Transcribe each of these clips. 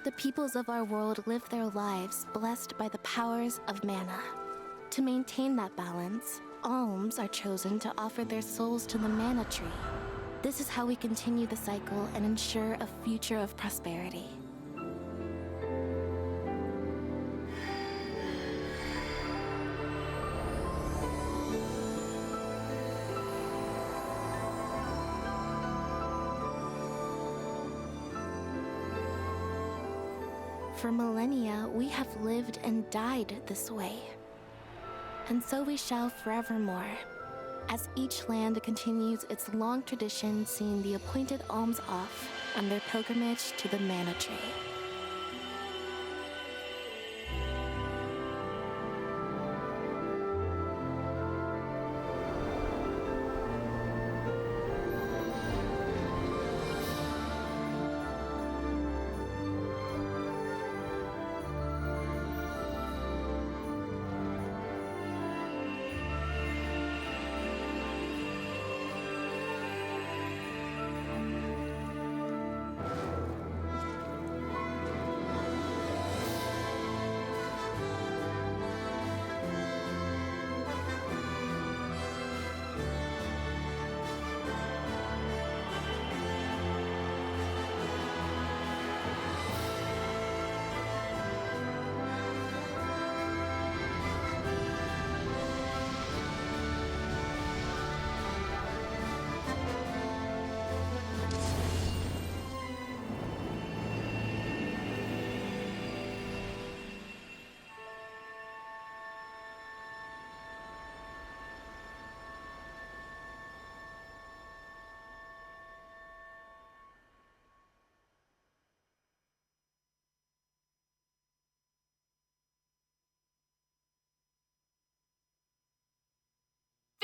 the peoples of our world live their lives blessed by the powers of mana. To maintain that balance, alms are chosen to offer their souls to the mana tree. This is how we continue the cycle and ensure a future of prosperity. For millennia, we have lived and died this way. And so we shall forevermore, as each land continues its long tradition seeing the appointed alms off on their pilgrimage to the mana tree.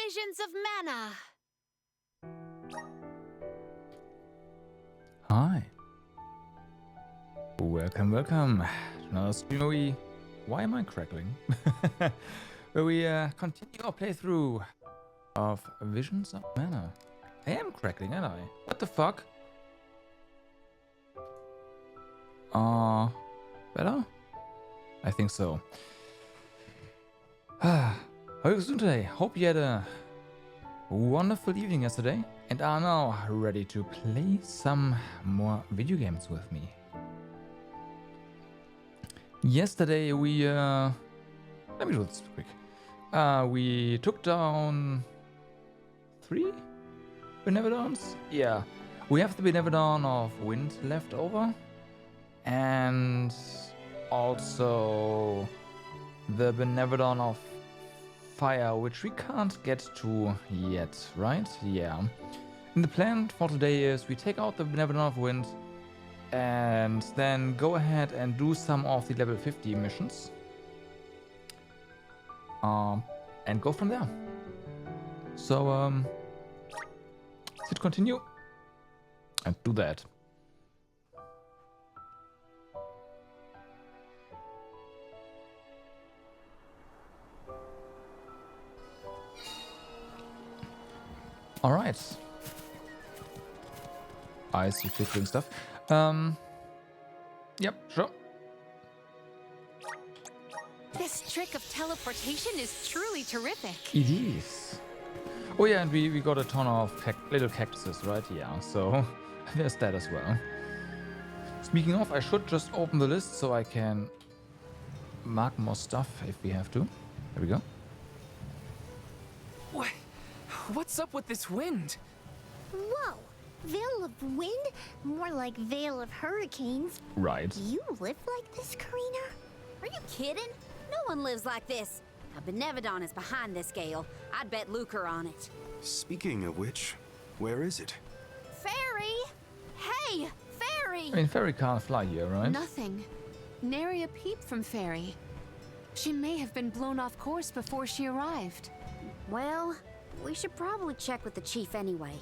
Visions of Mana! Hi. Welcome to another stream why am I crackling? Where we continue our playthrough of Visions of Mana. I am crackling, aren't I? What the fuck? Better? I think so. How are you doing today? Hope you had a wonderful evening yesterday and are now ready to play some more video games with me. Yesterday we let me do this quick. We took down 3 Benevolence? Yeah. We have the Benevolent of Wind left over. And also the Benevolent of Fire, which we can't get to yet, right? Yeah. And the plan for today is we take out the Benevolent of Wind and then go ahead and do some of the level 50 missions. And go from there. So, let's continue and do that. All right. I see flickering stuff. Yep, sure. This trick of teleportation is truly terrific. It is. Oh yeah, and we got a ton of little cactuses, right? Yeah, so there's that as well. Speaking of, I should just open the list so I can mark more stuff if we have to. There we go. What's up with this wind? Whoa! Veil of wind? More like Veil of hurricanes. Right. Do you live like this, Karina? Are you kidding? No one lives like this. Now, Benevodon is behind this gale. I'd bet lucre on it. Speaking of which, where is it? Fairy! Hey, Fairy! I mean, Fairy can't fly here, right? Nothing. Nary a peep from Fairy. She may have been blown off course before she arrived. Well, we should probably check with the chief anyway.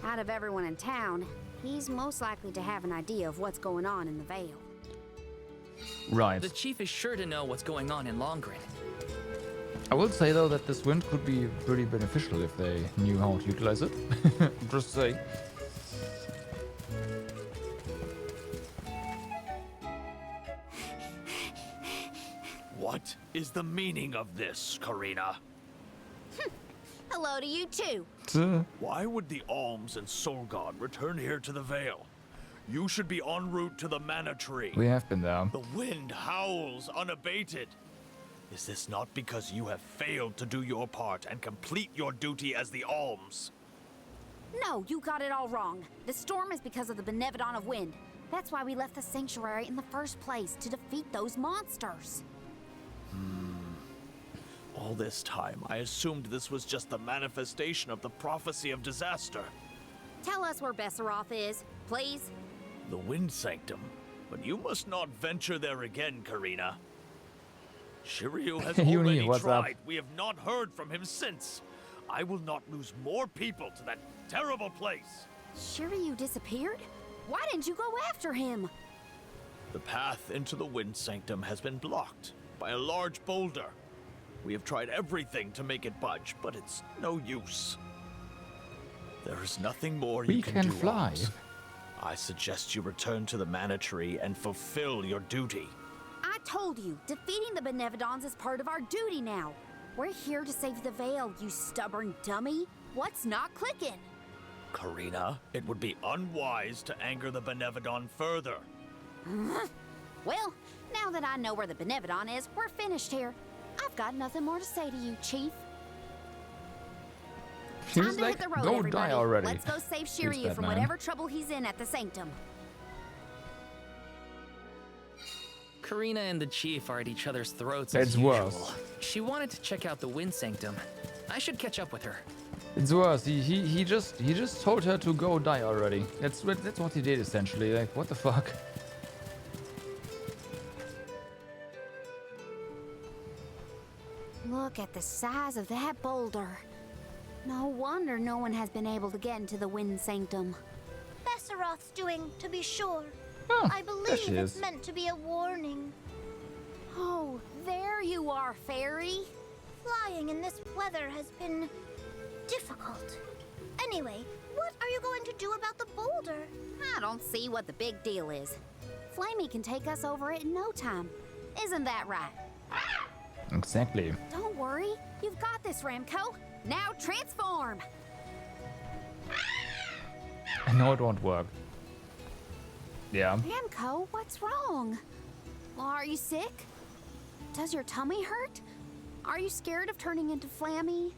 Out of everyone in town, he's most likely to have an idea of what's going on in the Vale. Right. The chief is sure to know what's going on in Longren. I will say though that this wind could be pretty beneficial if they knew how to utilize it. Just saying. What is the meaning of this, Karina? Hello to you too. Why would the Alms and Soul God return here to the Vale? You should be en route to the Mana Tree. We have been there. The wind howls unabated. Is this not because you have failed to do your part and complete your duty as the Alms? No, you got it all wrong. The storm is because of the Benevodon of Wind. That's why we left the sanctuary in the first place, to defeat those monsters. All this time, I assumed this was just the manifestation of the prophecy of disaster. Tell us where Besseroth is, please. The Wind Sanctum. But you must not venture there again, Karina. Shiryu has Uni, already what's up? tried. We have not heard from him since. I will not lose more people to that terrible place. Shiryu disappeared? Why didn't you go after him? The path into the Wind Sanctum has been blocked by a large boulder. We have tried everything to make it budge, but it's no use. There is nothing more We you can do, fly. Alms. I suggest you return to the Mana Tree and fulfill your duty. I told you, defeating the Benevodons is part of our duty now. We're here to save the Vale, you stubborn dummy. What's not clicking? Karina, it would be unwise to anger the Benevodon further. Well, now that I know where the Benevodon is, we're finished here. I've got nothing more to say to you, Chief. He Time was to like, hit the road, go everybody. die already. Let's go save Thanks, Shiryu from Batman. whatever trouble he's in at the Sanctum. Karina and the Chief are at each other's throats It's as usual. worse. She wanted to check out the Wind Sanctum. I should catch up with her. It's worse. He just told her to go die already. That's what he did essentially. Like, what the fuck? Look at the size of that boulder. No wonder no one has been able to get into the Wind Sanctum. Besseroth's doing, to be sure. Oh, I there she believe it's is. meant to be a warning. Oh, there you are, Fairy. Flying in this weather has been difficult. Anyway, what are you going to do about the boulder? I don't see what the big deal is. Flamey can take us over it in no time. Isn't that right? Exactly. Don't worry. You've got this, Ramco. Now transform! I know it won't work. Yeah. Ramco, what's wrong? Are you sick? Does your tummy hurt? Are you scared of turning into Flammy?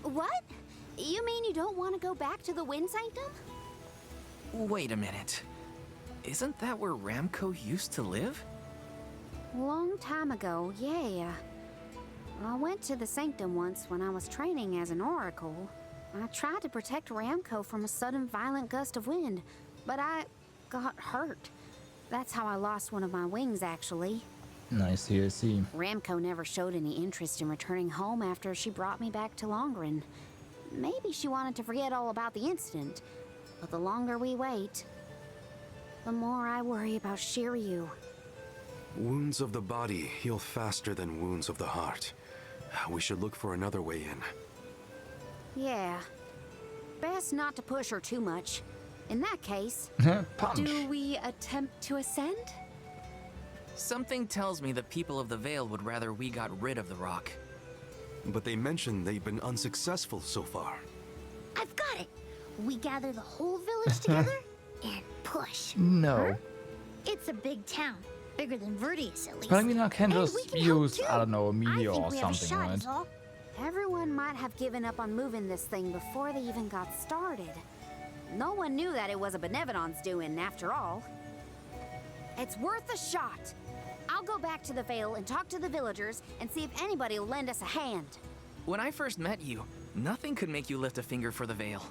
What? You mean you don't want to go back to the Wind Sanctum? Wait a minute. Isn't that where Ramco used to live? Long time ago, yeah. I went to the Sanctum once when I was training as an Oracle. I tried to protect Ramco from a sudden violent gust of wind, but I got hurt. That's how I lost one of my wings, actually. Nice DLC. Ramco never showed any interest in returning home after she brought me back to Longren. Maybe she wanted to forget all about the incident, but the longer we wait, the more I worry about Shiryu. Wounds of the body heal faster than wounds of the heart. We should look for another way in. Yeah. Best not to push her too much. In that case, Punch. Do we attempt to ascend? Something tells me the people of the Vale would rather we got rid of the rock. But they mentioned they've been unsuccessful so far. I've got it. We gather the whole village together and push. No. It's a big town. Bigger than Verdius, at least. But I mean, I can And just we can help use, too. I don't know, a meteor I think or we have a something, shot, right? is all. everyone might have given up on moving this thing before they even got started. No one knew that it was a Benevodon's doing, after all. It's worth a shot. I'll go back to the Vale and talk to the villagers and see if anybody will lend us a hand. When I first met you, nothing could make you lift a finger for the Vale.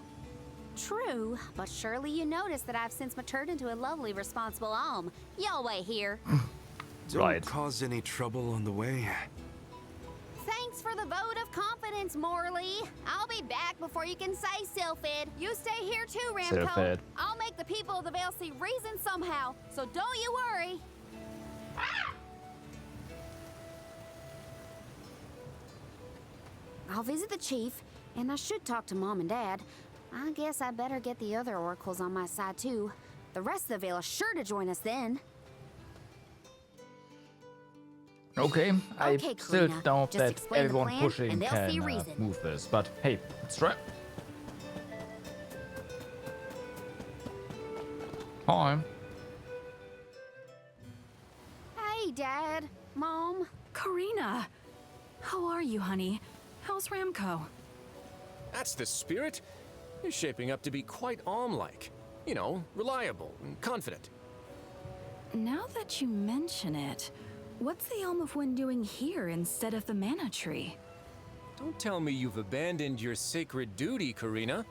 True, but surely you noticed that I've since matured into a lovely, responsible alm. Y'all wait here. Don't Right. cause any trouble on the way. Thanks for the vote of confidence, Morley. I'll be back before you can say Sylphid. You stay here too, Ramco. Sylphid. I'll make the people of the Vale see reason somehow, so don't you worry. I'll visit the chief, and I should talk to Mom and Dad. I guess I better get the other oracles on my side too. The rest of the Vale is sure to join us then. Okay, I Okay, still Karina, doubt just that explain the everyone plan, pushing and they'll can see reason. move this, but hey, let's try. Hi. Hey, Dad, Mom. Karina! How are you, honey? How's Ramco? That's the spirit. You're shaping up to be quite Alm-like. You know, reliable and confident. Now that you mention it, what's the Elm of Wind doing here instead of the Mana Tree? Don't tell me you've abandoned your sacred duty, Karina.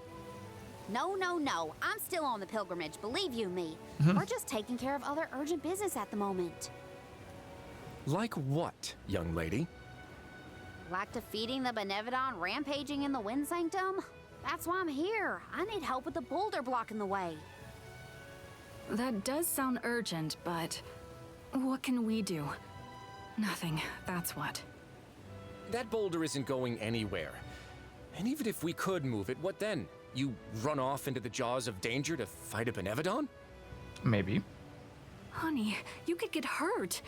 No, no, no. I'm still on the pilgrimage, believe you me. We're just taking care of other urgent business at the moment. Like what, young lady? Like defeating the Benevodon rampaging in the Wind Sanctum? That's why I'm here. I need help with the boulder blocking the way. That does sound urgent, but what can we do? Nothing, that's what. That boulder isn't going anywhere. And even if we could move it, what then? You run off into the jaws of danger to fight a Benevodon? Maybe. Honey, you could get hurt.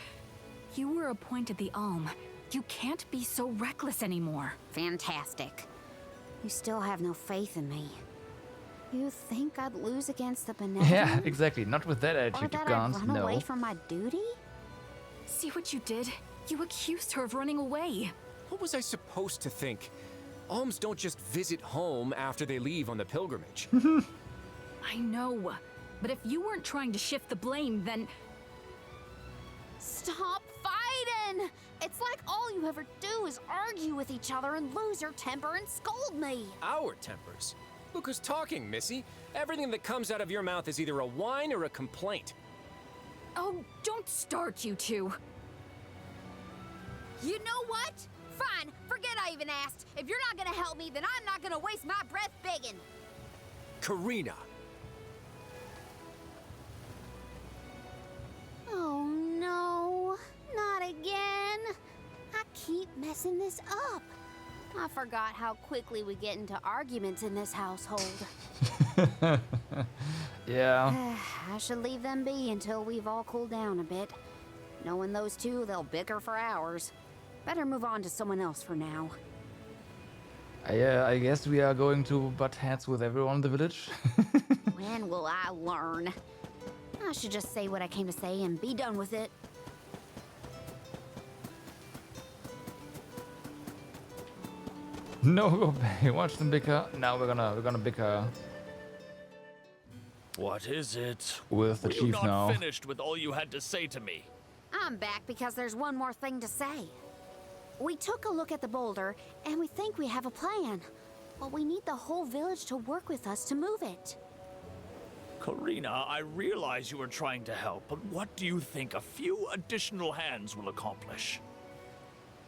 You were appointed the Alm. You can't be so reckless anymore. Fantastic. You still have no faith in me. You think I'd lose against the Benevolent? Yeah, exactly. Not with that Or attitude, you that can't. I'd run No. away from my duty? See what you did? You accused her of running away. What was I supposed to think? Alms don't just visit home after they leave on the pilgrimage. I know. But if you weren't trying to shift the blame, then Stop fighting! It's like all you ever do is argue with each other and lose your temper and scold me. Our tempers. Look who's talking, Missy. Everything that comes out of your mouth is either a whine or a complaint. oh, don't start, you two. You know what? Fine, forget I even asked. If you're not gonna help me, then I'm not gonna waste my breath begging. Karina! Oh no, not again. I keep messing this up. I forgot how quickly we get into arguments in this household. Yeah. I should leave them be until we've all cooled down a bit. Knowing those two, they'll bicker for hours. Better move on to someone else for now. I guess we are going to butt heads with everyone in the village. When will I learn? I should just say what I came to say and be done with it. No, go back. Watch them bicker. Now we're gonna bicker What is it? with the Were you chief not now. finished with all you had to say to me? I'm back because there's one more thing to say. We took a look at the boulder, and we think we have a plan. But we need the whole village to work with us to move it. Karina, I realize you are trying to help, but what do you think a few additional hands will accomplish?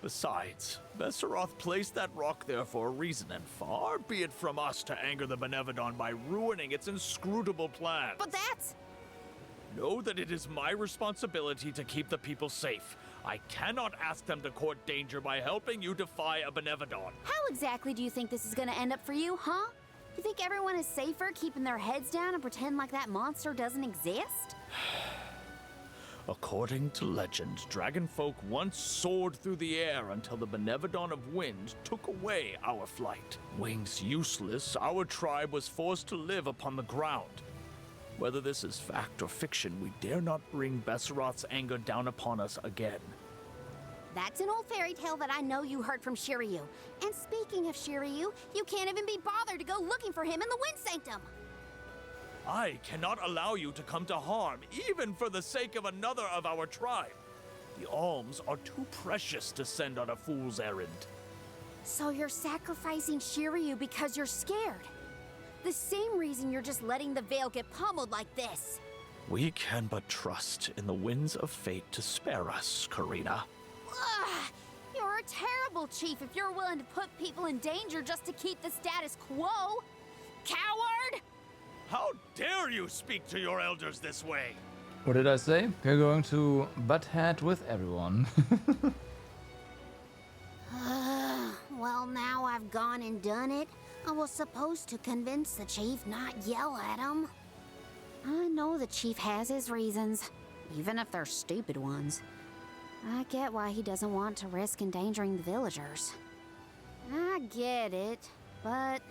Besides, Besseroth placed that rock there for a reason, and far be it from us to anger the Benevodon by ruining its inscrutable plans. But that's... Know that it is my responsibility to keep the people safe. I cannot ask them to court danger by helping you defy a Benevodon. How exactly do you think this is gonna end up for you, huh? You think everyone is safer keeping their heads down and pretend like that monster doesn't exist? According to legend, dragonfolk once soared through the air until the Benevodon of Wind took away our flight. Wings useless, our tribe was forced to live upon the ground. Whether this is fact or fiction, we dare not bring Besseroth's anger down upon us again. That's an old fairy tale that I know you heard from Shiryu. And speaking of Shiryu, you can't even be bothered to go looking for him in the Wind Sanctum. I cannot allow you to come to harm, even for the sake of another of our tribe. The alms are too precious to send on a fool's errand. So you're sacrificing Shiryu because you're scared. The same reason you're just letting the Vale get pummeled like this. We can but trust in the winds of fate to spare us, Karina. Ugh, you're a terrible chief if you're willing to put people in danger just to keep the status quo. Coward! How dare you speak to your elders this way? What did I say? We're going to butt head with everyone. Well, now I've gone and done it. I was supposed to convince the chief, not yell at him. I know the chief has his reasons, even if they're stupid ones. I get why he doesn't want to risk endangering the villagers. I get it, but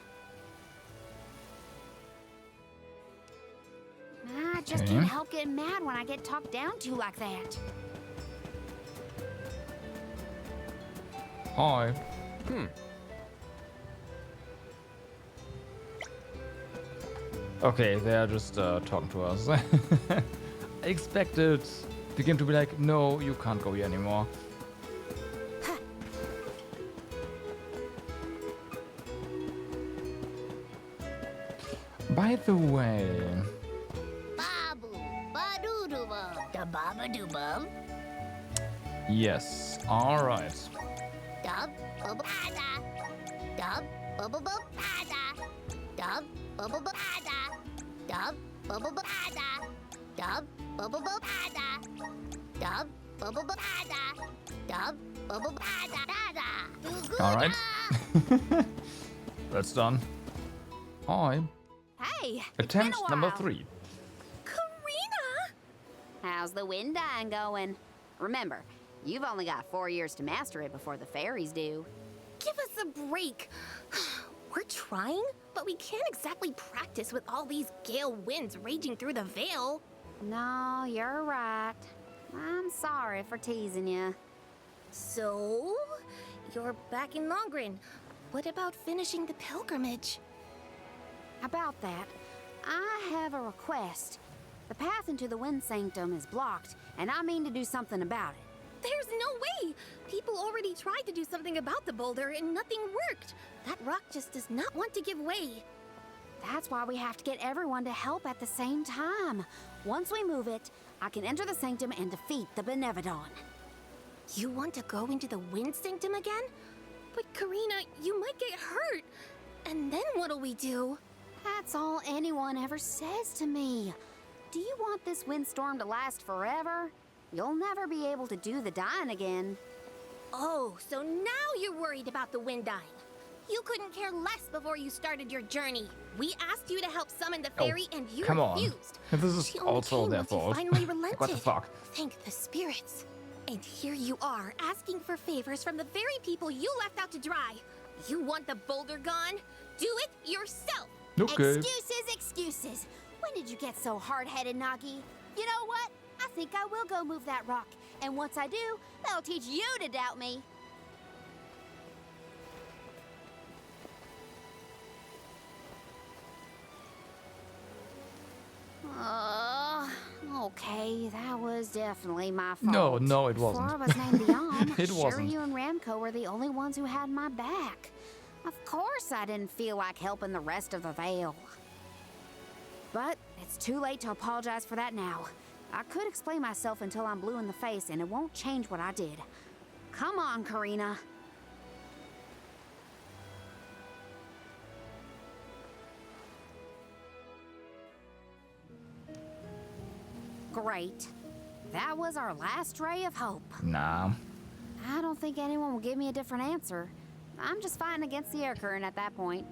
I just Okay. can't help getting mad when I get talked down to like that. Hi. Okay, they're just talking to us. I expected the game to be like, no, you can't go here anymore. By the way, Babu, ba-doo-doo-bum, da ba-ba-doo-bum, yes, alright. dub, ba-ba-da, dub, ba-ba-ba-da, dub, ba-ba-ba-da, dub, ba-ba-ba-da, dub, ba-ba-ba-da, dub, ba-ba-ba-da, dub, ba-ba-ba-da-da. Alright. That's done. Hi. Hey, Attempt it's been a number while. 3. Karina! How's the wind dying going? Remember, you've only got 4 years to master it before the fairies do. Give us a break. We're trying, but we can't exactly practice with all these gale winds raging through the Vale. No, you're right. I'm sorry for teasing you. So, you're back in Longren. What about finishing the pilgrimage? About that, I have a request. The path into the Wind Sanctum is blocked, and I mean to do something about it. There's no way! People already tried to do something about the boulder and nothing worked. That rock just does not want to give way. That's why we have to get everyone to help at the same time. Once we move it, I can enter the sanctum and defeat the Benevodon. You want to go into the Wind Sanctum again? But Karina, you might get hurt. And then what'll we do? That's all anyone ever says to me. Do you want this windstorm to last forever? You'll never be able to do the dying again. Oh, so now you're worried about the wind dying. You couldn't care less before you started your journey. We asked you to help summon the fairy, and you come on. refused. This is She only also came their once you fault. finally relented. What the fuck? Thank the spirits. And here you are, asking for favors from the very people you left out to dry. You want the boulder gone? Do it yourself. Okay. Excuses. When did you get so hard-headed, Nagi? You know what? I think I will go move that rock. And once I do, that'll teach you to doubt me. Okay, that was definitely my fault. No, it wasn't. Before I was named the Alm, It sure wasn't. you and Ramco were the only ones who had my back. Of course I didn't feel like helping the rest of the Vale. But it's too late to apologize for that now. I could explain myself until I'm blue in the face, and it won't change what I did. Come on, Karina. Great. That was our last ray of hope. Nah. I don't think anyone will give me a different answer. I'm just fighting against the air current at that point.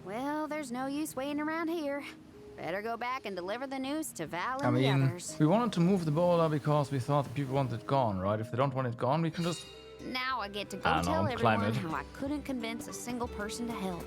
Well, there's no use waiting around here. Better go back and deliver the news to Val and I the mean, others. we wanted to move the boulder because we thought the people want it gone, right? If they don't want it gone, we can just... Now I get to go I don't tell know, climb everyone it. how I couldn't convince a single person to help.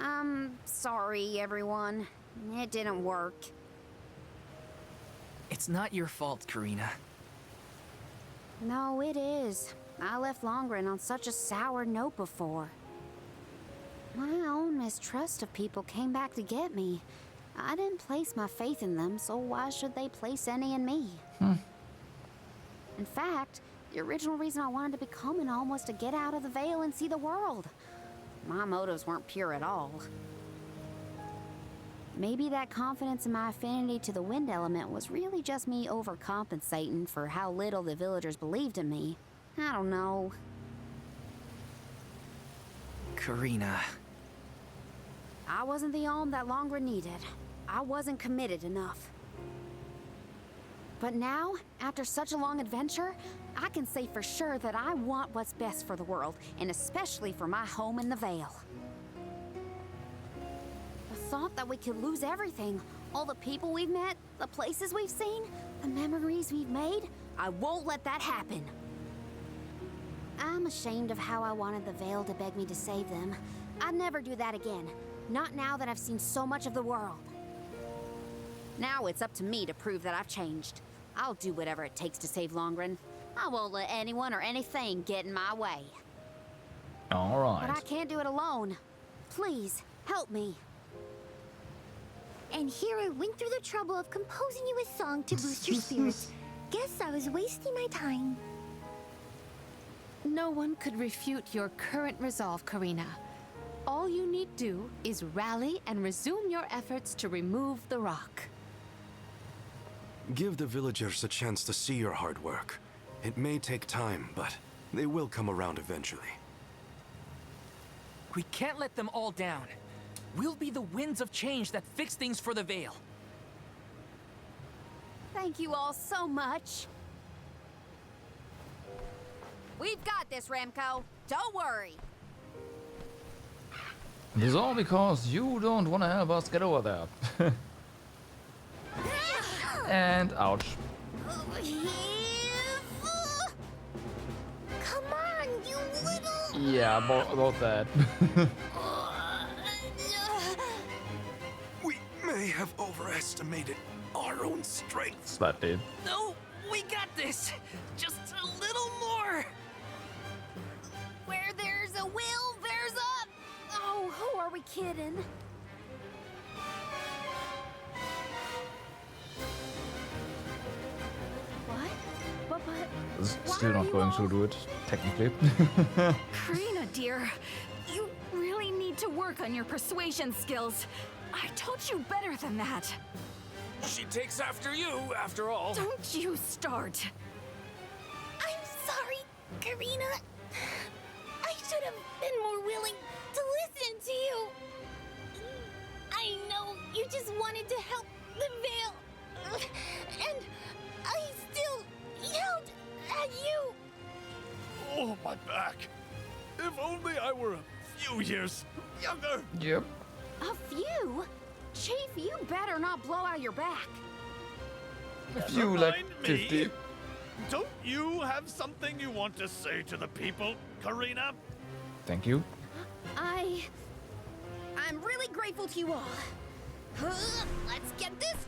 I'm sorry, everyone. It didn't work. It's not your fault, Karina. No, it is. I left Longren on such a sour note before. My own mistrust of people came back to get me. I didn't place my faith in them, so why should they place any in me? In fact, the original reason I wanted to become an Alm was to get out of the Vale and see the world. My motives weren't pure at all. Maybe that confidence in my affinity to the wind element was really just me overcompensating for how little the villagers believed in me. I don't know. Karina. I wasn't the alm that Longra needed. I wasn't committed enough. But now, after such a long adventure, I can say for sure that I want what's best for the world, and especially for my home in the Vale. The thought that we could lose everything, all the people we've met, the places we've seen, the memories we've made, I won't let that happen. I'm ashamed of how I wanted the Vale to beg me to save them. I'd never do that again. Not now that I've seen so much of the world. Now it's up to me to prove that I've changed. I'll do whatever it takes to save Longren. I won't let anyone or anything get in my way. All right. But I can't do it alone. Please, help me. And here I went through the trouble of composing you a song to boost your spirits. Guess I was wasting my time. No one could refute your current resolve, Karina. All you need do is rally and resume your efforts to remove the rock. Give the villagers a chance to see your hard work. It may take time, but they will come around eventually. We can't let them all down. We'll be the winds of change that fix things for the Vale. Thank you all so much. We've got this, Remco. Don't worry. This is all because you don't want to help us get over there. And ouch. Come on, you little... Yeah, about that. We may have overestimated our own strengths. That did. No, we got this. Just a little more. Where there's a will, there's a... Oh, who are we kidding? What? But... Still not going to do it, technically. Karina, dear, you really need to work on your persuasion skills. I taught you better than that. She takes after you, after all. Don't you start. I'm sorry, Karina. I should have been more willing to listen to you. I know you just wanted to help the Vale. And I still yelled at you. Oh, my back. If only I were a few years younger. Yep. A few? Chief, you better not blow out your back. You like Mind me. 50. Don't you have something you want to say to the people, Karina? Thank you. I'm really grateful to you all. Let's get this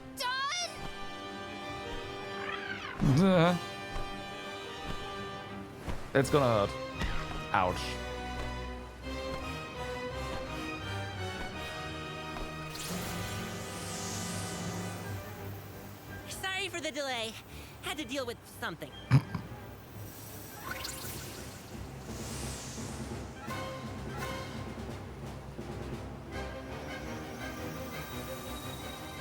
done! It's gonna hurt. Ouch. Sorry for the delay. Had to deal with something.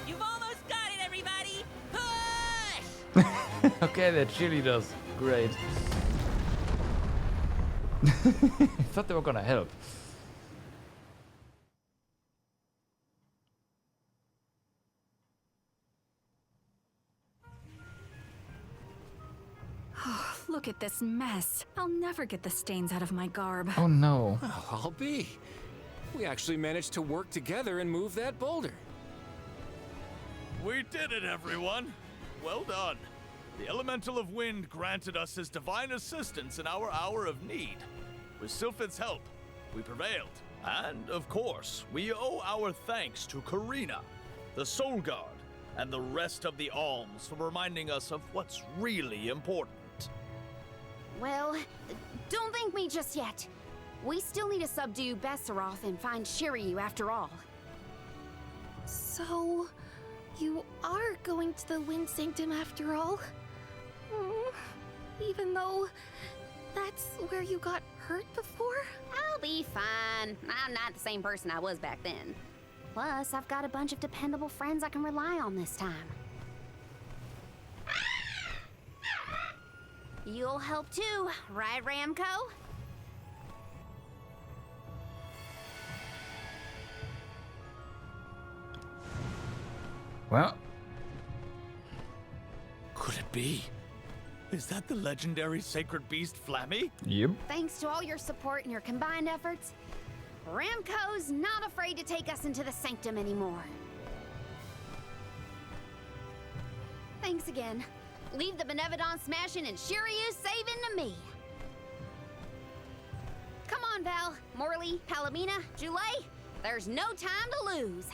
You've almost got it, everybody! Push! Okay, that chili does. Great. I thought they were gonna help. Look at this mess. I'll never get the stains out of my garb. Oh no. Oh, I'll be. We actually managed to work together and move that boulder. We did it, everyone. Well done. The Elemental of Wind granted us his divine assistance in our hour of need. With Sylphid's help, we prevailed. And, of course, we owe our thanks to Karina, the Soul Guard, and the rest of the Alms for reminding us of what's really important. Well, don't thank me just yet. We still need to subdue Besseroth and find Shiryu after all. So, you are going to the Wind Sanctum after all? Even though that's where you got hurt before? I'll be fine. I'm not the same person I was back then. Plus, I've got a bunch of dependable friends I can rely on this time. You'll help too, right, Ramco? Well, Could it be? Is that the legendary sacred beast Flammy? yep. Thanks to all your support and your combined efforts, Ramco's not afraid to take us into the sanctum anymore. Thanks again. Leave the Benevodon smashing and Shiryu saving to me. Come on, Val, Morley, Palomina, Joulet. There's no time to lose.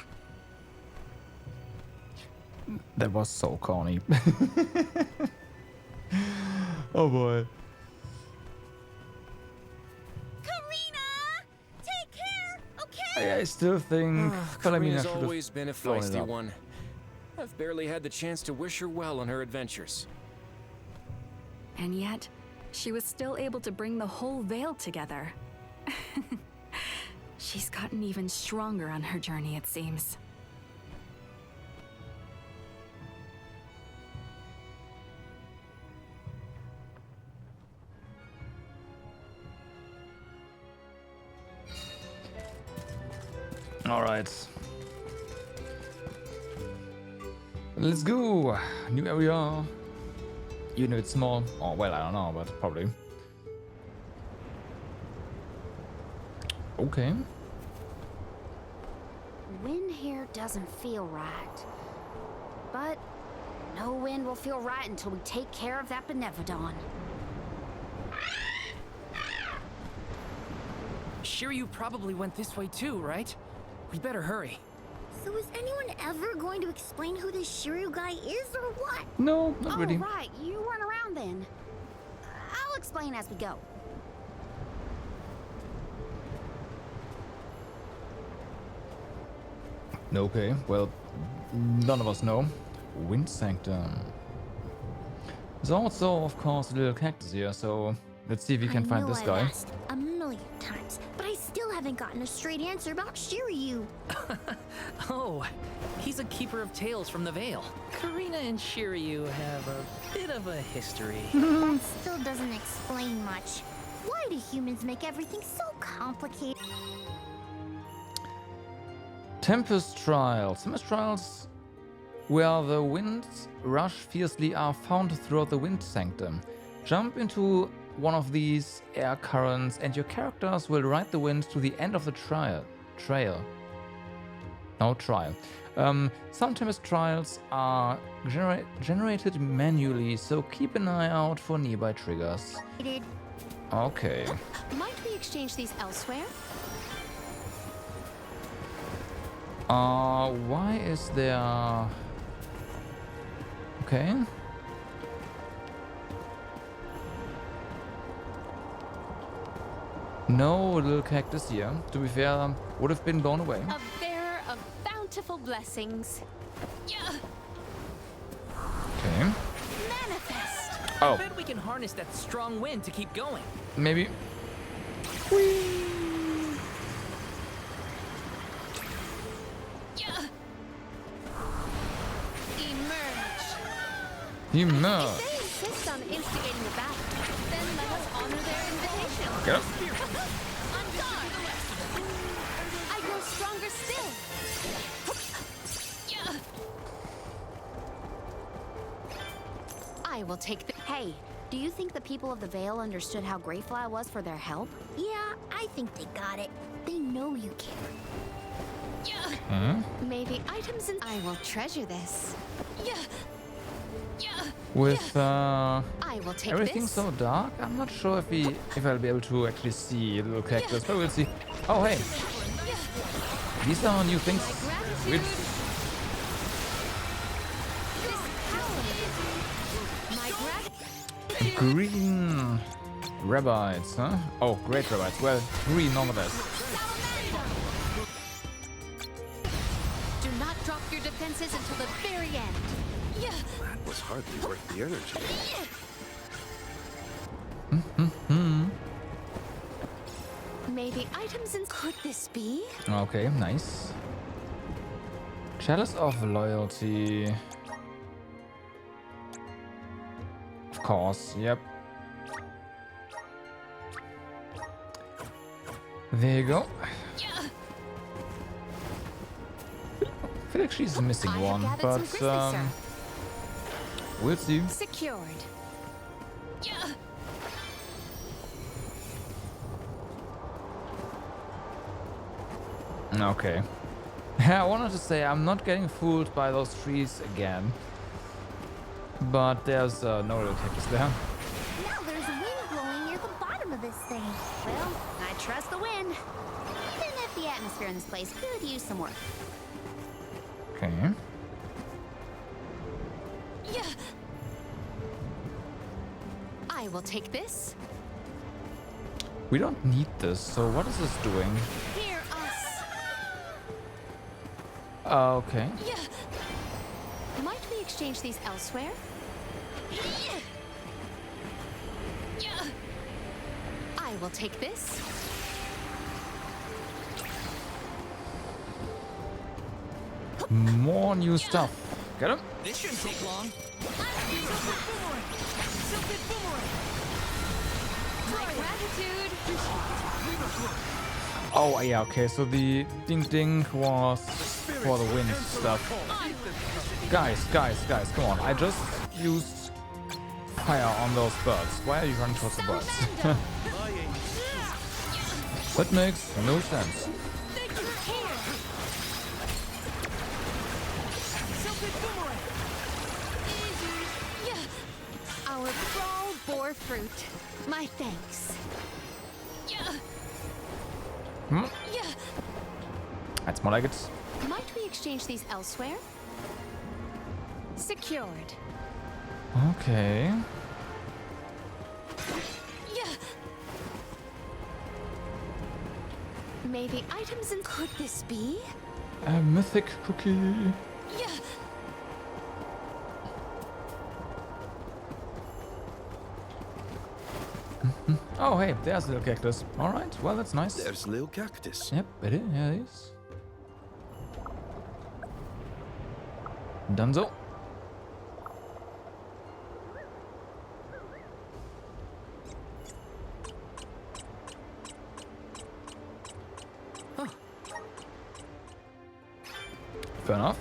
That was so corny. Oh boy. Karina! Take care, okay? I still think Palomina Karina's should have always been a blown it feisty up. one. I've barely had the chance to wish her well on her adventures. And yet, she was still able to bring the whole Vale together. She's gotten even stronger on her journey, it seems. All right. Let's go. New area. Even if it's small. Oh, well, I don't know, but probably. Okay. Wind here doesn't feel right. But no wind will feel right until we take care of that Benevodon. Shiryu probably went this way too, right? We better hurry. So is anyone ever going to explain who this Shiryu guy is or what? No, not really. Oh, right. You weren't around then. I'll explain as we go. Okay, well, none of us know. Wind Sanctum. There's also, of course, a little cactus here, so let's see if we can find this I've guy. asked a million times, but I still haven't gotten a straight answer about Shiryu. Oh, he's a keeper of tales from the Vale. Karina and Shiryu have a bit of a history. That still doesn't explain much. Why do humans make everything so complicated? Tempest Trials. Tempest Trials, where the winds rush fiercely, are found throughout the Wind Sanctum. Jump into one of these air currents and your characters will ride the wind to the end of the trial. Some Tempest Trials are generated manually, so keep an eye out for nearby triggers. Okay. Might we exchange these elsewhere? Why is there... Okay. No little cactus here. To be fair, would have been blown away. A bearer of bountiful blessings. Okay. Manifest! Oh, I bet we can harness that strong wind to keep going. maybe. Emerge. Emerge. If they insist on instigating a battle, then let us honor their invitation. Get up. On guard! I grow stronger still. I will take the... Hey, do you think the people of the Vale understood how grateful I was for their help? Yeah, I think they got it. They know you care. May the items in... I will treasure this. With I will take everything this. so dark, I'm not sure if I'll be able to actually see a little cactus, but we'll see. Oh hey, these are new things. Which green rabbits, huh? Oh, great rabbits. Well, green nonetheless. Do not drop your defenses until the very end. That was hardly worth the energy. May the items in... Could this be? Okay, nice. Chalice of Loyalty. Of course, yep. There you go. feel like she's missing I have one, gathered but some grizzly, sir. we'll see. Secured. Okay. I wanted to say I'm not getting fooled by those trees again. But there's no real cactus there. Now there's wind blowing near the bottom of this thing. Well, I trust the wind. Even if the atmosphere in this place could use some work. Okay. Yeah. I will take this. We don't need this, so what is this doing? Hear us. Okay. Yeah. Might we exchange these elsewhere? Yeah. I will take this. More new stuff. Get him? This shouldn't take long. My gratitude. Oh, yeah, okay, so the ding ding was for the wind stuff. Guys, come on. I just used fire on those birds. Why are you running towards the birds? That makes no sense. Our brawl bore fruit. My thanks. Hmm? That's more like it. Might we exchange these elsewhere? Secured. Okay. May the items in... Could this be? A mythic cookie. Oh, hey, there's a little cactus. All right, well, that's nice. There's little cactus. Yep, it is. Yeah, it is. Dunzo. Fair enough.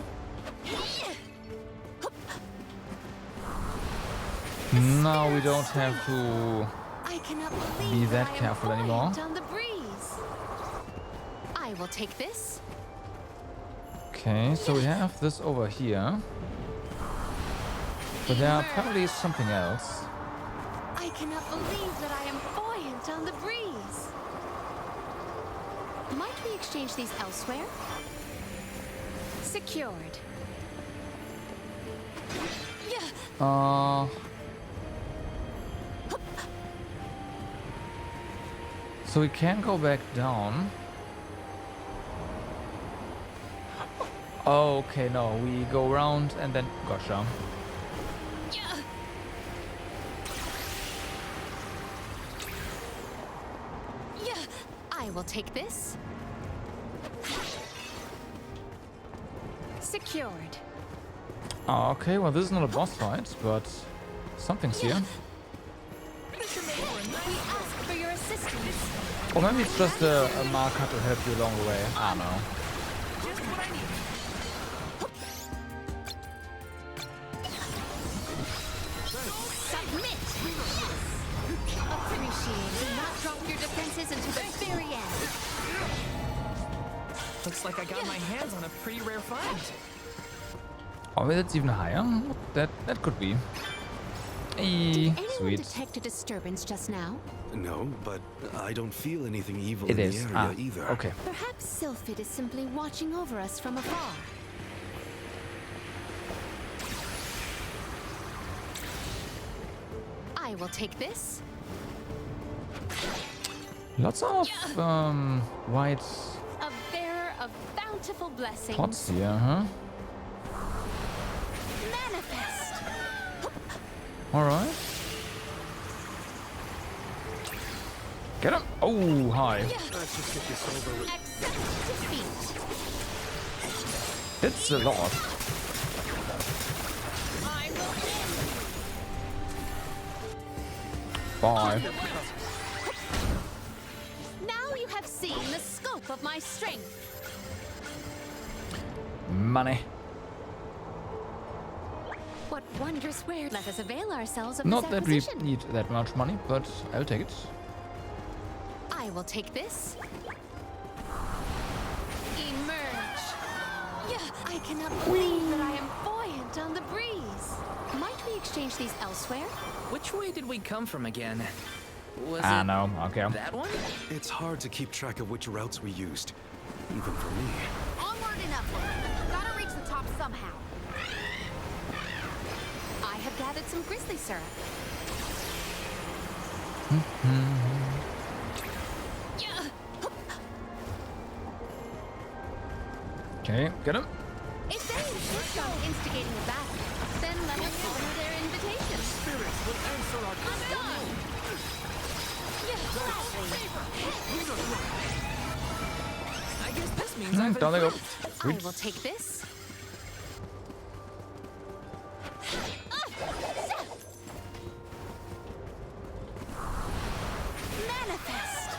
Now we don't have to I cannot believe be that I am careful anymore. buoyant on the breeze. I will take this. Okay, so we have this over here. But there probably is something else. I cannot believe that I am buoyant on the breeze. Might we exchange these elsewhere? Secured. So we can go back down. Oh, okay, no, we go around and then... Gotcha. I will take this. Secured. Oh, okay, well, this is not a boss fight, but something's here. We ask for your assistance. Or maybe it's just a marker to help you along the way. I don't know. Submit. Appreciate. Do not drop your defenses until the very end. Looks like I got my hands on a pretty rare find. Oh, that's even higher. That could be. Hey, Did anyone sweet. detect a disturbance just now? No, but I don't feel anything evil It in is. the area either. Okay. Perhaps Sylphid is simply watching over us from afar. I will take this. Lots of white A bearer of bountiful blessings. pots here, huh? Manifest. All right. Get him! Oh, hi. Let's just get this over with. Accept defeat. It's a lot. I will Bye. win. Now you have seen the scope of my strength. money. What wondrous where? Let us avail ourselves of Not this that we acquisition. need that much money, but I'll take it. I will take this. Emerge. Yeah, I cannot believe that I am buoyant on the breeze. Might we exchange these elsewhere? Which way did we come from again? Was Ah, it no. Okay. that one? It's hard to keep track of which routes we used, even for me. Onward and upward. Gotta reach the top somehow. I have gathered some grizzly syrup. Okay, get him. If they insist on instigating a battle, then let us honor their invitation. Spirits will answer our call. I guess this means I've Down they go. I will take this. Manifest.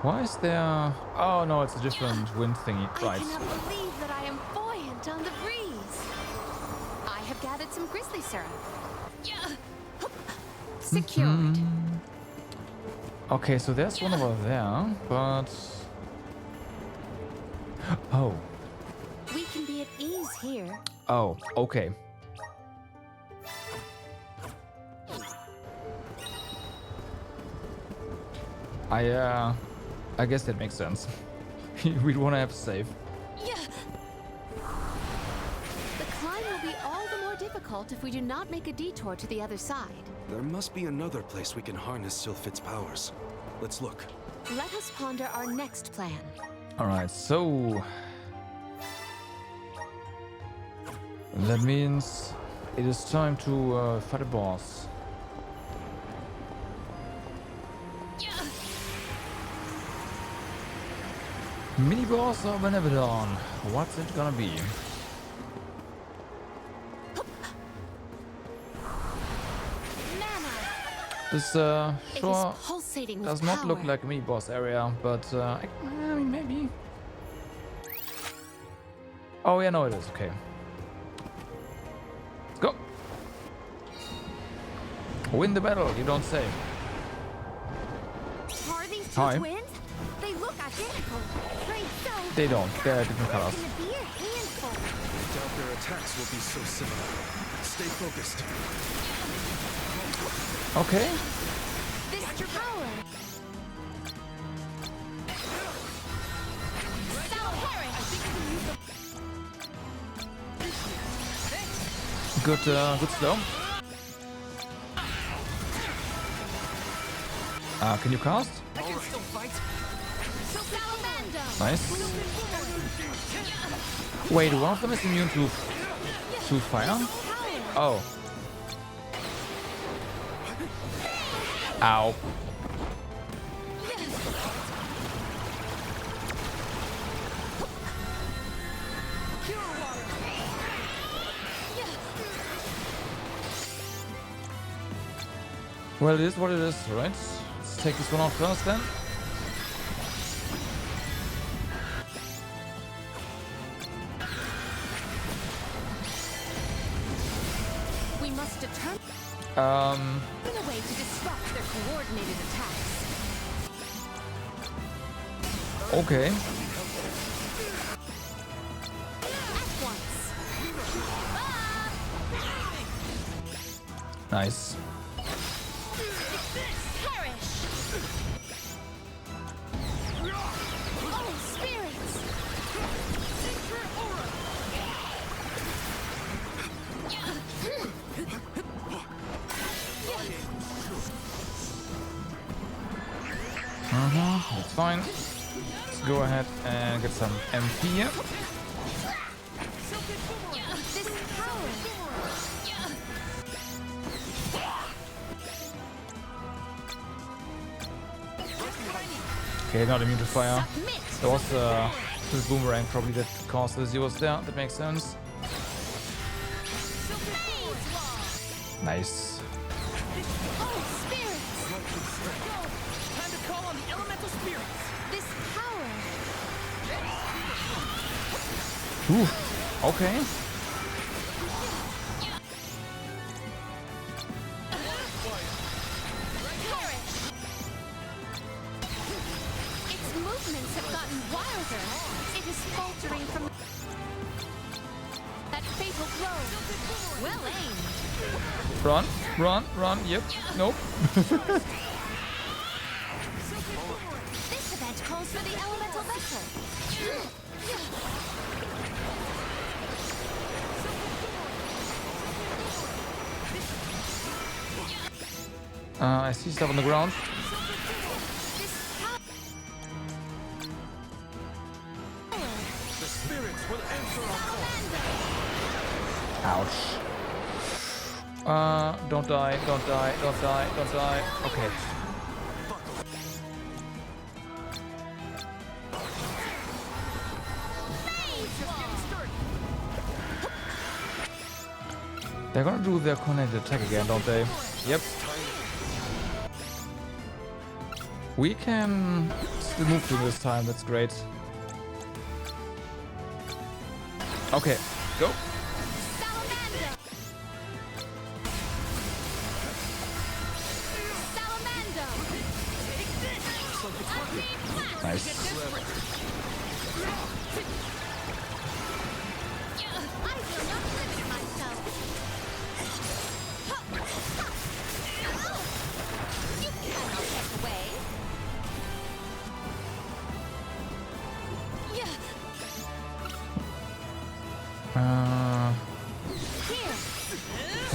Why is there... Oh, no, it's a different wind thingy. I Right. cannot believe that I am buoyant on the breeze. I have gathered some grizzly syrup. Secured. Okay, so there's one over there, but... Oh. We can be at ease here. Oh, okay. I guess that makes sense. We'd want to have safe. The climb will be all the more difficult if we do not make a detour to the other side. There must be another place we can harness Sylphid's powers. Let's look. Let us ponder our next plan. Alright, so... That means it is time to fight a boss. Mini boss or Benevodon? What's it gonna be? This sure pulsating with does not look power. like a mini boss area, but I mean maybe. Oh yeah, no it is. Okay. Let's go. Win the battle, you don't say. Are these two Hi. twins? They look identical. Right, so They don't. They're different colors. gonna be a handful. I doubt their attacks will be so similar. Stay focused. Okay. This power. Good, good slow. Can you cast? I can still fight. Nice. Wait, one of them is immune to fire? Oh. Ow. Well, it is what it is, right? Let's take this one out first then. We must determine a way to disrupt their coordinated attacks. Okay. At once. Nice. Perish. Oh, spirits. That's fine. Let's go ahead and get some MP here. This power. Okay, not immune to fire. Submit. There was this boomerang probably that caused the zeros there. That makes sense. Nice. Oh, spirits. Time to call on the elemental spirits. This power. Ooh, okay. Its movements have gotten wilder. It is faltering from that fatal blow. Well aimed. Run, run, run. Yep. Nope. This event calls for the elemental vessel. I see stuff on the ground. The spirits will answer our call. Ouch. Don't die, don't die, don't die, don't die. Okay. They're gonna do their connected attack again, don't they? Yep. We can still move through this time, that's great. Okay, go. Nice.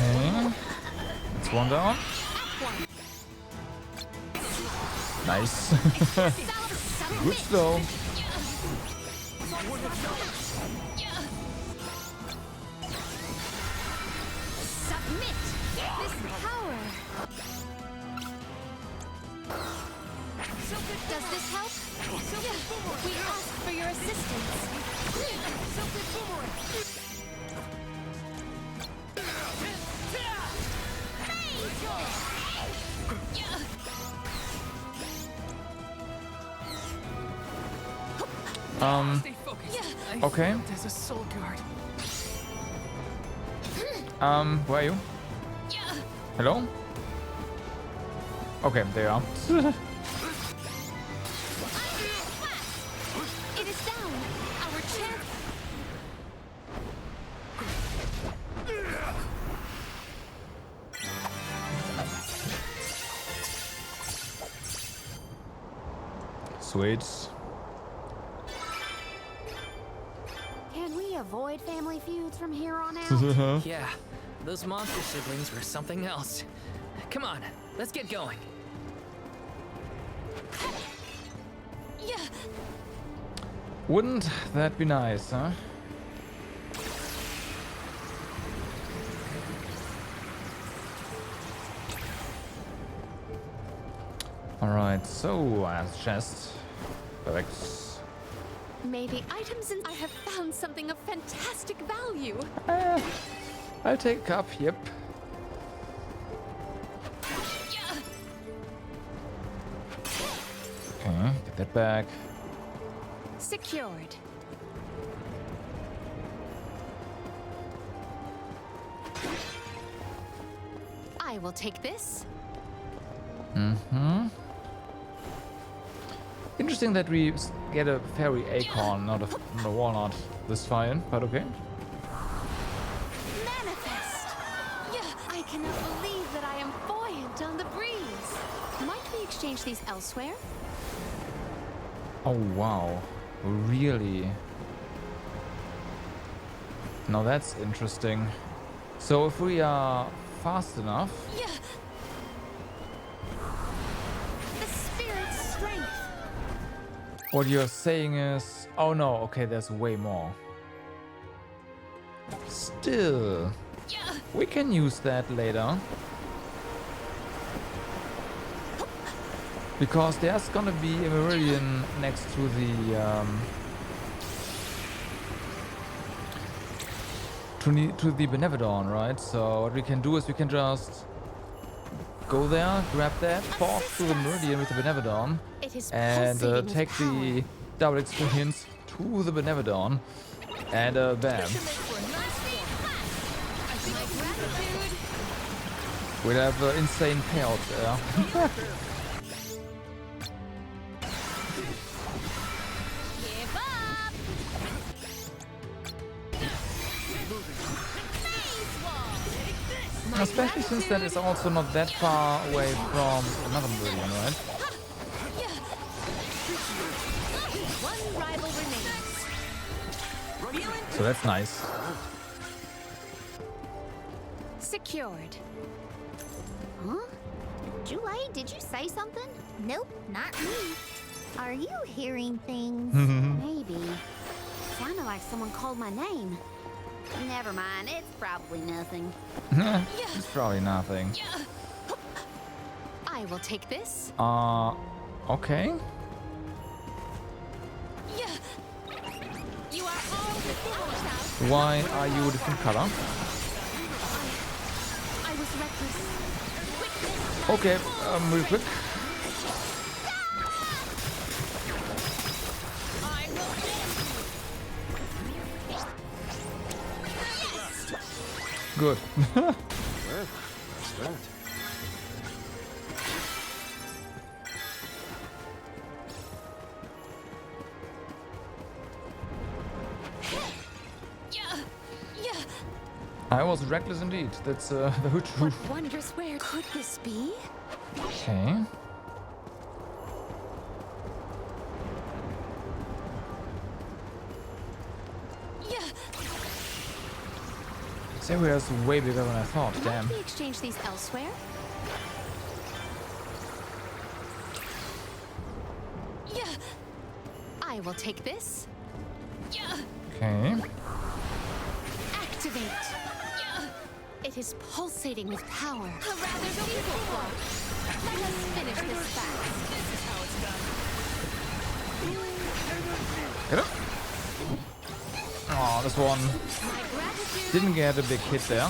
Okay. That's one down. Nice. Good slow. Submit this power. Does this help? We ask for your assistance. Stay focused. Okay. There's a soul guard. Where are you? Hello? Okay, there you are. It is down. Our chance. Sweet. Can we avoid family feuds from here on out? Yeah, those monster siblings were something else. Come on, let's get going. Wouldn't that be nice, huh? Alright, so as chest. Perfect. Maybe items and I have found something of fantastic value. I'll take a cup, yep. Okay, get that back. Secured. I will take this. Mm-hmm. Interesting that we get a fairy acorn, not a walnut this fine, but okay. Manifest! I cannot believe that I am buoyant on the breeze. Might we exchange these elsewhere? Oh wow, really? Now that's interesting. So if we are fast enough... The spirit's strength. What you're saying is... Oh no, okay, there's way more. Still... We can use that later. Because there's gonna be a meridian next to the... to the Benevodon, right? So what we can do is we can just go there, grab that, talk to the meridian with the Benevodon, and take the double experience to the Benevodon. And bam. We'll have insane payout there. Especially since that is also not that far away from another Meridian, right? One rival remains. So that's nice. Secured. Huh? Julai, did you say something? Nope, not me. Are you hearing things? Maybe. Sounded like someone called my name. Never mind, it's probably nothing. It's probably nothing. I will take this. Okay. You are all the Why are you a different color? I was reckless. Okay, real quick. Good. Well, that's that. I was reckless indeed. That's very true. What wondrous where could this be? Okay. This area is way bigger than I thought. Damn. Might we exchange these elsewhere? I will take this. Okay. Activate. It is pulsating with power. A rather beautiful flow. Let us finish this fast. This is how it's done. Get up. Oh, this one didn't get a big hit there.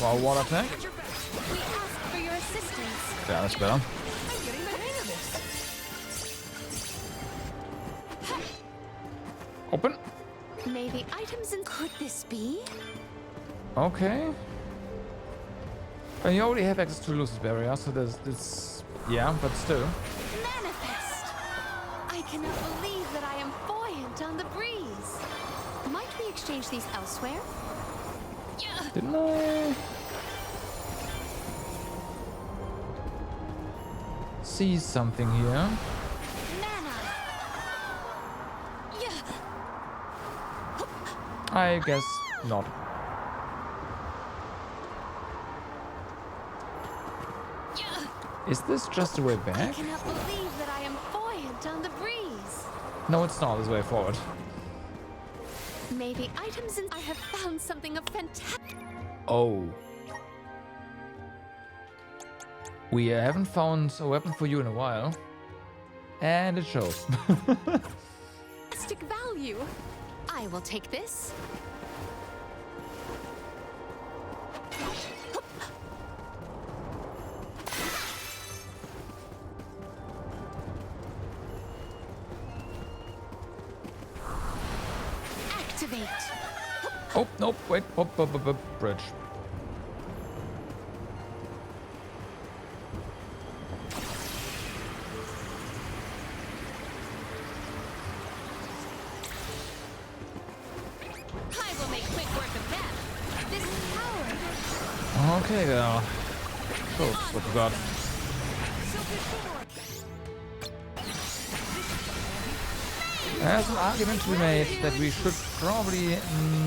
Wow, water attack. We ask for your assistance. Yeah, that's better. I'm getting the hang of this. Open. May the items in could this be? Okay. And you already have access to Lucis Barrier, so there's this. Yeah, but still. Manifest! I cannot believe that I am buoyant on the breeze. Might we exchange these elsewhere? Didn't I see something here? I guess not. Is this just a way I back? cannot believe that I am buoyant on the breeze. No, it's not. This way forward. May the items in I have found something of fantastic. Oh. We haven't found a weapon for you in a while. And it shows. Value. I will take this. Activate. Oh, nope, wait. Bridge. I will make quick work of that. This is power. Okay, now. Oh, what we got? There's an argument to be made that we should probably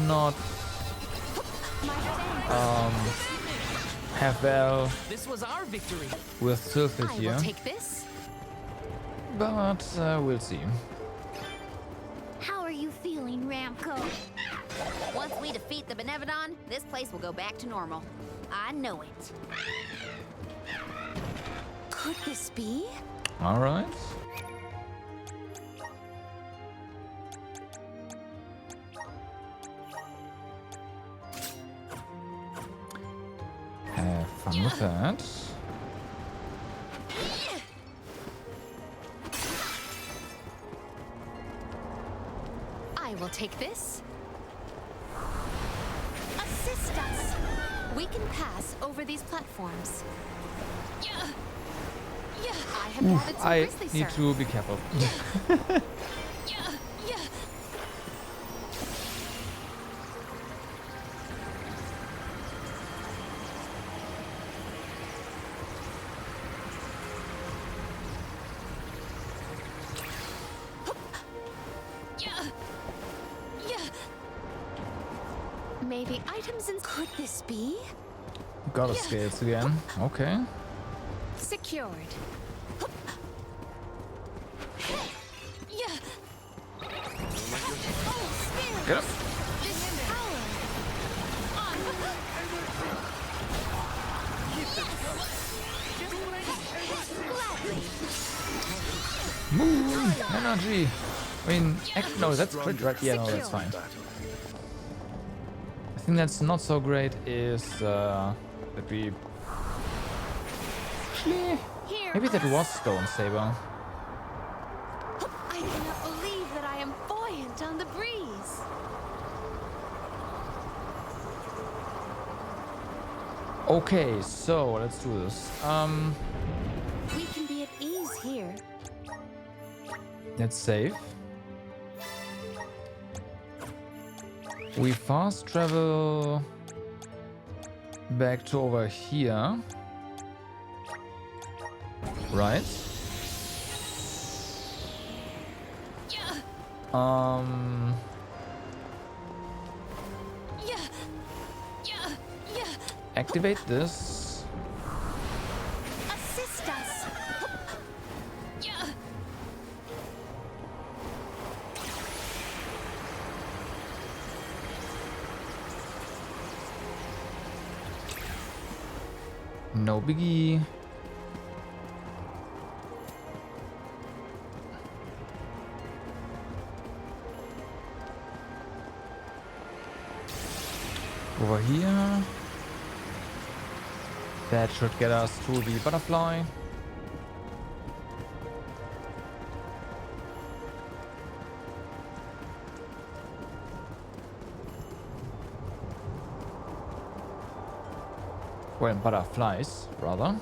not have Val This was our victory. with Sylphid I here, will take this. but we'll see. How are you feeling, Ramco? Once we defeat the Benevodon, this place will go back to normal. I know it. Could this be? All right. Have fun with that. I will take this. Assist us. We can pass over these platforms. I have gathered some I grizzly need syrup. to be careful. Maybe items in. Could this be? Gotta scales again. Okay. Secured. Get up. Moon energy. I mean, no, that's crit, right? Yeah, no, that's fine. I think that's not so great is that we. Maybe that was Stone Saber. I cannot believe that I am buoyant on the breeze. Okay, so let's do this. We can be at ease here. Let's save. We fast travel back to over here. Right. Activate this. Assist us. No biggie. Over here. That should get us to the butterfly. Well, butterflies, rather.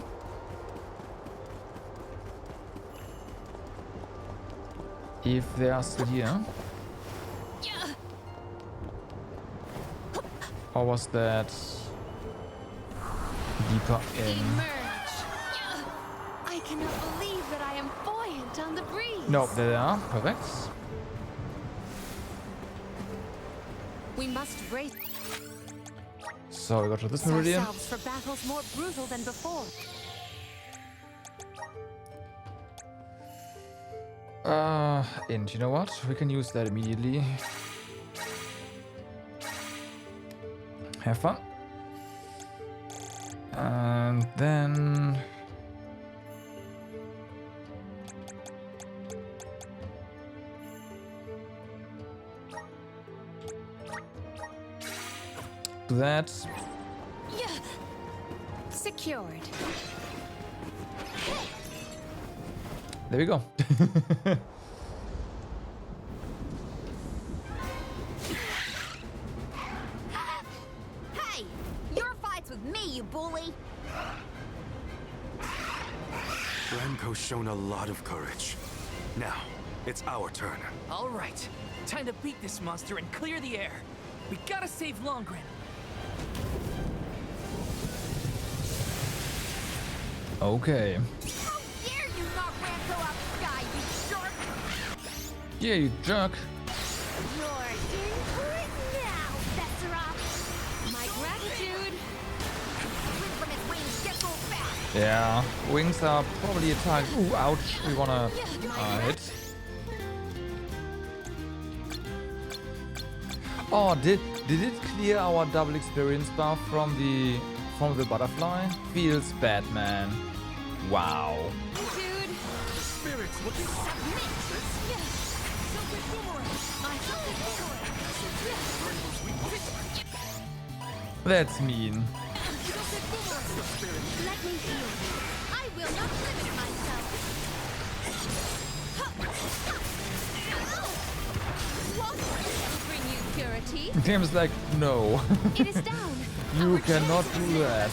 If they are still here. Or was that deeper in? Emerge. I cannot believe that I am buoyant on the breeze. No, there they are. Perfect. We must brace So we got to this meridian. ourselves for battles more brutal than before. And you know what? We can use that immediately. Have fun. And then that. Secured. There we go. Hey! Your fight's with me, you bully! Ramco's shown a lot of courage. Now, it's our turn. All right, time to beat this monster and clear the air. We gotta save Longren. Okay. How dare you knock Ramco out the sky, you jerk! Yeah, you jerk. You're in for it now, Besseroth! My gratitude. Swing from his wings, get so fast! Yeah, wings are probably a target. Ooh, ouch. We wanna hit. Oh, did it clear our double experience buff from the butterfly? Feels bad, man. Wow. Dude. The spirits looking That's mean. Let me heal you. I will not limit myself! What? bring you purity. The game is like, no. It is down. You Our cannot chance is do now. that.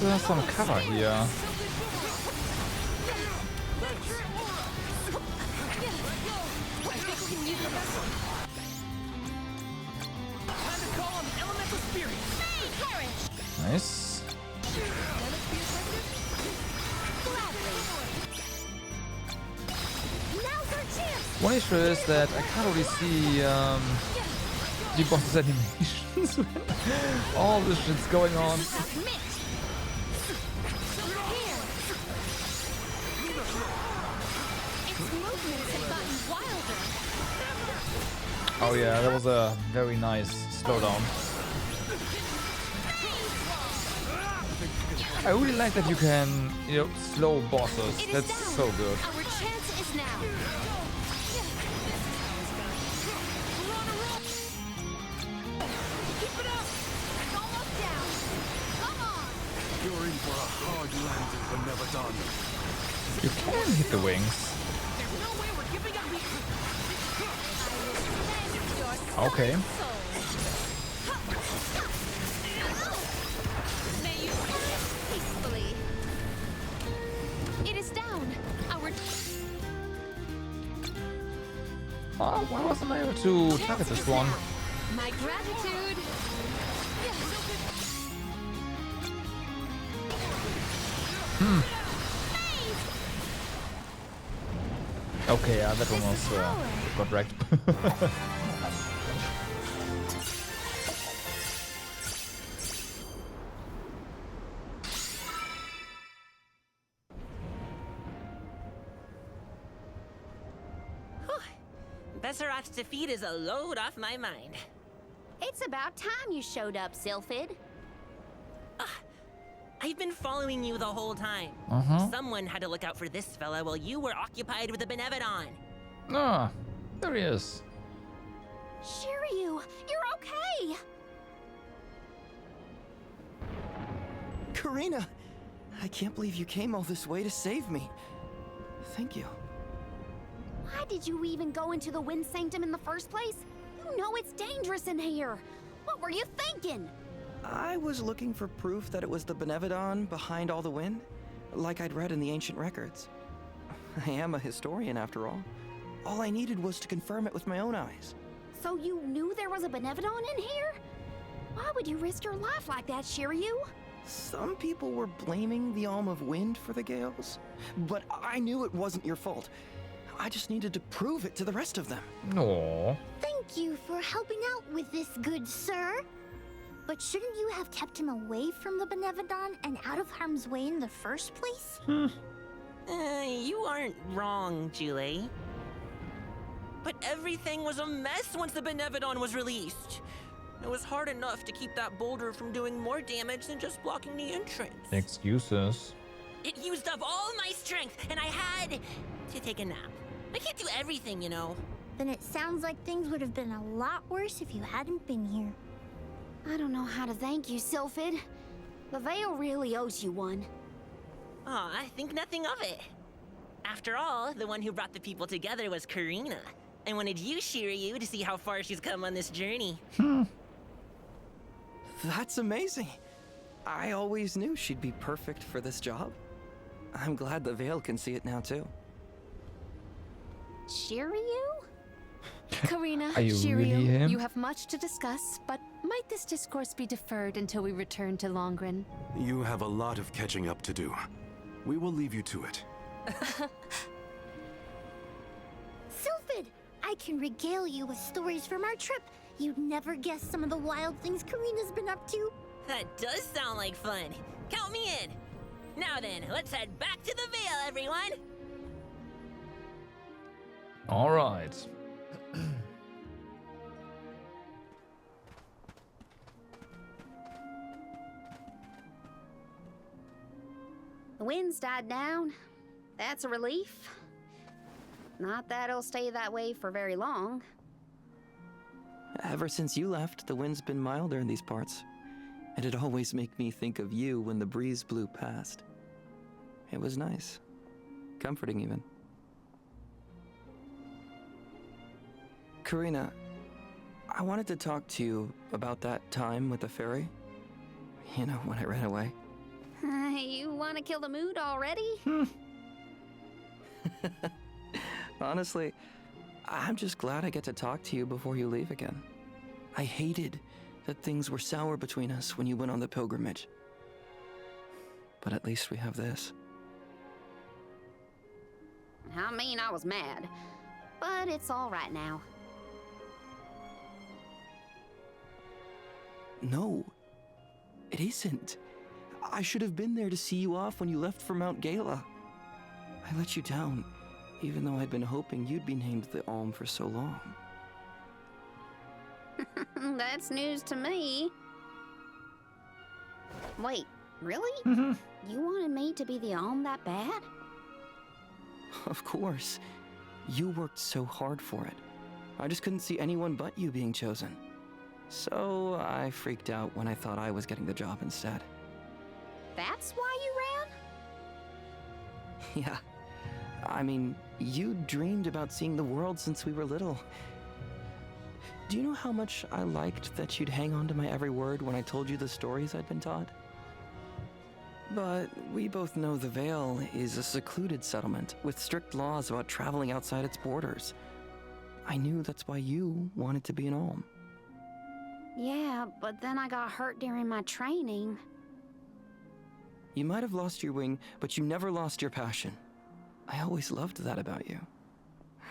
There's some cover here. Nice. One issue is that I can't really see the boss's animations when all this shit's going on. Oh yeah, that was a very nice slowdown. I really like that you can, slow bosses. That's so good. Our chance is now. Keep it up! It's almost down! Come on! You're in for a hard landing, but never done. You can hit the wings. There's no way we're giving up Okay. May you pass peacefully. It is down. Our Why wasn't I able to target this one? my gratitude. Okay, yeah, that almost got wrecked. Besseroth's defeat is a load off my mind. It's about time you showed up, Sylphid. I've been following you the whole time. Someone had to look out for this fella while you were occupied with the Benevodon. Ah, there he is. Shiryu, you're okay! Karina! I can't believe you came all this way to save me. Thank you. Why did you even go into the Wind Sanctum in the first place? You know it's dangerous in here. What were you thinking? I was looking for proof that it was the Benevodon behind all the wind, like I'd read in the ancient records. I am a historian, after all. All I needed was to confirm it with my own eyes. So you knew there was a Benevodon in here? Why would you risk your life like that, Shiryu? Some people were blaming the Alm of Wind for the gales, but I knew it wasn't your fault. I just needed to prove it to the rest of them. No. Thank you for helping out with this, good sir. But shouldn't you have kept him away from the Benevodon and out of harm's way in the first place? You aren't wrong, Julie. But everything was a mess once the Benevodon was released. It was hard enough to keep that boulder from doing more damage than just blocking the entrance. Excuses. It used up all my strength, and I had to take a nap. I can't do everything, you know. Then it sounds like things would have been a lot worse if you hadn't been here. I don't know how to thank you, Sylphid. The Veil really owes you one. Aw, I think nothing of it. After all, the one who brought the people together was Karina. I wanted you, Shiryu, to see how far she's come on this journey. That's amazing. I always knew she'd be perfect for this job. I'm glad the Veil can see it now, too. Shiryu? Karina, Are you Shiryu, really him? you have much to discuss, but might this discourse be deferred until we return to Longren? You have a lot of catching up to do. We will leave you to it. Sylphid, I can regale you with stories from our trip. You'd never guess some of the wild things Karina's been up to. That does sound like fun. Count me in. Now then, let's head back to the Veil, everyone. All right. The wind's died down. That's a relief. Not that it'll stay that way for very long. Ever since you left, the wind's been milder in these parts. and it'd always make me think of you when the breeze blew past. It was nice. Comforting, even. Karina, I wanted to talk to you about that time with the fairy. You know, when I ran away. You want to kill the mood already? Honestly, I'm just glad I get to talk to you before you leave again. I hated that things were sour between us when you went on the pilgrimage. But at least we have this. I mean, I was mad, but it's all right now. No, it isn't. I should have been there to see you off when you left for Mount Gala. I let you down, even though I'd been hoping you'd be named the Alm for so long. That's news to me. Wait, really? You wanted me to be the Alm that bad? Of course. You worked so hard for it. I just couldn't see anyone but you being chosen. So I freaked out when I thought I was getting the job instead. That's why you ran? Yeah. I mean, you dreamed about seeing the world since we were little. Do you know how much I liked that you'd hang on to my every word when I told you the stories I'd been taught? But we both know the Vale is a secluded settlement with strict laws about traveling outside its borders. I knew that's why you wanted to be an Alm. Yeah, but then I got hurt during my training. You might have lost your wing, but you never lost your passion. I always loved that about you.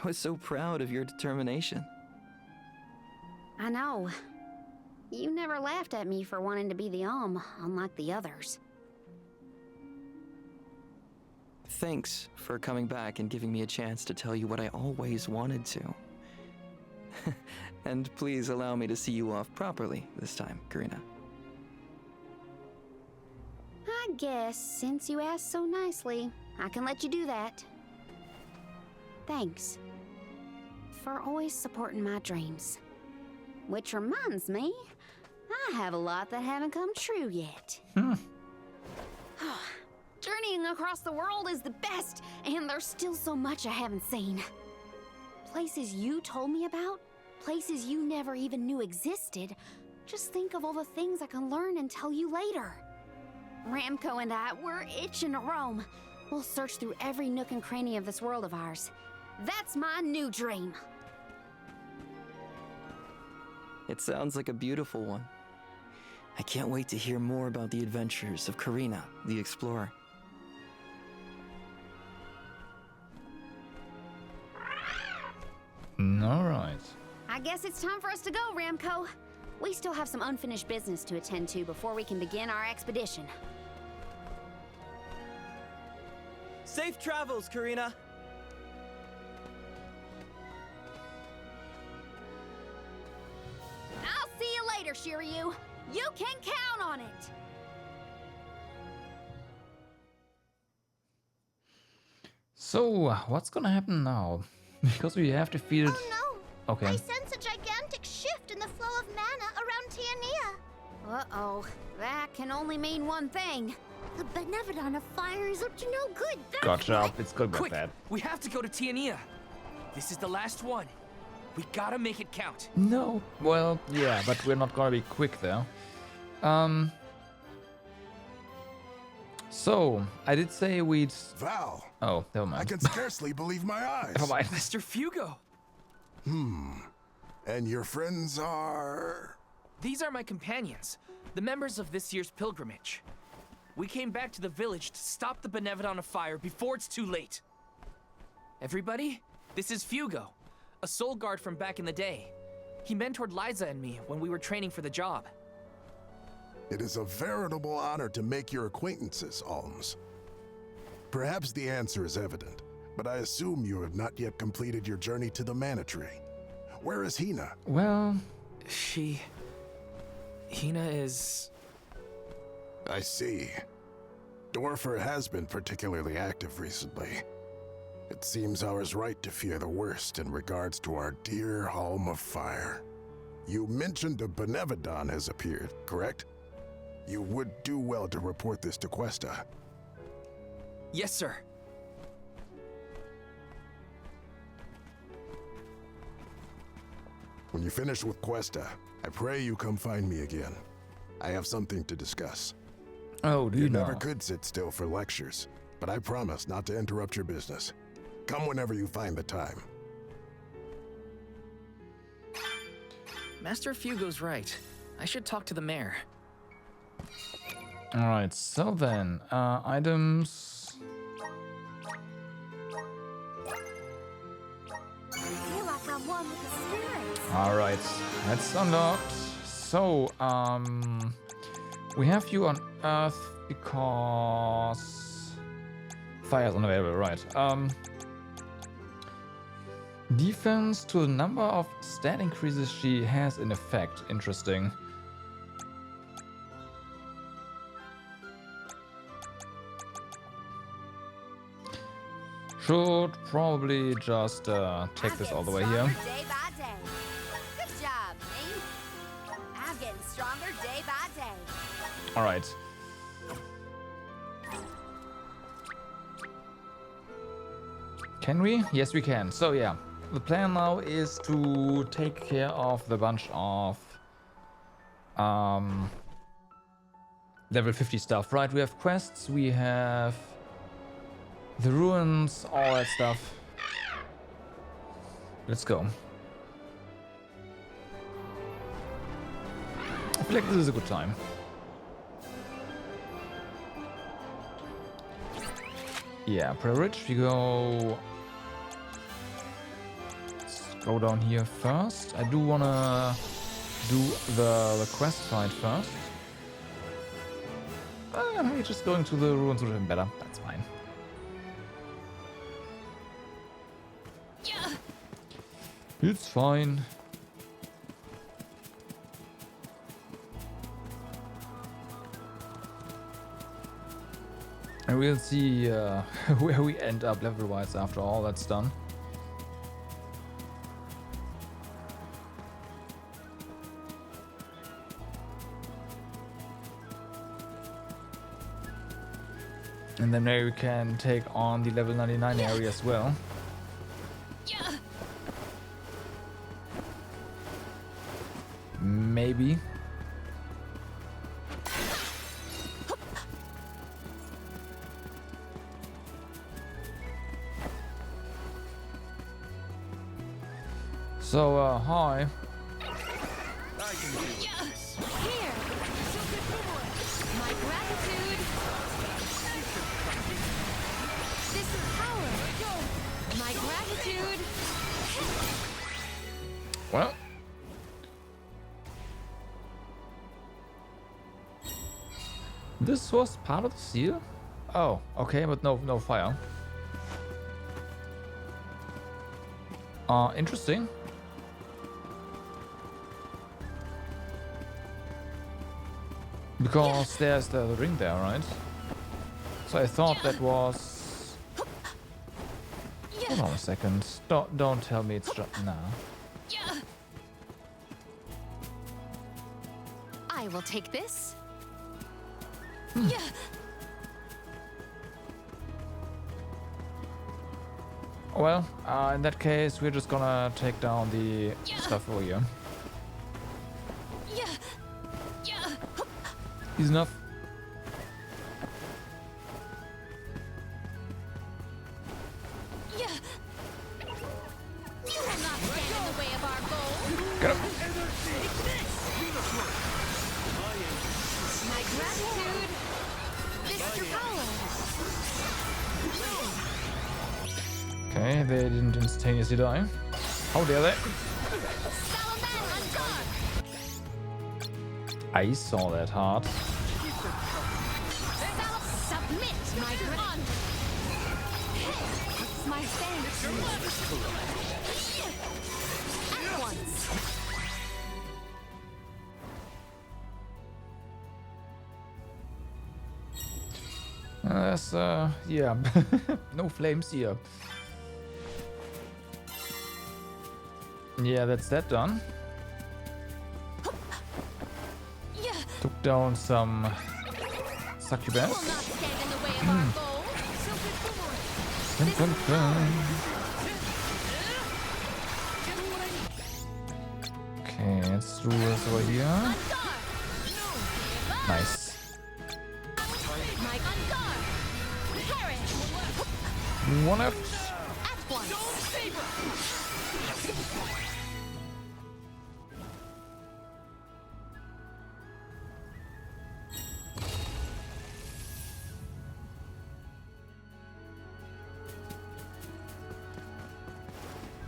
I was so proud of your determination. I know. You never laughed at me for wanting to be the Alm, unlike the others. Thanks for coming back and giving me a chance to tell you what I always wanted to. And please allow me to see you off properly this time, Karina. I guess, since you asked so nicely, I can let you do that. Thanks. For always supporting my dreams. Which reminds me, I have a lot that haven't come true yet. Journeying across the world is the best, and there's still so much I haven't seen. Places you told me about, places you never even knew existed. Just think of all the things I can learn and tell you later. Ramco and I, we're itching to roam. We'll search through every nook and cranny of this world of ours. That's my new dream. It sounds like a beautiful one. I can't wait to hear more about the adventures of Karina, the explorer. Alright. I guess it's time for us to go, Ramco. We still have some unfinished business to attend to before we can begin our expedition. Safe travels, Karina! I'll see you later, Shiryu. You can count on it. So, what's gonna happen now? Because we have defeated... Oh no! Okay. I sense a gigantic shift in the flow of mana around Tiania. Uh-oh. That can only mean one thing. The Benevodon of Fire is up to no good. That's Gotcha. what. It's good with Quick! that. We have to go to Tiania. This is the last one. We gotta make it count. No. Well, yeah, but we're not gonna be quick there. So, I did say we'd... Val! Oh, never mind. I can scarcely believe my eyes. Never mind. Mr. Fugo! And your friends are... These are my companions, the members of this year's pilgrimage. We came back to the village to stop the Benevodon of Fire before it's too late. Everybody, this is Fugo, a soul guard from back in the day. He mentored Liza and me when we were training for the job. It is a veritable honor to make your acquaintances, Alms. Perhaps the answer is evident, but I assume you have not yet completed your journey to the Mana Tree. Where is Hina? Well... Hina is... I see. Dorfer has been particularly active recently. It seems I was right to fear the worst in regards to our dear Alm of Fire. You mentioned a Benevodon has appeared, correct? You would do well to report this to Questa. Yes, sir. When you finish with Questa, I pray you come find me again. I have something to discuss. Oh, do you know? never could sit still for lectures, but I promise not to interrupt your business. Come whenever you find the time. Master Fugo's right. I should talk to the mayor. Alright, so then, items. I feel like I'm one with the spirits. Alright, that's unlocked. So, we have you on Earth because fire is unavailable, right? Defense to the number of stat increases she has in effect. Interesting. Should probably just take this all the way here. Day by day. Good job, me. I'm getting stronger day by day. All right. Can we? Yes, we can. So yeah, the plan now is to take care of the bunch of level 50 stuff, right? We have quests, we have the ruins, all that stuff. Let's go. I feel like this is a good time. Yeah, Prairie Ridge, we go... Let's go down here first. I do wanna do the quest fight first. Maybe just going to the ruins would have been better. That's fine. Yeah. It's fine. And we'll see where we end up level-wise after all that's done. And then maybe we can take on the level 99 area as well. Yeah. Maybe. So, hi. Here! My gratitude! This power! My gratitude! Well. This was part of the seal? Oh, okay, but no fire. Interesting. Because there's the ring there, right? So I thought that was... Hold on a second. Don't tell me it's just... Nah. I will take this. Well, in that case, we're just gonna take down the stuff over here. Easy enough. You will not stand in the way of our goal. Get up. My gratitude. Mr. Power. Okay, they didn't instantaneously die. How dare they? I saw that heart. Submit, my grand. My thanks! At once. That's, yeah. No flames here. Yeah, that's that done. Took down some succubus. Dun, dun, dun. Okay, let's do this over here. Nice. One left.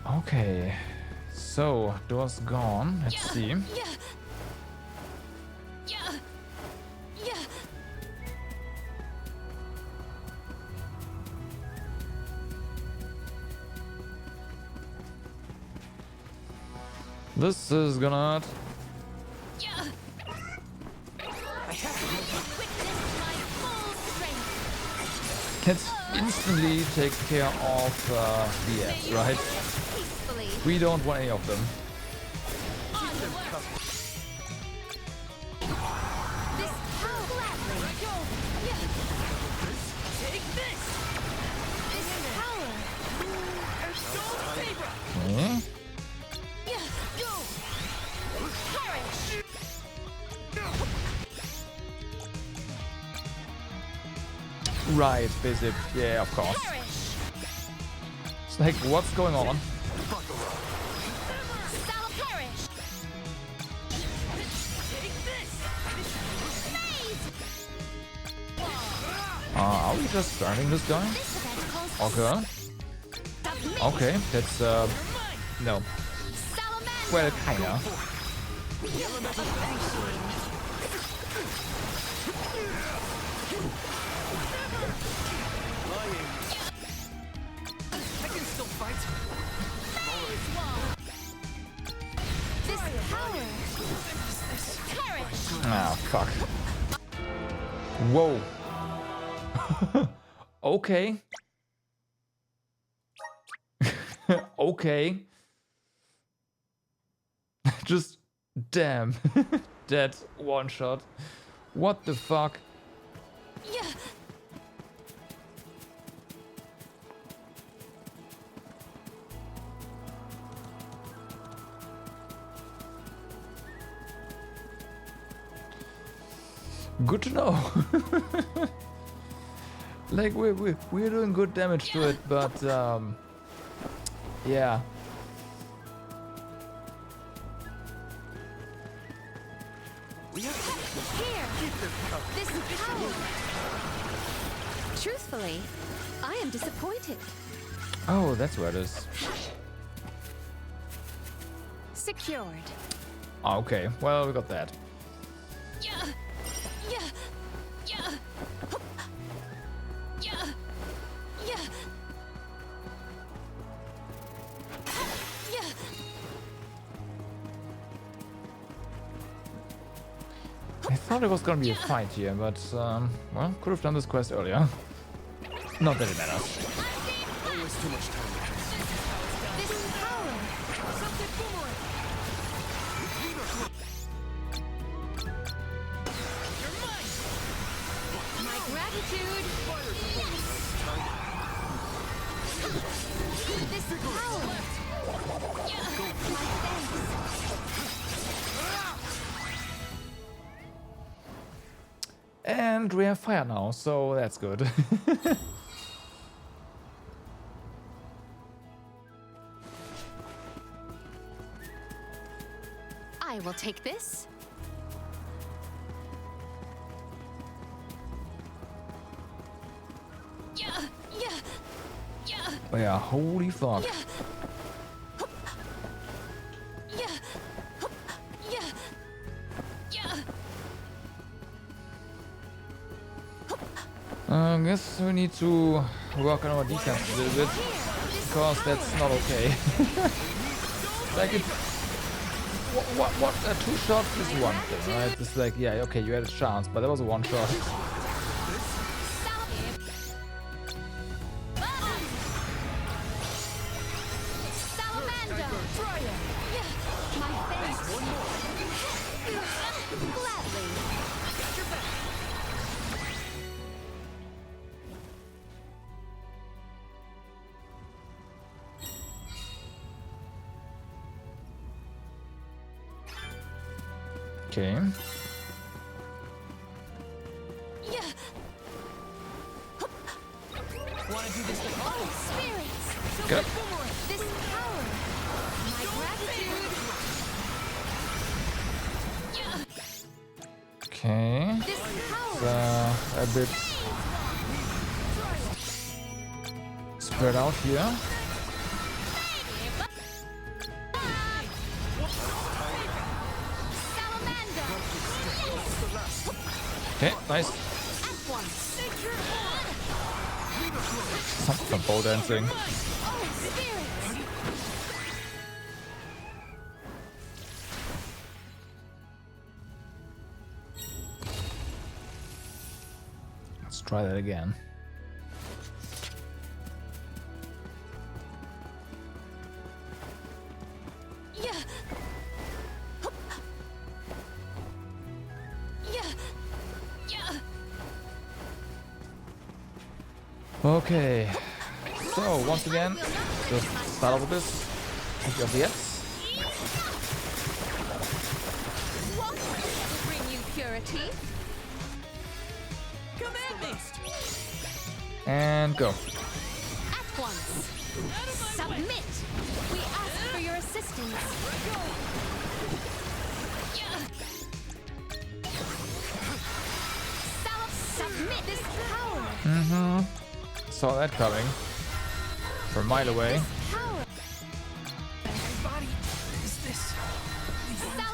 Okay, so door's gone. Let's see. This is gonna hurt. Let's instantly take care of the ads, right? We don't want any of them. Okay. Right, basic. Yeah, of course. It's like, what's going on? Are we just starting this guy? Okay. Okay, that's no. Well, kinda. I can still fight. Ah, fuck. Whoa. Okay. Okay. Just damn. That one shot. What the fuck? Yeah. Good to know. Like we're doing good damage to it, but yeah. This power. Truthfully, I am disappointed. Oh, that's where it is. Secured. Okay, well, we got that. I thought it was gonna be a fight here, but, well, could have done this quest earlier. Not that it matters. Always too much time. My gratitude. This power. My And we have fire now, so that's good. I will take this. Oh yeah, holy fuck. I guess we need to work on our defense a little bit, because that's not okay. Like it, what? Two shots is one thing, right? It's like, yeah, okay, you had a chance, but that was a one shot. Okay. Wanna do this the Oh, spirits! Get up. This power! My gratitude! Okay. This It's, power! a bit spread out here. Okay, nice. Some pole dancing. Let's try that again. Okay, so once again, just start off with this. Pick up the X. Bring you purity. Come at me! And go. At once! Submit! We ask for your assistance. Submit this power! Mm-hmm. Saw that coming. From a mile away.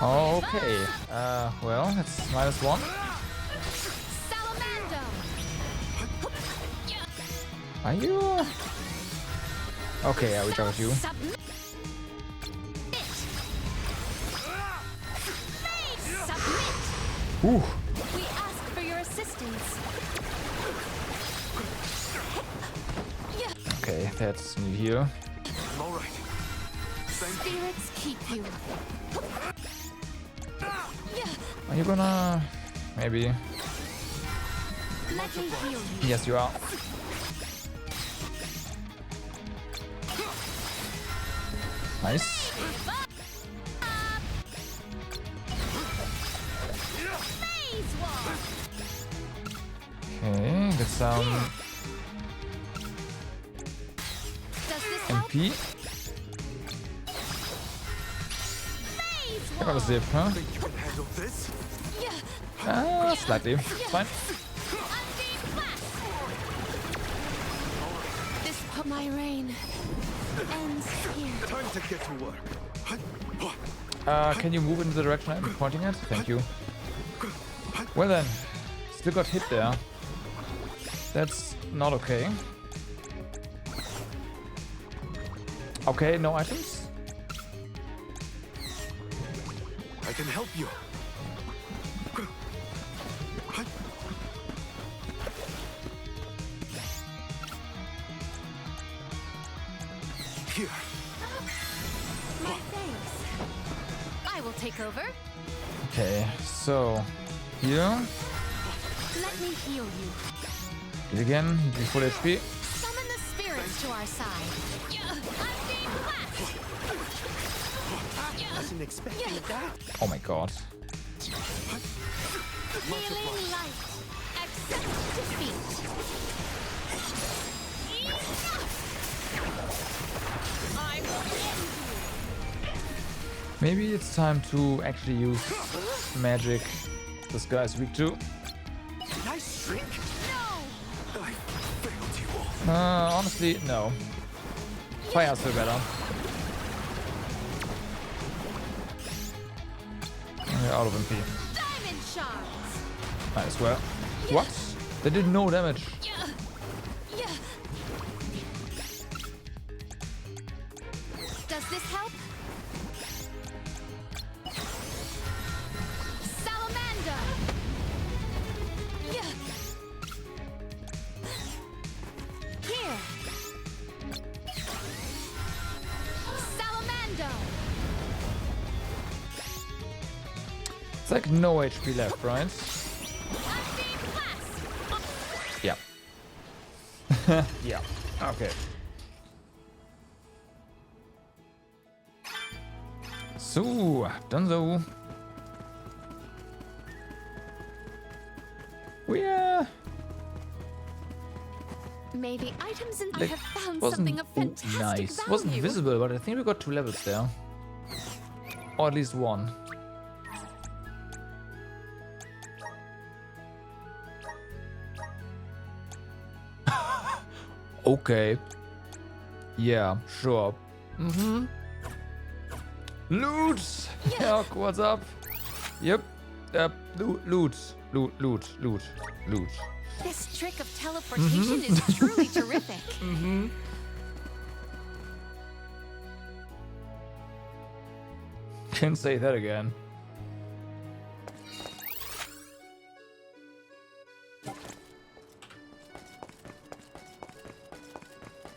Okay. Well, it's -1. Are you? Okay, I will charge you. Ooh. We ask for your assistance. Okay, that's new here. All right. Spirits keep you. Are you gonna? Maybe. Let me heal you. Yes, you are. Nice. Okay, get some MP. I got a zip, huh? You can handle this? Slightly. Fine. My reign ends here. Time to get to work. Can you move in the direction I'm pointing at? Thank you. Well then, still got hit there. That's not okay. Okay, no items. I can help you. Here. My thanks. I will take over. Okay, so here. Let me heal you. Hit again, do full HP. Summon the spirits to our side. Wasn't expecting that. Oh my god. Healing light. Accept defeat. Maybe it's time to actually use magic this guy's weak to. Did I shrink? No. I failed you all. Honestly, no. Fire's still better. We're out of MP. Diamond shards. Might as well. What? They did no damage. Does this help? Salamander. Here. Salamander. It's like no HP left, right? Yeah. Yeah. Okay. So, done so. Yeah. Maybe items in I have found Wasn't something of fantastic nice. value. Wasn't visible, but I think we got 2 levels there. Or at least 1. Okay. Yeah, sure. Mm-hmm. Loot! Yeah, what's up? Yep. Loot. This trick of teleportation is truly terrific. Mm-hmm. Can't say that again.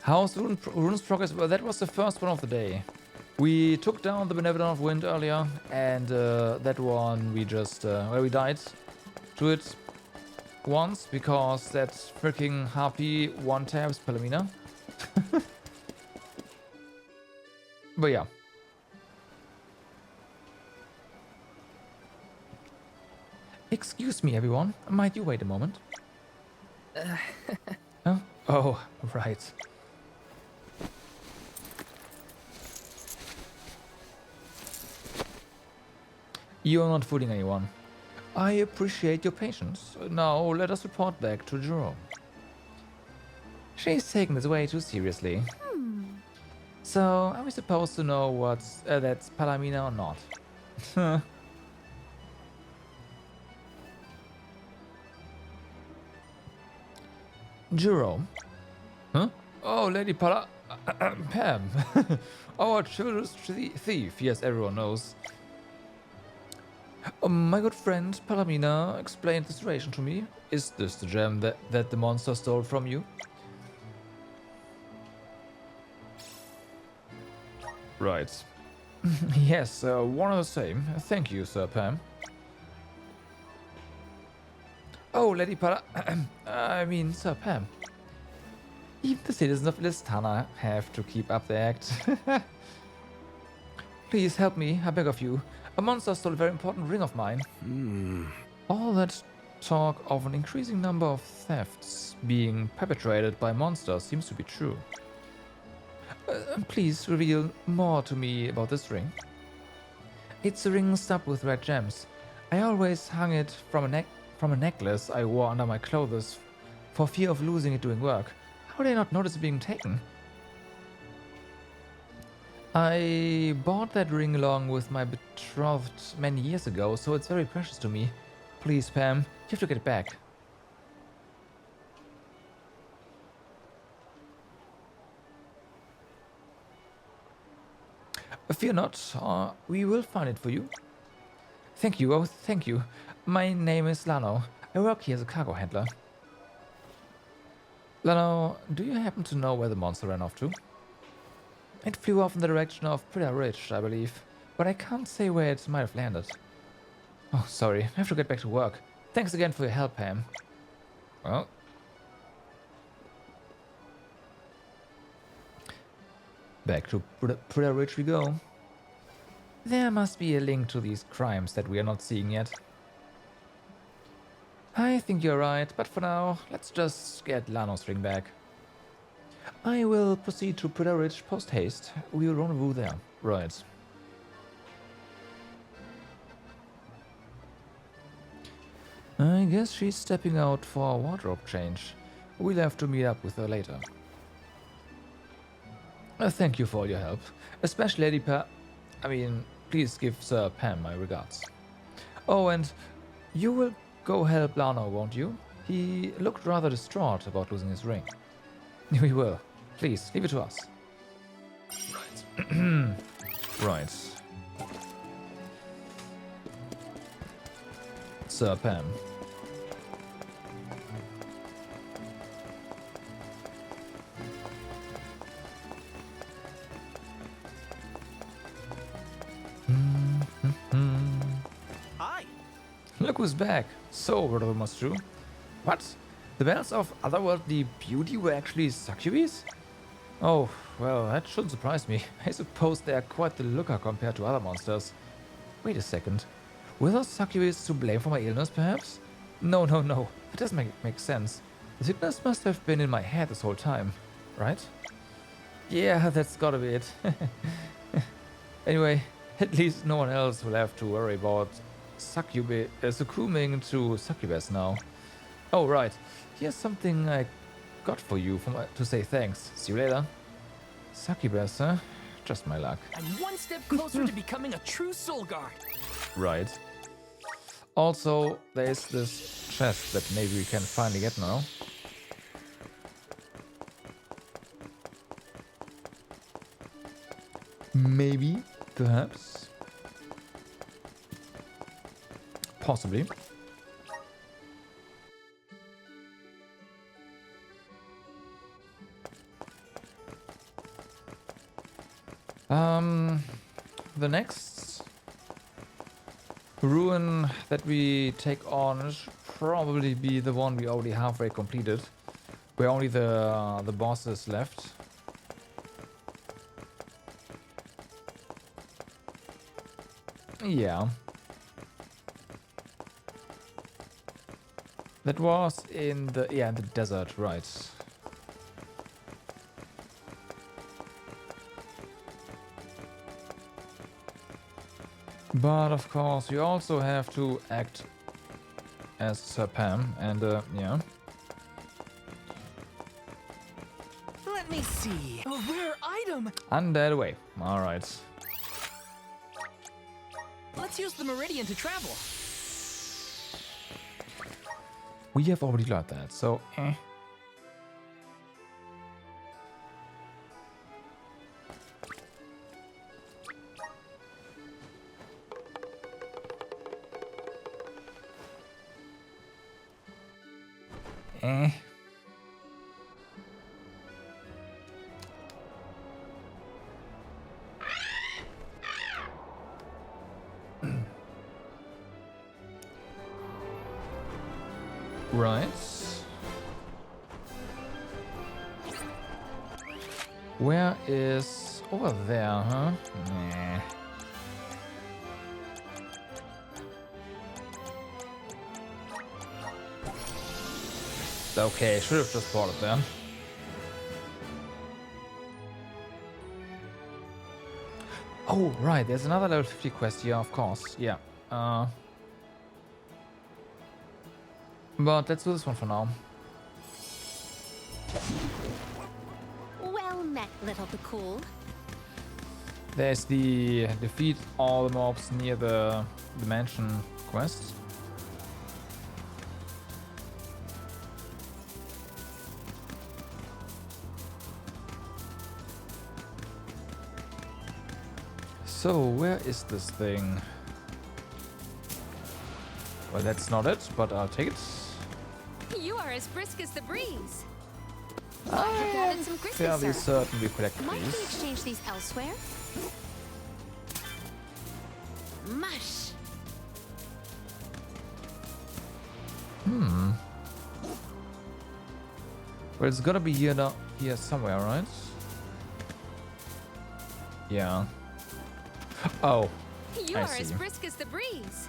How's Rune's progress? Well, that was the first one of the day. We took down the Benevolent of Wind earlier, and that one we just, well, we died to it once because that freaking harpy one taps Palomina. But yeah. Excuse me, everyone. Might you wait a moment? Huh? Oh, right. You're not fooling anyone. I appreciate your patience. Now let us report back to Jerome. She's taking this way too seriously. So, are we supposed to know what's that's Palomina or not? Jerome? Huh? Oh, Lady Pam. Our chivalrous thief. Yes, everyone knows. My good friend Palomina explained the situation to me. Is this the gem that the monster stole from you? Right. Yes, one and the same. Thank you, Sir Pam. Oh, Lady I mean, Sir Pam. Even the citizens of Listana have to keep up the act. Please help me, I beg of you. A monster stole a very important ring of mine. All that talk of an increasing number of thefts being perpetrated by monsters seems to be true. Please reveal more to me about this ring. It's a ring studded with red gems. I always hung it from a necklace I wore under my clothes for fear of losing it doing work. How did I not notice it being taken? I bought that ring along with my betrothed many years ago, so it's very precious to me. Please, Pam, you have to get it back. Fear not, we will find it for you. Thank you, oh thank you. My name is Lano. I work here as a cargo handler. Lano, do you happen to know where the monster ran off to? It flew off in the direction of Prida Ridge, I believe, but I can't say where it might have landed. Oh, sorry, I have to get back to work. Thanks again for your help, Pam. Well. Back to Prida Ridge we go. There must be a link to these crimes that we are not seeing yet. I think you're right, but for now, let's just get Lano's ring back. I will proceed to Prida Ridge post-haste. We will rendezvous there. Right. I guess she's stepping out for a wardrobe change. We'll have to meet up with her later. Thank you for all your help. Especially Lady please give Sir Pam my regards. Oh, and you will go help Lano, won't you? He looked rather distraught about losing his ring. We will. Please, leave it to us. Right. Right. Sir Pam. Hi. Look who's back. So, were the rumors true? What? The bells of otherworldly beauty were actually succubes? Oh, well, that shouldn't surprise me. I suppose they are quite the looker compared to other monsters. Wait a second. Were those succubes to blame for my illness, perhaps? No, no, no. It doesn't make sense. The sickness must have been in my head this whole time, right? Yeah, that's gotta be it. Anyway, at least no one else will have to worry about succumbing to succubus now. Oh, right. Here's something I got for you to say thanks. See you later. Succubus, huh? Just my luck. I'm one step closer to becoming a true soul guard. Right. Also, there's this chest that maybe we can finally get now. Maybe, perhaps. Possibly. The next ruin that we take on should probably be the one we already halfway completed, where only the boss is left. Yeah. That was in the desert, right. But of course, you also have to act as Sir Pam, and yeah. Let me see. A rare item. Undead way. All right. Let's use the Meridian to travel. We have already learned that, so eh. Right. Where is... over there, huh? Nah. Okay, should have just bought it then. Oh, right, there's another level 50 quest here, of course. Yeah. But let's do this one for now. Well met, little Bakul. There's the defeat all the mobs near the mansion quest. So, where is this thing? Well, that's not it, but I'll take it. You are as brisk as the breeze. I have gathered some Christmas fairly syrup. certain we collect Might we these. exchange these elsewhere? Mush. Hmm. Well, it's gotta be here, here somewhere, right? Yeah. Oh, You I are see. as brisk as the breeze.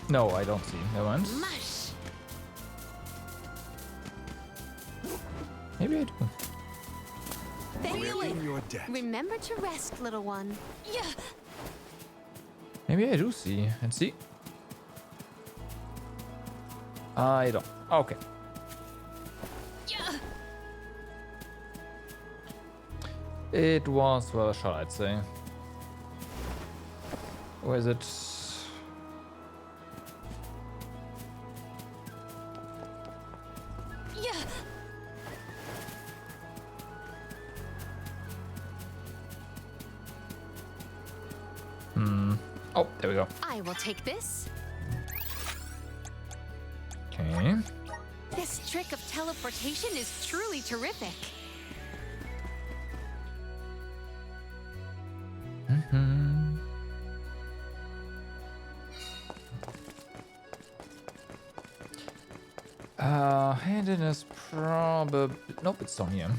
No, I don't see. Never mind. Mush. Maybe I do. Thank you. In your debt. Remember to rest, little one. Yeah. Maybe I do see. And see? I don't. Okay. Yeah. It was worth a shot, I'd say. Or is it? Yeah. Hmm. Oh, there we go. I will take this. Okay. This trick of teleportation is truly terrific. Mm-hmm. Handiness probably... Nope, it's down here.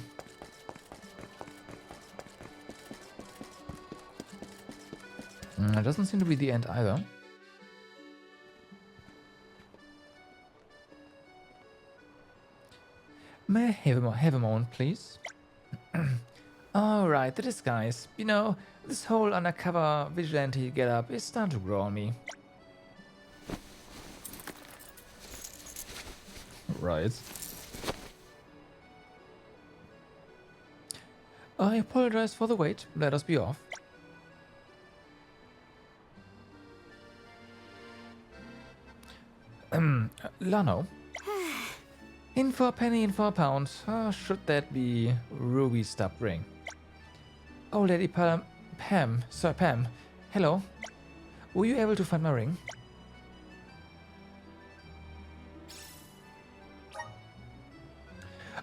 It doesn't seem to be the end either. May I have a moment, please? Alright, the disguise. You know, this whole undercover vigilante getup is starting to grow on me. Right. I apologize for the wait. Let us be off. Lano. In for a penny, in for a pound. Should that be Ruby stub ring? Oh, Lady Pam, Sir Pam. Hello. Were you able to find my ring?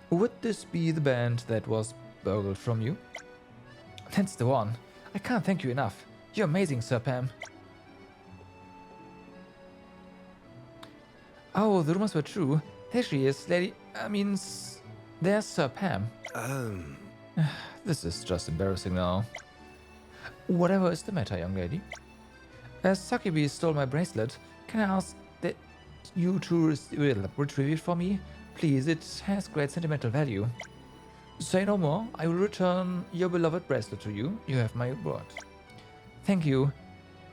Would this be the band that was burgled from you? That's the one. I can't thank you enough. You're amazing, Sir Pam. Oh, the rumors were true. There she is, there's Sir Pam. This is just embarrassing now. Whatever is the matter, young lady? As Sakibi stole my bracelet, can I ask that you to retrieve it for me? Please, it has great sentimental value. Say no more. I will return your beloved bracelet to you. You have my word. Thank you.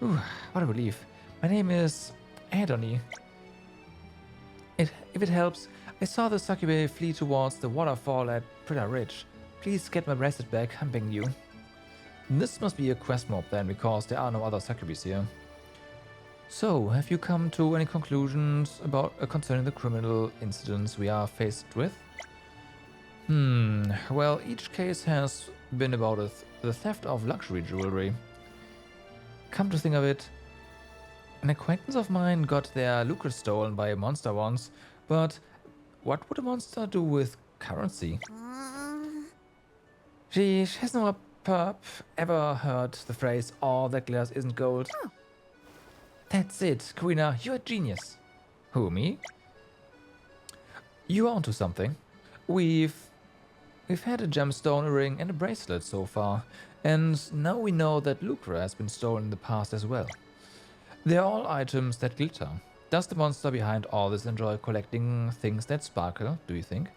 Whew, what a relief. My name is Adoni. If it helps, I saw the Sakibe flee towards the waterfall at Prida Ridge. Please get my bracelet back, I'm begging you. This must be a quest mob then, because there are no other Sakibes here. So, have you come to any conclusions about concerning the criminal incidents we are faced with? Well, each case has been about the theft of luxury jewelry. Come to think of it, an acquaintance of mine got their lucre stolen by a monster once, but what would a monster do with currency? She has no perp ever heard the phrase, all that glitters isn't gold. Oh. That's it, Karina, you're a genius. Who, me? You're onto something. We've had a gemstone, a ring and a bracelet so far, and now we know that lucre has been stolen in the past as well. They're all items that glitter. Does the monster behind all this enjoy collecting things that sparkle, do you think?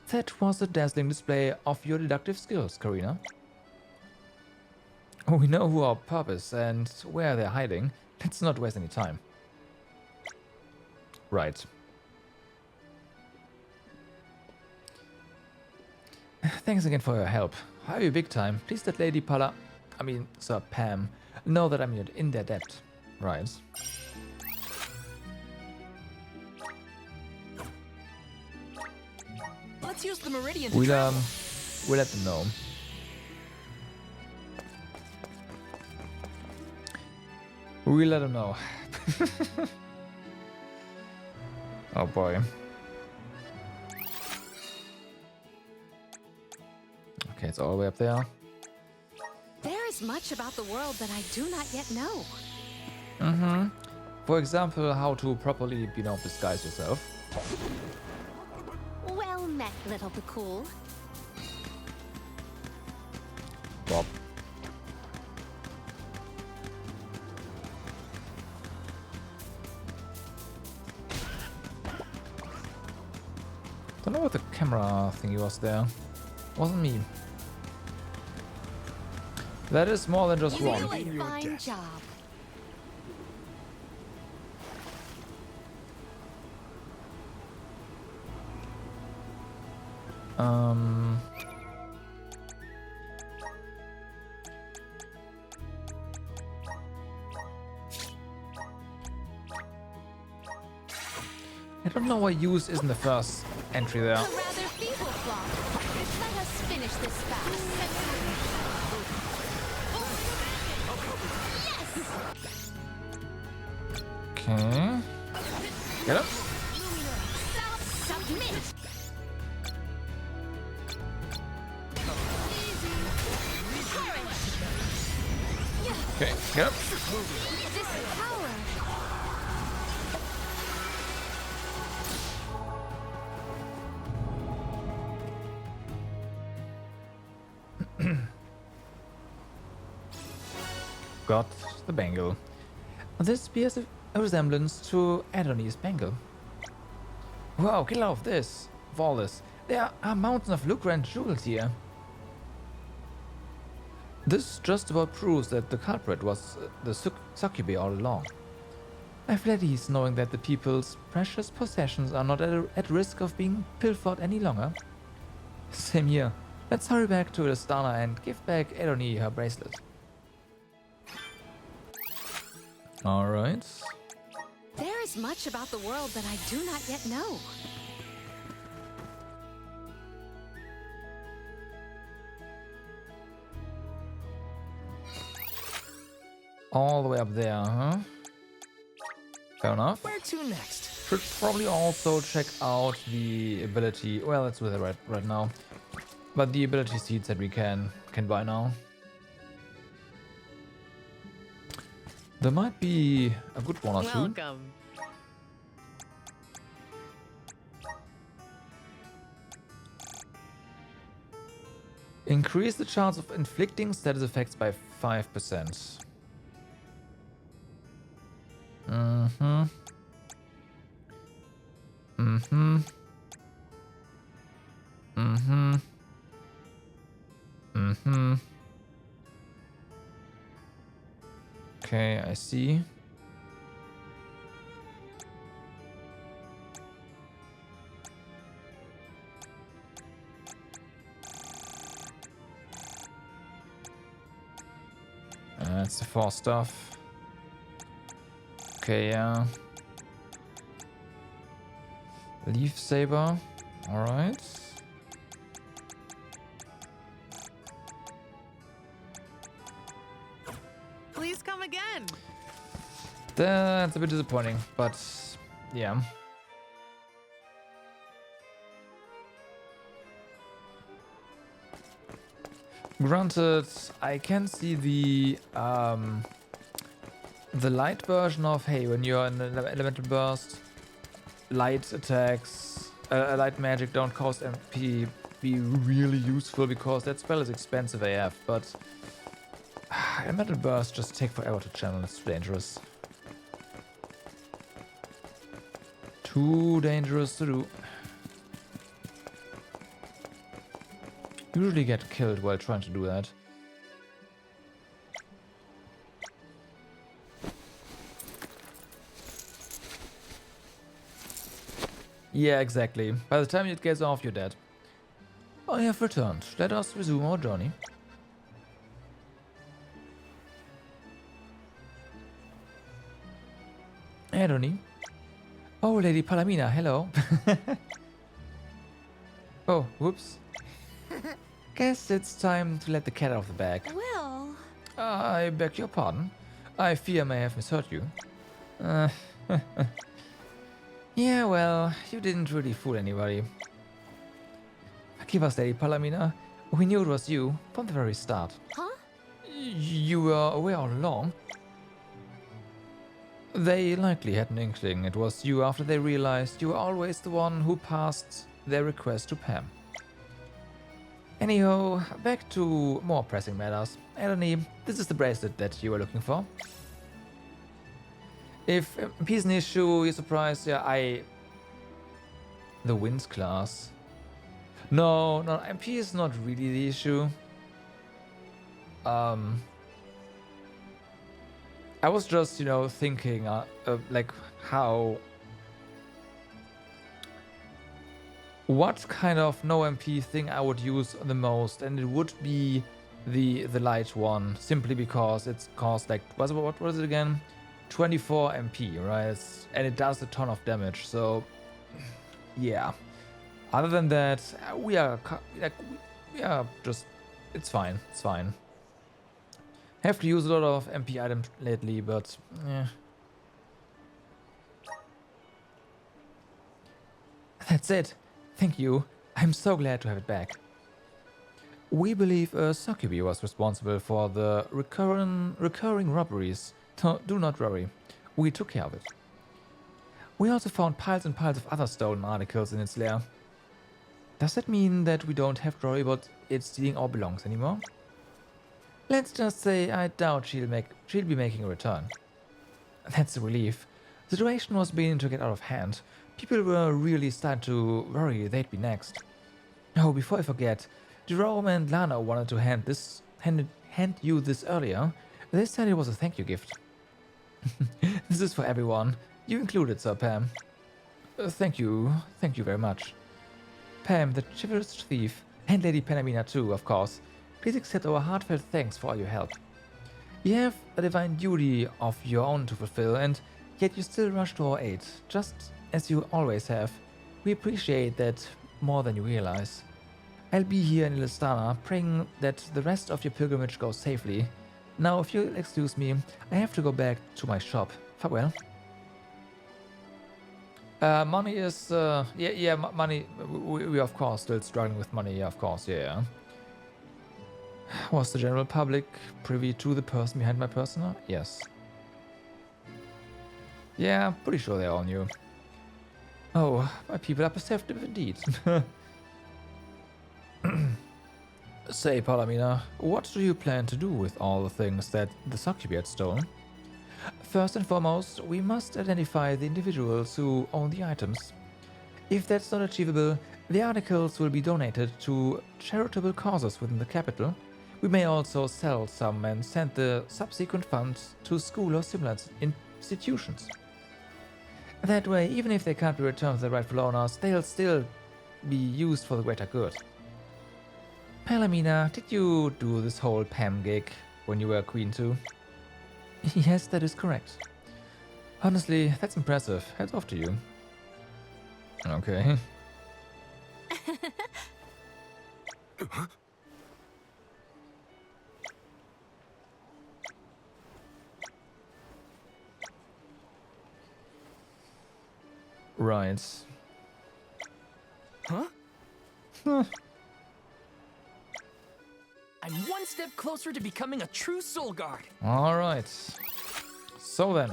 That was a dazzling display of your deductive skills, Karina. We know who our purpose and where they're hiding. Let's not waste any time. Right. Thanks again for your help. I owe you big time. Please let Lady Sir Pam, know that I'm in their debt. Right. Let's use the meridian. We'll let them know. We'll let them know. Oh boy. Okay, it's all the way up there. There is much about the world that I do not yet know. For example, how to properly, disguise yourself. Well met, little Bakul. Bob. Don't know what the camera thingy was there. Wasn't me. That is more than just wrong. Really fine job. I don't know why use isn't the first entry there. A rather feeble flock. Let us finish this fast. Okay. Get up. Submit. Okay, get up. This power. Got the bangle. This bears a resemblance to Adoni's bangle. Wow, get out of this. Of all this. There are mountains of lucre and jewels here. This just about proves that the culprit was the succubi all along. I feel at ease knowing that the people's precious possessions are not at risk of being pilfered any longer. Same here. Let's hurry back to Lestana and give back Edoni her bracelet. Alright. There is much about the world that I do not yet know. All the way up there, huh? Fair enough. Where to next? Should probably also check out the ability. Well, let's do it right now. But the ability seeds that we can buy now. There might be a good one or two. Welcome. Increase the chance of inflicting status effects by 5%. Mm-hmm. Mm-hmm. Mm-hmm. Mm-hmm. Okay, I see. That's the 4 stuff. Okay, yeah. Leaf Saber. Alright. Please come again. That's a bit disappointing, but yeah. Granted, I can see the light version of, hey, when you're in an elemental burst, light attacks, light magic don't cost MP be really useful because that spell is expensive AF, but elemental burst just take forever to channel, it's dangerous. Too dangerous to do. Usually get killed while trying to do that. Yeah, exactly. By the time it gets off, you're dead. I have returned. Let us resume our journey. Edoni. Oh, Lady Palamina, hello. Oh, whoops. Guess it's time to let the cat out of the bag. Well... I beg your pardon. I fear I may have misheard you. Yeah, well, you didn't really fool anybody. Forgive us, Lady Palamina. We knew it was you from the very start. Huh? You were aware all along. They likely had an inkling it was you after they realized you were always the one who passed their request to Pam. Anyhow, back to more pressing matters. Edoni, this is the bracelet that you were looking for. If MP's an issue, you're surprised, yeah, the Winds class. No, MP is not really the issue. I was just, thinking, like, what kind of no MP thing I would use the most, and it would be the light one, simply because it's cost like, what was it again? 24 MP, right? And it does a ton of damage, so yeah. Other than that, we are just, it's fine. Have to use a lot of MP items lately, but yeah. That's it. Thank you. I'm so glad to have it back. We believe a succubi was responsible for the recurring robberies. Do not worry. We took care of it. We also found piles and piles of other stolen articles in its lair. Does that mean that we don't have to worry about it stealing our belongings anymore? Let's just say I doubt she'll be making a return. That's a relief. The situation was beginning to get out of hand. People were really starting to worry they'd be next. Oh, before I forget, Jerome and Lana wanted to hand you this earlier. They said it was a thank you gift. This is for everyone. You included, Sir Pam. Thank you very much. Pam, the chivalrous thief, and Lady Panamina too, of course. Please accept our heartfelt thanks for all your help. You have a divine duty of your own to fulfill, and yet you still rush to our aid, just as you always have. We appreciate that more than you realize. I'll be here in Listana, praying that the rest of your pilgrimage goes safely. Now, if you'll excuse me, I have to go back to my shop. Farewell. Money is, money, we of course still struggling with money, yeah, of course, yeah. Was the general public privy to the person behind my persona? Yes. Yeah, pretty sure they all knew. Oh, my people are perceptive indeed. Say, Palamina, what do you plan to do with all the things that the Succubi had stolen? First and foremost, we must identify the individuals who own the items. If that's not achievable, the articles will be donated to charitable causes within the capital. We may also sell some and send the subsequent funds to school or similar institutions. That way, even if they can't be returned to their rightful owners, they'll still be used for the greater good. Palamina, did you do this whole Pam gig when you were queen too? Yes, that is correct. Honestly, that's impressive. Hats off to you. Okay. Right. Huh? I'm one step closer to becoming a true soul guard. Alright. So then.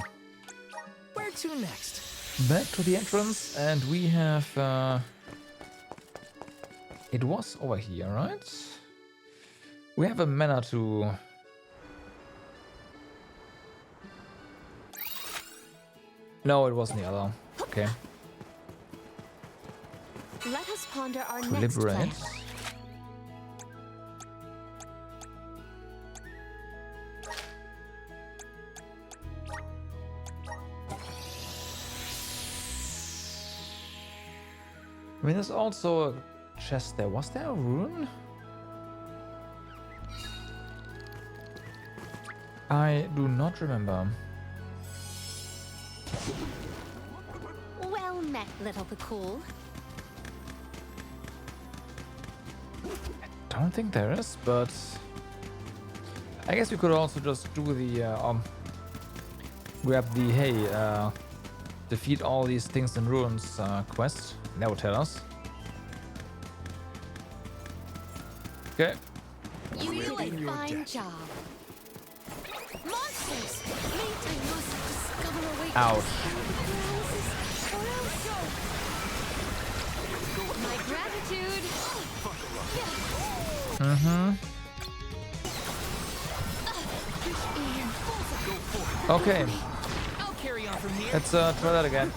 Where to next? Back to the entrance, and we have... It was over here, right? We have a manor to... No, it wasn't the other. Okay. Let us ponder our To next liberate. plan. I mean, there's also a chest there. Was there a rune? I do not remember. Well met, little Bakul. Don't think there is, but I guess we could also just do the grab the hey, defeat all these things in ruins quest. That would tell us. Okay. You do a fine job. Monsters! Maintain must discover a way Ouch. My gratitude. Mm-hmm. Okay. I'll carry on from here. Let's try that again.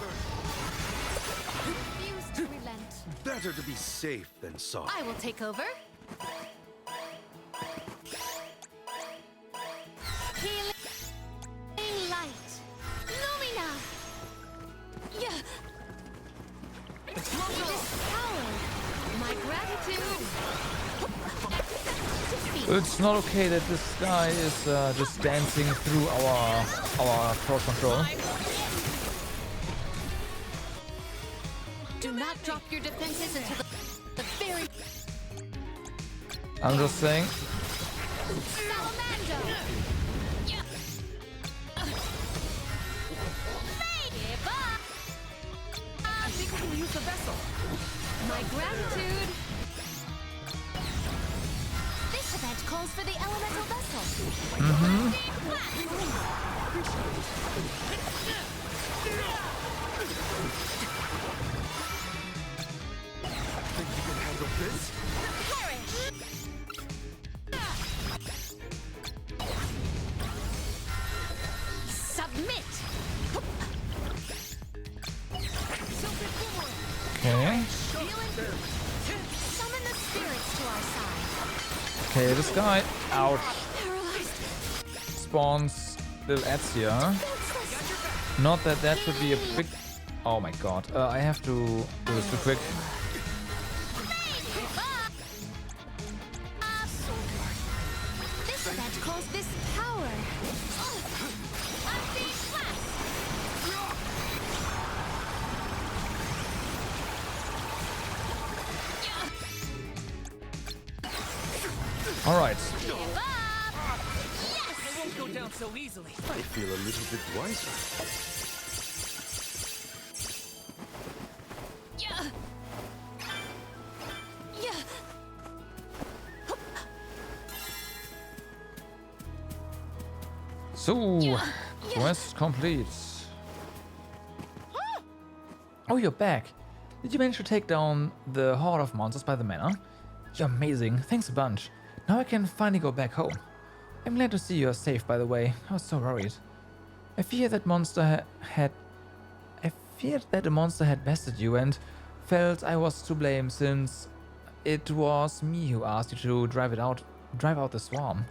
Refuse to relent. Better to be safe than sorry. I will take over. Healing light. Lumina. Yeah. This power. My gratitude. It's not okay that this guy is just dancing through our cross control. Do not drop your defenses until the very I'm just saying. Salamando. Give up. I think we can use the vessel. My gratitude. This event calls for the elemental vessel. Think you can handle this? Perish! Submit! Okay, this guy, ouch, spawns little ads here. Not that that should be a big... Oh my god, I have to do this too quick. This event calls this power. Alright. I won't go down so easily. I feel a little bit wiser. So, quest complete. Oh, you're back. Did you manage to take down the horde of monsters by the manor? You're amazing. Thanks a bunch. Now I can finally go back home. I'm glad to see you are safe, by the way. I was so worried. I feared that the monster had bested you and felt I was to blame since it was me who asked you to drive out the swarm.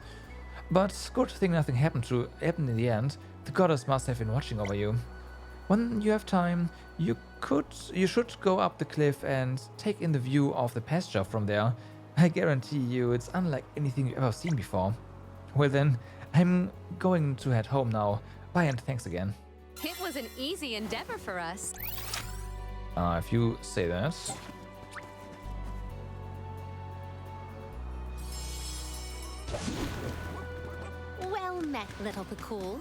But good thing nothing happened in the end. The goddess must have been watching over you. When you have time, you should go up the cliff and take in the view of the pasture from there. I guarantee you it's unlike anything you've ever seen before. Well then, I'm going to head home now. Bye and thanks again. It was an easy endeavor for us. If you say that. Well met, little Pakul.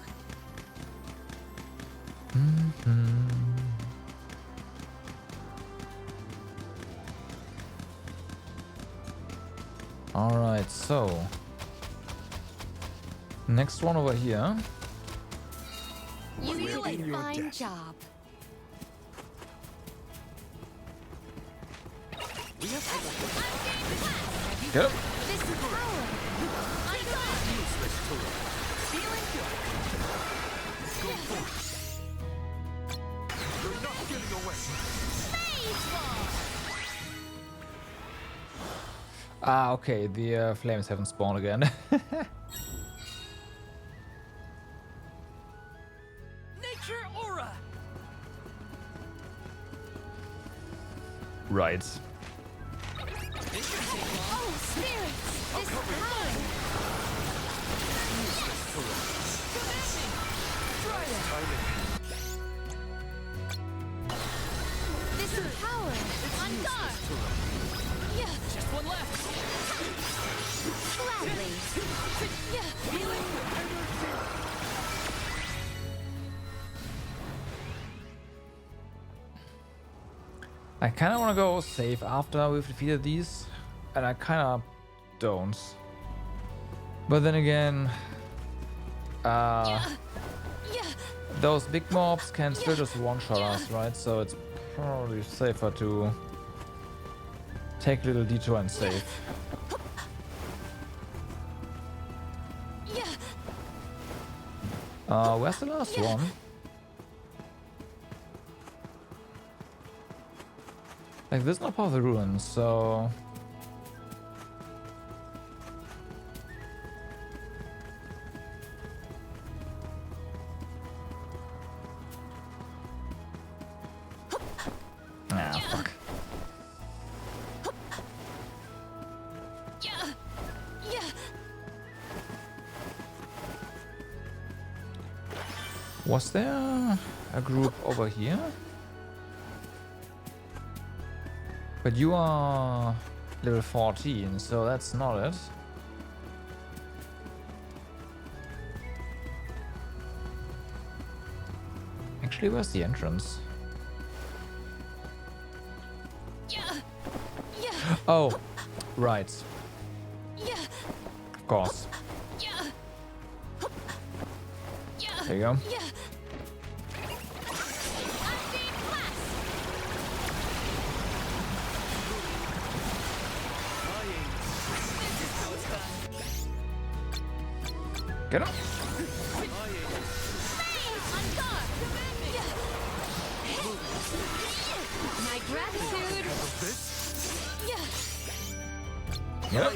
Alright, so next one over here. You do a fine job. Get up. This is power. Feeling good. Go forth. You're not getting away. Ah, okay, the flames haven't spawned again. Nature aura. Right. Oh, spirits! This power. This is power. On guard. Yeah. Just one left. Gladly. Yeah. I kind of want to go safe after we've defeated these, and I kind of don't. But then again, those big mobs can still just one-shot us, right? So it's probably safer to take a little detour and save. Where's the last one? Like, this is not part of the ruins, so... Ah, fuck. Was there a group over here? But you are level 14, so that's not it. Actually, where's the entrance? Oh, right. Of course. There you go. Get up. My gratitude. Get up.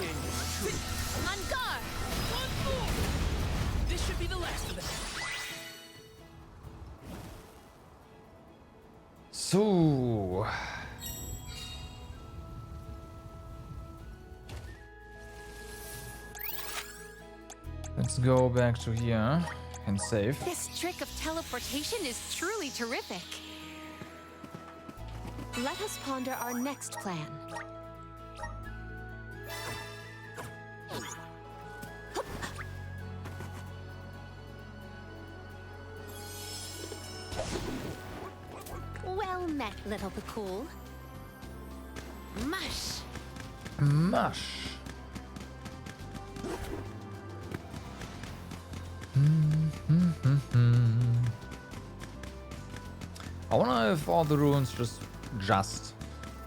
So. Let's go back to here and save. This trick of teleportation is truly terrific. Let us ponder our next plan. Well met, little Bakul. Mush! Mush. I wonder if all the runes just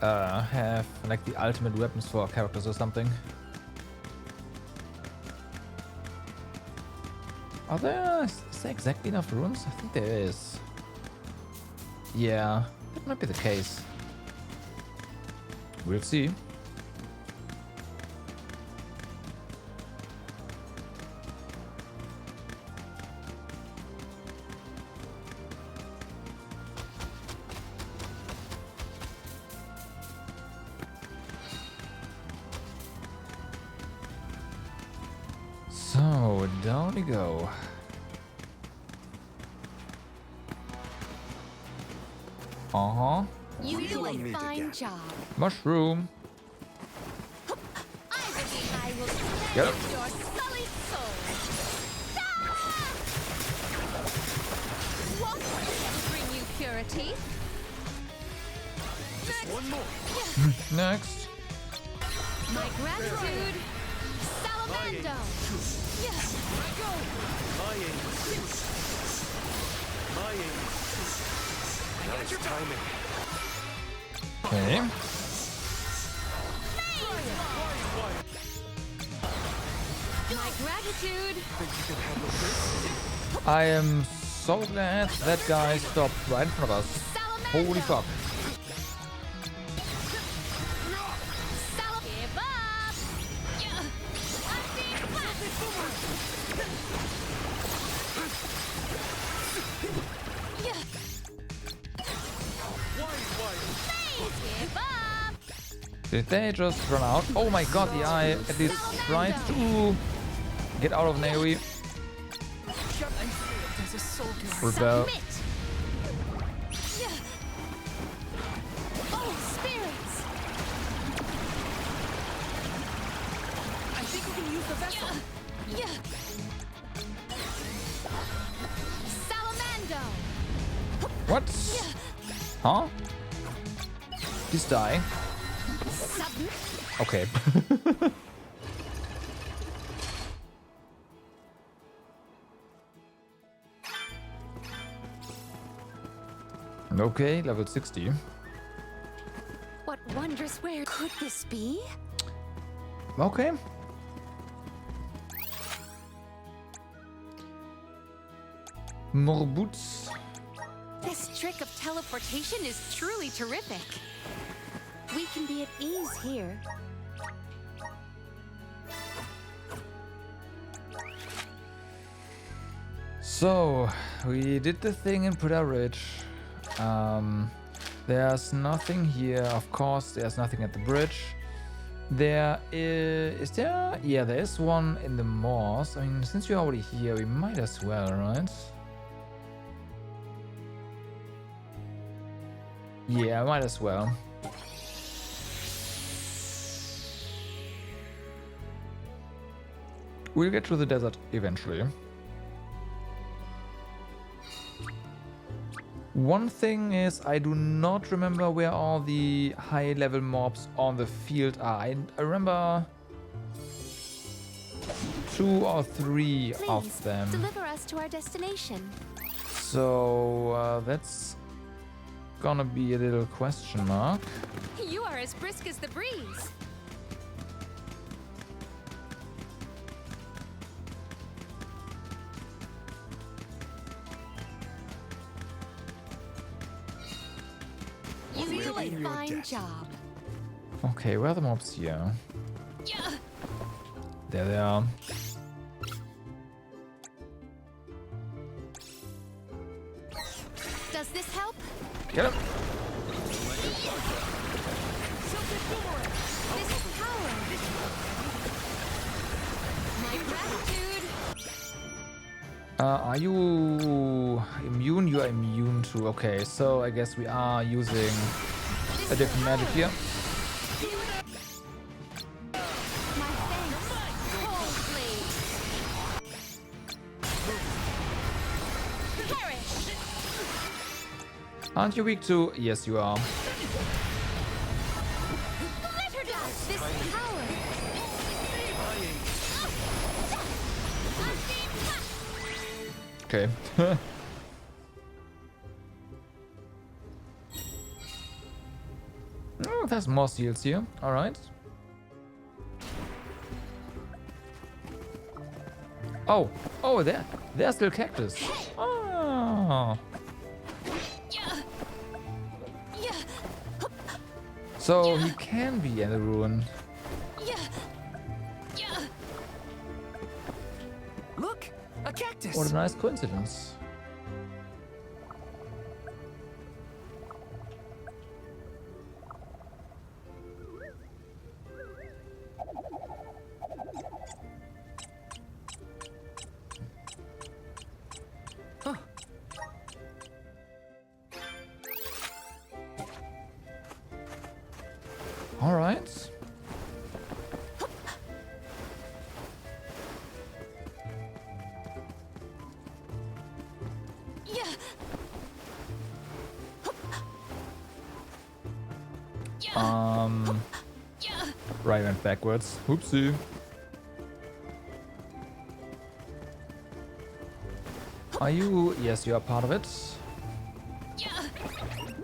have like the ultimate weapons for characters or something. Is there exactly enough runes? I think there is. Yeah, that might be the case. We'll see. So, down we go. Uh-huh. You do a fine job. Mushroom. I will cleanse Yep. your sullied soul. What will bring you purity? One more. Next. My gratitude. Salamando. Yes. Go. My aim. My aim. I got your timing. Okay. My gratitude. I am so glad that guy stopped right in front of us. Holy fuck. Give up! Give up! Did they just run out? Oh my god, the eye at least tried to get out of Naoe. Rebel. Oh, spirits! I think we can use the vessel. Salamando! What? Huh? Please die. Sudden. Okay. Okay, level 60. What wondrous where could this be? Okay. More boots. This trick of teleportation is truly terrific. We can be at ease here. So, we did the thing in Prida Ridge. There's nothing here. Of course, there's nothing at the bridge. There is there? Yeah, there is one in the moors. I mean, since you're already here, we might as well, right? Yeah, might as well. We'll get to the desert eventually. One thing is, I do not remember where all the high-level mobs on the field are. I remember 2 or 3 of them. Deliver us to our destination. So that's gonna be a little question mark. You are as brisk as the breeze. You do a fine job. Okay, where are the mobs here? There they are. Does this help? Get him! This power. My gratitude. Are you immune? You are immune to. Okay, so I guess we are using a different magic here. My thanks. Cold blade. Perish. Aren't you weak to? Yes, you are. Glitter dust. This power. Okay. Oh, there's more seals here. All right. Oh, oh, there's still cactus. Oh. So he can be in the ruin. Look, a cactus. What a nice coincidence. All right. Right, went backwards. Oopsie. Are you? Yes, you are part of it.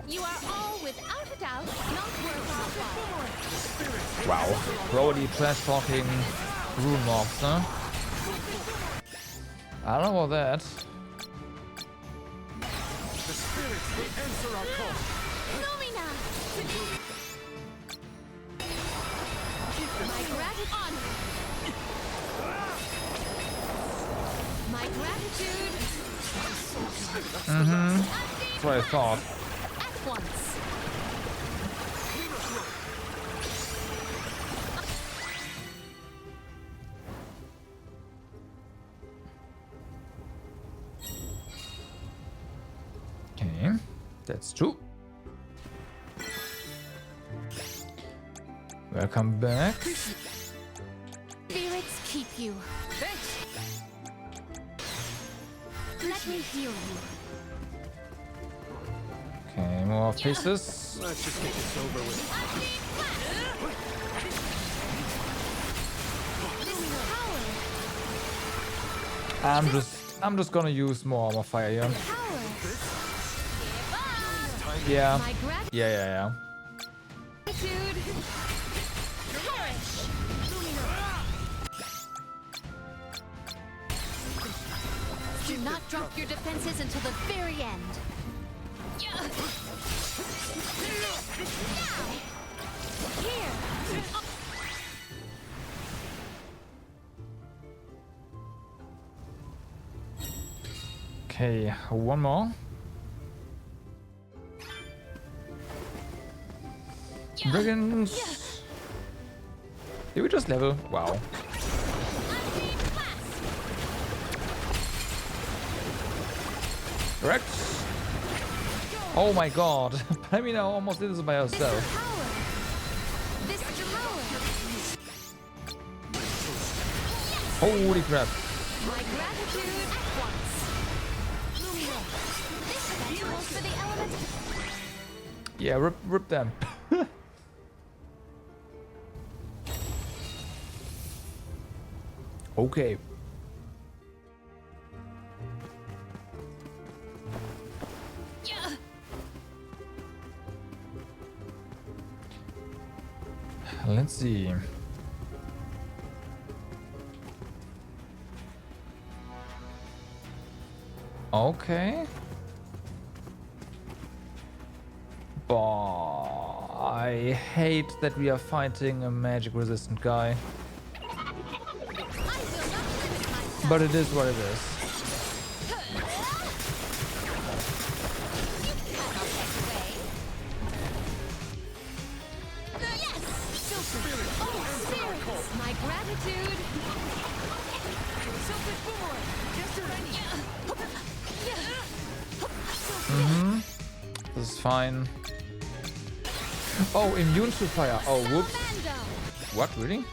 You are all, without a doubt, not worth our Wow. Brody trash talking rune mobs, huh? I don't know about that. The spirits will answer our call. Lumina! My gratitude. My gratitude. Mm-hmm. That's what I thought. At once. Okay, that's true. Welcome back. Spirits keep you. Thanks. Let me heal you. Okay, more faces. Let's just get this over with. I'm just gonna use more armor fire here. Yeah. Yeah. Do not drop your defenses until the very end. Here. Okay, one more. Brigands. Did we just level? Wow. Rex. Oh my god. I mean, I almost did this by herself. Holy crap. My gratitude at once. Lumina. This vegetables for the element. Yeah, rip them. Okay. Let's see. Okay. I hate that we are fighting a magic resistant guy. But it is what it is. My gratitude. Something boomerang. Just what I need. This is fine. Oh, immune to fire. Oh, whoops. What, really?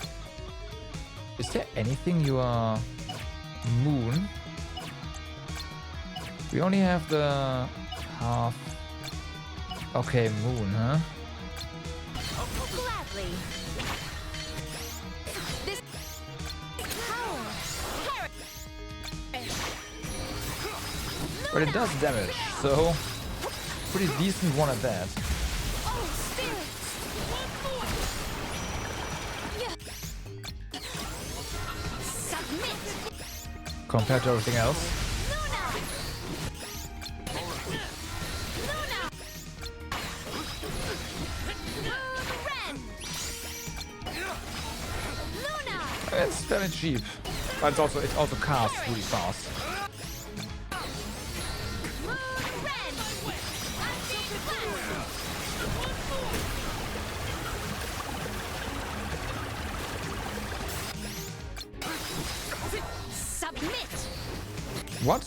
Is there anything you are moon? We only have the half. Okay, moon, huh? Gladly. This power. But it does damage, so pretty decent one at that. Oh, spirits. Submit. Compared to everything else. It's very cheap, but it's also cast really fast. Submit. What?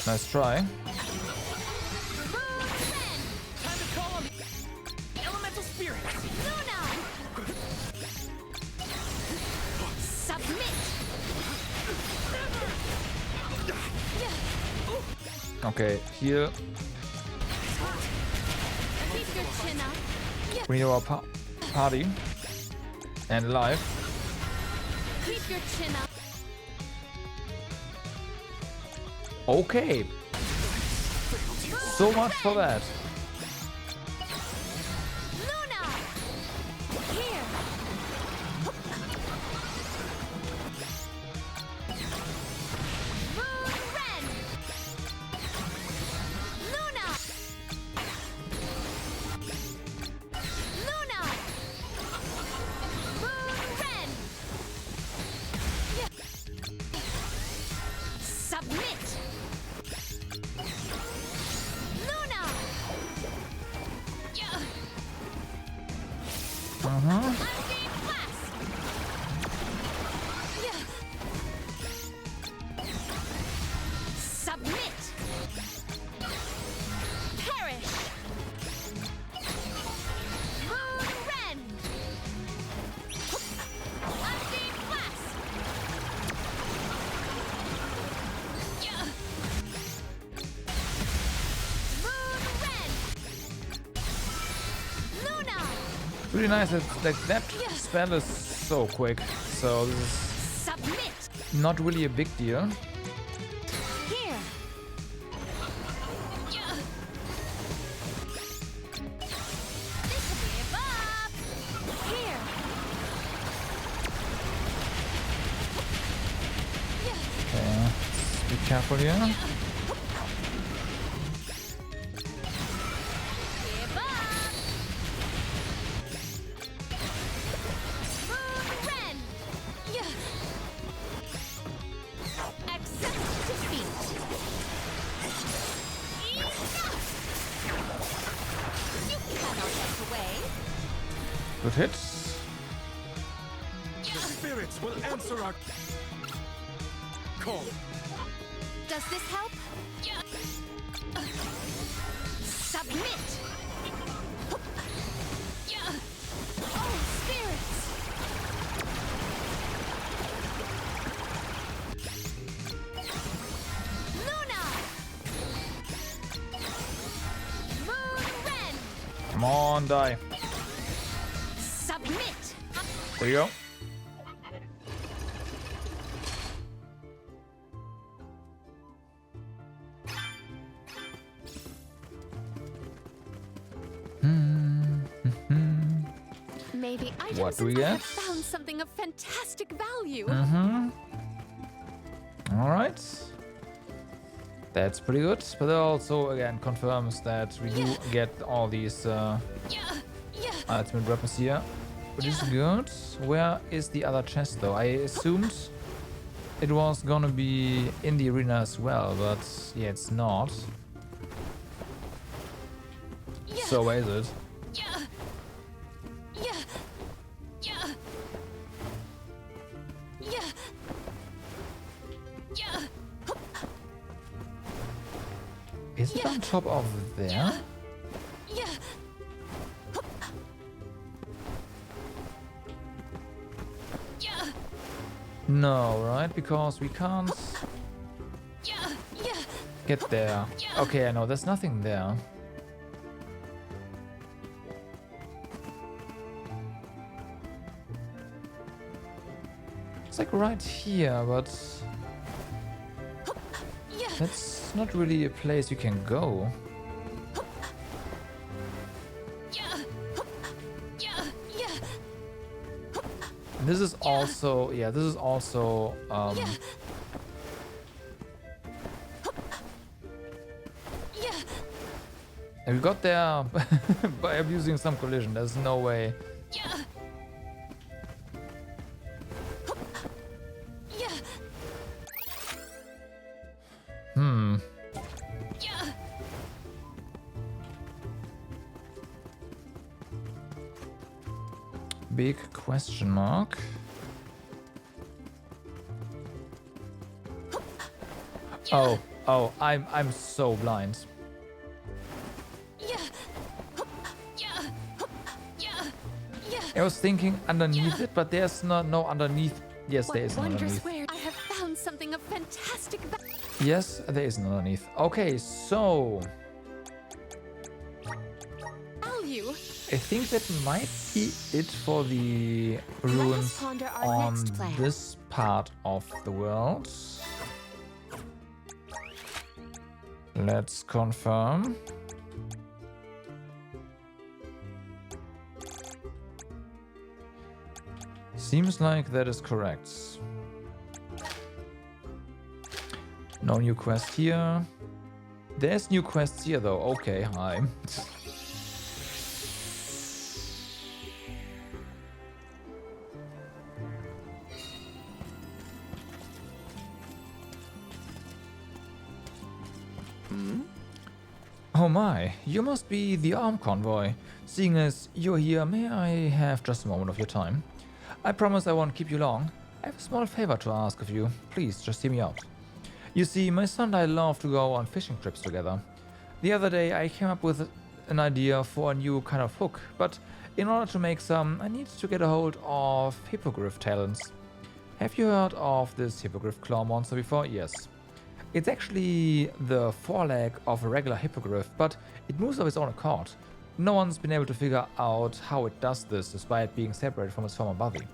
Nice try. Time to call on elemental spirits. Submit. Okay, here Keep your chin up. we need our party and alive. Keep your chin up. Okay. So much for that. Luna. Here. Moon Ren. Luna. Luna. Moon Ren. Submit. Luna. Submit. Perish. Moon Ren. Undeep Blast. Moon Ren. Luna. Really nice that that spell is so quick. So this is Submit. not really a big deal. Here. Give up. Here. Okay, let's be careful here. Give up. Moon Ren. Accept defeat. Enough. You cannot get away. Good hits. The spirits will answer our call. Does this help? Submit. Oh, spirits. Luna. Moon Ren. Come on, die. Submit. There you go. Maybe items What do we might get? have found something of fantastic value. All right. That's pretty good. But it also again confirms that we do get all these ultimate weapons here, which is good. Where is the other chest though? I assumed it was gonna be in the arena as well, but yeah, it's not. So is it? Is it on top of there? No, right? Because we can't get there. Okay, I know, there's nothing there. It's like right here, but that's not really a place you can go. This is also, yeah, this is also, and we got there by abusing some collision. There's no way. Big question mark. Oh, I'm so blind. I was thinking underneath it, but there's no underneath. Yes, there is an underneath. I have found something of fantastic value. Yes, there is an underneath. Okay, so I think that might be it for the ruins on this part of the world. Let's confirm. Seems like that is correct. No new quest here. There's new quests here though. Okay, hi. Oh my, you must be the armed convoy. Seeing as you're here, may I have just a moment of your time? I promise I won't keep you long. I have a small favor to ask of you. Please, just hear me out. You see, my son and I love to go on fishing trips together. The other day I came up with an idea for a new kind of hook, but in order to make some, I need to get a hold of hippogriff talons. Have you heard of this hippogriff claw monster before? Yes. It's actually the foreleg of a regular hippogriff, but it moves of its own accord. No one's been able to figure out how it does this despite being separated from its former body.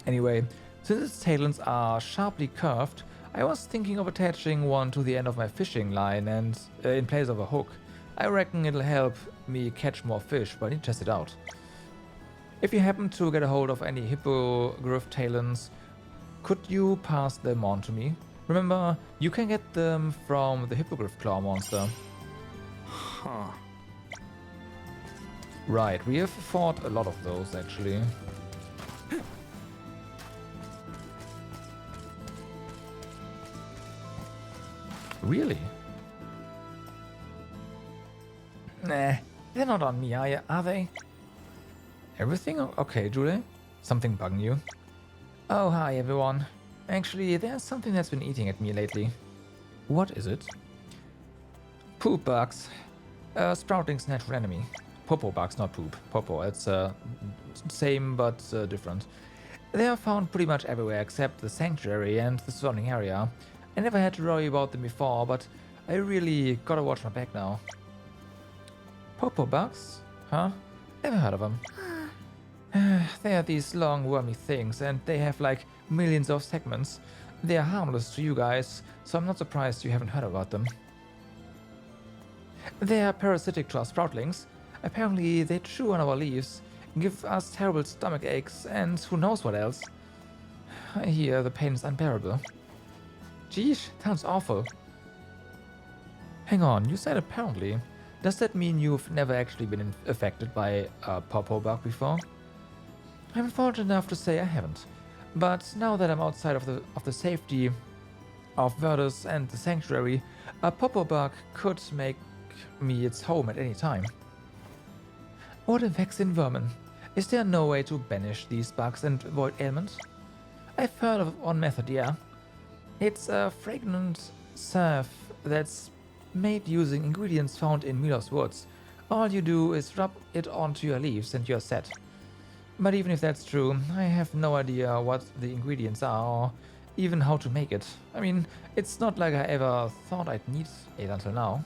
Anyway, since its talons are sharply curved, I was thinking of attaching one to the end of my fishing line and in place of a hook. I reckon it'll help me catch more fish, but I need to test it out. If you happen to get a hold of any hippogriff talons, could you pass them on to me? Remember, you can get them from the hippogriff claw monster. Huh. Right, we have fought a lot of those actually. Really? Nah, they're not on me, are they? Everything okay, Julie? Something bugging you? Oh, hi everyone. Actually, there's something that's been eating at me lately. What is it? Poop bugs. Sproutling's natural enemy. Popo bugs, not poop. Popo, it's same but different. They are found pretty much everywhere except the sanctuary and the surrounding area. I never had to worry about them before, but I really gotta watch my back now. Popo bugs? Huh? Never heard of them. They are these long wormy things and they have like millions of segments. They are harmless to you guys, so I'm not surprised you haven't heard about them. They are parasitic to our sproutlings. Apparently they chew on our leaves, give us terrible stomach aches and who knows what else. I hear the pain is unbearable. Geesh, sounds awful. Hang on, you said apparently. Does that mean you've never actually been affected by a Popo bug before? I'm fortunate enough to say I haven't. But now that I'm outside of the safety of Verdus and the sanctuary, a Popo bug could make me its home at any time. What a vexing vermin. Is there no way to banish these bugs and avoid ailments? I've heard of one method, yeah. It's a fragrant salve that's made using ingredients found in Milos woods. All you do is rub it onto your leaves and you're set. But even if that's true, I have no idea what the ingredients are or even how to make it. I mean, it's not like I ever thought I'd need it until now.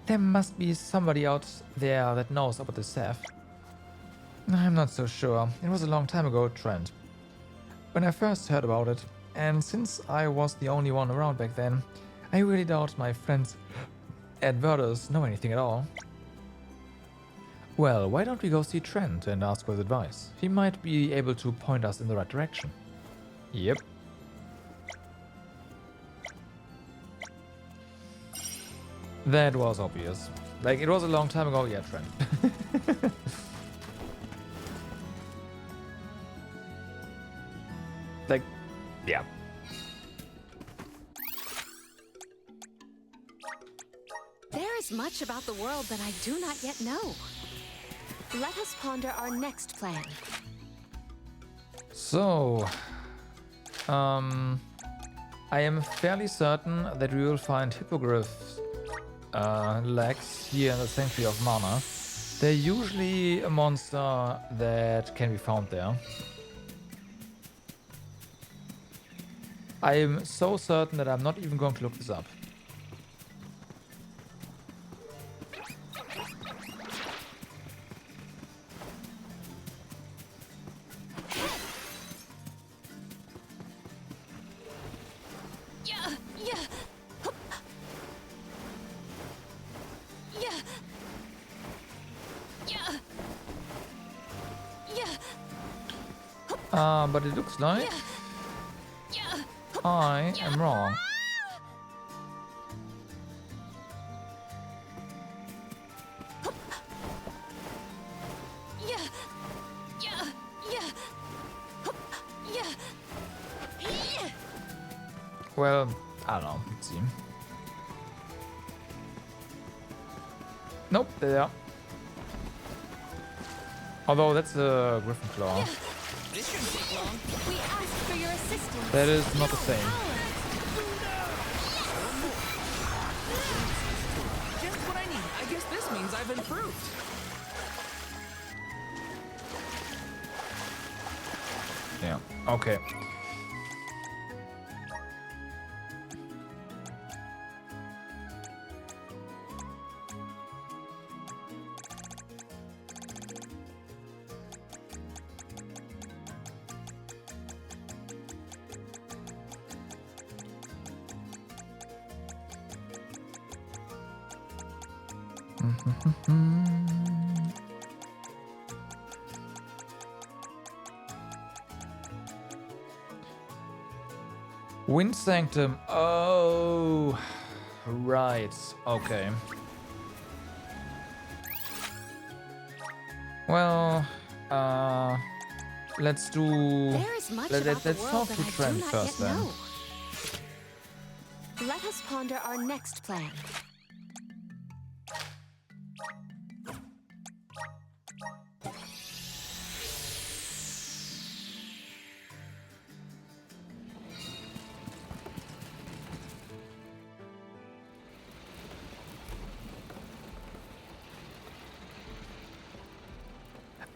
There must be somebody out there that knows about the salve. I'm not so sure. It was a long time ago, Trent, when I first heard about it, and since I was the only one around back then, I really doubt my friends at Verdos know anything at all. Well, why don't we go see Trent and ask for his advice? He might be able to point us in the right direction. Yep. That was obvious. Like, it was a long time ago, yeah, Trent. Like, yeah. There is much about the world that I do not yet know. Let us ponder our next plan. So, I am fairly certain that we will find hippogriffs legs here in the Sanctuary of Mana. They're usually a monster that can be found there. I am so certain that I'm not even going to look this up. But it looks like I am wrong. Well, I don't know. Let's see. Nope, there. Although that's a Griffin Claw. This shouldn't take long. We asked for your assistance. That is not the same. Just what I need. I guess this means I've improved. Yeah, okay. Wind Sanctum. Oh, right. Okay. Well, let's do. Let's talk to Trent first then. Let us ponder our next plan.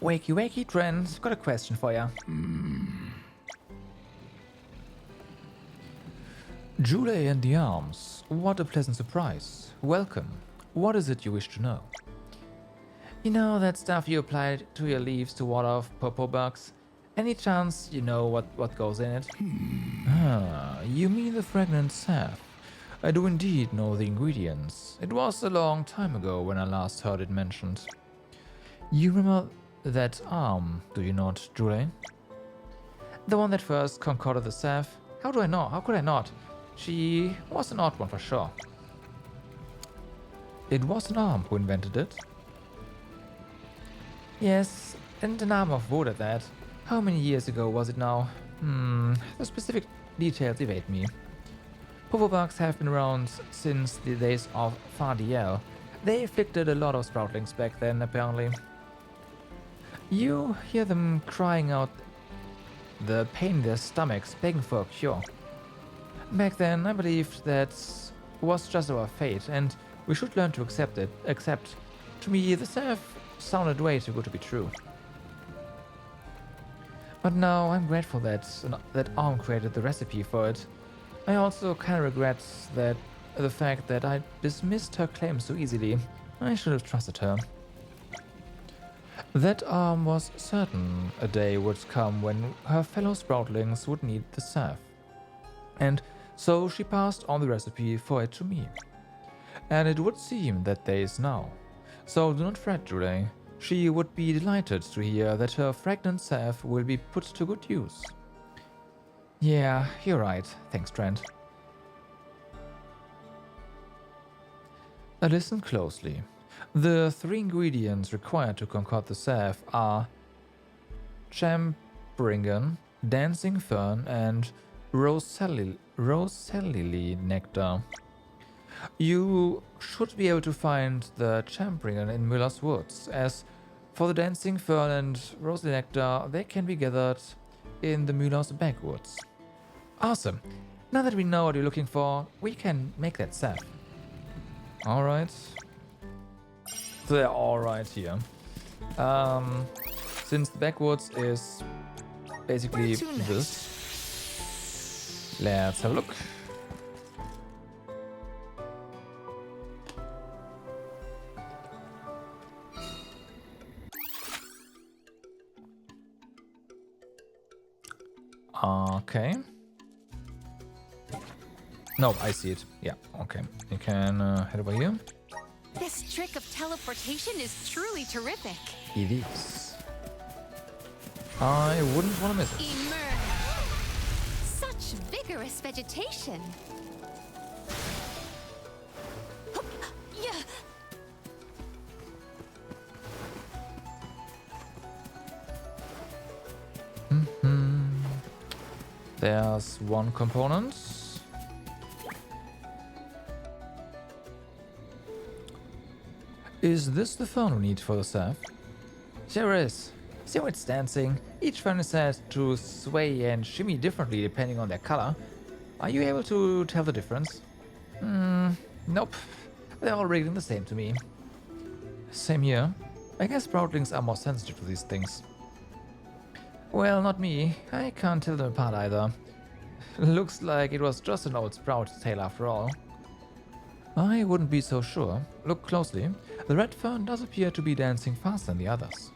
Wakey, wakey, Trent. Got a question for ya. Julie and the Arms. What a pleasant surprise. Welcome. What is it you wish to know? You know that stuff you applied to your leaves to ward off popo bugs? Any chance you know what goes in it? Ah, you mean the fragrant salve. I do indeed know the ingredients. It was a long time ago when I last heard it mentioned. You remember that arm, do you not, Julie? The one that first concocted the salve? How do I know? How could I not? She was an odd one for sure. It was an arm who invented it. Yes, and an arm of wood at that. How many years ago was it now? The specific details evade me. Popo bugs have been around since the days of Fardiel, They afflicted a lot of sproutlings back then, apparently. You hear them crying out the pain in their stomachs, begging for a cure. Back then, I believed that was just our fate, and we should learn to accept it. Except, to me, the serve sounded way too good to be true. But now I'm grateful that Arm created the recipe for it. I also kind of regret the fact that I dismissed her claim so easily. I should have trusted her. That Arm was certain a day would come when her fellow sproutlings would need the salve. And so she passed on the recipe for it to me. And it would seem that day is now. So do not fret, Julie. She would be delighted to hear that her fragrant salve will be put to good use. Yeah, you're right. Thanks, Trent. Listen closely. The 3 ingredients required to concoct the salve are Chambringen, Dancing Fern, and Roselli nectar. You should be able to find the Chambringen in Müller's Woods. As for the Dancing Fern and Roselli nectar, they can be gathered in the Müller's backwoods. Awesome. Now that we know what you're looking for, we can make that salve. Alright. So they're all right here. Since the backwoods is basically this, let's have a look. Okay. No, I see it. Yeah, okay. You can head over here. This trick of teleportation is truly terrific. It is. I wouldn't want to miss it. Emerge. Such vigorous vegetation. Yeah. There's one component. Is this the fern we need for the salve? Sure is. See how it's dancing? Each fern is said to sway and shimmy differently depending on their color. Are you able to tell the difference? Nope. They're all reading the same to me. Same here. I guess sproutlings are more sensitive to these things. Well, not me. I can't tell them apart either. Looks like it was just an old sprout tail after all. I wouldn't be so sure. Look closely. The red fern does appear to be dancing faster than the others.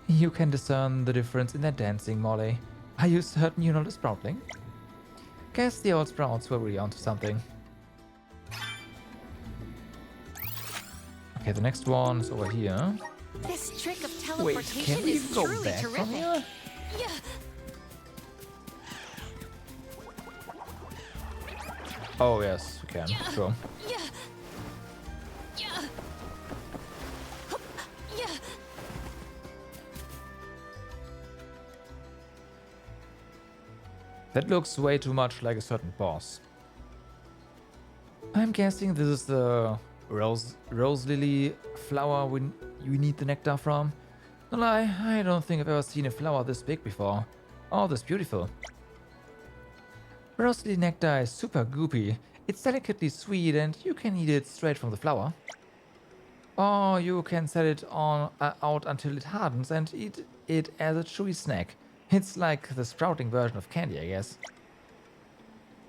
You can discern the difference in their dancing, Molly. Are you certain you're not a sproutling? Guess the old sprouts were really onto something. Okay, the next one is over here. This trick of Wait, teleportation can we is go truly back from terrific. here? Yeah. Oh yes, we can. Sure. Yeah. Yeah. Yeah. That looks way too much like a certain boss. I'm guessing this is the rose lily flower you need the nectar from. No lie, I don't think I've ever seen a flower this big before. Oh, this beautiful. Rose lily nectar is super goopy. It's delicately sweet and you can eat it straight from the flower. Or you can set it on out until it hardens and eat it as a chewy snack. It's like the sprouting version of candy, I guess.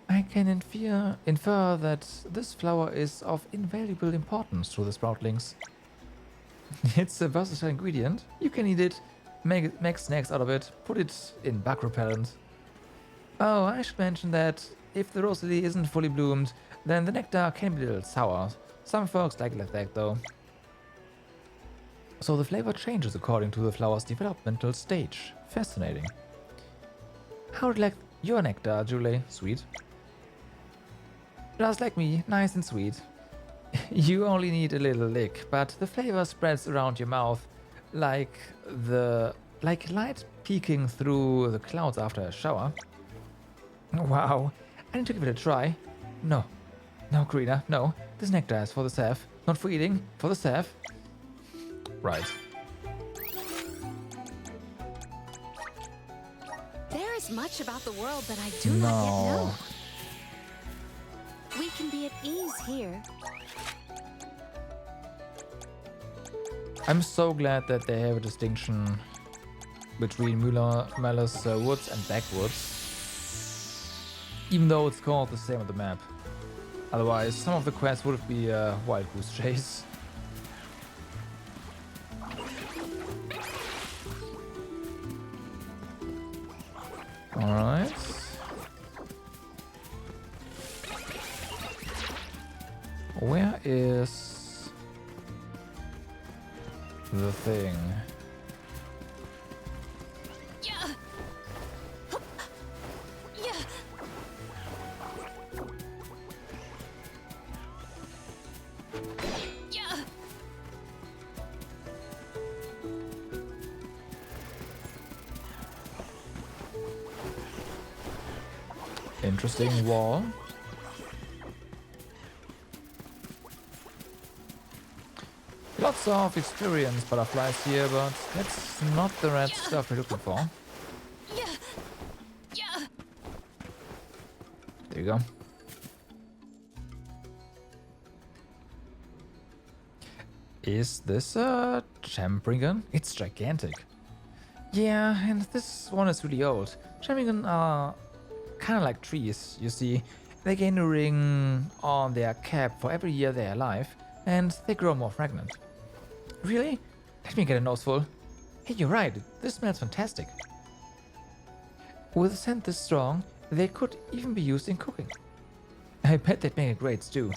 I can infer that this flower is of invaluable importance to the sproutlings. It's a versatile ingredient. You can eat it, make snacks out of it, put it in bug repellent. Oh, I should mention that if the rose lily isn't fully bloomed, then the nectar can be a little sour. Some folks like that though. So the flavor changes according to the flower's developmental stage. Fascinating. How would you like your nectar, Julie? Sweet. Just like me, nice and sweet. You only need a little lick, but the flavor spreads around your mouth like light peeking through the clouds after a shower. Wow, I need to give it a try. No, Karina, no. This nectar is for the salve, Not for eating, for the staff. Right. There is much about the world that I do not yet know. We can be at ease here. I'm so glad that they have a distinction between Malus Woods and Backwoods. Even though it's called the same on the map. Otherwise, some of the quests would be a wild goose chase. Alright. Where is the thing? Yeah. Yeah. Yeah. Interesting wall. Lots of experienced butterflies here, but that's not the red stuff we're looking for. Yeah. Yeah. There you go. Is this a Champrigan? It's gigantic. Yeah, and this one is really old. Champrigan are kind of like trees, you see. They gain a ring on their cap for every year they're alive, and they grow more fragrant. Really? Let me get a noseful. Hey, you're right, this smells fantastic. With a scent this strong, they could even be used in cooking. I bet they'd make a great stew.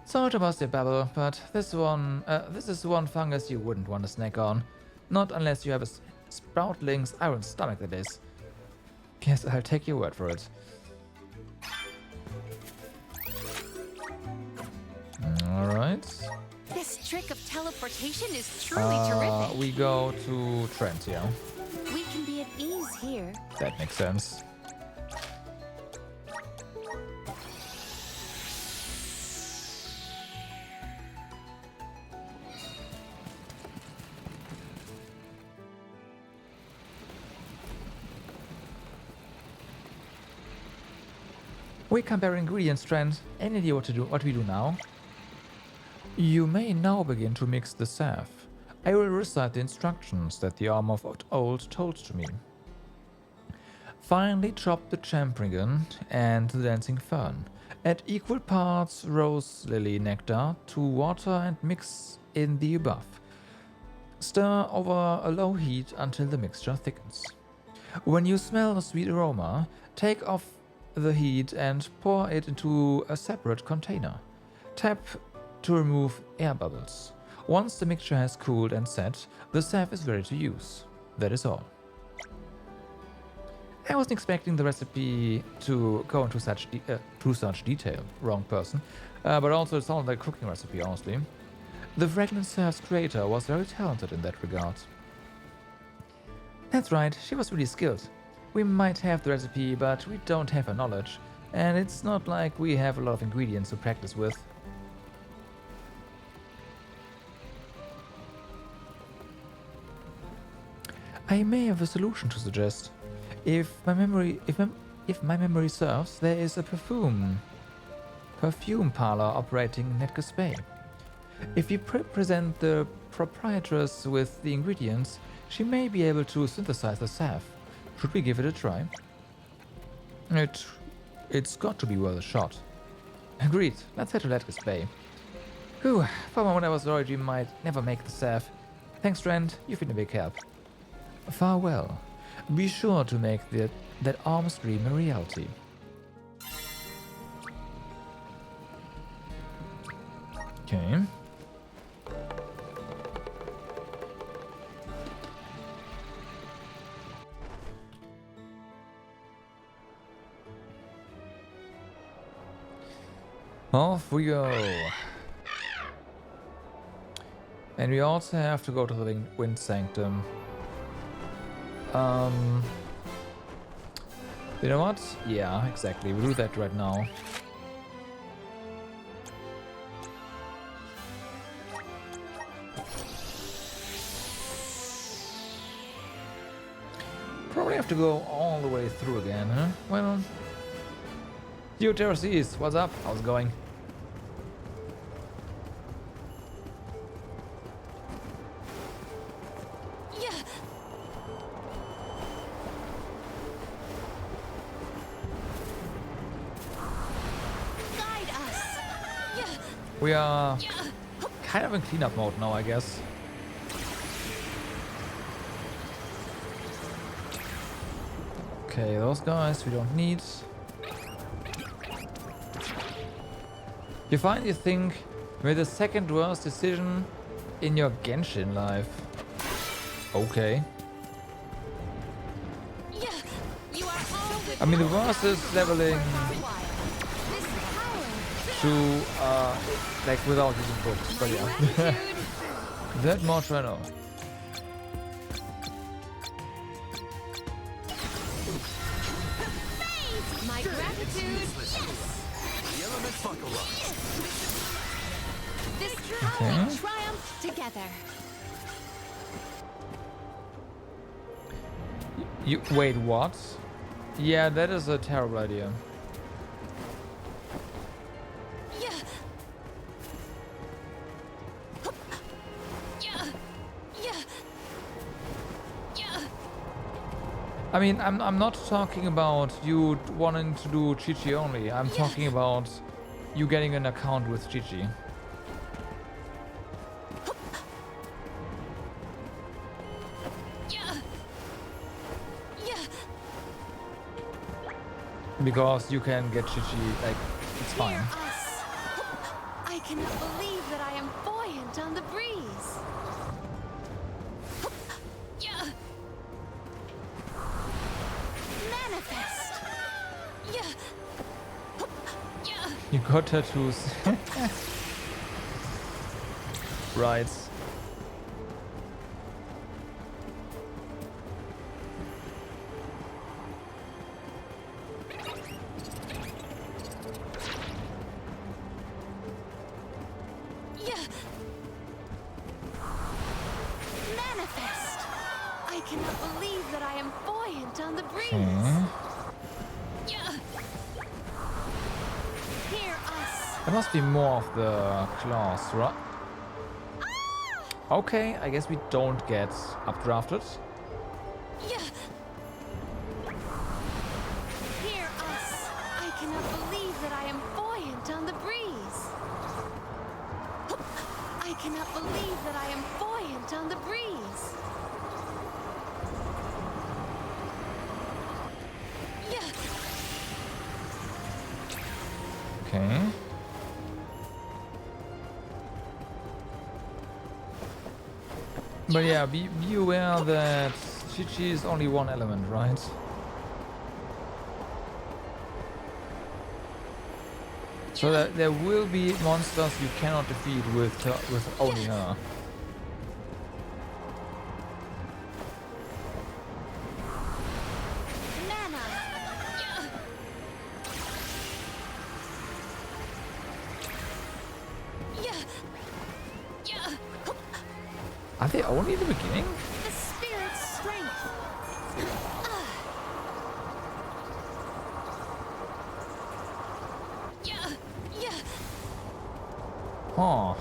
Sorry to bust your bubble, but this is one fungus you wouldn't want to snack on. Not unless you have a Sproutling's iron stomach, that is. Guess I'll take your word for it. Alright. This trick of teleportation is truly terrific. We go to Trent, yeah. We can be at ease here. That makes sense. We compare ingredients, Trent. Any idea what we do now? You may now begin to mix the salve. I will recite the instructions that the Arm of Old told to me. Finely chop the Champrigan and the dancing fern. Add equal parts rose lily nectar to water and mix in the above. Stir over a low heat until the mixture thickens. When you smell a sweet aroma, take off the heat and pour it into a separate container. Tap to remove air bubbles. Once the mixture has cooled and set, the salve is ready to use. That is all. I wasn't expecting the recipe to go into such detail. Wrong person. But also it sounded like a cooking recipe, honestly. The Fragrant Salve's creator was very talented in that regard. That's right, she was really skilled. We might have the recipe, but we don't have her knowledge. And it's not like we have a lot of ingredients to practice with. I may have a solution to suggest. If my memory serves, there is a perfume parlor operating in Netcus Bay. If you present the proprietress with the ingredients, she may be able to synthesize the salve. Should we give it a try? It's got to be worth a shot. Agreed. Let's head to Netcus Bay. Whew, for a moment I was worried we might never make the salve. Thanks, Trent. You've been a big help. Farewell. Be sure to make that arm's dream a reality. Okay. Off we go. And we also have to go to the Wind Sanctum. You know what? Yeah, exactly. We'll do that right now. we have to go all the way through again, huh? Well, Geoterraces, what's up? How's it going? We are kind of in cleanup mode now, I guess. Okay, those guys we don't need. You finally think you made the second worst decision in your Genshin life. Okay. I mean, the worst is leveling to like without using books, but yeah. That much I know. My gratitude. The elements buckle up. This Okay. will triumph together. You wait, what? Yeah, that is a terrible idea. I mean, I'm not talking about you wanting to do Chi-Chi only. I'm talking about you getting an account with Chi-Chi. Because you can get Chi-Chi, like, it's fine. I cannot believe that I am buoyant on the breeze. Manifest. You got tattoos. Right. Manifest. I cannot believe that I am buoyant on the breeze. Okay. Hear us. There must be more of the class, right? Okay, I guess we don't get updrafted. Hear us. I cannot believe that I am buoyant on the breeze. I cannot believe that I am buoyant on the breeze. Okay. But yeah, be aware that Chi-Chi is only one element, right? So that there will be monsters you cannot defeat with only her. Are they only in the beginning? The spirit's strength. Huh.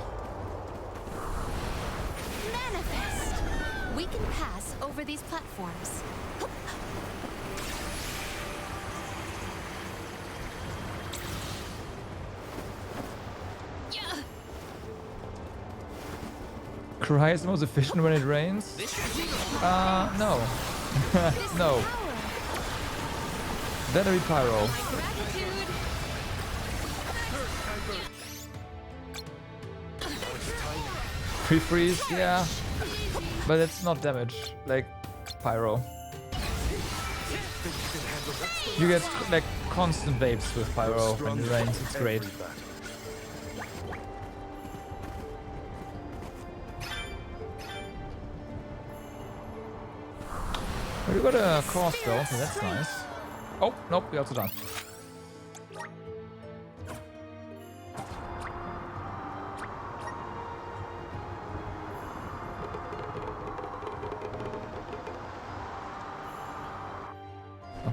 Manifest. We can pass over these platforms. Cry is the most efficient when it rains? No. No. Battery Pyro. Pre-freeze, yeah. But it's not damage, like Pyro. You get like constant vapes with Pyro when it rains, it's great. We got a cross though, so that's nice. Oh, nope, we also done.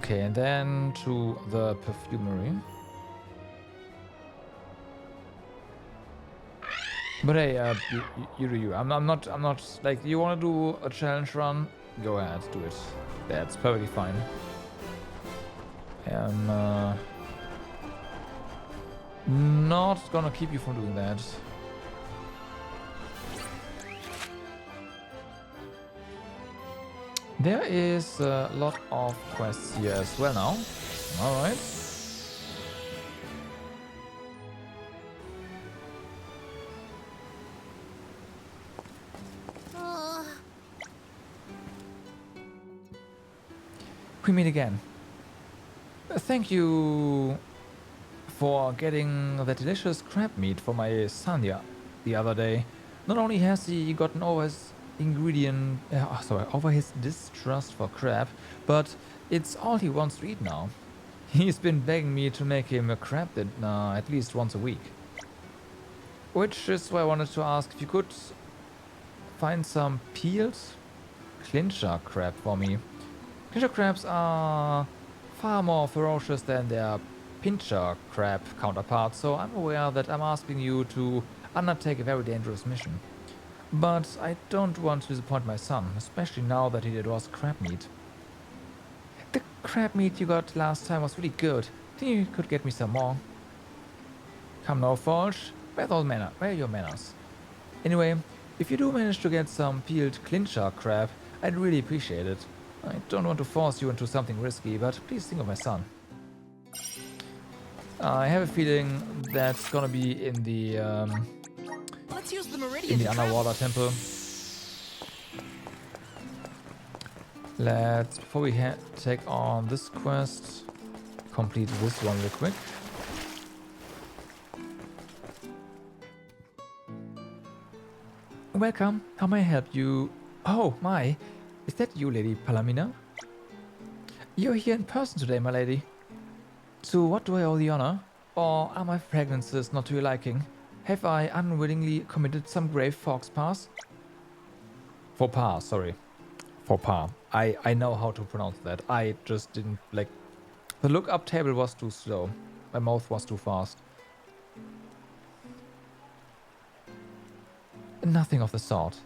Okay, and then to the perfumery. But hey, you do you. I'm not like, you want to do a challenge run? Go ahead, do it. That's perfectly fine. I'm not gonna keep you from doing that. There is a lot of quests here as well now. Alright. We meet again. Thank you for getting that delicious crab meat for my son the other day. Not only has he gotten over his over his distrust for crab, but it's all he wants to eat now. He's been begging me to make him a crab dinner at least once a week. Which is why I wanted to ask if you could find some peeled clincher crab for me. Clincher crabs are far more ferocious than their pincher crab counterparts, so I'm aware that I'm asking you to undertake a very dangerous mission. But I don't want to disappoint my son, especially now that he adores crab meat. The crab meat you got last time was really good. Think you could get me some more? Come now, Forge. Where are your manners? Anyway, if you do manage to get some peeled clincher crab, I'd really appreciate it. I don't want to force you into something risky, but please think of my son. I have a feeling that's gonna be in the Let's use the Meridian underwater temple. Let's, before we take on this quest, complete this one real quick. Welcome. How may I help you? Oh my, is that you, Lady Palamina? You're here in person today, my lady. To what do I owe the honor? Or are my fragrances not to your liking? Have I unwillingly committed some grave faux pas? Faux pas, sorry. Faux pas. I know how to pronounce that. I just didn't, like... The look-up table was too slow. My mouth was too fast. Nothing of the sort.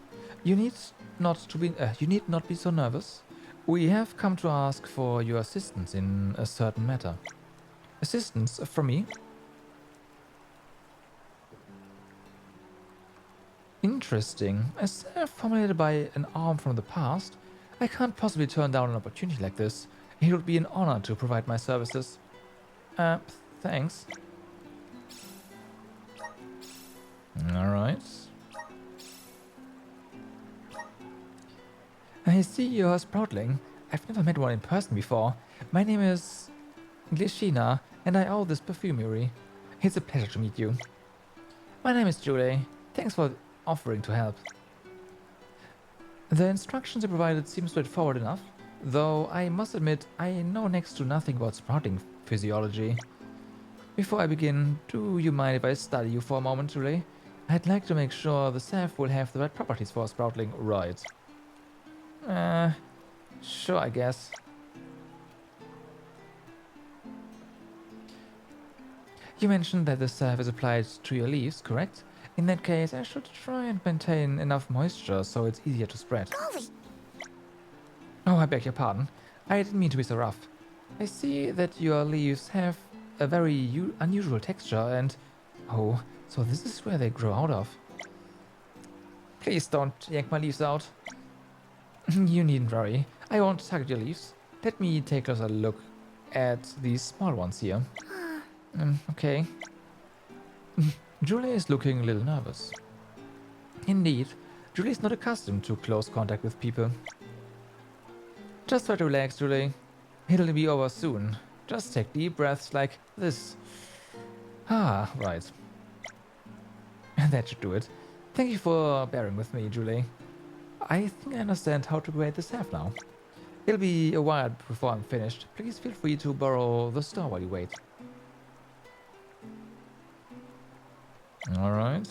You need not be so nervous. We have come to ask for your assistance in a certain matter. Assistance from me? Interesting. As formulated by an arm from the past, I can't possibly turn down an opportunity like this. It would be an honor to provide my services. Thanks. Alright. I see you're a Sproutling. I've never met one in person before. My name is Glishina, and I own this perfumery. It's a pleasure to meet you. My name is Julie. Thanks for offering to help. The instructions you provided seem straightforward enough, though I must admit I know next to nothing about sprouting physiology. Before I begin, do you mind if I study you for a moment, Julie? I'd like to make sure the staff will have the right properties for a Sproutling right. Sure, I guess. You mentioned that the salve is applied to your leaves, correct? In that case, I should try and maintain enough moisture so it's easier to spread. Golly. Oh, I beg your pardon. I didn't mean to be so rough. I see that your leaves have a very unusual texture and... Oh, so this is where they grow out of. Please don't yank my leaves out. You needn't worry. I won't target your leaves. Let me take a closer look at these small ones here. Okay. Julie is looking a little nervous. Indeed, Julie is not accustomed to close contact with people. Just try to relax, Julie. It'll be over soon. Just take deep breaths like this. Ah, right. That should do it. Thank you for bearing with me, Julie. I think I understand how to create the salve now. It'll be a while before I'm finished. Please feel free to borrow the store while you wait. Alright.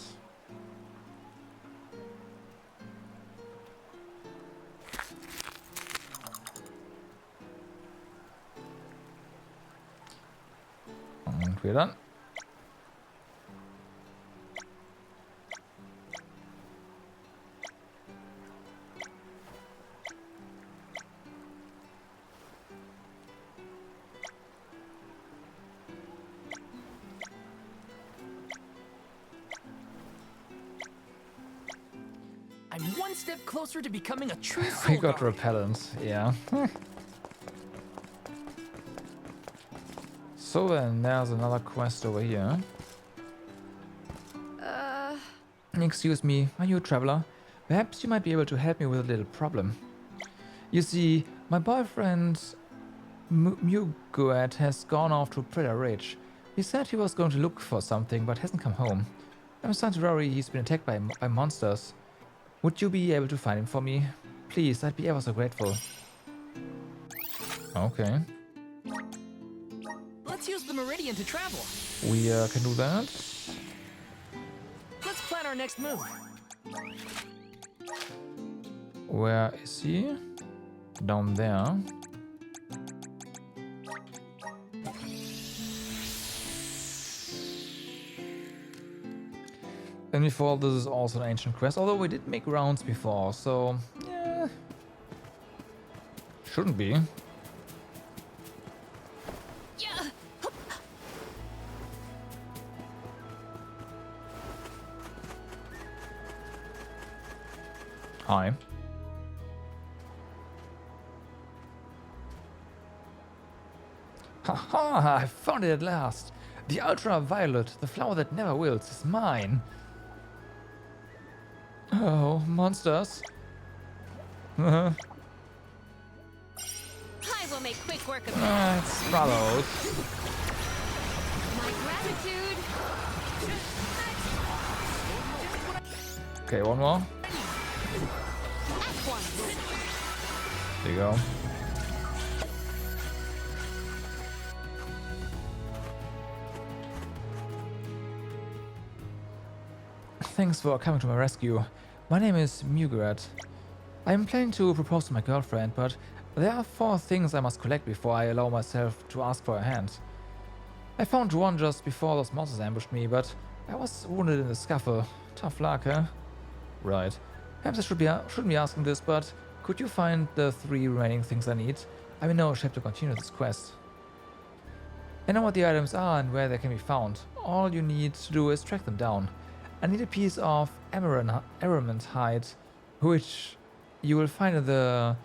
we're done. I'm one step closer to becoming a true We soul got guard. repellent, yeah. So then, there's another quest over here. Excuse me, are you a traveler? Perhaps you might be able to help me with a little problem. You see, my boyfriend Muguet has gone off to Preda Ridge. He said he was going to look for something, but hasn't come home. I'm starting to worry he's been attacked by monsters. Would you be able to find him for me? Please, I'd be ever so grateful. Okay. Let's use the Meridian to travel. We can do that. Let's plan our next move. Where is he? Down there. And before, this is also an ancient quest, although we did make rounds before, so yeah, shouldn't be. Hi. Haha, I found it at last. The ultraviolet, the flower that never wilts, is mine. Oh, monsters. I will make quick work of it. It's Frollos. My gratitude. Okay, one more. At once. There you go. Thanks for coming to my rescue. My name is Muguet. I am planning to propose to my girlfriend, but there are 4 things I must collect before I allow myself to ask for her hand. I found one just before those monsters ambushed me, but I was wounded in the scuffle. Tough luck, huh? Right. Perhaps I shouldn't be asking this, but could you find the 3 remaining things I need? I'm in no shape to continue this quest. I know what the items are and where they can be found. All you need to do is track them down. I need a piece of Aramant hide, which you will find in the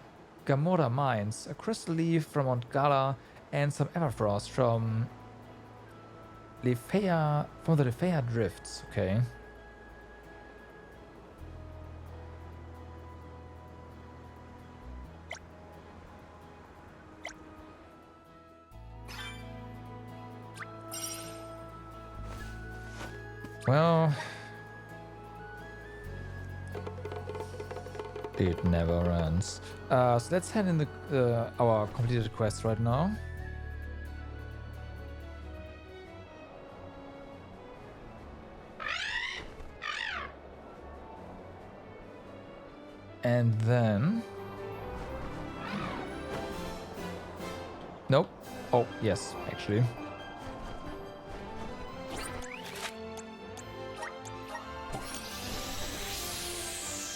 Gamora mines, a crystal leaf from Mount Gala, and some Everfrost from the Lefeya Drifts. Okay. Well, it never ends. So let's head in our completed quest right now. And then... Nope. Oh, yes, actually.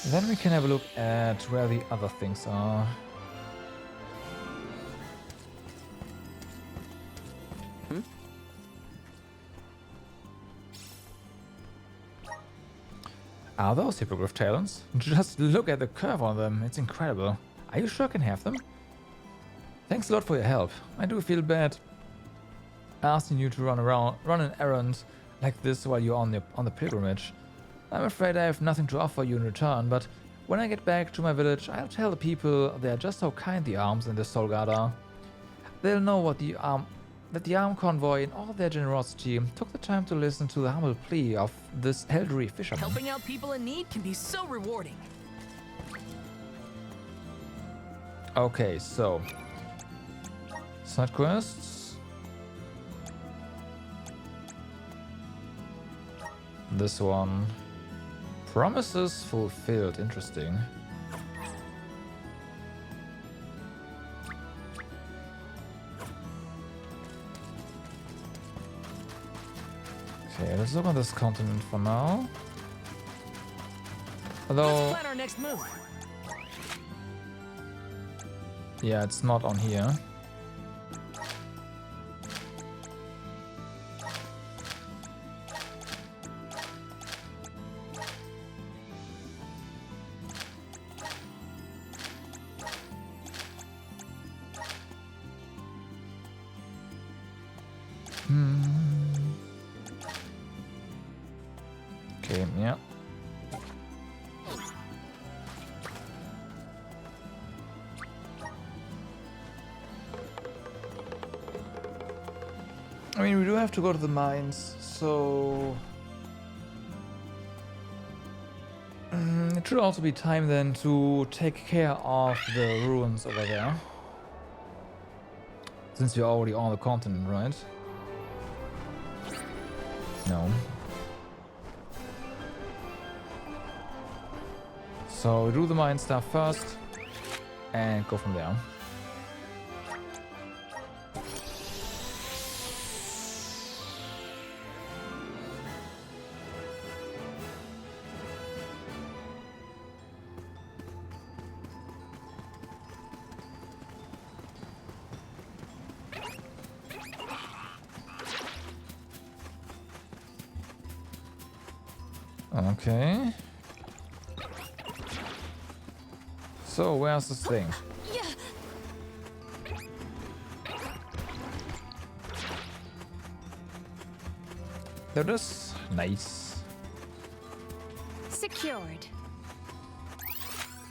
Then we can have a look at where the other things are. Are those hippogriff talons? Just look at the curve on them, it's incredible. Are you sure I can have them? Thanks a lot for your help. I do feel bad asking you to run an errand like this while you're on the pilgrimage. I'm afraid I have nothing to offer you in return, but when I get back to my village, I'll tell the people they're just how kind the arms and the Soul Guard are. They'll know that the arm convoy, in all their generosity, took the time to listen to the humble plea of this elderly fisherman. Helping out people in need can be so rewarding. Okay, so side quests. This one. Promises fulfilled. Interesting. Okay, let's look on this continent for now. Although, Let's plan our next move. yeah, it's not on here. Okay, yeah. I mean, we do have to go to the mines, so... it should also be time then to take care of the ruins over there. Since we're already on the continent, right? No. So we do the mine stuff first and go from there. Okay. So, where's this thing? There it is. Nice. Secured.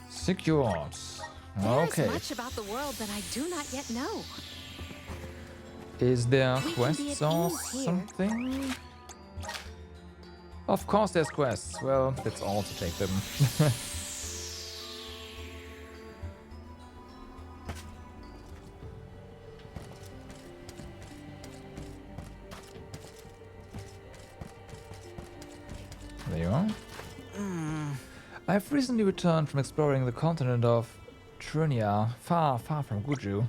Secured. Okay. There's much about the world that I do not yet know. Is there We can be quests at or ease here. something? Of course there's quests. Well, let's also take them. There you are. I've recently returned from exploring the continent of Trinia, far, far from Guju.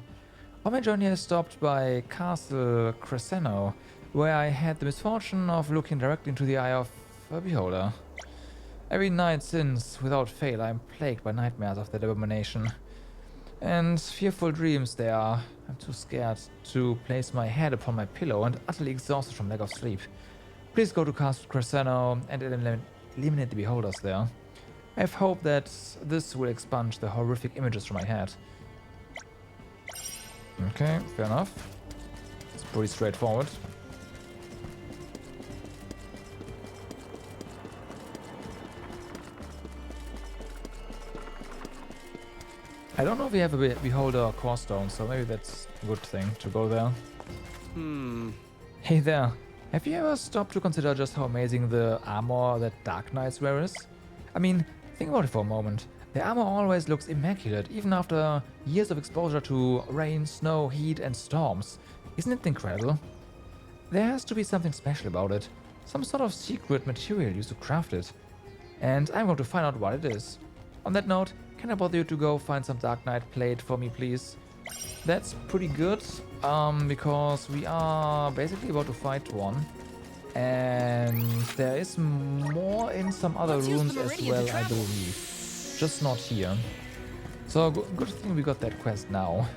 On my journey I stopped by Castle Cresceno, where I had the misfortune of looking directly into the eye of a beholder. Every night since, without fail, I am plagued by nightmares of that abomination. And fearful dreams they are. I'm too scared to place my head upon my pillow and utterly exhausted from lack of sleep. Please go to Castle Cresceno and eliminate the beholders there. I have hope that this will expunge the horrific images from my head. Okay, fair enough. It's pretty straightforward. I don't know if we have a beholder or core stone, so maybe that's a good thing to go there. Hey there, have you ever stopped to consider just how amazing the armor that Dark Knights wear is? I mean, think about it for a moment. Their armor always looks immaculate, even after years of exposure to rain, snow, heat and storms. Isn't it incredible? There has to be something special about it. Some sort of secret material used to craft it. And I'm going to find out what it is. On that note, can I bother you to go find some Dark Knight plate for me, please? That's pretty good, because we are basically about to fight one. And there is more in some other rooms as well, I believe. Just not here. So good thing we got that quest now.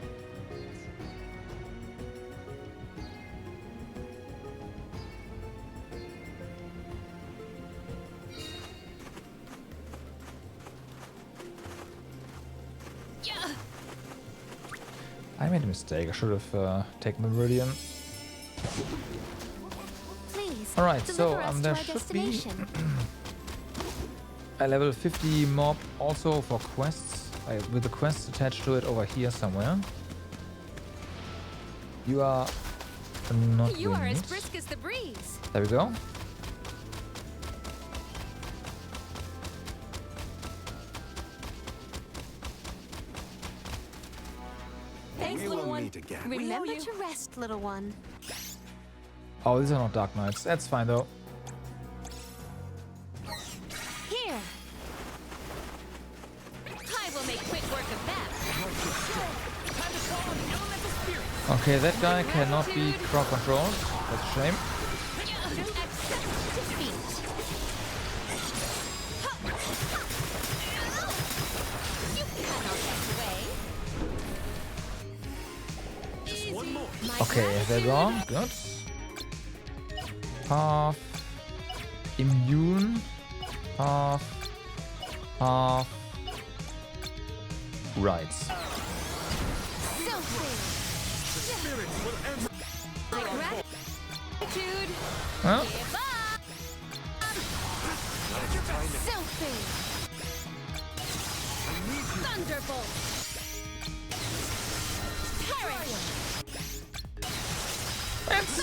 I made a mistake. I should have taken the Meridian. Please. Alright, so deliver us to there our should be destination. a level 50 mob also for quests, with the quests attached to it over here somewhere. You are not You doing are as it. brisk as the breeze. There we go. Thanks, We little will one. meet again. Remember to rest, little one. Oh, these are not Dark Knights. That's fine though. Here. I will make quick work of that. Okay, that guy cannot be crowd controlled. That's a shame. Okay, they're gone. Good. Half. Immune. Half. Half. Right. Huh? Thunderbolt.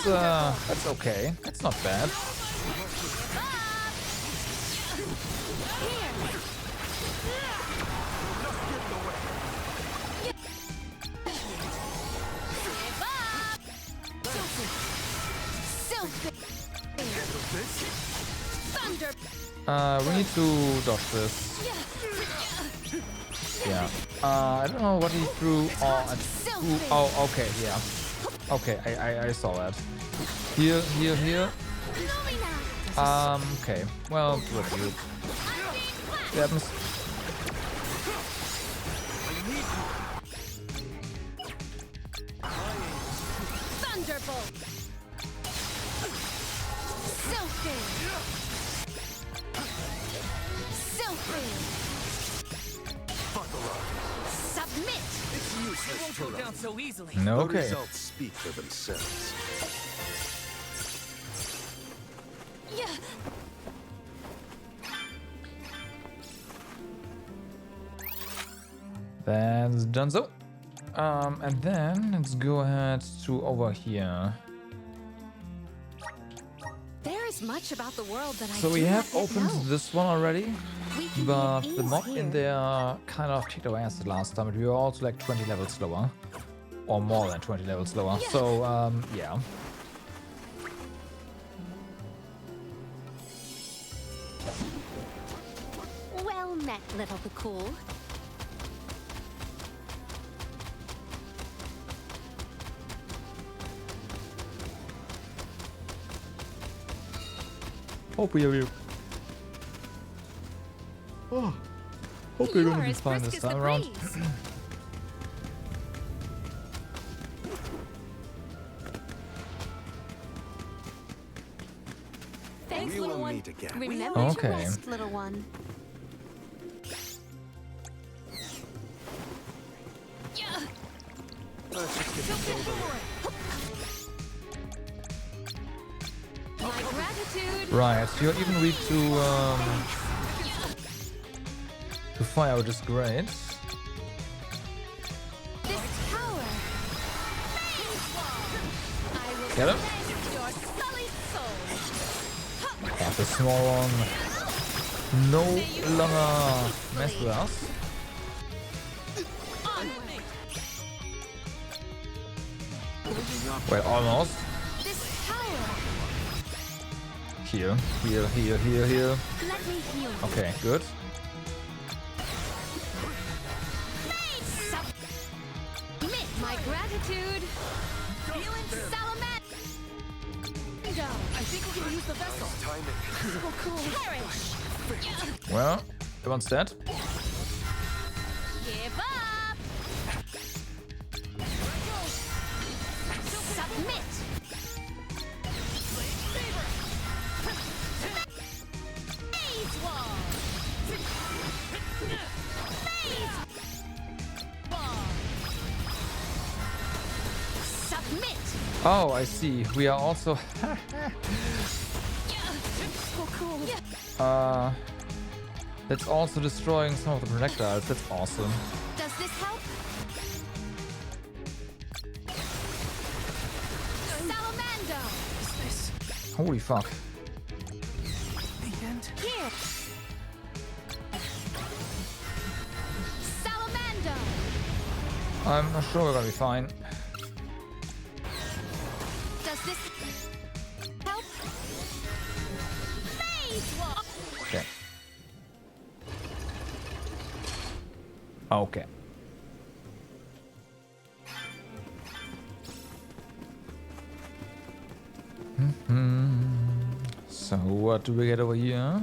That's okay. That's not bad. We need to dodge this. Yeah. I don't know what he threw. Oh, okay, yeah. Okay, I saw that. Here. Okay. Well, what do you? It happens. Thunderbolt. Submit. It won't go down so easily. No, The okay. results speak for themselves. That's done so. And then let's go ahead to over here. There is much about the world that I So we do have not yet opened know. this one already, We can but get the ease mob in here. there kind of kicked our ass the last time. We were also like 20 levels slower, or more than 20 levels slower. So yeah. Well met, little Cool. Hope we are. Oh, hope we're gonna be fine this time around. Thanks, We little will one. meet again. Remember Okay. to rest, little one. Let's just get this over with. My gratitude. Right, you're even weak to fire, which is great. This power. Get him? Your sullied soul. Yeah, the small one no longer mess with us. Well, almost. This power. Here. Let me heal. Okay, good. Submit my gratitude. Salamander. I think we can use the vessel. Oh, cool. Perish. Well, everyone's dead. Give up. Submit. Phase wall. Phase wall. Submit. Oh, I see. We are also So cool. that's also destroying some of the projectiles. That's awesome. Does this help? Salamander. Holy fuck. The end. Here. Salamander. I'm not sure we're gonna be fine. Does this help? Phase wall. Okay. Okay. So what do we get over here?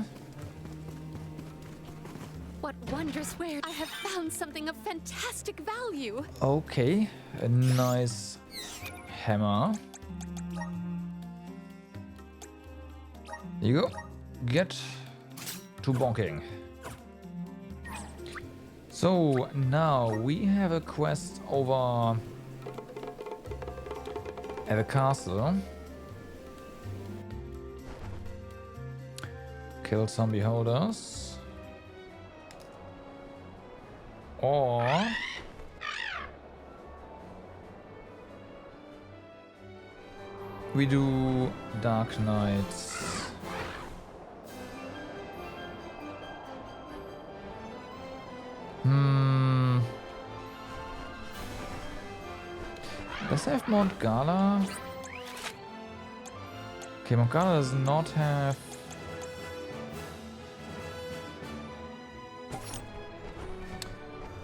What wondrous wares! I have found something of fantastic value. Okay, a nice hammer. Here you go. Get to bonking. So now we have a quest over at the castle. Kill some beholders. Or we do Dark Knights. Does have Mount Gala? Okay, Mount Gala does not have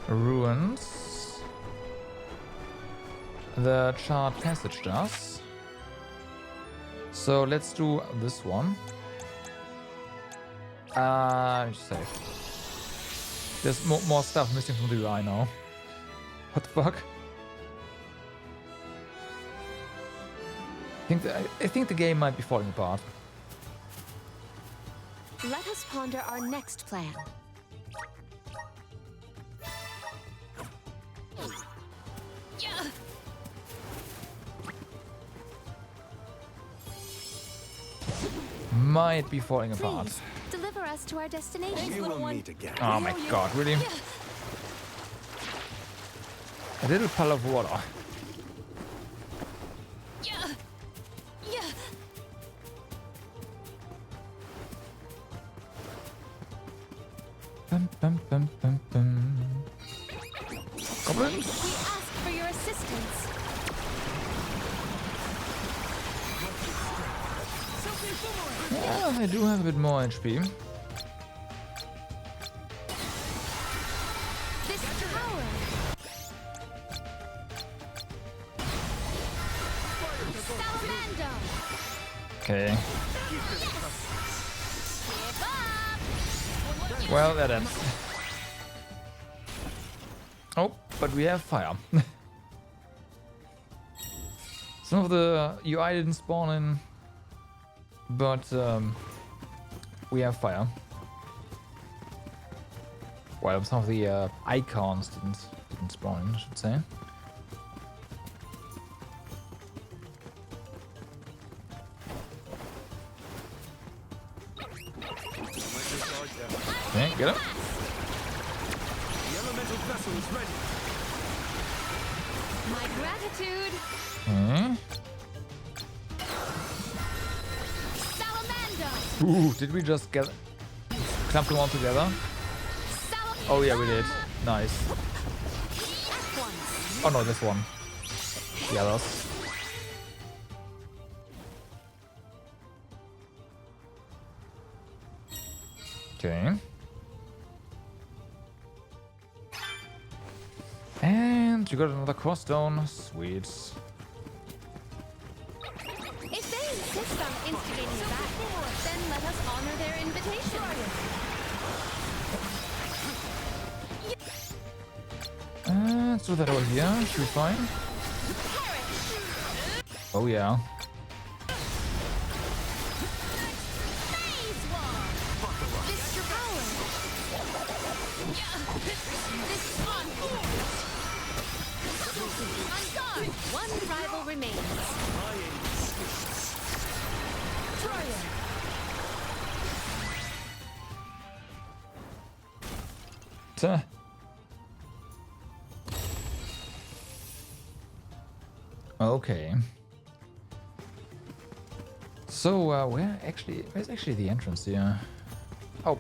ruins. The Charred Passage does. So let's do this one. Safe. There's more stuff missing from the UI now. What the fuck? I think the game might be falling apart. Let us ponder our next plan. Might be falling apart. Please, deliver us to our destination. We will meet again. Oh my god, really? A little puddle of water. Bum, bum, bum, bum, bum. Goblins? We ask for your assistance. Yeah, I do have a bit more HP. This tower. Salamando. Okay. Well, that ends. Oh, but we have fire. Some of the UI didn't spawn in, but we have fire. Well, some of the icons didn't spawn in, I should say. Okay, get him. The elemental vessel is ready. My gratitude. Salamando. Ooh, did we just get clump them all together? Oh yeah, we did. Nice. Oh no, this one. The others. Okay. And you got another crossstone. Sweet. If they insist on instigating a battle, then let us honor their invitation. Let's do that over here. Should be fine. Oh yeah. One rival remains. Tuh. Okay. So, where's actually the entrance here? Oh,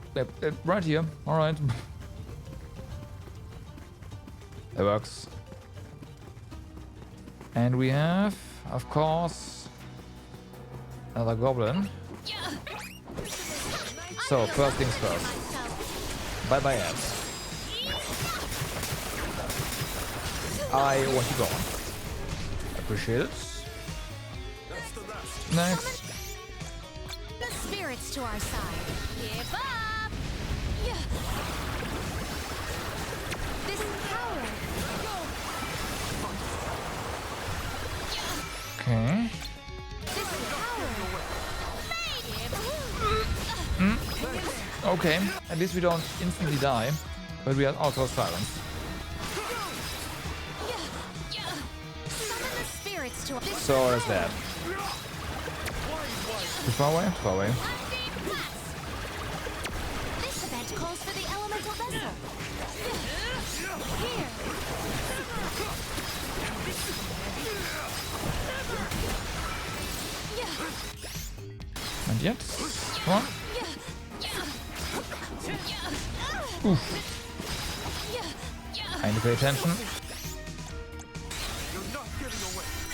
right here. All right. That works. And we have, of course, another goblin. So, first things first. Bye-bye, ads. I want you gone. Appreciate it. Next. The spirits to our side. Give up. This power. Okay, at least we don't instantly die, but we are also silenced. So there's that. Too far away? Far away. This event calls for the elemental vessel. Here. And yet, come on. Oof. I need to pay attention.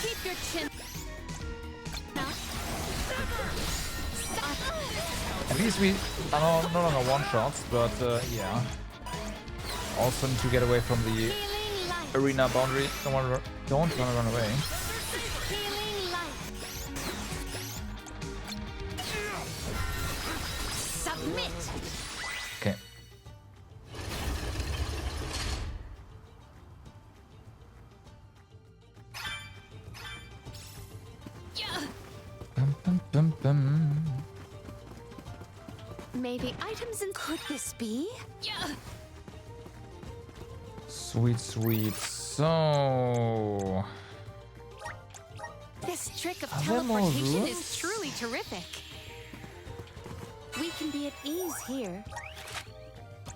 Keep your chin. At least we are no longer one-shots, but yeah. Also need to get away from the arena boundary. Don't want to run away. Submit. Okay. Bum, bum, bum, bum. Maybe items and could this be? Sweet, sweet. So... This trick of Are there more teleportation rules? is truly terrific. We can be at ease here.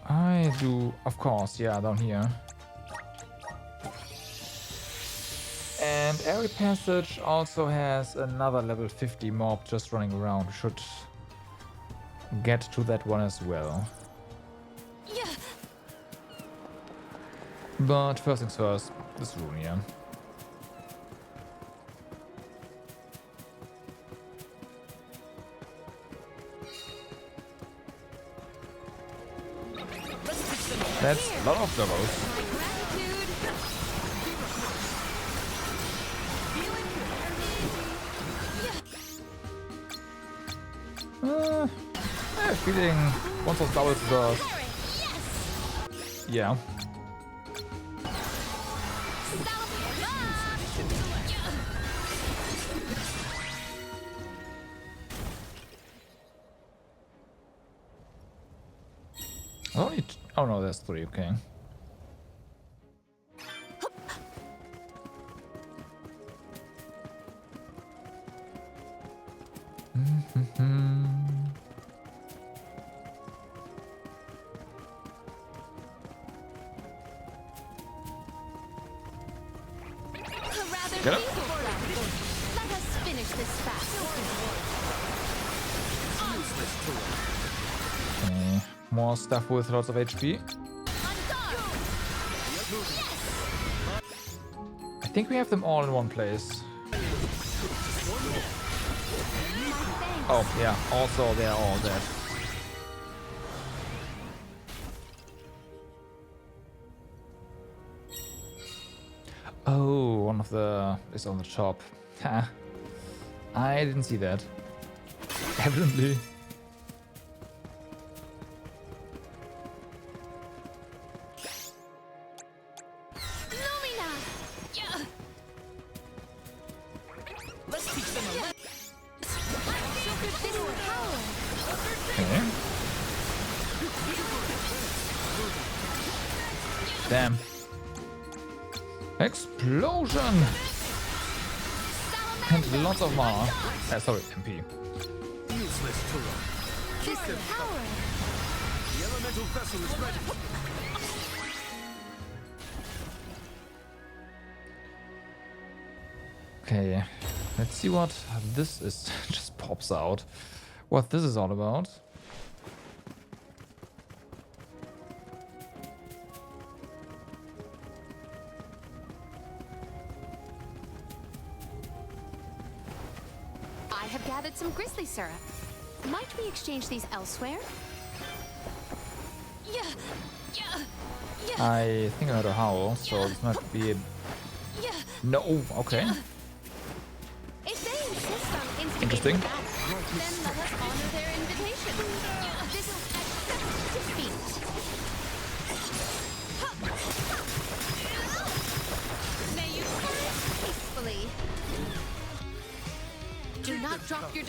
I do, of course, yeah, down here. And every passage also has another level 50 mob just running around. We should get to that one as well. But first things first, this room here. That's a lot of doubles. I have a feeling once those doubles burst. Yeah. Oh no, there's 3, okay. Get up. Let us finish this fast. Okay. More stuff with lots of HP. I think we have them all in one place. Oh, yeah. Also, they're all dead. Oh, one of the is on the top. Ha. I didn't see that. Evidently. Okay. Damn. Explosion! And lots of mana. Sorry, MP. The elemental vessel is ready. Okay, let's see what this is. Just pops out. What this is all about. I have gathered some grizzly syrup. Might we exchange these elsewhere? I think I heard a howl, so this might be a... No, okay. If they insist on instigating Interesting. battle, then let us honor their invitation. This is defeat. May you perish peacefully. Do not drop your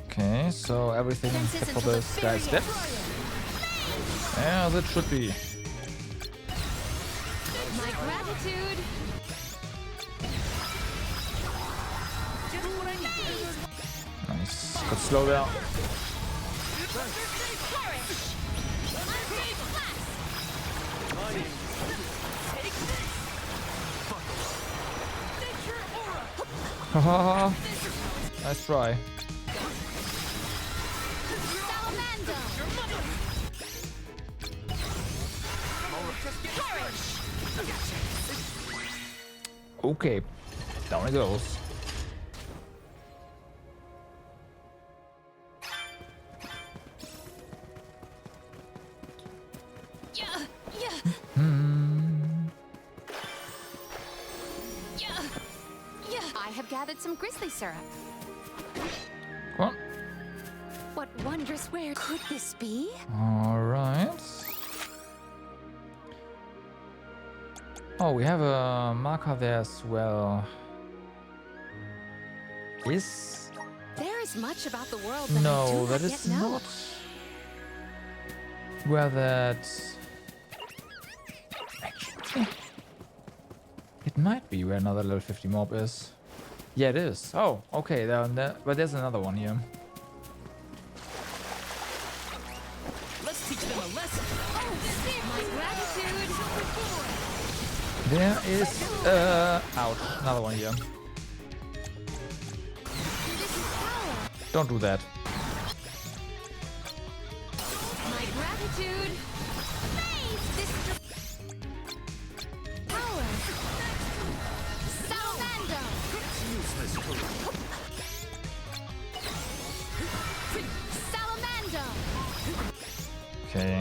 Okay, so everything except for this guy's dead. As it should be. My gratitude. Nice. Got slow down. Haha. Nice try. Okay, down it goes. I have gathered some grizzly syrup. What? What wondrous where could this be? Alright. Oh, we have a marker there as well. Is... There is much about the world that I No, do that not is yet know. not where that... Actually, it might be where another level 50 mob is. Yeah, it is. Oh, okay, but there's another one here. Let's teach them a lesson. My gratitude. There is... ouch, another one here. Don't do that. My gratitude. Power. Salamander. Salamander. Okay.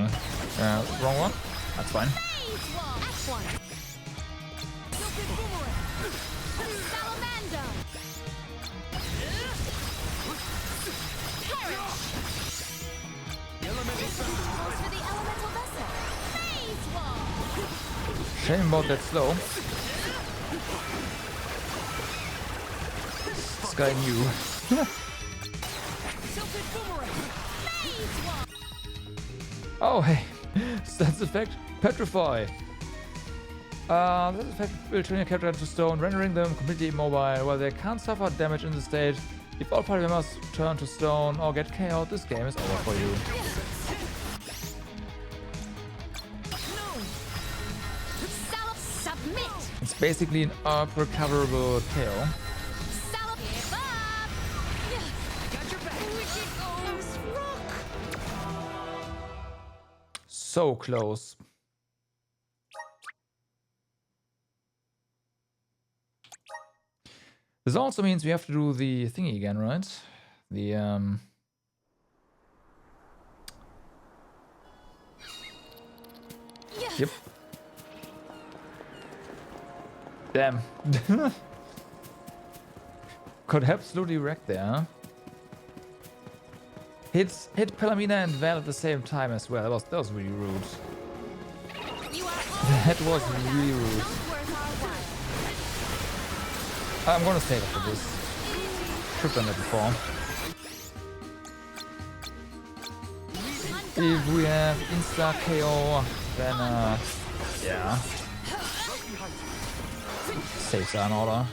Wrong one? That's fine. F1. Salamander. Perish. For the elemental vessel. Phase wall. Shame about that slow. This guy knew. Oh, hey. Stats effect, Petrify. This effect will turn your character into stone, rendering them completely immobile. While they can't suffer damage in the stage, if all party members turn to stone or get KO'd, this game is over for you. Submit. It's basically an recoverable KO. So close. This also means we have to do the thingy again, right? The Yep. Damn. Got absolutely wrecked there, huh? Hit Palamina and Val at the same time as well. That was really rude. That was really rude. I'm gonna save after this. Should have done that before. If we have insta KO, then yeah. Saves are in order.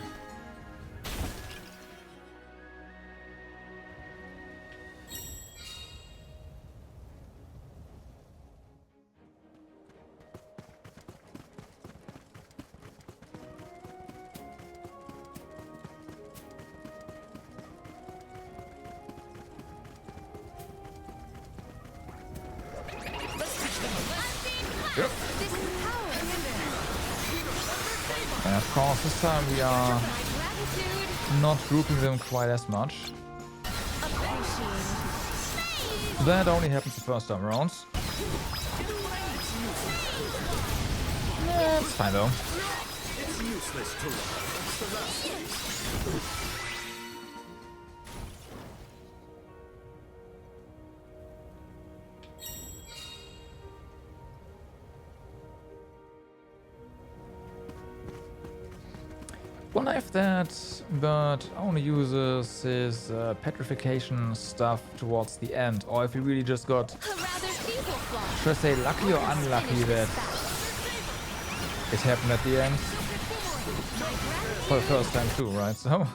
Yep. And of course, this time we are not grouping them quite as much. That only happens the first time around. Yeah, it's fine though. It's useless to One knife that but only uses his petrification stuff towards the end, or if he really just got Should I say lucky or unlucky that it happened at the end? For the first time too, right? So,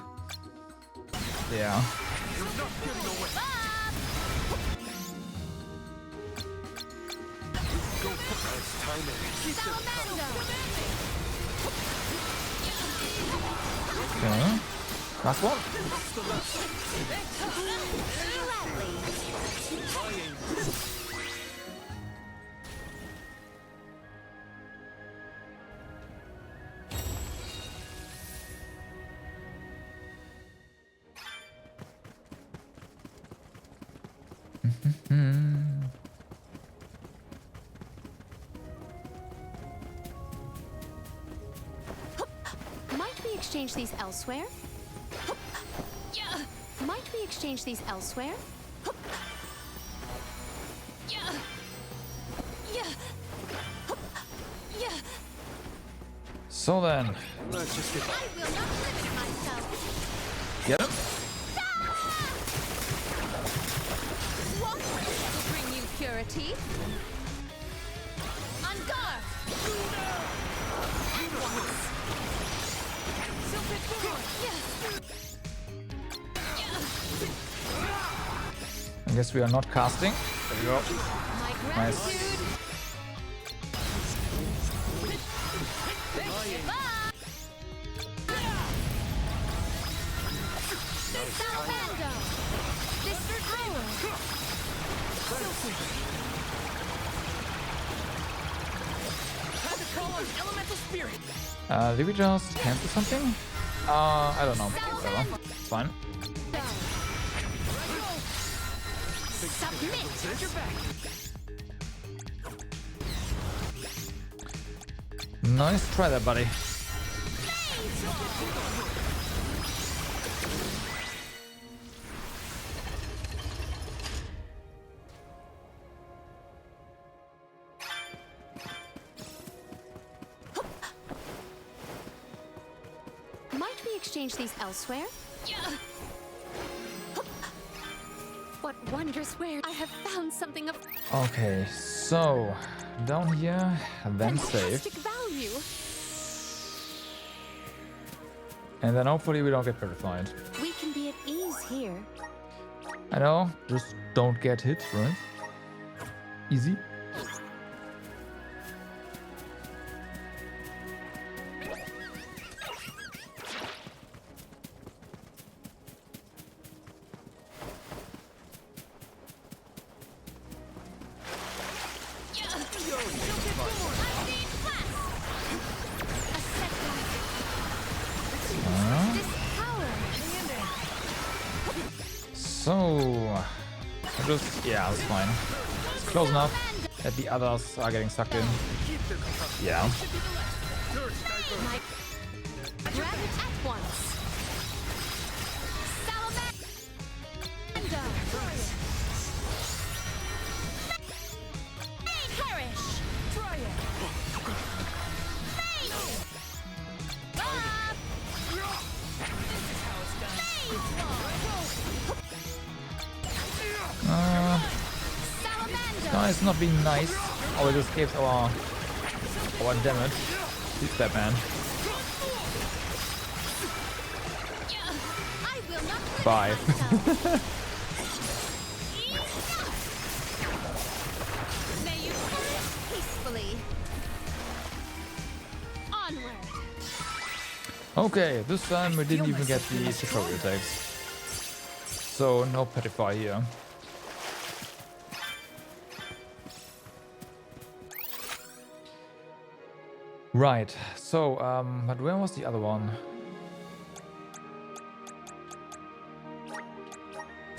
yeah. Okay. Last one. Might we exchange these elsewhere? Might we exchange these elsewhere? So then, Let's just get. I will not limit myself. get him. What will bring you purity? On guard! I guess we are not casting. There we go. Nice. Did we just cancel something? I don't know. Whatever. It's fine. Nice try there, buddy. Might we exchange these elsewhere? What wondrous wares! I have found something of Okay, so down here, then save. fantastic value. And then hopefully we don't get purified. We can be at ease here. I know, just don't get hit, right? Easy. So, just, yeah, that's fine. It's close enough that the others are getting sucked in. Yeah. Grab it at once. It's not being nice. Oh, it escapes our damage. He's that man. Bye. May you perish peacefully. Onward. Okay, this time we didn't even get the tutorial attacks. So no Petrify here. Right, so, but where was the other one?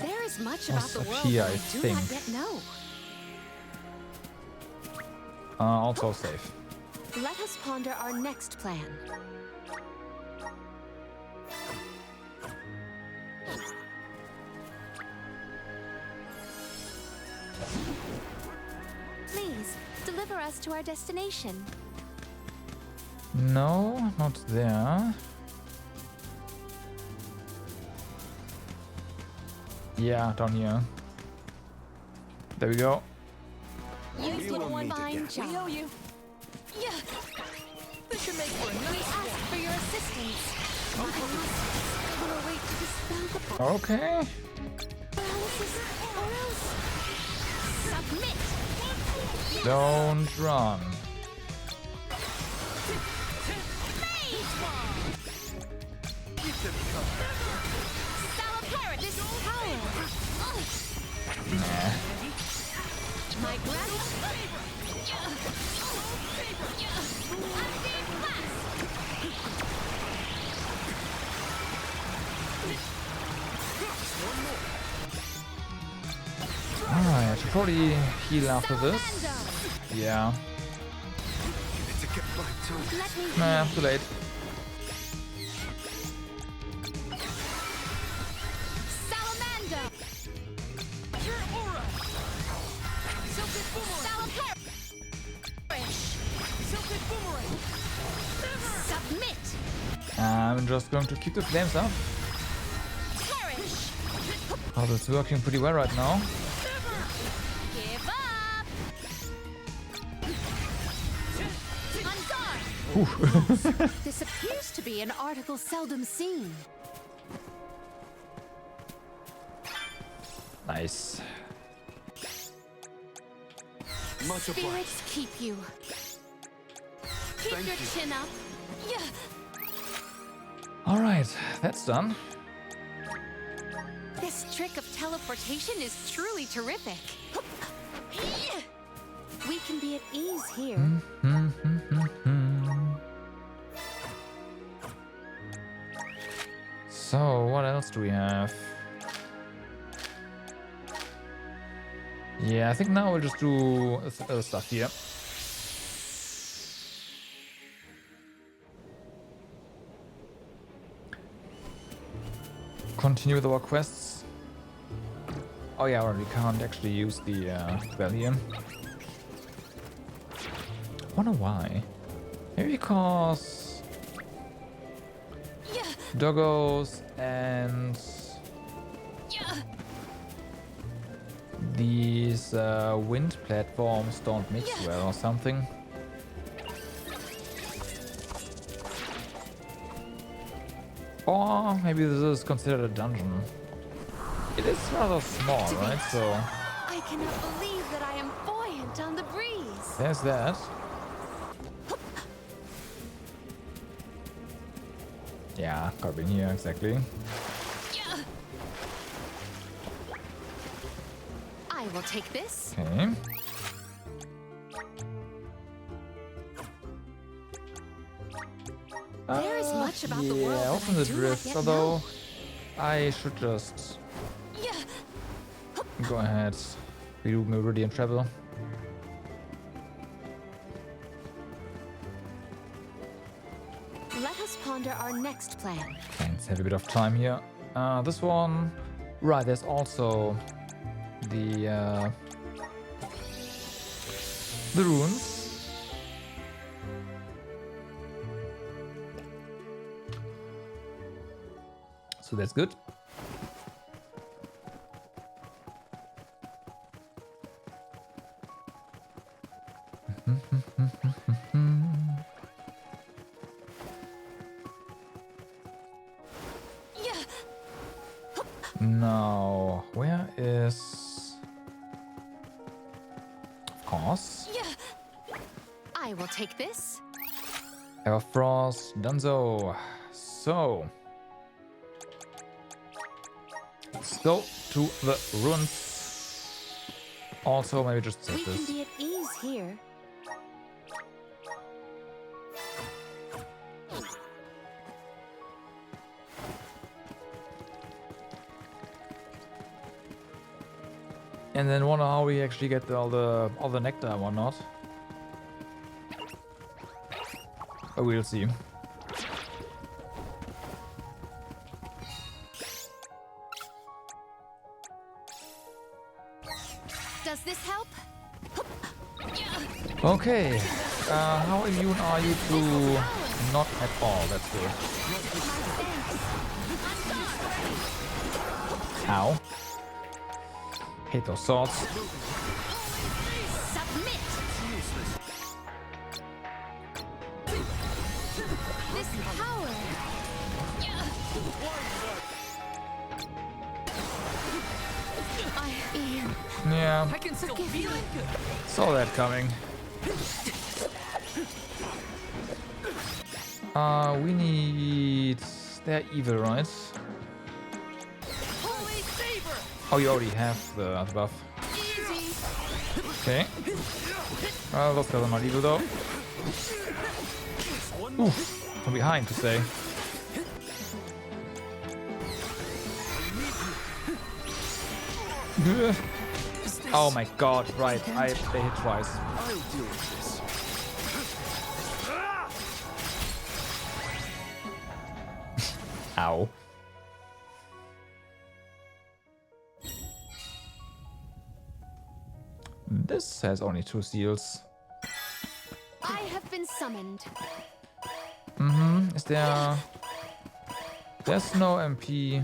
There is much about the up world here, that I we do not think. yet know. Also safe. Let us ponder our next plan. Please, deliver us to our destination. No, not there. Yeah, down here. There we go. You did a fine We job. owe you. Yeah. This should make for a We nice asked walk. for your assistance. I must put away to dispel the Okay. paralysis, or else submit. Don't run. Salapara, this power. Nah. My gravity. Alright, I should probably heal after this. Yeah. Let me Nah, too late. Salamander. Your aura. Silken boomerang. Silken boomerang. Submit. I'm just going to keep the flames up. Perish. Oh, that's working pretty well right now. Give up. On guard. Whew. This appears to be an article seldom seen. Nice. Much obliged. Spirits keep you. Keep Thank your you. chin up. Yeah. Alright, that's done. This trick of teleportation is truly terrific. We can be at ease here. So, what else do we have? Yeah, I think now we'll just do other stuff here. Continue with our quests. Oh yeah, well, we can't actually use the spell here. Wonder why? Maybe because doggos and these wind platforms don't mix well or something. Or maybe this is considered a dungeon. It is rather small, right? So I cannot believe that I am buoyant on the breeze. there's that. Yeah, gotta be here, exactly. I will take this. Okay. There is much about the world Yeah, that open I the do not drift, yet although know. I should just go ahead. Redo Meridian Travel. Let us ponder our next plan. Okay, let's have a bit of time here. This one, right? There's also the runes. So that's good. Now, where is... Of course. I will take this. Everfrost, Dunzo. So, let's go to the ruins. Also, maybe just We save can this. be at ease here. And then wonder how we actually get all the nectar and whatnot. But we'll see. Does this help? Okay. How immune are you to not at all? That's good. Ow. Hate those swords. Submit. still feeling good. Saw that coming. We need... They're evil, right? Holy saber! Oh, you already have the buff. Okay. Well, those guys are not evil though. Ooh, from behind to say. Oh my god, right. They hit twice. I'll deal with this. Ow. This has only 2 seals. I have been summoned. Is there... There's no MP.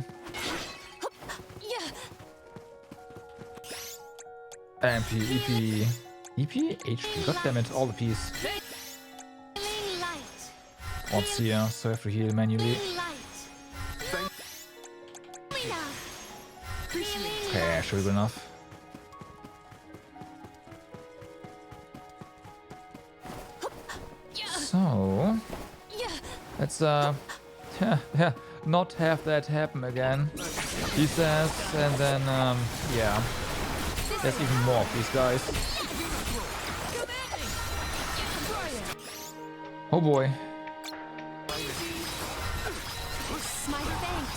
MP, EP... EP? HP, goddammit, all the P's. What's here, so I have to heal manually. Okay, should be good enough. So... Let's, not have that happen again. He says, and then, yeah. There's even more of these guys. Oh boy. My thanks.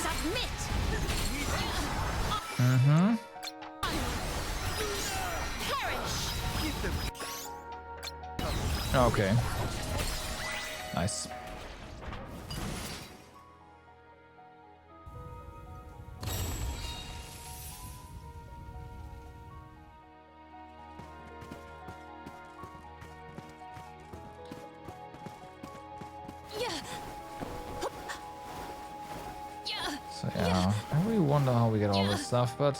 Submit. Okay. Nice. So yeah, I really wonder how we get all this stuff, but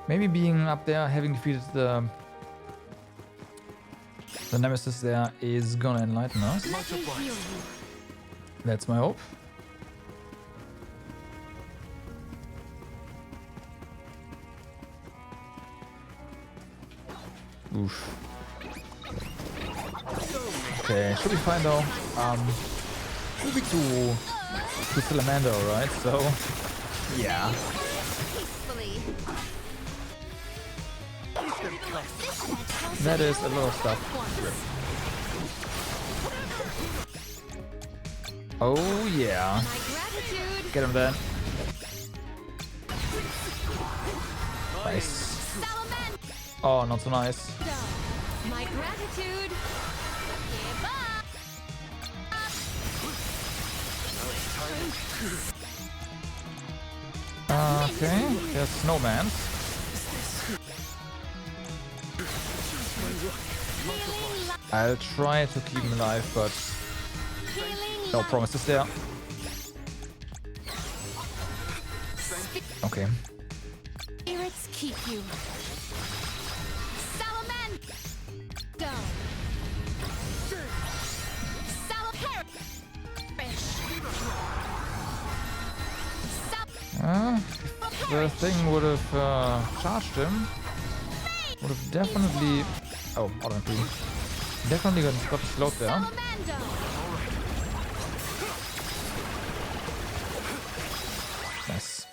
maybe being up there, having defeated the nemesis there is gonna enlighten us. That's my hope. Oof. Okay, should be fine though. Should be to Salamander, right? So, yeah. That is a lot of stuff. Oh yeah. Get him then. Nice. Oh, not so nice. My gratitude. Okay, there's snowman. I'll try to keep him alive, but no promises there. Okay. Spirits keep you. Salamando. If the thing would have charged him, would have definitely... Oh, automatically. Definitely got slowed there. Nice.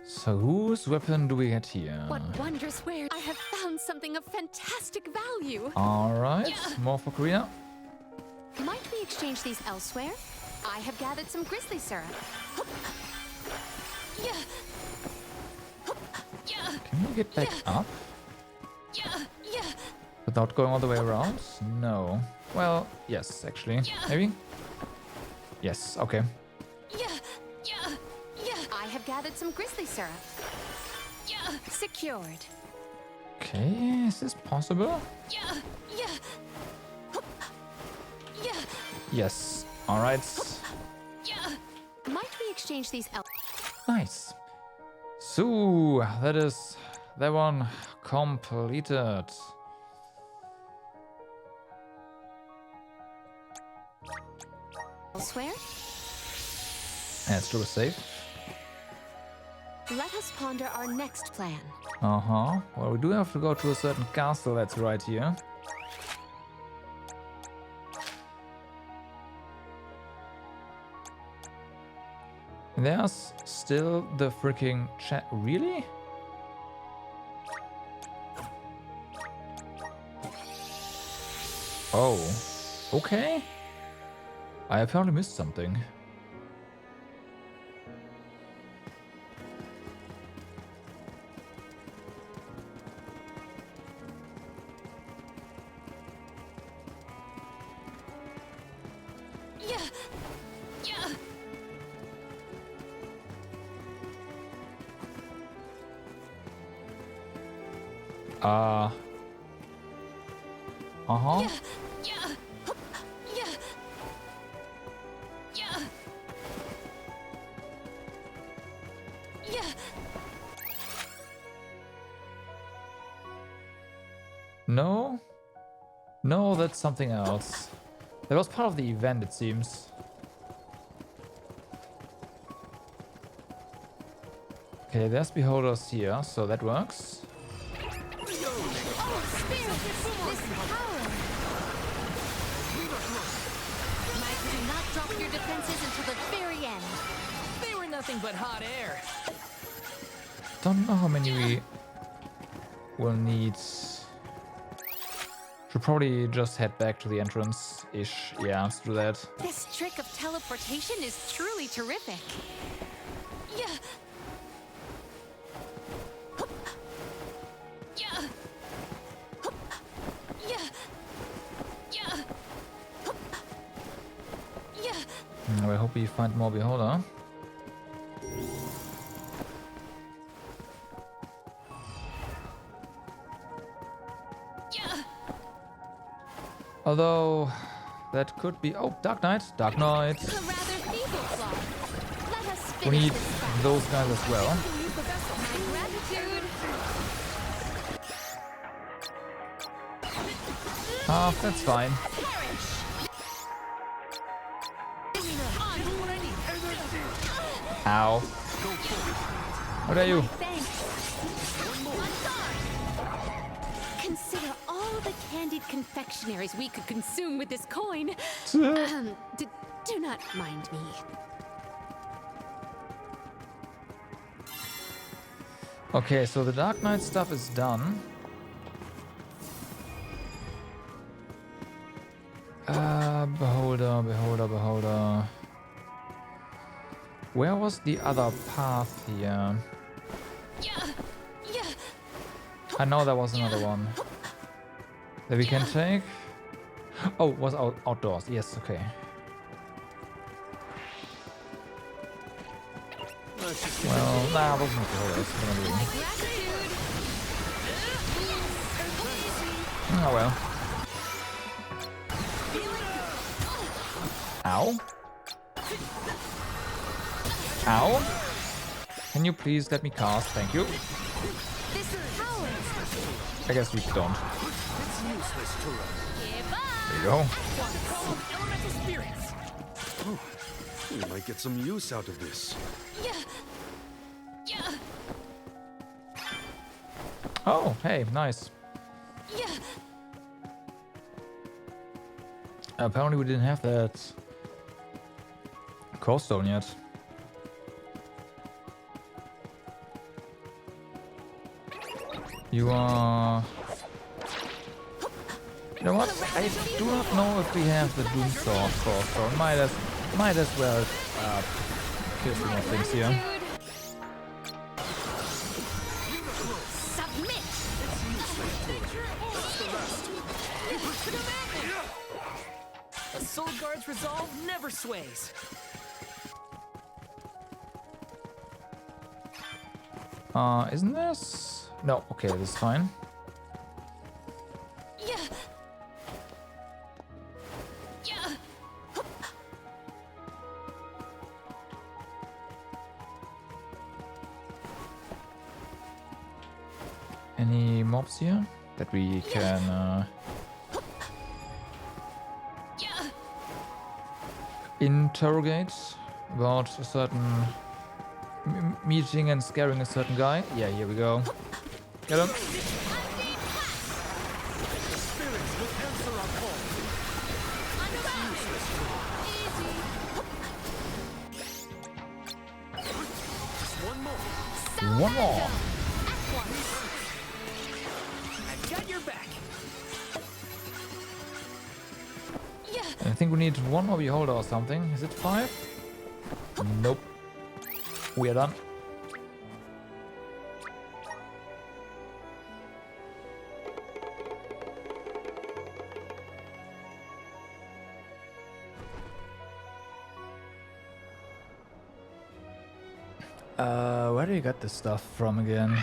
So whose weapon do we get here? What wondrous wares! I have found something of fantastic value. Alright, more for Karina. Might we exchange these elsewhere? I have gathered some grizzly syrup. Can we get back up? Without going all the way around? No. Well, yes, actually. Maybe? Yes, okay. I have gathered some grizzly syrup. Secured. Okay, is this possible? Yes. Alright. Might we exchange these Nice. So, that is that one completed. Elsewhere? Let's do a save. Let us ponder our next plan. Uh-huh. Well, we do have to go to a certain castle that's right here. There's still the freaking chat. Really? Oh. Okay. I apparently missed something. Uh-huh. No? No, that's something else. That was part of the event, it seems. Okay, there's beholders here, so that works. Do not drop your defenses until the very end. They were nothing but hot air. Don't know how many we will need. Should probably just head back to the entrance-ish. Yeah, let's do that. This trick of teleportation is truly terrific. I hope we find more beholder. Although that could be. Oh, Dark Knight. Dark Knight. We need those guys as well. Ah, that's fine. Ow. What are you? Consider all the candied confectionaries we could consume with this coin. Do not mind me. Okay, so the Dark Knight stuff is done. Beholder. Where was the other path here? I know there was another one that we can take. Oh, it was outdoors. Yes, okay. Well, nah, those are not beholders. What am I doing? Oh well. Ow. Ow. Can you please let me cast? Thank you. I guess we don't. There you go. Oh, we might get some use out of this. Oh, hey, nice. Apparently we didn't have that core stone yet. You are... You know what? I do not know if we have the Doom Sword core stone. Might as well kill some more things here. A Soul Guard's resolve never sways. Isn't this? No, okay, this is fine. mobs here that we can interrogate about a certain meeting and scaring a certain guy. Yeah, here we go. Get him. One more. I've got your back. I think we need one more beholder or something. Is it 5? Nope. We are done. Where do you get this stuff from again?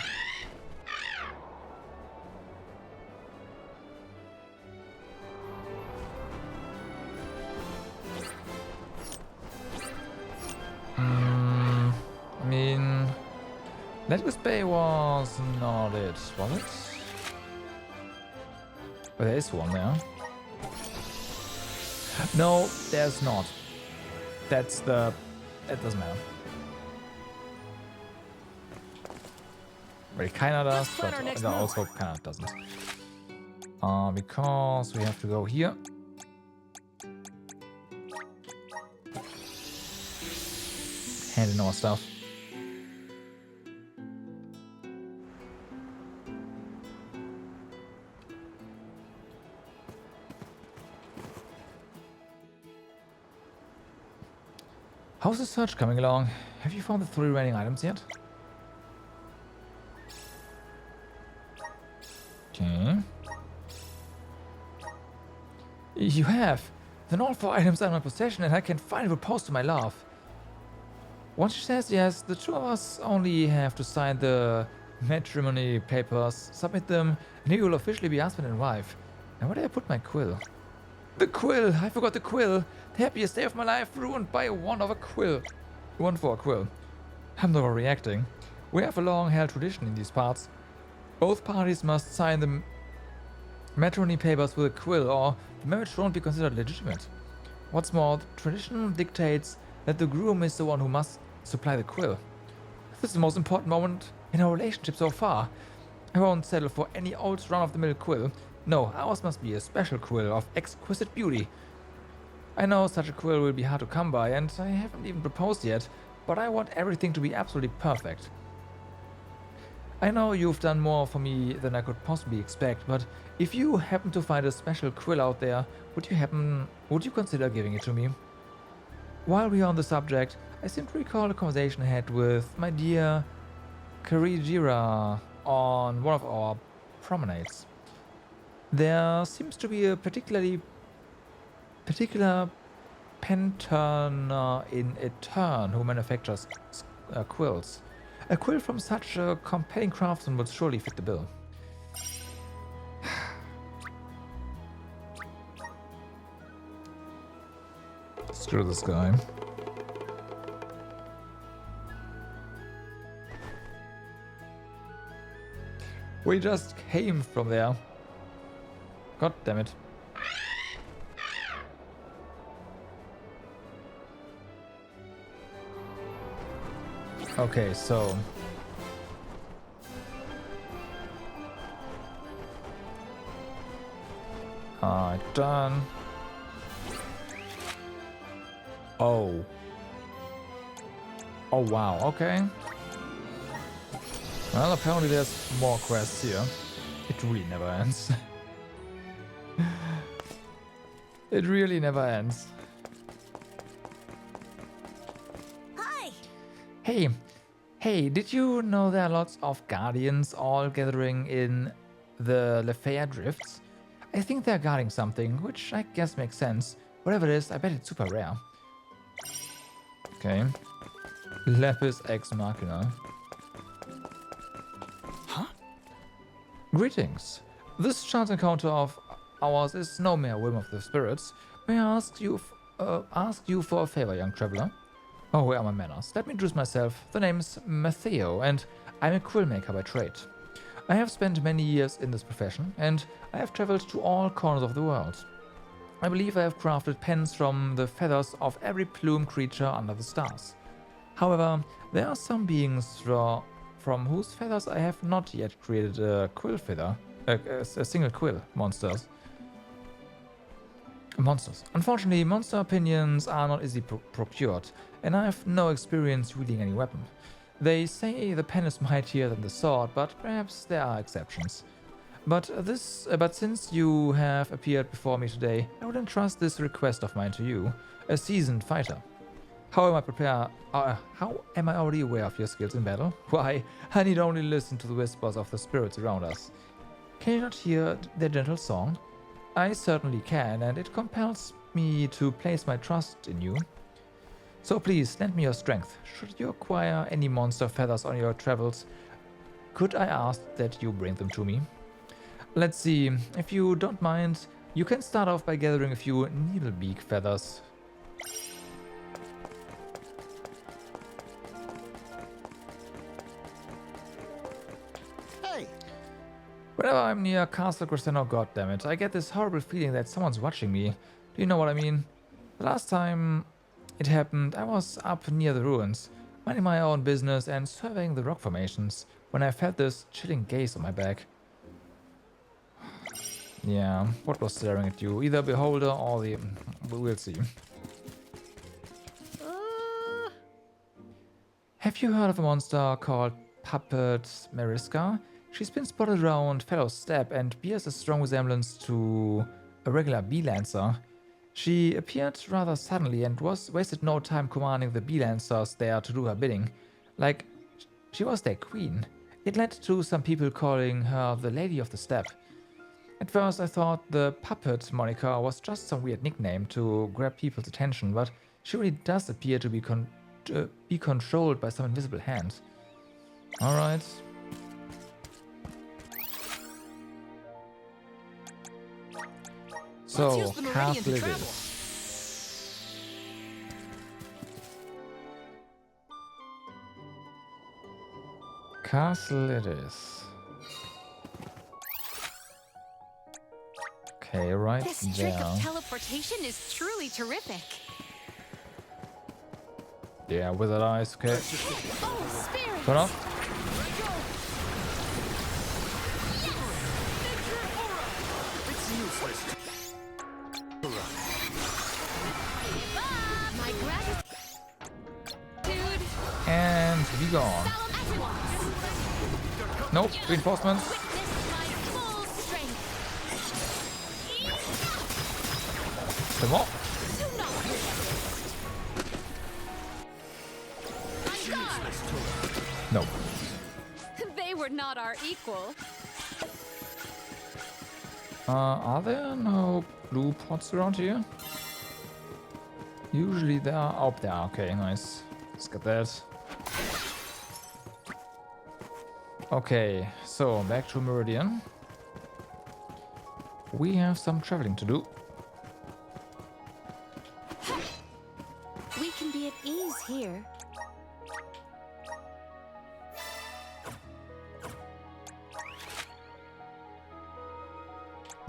I mean, Lettuce Bay was not it, was it? But there is one there. No, there's not. That's the... It doesn't matter. Well, it kinda does, but it also kinda doesn't. Because we have to go here. Hand in our stuff. How's the search coming along? Have you found the 3 remaining items yet? Okay. You have! Then all 4 items are in my possession and I can finally propose to my love. Once she says yes, the 2 of us only have to sign the matrimony papers, submit them, and you will officially be husband and wife. Now where did I put my quill? The quill! I forgot the quill! The happiest day of my life ruined by one for a quill. I'm not overreacting. We have a long-held tradition in these parts. Both parties must sign the matrimony papers with a quill or the marriage won't be considered legitimate. What's more, the tradition dictates that the groom is the one who must supply the quill. This is the most important moment in our relationship so far. I won't settle for any old run-of-the-mill quill. No, ours must be a special quill of exquisite beauty. I know such a quill will be hard to come by and I haven't even proposed yet, but I want everything to be absolutely perfect. I know you've done more for me than I could possibly expect, but if you happen to find a special quill out there, would you consider giving it to me? While we are on the subject, I seem to recall a conversation I had with my dear Karijira on one of our promenades. There seems to be a particular penturner in Etern who manufactures quills. A quill from such a compelling craftsman would surely fit the bill. Screw this guy. We just came from there. God damn it. Okay, so done. Oh. Oh wow, okay. Well, apparently there's more quests here. It really never ends. It really never ends. Hi! Hey! Hey, did you know there are lots of guardians all gathering in the Lefaya Drifts? I think they're guarding something, which I guess makes sense. Whatever it is, I bet it's super rare. Okay. Lapis Ex Machina. Huh? Greetings. This chance encounter of ours is no mere whim of the spirits. May I ask you for a favor, young traveler? Oh, where are my manners? Let me introduce myself. The name's Matteo, and I'm a quill maker by trade. I have spent many years in this profession, and I have traveled to all corners of the world. I believe I have crafted pens from the feathers of every plume creature under the stars. However, there are some beings from whose feathers I have not yet created a quill feather, a single quill monsters. Unfortunately, monster opinions are not easily procured, and I have no experience wielding any weapon. They say the pen is mightier than the sword, but perhaps there are exceptions. But since you have appeared before me today, I would entrust this request of mine to you, a seasoned fighter. How am I already aware of your skills in battle? Why, I need only listen to the whispers of the spirits around us. Can you not hear their gentle song? I certainly can, and it compels me to place my trust in you. So please, lend me your strength. Should you acquire any monster feathers on your travels, could I ask that you bring them to me? Let's see, if you don't mind, you can start off by gathering a few needlebeak feathers. Hey! Whenever I'm near Castle Crescendo, goddammit, I get this horrible feeling that someone's watching me. Do you know what I mean? The last time it happened, I was up near the ruins, minding my own business and surveying the rock formations, when I felt this chilling gaze on my back. Yeah, what was staring at you? Either Beholder or the... we'll see. Have you heard of a monster called Puppet Mariska? She's been spotted around Fellow's Step and bears a strong resemblance to a regular bee lancer. She appeared rather suddenly and wasted no time commanding the bee lancers there to do her bidding. Like, she was their queen. It led to some people calling her the Lady of the Steppe. At first I thought the puppet moniker was just some weird nickname to grab people's attention, but she really does appear to be controlled by some invisible hand. Alright. So, castle it is. Castle it is. Okay, right This there. trick of teleportation is truly terrific. Yeah, wizard eyes, okay. Oh, spirit! Turn off. It's useless. My gratitude. And be gone. Nope, reinforcements. Some more. No. They were not our equal. Are there no blue pots around here? Usually there are. Oh, there are. Okay, nice. Let's get that. Okay, so back to Meridian. We have some traveling to do. We can be at ease here.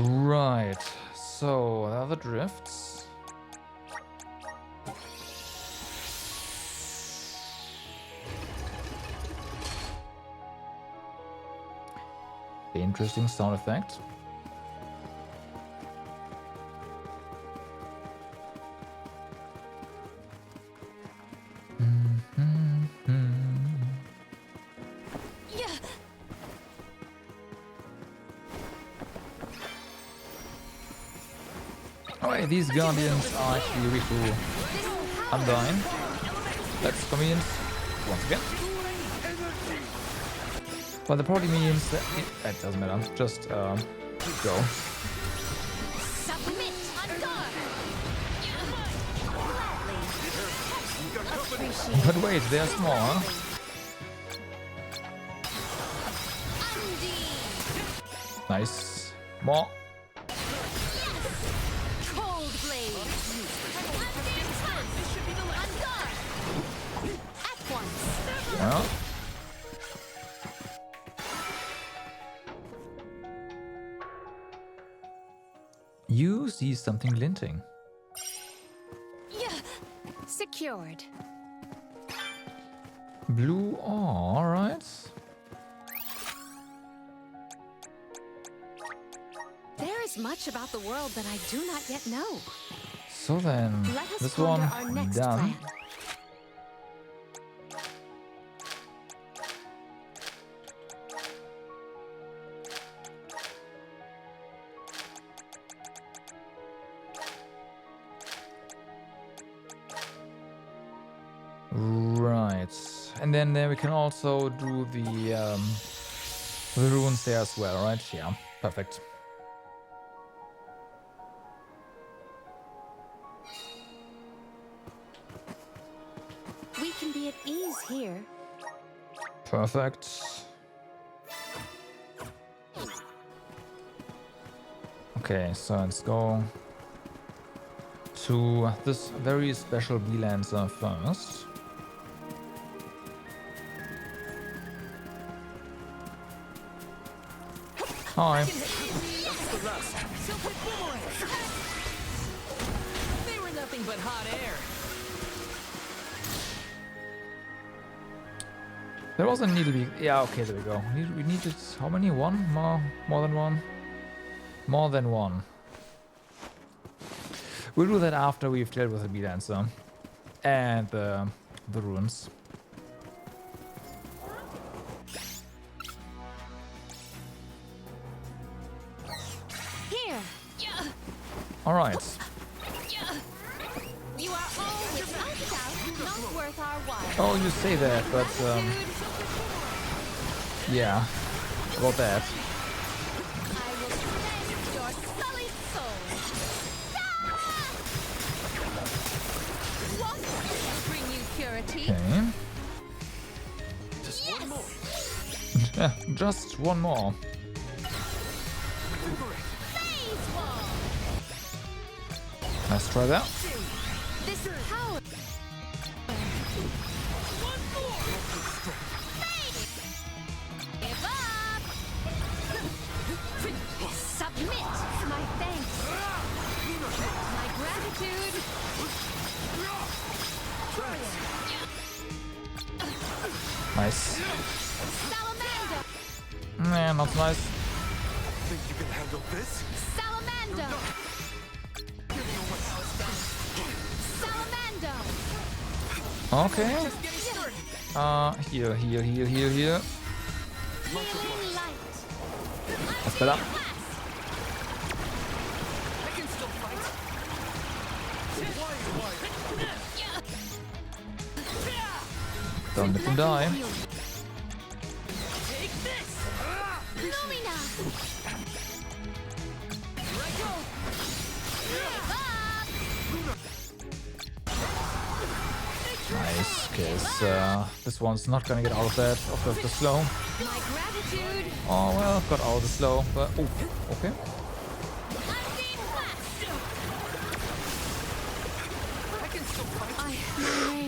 Right, so there are the drifts. Interesting sound effect. Okay, these guardians are actually weak to Undyne. That's convenient once again. But that probably means that it doesn't matter. Just go. But wait, they're small, huh? Nice. More. Cold blade. At once. Well. You see something glinting. Secured. Blue ore, alright. There is much about the world that I do not yet know. So then, Let us this ponder one our next done. plan. Right. And then we can also do the runes there as well, right? Yeah, perfect. We can be at ease here. Perfect. Okay, so let's go to this very special Beelancer first. Hi. They were nothing but hot air. There was a needle beak. Yeah, okay, there we go. We needed how many? One? More than one? More than one. We'll do that after we've dealt with the Beelancer and the runes. Here. All right. You are all without doubt not worth our while. Oh, you say that, but yeah, about that. I will cleanse your sullied soul. What can bring you purity? Okay. Just one more. Yeah, just one more. Let's try that. This power. Give up. Submit. My thanks. My gratitude. Nice. Salamander. Nah, not nice. Think you can handle this? Salamander. Salamander. Okay. Here. Healing light. That's better. I can still fight. Don't let them die. Take this. Lumina. Nice, because this one's not gonna get out of that, of the slow. My gratitude. Oh well, got out of the slow, but oh, okay.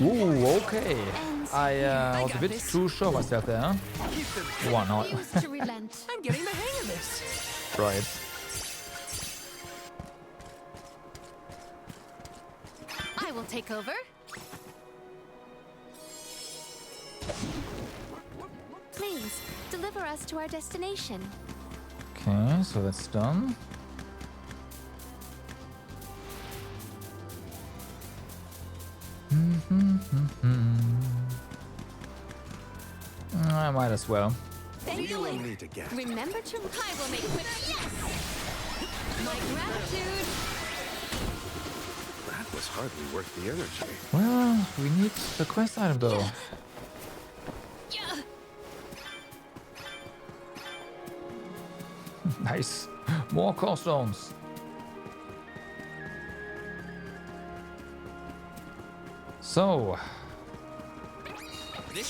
Ooh, okay. I was a bit too sure of myself there. Huh? One out. Refuse to relent. I'm getting the hang of this. Right. I will take over. Please, deliver us to our destination. Okay, so that's done. I might as well. Thank you. Need to get. Remember to. I will make quick. Yes. My gratitude. That was hardly worth the energy. Well, we need the quest item though. Nice. More core stones. So.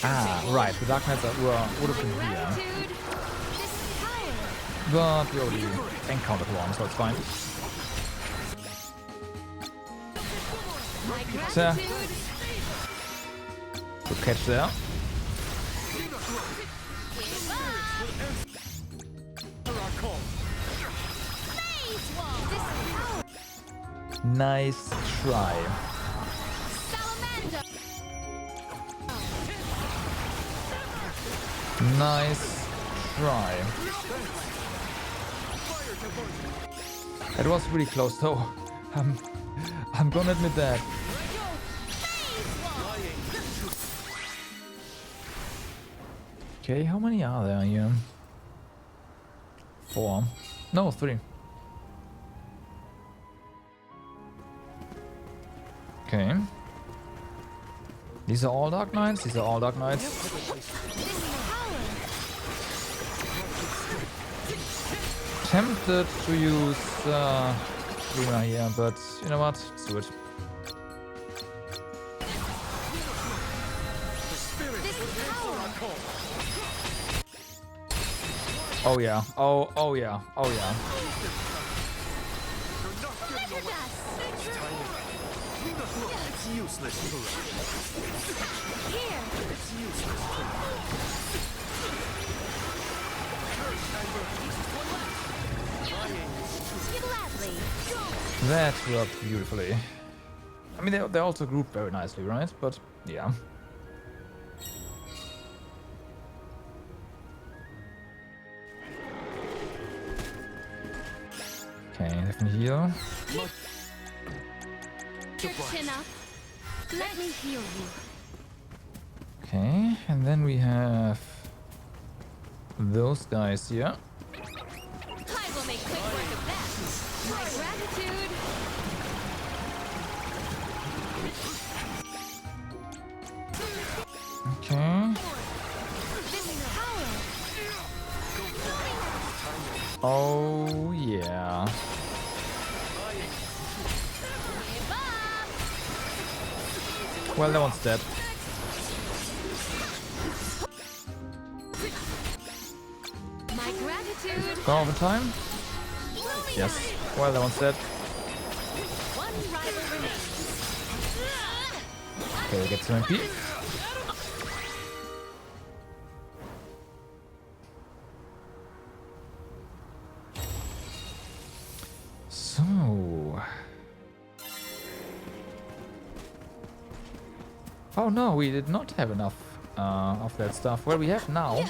Right. The Dark Knights would have been here. Gratitude. This fire. But we already encountered one, so it's fine. My So, gratitude. good catch there. Phase wall. This power. Nice try. Nice try. That was really close though. I'm gonna admit that. Okay, how many are there here? 4. No, 3. Okay. These are all Dark Knights? These are all Dark Knights. Tempted to use Luna here, but you know what? Let's do it. Oh yeah. Oh yeah. Oh yeah. It's useless to run. Here. It's useless to Gladly. That worked beautifully. I mean, they also grouped very nicely, right? But yeah. Okay, definitely heal. Your chin up. Let me heal you. Okay, and then we have those guys here. I will make quick work of that. My gratitude. Okay. This power. Oh yeah. Well, that one's dead. My gratitude. Gone over time? Yes. Well, that one's dead. One rival remains. Okay, get some MP. So... Oh no, we did not have enough of that stuff. Well, we have now.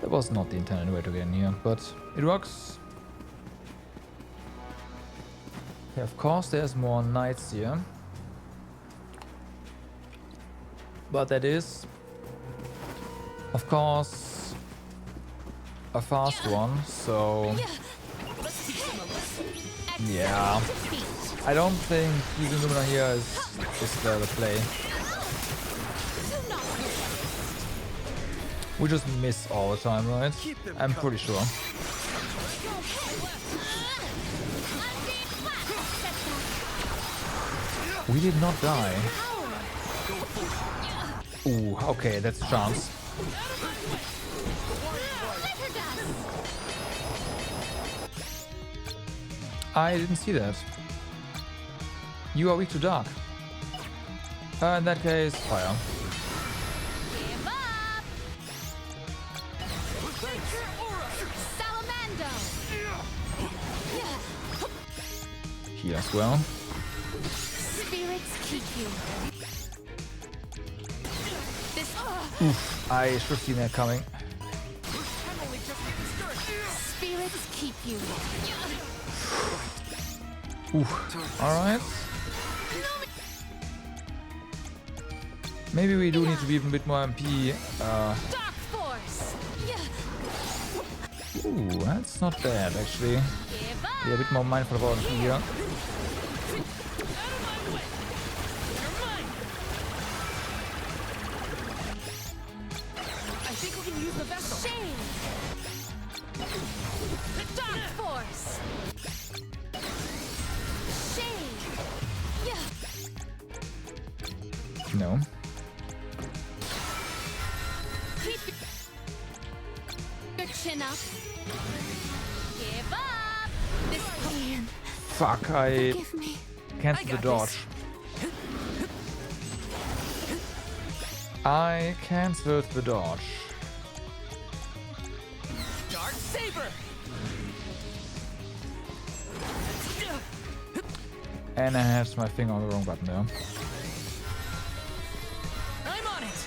That was not the intended way to get in here, but it works. Okay, of course, there's more knights here. But that is, of course, a fast one, so yeah. I don't think using Lumina here is the play. We just miss all the time, right? I'm pretty sure. We did not die. Ooh, okay, that's a chance. I didn't see that. You are weak to dark. In that case, fire. Heal as well. Spirits keep you. Oof, I should have seen that coming. Spirits keep you. Oof, alright. Maybe we do need to be a bit more MP. Dark force. Ooh, that's not bad actually. Be a bit more mindful about MP here. I think we can use the vessel. Shame. Dark force. Shame. No. Keep your chin up. Give up. This plan. Fuck, I Forgive me. canceled the dodge. I cancelled the dodge. Dark Saber! And I had my finger on the wrong button there. I'm on it!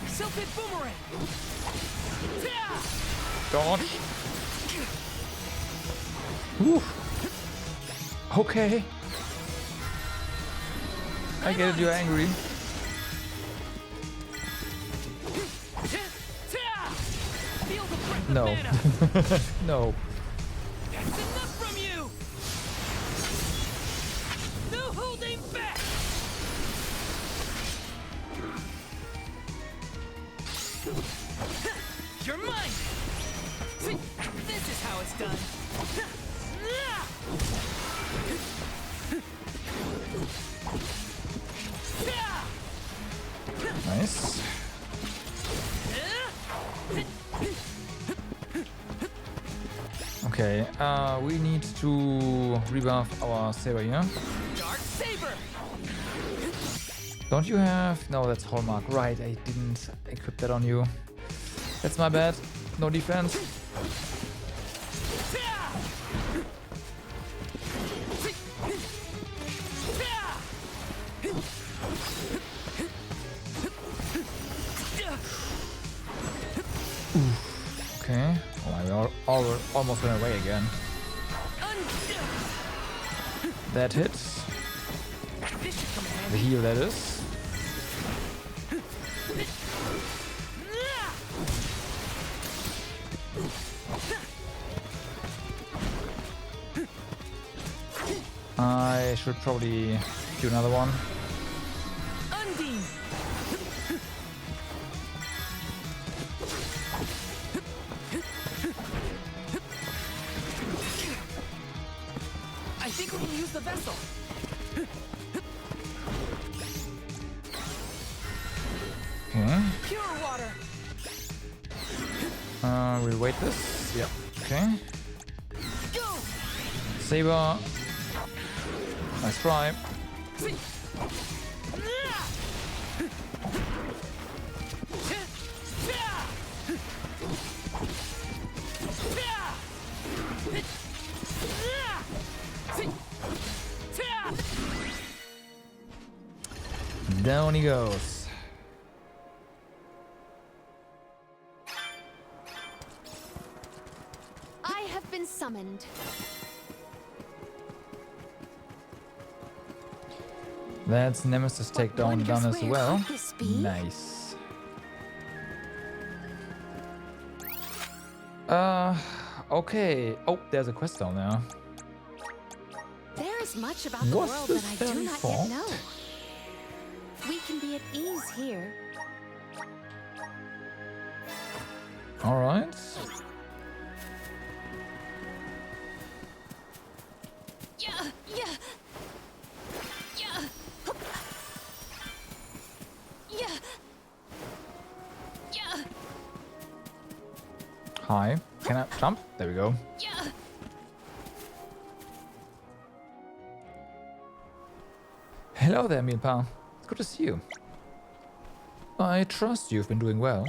Self-hit boomerang! Dodge. Whew. Okay. I get it, you're angry. No. No. That's enough from you! No holding back! You're mine! See, this is how it's done. Nice. Okay, we need to rebuff our saber here. Dark Saber! Don't you have... No, that's Hallmark. Right, I didn't equip that on you. That's my bad. No defense. Okay. Oh, we almost went away again. That hits. The heal, that is. I should probably do another one. Undine! I think we can use the vessel. Okay. Pure water. We'll wait this. Yep. Okay. Go! Saber. Nice try. Down he goes. I have been summoned. That's Nemesis takedown done as well. This be? Nice. Okay. Oh, there's a quest down there. There is much about the What's world this that I do very not fault? yet know. We can be at ease here. All right. Yeah, yeah. Yeah. Yeah. Yeah. Hi. Can I jump? There we go. Yeah. Hello there, Milpa. It's good to see you. I trust you've been doing well.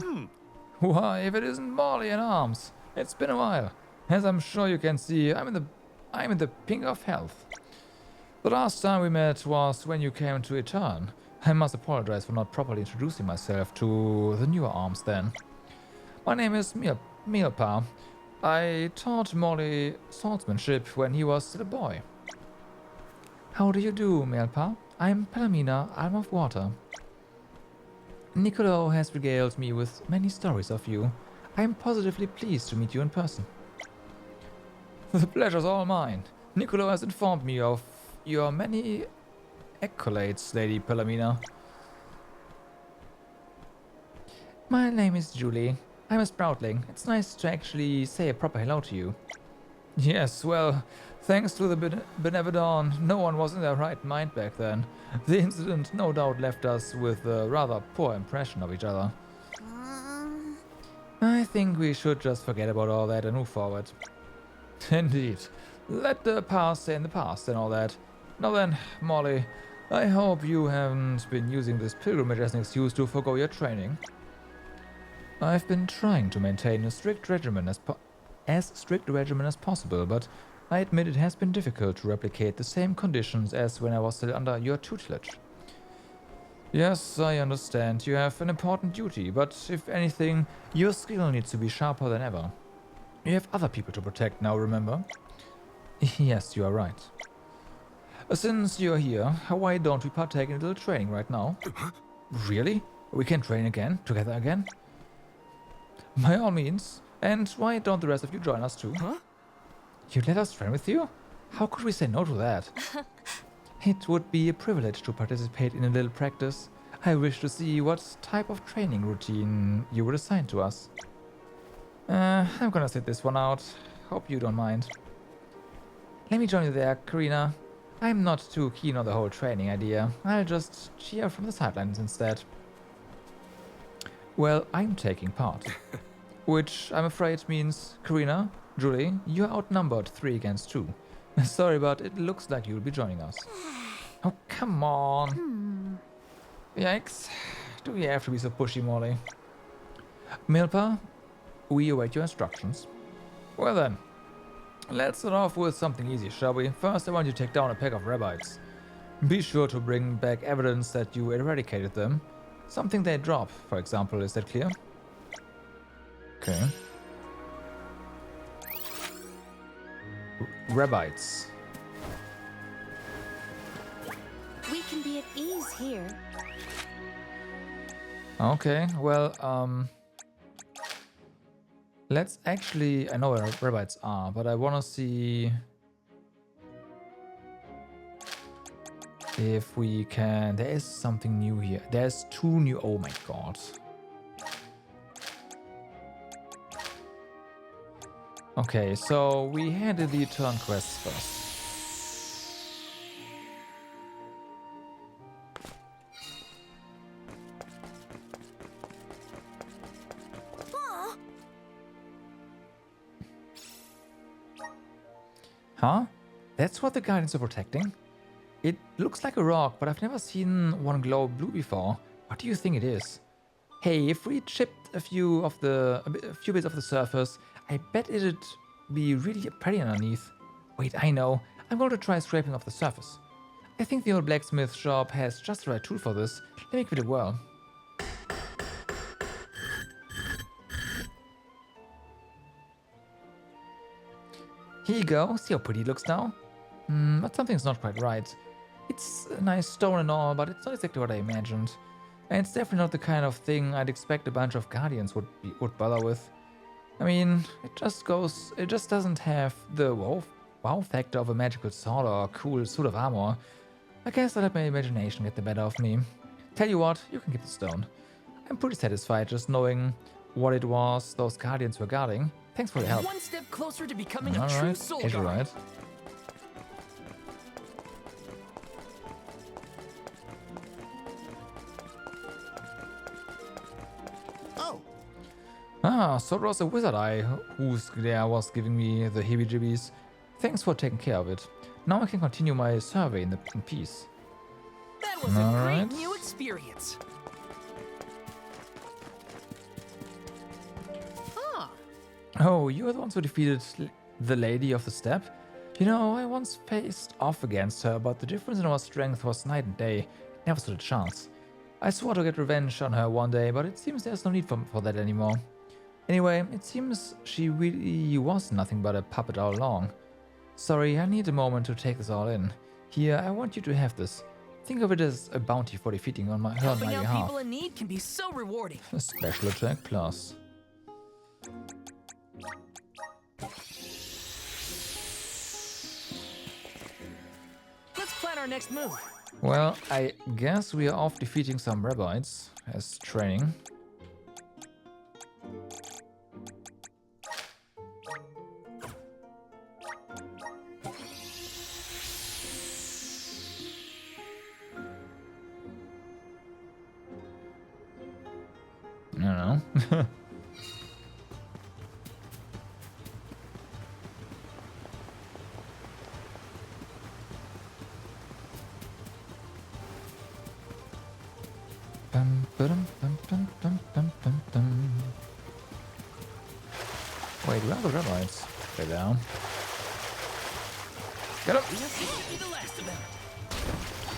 Why, if it isn't Molly in arms. It's been a while. As I'm sure you can see, I'm in the pink of health. The last time we met was when you came to Etern. I must apologize for not properly introducing myself to the newer arms then. My name is Milpa. I taught Molly swordsmanship when he was still a boy. How do you do, Milpa? I'm Palamina, Alm of Water. Niccolo has regaled me with many stories of you. I am positively pleased to meet you in person. The pleasure's all mine. Niccolo has informed me of your many accolades, Lady Palamina. My name is Julie. I'm a Sproutling. It's nice to actually say a proper hello to you. Yes, well, thanks to the Benevodon, no one was in their right mind back then. The incident no doubt left us with a rather poor impression of each other. I think we should just forget about all that and move forward. Indeed. let the past stay in the past and all that. Now then, Molly, I hope you haven't been using this pilgrimage as an excuse to forgo your training. I've been trying to maintain a strict regimen as strict a regimen as possible, but I admit it has been difficult to replicate the same conditions as when I was still under your tutelage. Yes, I understand. You have an important duty, but if anything, your skill needs to be sharper than ever. You have other people to protect now, remember? Yes, you are right. Since you're here, why don't we partake in a little training right now? Really? We can train again? Together again? By all means. And why don't the rest of you join us too? Huh? You'd let us train with you? How could we say no to that? It would be a privilege to participate in a little practice. I wish to see what type of training routine you would assign to us. I'm gonna sit this one out. Hope you don't mind. Let me join you there, Karina. I'm not too keen on the whole training idea. I'll just cheer from the sidelines instead. Well, I'm taking part. Which I'm afraid means, Karina, Julie, you're outnumbered 3 against 2. Sorry, but it looks like you'll be joining us. Oh, come on. Yikes. Do we have to be so pushy, Molly? Milpa, we await your instructions. Well then, let's start off with something easy, shall we? First, I want you to take down a pack of rabbits. Be sure to bring back evidence that you eradicated them. Something they drop, for example, is that clear? Okay. Rabbits. We can be at ease here. Okay, well, let's actually... I know where rabbits are, but I want to see if we can... There is something new here. There's 2 new... Oh my god. Okay, so we handed the turn quests first. Huh? That's what the Guardians are protecting? It looks like a rock, but I've never seen one glow blue before. What do you think it is? Hey, if we chipped a few bits of the surface, I bet it'd be really pretty underneath. Wait, I know. I'm going to try scraping off the surface. I think the old blacksmith shop has just the right tool for this. Let me give it a whirl. Here you go. See how pretty it looks now? But something's not quite right. It's a nice stone and all, but it's not exactly what I imagined. And it's definitely not the kind of thing I'd expect a bunch of Guardians would bother with. I mean, it just doesn't have the wow factor of a magical sword or a cool suit of armor. I guess I let my imagination get the better of me. Tell you what, you can keep the stone. I'm pretty satisfied just knowing what it was those Guardians were guarding. Thanks for your help. One step closer to becoming a true soul guard. Right. Ah, so it was a wizard eye whose glare was giving me the heebie-jeebies. Thanks for taking care of it. Now I can continue my survey in peace. That was a great new experience. Oh, you are the ones who defeated the Lady of the Steppe? You know, I once faced off against her, but the difference in our strength was night and day. Never stood a chance. I swore to get revenge on her one day, but it seems there's no need for that anymore. Anyway, it seems she really was nothing but a puppet all along. Sorry, I need a moment to take this all in. Here, I want you to have this. Think of it as a bounty for defeating her on my behalf. Helping out people in need can be so rewarding. A special attack plus. Let's plan our next move. Well, I guess we are off defeating some rabbits as training. I don't know. Wait, where are the rabbis? They're down. Get him! This won't be the last of them.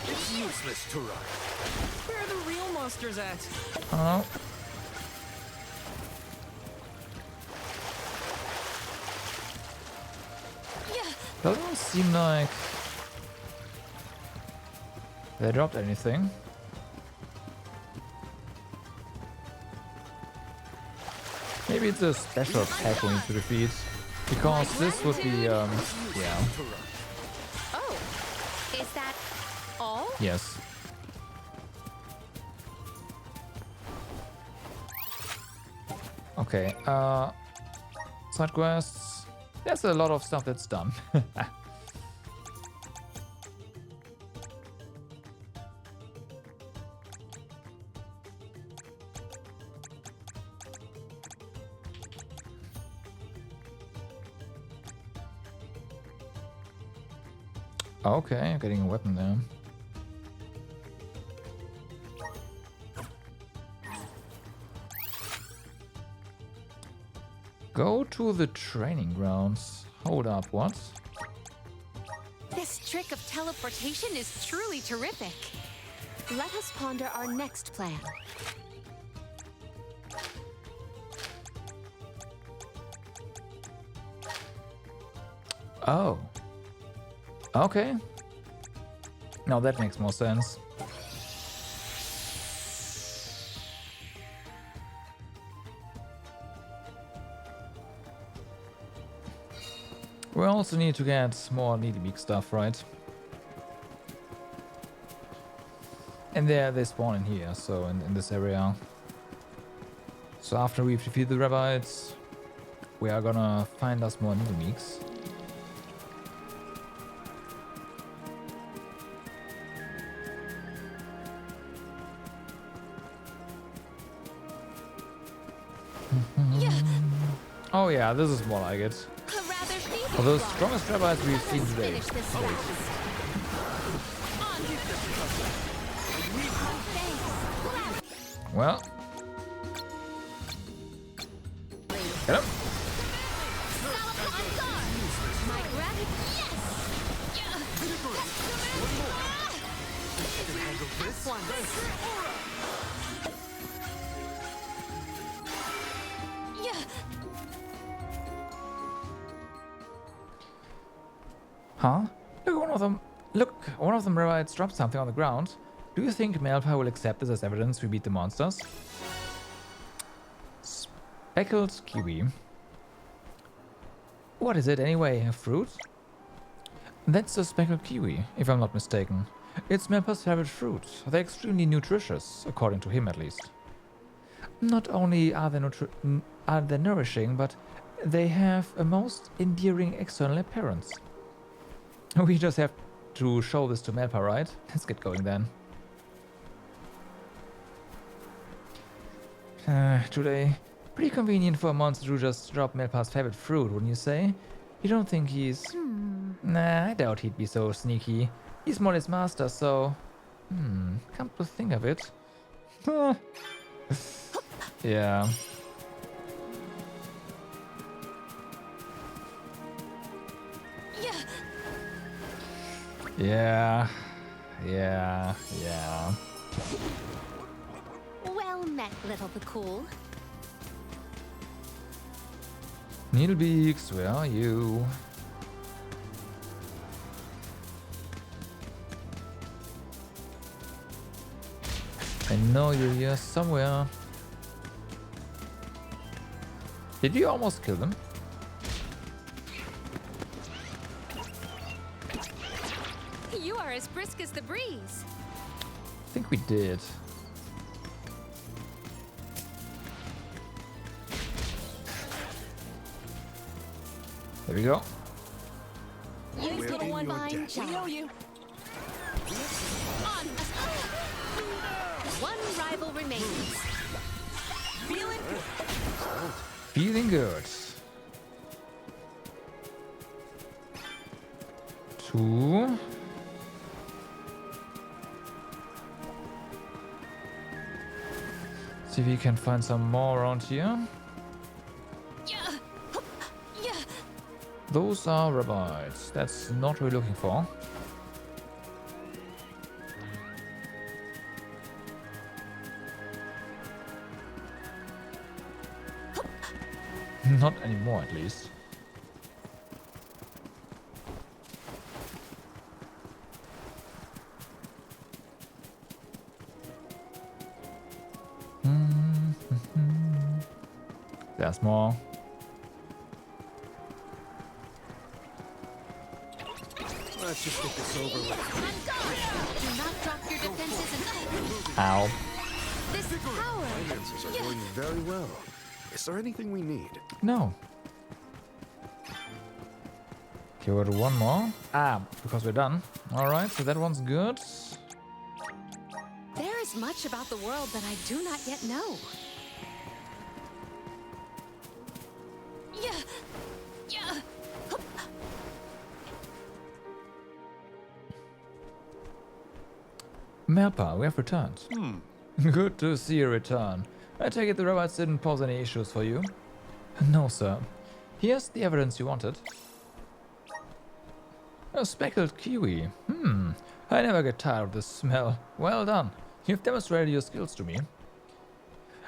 It's useless to run. Where are the real monsters at? Oh. Doesn't seem like they dropped anything. Maybe it's a special attack we need to defeat, because this would be yeah. Oh, is that all? Yes. Okay, side quests. There's a lot of stuff that's done. Okay, I'm getting a weapon there. Go to the training grounds. Hold up, what? This trick of teleportation is truly terrific. Let us ponder our next plan. Oh. Okay. Now that makes more sense. We also need to get more Needle Beak stuff, right? And they spawn in here, so in this area. So after we've defeated the rabbits, we are gonna find us more Needle Beaks. Oh yeah, this is more like it. For the strongest rabbis we've seen today. Well. Get him. Huh? Look, one of them rabbits dropped something on the ground. Do you think Malphite will accept this as evidence we beat the monsters? Speckled kiwi. What is it anyway? A fruit? That's a speckled kiwi, if I'm not mistaken. It's Malphite's favorite fruit. They're extremely nutritious, according to him at least. Not only are they nourishing, but they have a most endearing external appearance. We just have to show this to Malphite, right? Let's get going then. Today, pretty convenient for a monster to just drop Malphite's favorite fruit, wouldn't you say? You don't think he's... Nah, I doubt he'd be so sneaky. He's more his master, so... come to think of it... yeah... Yeah. Well met, little the cool. Needlebeaks, where are you? I know you're here somewhere. Did you almost kill them? You are as brisk as the breeze. I think we did. There we go. You little one, fine job. We owe you. On. One rival remains. Feeling good. Feeling good. 2. See if we can find some more around here. Yeah. Yeah. Those are rabbits. That's not what we're looking for. Not anymore, at least. There's more. Let's just get this over with. Do not drop your defenses and Ow. this power. Finances are going very well. Is there anything we need? No. Okay, we'll do one more. Ah, because we're done. Alright, so that one's good. There is much about the world that I do not yet know. Yeah. Yeah. Melpa, we have returned. Good to see you return. I take it the robots didn't pose any issues for you? No, sir. Here's the evidence you wanted. A speckled kiwi. I never get tired of this smell. Well done. You've demonstrated your skills to me.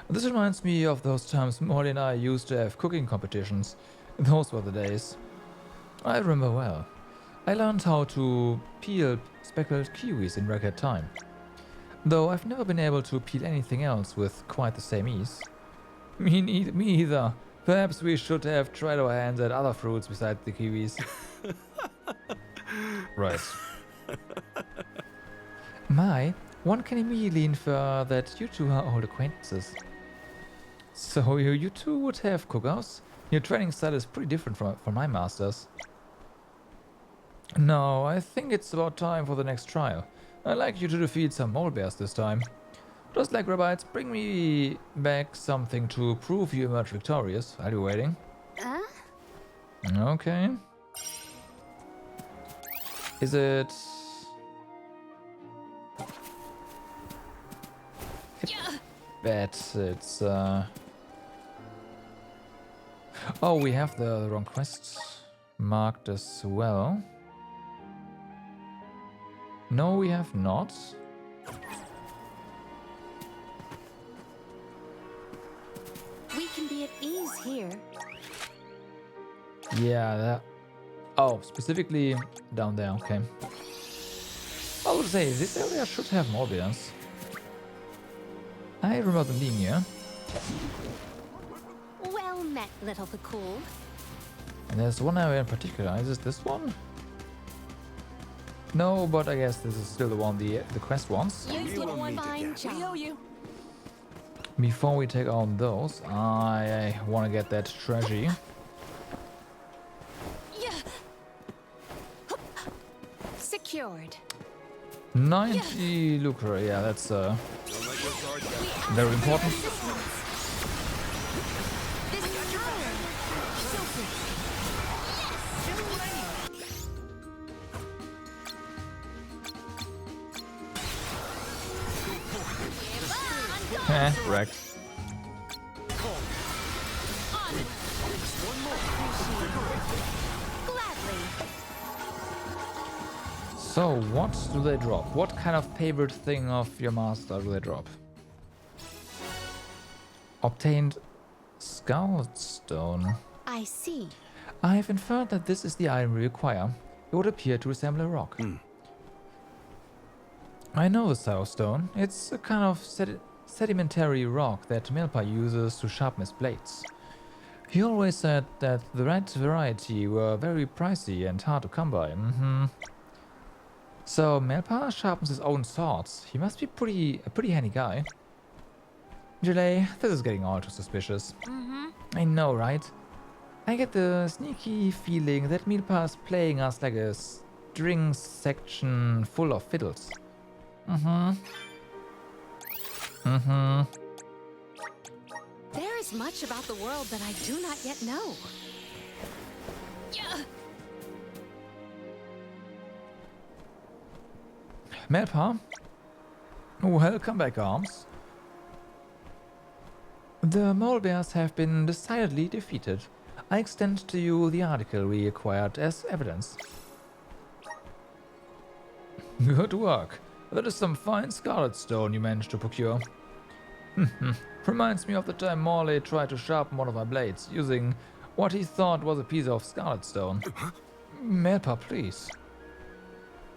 This reminds me of those times Molly and I used to have cooking competitions. Those were the days. I remember well. I learned how to peel speckled kiwis in record time. Though I've never been able to peel anything else with quite the same ease. Me either. Perhaps we should have tried our hands at other fruits besides the kiwis. Right. My, one can immediately infer that you two are old acquaintances. So you two would have cookouts? Your training style is pretty different from my master's. No, I think it's about time for the next trial. I'd like you to defeat some mole bears this time. Just like rabbits, bring me back something to prove you emerge victorious. I'll be waiting. Okay. Is it... Bet it's... Oh, we have the wrong quest marked as well. No, we have not. We can be at ease here. Yeah, that... Oh, specifically down there, okay. I would say this area should have more bears. I remember them being here. Well met, little Cool. And there's one area in particular. Is it this one? No, but I guess this is still the one the quest wants. Before we take on those, I want to get that treasure. Secured. 90 lucre, yeah, that's very important. Wrecked. So, what do they drop? What kind of favorite thing of your master do they drop? Obtained Scout Stone. I see. I have inferred that this is the item we require. It would appear to resemble a rock. I know the Scout Stone. It's a kind of sedimentary rock that Melpa uses to sharpen his blades. He always said that the right variety were very pricey and hard to come by. So Melpa sharpens his own swords. He must be a pretty handy guy. Julie, this is getting all too suspicious. I know, right? I get the sneaky feeling that Melpa is playing us like a string section full of fiddles. There is much about the world that I do not yet know. Melpa? Welcome back, Arms. The mole bears have been decidedly defeated. I extend to you the article we acquired as evidence. Good work. That is some fine scarlet stone you managed to procure. Reminds me of the time Morley tried to sharpen one of my blades using what he thought was a piece of scarlet stone. Melpa, please.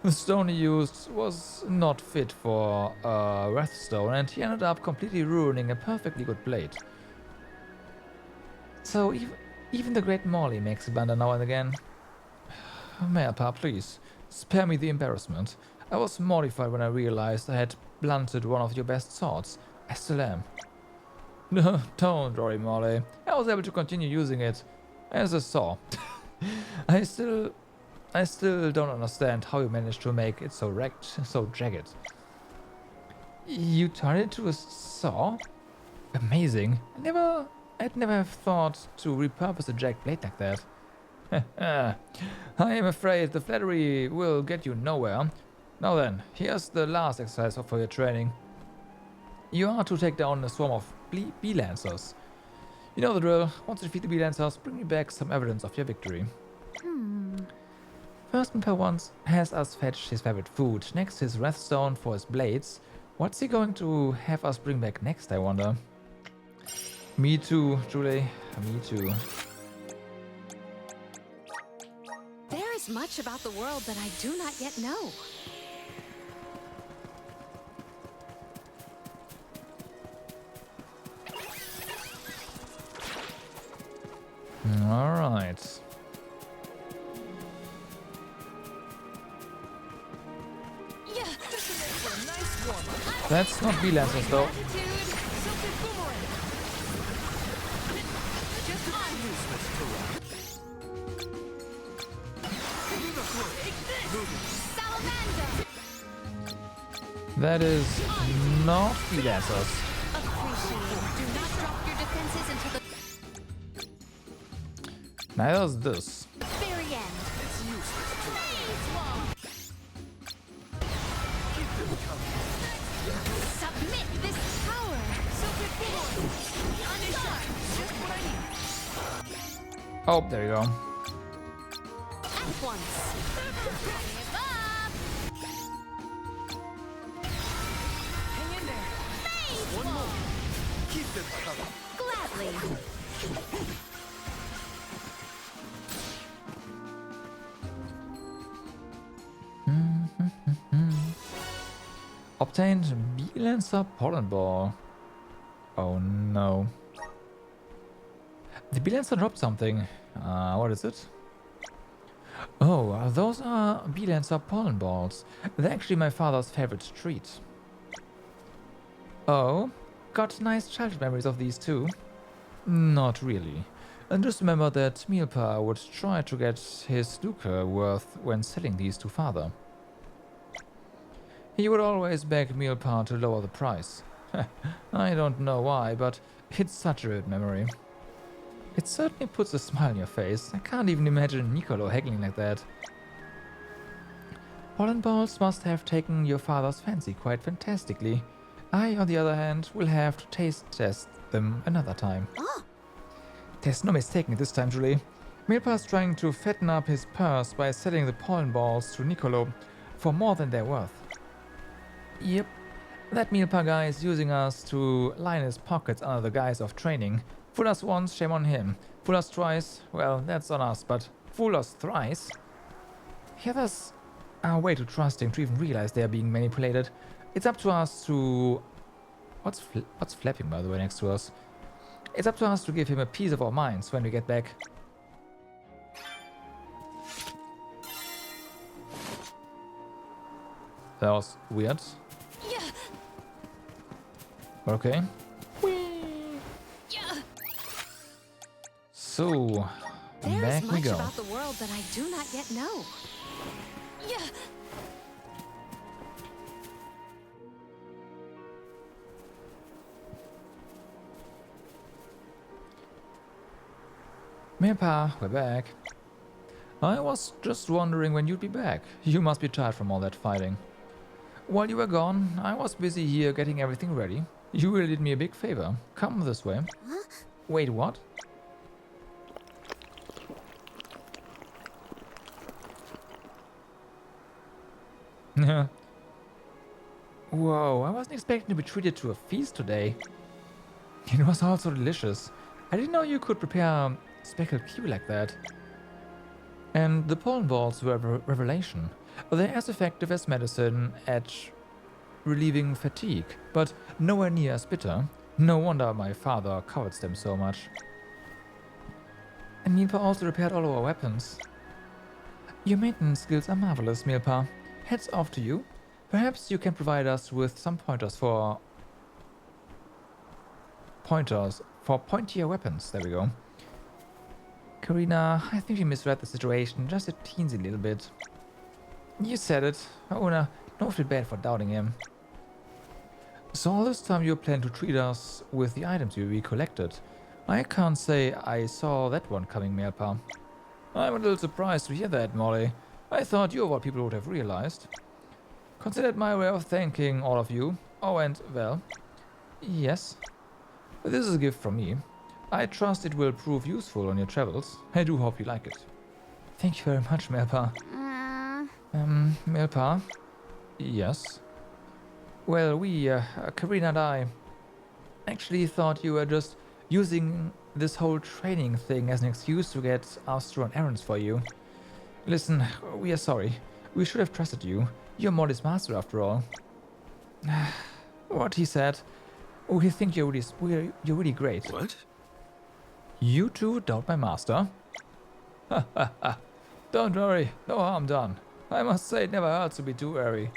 The stone he used was not fit for a wrathstone, and he ended up completely ruining a perfectly good blade. So even the great Morley makes a blunder now and again. Melpa, please, spare me the embarrassment. I was mortified when I realized I had blunted one of your best swords. I still am. No, don't worry, Morley. I was able to continue using it as a saw. I still don't understand how you managed to make it so jagged. You turned it into a saw? Amazing. I'd never have thought to repurpose a jagged blade like that. I am afraid the flattery will get you nowhere. Now then, here's the last exercise for your training. You are to take down a swarm of bee lancers. You know the drill. Once you defeat the bee lancers, bring me back some evidence of your victory. First Melpa once has us fetch his favorite food, next his wrathstone for his blades. What's he going to have us bring back next, I wonder? Me too, Julie. Me too. There is much about the world that I do not yet know. All right. That's not bee lancers though. That is not bee lancers. Neither is this. Submit this power. Oh, there you go. At once. Hang in there. One more. Keep them coming. Gladly. Obtained Bee Lancer Pollen Ball. Oh no. The Bee Lancer dropped something. What is it? Oh, those are Bee Lancer Pollen Balls. They're actually my father's favorite treat. Oh, got nice childhood memories of these too? Not really. And just remember that Melpa would try to get his lucre worth when selling these to father. He would always beg Melpa to lower the price. I don't know why, but it's such a vivid memory. It certainly puts a smile on your face. I can't even imagine Nicolo haggling like that. Pollen balls must have taken your father's fancy quite fantastically. I, on the other hand, will have to taste test them another time. There's no mistaking it this time, Julie. Melpa's trying to fatten up his purse by selling the pollen balls to Nicolo for more than they're worth. Yep, that Melpa guy is using us to line his pockets under the guise of training. Fool us once, shame on him. Fool us twice, well, that's on us, but fool us thrice? The others are way too trusting to even realize they are being manipulated. It's up to us to... What's flapping, by the way, next to us? It's up to us to give him a piece of our minds when we get back. That was weird. Okay. So, back we go. There is much about the world that I do not yet know. Melpa, we're back. I was just wondering when you'd be back. You must be tired from all that fighting. While you were gone, I was busy here getting everything ready. You really did me a big favor. Come this way. Wait, what? Whoa, I wasn't expecting to be treated to a feast today. It was all so delicious. I didn't know you could prepare speckled kiwi like that. And the pollen balls were a revelation. They're as effective as medicine at relieving fatigue, but nowhere near as bitter. No wonder my father covets them so much. And Milpa also repaired all our weapons. Your maintenance skills are marvelous, Milpa. Heads off to you. Perhaps you can provide us with some pointers for pointier weapons. There we go. Karina, I think you misread the situation just a teensy little bit. You said it. Ona, don't feel bad for doubting him. So all this time you plan to treat us with the items we collected. I can't say I saw that one coming, Milpa. I'm a little surprised to hear that, Molly. I thought you were what people would have realized. Consider it my way of thanking all of you. Oh, and, well, yes. This is a gift from me. I trust it will prove useful on your travels. I do hope you like it. Thank you very much, Milpa. Milpa? Yes? Well, we, Karina and I, actually thought you were just using this whole training thing as an excuse to get us to run errands for you. Listen, we are sorry. We should have trusted you. You're Molly's master after all. What he said. We think you're really great. What? You two doubt my master? Ha ha ha. Don't worry, no harm done. I must say it never hurts to be too wary.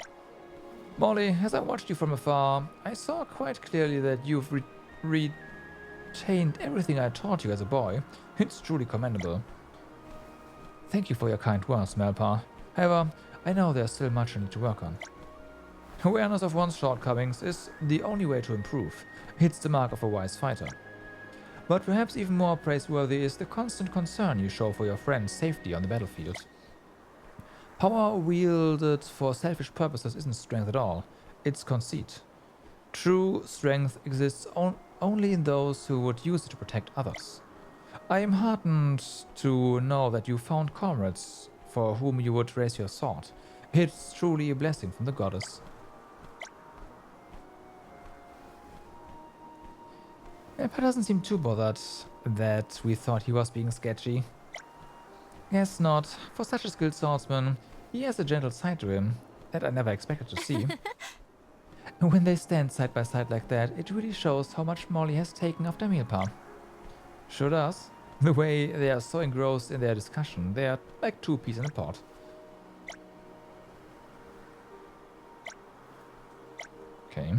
Molly, as I watched you from afar, I saw quite clearly that you've retained everything I taught you as a boy. It's truly commendable. Thank you for your kind words, Melpa. However, I know there's still much I need to work on. Awareness of one's shortcomings is the only way to improve. It's the mark of a wise fighter. But perhaps even more praiseworthy is the constant concern you show for your friend's safety on the battlefield. Power wielded for selfish purposes isn't strength at all. It's conceit. True strength exists only in those who would use it to protect others. I am heartened to know that you found comrades for whom you would raise your sword. It's truly a blessing from the goddess. Emperor doesn't seem too bothered that we thought he was being sketchy. Guess not. For such a skilled swordsman, he has a gentle side to him that I never expected to see. And when they stand side by side like that, it really shows how much Molly has taken after Milpa. Sure does. The way they are so engrossed in their discussion, they are like two peas in a pod. Okay.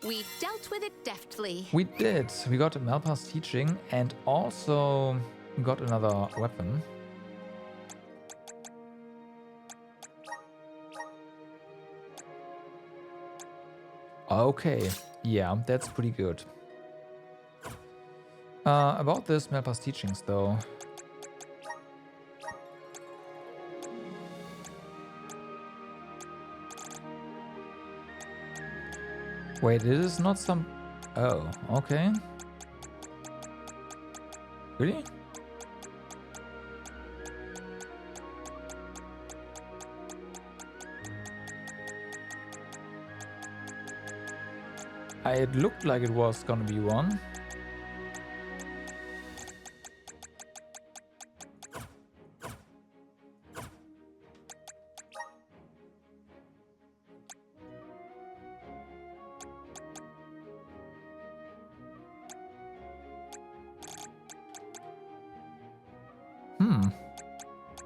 We dealt with it deftly. We did. We got Melpa's teaching and also got another weapon. Okay, yeah, that's pretty good. About this Melpa's teachings though. Wait, it is not some... Oh, okay. Really? It looked like it was gonna be one.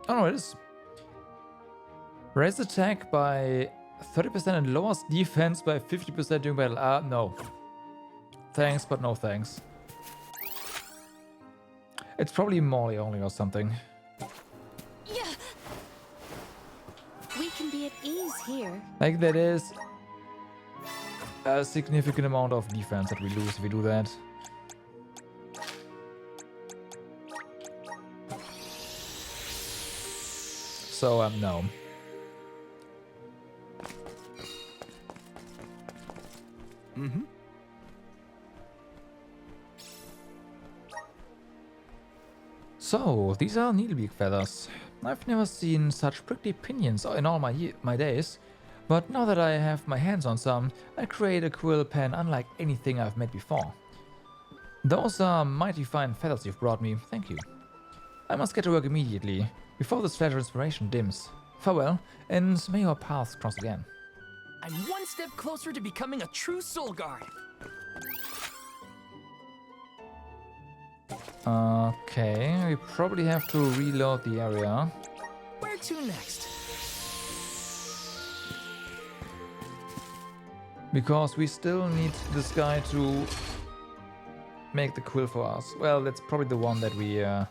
Oh no, it is. Raise attack by 30% and lowers defense by 50% during battle. No. Thanks, but no thanks. It's probably Molly only or something. Yeah. We can be at ease here. Like that is a significant amount of defense that we lose if we do that. So, no. So, these are needlebeak feathers. I've never seen such prickly pinions in all my days, but now that I have my hands on some, I create a quill pen unlike anything I've made before. Those are mighty fine feathers you've brought me, thank you. I must get to work immediately, before this flash of inspiration dims. Farewell, and may our paths cross again. I'm one step closer to becoming a true soul guard. Okay, we probably have to reload the area. Where to next? Because we still need this guy to make the quill for us. Well, that's probably the one that we're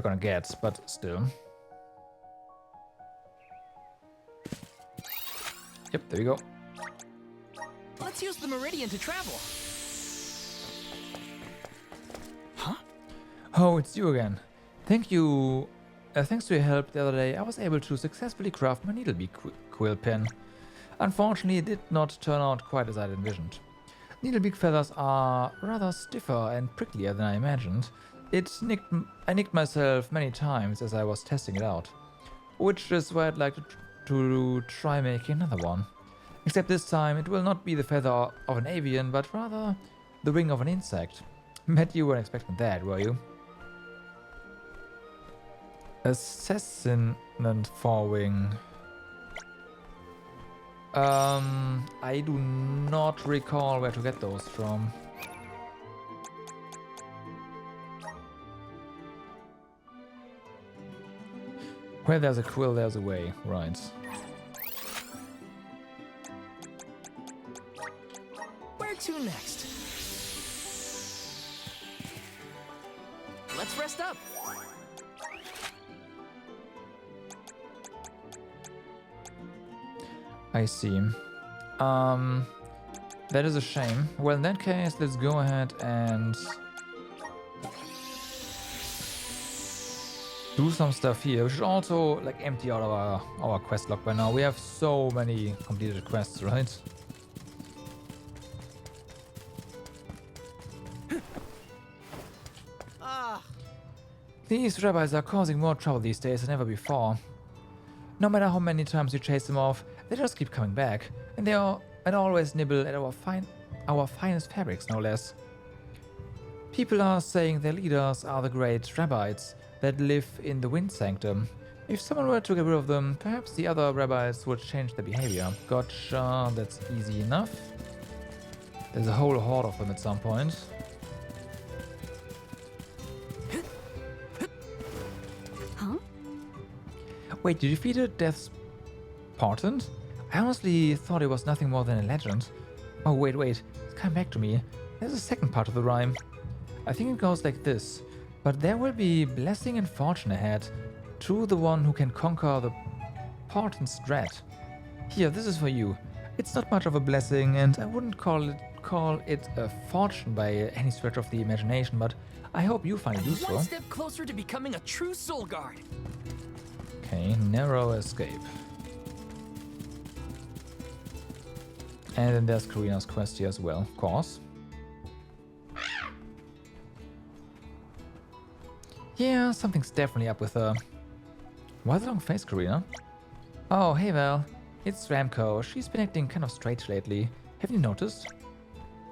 gonna get, but still. Yep, there you go. Let's use the Meridian to travel. Huh? Oh, it's you again. Thank you. Thanks to your help the other day, I was able to successfully craft my needlebeak quill pen. Unfortunately, it did not turn out quite as I'd envisioned. Needlebeak feathers are rather stiffer and pricklier than I imagined. I nicked myself many times as I was testing it out, which is why I'd like to try making another one. Except this time it will not be the feather of an avian, but rather the wing of an insect. Bet you weren't expecting that, were you? Assassinant forewing. I do not recall where to get those from. Where there's a quill, there's a way, right. Where to next? Let's rest up. I see. That is a shame. Well, in that case, let's go ahead and do some stuff here. We should also like empty out our quest log by now. We have so many completed quests, right? These rabbis are causing more trouble these days than ever before. No matter how many times you chase them off, they just keep coming back, and they always nibble at our finest fabrics, no less. People are saying their leaders are the great rabbis that live in the Wind Sanctum. If someone were to get rid of them, perhaps the other rabbis would change their behavior. Gotcha, that's easy enough. There's a whole horde of them at some point. Huh? Wait, you defeated Death's Portent? I honestly thought it was nothing more than a legend. Oh, wait, it's come back to me. There's a second part of the rhyme. I think it goes like this. But there will be blessing and fortune ahead, to the one who can conquer the Portent's dread. Here, this is for you. It's not much of a blessing, and I wouldn't call it a fortune by any stretch of the imagination, but I hope you find it useful. One step closer to becoming a true soul guard. Okay, narrow escape. And then there's Karina's quest here as well, of course. Yeah, something's definitely up with her. Why the long face, Karina? Oh, hey Val. It's Ramco. She's been acting kind of strange lately. Have you noticed?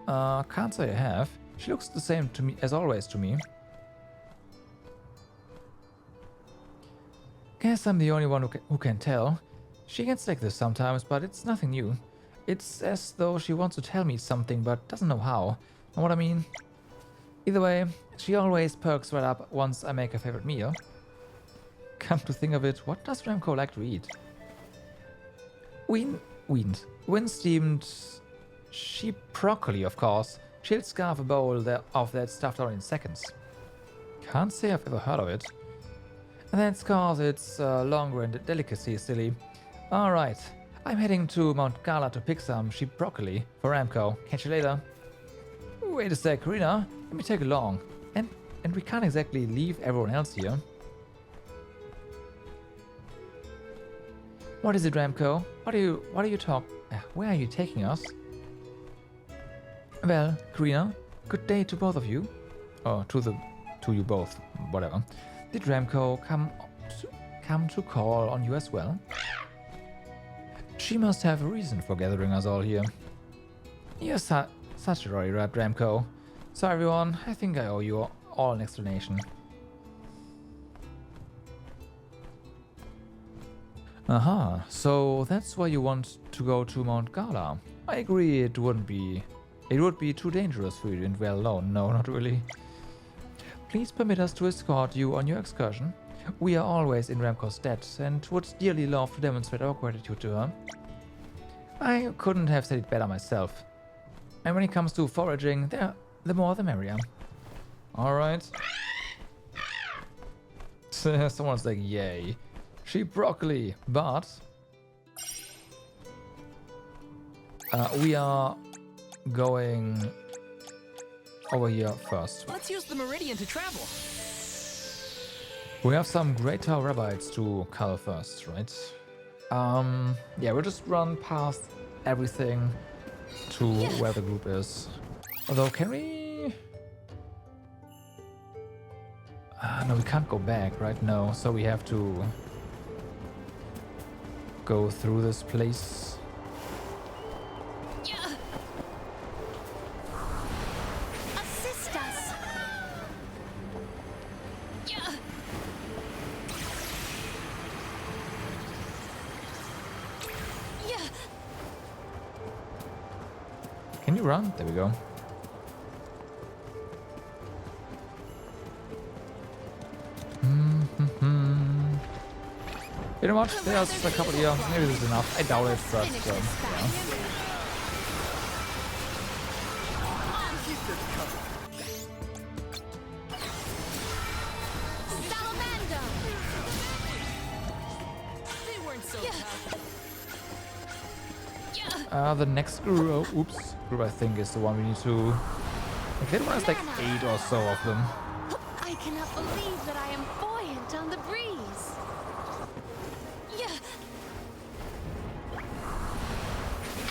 Can't say I have. She looks the same to me as always to me. Guess I'm the only one who can tell. She gets like this sometimes, but it's nothing new. It's as though she wants to tell me something, but doesn't know how. Know what I mean? Either way, she always perks right up once I make her favorite meal. Come to think of it, what does Ramco like to eat? Wind-steamed sheep broccoli, of course. She'll scarf a bowl of that stuff down in seconds. Can't say I've ever heard of it. And that's cause it's longer and delicacy, silly. Alright, I'm heading to Mount Gala to pick some sheep broccoli for Ramco. Catch you later. Wait a sec, Karina. Let me take along. And we can't exactly leave everyone else here. What is it, Ramco? What are you where are you taking us? Well, Karina, good day to both of you. Oh, to to you both, whatever. Did Ramco come to call on you as well? She must have a reason for gathering us all here. You're such a rory rat, Ramco. So everyone, I think I owe you all an explanation. Aha, so that's why you want to go to Mount Gala. I agree, it would be too dangerous for you to dwell alone. No, not really. Please permit us to escort you on your excursion. We are always in Ramco's debt and would dearly love to demonstrate our gratitude to her. I couldn't have said it better myself. And when it comes to foraging, the more the merrier. Alright. Someone's like, yay. Sheep broccoli, but we are going over here first. Let's use the meridian to travel. We have some greater rabbits to cull first, right? Yeah, we'll just run past everything to where the group is. Although, can we? No, we can't go back, right? No, so we have to go through this place. Assist us. Can you run? There we go. You know what? There's a couple here. Maybe this is enough. I doubt it, but yeah. The next group, group I think is the one we need to. Okay, there was like 8 or so of them. I cannot believe that I am buoyant on the breeze.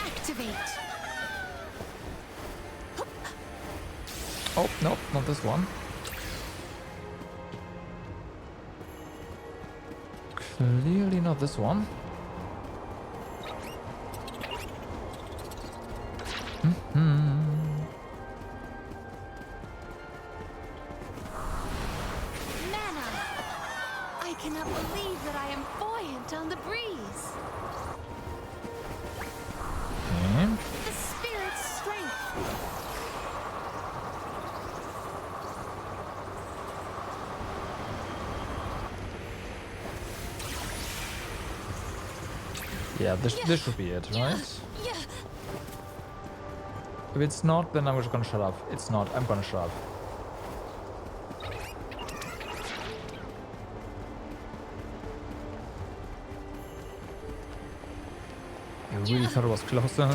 Activate. Oh, nope, not this one. Clearly not this one. Mana! I cannot believe that I am buoyant on the breeze. Okay. The spirit's strength. Yeah, this should be it, right? If it's not, then I'm just gonna shut up. It's not, I'm gonna shut up. I really thought it was closer.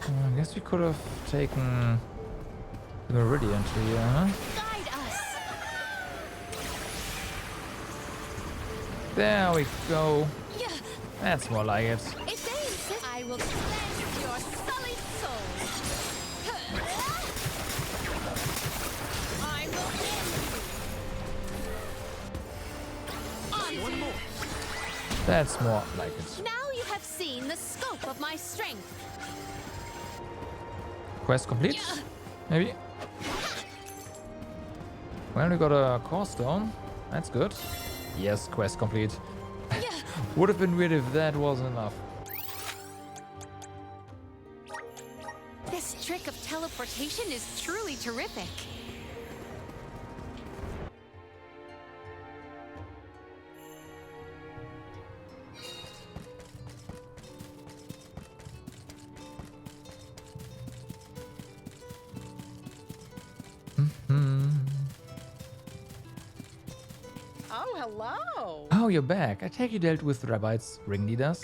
I guess we could have taken the meridian to here, huh? There we go. That's more like it. If they insist, I will cleanse your sullied soul. I will end you. One more. That's more like it. Now you have seen the scope of my strength. Quest complete? Maybe? Well, we got a core stone. That's good. Yes, quest complete. Would have been weird if that wasn't enough. This trick of teleportation is truly terrific. Hello. Oh, you're back. I take you dealt with Rabbite's ringleaders.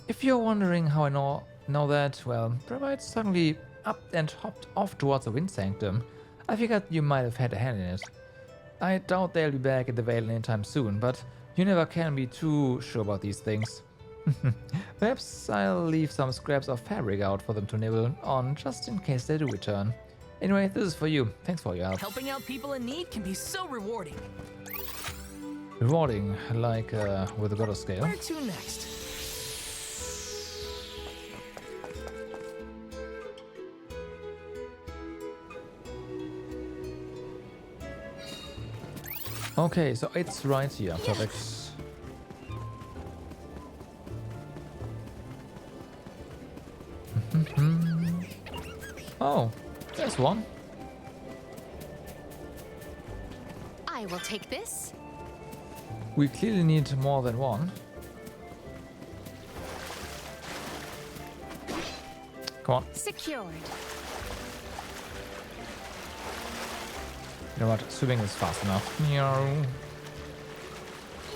If you're wondering how I know that, well, Rabite suddenly up and hopped off towards the Wind Sanctum. I figured you might have had a hand in it. I doubt they'll be back at the Vale anytime soon, but you never can be too sure about these things. Perhaps I'll leave some scraps of fabric out for them to nibble on, just in case they do return. Anyway, this is for you. Thanks for your help. Helping out people in need can be so rewarding. Rewarding, like with the God of Scale. Where to next? Okay, so it's right here. Perfect. Oh, there's one. I will take this. We clearly need more than one. Come on. Secured. You know what? Swimming is fast enough. Meow.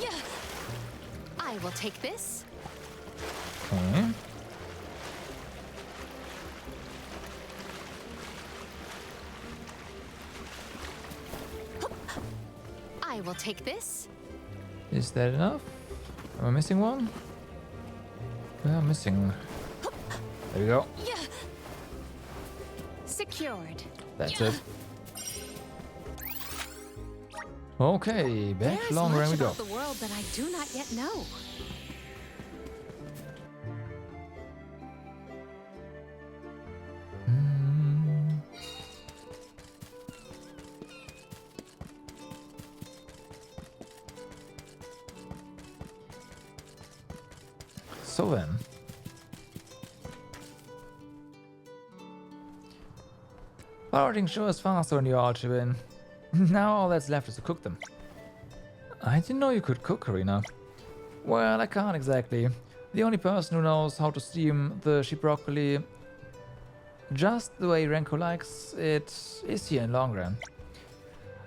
Yeah. I will take this. Okay. I will take this. Is that enough? Am I missing one? We are missing. There we go. Yeah. Secured. That's it. Okay, back There's longer and much we go. about the world that I do not yet know. So then. Forwarding sure is faster when you're Archibin. Now all that's left is to cook them. I didn't know you could cook, Karina. Well, I can't exactly. The only person who knows how to steam the sheep broccoli just the way Renko likes it is here in Longren.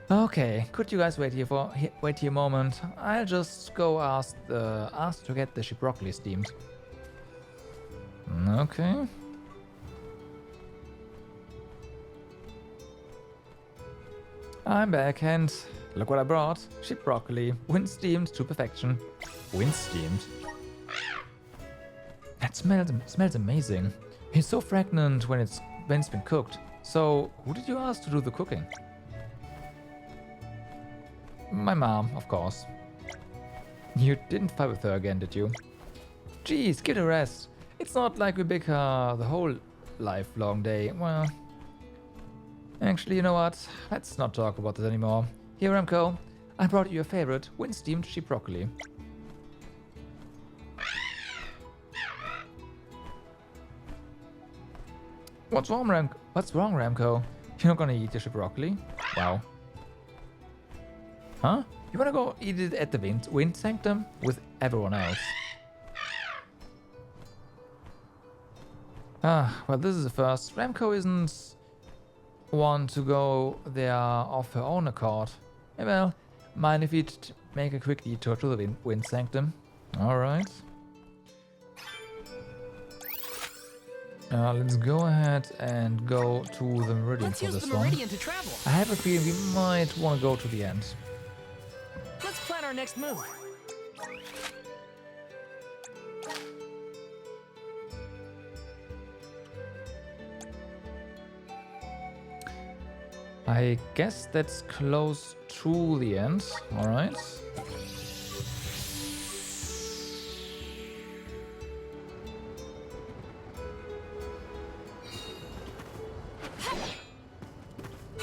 Okay, could you guys wait here a moment? I'll just go ask to get the sheep broccoli steamed. Okay. I'm back and look what I brought. Sheep broccoli, wind steamed to perfection. Wind steamed? That smells amazing. It's so fragrant when it's been cooked. So, who did you ask to do the cooking? My mom, of course. You didn't fight with her again, did you? Jeez, give it a rest. It's not like we bicker the whole lifelong day. Well, actually, you know what? Let's not talk about this anymore. Here, Remco, I brought you your favorite wind-steamed sheep broccoli. What's wrong, Remco? You're not gonna eat your sheep broccoli? Wow. Huh? You wanna go eat it at the Wind Sanctum with everyone else? Ah, well, this is the first. Remco isn't one to go there of her own accord. Well, mind if we'd make a quick detour to the Wind Sanctum? Alright. Let's go ahead and go to the Meridian for this one. To travel. I have a feeling we might want to go to the end. Let's plan our next move. I guess that's close to the end. Alright.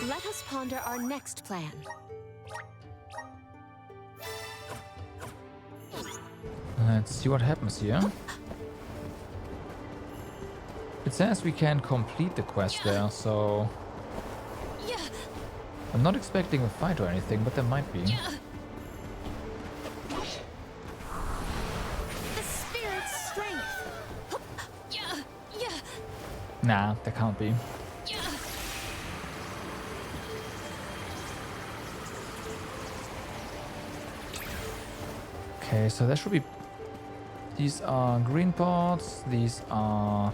Let us ponder our next plan. Let's see what happens here. It says we can complete the quest there, so... I'm not expecting a fight or anything, but there might be. The spirit's strength. Nah, there can't be. Okay, so there should be... These are green parts, these are...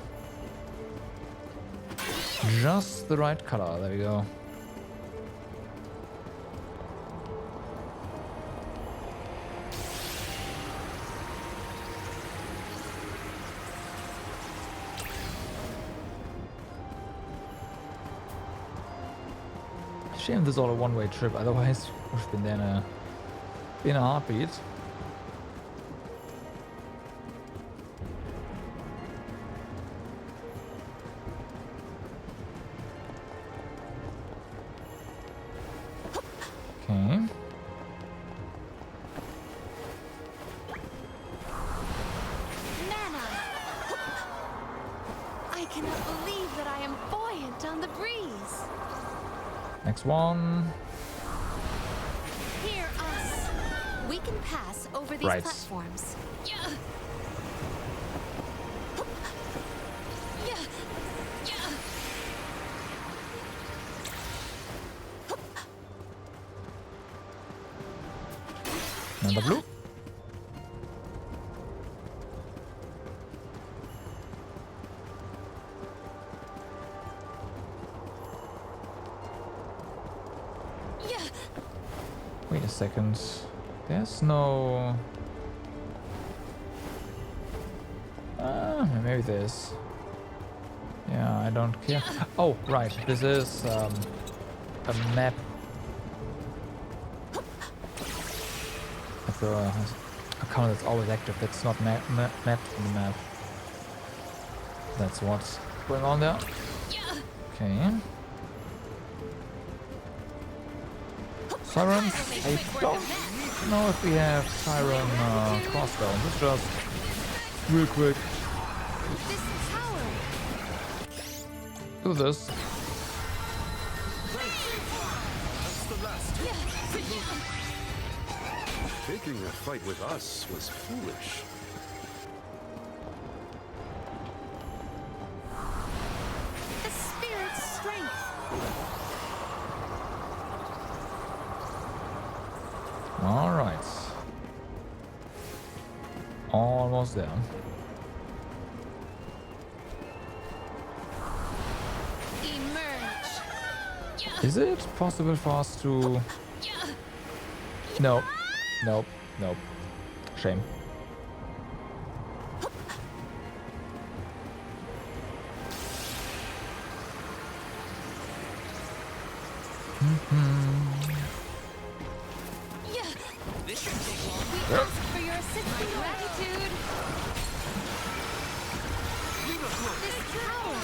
just the right color, there we go. Shame this is all a one-way trip, otherwise would have been there in a heartbeat. Okay. Mana! I cannot believe that I am buoyant on the breeze. Next one. Hear us. We can pass over these Right. platforms. Yeah. Yeah. Yeah. Another blue. Yeah. Wait a second. There's no... maybe there's... Yeah, I don't care. Oh, right. This is a map. Of the account that's always active. That's not mapped in the map. That's what's going on there. Okay. Sirens? I don't know if we have Siren crossbow. Let's just real quick do this. Taking a fight with us was foolish. The spirit's strength. All right. Almost there. Emerge. Is it possible for us to... No. Nope. Nope. Shame. We ask for your assistance. Gratitude. This tower.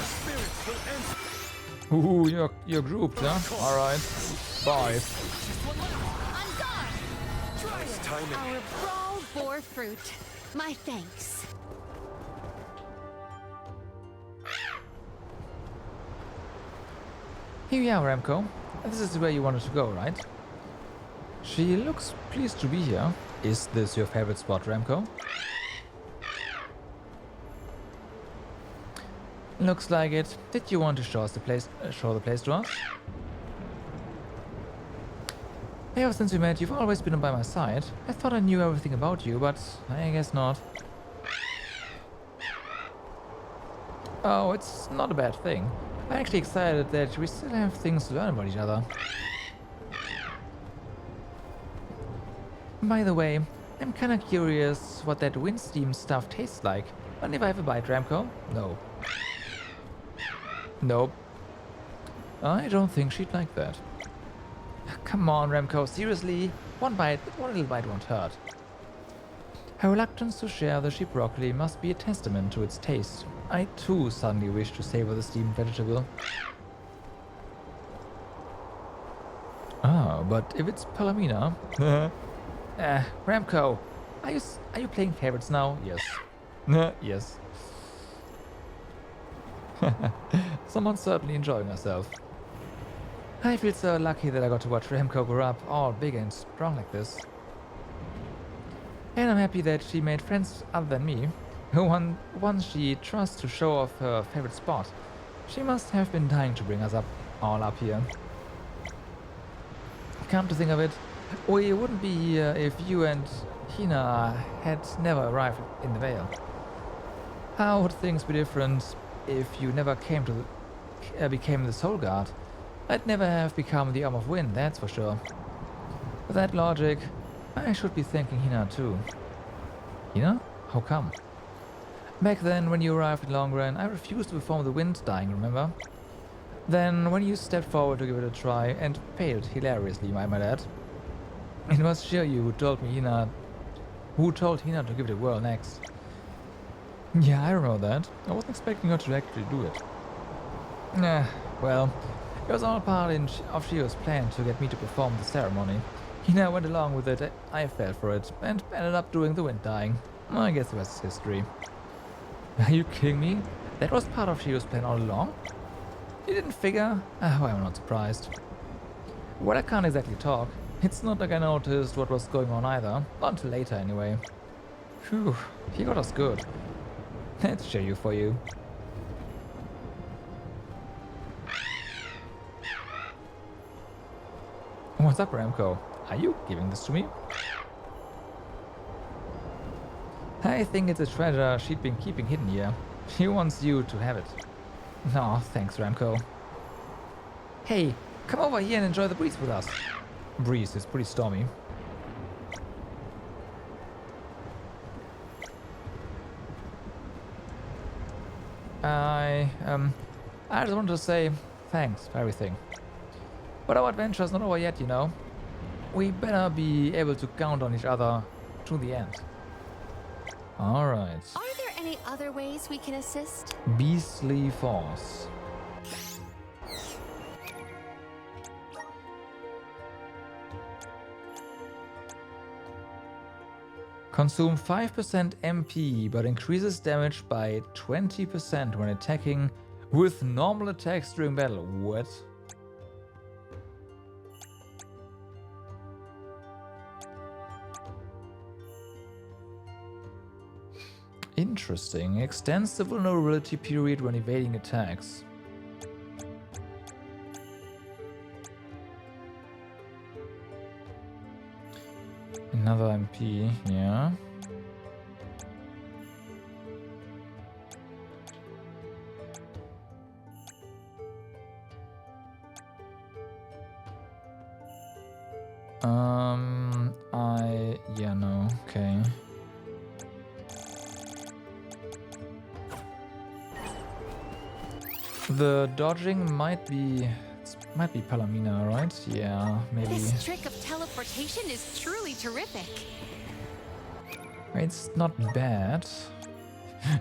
Ooh, you're grouped, huh? All right. Bye. Our brawl bore fruit. My thanks. Here you are, Remco. This is where you wanted to go, right? She looks pleased to be here. Is this your favorite spot, Remco? Looks like it. Did you want to show us the place? Show the place to us? Ever since we met, you've always been by my side. I thought I knew everything about you, but I guess not. Oh, it's not a bad thing. I'm actually excited that we still have things to learn about each other. By the way, I'm kinda curious what that wind steam stuff tastes like. Mind if I have a bite, Remco? No. Nope. I don't think she'd like that. Come on, Remco, seriously? One little bite won't hurt. Her reluctance to share the sheep broccoli must be a testament to its taste. I too suddenly wish to savor the steamed vegetable. Ah, but if it's Palomina... Remco, are you playing favorites now? Yes. Yes. Someone's certainly enjoying herself. I feel so lucky that I got to watch Remco grow up all big and strong like this. And I'm happy that she made friends other than me. Once she trusts to show off her favorite spot, she must have been dying to bring us all up here. Come to think of it, we wouldn't be here if you and Hina had never arrived in the Vale. How would things be different if you never came to became the Soul Guard? I'd never have become the Arm of Wind, that's for sure. With that logic, I should be thanking Hina too. Hina? How come? Back then, when you arrived in Longren, I refused to perform the wind dying, remember? Then, when you stepped forward to give it a try, and failed hilariously, I might add, it was Shiryu who told Hina to give it a whirl next. Yeah, I remember that. I wasn't expecting her to actually do it. Well, it was all part of Shiryu's plan to get me to perform the ceremony. Hina went along with it, I fell for it, and ended up doing the wind dying. I guess the rest is history. Are you kidding me? That was part of Shiryu's plan all along? You didn't figure? Well, I'm not surprised. Well, I can't exactly talk. It's not like I noticed what was going on either. Not until later, anyway. Phew, he got us good. Let's show you for you. What's up, Remco? Are you giving this to me? I think it's a treasure she'd been keeping hidden here. She wants you to have it. No, thanks, Remco. Hey, come over here and enjoy the breeze with us. Breeze is pretty stormy. I just wanted to say thanks for everything. But our adventure's not over yet, you know. We better be able to count on each other to the end. Alright. Are there any other ways we can assist? Beastly Force. Consume 5% MP, but increases damage by 20% when attacking with normal attacks during battle. What? Interesting. Extends the vulnerability period when evading attacks. Another MP, yeah. Yeah, no, okay. The dodging might be Palomina, right? Yeah, maybe. This trick of teleportation is truly terrific. It's not bad.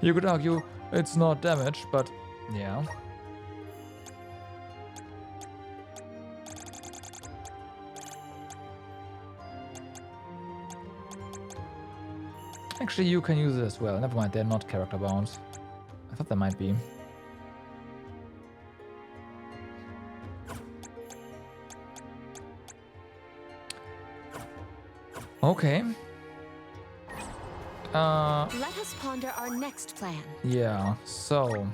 You could argue it's not damage, but yeah. Actually, you can use it as well. Never mind, they're not character bound. I thought they might be. Okay. Let us ponder our next plan. Yeah, so...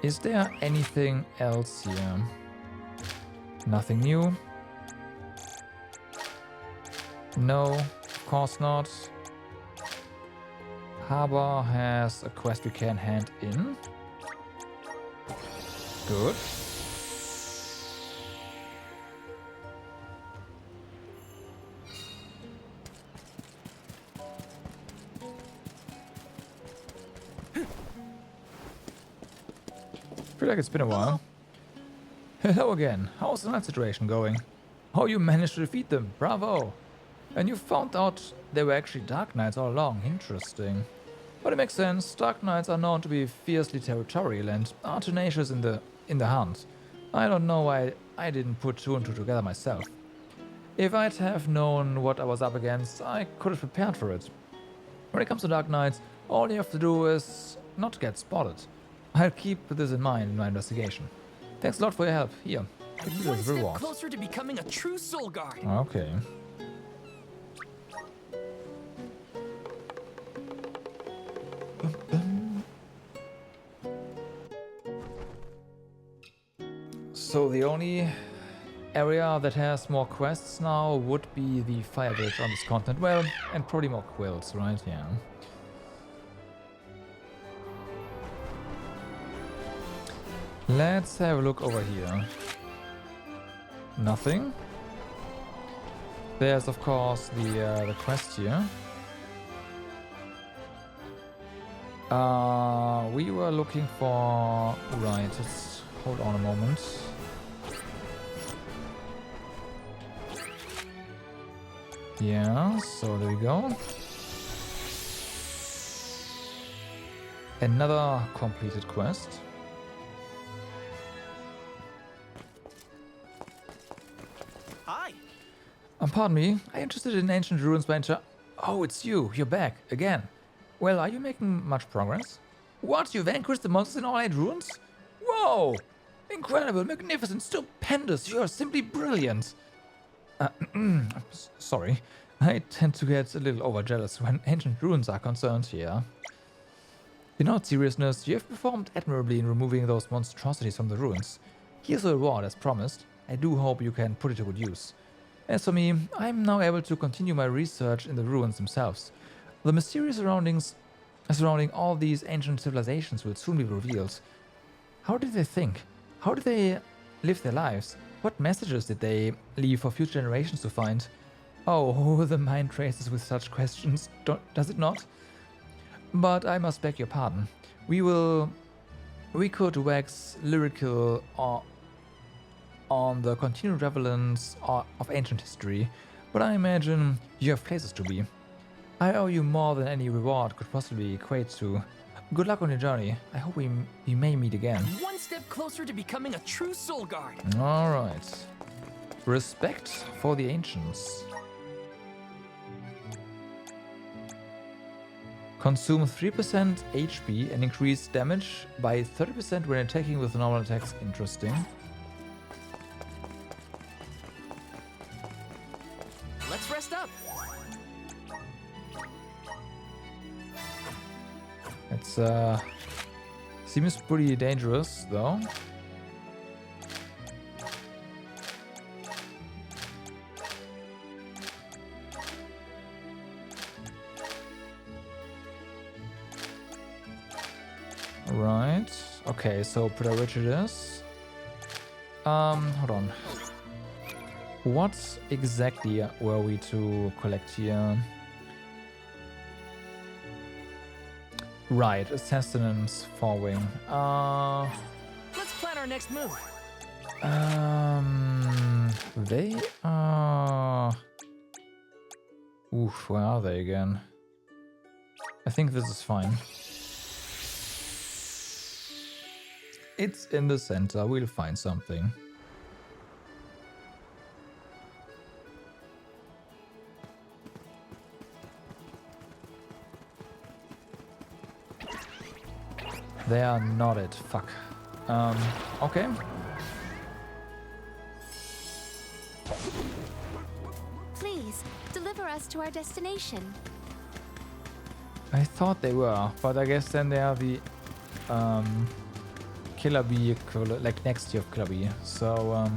Is there anything else here? Nothing new? No, of course not. Harbor has a quest we can hand in. Good. Feel like it's been a while. Hello again. How's the night situation going? Oh, you managed to defeat them. Bravo. And you found out they were actually Dark Knights all along. Interesting. But it makes sense. Dark Knights are known to be fiercely territorial and are tenacious in the hunt. I don't know why I didn't put two and two together myself. If I'd have known what I was up against, I could have prepared for it. When it comes to Dark Knights, all you have to do is not get spotted. I'll keep this in mind in my investigation. Thanks a lot for your help. Here, take this as a reward. Closer to becoming a true soul guard. Okay. So the only area that has more quests now would be the Fire Village on this continent. Well, and probably more quills, right? Yeah. Let's have a look over here. Nothing. There's of course the quest here. We were looking for... Right, just hold on a moment. Yeah, so there we go. Another completed quest. Hi. Pardon me, I'm interested in ancient ruins by Oh, it's you. You're back again. Well, are you making much progress? What? You vanquished the monsters in all 8 ruins? Whoa! Incredible, magnificent, stupendous. You are simply brilliant. Sorry. I tend to get a little overjealous when ancient ruins are concerned here. In all seriousness, you have performed admirably in removing those monstrosities from the ruins. Here's a reward as promised. I do hope you can put it to good use. As for me, I'm now able to continue my research in the ruins themselves. The mysterious surrounding all these ancient civilizations will soon be revealed. How did they think? How did they live their lives? What messages did they leave for future generations to find? Oh, the mind races with such questions, does it not? But I must beg your pardon. We could wax lyrical on the continued relevance of ancient history, but I imagine you have places to be. I owe you more than any reward could possibly equate to. Good luck on your journey. I hope we may meet again. One step closer to becoming a true soul guard. Alright. Respect for the ancients. Consume 3% HP and increase damage by 30% when attacking with normal attacks. Interesting. Let's rest up. It's seems pretty dangerous though. Right. Okay, so priority this. Hold on. What exactly were we to collect here? Right, assassin's forwing. Let's plan our next move. They are... Oof, where are they again? I think this is fine. It's in the center, we'll find something. They are not it, fuck. Okay. Please, deliver us to our destination. I thought they were, but I guess then they are the Killer Bee, like next year of Killer Bee. So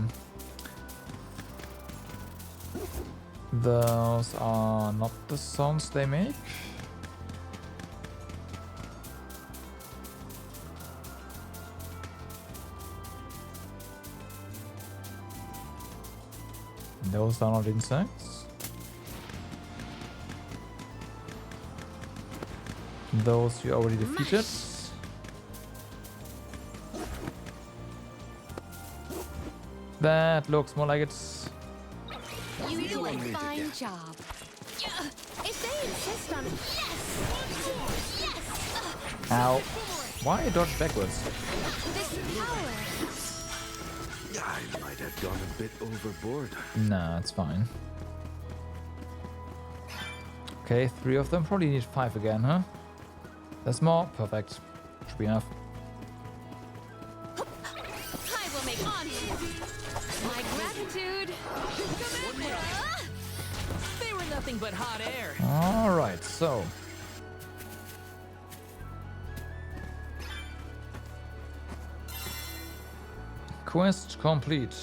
those are not the sounds they make. Those are not insects. Those you already defeated. That looks more like it's... You do a fine job. If they insist on it, yes! Ow. Why dodge backwards? This power! I might have gone a bit overboard. Nah, it's fine. Okay, 3 of them. Probably need 5 again, huh? That's more. Perfect. Should be enough. I will make on my gratitude. They were nothing but hot air. Alright, so... Quest complete.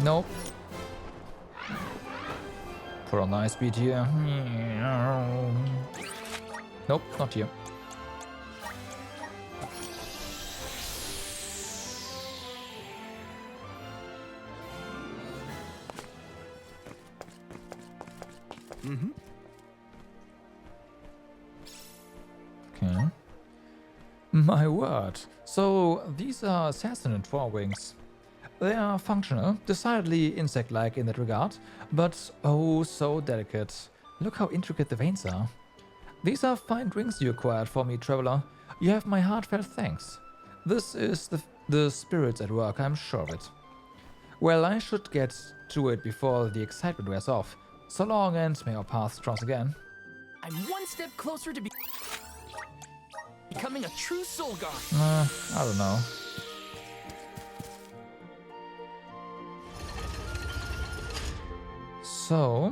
Nope. Put on the high speed here. Nope, not here. Mm-hmm. Okay. My word. So, these are assassin drawings. They are functional, decidedly insect-like in that regard, but oh so delicate. Look how intricate the veins are. These are fine drinks you acquired for me, traveler. You have my heartfelt thanks. This is the spirits at work, I'm sure of it. Well, I should get to it before the excitement wears off. So long, and may our paths cross again. I'm one step closer to becoming a true soul guard. I don't know. So...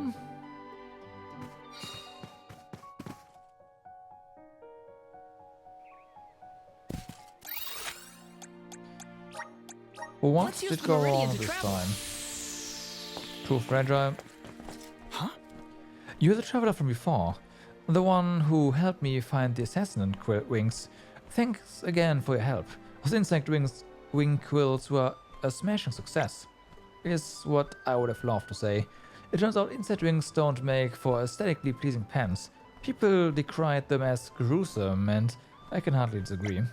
what did go wrong this time? Too fragile. Huh? You're the traveler from before. The one who helped me find the assassin wings. Thanks again for your help. Those insect wing quills were a smashing success. Is what I would have loved to say. It turns out insect wings don't make for aesthetically pleasing pens. People decried them as gruesome, and I can hardly disagree.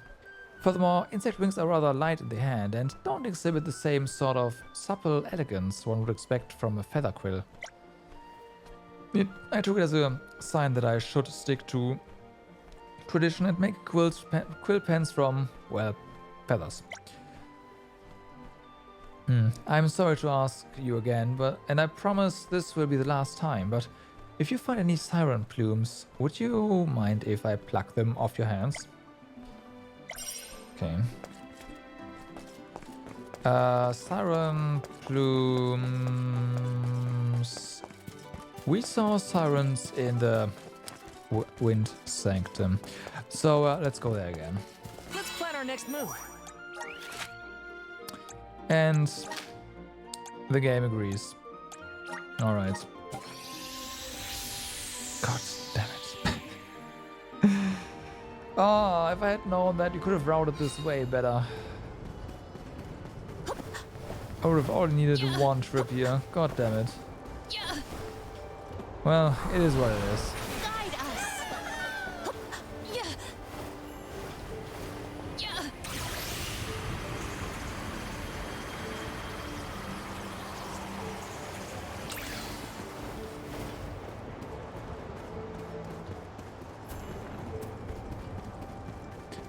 Furthermore, insect wings are rather light in the hand and don't exhibit the same sort of supple elegance one would expect from a feather quill. I took it as a sign that I should stick to tradition and make quill pens from, well, feathers. I'm sorry to ask you again, and I promise this will be the last time, but if you find any siren plumes, would you mind if I pluck them off your hands? Okay. Siren plumes. We saw sirens in the Wind Sanctum, so let's go there again. Let's plan our next move. And the game agrees. All right. God damn it. Oh, if I had known that, you could have routed this way better. I would have only needed one trip here. God damn it. Well, it is what it is. Guide us.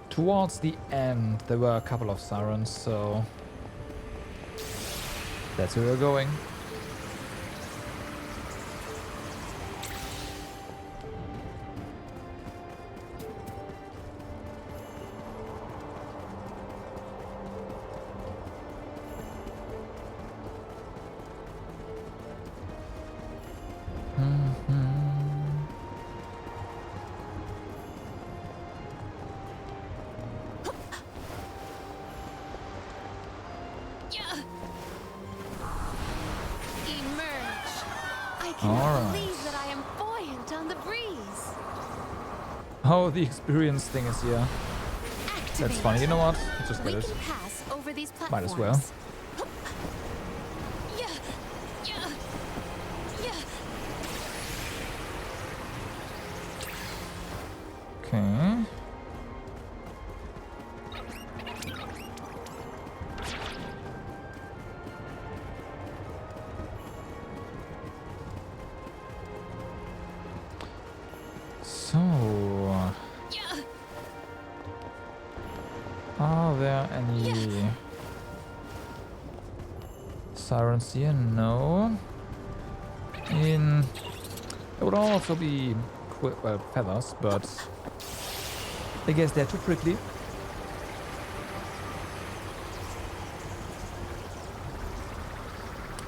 Towards the end, there were a couple of sirens, so that's where we're going. Oh, the experience thing is here. That's funny. You know what? Let's just get it. Pass over these might as well. Okay. So, are there any sirens here? No. There would also be feathers, but I guess they're too prickly.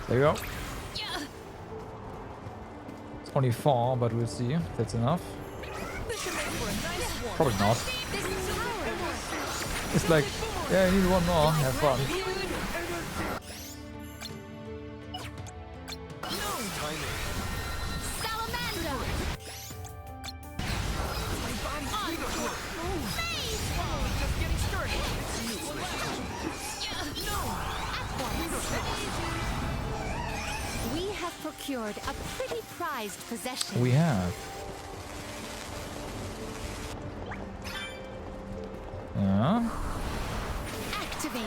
There you go. It's only 4, but we'll see if that's enough. Probably not. It's like, yeah, I need one more. Have fun. just getting started. We have procured a pretty prized possession. We have. Yeah. Activate.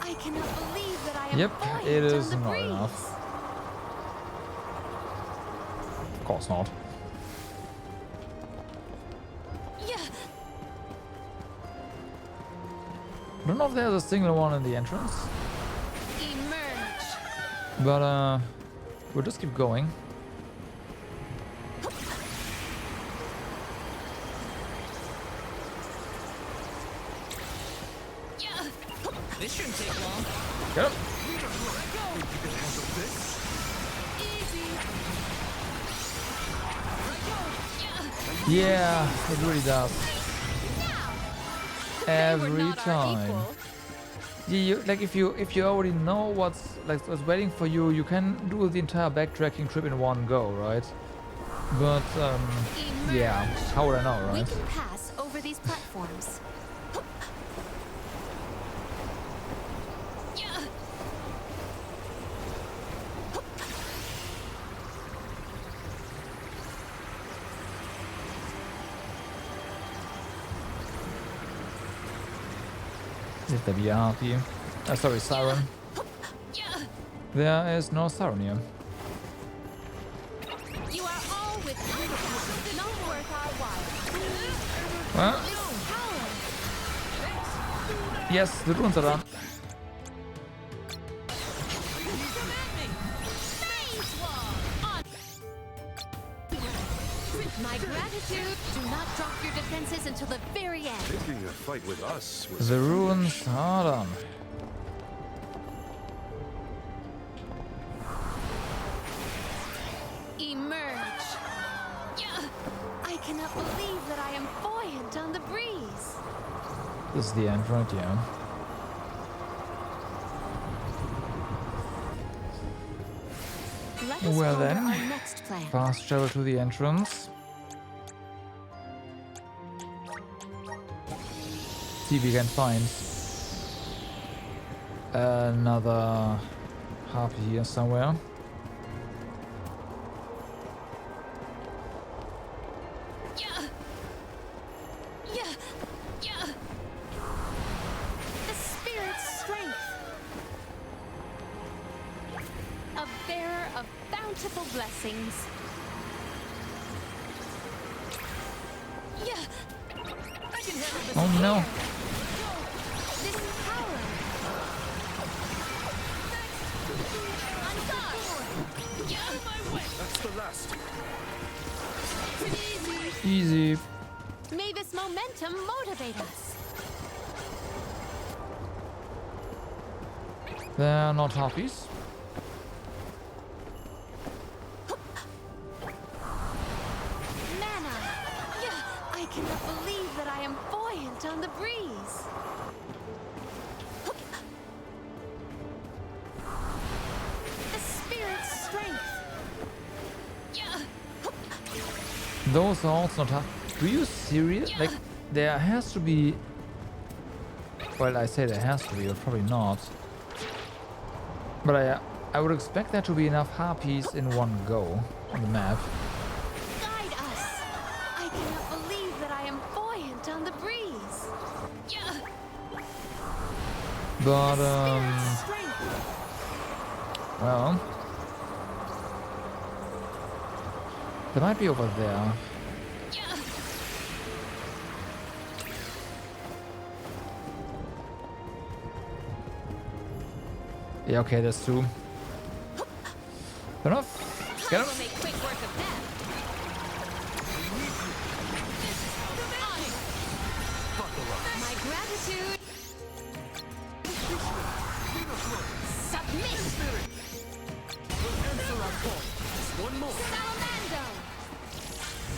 I cannot believe that I am Yep, buoyant it on is the not breeze. enough. Of course not. I don't know if there's a single one in the entrance, Emerge. but we'll just keep going. This shouldn't take long. Go. Yeah, it really does. Every time. Yeah, like if you already know what's waiting for you, you can do the entire backtracking trip in one go, right? But yeah, how would I know, We right? can pass over these platforms. If there be a harpy. Sorry, siren. There is no siren here. You are all with us. Not worth our while. Well, yes, the runes are done. My gratitude. Do not drop your defenses until the very end. Picking a fight with us was The runes are done. Emerge. I cannot believe that I am buoyant on the breeze. This is the end, right? Yeah. Let us Well follow then, our next plan. fast travel to the entrance. See if we can find another harpy here somewhere. The spirit's strength. A bearer of bountiful blessings. Oh no! This power. That's the last. Easy. May this momentum motivate us. They're not harpies. Mana. I cannot believe that I am buoyant on the breeze. The spirit's strength. Those are also not harpies. Do you serious? Like, there has to be. Well, I say there has to be, but probably not. But I would expect there to be enough harpies in one go on the map. Guide us. I cannot believe that I am buoyant on the breeze. But Strength. well, they might be over there. Yeah, okay, that's two. Fair enough. Get him. We'll make quick work of that. My gratitude. Submit. One more. Salamando.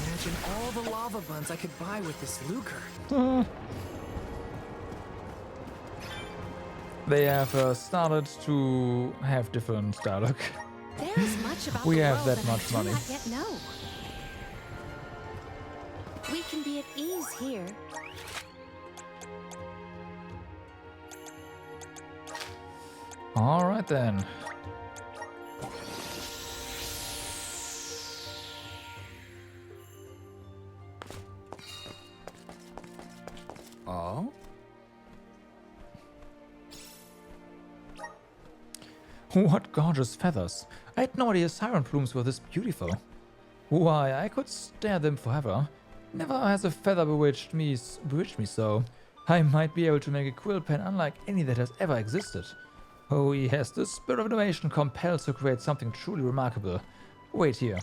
Imagine all the lava buns I could buy with this lucre. They have started to have different dialogue. There is much about We the have world that I much do money. not yet know. We can be at ease here. Alright then. Oh? What gorgeous feathers. I had no idea siren plumes were this beautiful. Why, I could stare at them forever. Never has a feather bewitched me so. I might be able to make a quill pen unlike any that has ever existed. Oh yes, the spirit of innovation compels to create something truly remarkable. Wait here.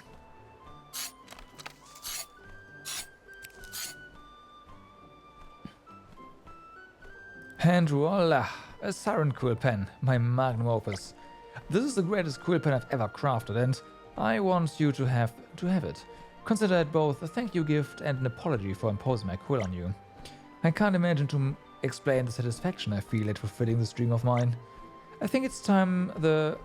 And voila, a siren quill pen, my magnum opus. This is the greatest quill pen I've ever crafted, and I want you to have it. Consider it both a thank you gift and an apology for imposing my quill on you. I can't imagine to explain the satisfaction I feel at fulfilling this dream of mine. I think it's time the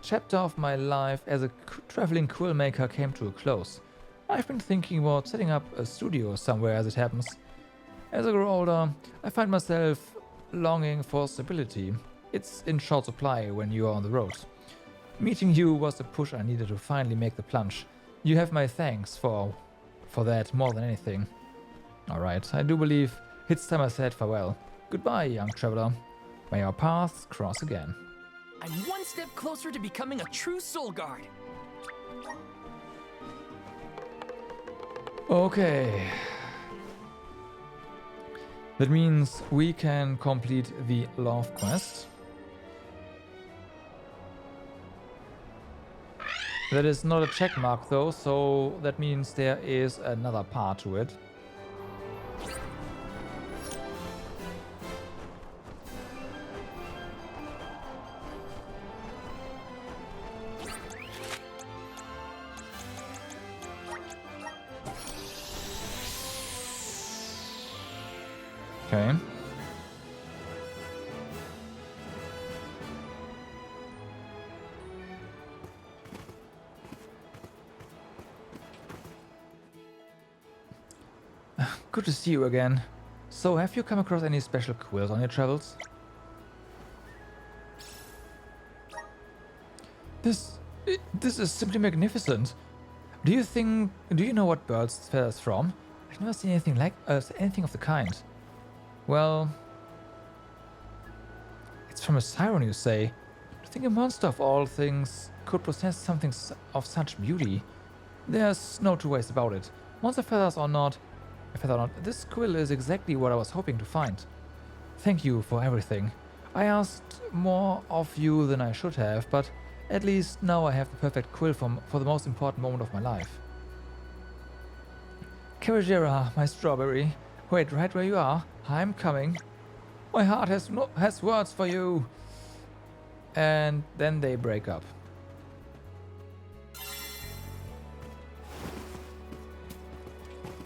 chapter of my life as a traveling quill maker came to a close. I've been thinking about setting up a studio somewhere as it happens. As I grow older, I find myself longing for stability. It's in short supply when you are on the road. Meeting you was the push I needed to finally make the plunge. You have my thanks for that more than anything. Alright, I do believe it's time I said farewell. Goodbye, young traveler. May our paths cross again. I'm one step closer to becoming a true soul guard. Okay. That means we can complete the love quest. That is not a check mark though, so that means there is another part to it. Okay. Good to see you again. So, have you come across any special quills on your travels? This is simply magnificent. Do you know what bird's feathers from? I've never seen anything like anything of the kind. Well, it's from a siren, you say. To think a monster of all things could possess something of such beauty. There's no two ways about it. Monster feathers or not, this quill is exactly what I was hoping to find. Thank you for everything. I asked more of you than I should have, but at least now I have the perfect quill for the most important moment of my life. Caragera, my strawberry. Wait, right where you are. I'm coming. My heart has words for you. And then they break up.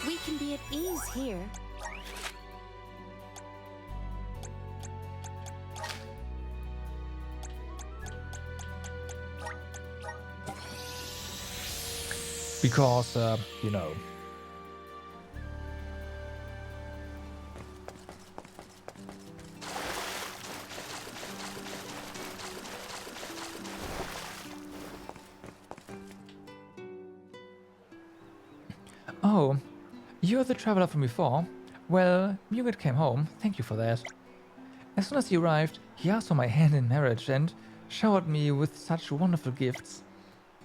We can be at ease here. Because, you know. Oh, you're the traveler from before? Well, Muget came home, thank you for that. As soon as he arrived, he asked for my hand in marriage and showered me with such wonderful gifts.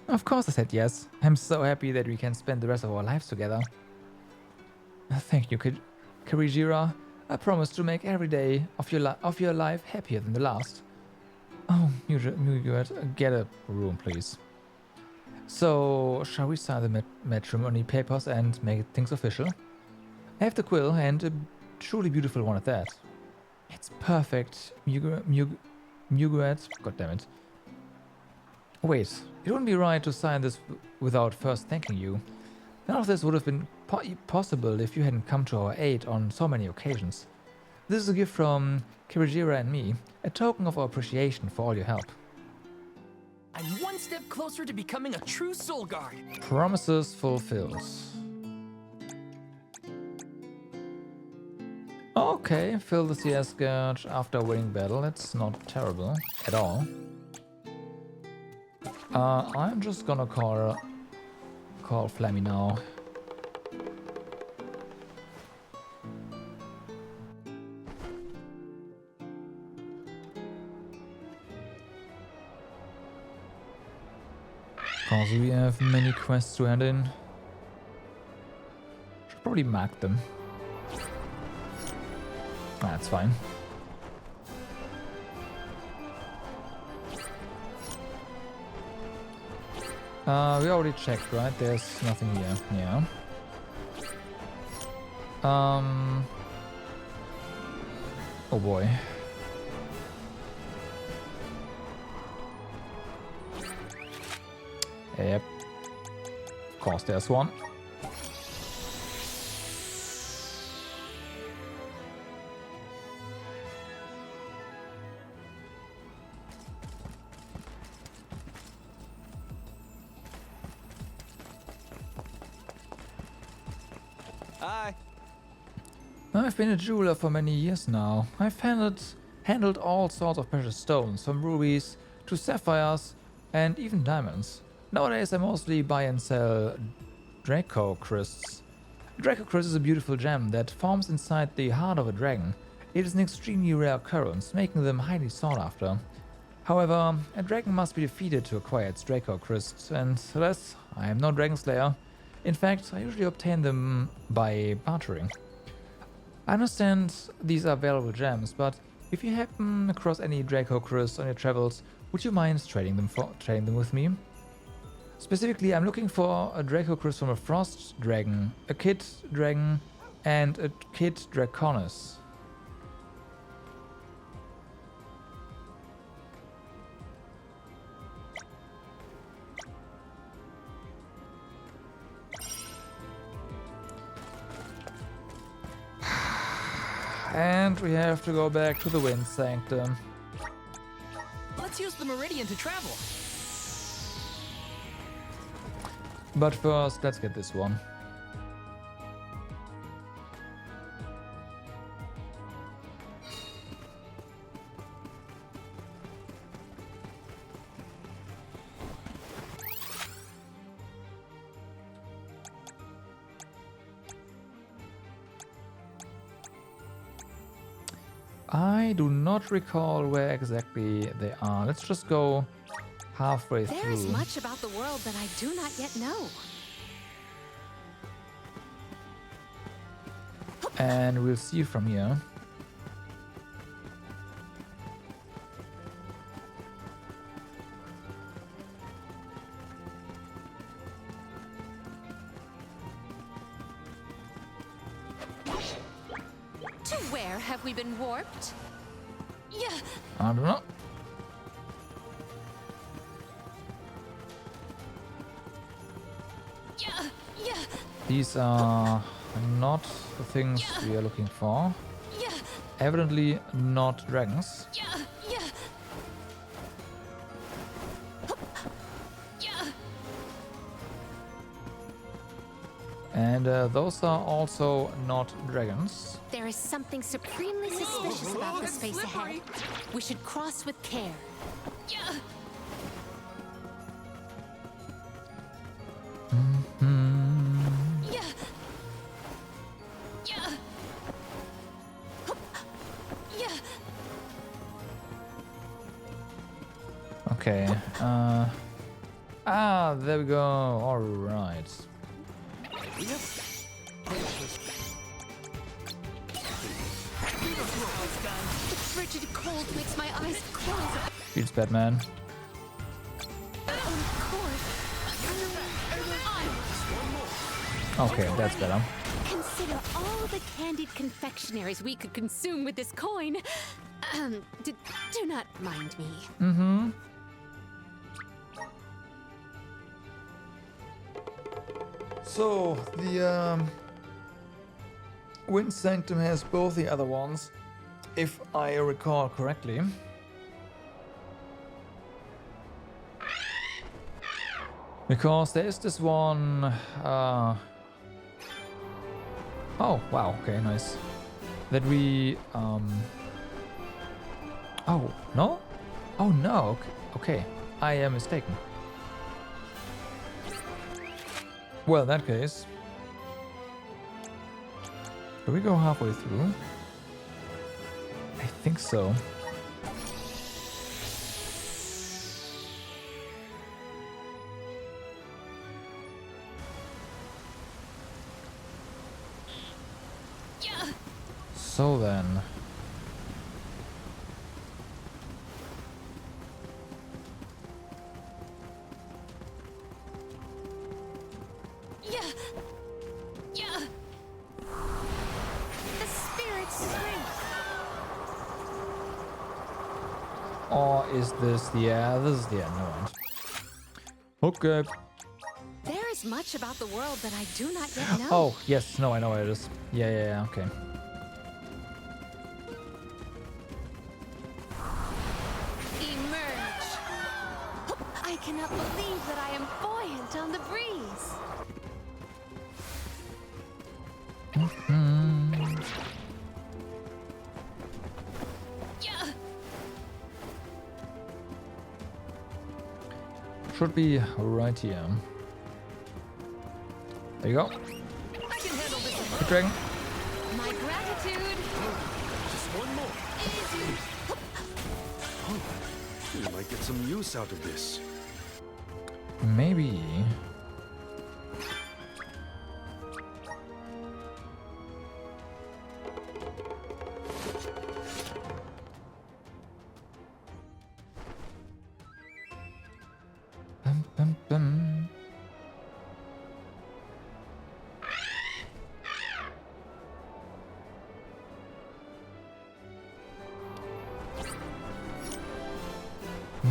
Of course I said yes. I'm so happy that we can spend the rest of our lives together. Thank you, Caragera. I promise to make every day of your life happier than the last. Oh, Muget, get a room, please. So, shall we sign the matrimony papers and make things official? I have the quill, and a truly beautiful one at that. It's perfect, Muget. Goddammit. Wait, it wouldn't be right to sign this without first thanking you. None of this would have been possible if you hadn't come to our aid on so many occasions. This is a gift from Caragera and me, a token of our appreciation for all your help. I'm one step closer to becoming a true soul guard. Promises fulfilled. Okay, fill the CS gauge after winning battle. It's not terrible at all. I'm just gonna call Flammy now. Because we have many quests to hand in. Should probably mark them. That's fine. We already checked, right? There's nothing here. Yeah. Oh boy. Yep. Of course, there's one. Hi. I've been a jeweler for many years now. I've handled all sorts of precious stones, from rubies to sapphires and even diamonds. Nowadays I mostly buy and sell Dracocrysts. Dracocryst is a beautiful gem that forms inside the heart of a dragon. It is an extremely rare occurrence, making them highly sought after. However, a dragon must be defeated to acquire its Dracocryst, and thus I am no dragon slayer. In fact, I usually obtain them by bartering. I understand these are valuable gems, but if you happen across any Dracocrysts on your travels, would you mind trading them with me? Specifically, I'm looking for a Dracocryst from a Frost Dragon, a Kid Dragon, and a Kid Draconis. And we have to go back to the Wind Sanctum. Let's use the Meridian to travel. But first, let's get this one. I do not recall where exactly they are. Let's just go halfway through. There is much about the world that I do not yet know. And we'll see from here. To where have we been warped? Yeah. I don't know. Yeah. These are not the things we are looking for. Yeah. Evidently not dragons. Yeah. And those are also not dragons. There is something supremely suspicious about the space ahead. We should cross with care. Okay. There we go. All right. The frigid cold makes my eyes close. Feels bad, man. Okay, that's better. Consider all the candied confectionaries we could consume with this coin. Do not mind me. Mm-hmm. So, the Wind Sanctum has both the other ones, if I recall correctly. Because there is this one... Oh, wow, okay, nice. that we oh no, oh no, okay, I am mistaken. Well, in that case, do we go halfway through? I think so. So then, The spirit's strength. or is this the this is the end? No end. Okay. There is much about the world that I do not yet know. Oh yes, no, I know what it is. Yeah, okay. Emerge. I cannot believe that I am buoyant on the breeze. Should be right here. There you go. Good dragon. My gratitude. Just one more. You might get some use out of this. Maybe. Bum, bum, bum.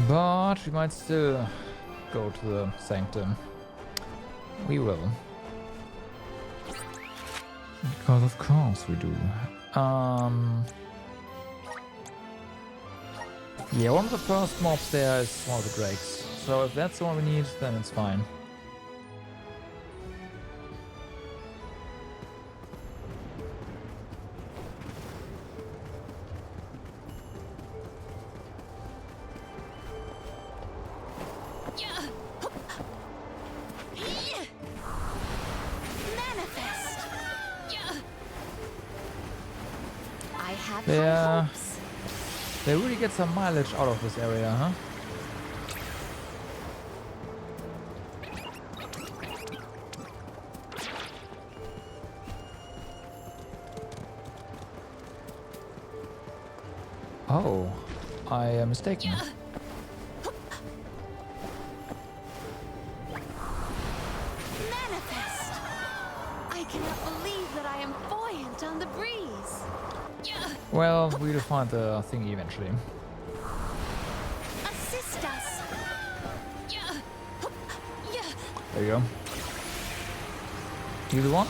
But we might still go to the sanctum. We will. Because of course we do. Yeah, one of the first mobs there is one of the drakes. So if that's the one we need, then it's fine. Manifest. I have high Yeah. hopes. They really get some mileage out of this area, huh? Oh, I am mistaken. Manifest. I cannot believe that I am buoyant on the breeze. Well, we'll find the thing eventually. Assist us. There you go. Either one.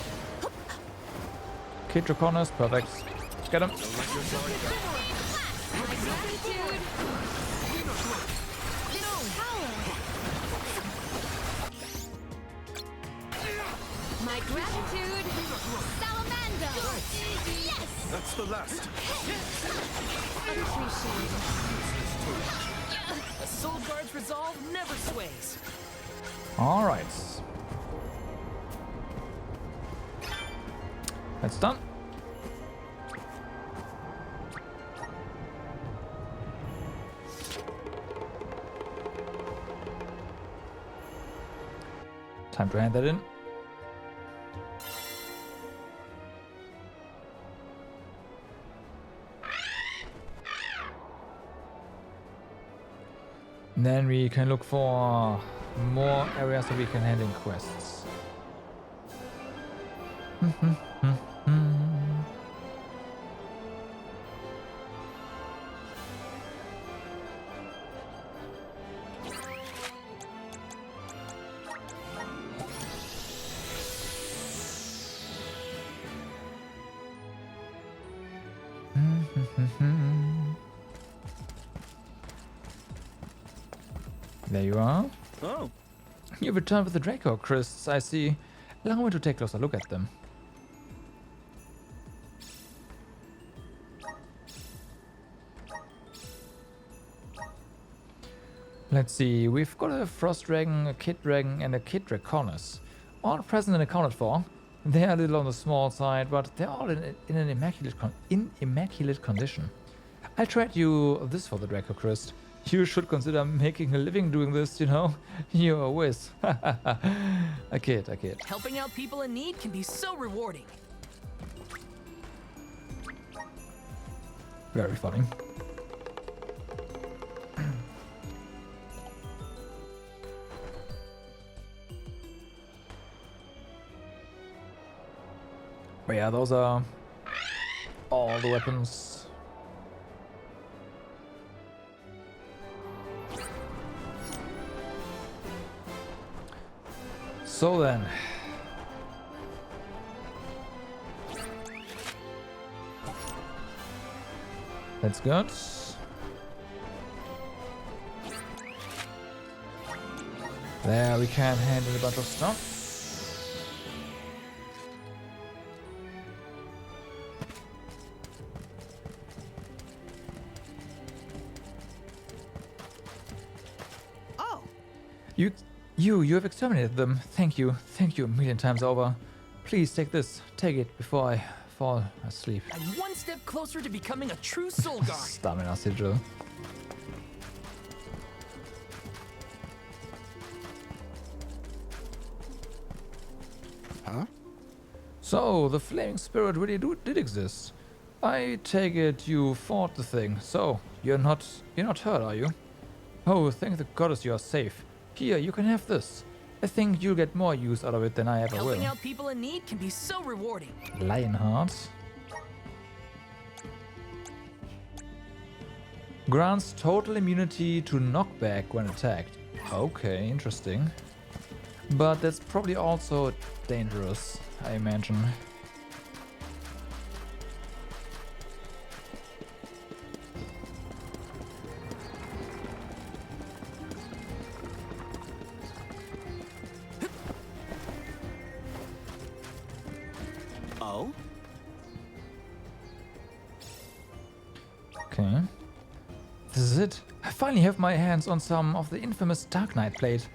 Kid Draconis, perfect. Get him. My gratitude. This power. My gratitude. Salamander. Yes. That's the last. Appreciate A Soul Guard's resolve never sways. All right. That's done. Time to hand that in. And then we can look for more areas that we can hand in quests. There you are. Oh. You've returned with the Draco crysts, I see. Allow me to take a closer look at them. Let's see, we've got a Frost Dragon, a Kid Dragon, and a Kid Draconis. All present and accounted for. They are a little on the small side, but they're all in an immaculate condition. I trade you this for the Draco Crest. You should consider making a living doing this, you know? You're a whiz. I kid. Helping out people in need can be so rewarding. Very funny. But yeah, those are all the weapons. So then, that's good. There we can handle a bunch of stuff. You have exterminated them. Thank you a million times over. Please take this. Take it before I fall asleep. I'm one step closer to becoming a true soul guard. Stamina sigil. Huh? So, the flaming spirit really did exist. I take it you fought the thing. So, you're not hurt, are you? Oh, thank the goddess you are safe. Here, you can have this. I think you'll get more use out of it than I ever will. Helping out people in need can be so rewarding. Lionheart. Grants total immunity to knockback when attacked. Okay, interesting. But that's probably also dangerous, I imagine. Oh? Okay. This is it. I finally have my hands on some of the infamous Dark Knight plate.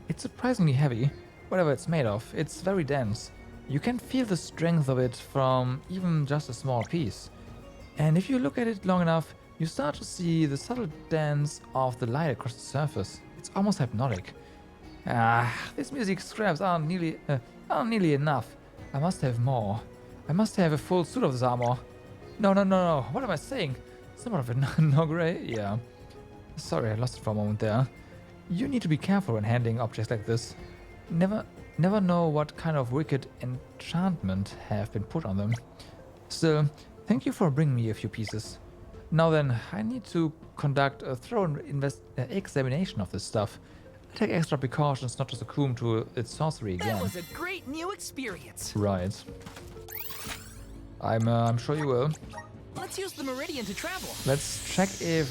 It's surprisingly heavy, whatever it's made of. It's very dense. You can feel the strength of it from even just a small piece. And if you look at it long enough, you start to see the subtle dance of the light across the surface. It's almost hypnotic. These music scraps aren't nearly enough. I must have more. I must have a full suit of this armor. No. What am I saying? Somewhat of a no gray? Yeah. Sorry, I lost it for a moment there. You need to be careful when handling objects like this. Never know what kind of wicked enchantment have been put on them. Still, thank you for bringing me a few pieces. Now then, I need to conduct a thorough examination of this stuff. I take extra precautions not to succumb to its sorcery again. That was a great new experience. Right. I'm sure you will. Let's use the Meridian to travel. Let's check if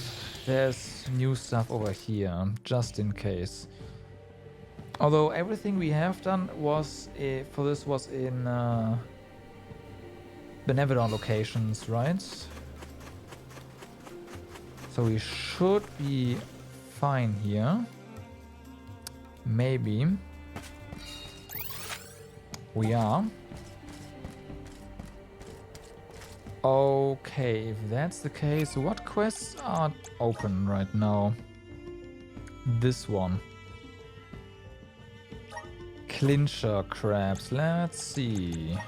there's new stuff over here, just in case. Although everything we have done was for this was in Benevodon locations, right? So we should be fine here. Maybe. We are. Okay, if that's the case, what quests are open right now? This one. Clincher crabs, let's see.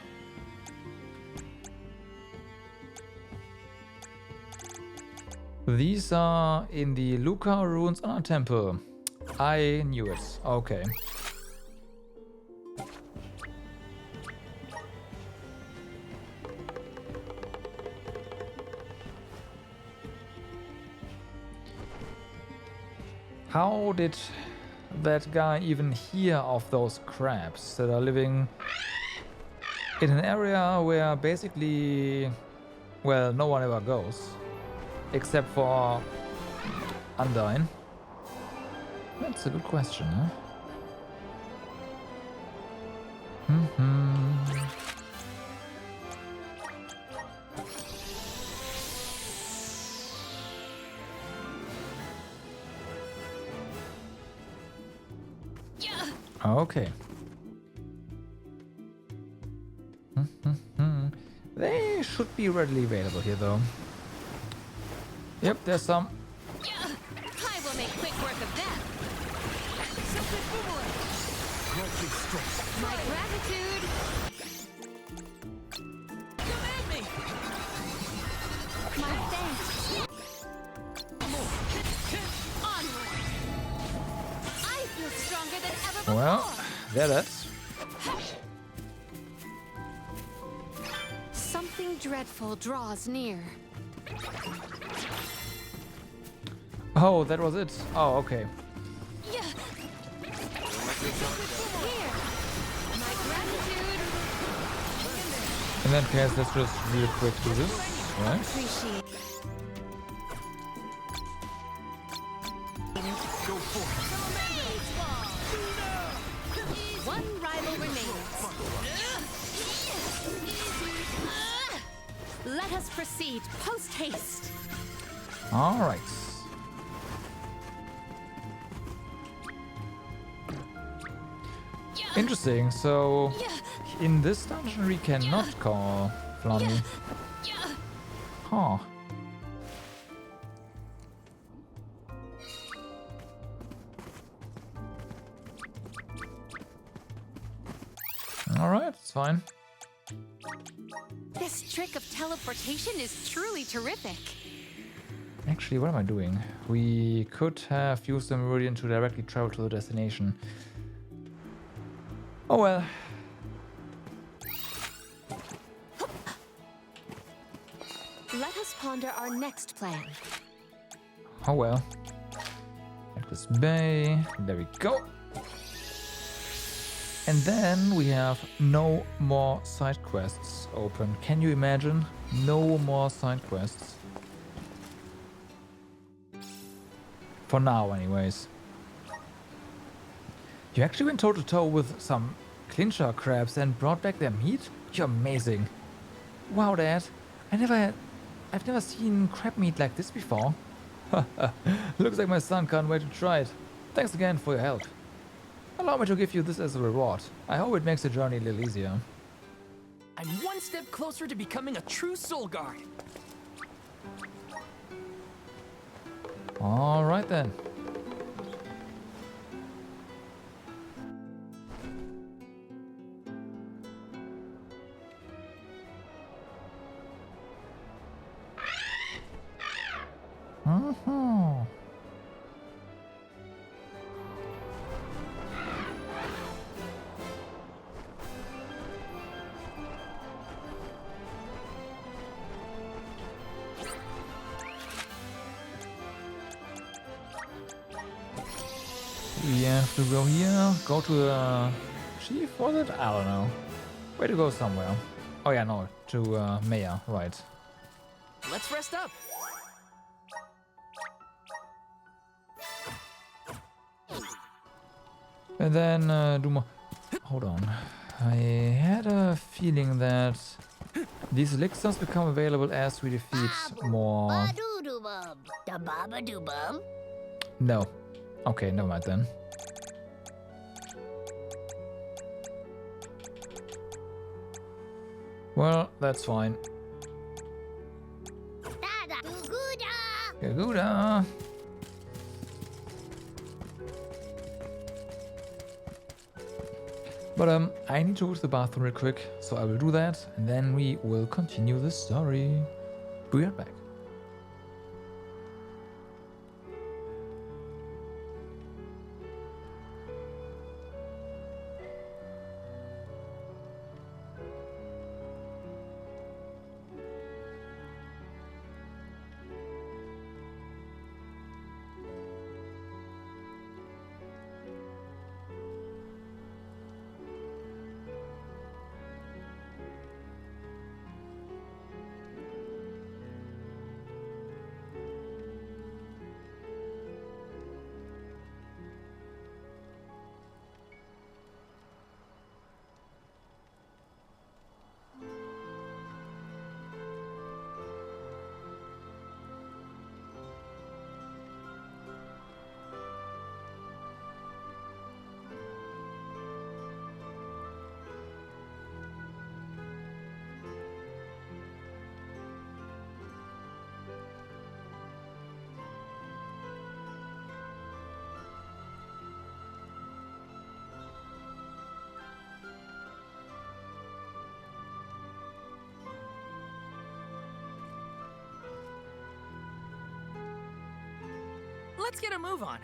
These are in the Luca Ruins Honor Temple. I knew it. Okay. How did that guy even hear of those crabs that are living in an area where basically, well, no one ever goes, except for Undyne? That's a good question, huh? Okay. They should be readily available here, though. Yep, there's some. I will make quick work of that. My gratitude. Command me! My thanks. Onward. I feel stronger than ever before. Well, there that's. Something dreadful draws near. Oh, that was it. Oh, okay. Here. My gratitude. In that case, let's just real quick do this, right? Appreciate. One rival remains. Let us proceed post haste. All right. Interesting. So, in this dungeon, we cannot call Flammy. Huh. All right, it's fine. This trick of teleportation is truly terrific. Actually, what am I doing? We could have used the Meridian to directly travel to the destination. Oh well. Let us ponder our next plan. Oh well. Atlas Bay. There we go. And then we have no more side quests open. Can you imagine? No more side quests. For now, anyways. You actually went toe-to-toe with some clincher crabs and brought back their meat? You're amazing. Wow, Dad. I've never seen crab meat like this before. Looks like my son can't wait to try it. Thanks again for your help. Allow me to give you this as a reward. I hope it makes the journey a little easier. I'm one step closer to becoming a true soul guard. All right then. We have to go here, go to the chief, was it? I don't know. Way to go somewhere. Oh yeah, no, to Maya, right. Let's rest up. And then do more. Hold on. I had a feeling that these elixirs become available as we defeat more. No. Okay, never mind then. Well, that's fine. Gaguda! But I need to go to the bathroom real quick, so I will do that, and then we will continue the story. Be right back. let's get a move on.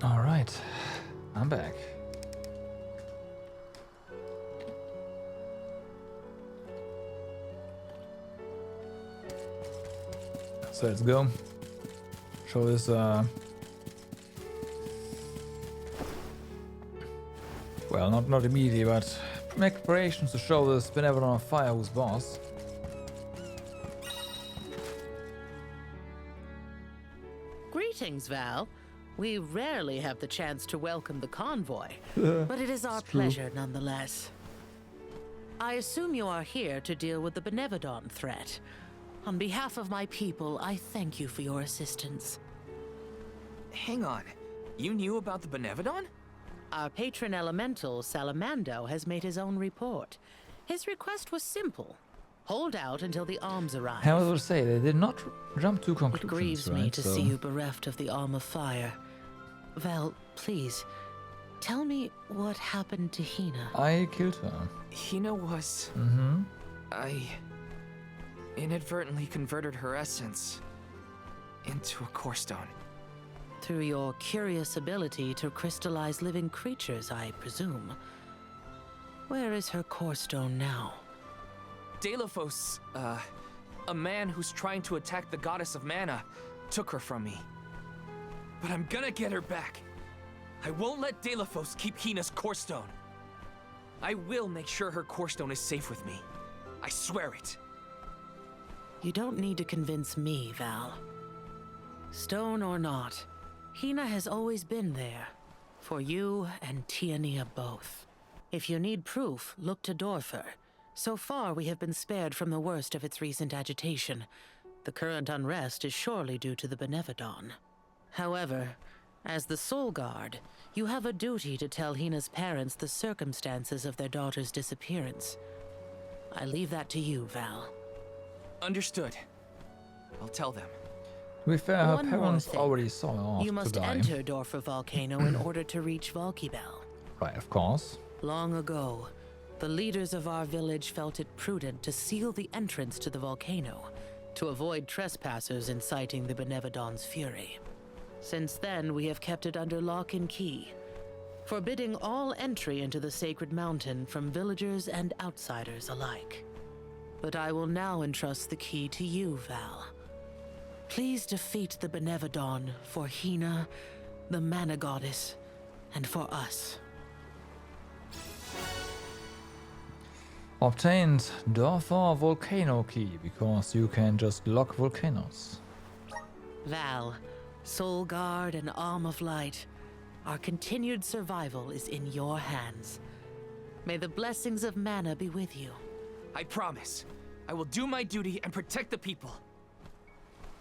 All right, I'm back. So let's go. Show this, well, not immediately, but make preparations to show this Benevolent of Fire who's boss. Greetings, Val. We rarely have the chance to welcome the convoy, but it is our pleasure nonetheless. I assume you are here to deal with the Benevodon threat. On behalf of my people, I thank you for your assistance. Hang on. You knew about the Benevodon? Our patron elemental, Salamando, has made his own report. His request was simple. Hold out until the arms arrive. I was going to say, they did not jump to conclusions, It grieves right? me to see you bereft of the Arm of Fire. Val, please, tell me what happened to Hina. I killed her. Hina was... I inadvertently converted her essence into a core stone. Through your curious ability to crystallize living creatures, I presume. Where is her core stone now? Delphos, a man who's trying to attack the goddess of mana, took her from me. But I'm gonna get her back. I won't let Delphos keep Hina's core stone. I will make sure her core stone is safe with me. I swear it. You don't need to convince me, Val. Stone or not, Hina has always been there. For you and Tiania both. If you need proof, look to Dorfer. So far, we have been spared from the worst of its recent agitation. The current unrest is surely due to the Benevodon. However, as the Soul Guard, you have a duty to tell Hina's parents the circumstances of their daughter's disappearance. I leave that to you, Val. Understood. I'll tell them. To be fair, her One more parents thing. already saw her off You to must die. enter Dorfer Volcano in order to reach Valkybel. Right, of course. Long ago, the leaders of our village felt it prudent to seal the entrance to the volcano to avoid trespassers inciting the Benevodon's fury. Since then, we have kept it under lock and key, forbidding all entry into the sacred mountain from villagers and outsiders alike. But I will now entrust the key to you, Val. Please defeat the Benevodon for Hina, the Mana Goddess, and for us. Obtained Dorfer Volcano Key, because you can just lock volcanoes. Val, Soul Guard and Arm of Light, our continued survival is in your hands. May the blessings of Mana be with you. I promise. I will do my duty and protect the people.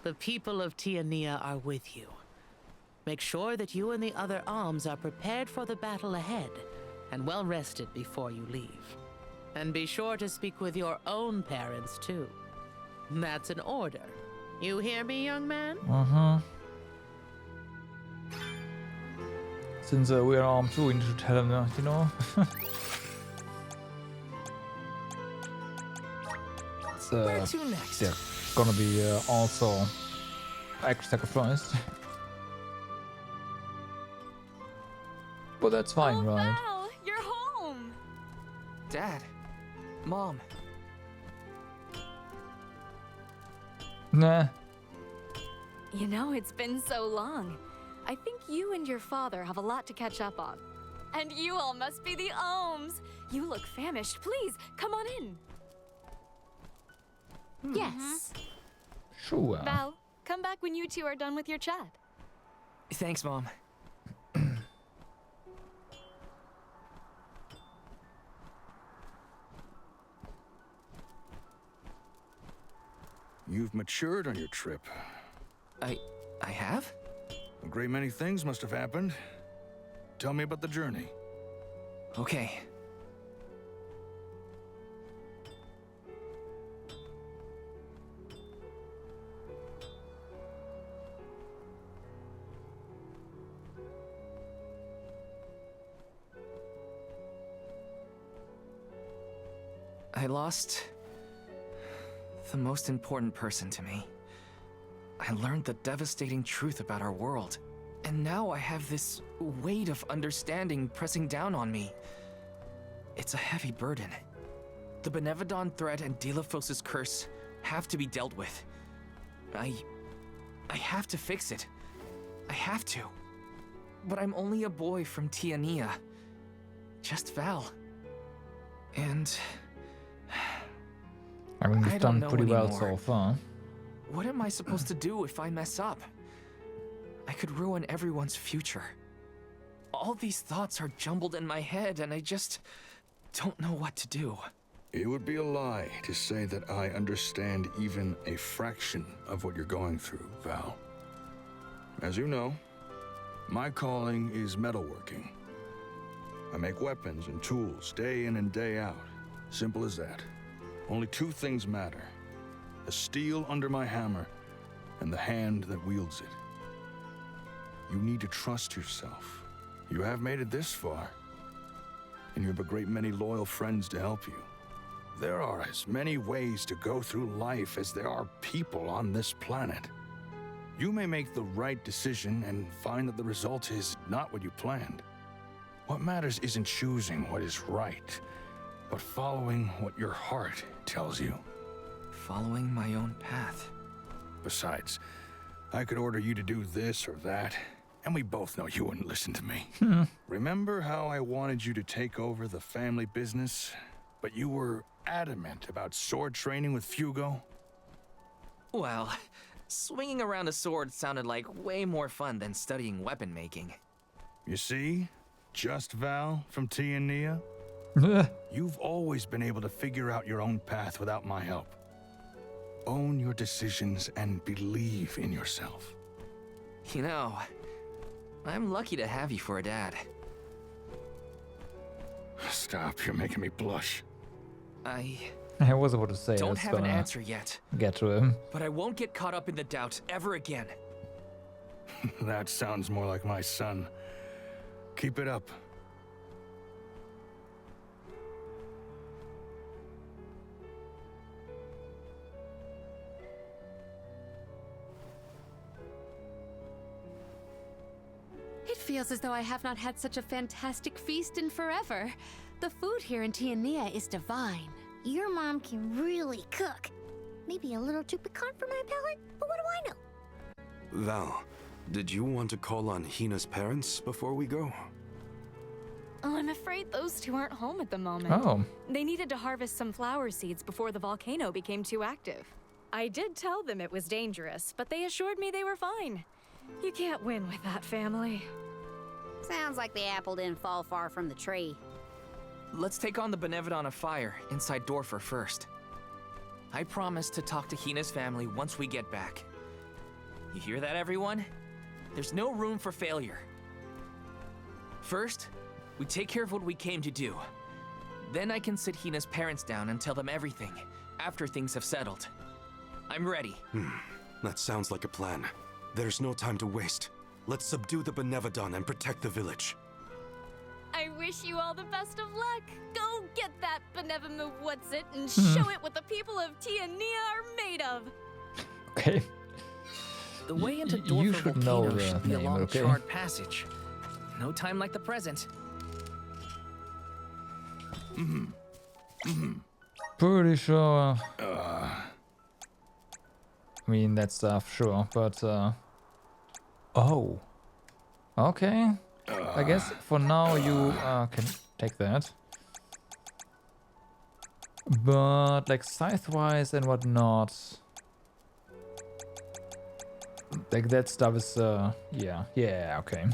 The people of Tiania are with you. Make sure that you and the other arms are prepared for the battle ahead and well rested before you leave. And be sure to speak with your own parents, too. That's an order. You hear me, young man? Since we are armed too, we need to tell them that, you know? It's, Where to next? they're gonna be also extra sacrificed. But that's fine, right? Val, you're home! Dad. Mom. Nah. You know, it's been so long. I think you and your father have a lot to catch up on. And you all must be the Ohms. You look famished. Please, come on in. Yes. Sure. Val, come back when you two are done with your chat. Thanks, Mom. You've matured on your trip. I have? A great many things must have happened. Tell me about the journey. Okay. I lost the most important person to me. I learned the devastating truth about our world, and now I have this weight of understanding pressing down on me. It's a heavy burden. The Benevodon threat and Delphos' curse have to be dealt with. I have to fix it. I have to. But I'm only a boy from Tiania. Just Val. And I mean, I you've don't done know pretty well anymore. so far. what am I supposed to do if I mess up? I could ruin everyone's future. All these thoughts are jumbled in my head, and I just don't know what to do. It would be a lie to say that I understand even a fraction of what you're going through, Val. As you know, my calling is metalworking. I make weapons and tools day in and day out. Simple as that. Only two things matter: the steel under my hammer and the hand that wields it. You need to trust yourself. You have made it this far, and you have a great many loyal friends to help you. There are as many ways to go through life as there are people on this planet. You may make the right decision and find that the result is not what you planned. What matters isn't choosing what is right, but following what your heart tells you. Following my own path. Besides, I could order you to do this or that, and we both know you wouldn't listen to me. Remember how I wanted you to take over the family business, but you were adamant about sword training with Fugo? Well, swinging around a sword sounded like way more fun than studying weapon making. You see? Just Val from Tiania? You've always been able to figure out your own path without my help. Own your decisions and believe in yourself. You know, I'm lucky to have you for a dad. Stop, you're making me blush. I was about to say, don't let's have an answer yet. Get to him. But I won't get caught up in the doubt ever again. That sounds more like my son. Keep it up. It feels as though I have not had such a fantastic feast in forever. The food here in Tiania is divine. Your mom can really cook. Maybe a little too piquant for my palate, but what do I know? Val, did you want to call on Hina's parents before we go? Oh, I'm afraid those two aren't home at the moment. Oh. They needed to harvest some flower seeds before the volcano became too active. I did tell them it was dangerous, but they assured me they were fine. You can't win with that family. Sounds like the apple didn't fall far from the tree. Let's take on the Benevodon of Fire inside Dorfer first. I promise to talk to Hina's family once we get back. You hear that, everyone? There's no room for failure. First, we take care of what we came to do. Then I can sit Hina's parents down and tell them everything, after things have settled. I'm ready. That sounds like a plan. There's no time to waste. Let's subdue the Benevodon and protect the village. I wish you all the best of luck. Go get that Benevolent What's-It and show it what the people of Tiania are made of. Okay. The way into You Dorfer should know Volcano the should be a name, long, okay? charred passage. No time like the present. Pretty sure. I mean, that stuff, sure, but oh. Okay. I guess for now you can take that. But like scythe-wise and whatnot, like that stuff is yeah, okay.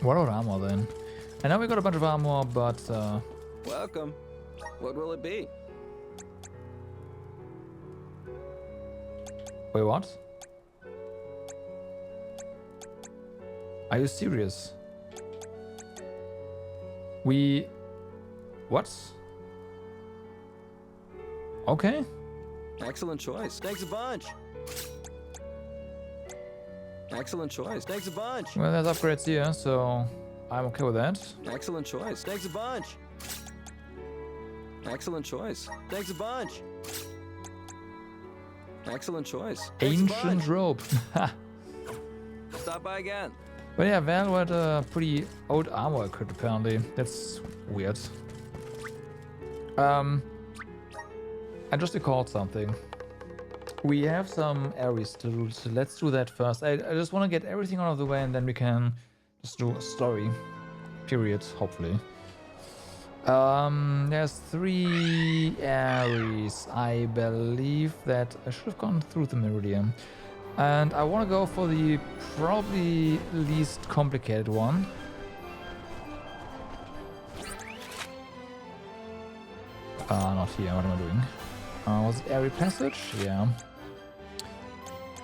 What about armor then? I know we got a bunch of armor, but Welcome. What will it be? wait, what? Are you serious? What? Okay. Excellent choice. Thanks a bunch. Excellent choice. Thanks a bunch. Well, there's upgrades here, so I'm okay with that. Excellent choice. Thanks a bunch. Excellent choice. Thanks a bunch. Excellent choice. Thanks a bunch. Ancient rope. Stop by again. But yeah, Val had a pretty old armor equipped apparently. That's weird. I just recalled something. We have some Ares to do, so let's do that first. I just want to get everything out of the way and then we can just do a story. Period, hopefully. There's 3 Ares. I believe that I should have gone through the Meridian. And I want to go for the probably least complicated one. Not here. What am I doing? Was it Airy Passage? Yeah.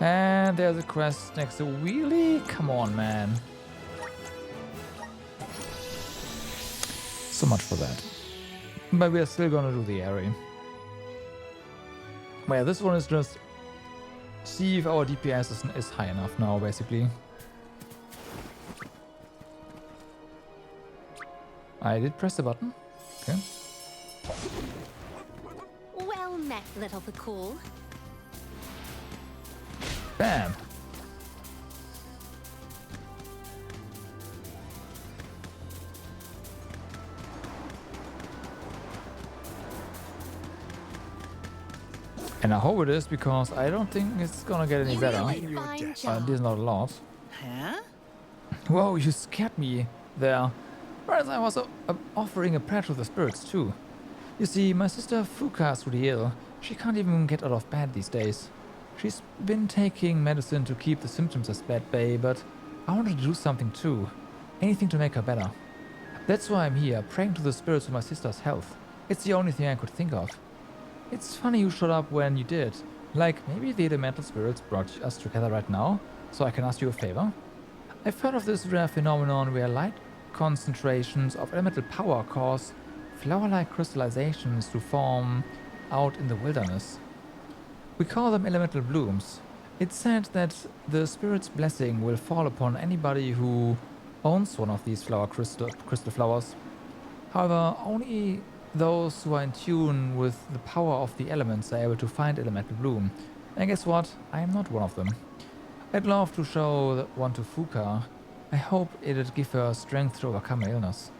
And there's a quest next to Wheelie. Come on, man. So much for that. But we are still gonna do the Airy. But yeah, this one is just see if our DPS is high enough now, basically. I did press the button. Okay. Well met, little Cool. Bam! And I hope it is, because I don't think it's gonna get any better. There's not a lot. Huh? Whoa, you scared me there. Whereas I was offering a prayer to the spirits too. You see, my sister Fuka is really ill. She can't even get out of bed these days. She's been taking medicine to keep the symptoms at bay, but I wanted to do something too. Anything to make her better. That's why I'm here, praying to the spirits for my sister's health. It's the only thing I could think of. It's funny you showed up when you did. Like, maybe the elemental spirits brought us together right now, so I can ask you a favor? I've heard of this rare phenomenon where light concentrations of elemental power cause flower-like crystallizations to form out in the wilderness. We call them elemental blooms. It's said that the spirit's blessing will fall upon anybody who owns one of these crystal flowers. However, only those who are in tune with the power of the elements are able to find elemental bloom. And guess what? I am not one of them. I'd love to show one to Fuka. I hope it'd give her strength to overcome her illness.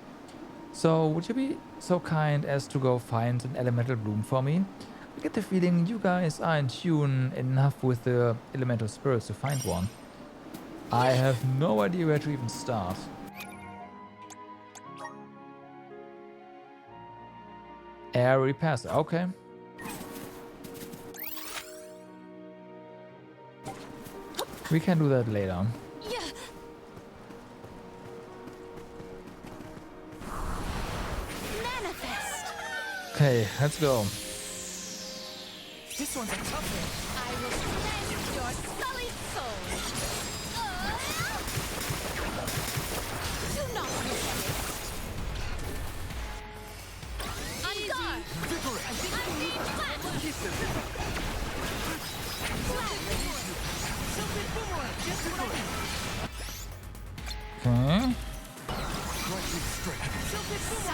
So, would you be so kind as to go find an elemental bloom for me? I get the feeling you guys are in tune enough with the elemental spirits to find one. I have no idea where to even start. Airy pass, okay. We can do that later. Okay, let's go. This one's a tough one. I will cleanse your sullied soul. Do not resist. On guard. Okay.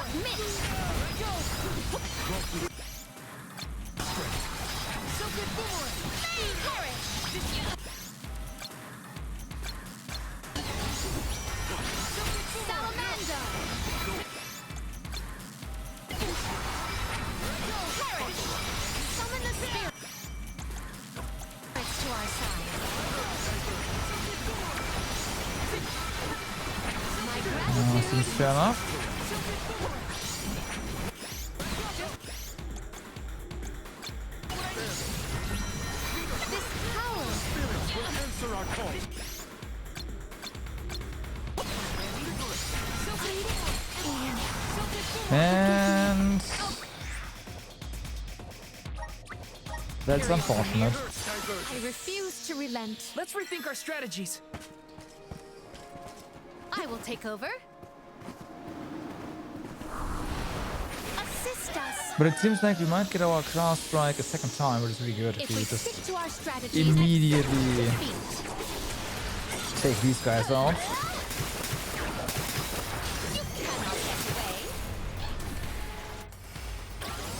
Submit. seems fair enough. And that's unfortunate. I refuse to relent. Let's rethink our strategies. I will take over. Assist us. But it seems like we might get our class strike a second time, which is really good if If we we just stick to our strategies, immediately take these guys out.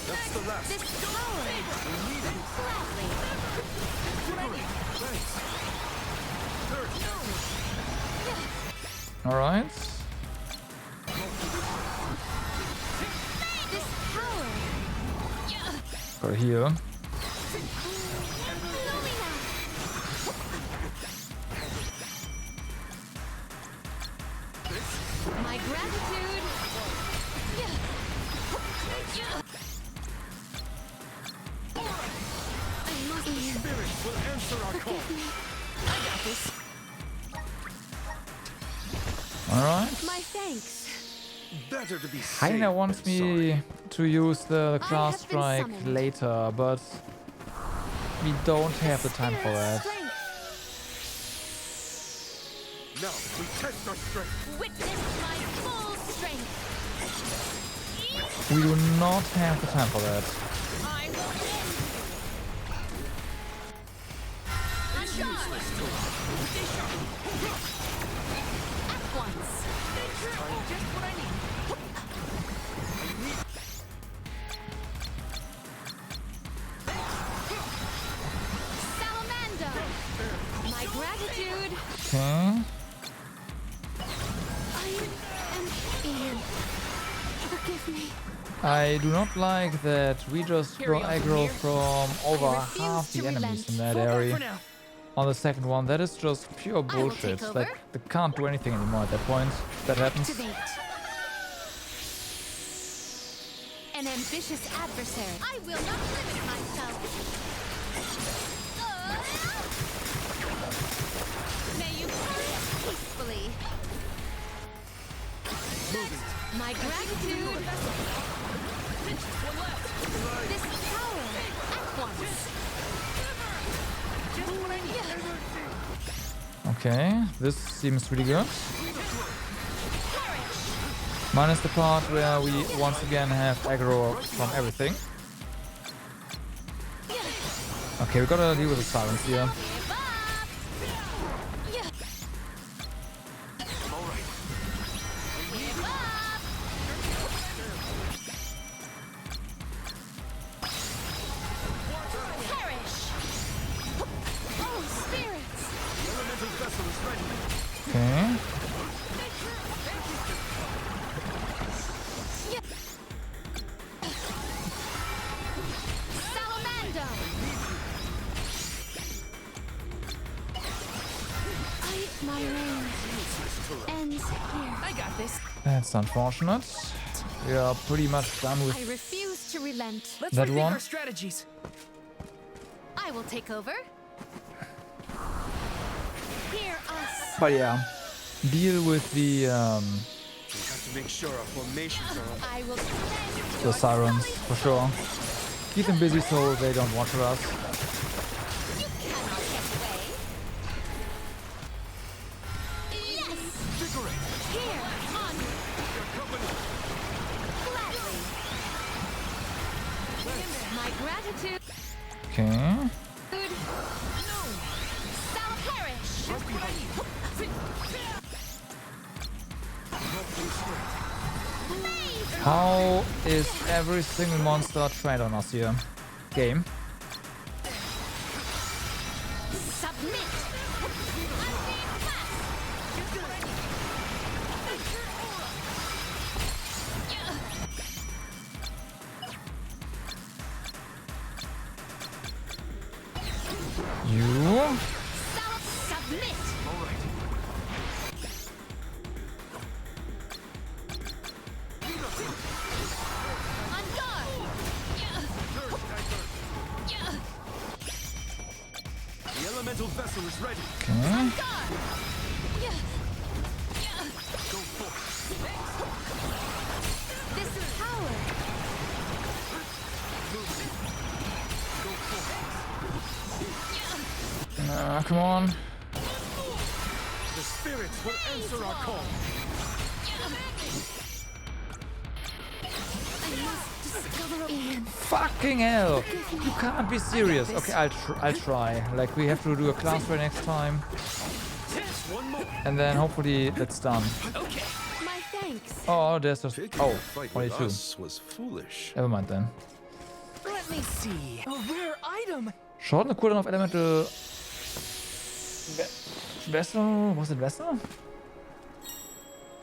That's the rest. This power. Gladly. All right. This power. Go here. My gratitude. Alright. My thanks. Better to be Heiner wants me to use the class strike later, but we don't have the time for that. Now we test our strength. Witness my full strength. We do not have the time for that. I will win. I'm useless to At once. Just what I need. Salamander. My gratitude. Okay. I am Ian. Forgive me. I do not like that we just draw aggro from over half the enemies in that area. On the second one, that is just pure bullshit. Like, they can't do anything anymore at that point. That happens. Activate. An ambitious adversary. I will not limit myself. May you perish peacefully. My gratitude. This power at once. Okay, this seems really good. Minus the part where we once again have aggro from everything. Okay, we gotta deal with the silence here. Okay. Salamander. My reign ends here. I got this. That's unfortunate. We are pretty much done with I refuse to relent. Let's that rethink one. our strategies. I will take over. Hear us. But yeah, deal with the We have to make sure our formations are. I will the sirens for sure. Keep them busy so they don't watch us. You cannot get away. Yes. Here, on. Gladly. My gratitude. Okay. Shall perish. How is every single monster trained on us here? Game. Submit. You. Submit. vessel is ready. Okay. Go forth. This is power. Go forth. Come on. The spirits will answer our call. I must discover a land. Fucking hell! You can't be serious. Okay, I'll try. Like, we have to do a class for next time. And then hopefully that's done. My thanks. Oh, there's just... Oh, Fight only with two. us was foolish. Never mind then. Let me see. A rare item. Shorten the cooldown of elemental... Vessel? Was it Vessel?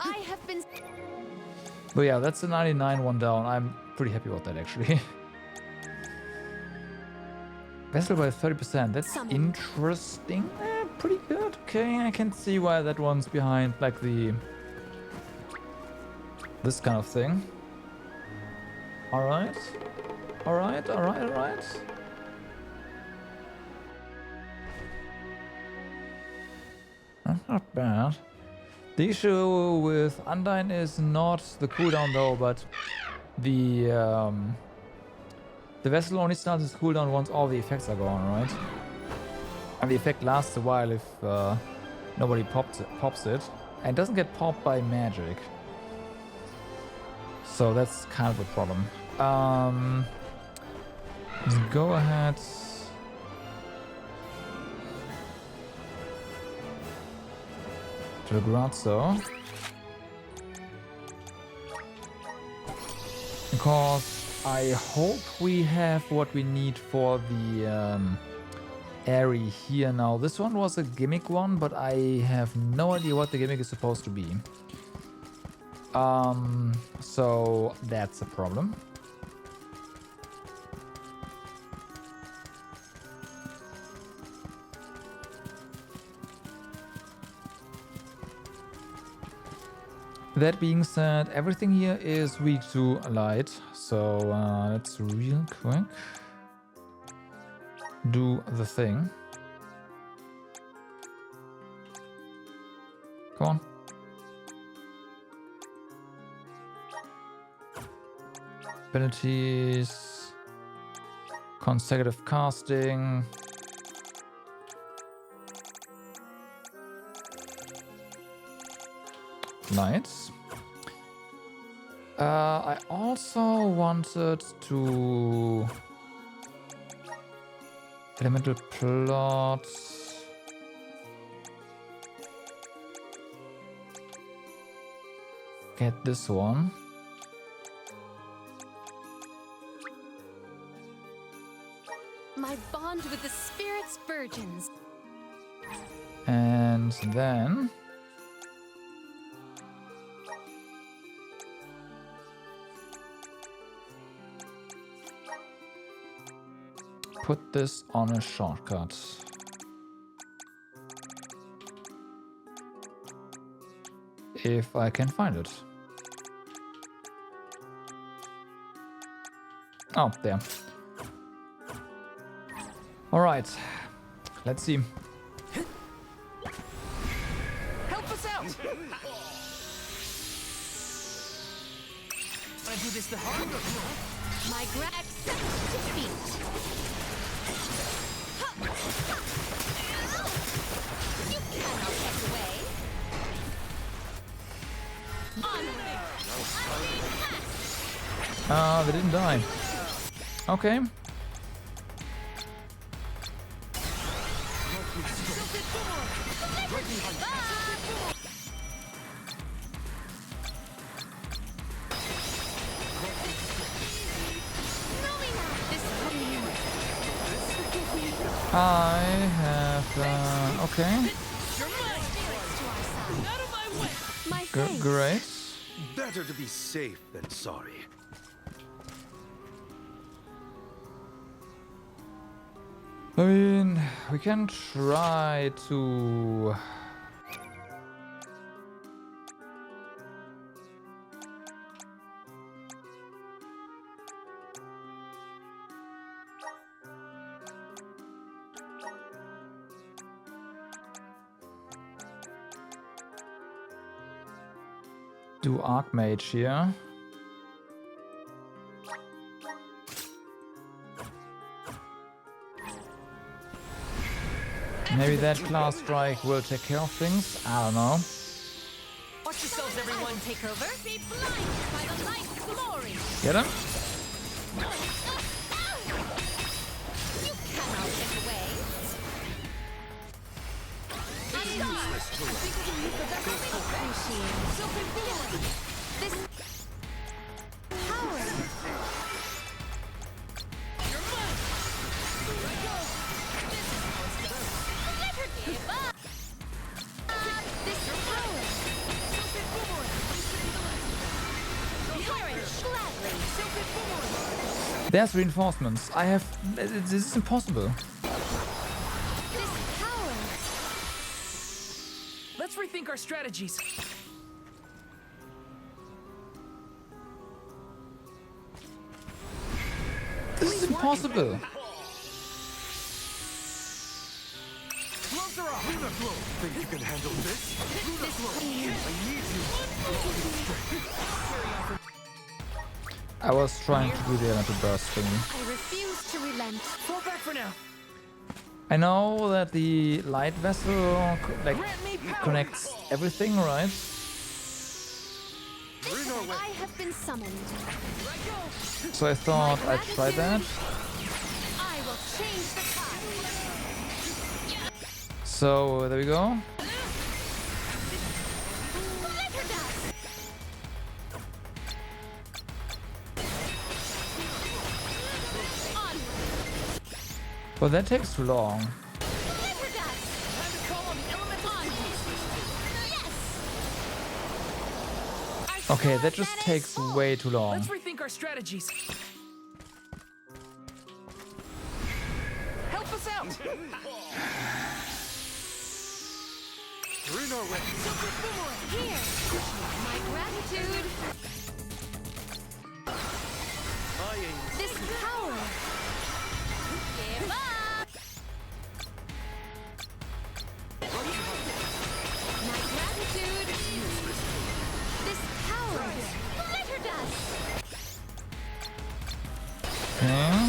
I have been. But yeah, that's the 99 one down. I'm pretty happy about that actually. Vessel by 30%. That's interesting. Pretty good. Okay, I can see why that one's behind, like the... this kind of thing. Alright. Alright, alright, alright. Not bad. The issue with Undyne is not the cooldown though, but the vessel only starts its cooldown once all the effects are gone, right? And the effect lasts a while if nobody pops it. And it doesn't get popped by magic. So that's kind of a problem. Let's go ahead. To Grazzo. Because I hope we have what we need for the Airy here now. This one was a gimmick one, but I have no idea what the gimmick is supposed to be. So that's a problem. That being said, everything here is weak to light, so let's real quick do the thing. Come on. Abilities, consecutive casting. Nice. I also wanted to elemental plot. Get this one. My bond with the spirit's virgins. And then put this on a shortcut. If I can find it. Oh, there. All right, let's see. Help us out! I do this the hard way. My accept defeat. You cannot get away. They didn't die. Okay. I have, okay. Great. Better to be safe than sorry. I mean, we can try to... do Archmage here. Maybe that class strike will take care of things. I don't know. Watch yourselves, everyone. Take over. Be blinded by the light's glory. Get him? You cannot get away. This power. Let her give up. This power. Perish gladly. There's reinforcements. I have... This is impossible. This power. Let's rethink our strategies. This is impossible. Gloves are off. Lunar Glow! Think you can handle this? Lunar Glow! I need you! I was trying to do the elemental burst thingy. I refuse to relent. Fall back for now. I know that the light vessel like connects everything, right? I have been summoned. So I thought I'd try that. I will change the tide. So there we go. But that takes too long. Okay, that just takes way too long. Let's rethink our strategies. Help us out. Here, my gratitude. This power. Give up. My gratitude. This power. Glitter dust. Okay.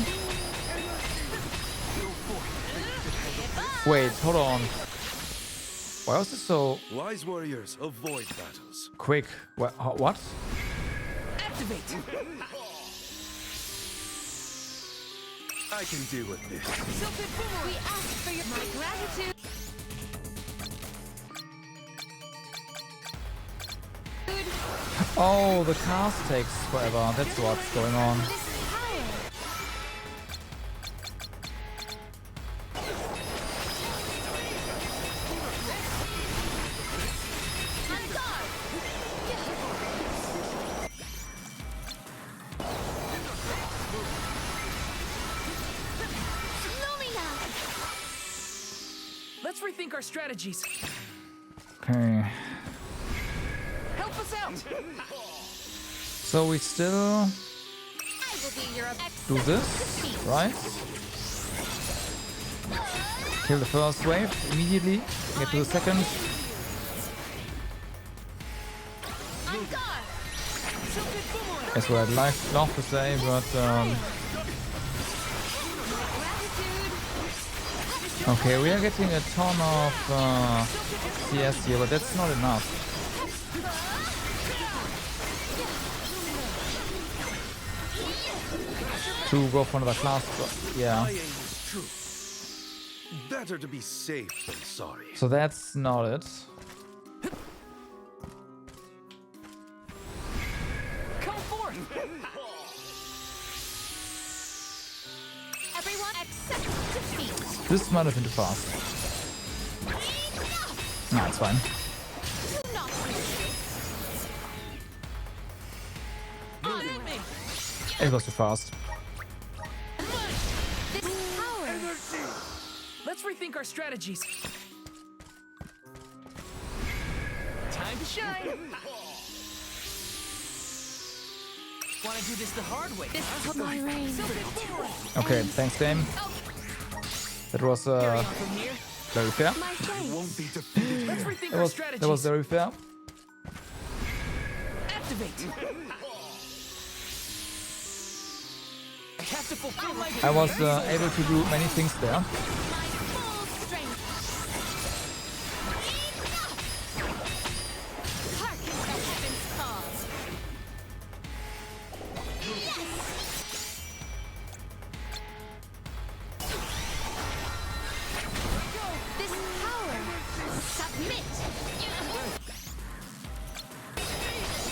Wait, hold on. Why was this so Wise warriors avoid battles. quick? What? Activate. I can deal with this. We ask for your my gratitude. Oh, the cast takes forever. That's what's going on. Let's rethink our strategies. Okay. Help us out. So we still I will be your do this, right? Kill the first wave immediately. Get to the second. That's what I'd love to say, but okay, we are getting a ton of CS here, but that's not enough. To go for another class, yeah. Better to be safe than sorry. So that's not it. Come forth. Everyone accept defeat. This might have been too fast. Nah, it's fine. It was too fast. Let's rethink our strategies. Time to shine. Want to do this the hard way? This took my reign. Okay, thanks, Dame. That was very fair. Let's rethink That our was strategies. very fair. Activate! I have to fulfill my I was able to do many things there.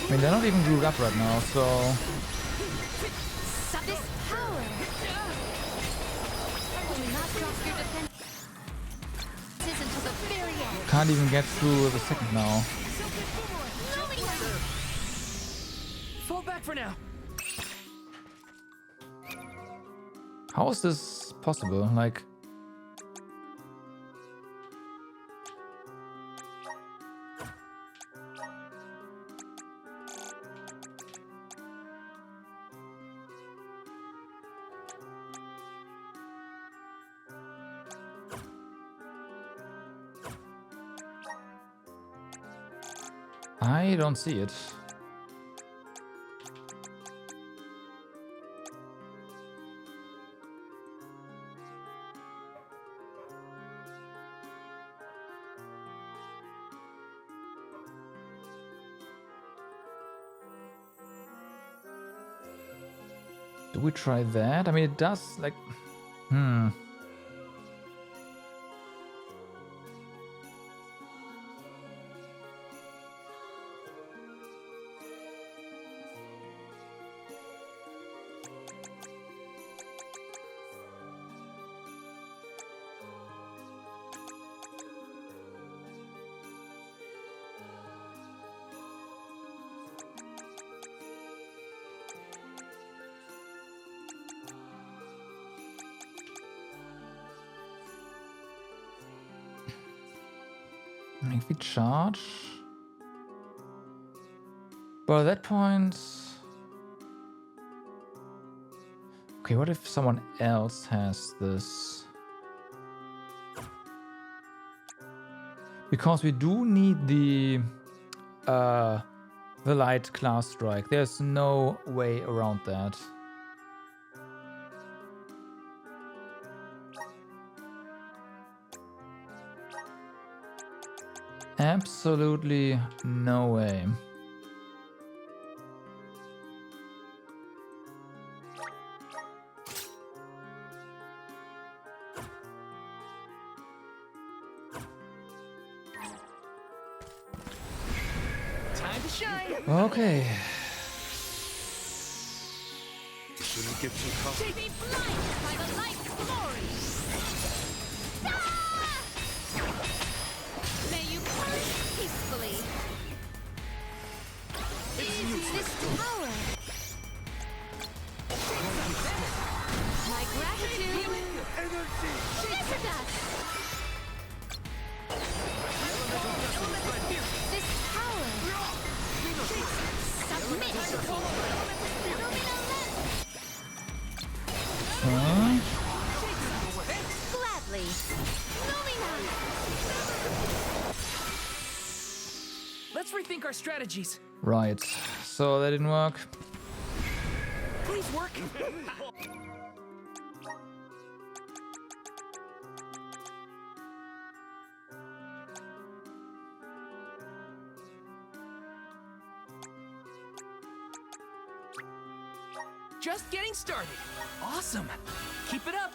I mean, they're not even grouped up right now, so can't even get through the second now. Fall back for now. How is this possible? Like, I don't see it. Do we try that? I mean, it does, like, if we charge, but at that point, okay, what if someone else has this? Because we do need the light class strike. There's no way around that. Absolutely no way. Time to shine. Okay. Shouldn't get too comfortable. Be blinded by the light's glory. May you perish peacefully. This tower. My gratitude. Blizzard dust. This tower. Submit. Gladly. Let's rethink our strategies. Right. So that didn't work. Please work. Just getting started. Awesome. Keep it up.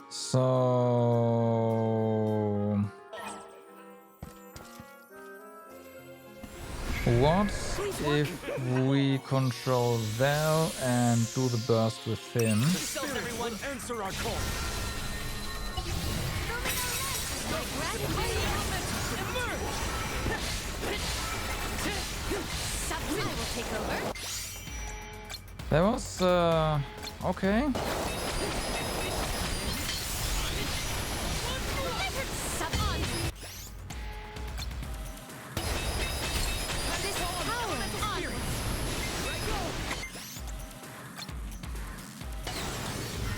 So what if we control Val and do the burst with him? Everyone, answer our call. I will take over. That was okay.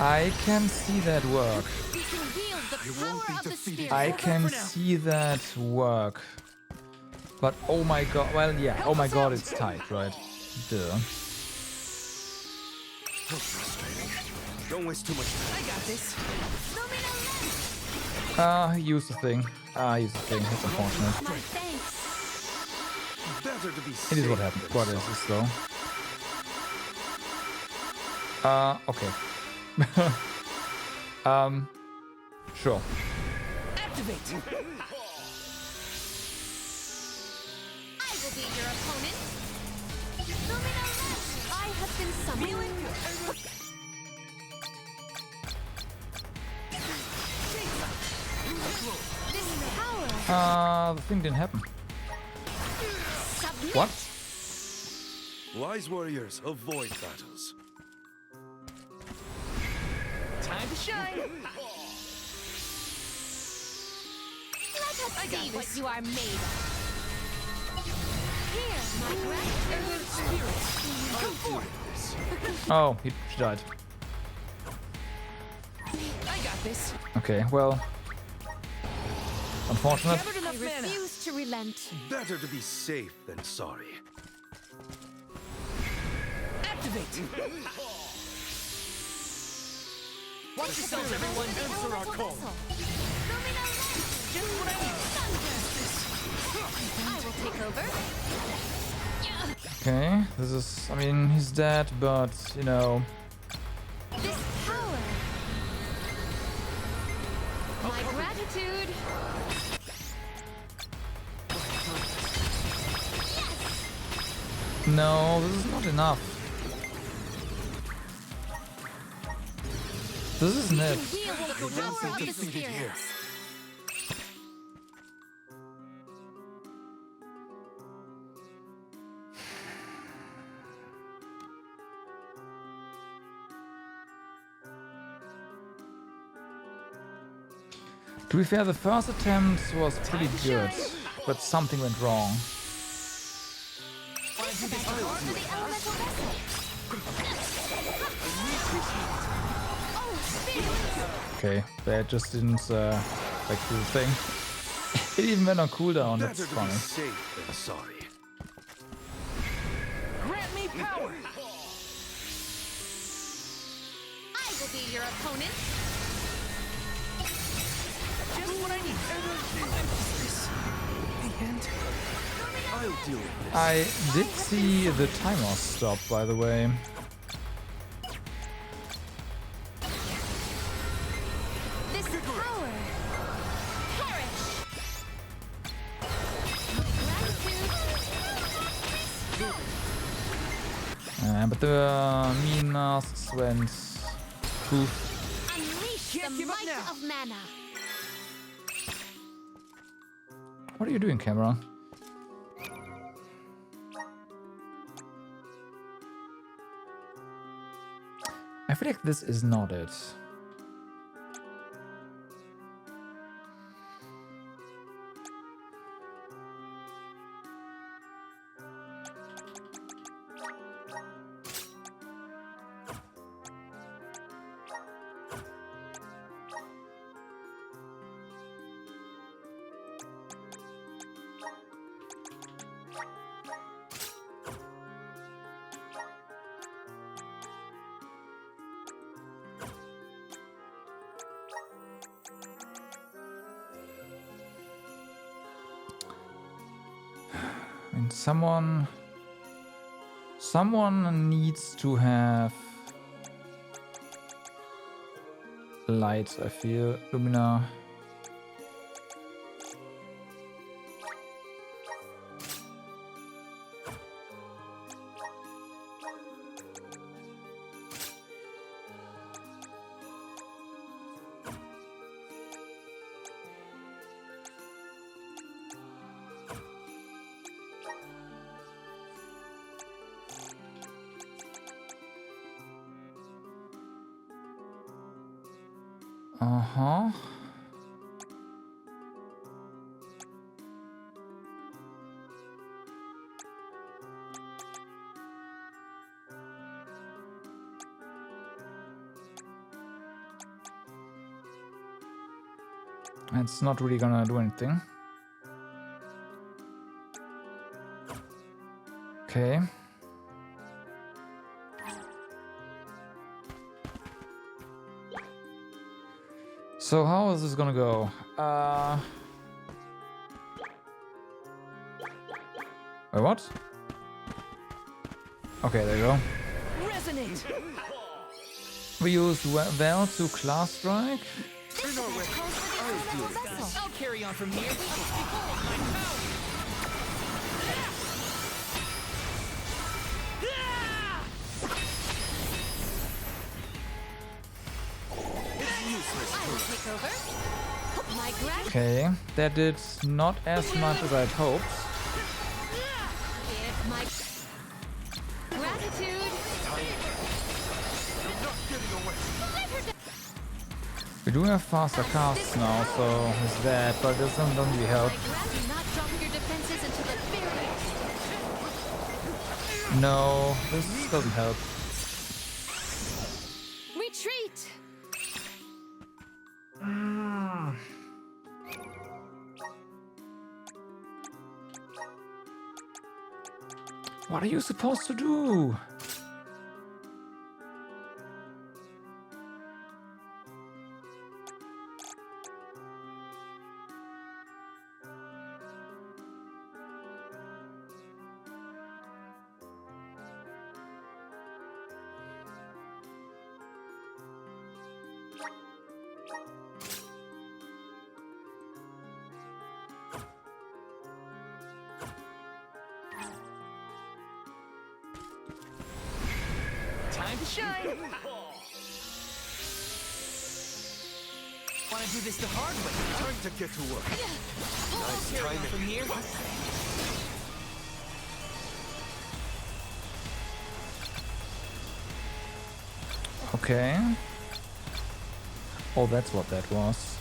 I can see that work. We can wield the power of the spirit. I can see that work. But oh my god, well, yeah, oh my god, it's tight, right? Duh. So frustrating. Don't waste too much time. I got this. He used the thing. He used the thing. That's unfortunate. Better to be It is what happened. What is this though? Okay. Sure. Activate. I will be your opponent. Lumina Lens. I have been summoned. This power. The thing didn't happen. Submit. What? Wise warriors avoid battles. Time to shine. Let us see what you are made of. Here, my gratitude. Come forth. Oh, she died. I got this. Okay, well. Unfortunate. Gathered I enough mana. refuse to relent. Better to be safe than sorry. Activate. Watch yourselves, everyone. Answer our call. Just what I need. I will take over. Okay, this is, I mean, he's dead, but, you know. This power. My gratitude. No, this is not enough. This isn't it. Wield the power of the spirit. To be fair, the first attempt was pretty good, but something went wrong. Okay, that just didn't like do the thing. It even went on cooldown, that's Better to funny. be safe than sorry. Grant me power. I will be your opponent. Just what I need. And I'll deal with this. I did see the timer stop, by the way. This power. Perish. But the mean masks went poof. Unleash the might of mana. What are you doing, camera? I feel like this is not it. I mean, someone needs to have light, I feel. Lumina. Uh-huh. It's not really gonna do anything. Okay. So how is this gonna go? Wait, what? Okay, there you go. Resonate! We use Val to class strike. I'll carry on from here. Okay, that did not as much as I'd hoped. My gratitude. We do have faster casts now, so there's that, but it doesn't really help. Not dropping your defenses into the very. No, this doesn't help. Retreat. What are you supposed to do? Time to shine! Wanna do this the hard way? Time to get to work. Nice timing. From here? Okay. Oh, that's what that was.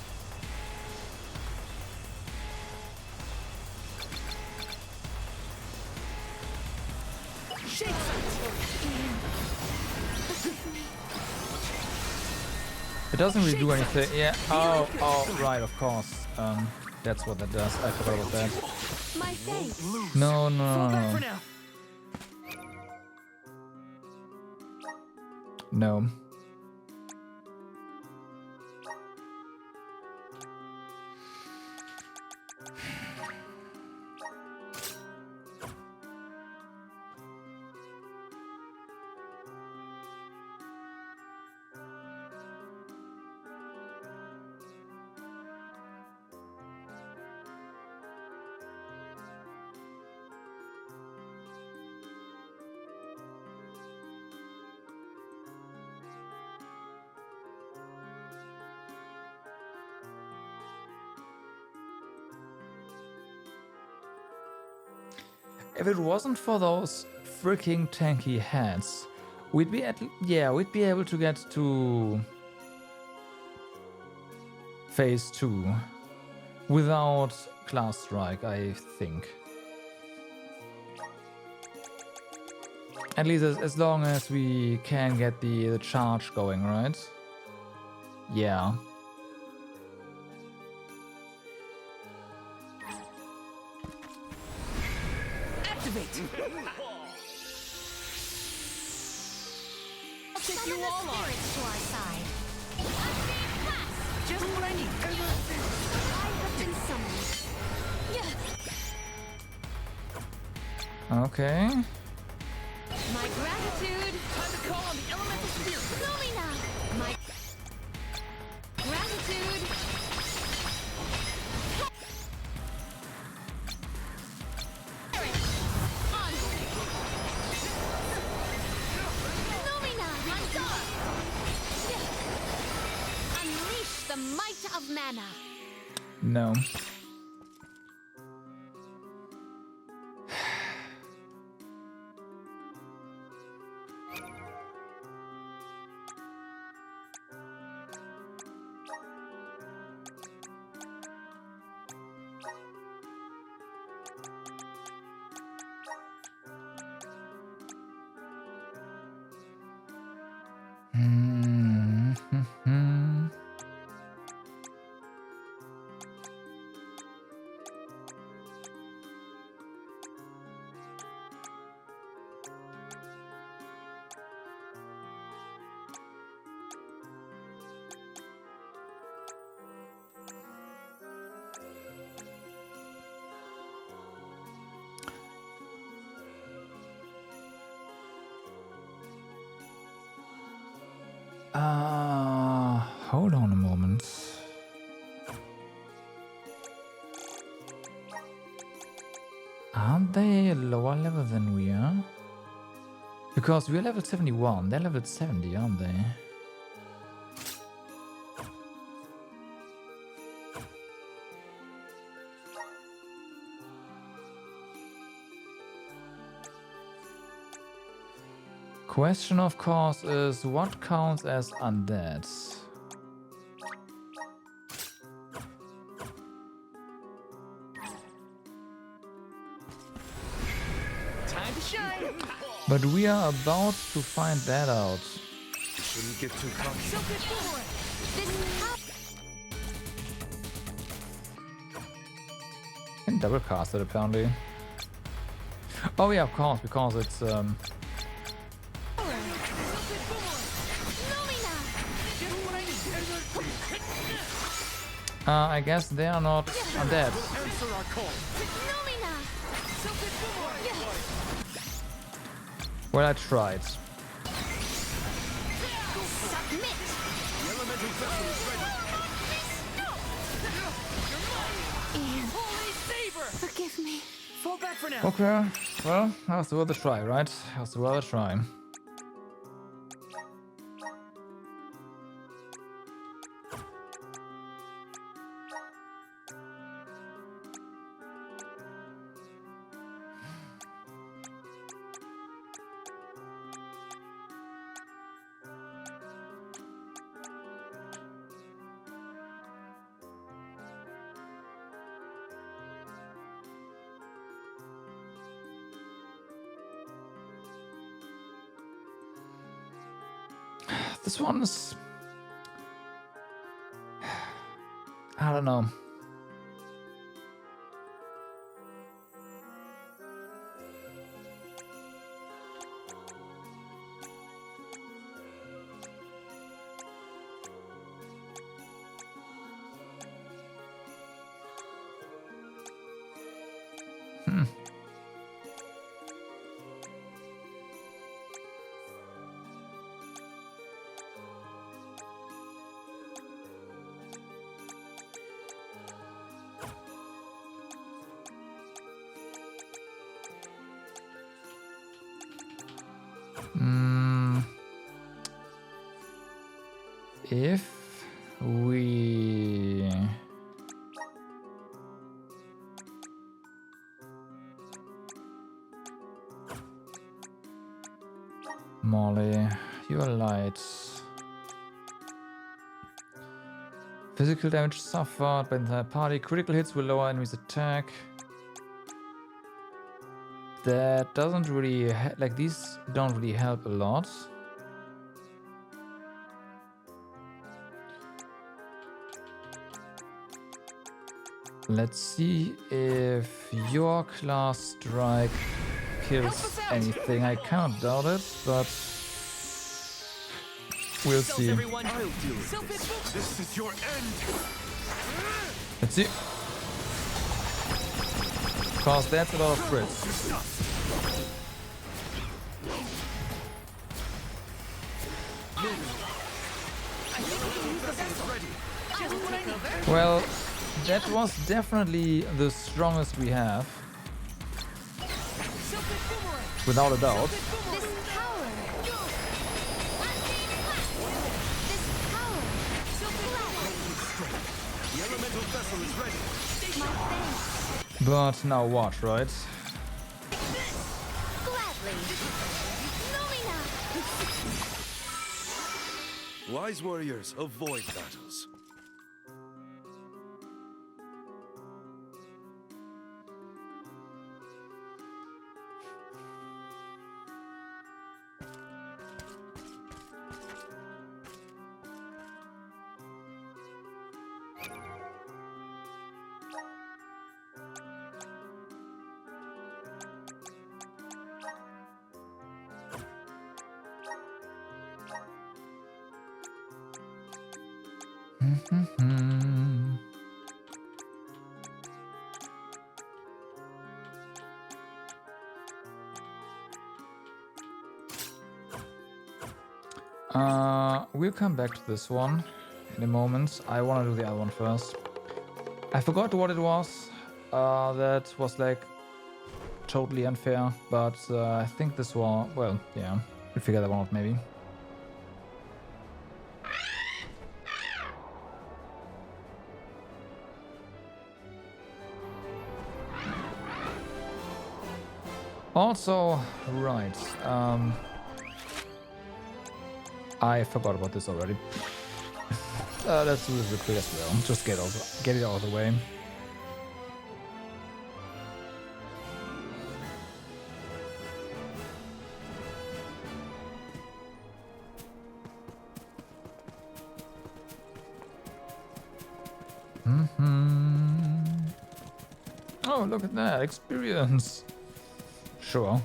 It doesn't really do anything. Yeah. Oh, right, of course. That's what that does. I forgot about that. My thanks. No, no, no, no. No. If it wasn't for those freaking tanky heads, we'd be able to get to phase 2 without class strike, I think. At least as long as we can get the charge going, right? Yeah. Activate! I'll take you all on! To our side. Just what I need! I have been summoned. Yeah. Okay. My gratitude. Time to call on the elemental spirit! Lumina. My gratitude. Lumina. My God. Unleash the might of mana. No. Hold on a moment. Aren't they lower level than we are? Because we're level 71, they're level 70, aren't they? Question, of course, is what counts as undead? Time to shine! But we are about to find that out. Shouldn't get too cocky. Can double cast it apparently. Oh yeah, of course, because it's I guess they are not undead. Well, I tried. Forgive me. Fall back for now. Okay, well, that was worth a try, right? That was worth a try. This one is... I don't know. If we Molly, you're light. Physical damage suffered by the entire party. Critical hits will lower enemies' attack. That doesn't really like these don't really help a lot. Let's see if your class strike kills anything. I can't doubt it, but we'll see. This is your end. Let's see. Because that's a lot of crits. Well, that was definitely the strongest we have. Without a doubt. But now what, right? Wise warriors avoid battles. We'll come back to this one in a moment. I want to do the other one first. I forgot what it was. That was like totally unfair, but I think this one, well, yeah, we'll figure that one out maybe. Also, right, I forgot about this already. Let's do this real quick as well. Just get it out of the way. Oh, look at that experience. Sure.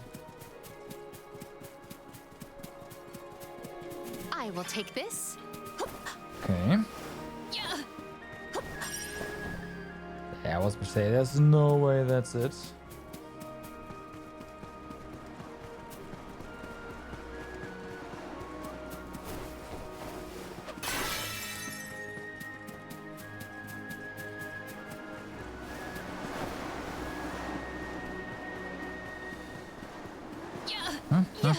I will take this. Okay. Yeah, I was gonna say, there's no way that's it. Huh?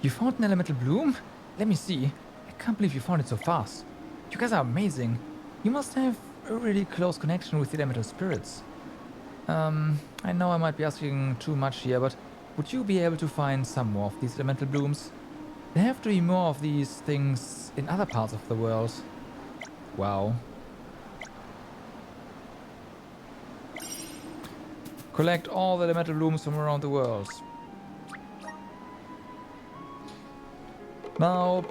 You found an elemental bloom? Let me see. I can't believe you found it so fast. You guys are amazing. You must have a really close connection with the elemental spirits. I know I might be asking too much here, but would you be able to find some more of these elemental blooms? There have to be more of these things in other parts of the world. Wow. Collect all the elemental blooms from around the world. Now,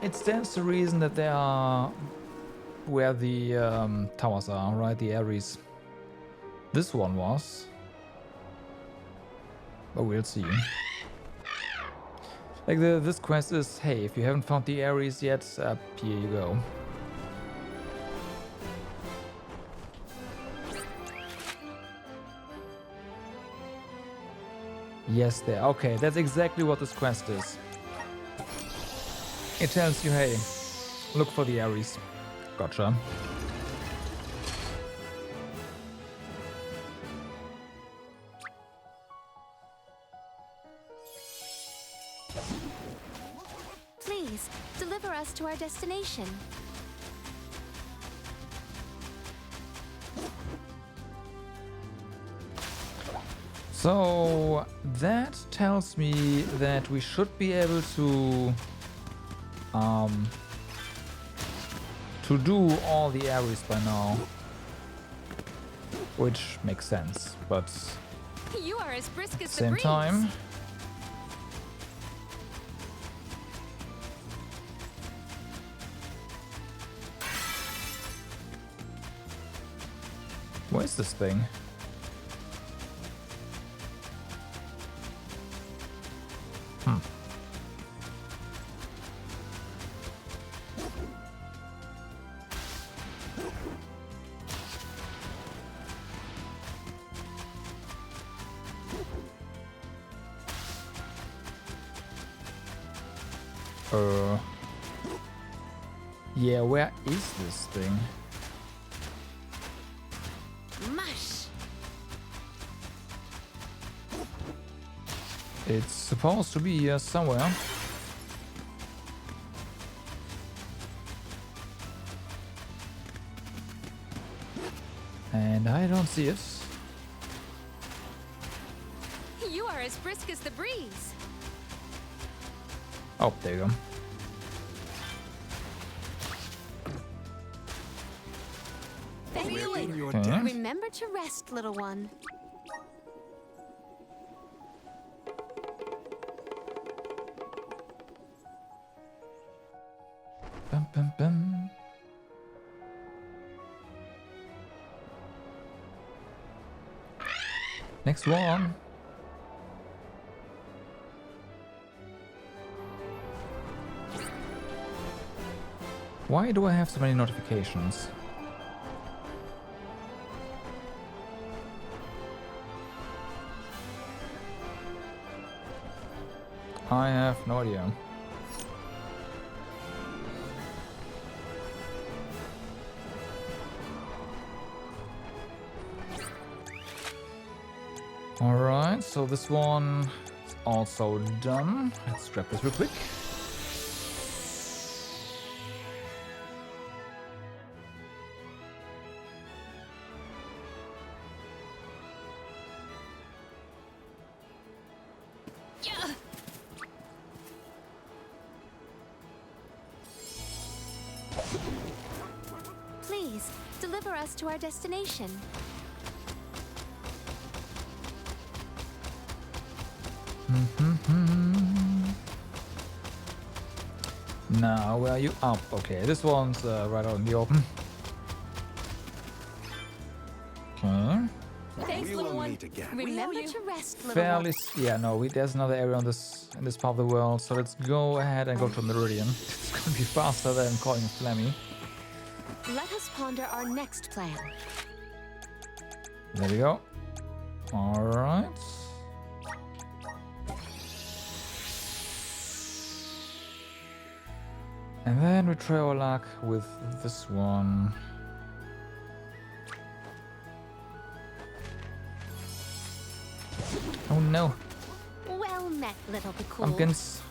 it stands to reason that they are where the towers are, right? The Ares. This one was. But we'll see. Like this quest is, hey, if you haven't found the Ares yet, here you go. Yes, there. Okay, that's exactly what this quest is. It tells you, hey, look for the Ares. Gotcha. Please, deliver us to our destination. So that tells me that we should be able to do all the Ares by now, which makes sense, but You are as brisk as the same breeze. time, what is this thing? Yeah, where is this thing? Mush. It's supposed to be here somewhere. And I don't see it. You are as brisk as the breeze. Oh, there you go. Thank you. Okay. Remember to rest, little one. Bum, bum, bum. Next one. Why do I have so many notifications? I have no idea. Alright, so this one is also done. Let's grab this real quick. Please, deliver us to our destination. Now, where are you? Up. Okay, this one's right out in the open. Okay. Thanks, little one. Remember to rest, little Fairly. one. Yeah, no, there's another area on this in this part of the world, so let's go ahead and go to Meridian. It's gonna be faster than calling Flemmy. Let us ponder our next plan. There we go. All right. And then we try our luck with this one. Oh no, Well met, little Bakul. pumpkins.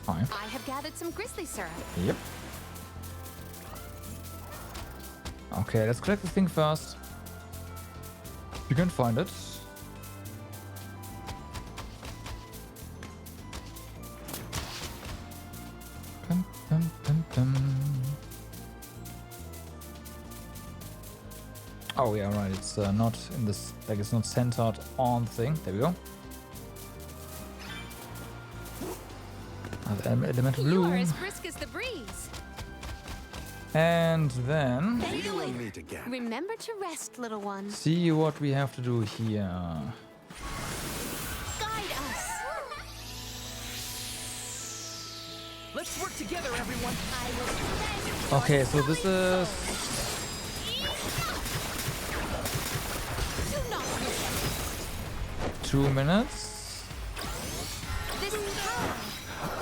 Fine. I have gathered some grizzly syrup. Yep. Okay, let's collect the thing first. You can find it. Dum, dum, dum, dum. Oh yeah, right. It's not in this. Like it's not centered on the thing. There we go. The elemental You blue. are as brisk as the breeze. And then Remember to rest, little one. see what we have to do here. Guide us. Let's work together, everyone. Okay, so this is Do not forget. 2 minutes. This power.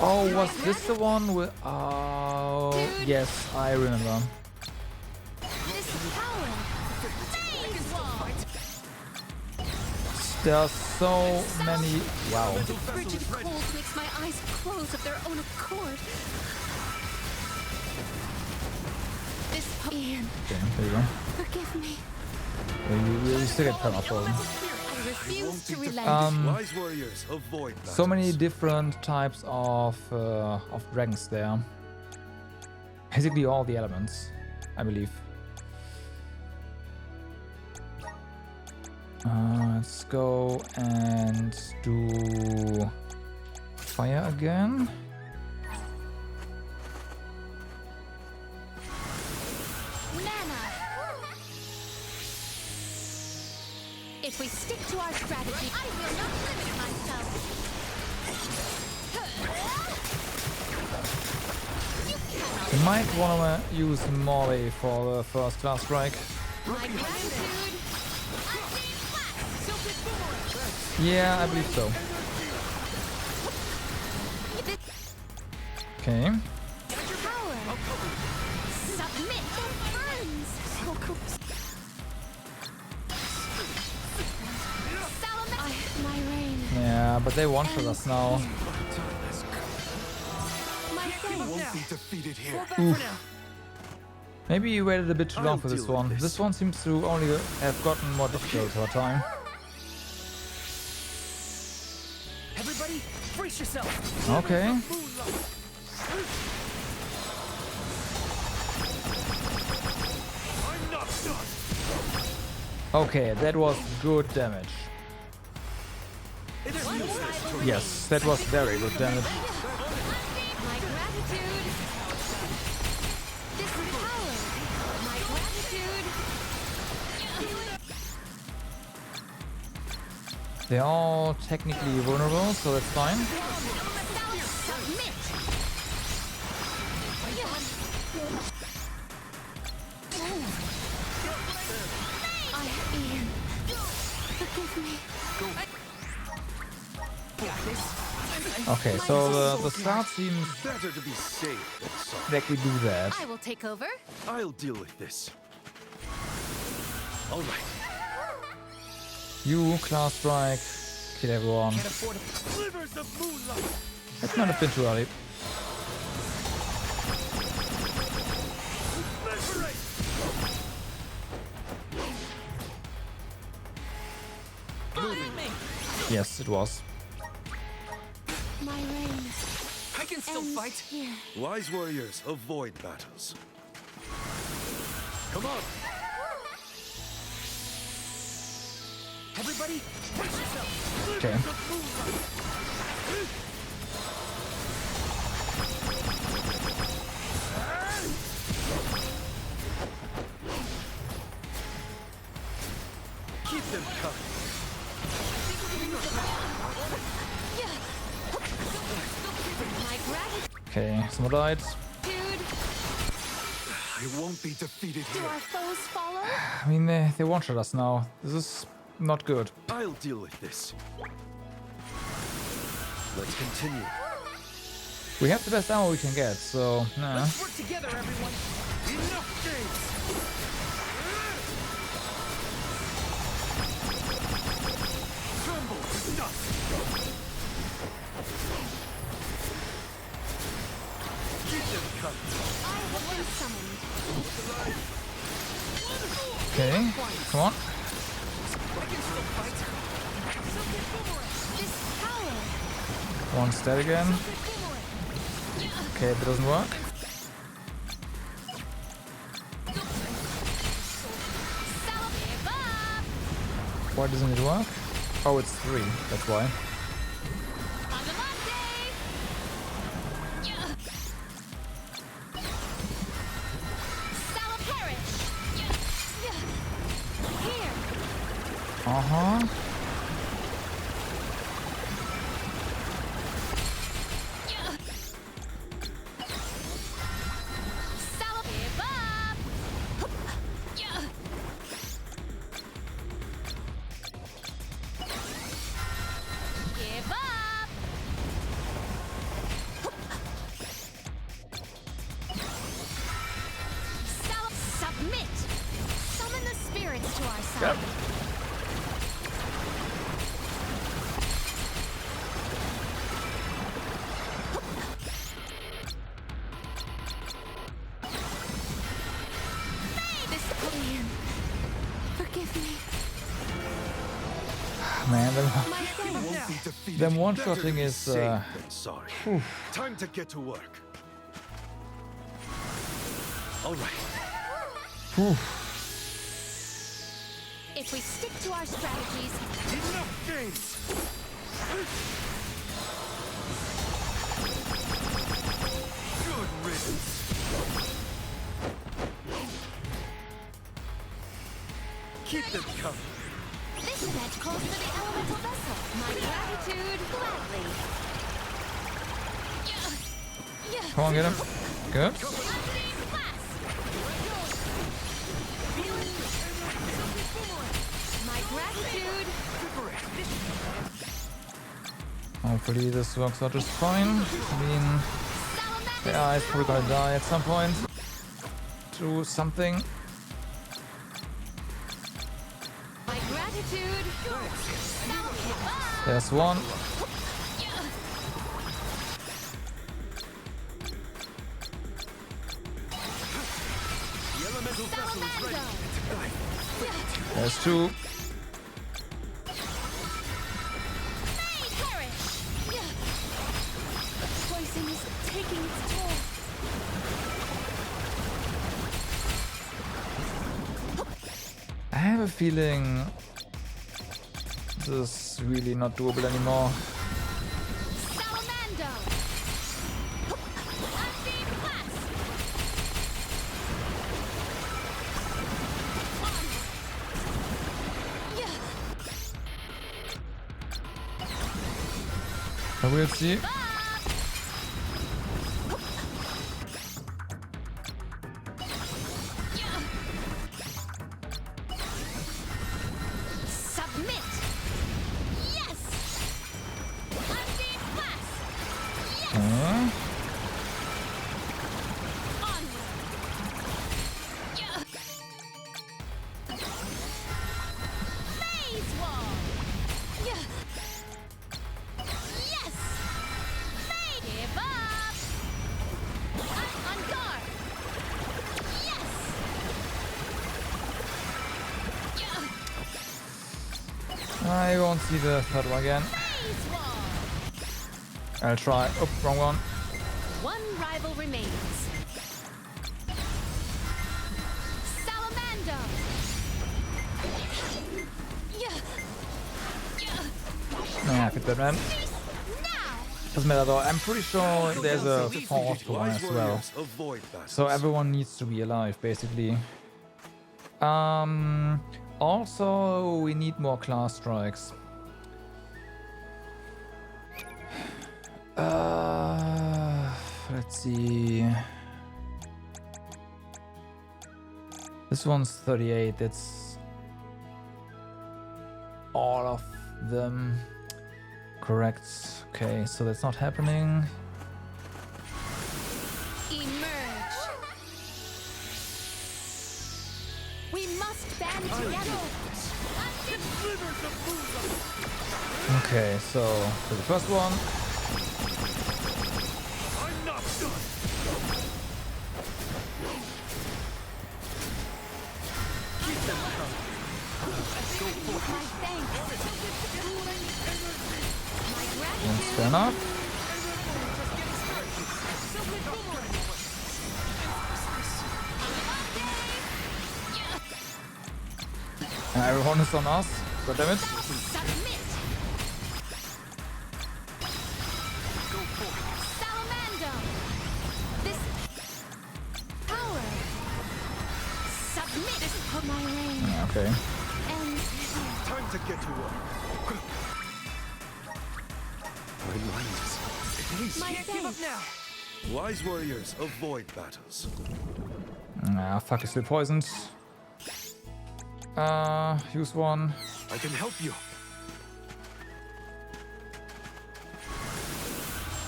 Oh, was this the one with? Oh, yes, I remember. This power. There are so many. Wow. Frigid cold makes my eyes close of their own accord. This Ian, Okay, there you go. forgive me. You still get perma for them. I refuse to relent. Wise warriors, avoid that. So many different types of dragons there. Basically all the elements, I believe. Let's go and do fire again. If we stick to our strategy, I will not limit myself. You might want to use Molly for the first class strike. My gratitude. Yeah, I believe so. Okay. Power. Submit and burns. My reign. Yeah, but they one-shot us now. You won't be defeated here. Oof. Maybe you waited a bit too long for this one. This one seems to only have gotten more difficult over time. Everybody, brace yourself. Okay. Okay, that was good damage. Yes, that was very good damage. My gratitude. This power. My gratitude. They're all technically vulnerable, so that's fine. Submit. Okay, so the start seems Better to be safe than sorry. like we do that. I will take over. I'll deal with this. All right. You, Class Strike, kill everyone. Slivers of moonlight. That might have been too early. Yes, it was. My reign. I can still ends fight. Here. Wise warriors avoid battles. Come on. Everybody, brace yourself. Okay. Keep them coming. My gratitude. Okay, some died. I won't be defeated Do here. our foes follow? I mean, they one-shot us now. This is not good. I'll deal with this. Let's continue. We have the best ammo we can get, so nah. Let's work together, everyone. Enough games. Crumble to dust. Keep them coming. I have been summoned. Okay, come on. This power. One stat again. Okay, that doesn't work. Why doesn't it work? Oh, it's 3, that's why. Uh-huh. Submit. Summon the spirits to our side. Forgive me. Man, We won't be defeated. them Better one-shotting to be is safe than sorry. Time to get to work. All right. If we stick to our strategies, Enough games. Good riddance. Keep them coming. this event calls for the elemental vessel. My gratitude, gladly. Come on, get him. Good. My gratitude. Hopefully this works out just fine. I mean, yeah, it's probably gonna die at some point. Do something. My gratitude. There's one. The elemental vessel is ready. There's 2. Poison is taking its toll. I have a feeling this is really not doable anymore. Salamando. Unseen blast. But we'll see. Submit. Yes. Unseen blast. Phase wall. Yeah. Yes. Give up. I'm on guard. Yes. I won't see the third one again. Phase wall. I'll try. Oh, wrong one. One rival remains. Salamander! Nah, fit that man. Doesn't matter though. I'm pretty sure there's a fourth one as well. So everyone needs to be alive, basically. Also, we need more class strikes. Let's see. This one's 38. That's all of them. Correct. Okay, so that's not happening. Emerge. We must band together. Okay, so for the first one. I'm not done. That's fair enough. Everyone is on us. God damn it. Salamander. This power. Submit for my reign. Okay. And Time to get to work. My mind is. Please. my thanks. Wise warriors avoid battles. Ah, fuck, it's still poisoned. Use one. I can help you.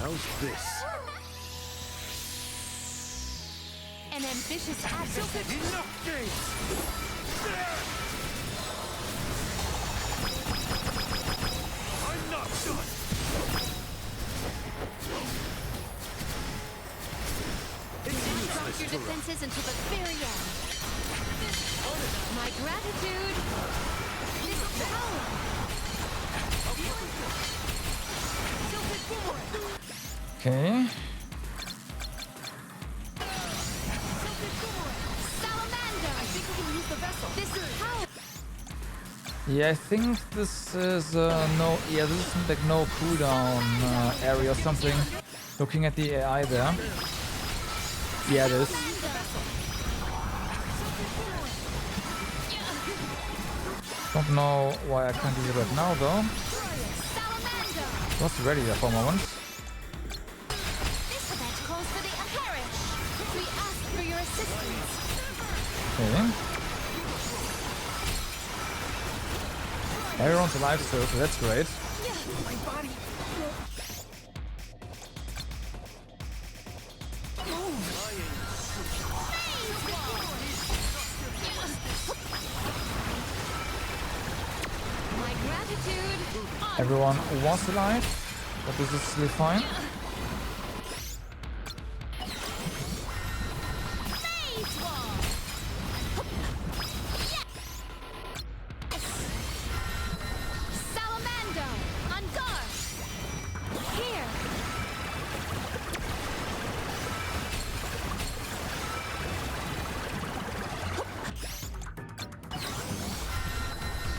How's this? An ambitious adversary. Enough games! I'm not done! Drop your defenses until the very end. My gratitude. This power. Okay. Salamander. I think we can use the vessel. This is power. Yeah, I think this is no. Yeah, this is like no cooldown area or something. Looking at the AI there. Yeah, it is. Don't know why I can't use it right now though. Was ready there for a moment. This event calls for the Aharish. We ask for your assistance. Okay. Everyone's alive still, so that's great. My body. My gratitude. Everyone was alive, but this is still fine. Phase wall. Yes. Salamander, on guard. Here.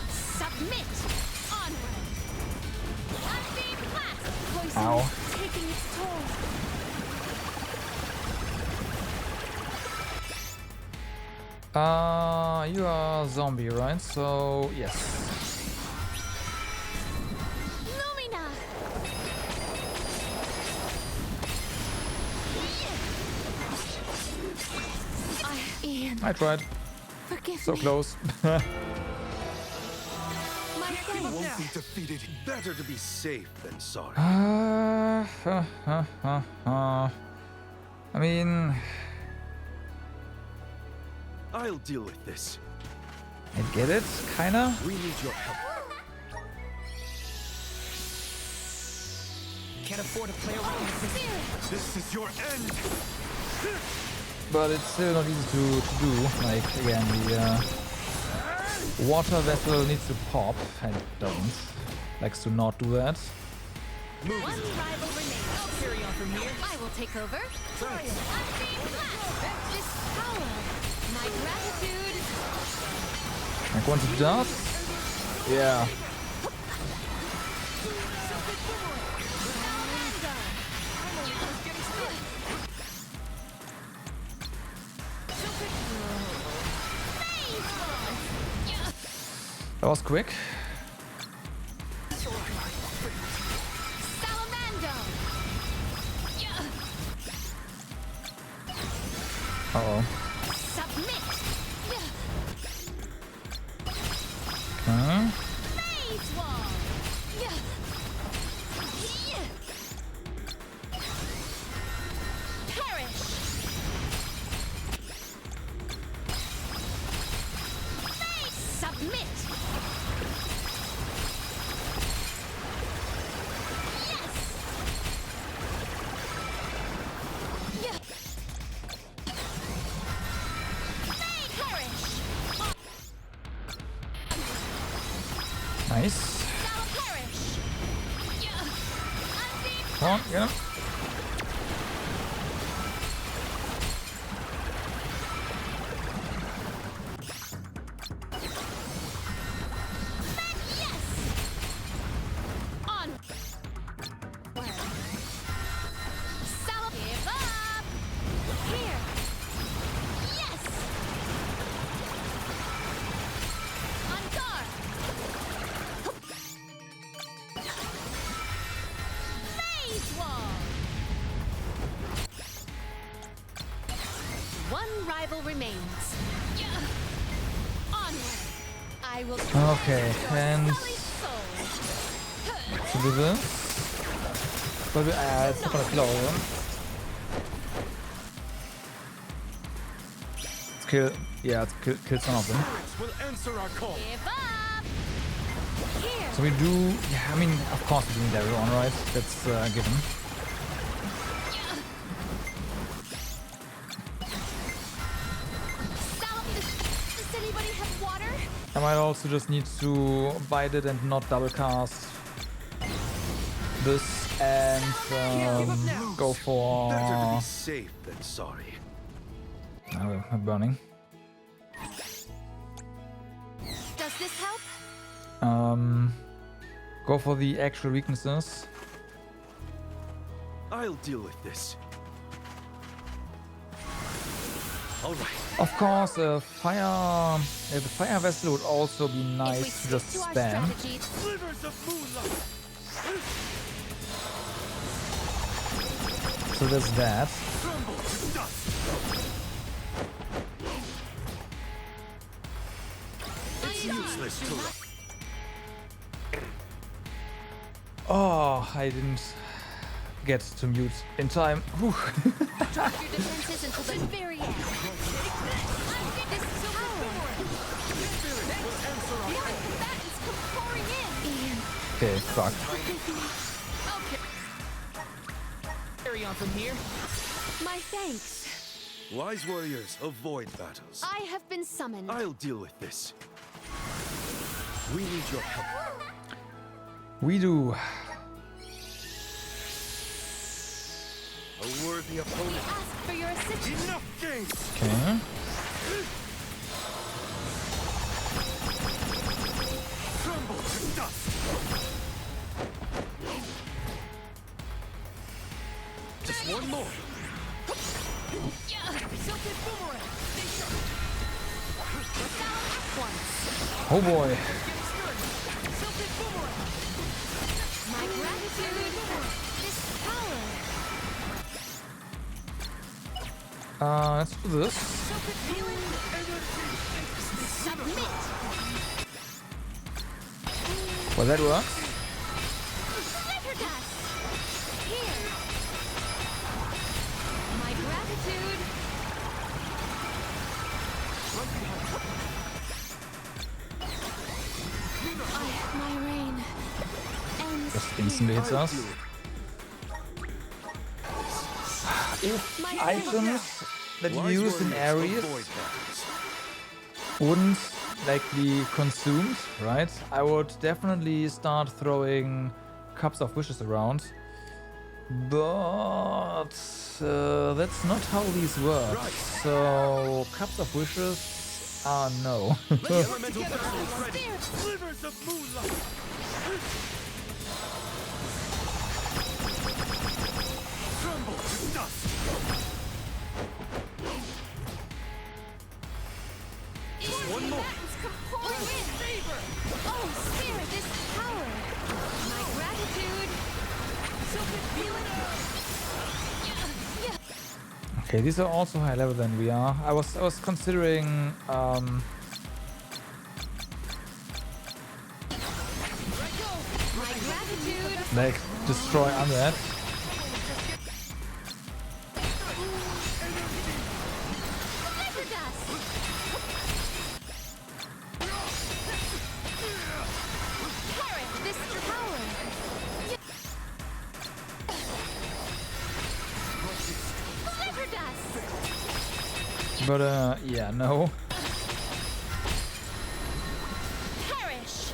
Submit. Onward. Unbeam blast. Poison Ow. is taking its toll. You are a zombie, right? So, yes. Lumina. Ian, I tried. forgive So me. close. My You thanks. won't be defeated. Better to be safe than sorry. I mean, I'll deal with this. I get it, kinda. We need your help. can't afford to play around with this. This is your end! But it's still not easy to do. Like, again, the water vessel needs to pop, and it doesn't. Likes to not do that. One rival remains. I'll carry on from here. I will take over. Unseen blast. This power. My gratitude. Like, once it does, yeah. That was quick. Uh-oh. Submit. Okay. Phase wall. Perish. Phase submit. Nice. Come on, get him. Remains. Onward. I will. Okay, and to do this. But it's not gonna kill all of them. Let's kill. Yeah, let's kill some of them. Will answer our call. Give up. Here. So we do. Yeah, I mean, of course we need everyone, right? That's given. I might also just need to bite it and not double cast this and go for. Better to be safe than sorry. Oh, I'm burning. Does this help? Go for the actual weaknesses. I'll deal with this. All right. Of course, the fire vessel would also be nice to just spam. So there's that. It's useless to. Oh, I didn't get to mute in time. Whew. Drop your defenses until the very end. This that is pouring in. Okay, fuck. Okay. Carry on from here. My thanks. Wise warriors avoid battles. I have been summoned. I'll deal with this. We need your help. We do. A worthy opponent. Ask for your assistance. Enough games. Okay. Crumble to dust. Just one more. Oh boy. My gratitude. This power. Let's do this. Submit. Well, that works. Glitter dust. Here. My gratitude. My reign ends. Just instantly hits us. if items that you use in areas wouldn't like be consumed, right? I would definitely start throwing Cups of Wishes around. But that's not how these work. So Cups of Wishes are no. Elemental vessel is ready. Slivers of moonlight. Tremble to dust. Just one more. Oh, spare this power. My gratitude. So good feeling. Okay, these are also higher level than we are. I was considering like destroy Undead. But yeah, no. Perish.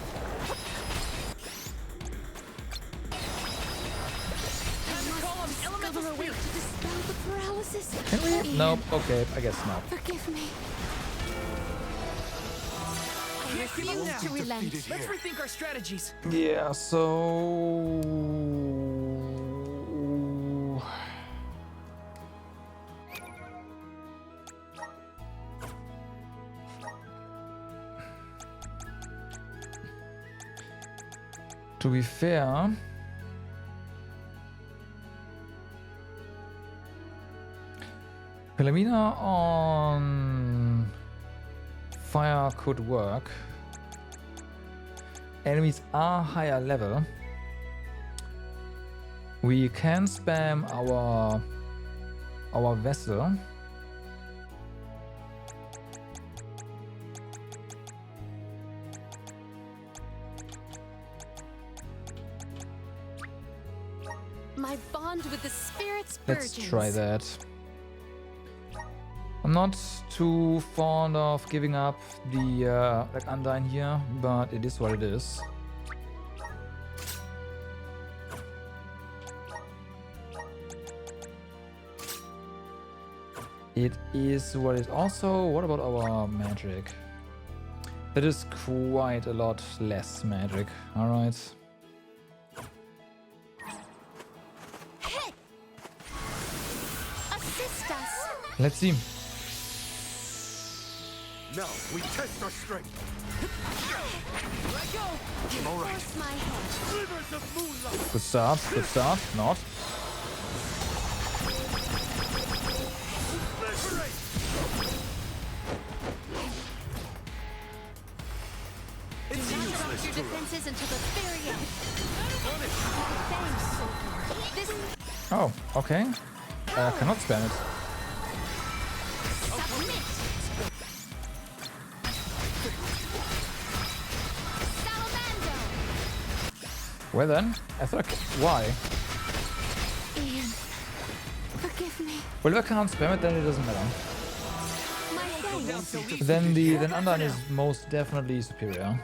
Discover a way to dispel the paralysis. Can we? Nope. Okay, I guess not. Forgive me. I refuse to relent. Let's rethink our strategies. Yeah. So. To be fair, Philomena on fire could work. Enemies are higher level. We can spam our vessel. My bond with the spirits Let's burgeons. try that. I'm not too fond of giving up the like Undyne here, but it is what it is. It is what it is. Also, what about our magic? That is quite a lot less magic. All right. Assist us. Let's see. Now we test our strength. Let go. All right. Force my hand. Slivers of moonlight. Good start. Good start. Not. Liberate. It's useless Your to defenses until the very end. Thanks. This Oh, okay. Cannot spam it. submit. Salamander. Well then, I thought. Why? Ian, forgive me. Well, if I can't spam it, then it doesn't matter. My thanks. Then Undyne is most definitely superior.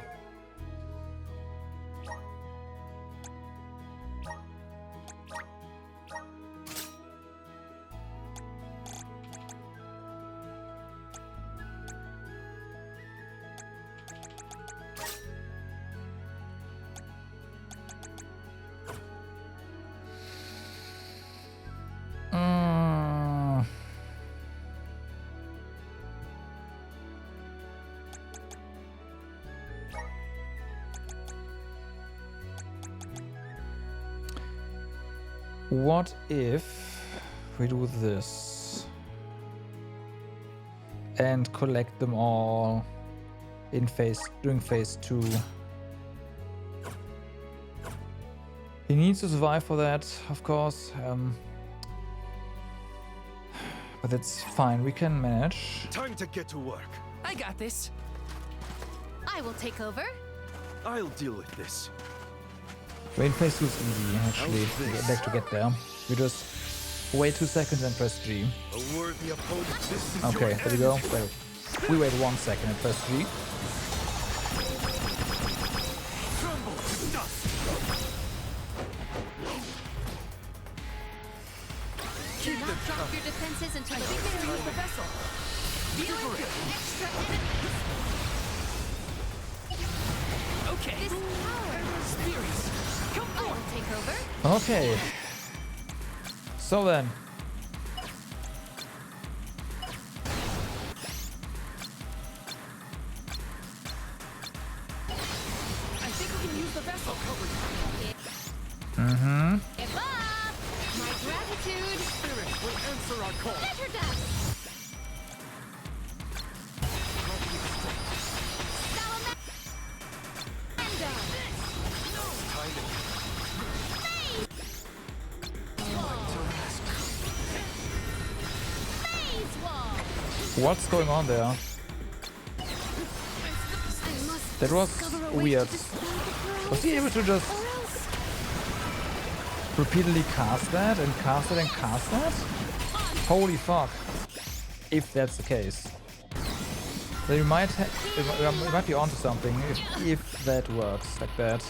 What if we do this and collect them all in during phase 2? He needs to survive for that, of course, but that's fine. We can manage. Time to get to work. I got this. I will take over. I'll deal with this. Rain phase 2 is easy, actually, to get there. We just Wait 2 seconds and press G. A worthy opponent. This is Okay, your there we go. end. Wait. We wait 1 second and press G. Tremble to dust. Do not drop your defenses until the victory is the vessel. Feeling good. Extra energy. Okay. This power. Spirits, come I will forth. take over. Okay. So then. I think we can use the vessel. Mm-hmm. Give up. My gratitude. Spirit will answer our call. Treasure dust. What's going on there? That was weird. Was he able to just repeatedly cast that and cast it and cast that? Holy fuck. If that's the case. Then you might you might be onto something if that works like that.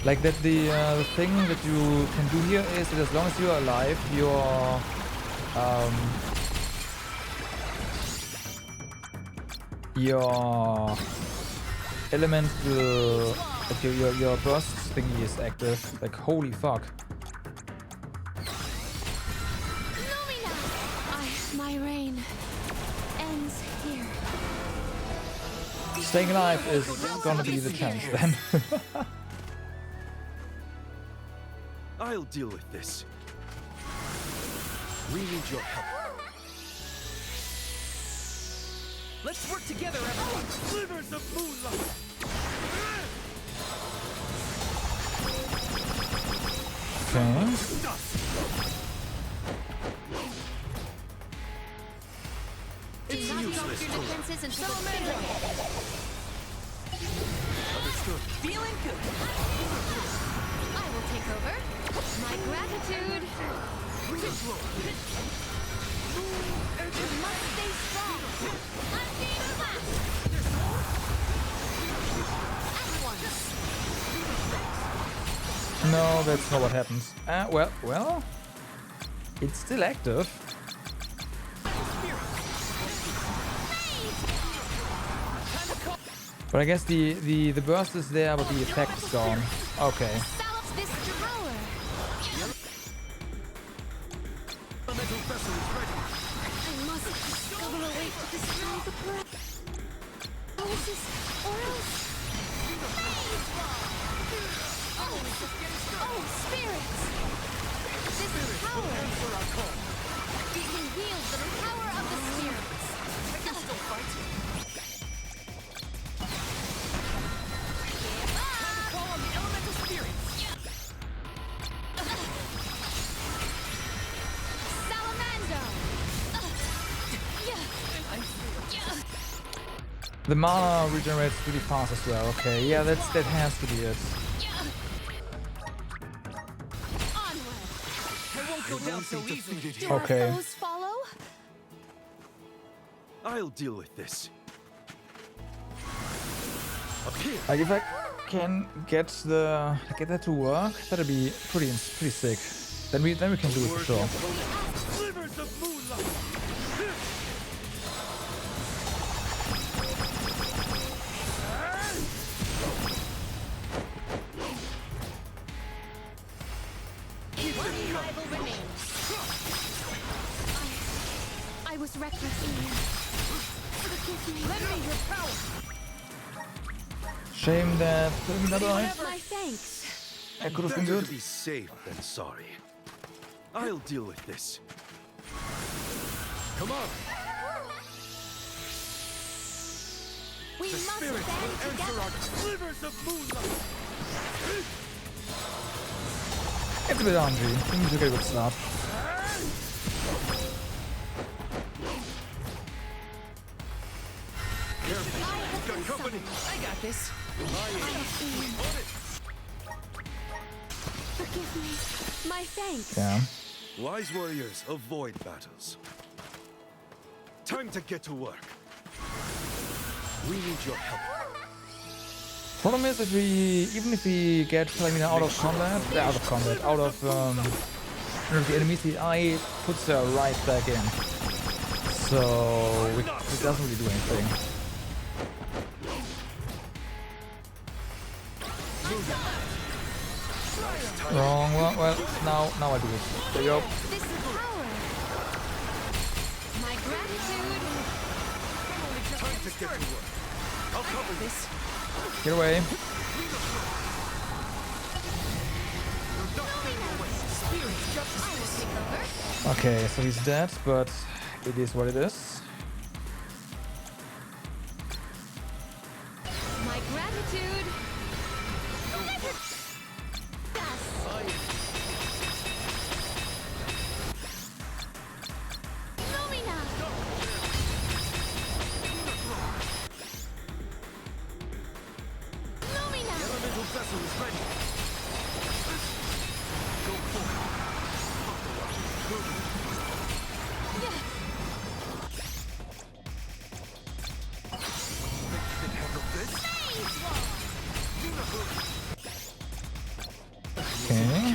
Like that, the thing that you can do here is that as long as you are alive, your element will, like your burst thingy is active. Like holy fuck. My reign ends here. Staying alive is gonna be the challenge then. I'll deal with this. We need your help. Let's work together, everyone. Slivers of moonlight. Okay. It's useless. Your defenses until the Understood. Feeling good. I will take over. My gratitude. You must stay strong. No, that's not what happens. Well, it's still active. But I guess the burst is there, but the effect is gone. Okay. This tower. Elemental vessel is ready. I must discover a way to destroy the paralysis, or else. Oh, spirits! This power. We can wield the power of the spirits. I can still fight. Call on the elemental spirits. The mana regenerates really fast as well. Okay, yeah, that has to be it. I won't go down so easily. Okay. Those follow? I'll deal with this. Like if I can get that to work, that'd be pretty sick. Then we can do it for sure. Slivers of moonlight. I was reckless, Ian. Forgive me. Lend me your power. Shame that another night. My thanks. That could have been Better good. to be safe than sorry. I'll deal with this. Come on. We The must spirits band will answer together. our slivers of moonlight. It's a bit RNG. We need to get a good start. Careful, we've got company. I got this. Give me my thanks. Yeah. Wise warriors avoid battles. Time to get to work. We need your help. Problem is, even if we get Palamina out of combat, out of the enemies, the eye puts her right back in. So it doesn't really do anything. Wrong. Well, now I do it. There you go. This is power. My gratitude. Time to get to work. I'll cover this. Get away. Okay, so he's dead, but it is what it is. My gratitude. Okay.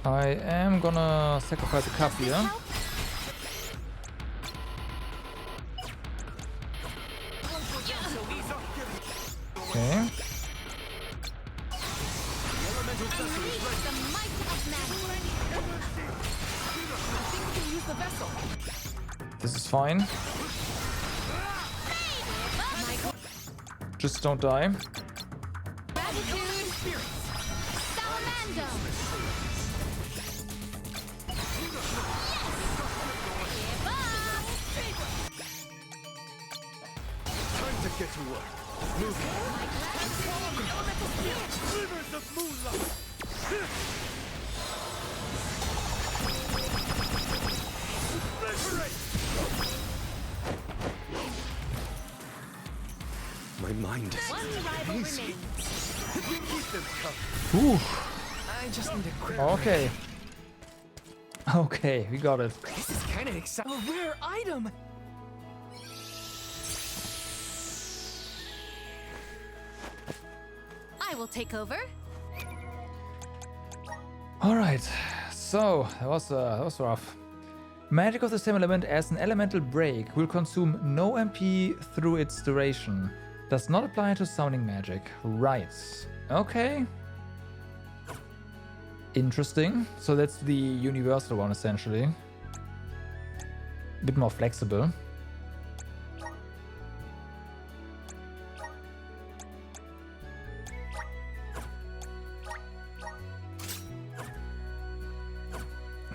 I am gonna sacrifice a cup here. Okay. This is fine. Just don't die. Time to get to work. Move. Rivers of moonlight. My mind is easy. Keep them coming. Ooh. I just need a quick Okay. Okay, we got it. This is kind of exciting. A rare item. I will take over. All right. So that was rough. Magic of the same element as an elemental break will consume no MP through its duration. Does not apply to sounding magic. Right. Okay. Interesting. So that's the universal one essentially. A bit more flexible.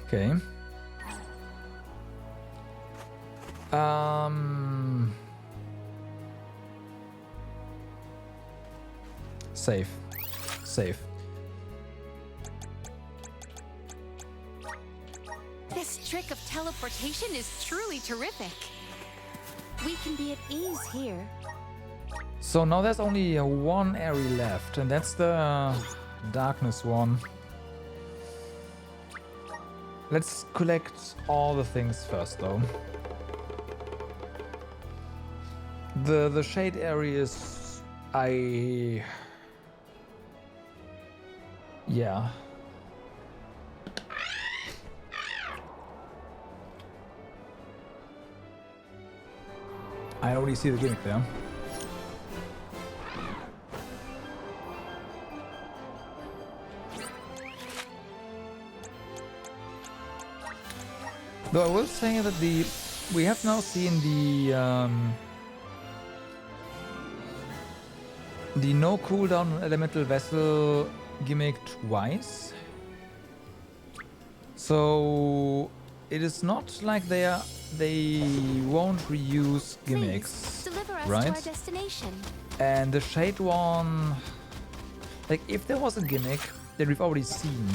Okay. Safe. Safe. This trick of teleportation is truly terrific. We can be at ease here. So now there's only one area left, and that's the darkness one. Let's collect all the things first, though. The shade areas, yeah. I already see the gimmick there. Though I will say that we have now seen the no cooldown on elemental vessel gimmick twice. So it is not like they won't reuse gimmicks, Deliver us right? to our destination. And the shade one, like if there was a gimmick that we've already seen,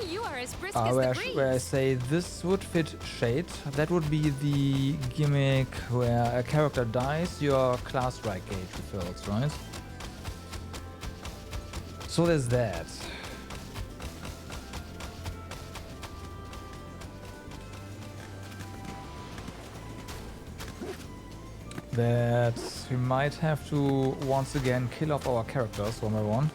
You are as brisk as the breeze. where I say this would fit shade, that would be the gimmick where a character dies, your class strike gauge refills, right? So there's that. That we might have to once again kill off our characters one by one.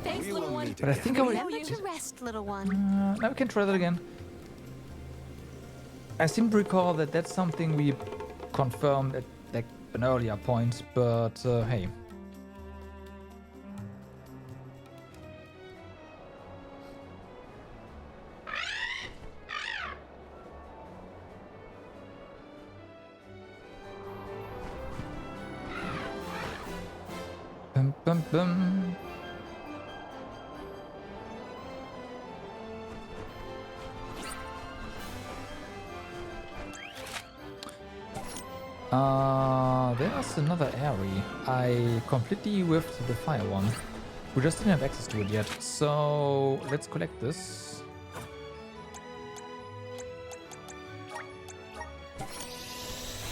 Thanks, little one. But I think I will. Remember to rest, little one. Now we can try that again. I seem to recall that that's something we confirmed at like an earlier point, but hey. Bum, bum, bum. There's another area. I completely whiffed the fire one. We just didn't have access to it yet. So let's collect this.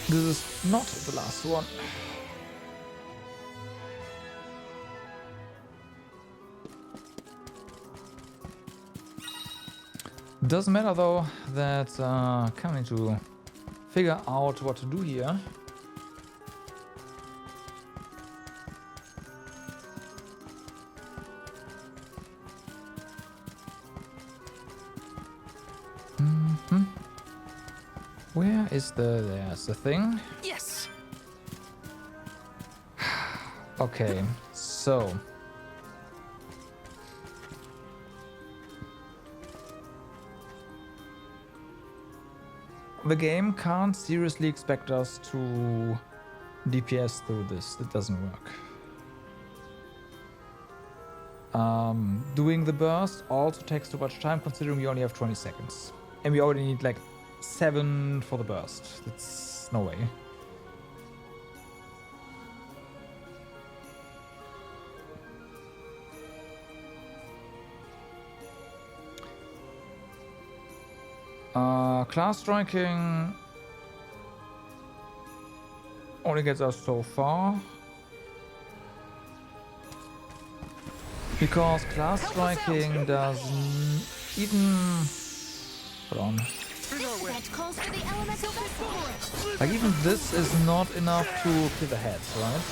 This is not the last one. Doesn't matter though that kind of need to figure out what to do here. Where is there's the thing? Yes. Okay, so the game can't seriously expect us to DPS through this. It doesn't work. Doing the burst also takes too much time considering we only have 20 seconds. And we already need like 7 for the burst. That's no way. Class striking only gets us so far. Because class striking doesn't even... Hold on. Like even this is not enough to kill the heads, right?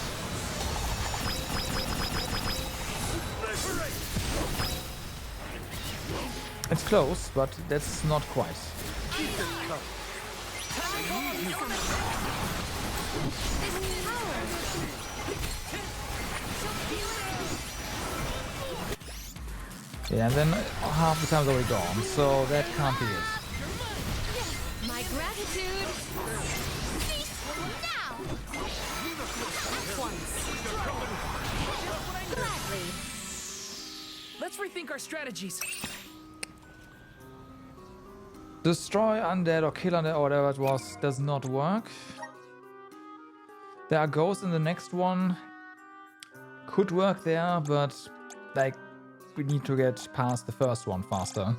It's close, but that's not quite. Yeah, and then half the time's already gone, so that can't be it. My gratitude. Now. At once. Gladly. Let's rethink our strategies. Destroy undead or kill undead or whatever it was does not work. There are ghosts in the next one. Could work there, but like we need to get past the first one faster.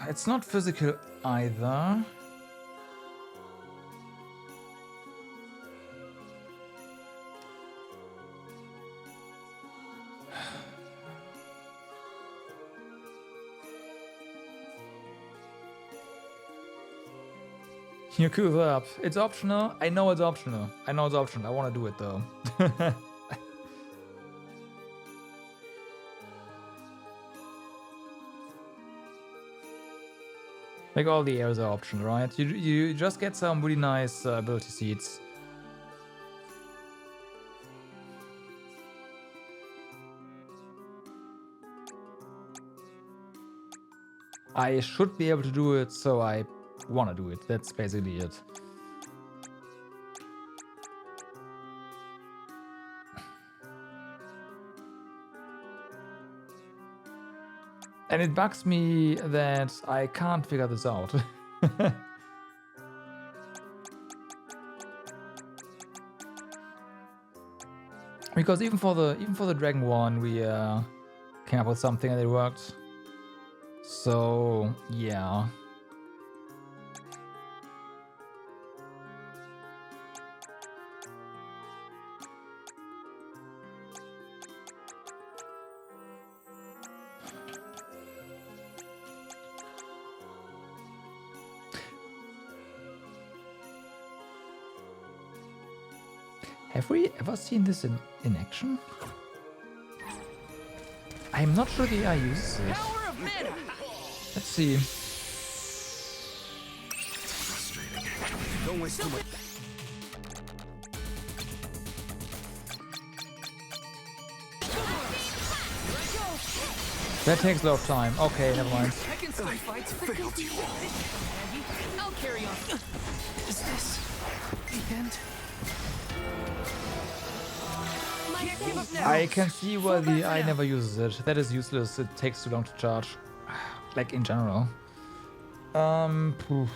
It's not physical either. You could up. It's optional. I know it's optional. I know it's optional. I want to do it though. Like all the airs are optional, right? You just get some really nice ability seeds. I should be able to do it, so I want to do it. That's basically it. And it bugs me that I can't figure this out. Because even for the Dragon one, we came up with something and it worked. So yeah. Have we ever seen this in action? I'm not sure the AI uses it. Power of mana! Let's see. Frustrating. Don't waste too much. That takes a lot of time. Okay, never mind. I can still fight. Failed you. I'll carry on. Is this the end? Can't give up now. I can see why the AI never uses it. That is useless. It takes too long to charge. Like in general. Poof.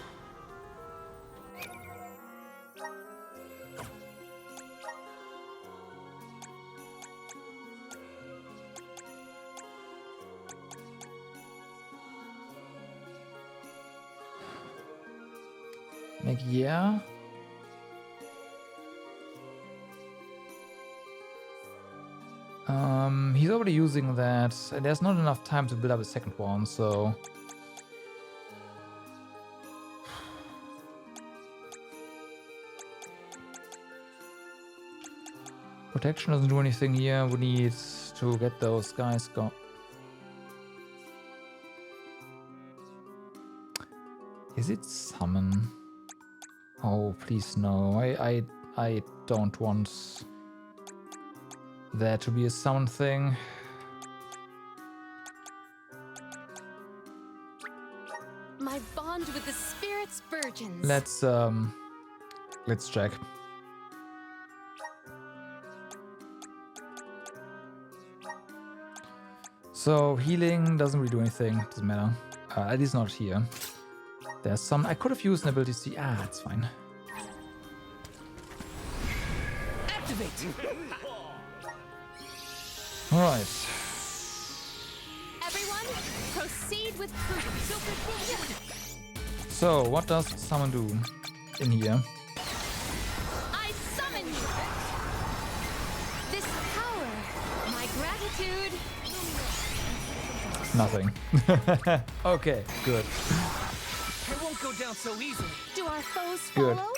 Like, yeah. He's already using that, and there's not enough time to build up a second one, so... Protection doesn't do anything here, we need to get those guys gone. Is it summon? Oh, please no, I don't want there to be a summon thing. My bond with the spirit's virgins. Let's check. So healing doesn't really do anything, doesn't matter. At least not here. There's some, I could have used an ability to see, it's fine. Activate! Alright. Everyone, proceed with prudence. So, what does summon do in here? I summon you. This power, my gratitude. Nothing. Okay, good. It won't go down so easily. Do our foes Good. follow?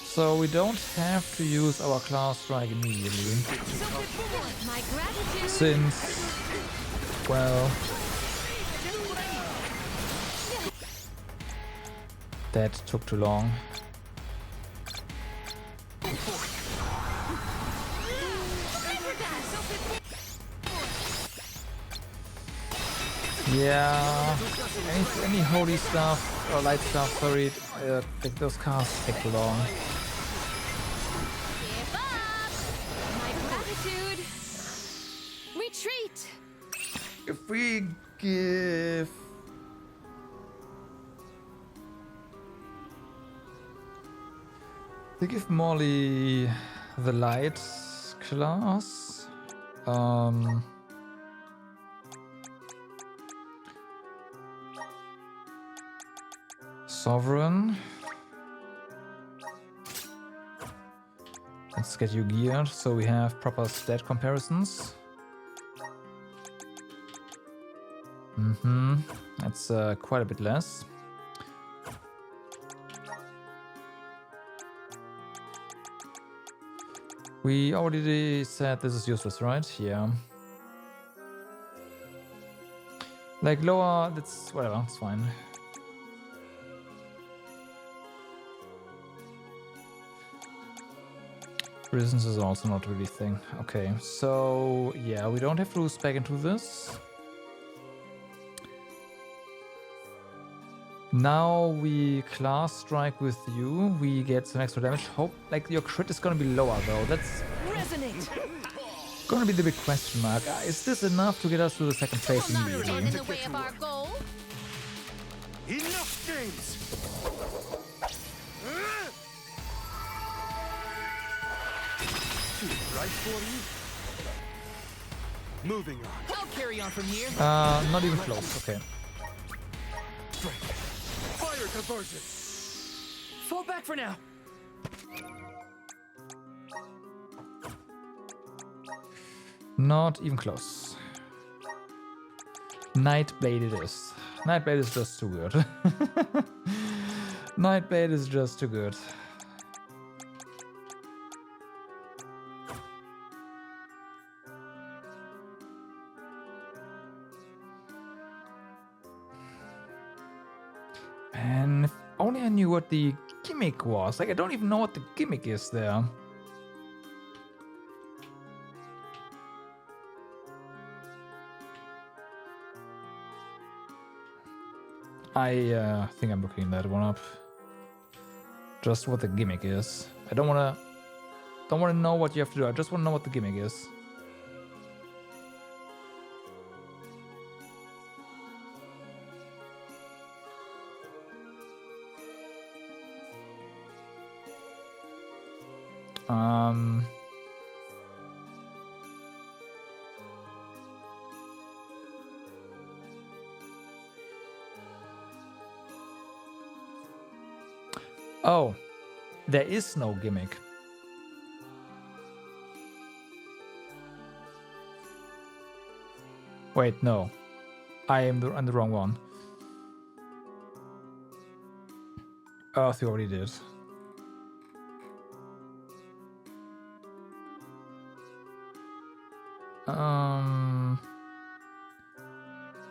So we don't have to use our class strike immediately. My gratitude. Since, well, that took too long. Yeah, any holy stuff or light stuff, sorry, those casts take too long. Give up. My gratitude. Retreat. If we give... They give Molly the light class. Sovereign. Let's get you geared so we have proper stat comparisons. That's quite a bit less. We already said this is useless, right? Yeah. Like lower, that's whatever, it's fine. Resistance is also not really a thing. Okay, so yeah, we don't have to spec into this. Now we class strike with you. We get some extra damage. Hope like your crit is gonna be lower though. That's Resonate! gonna be the big question mark. Is this enough to get us to the second phase immediately? In the way of our goal. Enough games! Too bright for you? Moving on. I'll carry on from here. Not even close. Okay. Fire diversion! Fall back for now. Not even close. Nightblade it is. Nightblade is just too good. Nightblade is just too good. Man, if only I knew what the gimmick was. Like, I don't even know what the gimmick is there. I think I'm looking that one up. Just what the gimmick is. I don't wanna know what you have to do. I just wanna know what the gimmick is. Oh, there is no gimmick. Wait, no. I'm the wrong one. Earth, you already did.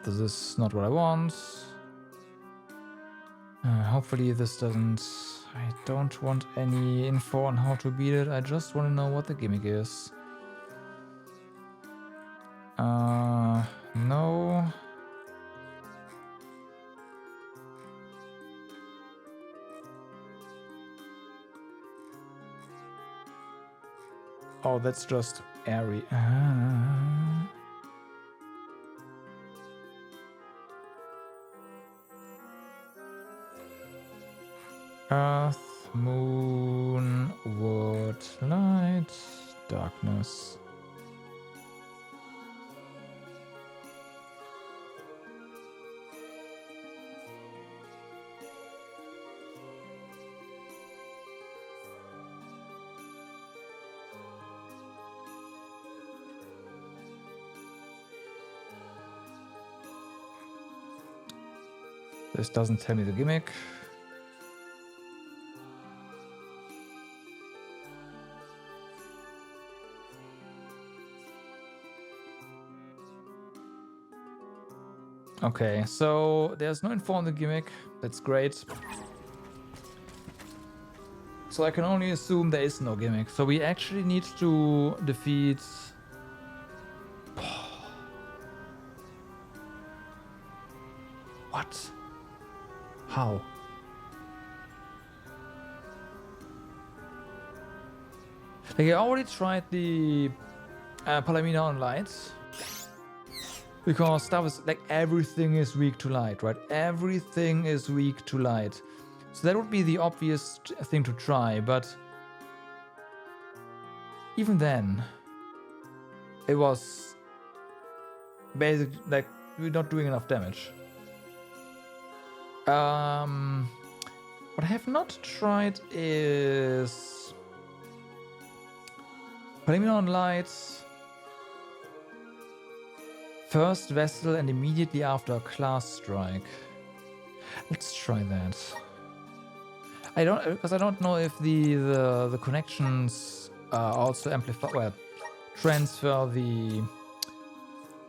This is not what I want. Hopefully this doesn't... I don't want any info on how to beat it. I just want to know what the gimmick is. No. Oh, that's just airy. Earth, moon, wood, light, darkness. This doesn't tell me the gimmick. Okay, so there's no info on the gimmick. That's great. So I can only assume there is no gimmick. So we actually need to defeat... What? How? Like, I already tried the Palamina on lights. Because that was like everything is weak to light, right? Everything is weak to light. So that would be the obvious thing to try, but even then, it was basically like we're not doing enough damage. What I have not tried is Palamina on lights. First vessel and immediately after a class strike. Let's try that. I don't know if the connections also amplify, well, transfer the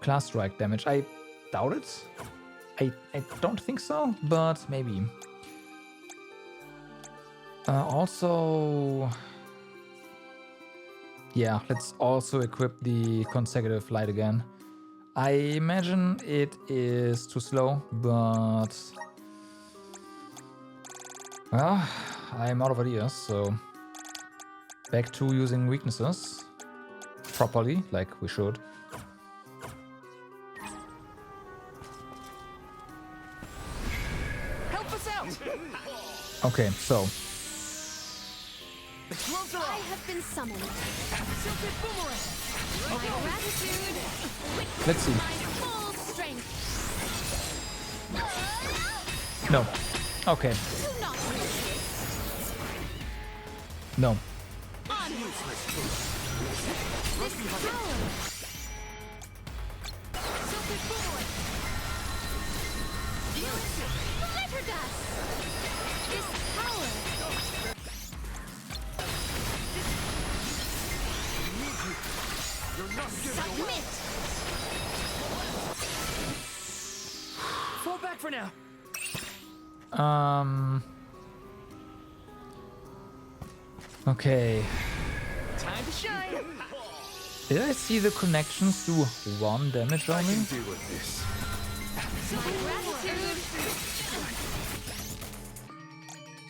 class strike damage. I doubt it. I don't think so, but maybe. Also, yeah, let's also equip the consecutive light again. I imagine it is too slow, but well, I'm out of ideas, so back to using weaknesses properly, like we should. Help us out! Okay, so The gloves are I off. have been summoned. Silted boomerang. My gratitude. let's see. My full strength. No. Okay. Do not resist. No. Onward. This power. Silted boomerang. Glitter dust. This power. Submit. Fall back for now. Okay. Time to shine. Did I see the connections do 1 damage I only? can deal with this. My gratitude.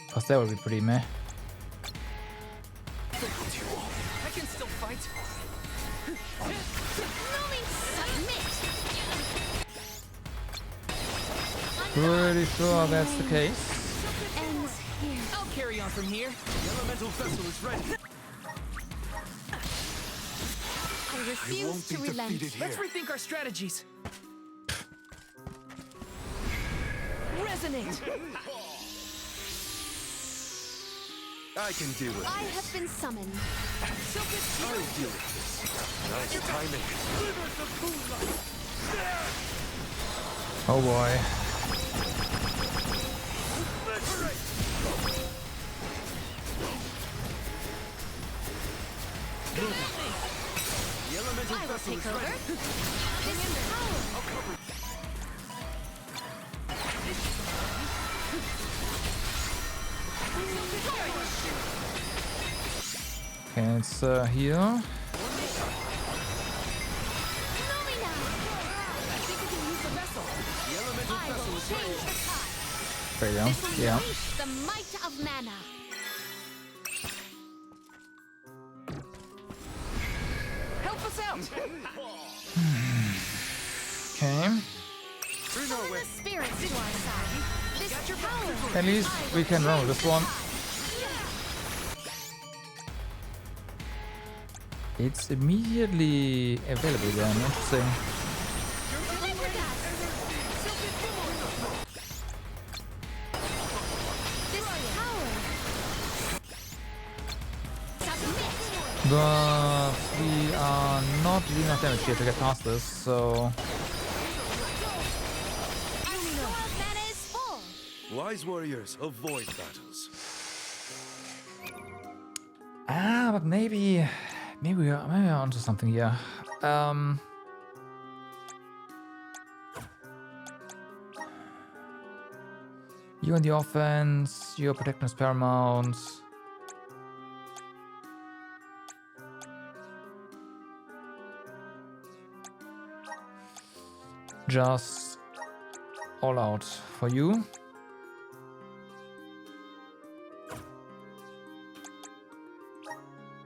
Because that would be pretty meh. I can still fight. Moving submit. Pretty sure that's the case. Ends here. I'll carry on from here. The elemental vessel is ready. I refuse won't to be relent. defeated Let's here. rethink our strategies. Resonate. I can deal with I this. have been summoned. I'll deal with this. Nice timing. Oh boy. The elemental I will vessel take is over. ready. This power. Okay, it's here. Know me now. I think we can use the vessel. The elemental I vessel will is change ready. the tide. There you go. This will Yeah. unleash the might of mana. Help us out. Okay. Summon the spirits to our side. This power. At least we can run with this one. It's immediately available again. Interesting. Glitter dust. This power. Submit. But we are not doing enough damage here to get past this, so... Our store of mana is full. Wise warriors avoid battles. Ah, but maybe we are onto something here. You in the offense, your protection is paramount. Just all out for you.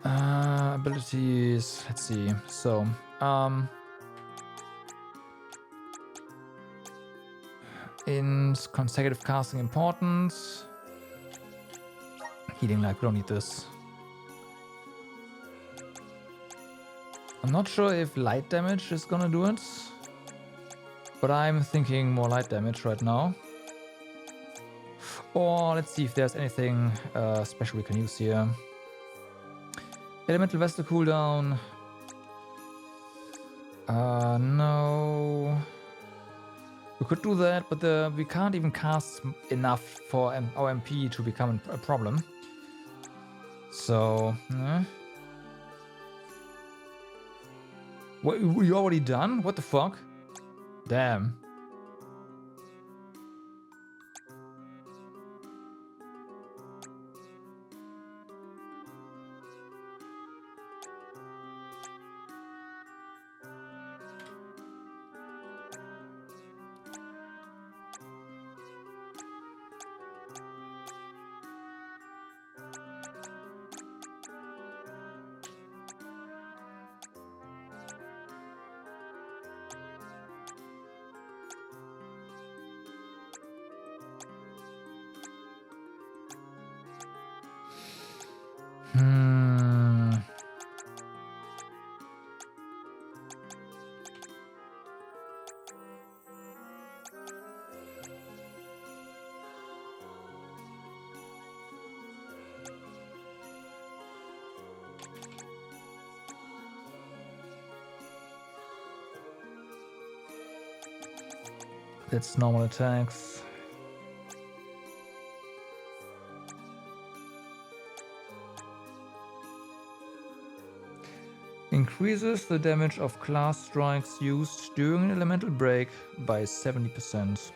Abilities, let's see. So, in consecutive casting important. Healing light, we don't need this. I'm not sure if light damage is gonna do it, but I'm thinking more light damage right now. Or let's see if there's anything special we can use here. Elemental Vessel cooldown. No. We could do that, but we can't even cast enough for our MP to become a problem. So, What, you already done? What the fuck? Damn. That's normal attacks. Increases the damage of class strikes used during an elemental break by 70%.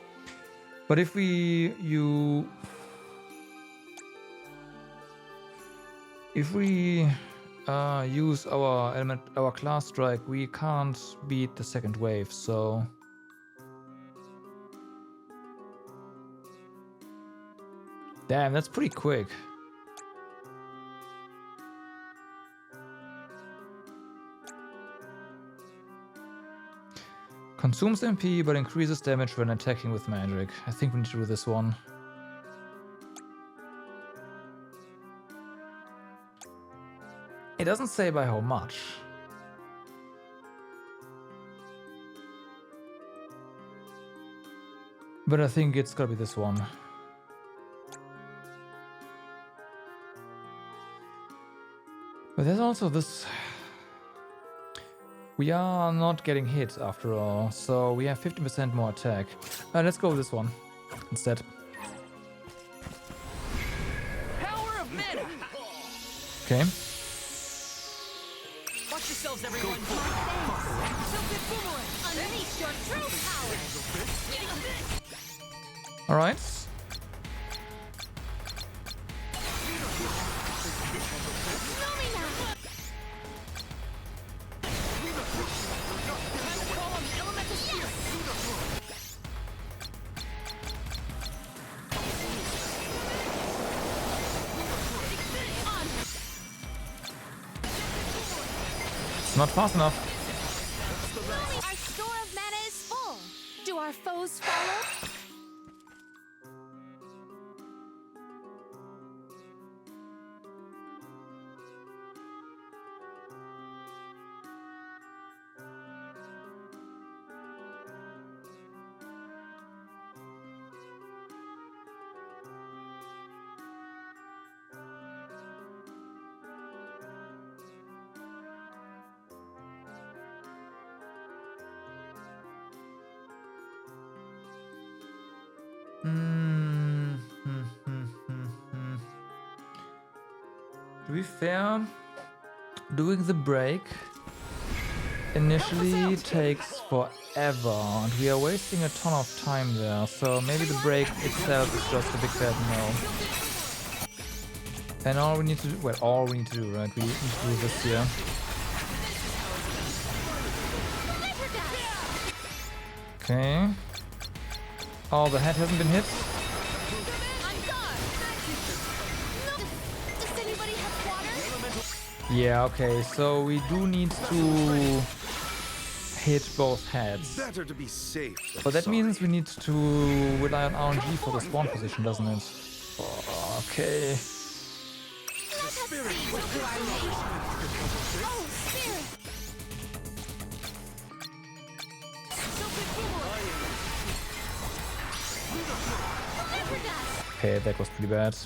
But if we use our class strike, we can't beat the second wave, so damn, that's pretty quick. Consumes MP but increases damage when attacking with magic. I think we need to do this one. It doesn't say by how much. But I think it's gotta be this one. But there's also this. We are not getting hit after all, so we have 50% more attack. Let's go with this one instead. Power of mana. Okay. Watch yourselves, everyone. Unleash your true power. All right. Not fast enough. Our store of mana is full. Do our foes follow? To be fair, doing the break initially takes forever and we are wasting a ton of time there, so maybe the break itself is just a big fat no. And all we need to do, well, all we need to do, right, we need to do this here. Okay. Oh, the head hasn't been hit. Yeah, okay, so we do need to hit both heads. Better to be safe. But that means we need to rely on RNG for the spawn position, doesn't it? Okay. Okay, that was pretty bad.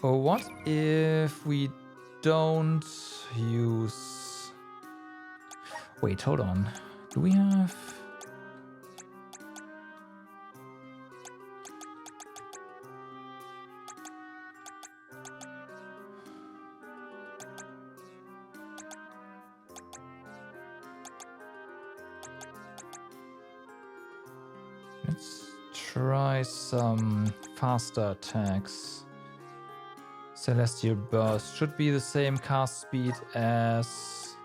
Oh, what if we don't use... Wait, hold on. Do we have... Let's try some faster attacks. Celestial Burst should be the same cast speed as...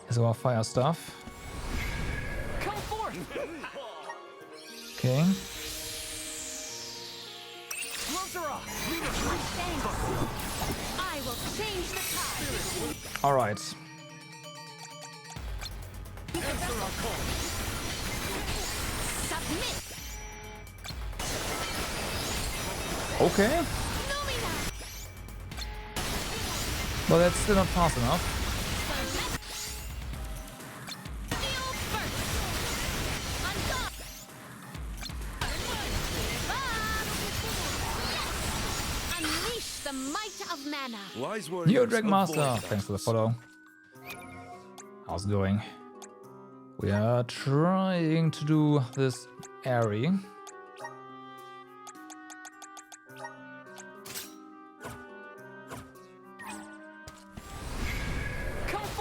as our fire stuff. Come forth! Okay. I will change the tide. All right. Submit. Okay. Well, that's still not fast enough. Unleash the might of mana. Wise Neo Dragon Master, thanks for the follow. How's it going? We are trying to do this airy.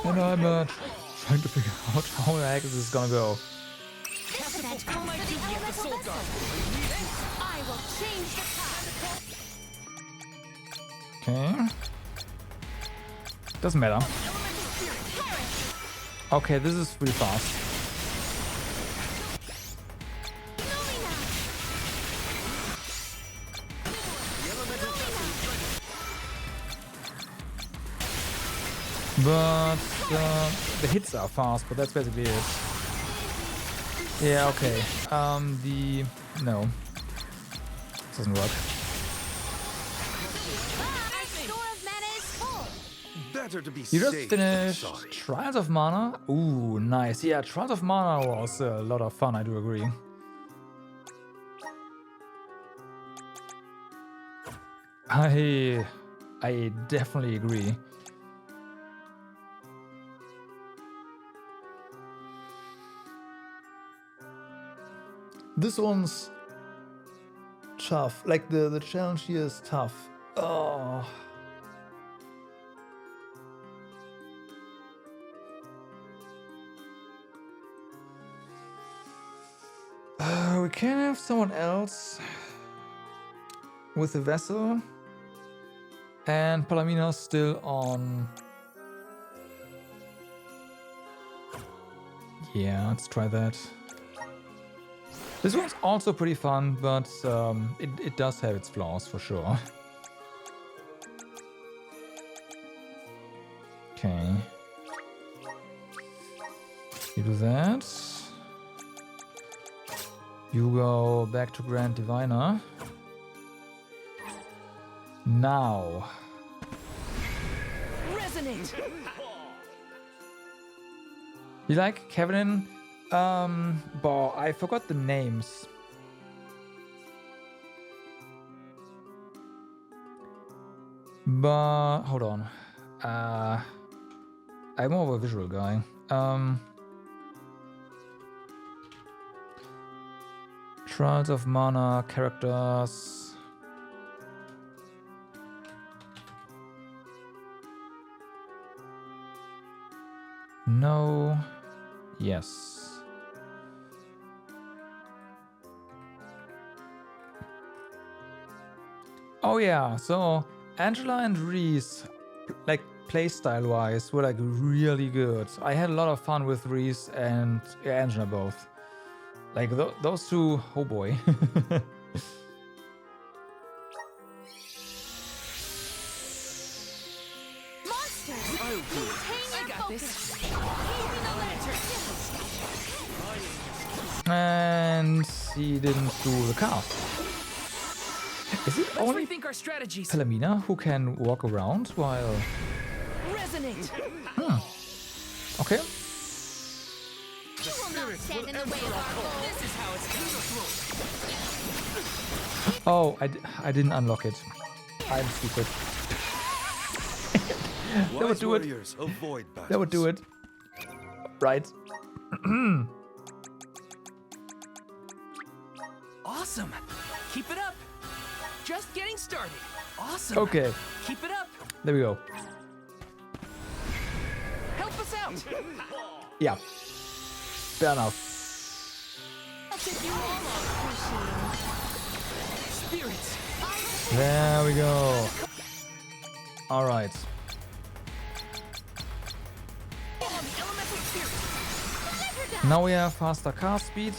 And I'm trying to figure out how the heck this is gonna go. I will change the tide. Okay. Doesn't matter. Okay, this is really fast. But the hits are fast, but that's basically it. Yeah, okay. No. This doesn't work. Better to be You just safe finished than sorry. Trials of Mana? Ooh, nice. Yeah, Trials of Mana was a lot of fun, I do agree. I definitely agree. This one's tough. Like the challenge here is tough. Oh. We can have someone else with the vessel, and Palamina's still on. Yeah, let's try that. This one's also pretty fun, but it does have its flaws for sure. Okay. You do that. You go back to Grand Diviner. Now. Resonate. You like Kevin? I forgot the names. But hold on. I'm more of a visual guy. Trials of Mana characters. No. Yes. Oh yeah, so Angela and Reese, like playstyle wise, were like really good. I had a lot of fun with Reese and Angela both. Like those two, oh boy. And he didn't do the cast. Is it Let's only rethink our strategies. Palamina who can walk around while... Resonate. Okay. You will not stand in the way of our goal. This is how it's done. Oh, I didn't unlock it. I'm stupid. That would do it. warriors avoid battles. That would do it. Right. Awesome. Keep it up. Just getting started. Awesome. Okay. Keep it up. There we go. Help us out. Yeah. Fair enough. I'll take you all on Spirits. There we go. All right. Now we have faster car speed.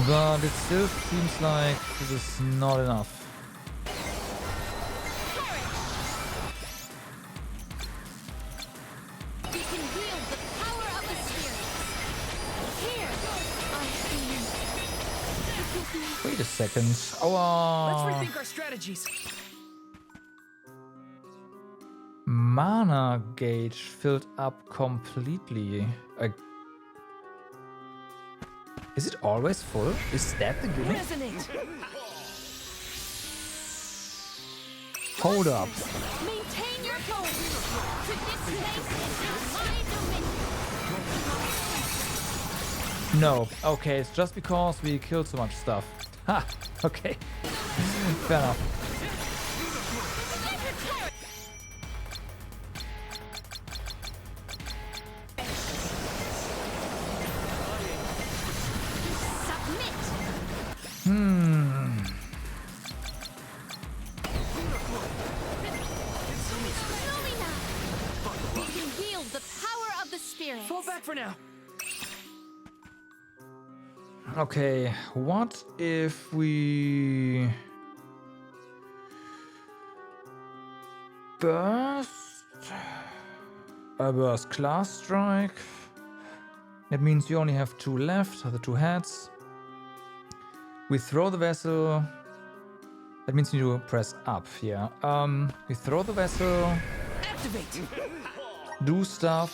But it still seems like this is not enough. We can wield the power of the spirits. Here, Wait a second. Let's Oh, rethink our strategies. mana gauge filled up completely. Is it always full? Is that the gimmick? Resonate. Hold up. maintain your pose. To this place is now my dominion. No. Okay, it's just because we killed so much stuff. Ha! Okay. Fair enough. We can wield the power of the spirits. Fall back for now. Okay, what if we burst class strike? That means you only have 2 left, the 2 heads. We throw the vessel. That means you press up, yeah. We throw the vessel. Activate. Do stuff.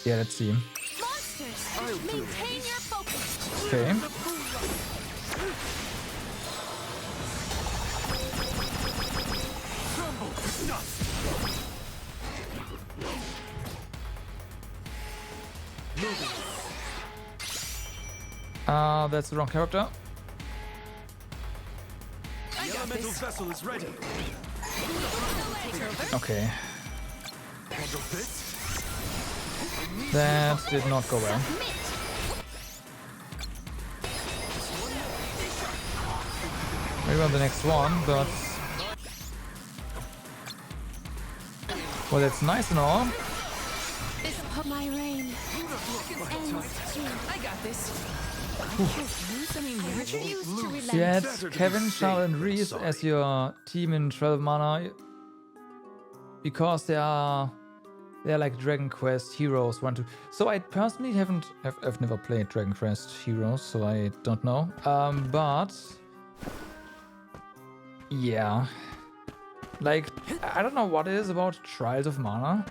Yeah, let's see. Monsters, maintain your focus. Okay. That's the wrong character. The elemental vessel is ready. Okay. That did not go well. Maybe on the next one, but... Well, that's nice and all. This put my reign. I got this. You had Kevin, Charles, and Reese as your team in 12 mana because they're like Dragon Quest Heroes 1, 2. So I personally I've never played Dragon Quest Heroes, so I don't know. But yeah, like I don't know what it is about Trials of Mana.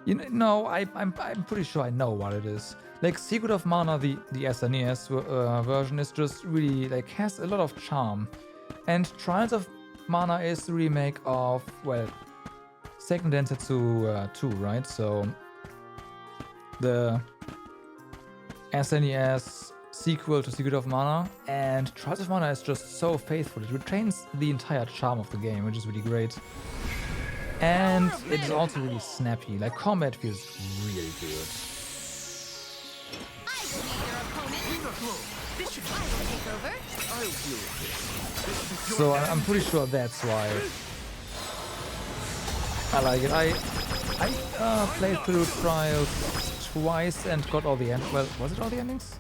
You know, I'm pretty sure I know what it is. Like Secret of Mana, the SNES version is just really like has a lot of charm, and Trials of Mana is the remake of, well, Seiken Densetsu 2, right? So the SNES sequel to Secret of Mana, and Trials of Mana is just so faithful. It retains the entire charm of the game, which is really great. And it's also really snappy. Like combat feels really good. So I'm pretty sure that's why I like it. I played through Trials twice and got all the well, was it all the endings?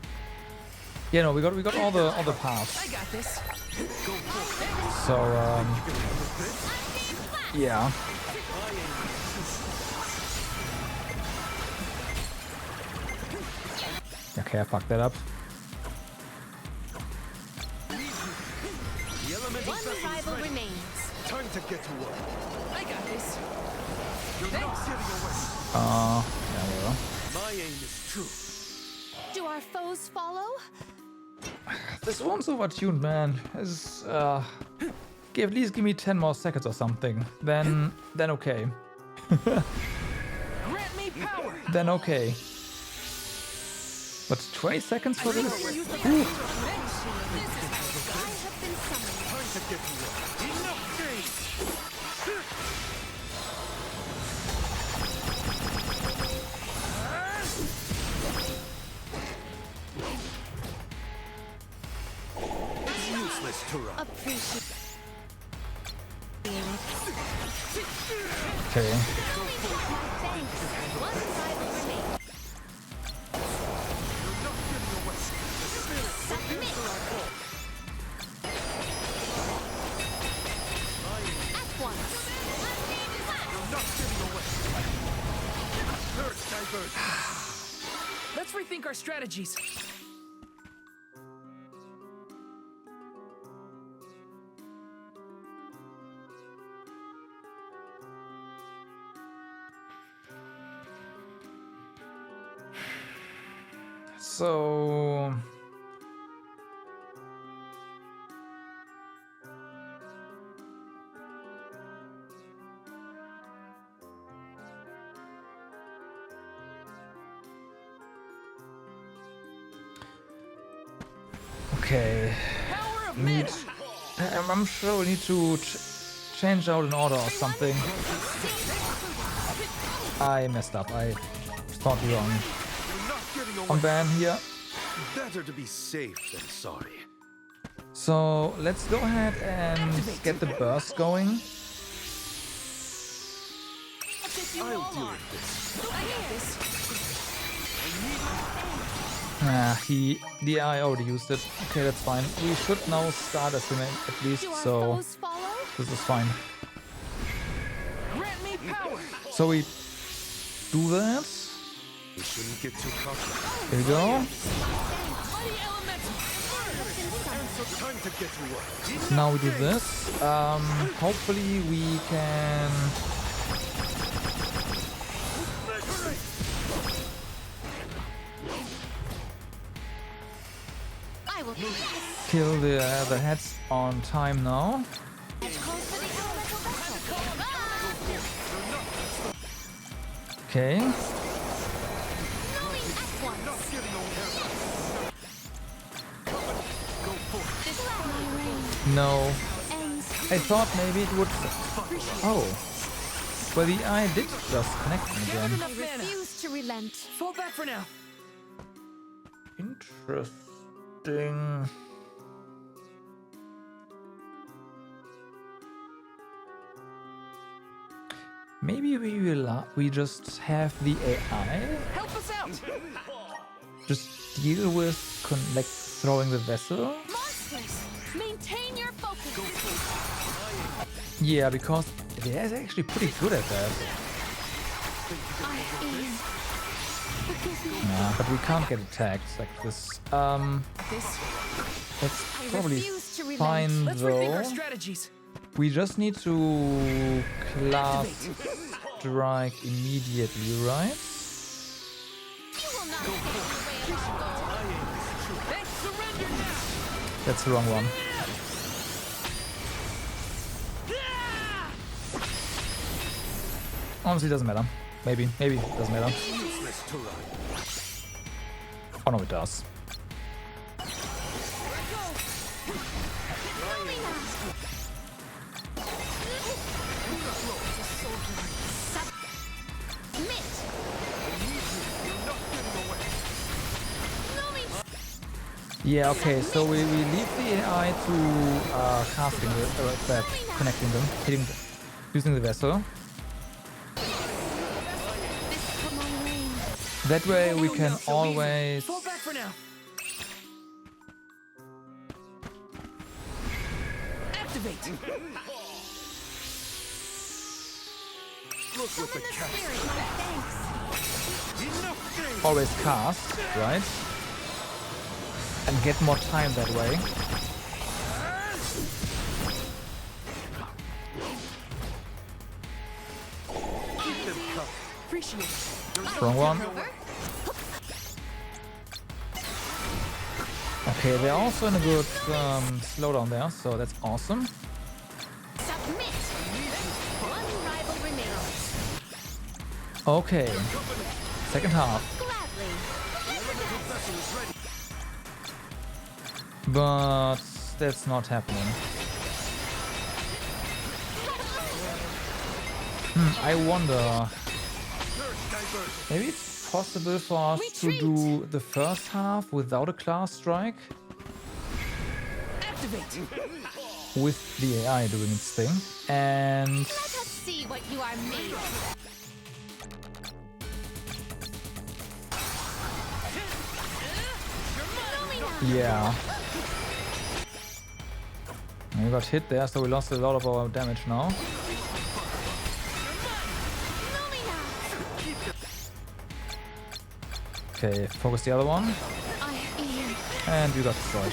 Yeah, no, we got all the paths. I got this. So yeah. Okay, I fucked that up. elemental One rival remains. Time to get to work. I got this. You're not getting away. Yeah, well. My aim is true. Do our foes follow? This one's overtuned, man. It's, at least give me 10 more seconds or something. Then okay. Grant me power. Then okay. But 20 seconds for this? Ooh. Time to get to work. Enough days. It's useless to run. Appreciate. Okay. One rival remains. Submit. At once. You're not getting away. Third diversion. Let's rethink our strategies. So... Okay. I'm sure we need to change out an order or something. I messed up. I thought wrong. On ban here. Better to be safe than sorry. So let's go ahead and get the burst going. I'll deal with this. The AI already used it. Okay, that's fine. We should now start as him at least, so this is fine. Grant me power. So we do that. We shouldn't get too cocky. Here we go. Time to get to work. Now we do this. Hopefully we can I will kill the heads on time now. Okay. No. I thought maybe it would... Oh. Well, the eye did just connect me again. I refuse to relent. Fall back for now. Interesting. Maybe we just have the AI Help us out. just deal with like throwing the vessel. Monsters, maintain your focus. Yeah, because it is actually pretty good at that. Yeah, but we can't get attacked like this. That's probably fine Let's rethink our though. strategies. We just need to class strike immediately, right? That's the wrong one. Honestly, doesn't matter. Maybe it doesn't matter. Oh no, it does. Yeah, okay, so we leave the AI to casting the, connecting them, using the vessel. That way we can always... Fall back for now. Activate. Look with the cat. always cast, right? And get more time that way. Appreciate it. Wrong one. Okay, they're also in a good slowdown there, so that's awesome. Submit. One rival remains. Okay, second half. Gladly. But that's not happening. I wonder. Maybe it's possible for us to do the first half without a class strike? Activate. With the AI doing its thing. And Let us see what you are made of. yeah. We got hit there, so we lost a lot of our damage now. Okay, focus the other one. And you got destroyed.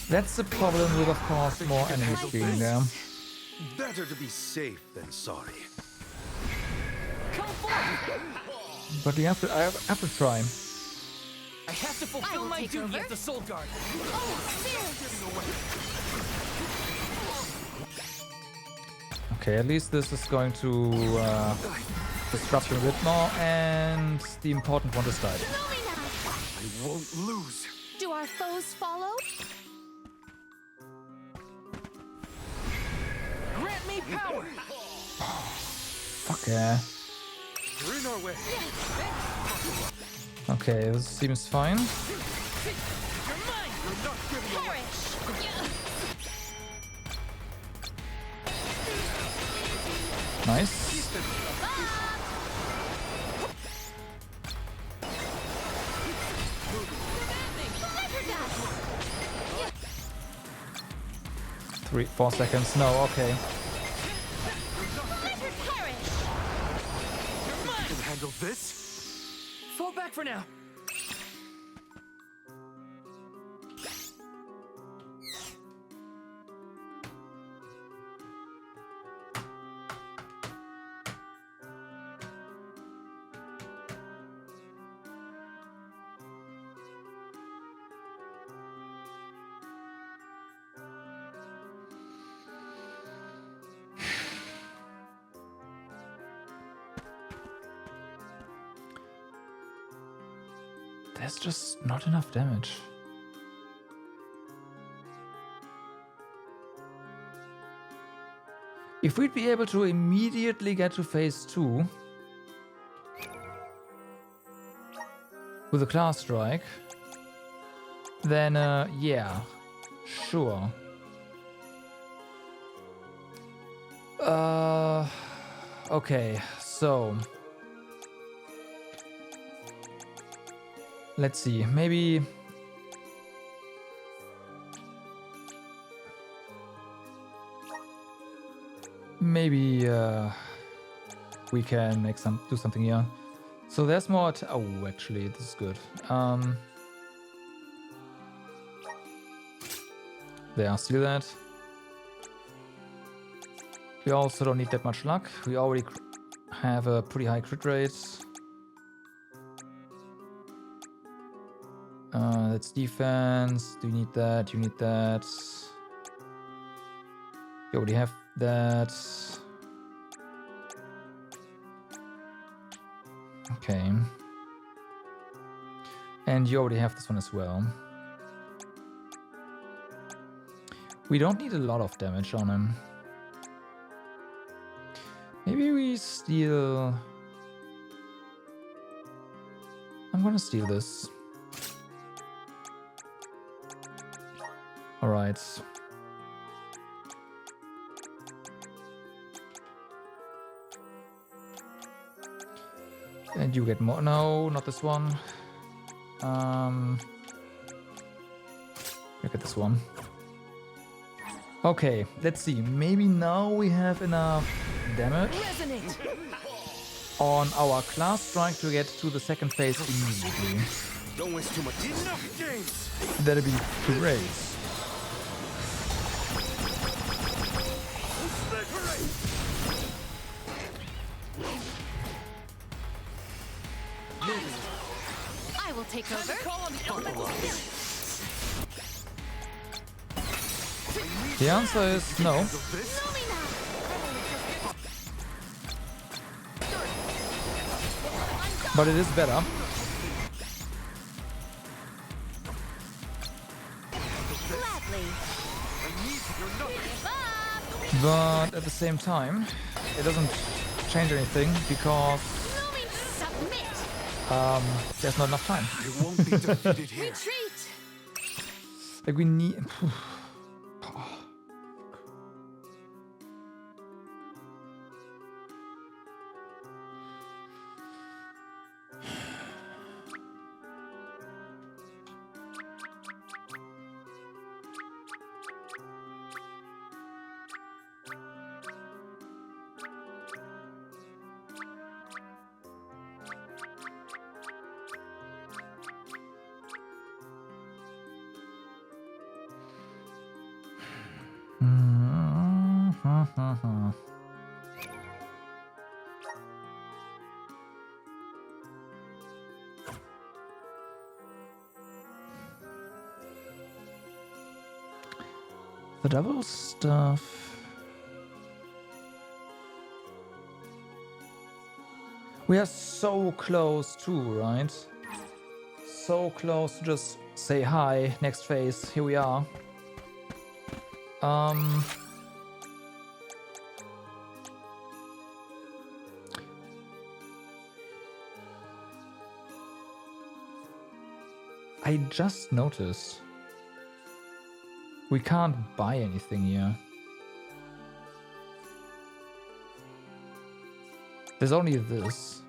That's the problem with, of course, more enemies being there. Better to be safe than sorry. But we have to, I have to try. I have to fulfill my duty as the Soul Guard. Okay, at least this is going to disrupt him a bit more, and the important one is died. I won't lose. Do our foes follow? Grant me power. Fuck yeah. We're in our way. Okay, this seems fine. Nice. Three, 4 seconds. No, okay. Can handle this? Fall back for now. There's just not enough damage. If we'd be able to immediately get to phase 2 with a class strike, then yeah, sure. Okay, so let's see, maybe we can do something here. So there's more. Oh, actually, this is good. There, steal that. We also don't need that much luck. We already have a pretty high crit rate. That's defense. Do you need that? You need that. You already have that. Okay. And you already have this one as well. We don't need a lot of damage on him. Maybe we steal... I'm gonna steal this. Alright. And you get more. No, not this one. Look at this one. Okay, let's see. Maybe now we have enough damage on our class strike to get to the second phase immediately. Don't waste too much. Enough games. That'd be great. take over? The answer is no. But it is better. But at the same time, it doesn't change anything because there's not enough time. You won't be defeated here. Retreat! Like we need. The double stuff. We are so close too, right? So close to just say hi, next phase, here we are. I just noticed we can't buy anything here. There's only this.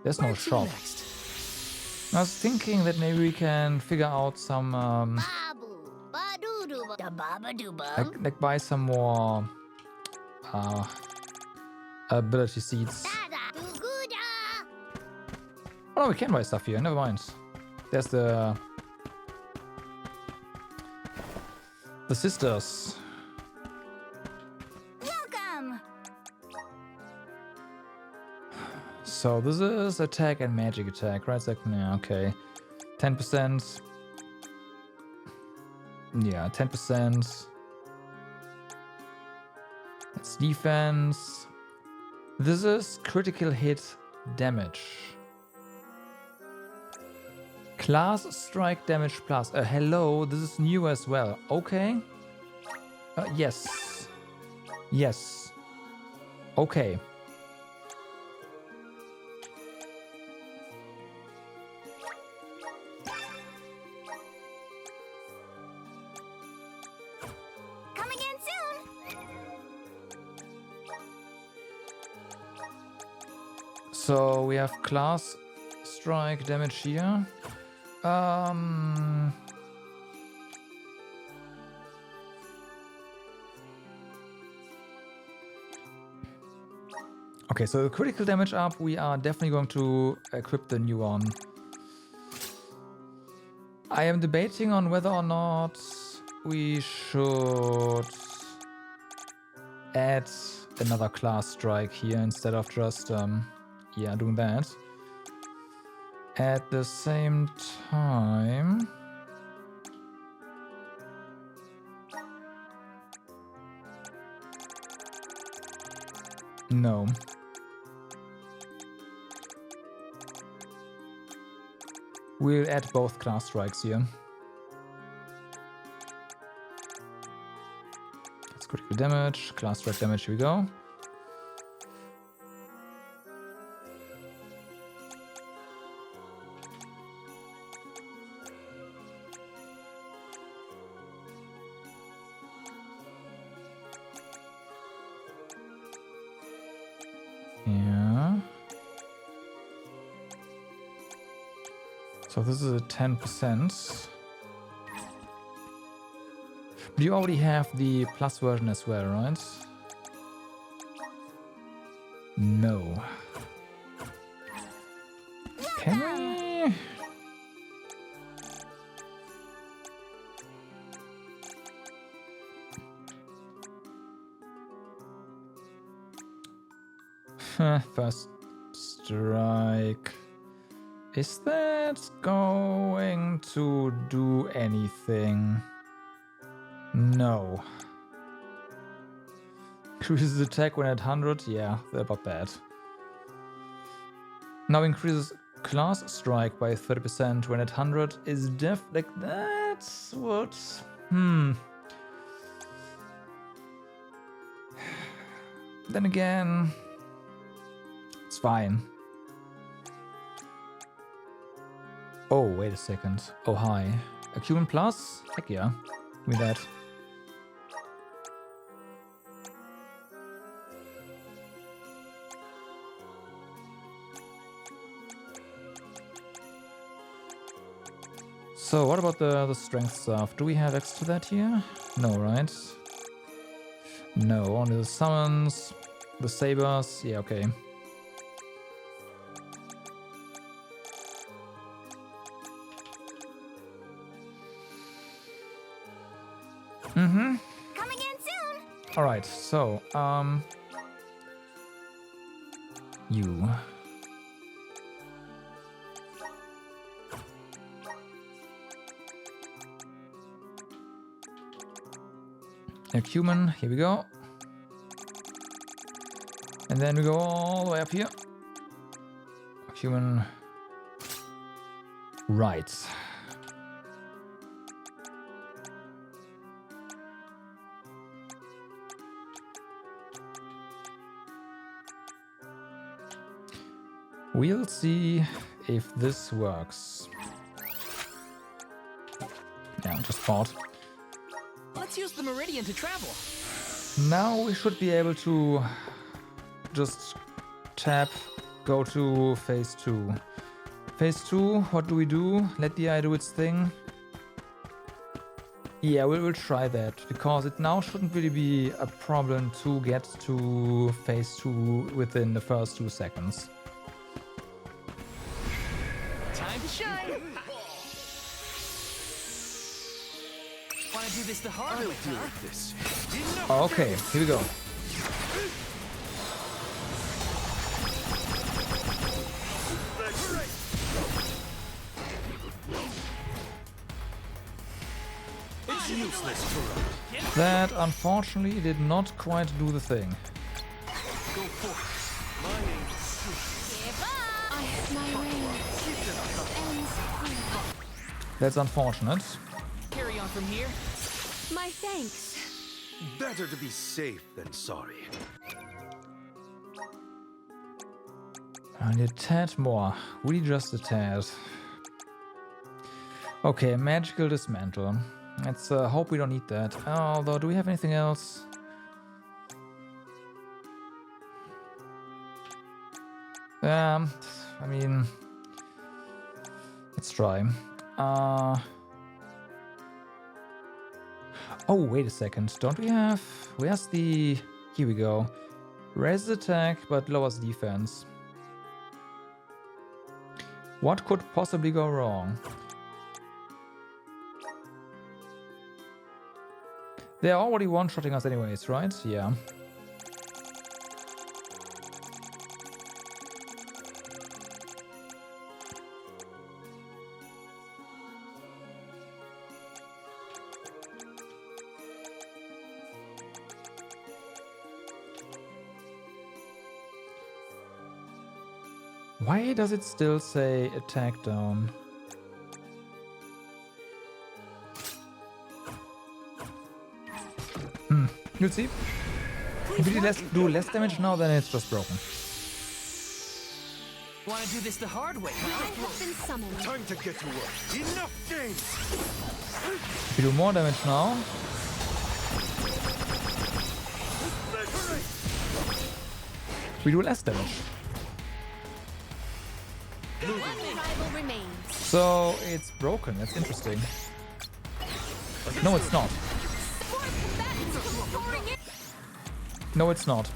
There's no shop. I was thinking that maybe we can figure out some like buy some more ability seeds. Oh no, we can buy stuff here, never mind. There's the sisters. Welcome. So this is attack and magic attack, right? Like, yeah, okay. 10%. Yeah, 10%. It's defense. This is critical hit damage. Class strike damage plus. Hello, this is new as well. Okay. Yes. Yes. Okay. Come again soon. So we have class strike damage here. Okay, so the critical damage up, we are definitely going to equip the new one. I am debating on whether or not we should add another class strike here instead of just yeah, doing that. At the same time, no. We'll add both class strikes here. That's critical damage, class strike damage, here we go. So this is a 10%. But you already have the plus version as well, right? No. Can we? First strike. Is that going to do anything? No. Increases attack when at 100? Yeah, about that. Now increases class strike by 30% when at 100 is like that's what... Then again, it's fine. Oh, wait a second. Oh, hi. Acumen Plus? Heck yeah. Give me that. So, what about the strength stuff? Do we have access to that here? No, right? No, only the summons, the sabers. Yeah, okay. Come again soon. All right, so you. Acumen, here we go. And then we go all the way up here. Acumen. Right. We'll see if this works. Yeah, just thought. Let's use the Meridian to travel. Now we should be able to just tap, go to phase 2. Phase 2, what do we do? Let the eye do its thing. Yeah, we will try that, because it now shouldn't really be a problem to get to phase 2 within the first 2 seconds. Time to shine! Wanna do this the hard way, huh? Okay, here we go. It's useless to run. That unfortunately did not quite do the thing. Go forth. That's unfortunate. Carry on from here. My thanks. Better to be safe than sorry. I need a tad more. Really just a tad. Okay, magical dismantle. Let's hope we don't need that. Although, do we have anything else? I mean, let's try. Oh, wait a second. Don't we have... Where's the... Here we go. Raises attack, but lowers defense. What could possibly go wrong? They're already one-shotting us anyways, right? Yeah. Why does it still say attack down? You'll see. If we do less damage now, then it's just broken. Wanna do this the hard way, huh? I have been summoned. Time to get to work. Enough games. If we do more damage now, we do less damage. Rival remains. So it's broken. That's interesting. No, it's not. No, it's not.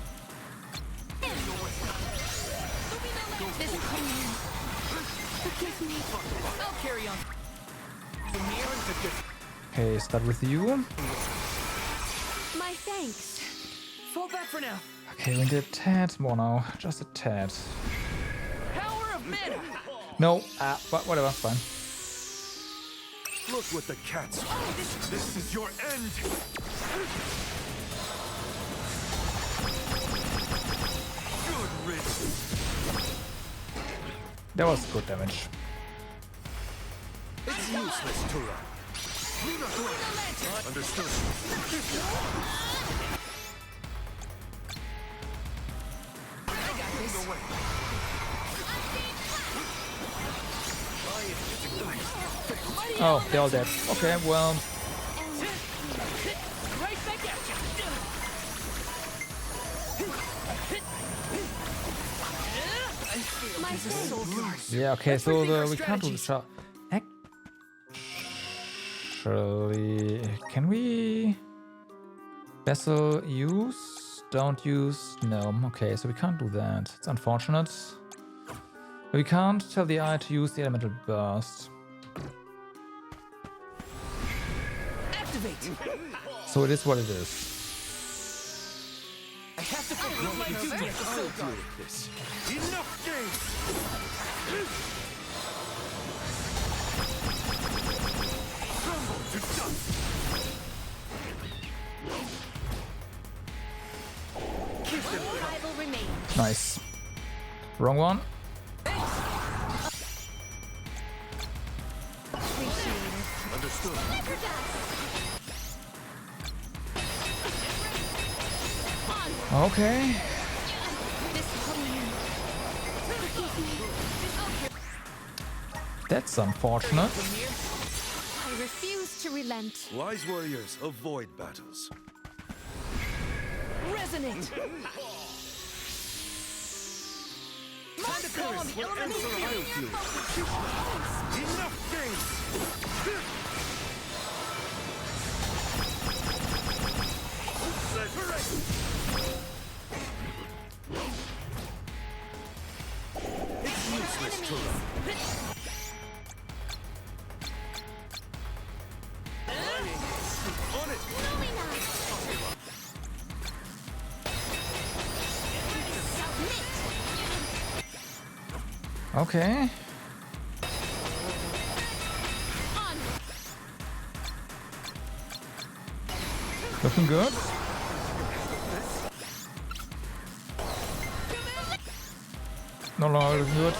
I'll carry on. Okay, start with you. My thanks. Fall back for now. Okay, we need a tad more now. Just a tad. Power of mana! No, but whatever, fine. Look what the cats. This is your end. Good riddance. That was good damage. It's useless to run. Understood. Oh, they're all dead. Okay, well. Yeah, okay, so we can't do the shot. Actually, can we? Vessel use? Don't use? No. Okay, so we can't do that. It's unfortunate. We can't tell the eye to use the elemental burst. Activate. So it is what it is. I have to complete my duty at the Silk. This. Enough games. Crumble to dust. Give them Rival remains. Nice. Wrong one. Understood. Okay. That's unfortunate. I refuse to relent. Wise warriors avoid battles. Resonate. Time to call on the elemental fire. Enough games. It's useless to run. On it. Okay. Looking good. No longer looking good.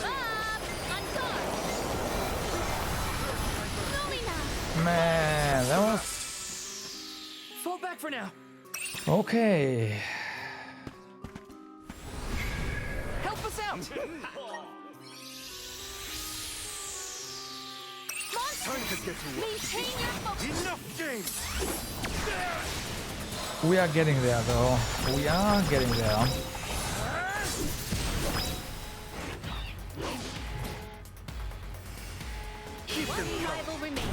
Man, that was Fall back for now. okay. Help us out. Time to get to work. Maintain your focus. Enough games. We are getting there, though. We are getting there. One rival remains.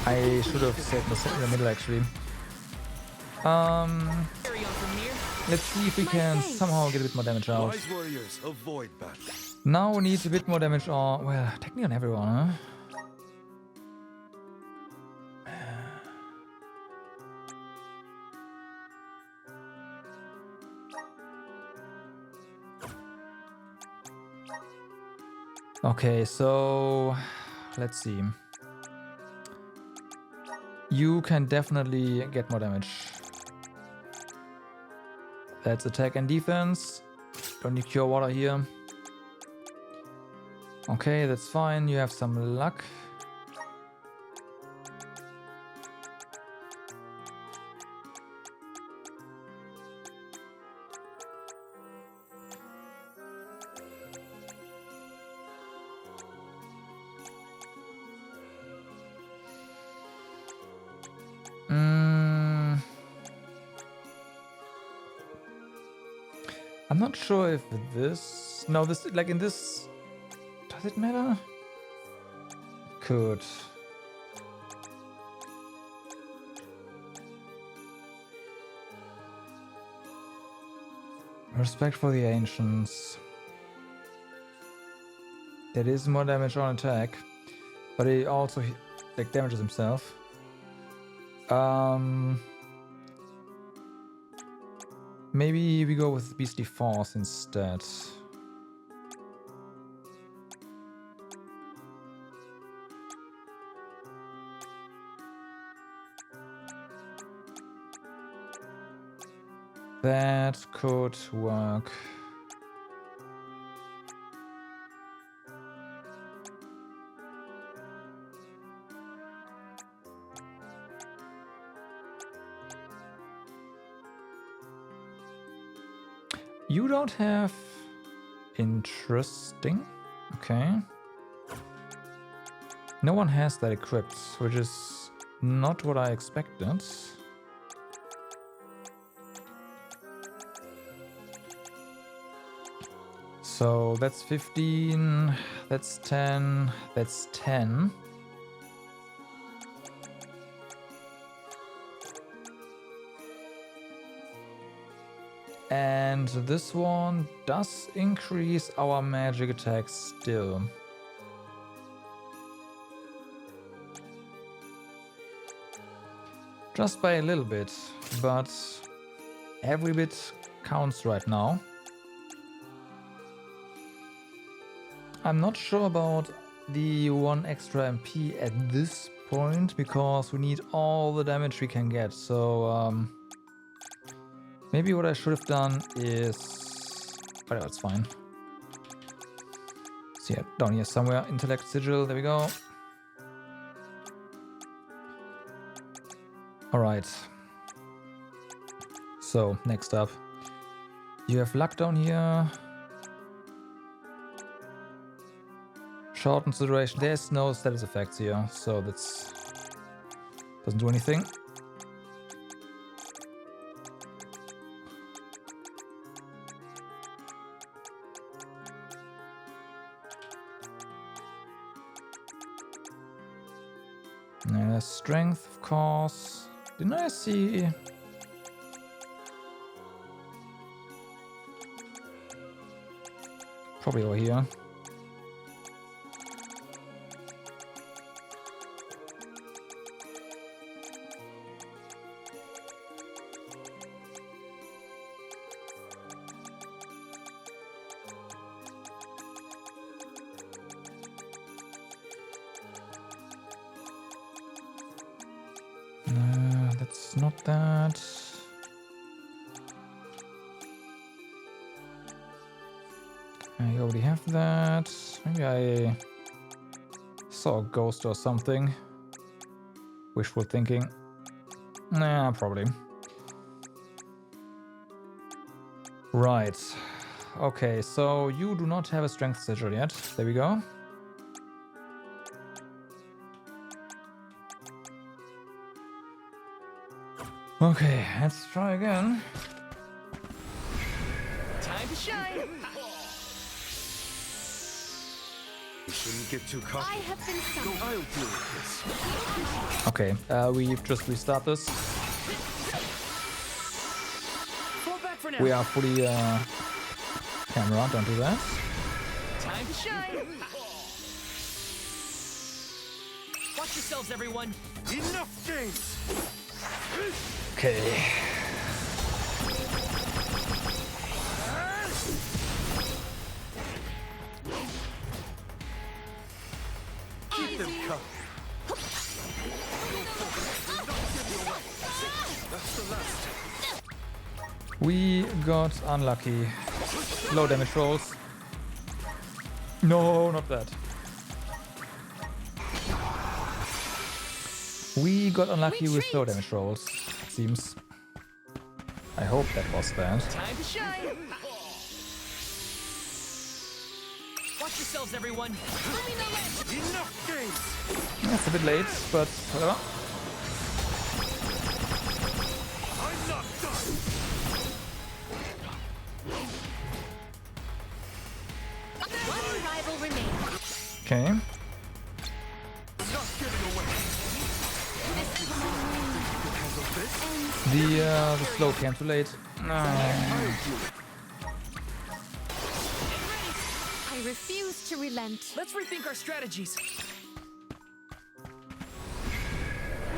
I should have said in the middle, actually. Let's see if we can somehow get a bit more damage out. Wise warriors avoid battle. Now we need a bit more damage on, well, technically on everyone, huh? Okay, so let's see. You can definitely get more damage. That's attack and defense. Don't need cure water here. Okay, that's fine. You have some luck. I'm not sure if this... No, this... Like in this... Does it matter? Could. Respect for the ancients. That is more damage on attack. But he also like damages himself. Maybe we go with Beastly Force instead. That could work. You don't have... Interesting. Okay. No one has that equipped, which is not what I expected. So that's 15, that's 10, that's 10. And this one does increase our magic attack still. Just by a little bit, but every bit counts right now. I'm not sure about the 1 extra MP at this point, because we need all the damage we can get, so maybe what I should have done is... Oh, no, it's fine. See it down here somewhere. Intellect Sigil, there we go. Alright. So, next up. You have luck down here. Shortens the duration. There's no status effects here, so that's... doesn't do anything. Strength, of course. Didn't I see... Probably over here. That's not that. I already have that. Maybe I saw a ghost or something. Wishful thinking. Nah, probably. Right. Okay, so you do not have a strength sigil yet. There we go. Okay, let's try again. Time to shine! You shouldn't get too cocky. I have been summoned. I'll deal with this. Okay, we just restart this. Fall back for now. We are fully camera, don't do that. Time to shine! Watch yourselves, everyone! Enough games! Okay. Keep them coming. That's the last. We got unlucky. Low damage rolls. No, not that. We got unlucky with low damage rolls, it seems. I hope that was that. Time to shine! Watch yourselves, everyone! Enough games! That's a bit late, but whatever. I'm not done! One rival remains. Okay. Not getting away. The slow came too late. I refuse to relent. Let's rethink our strategies.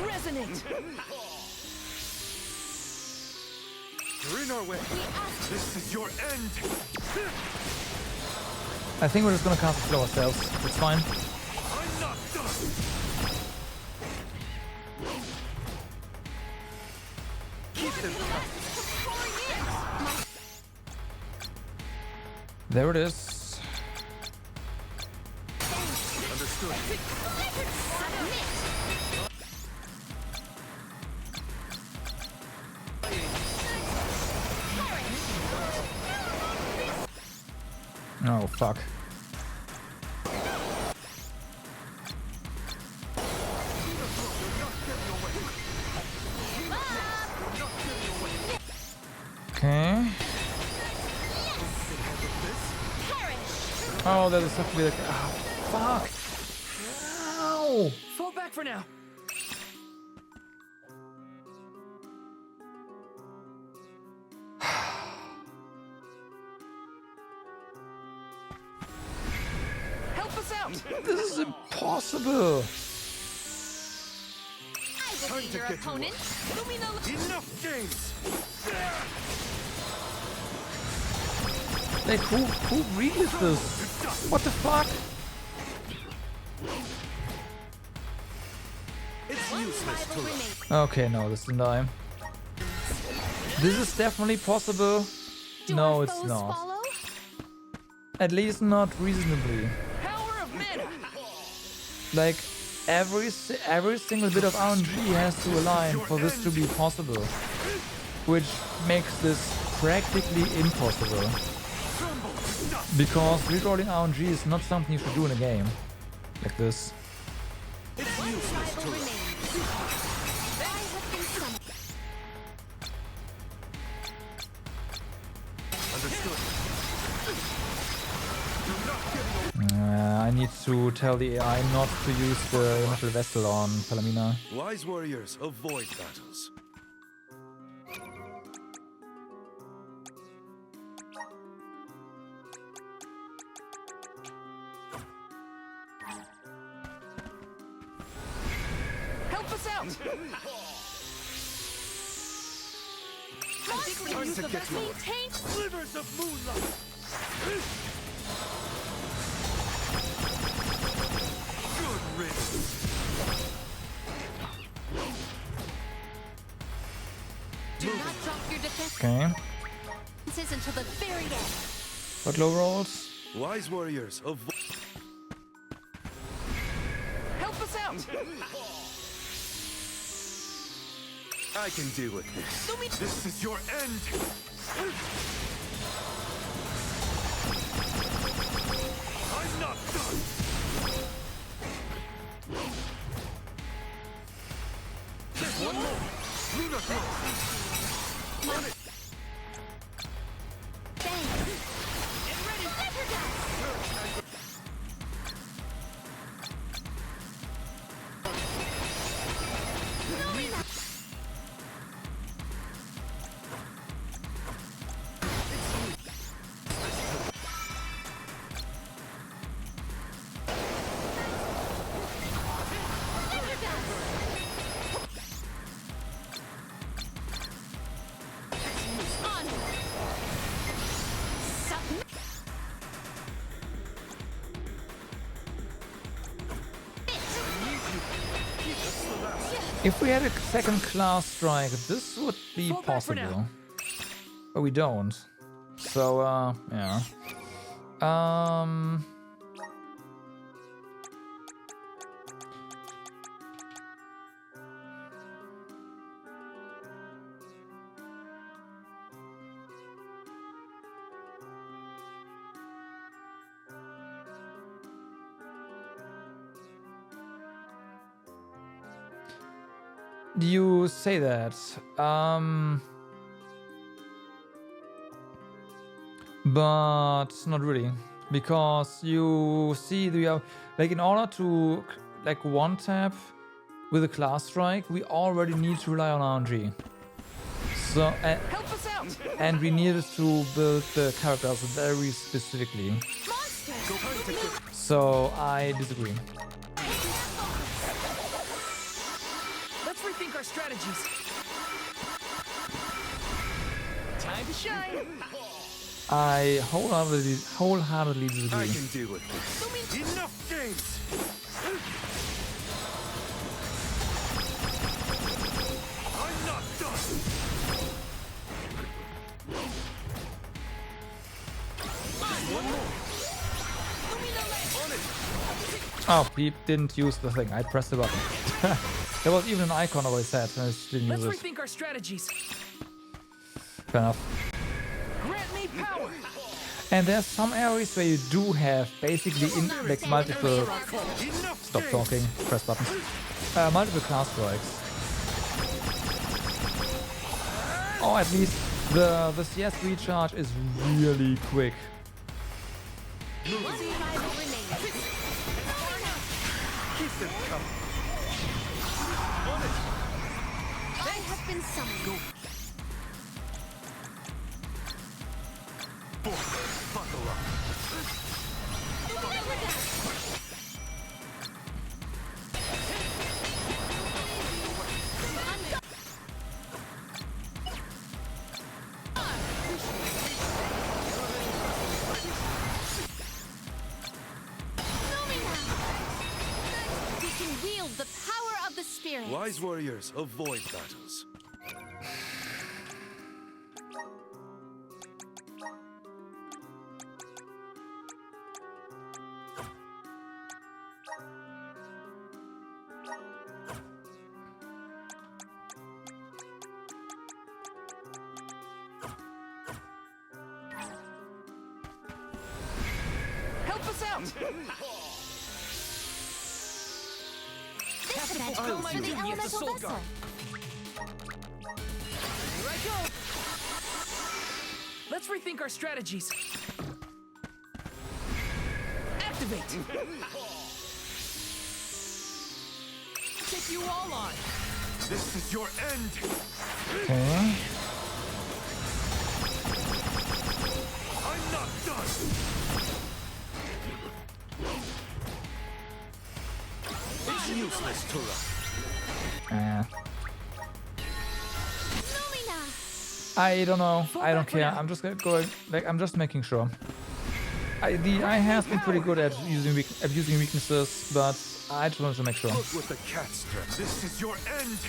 Resonate! You're in our way. This is your end. I think we're just gonna cast it ourselves. It's fine. I'm not done. Keep them coming. There it is. Understood. Oh, fuck. Okay. Oh, that is actually like... Oh, fuck! Ow! Fall back for now. Help us out! This is impossible! I will be your opponent. Enough games! Like, who reads this? What the fuck? It's useless to us. Okay, no, this didn't die. This is definitely possible. No, it's not. At least not reasonably. Power of mana. Like, every single bit of RNG has to align for this to be possible. Which makes this practically impossible. Because rerolling RNG is not something you should do in a game. Like this. It's useless to us. Understood. I need to tell the AI not to use the metal vessel on Palamina. Wise warriors avoid battles. Help us out! I think we can use the vessel. Maintain slivers of moonlight. Good riddance. Do not drop your defenses Okay. until the very end. What low rolls? Wise warriors avoid. Help us out! I can deal with this. This is your end. I'm not done. Just one more. Luna throw. On it. If we had a second class strike, this would be possible. But we don't. So, yeah. You say that, but not really, because you see we are like, in order to like one tap with a class strike, we already need to rely on RNG. So Help us out! and we needed to build the characters very specifically. So I disagree. Let's rethink our strategies. Time to shine. I wholeheartedly disagree. I can deal with this. Enough games! I'm not done! One more. On it! Oh, he didn't use the thing. I pressed the button. There was even an icon already set, and I just didn't Let's use it. rethink our strategies. Fair enough. Grant me power. And there's some areas where you do have basically like multiple. Stop talking. Press button. Multiple class strikes. Or at least the CS recharge is really quick. Keep them coming. On it! I have been summoned. Buckle up. We can wield the power of the spirit. Wise warriors avoid battles. Help us out. This event I'll calls for use the it at the elemental soul vessel. guard. Here I go. Let's rethink our strategies. Activate. Take you all on. This is your end. Okay. I'm not done. It's useless to run. I don't know. I don't care. I'm just going. Like I'm just making sure. The eye has been pretty good at using weaknesses, but I just wanted to make sure. Look with the cat strap. This is your end.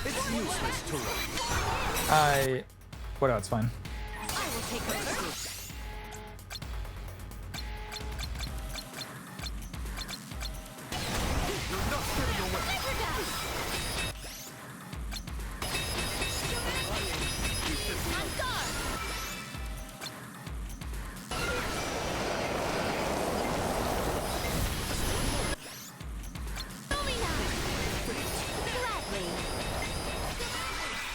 It's useless to run. Whatever, it's fine. I will take refuge. You're not getting away. On guard.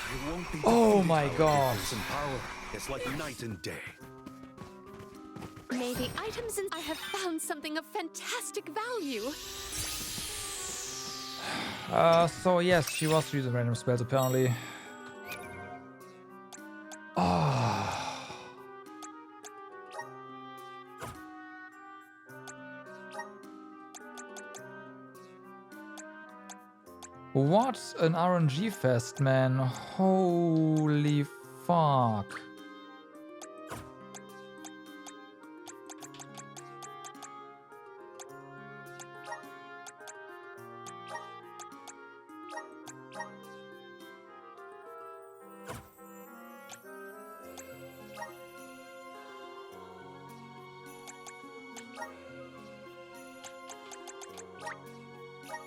It won't be Oh defeated my by God. weakness and power. It's like night and day. May the items in I have found something of fantastic value. So yes, she was using random spells apparently. Ah. What an RNG fest, man. Holy fuck.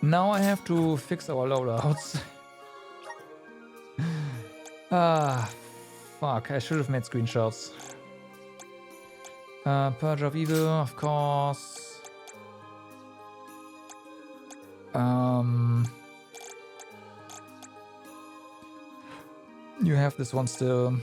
Now I have to fix our loadouts. Fuck, I should have made screenshots. Purge of Evil, of course. You have this one still.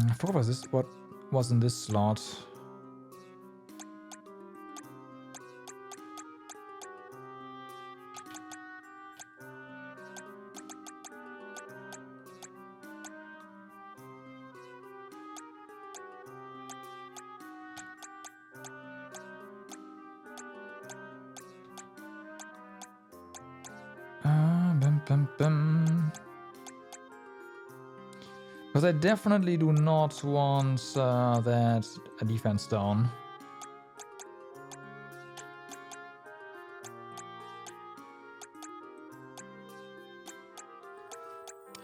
I forgot what was in this slot. Because I definitely do not want that defense down.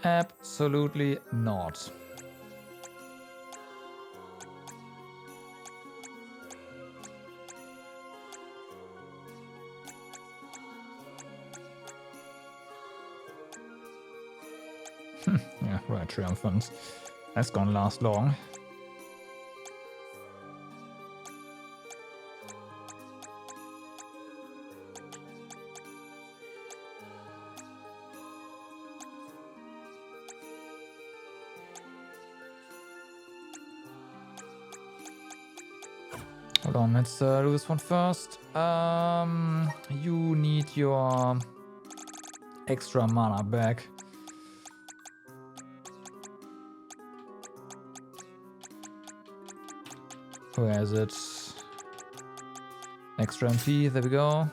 Absolutely not. Yeah, right, triumphant. That's gonna last long. Hold on, let's do this one first. You need your extra mana back. Where is it? Extra MP, there we go.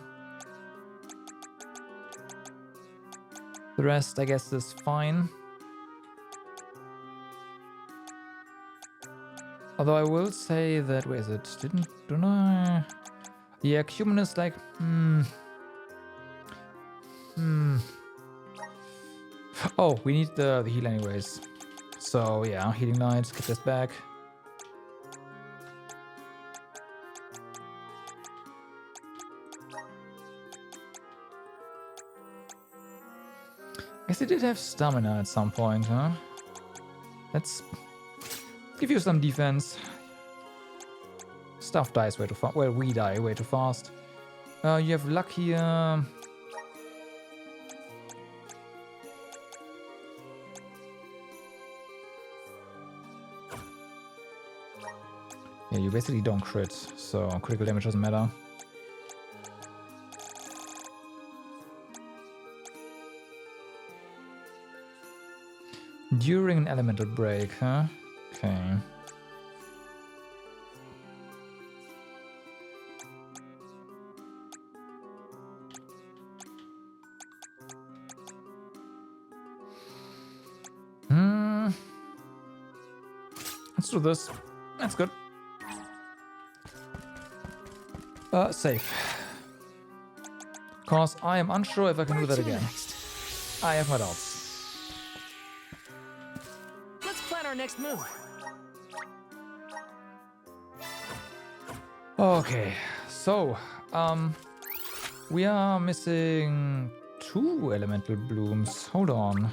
The rest, I guess, is fine. Although I will say that, where is it? Don't I? Yeah, Cumin is like, Oh, we need the heal anyways. So yeah, Healing Light, get this back. Guess he did have stamina at some point, huh? Let's give you some defense. Stuff dies way too fast. Well, we die way too fast. You have luck here. Yeah, you basically don't crit, so critical damage doesn't matter. During an elemental break, huh? Okay. Let's do this. That's good. Safe. Cause I am unsure if I can do that again. I have my doubts. Let's plan our next move. Okay, so we are missing 2 elemental blooms. Hold on.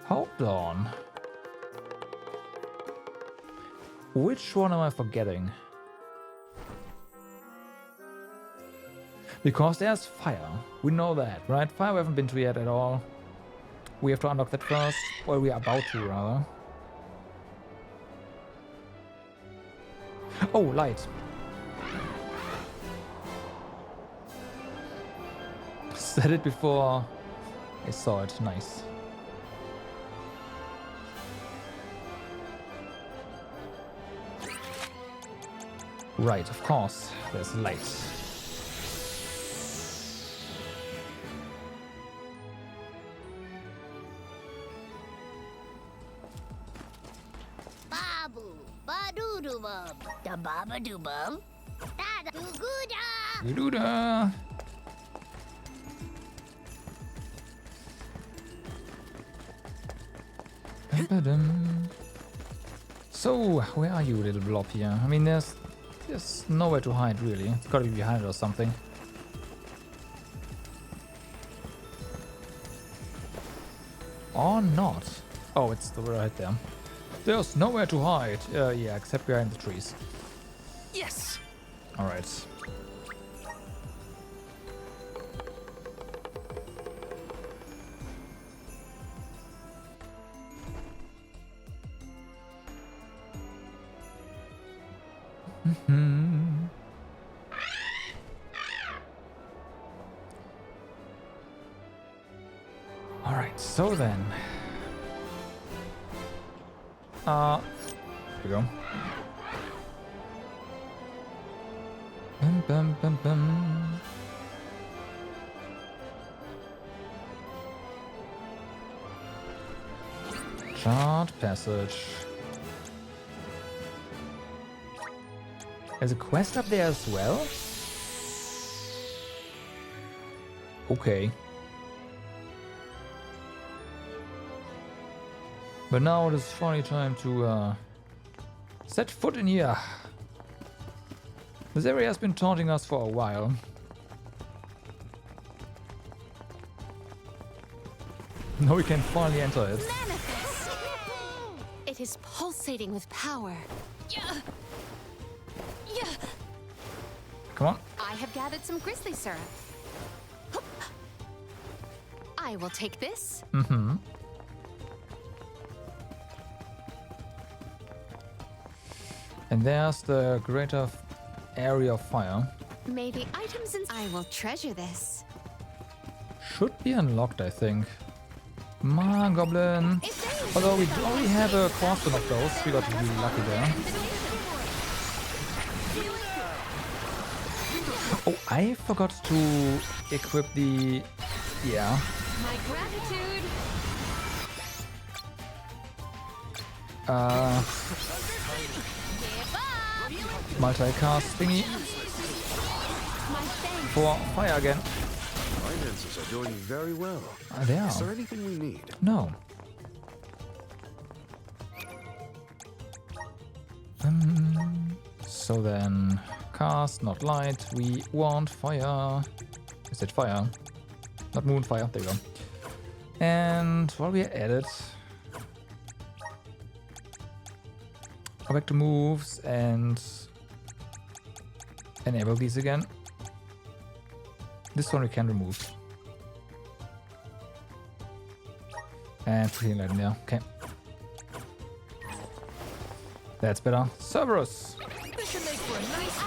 Hold on. Which one am I forgetting? Because there's fire. We know that, right? Fire we haven't been to yet at all. We have to unlock that first. Or we are about to, rather. Oh, light. Said it before I saw it. Nice. Right, of course. There's light. Babu, badoo-doo-bum, da baba-doo-bum, da-da-doo-goo-da. Goo-doo-da. So, where are you, little blob here? I mean, there's nowhere to hide, really. It's gotta be behind it or something. Or not. Oh, it's right there. There's nowhere to hide. Yeah, except behind the trees. Yes! Alright. Alright, so then. Here we go. Bum, bum, bum, bum. Shard passage. There's a quest up there as well? Okay. But now it is finally time to set foot in here. This area has been taunting us for a while. Now we can finally enter it. Manifest! It is pulsating with power. Come on. I have gathered some grizzly syrup. I will take this. Mm-hmm. And there's the greater area of fire. May the items in I will treasure this. Should be unlocked, I think. Come on, goblin. Although we already have a crossbow of those, we got really lucky there. Oh, I forgot to equip the... Yeah. My gratitude. Multicast thingy. For fire again. Finances are doing very well. They are. Is there anything we need? No. So then, cast, not light. We want fire. Is it fire? Not moon fire. There you go. And while we are at it, go back to moves and enable these again. This one we can remove. And clean light in there. Okay. That's better. Cerberus! This should make for a nice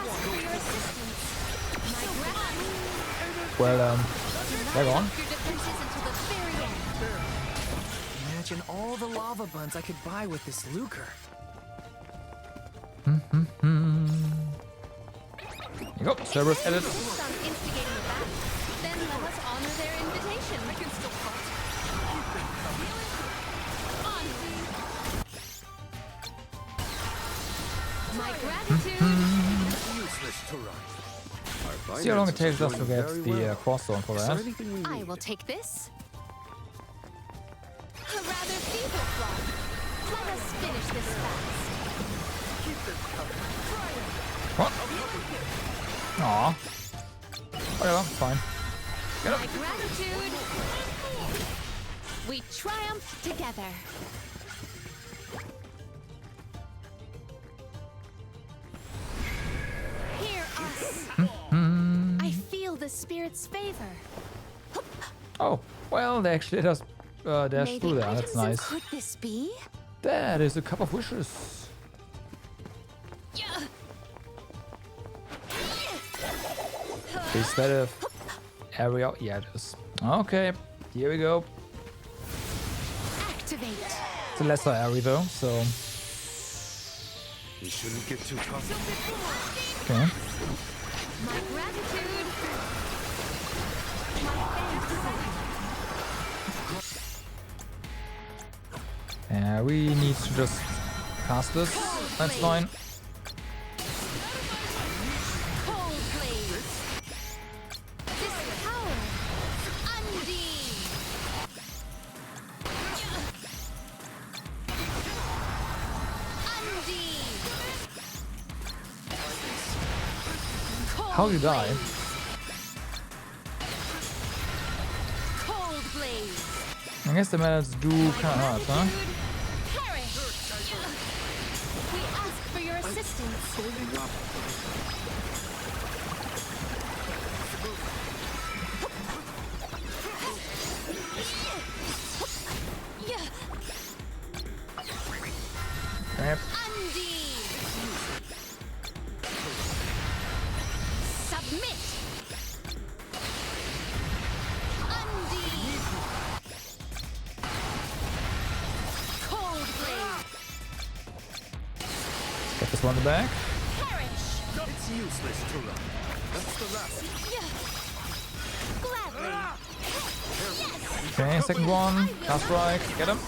Well, they're on. Imagine all the lava buns I could buy with this lucre. Here you go. Cerberus edit. Then let us honor their invitation. I can still My gratitude. Useless to run. See how long it takes us to get the crossstone for that. I will take this. A rather feeble flock. Let us finish this fast. What? Aw. Whatever, fine. Get up. My gratitude. We triumph together. Hear us. I feel the spirit's favor. Oh, well, they actually let us dash May through the there. That's items in- nice. Could this be? That is a cup of wishes. Is that a area? Yeah, it is. Okay, here we go. Activate. It's a lesser area though, so. We shouldn't get too tough. Okay. My gratitude. We need to just cast this. That's fine. Cold blaze. This power. Undine. How do you die? Cold blaze. I guess the metals do kind of hurt, huh? Perish. We ask for your assistance. Yep. Submit. Undine. Cold blade. Get this one in the back. Perish. It's useless to run. That's the last. Gladly. Okay, second one. Cast strike. Get him.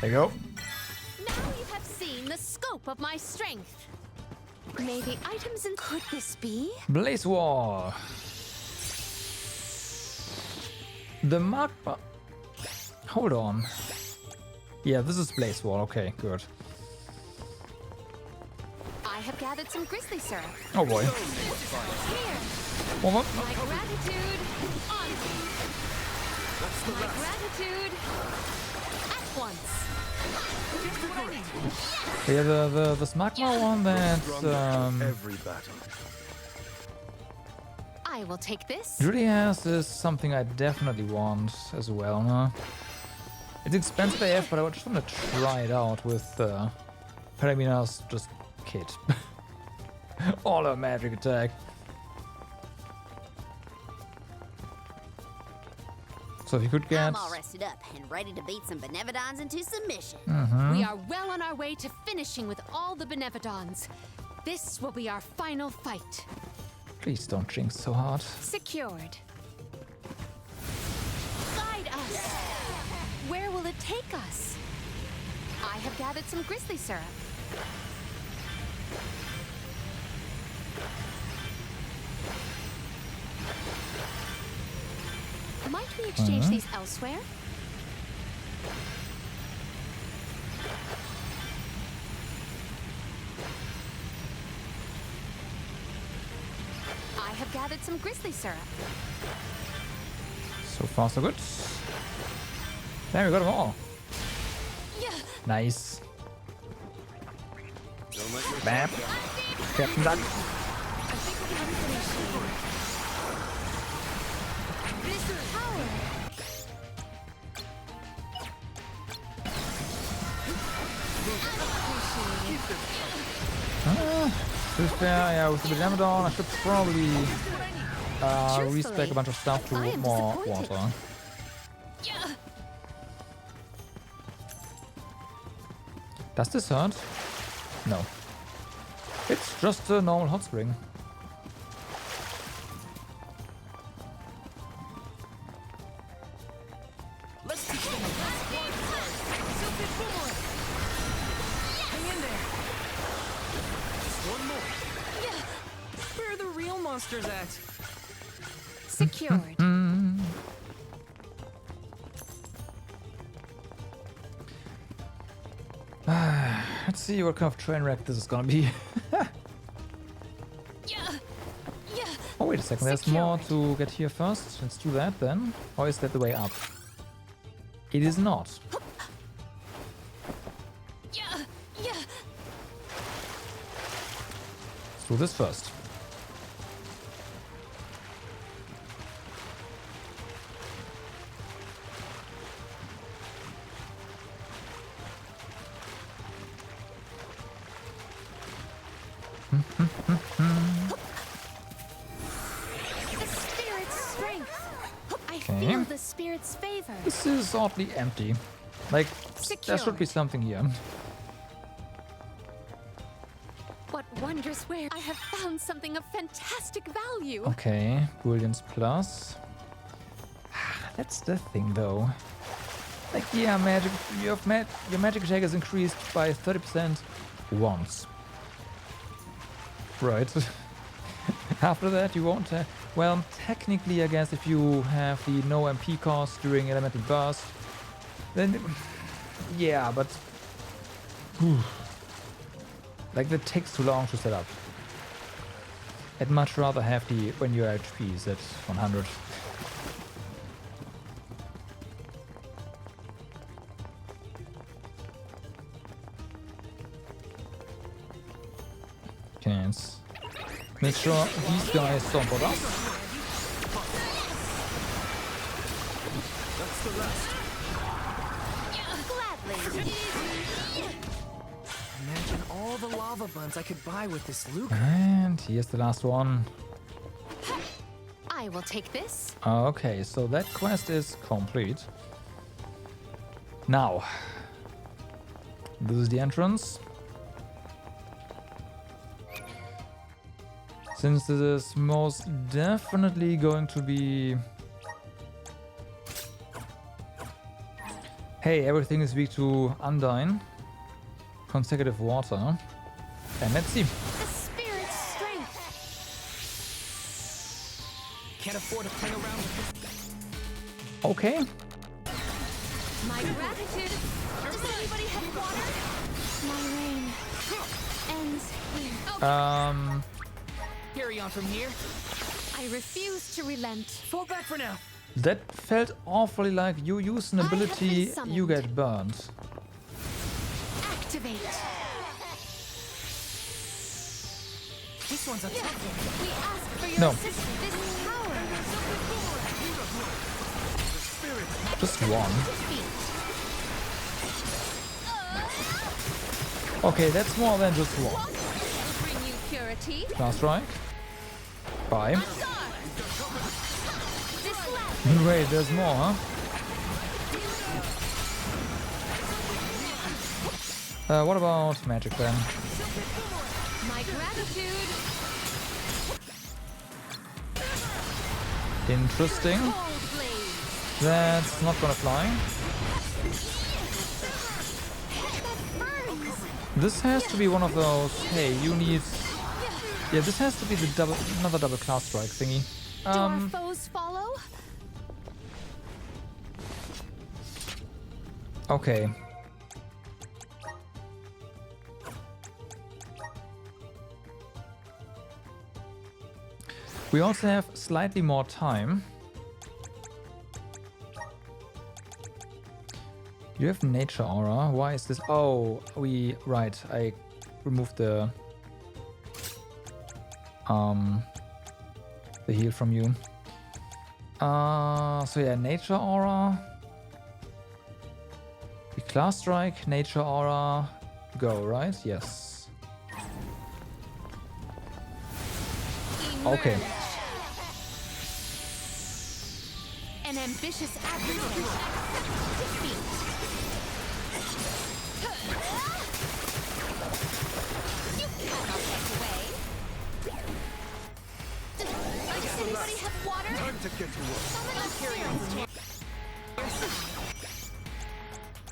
There you go. Now you have seen the scope of my strength. May the items in... Could this be? Blaze Wall. The magma. Hold on. Yeah, this is Blaze Wall. Okay, good. I have gathered some grizzly syrup. Oh boy. Here. One more. My gratitude on my gratitude at once. Yeah, the Smagma one that Every battle. I will take this. Julie has is something I definitely want as well, huh? It's expensive AF, but I just want to try it out with Paramina's just kit. All her magic attack. So if you could get... I'm all rested up and ready to beat some Benevodons into submission. We are well on our way to finishing with all the Benevodons. This will be our final fight. Please don't jinx so hard. Secured. Guide us. Where will it take us? I have gathered some grizzly syrup. Might we exchange these elsewhere? I have gathered some grizzly syrup. So far, so good. There we got them all. Nice. Bam. Captain Duck. To be fair, yeah, with the Benevodon, I should probably respec a bunch of stuff to more water. Does this hurt? No. It's just a normal hot spring. Let's teach them a hang in there. Just one more. Where are the real monsters at? Secured. Let's see what kind of train wreck this is gonna be. Oh, wait a second, there's more to get here first. Let's do that then. Or is that the way up? It is not. Let's do this first. The spirit's strength. I Okay. feel the spirit's favor. This is oddly empty. Like, there should be something here. What wondrous wares! I have found something of fantastic value. Okay, Brilliance Plus. That's the thing though. Like, yeah, magic, your magic attack is increased by 30% once. Right. After that you won't have... Well, technically I guess if you have the no MP cost during Elemental Burst, then... Yeah, but... Whew. Like, that takes too long to set up. I'd much rather have the when your HP is at 100. Okay, let's make sure these guys don't bother us. That's the rest. Gladly. Imagine all the lava buns I could buy with this loot. And here's the last one. I will take this. Okay, so that quest is complete. Now, this is the entrance. Since this is most definitely going to be Hey, everything is weak to Undyne. Consecutive water. And let's see. The spirit's strength. Can't afford to play around with this. Okay. My gratitude. Does anybody have water? My reign ends here. Carry on from here. I refuse to relent. Fall back for now. That felt awfully like you use an ability, summoned. you get burned. Activate. This one's a tough one. We ask for your No. assistance. This power. Just one. Okay, that's more than just one. Bring you purity. Last strike. Bye. This left. Wait, there's more, huh? What about magic then? My gratitude. Interesting. Cold blaze. That's not gonna fly. This has to be one of those. Hey, you need. Yeah, this has to be the another double class strike thingy. Do our foes follow? Okay. We also have slightly more time. You have nature aura. Why is this? Oh, right. I removed the heal from you. So yeah, nature aura. The class strike, nature aura, go, right? Yes. Okay. An ambitious adversary. Defeat. You cannot get away. Does anybody have water? Time to get to work. Summon the spirits.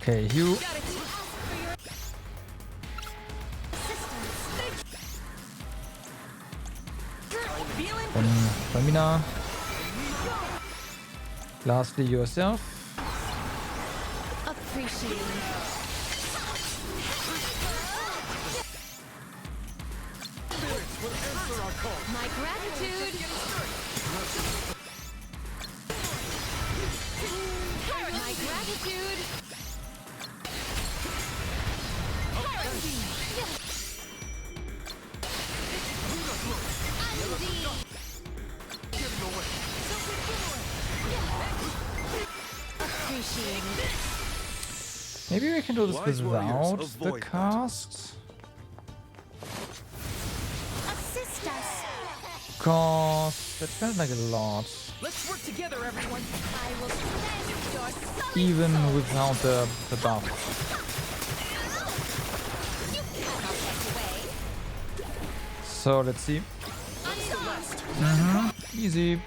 Okay, you. Femina. Lastly, yourself. Appreciate my gratitude. My gratitude. Maybe we can do this Wise warriors without the avoid cast. Assist us. Cause that felt like a lot. Let's work together, everyone. I will stand your solid Even soul. without the buff. You cannot get away. So let's see. Easy.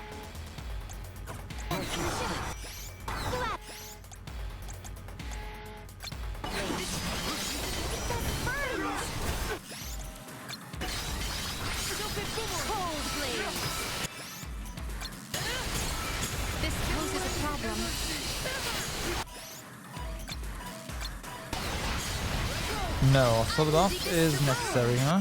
Cold blaze. This poses a problem. No, so the buff is necessary, huh?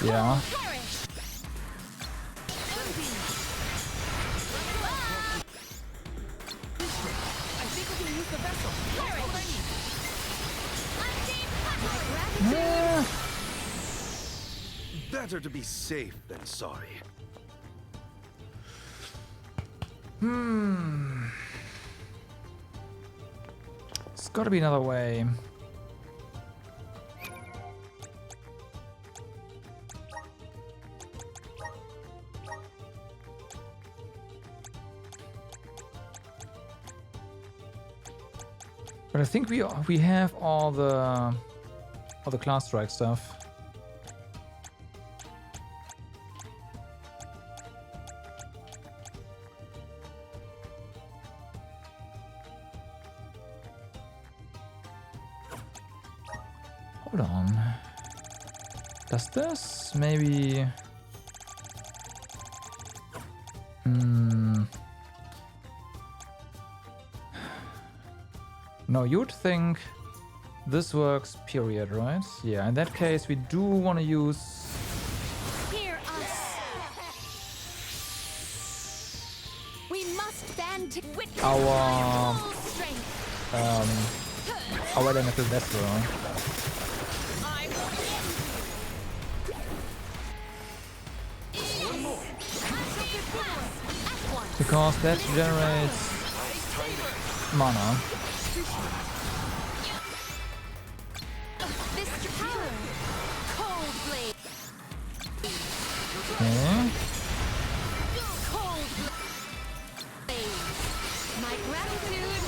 Yeah. I think we can use the vessel. That's what I need. Yeah. Better to be safe than sorry. It's gotta be another way. But I think we have all the class strike stuff. Hold on. Does this maybe... No, you'd think this works, period, right? Yeah, in that case, we do want to use... Hear us. We must band with our... full strength. Our elemental vessel. Because that generates mana. Okay. My gratitude.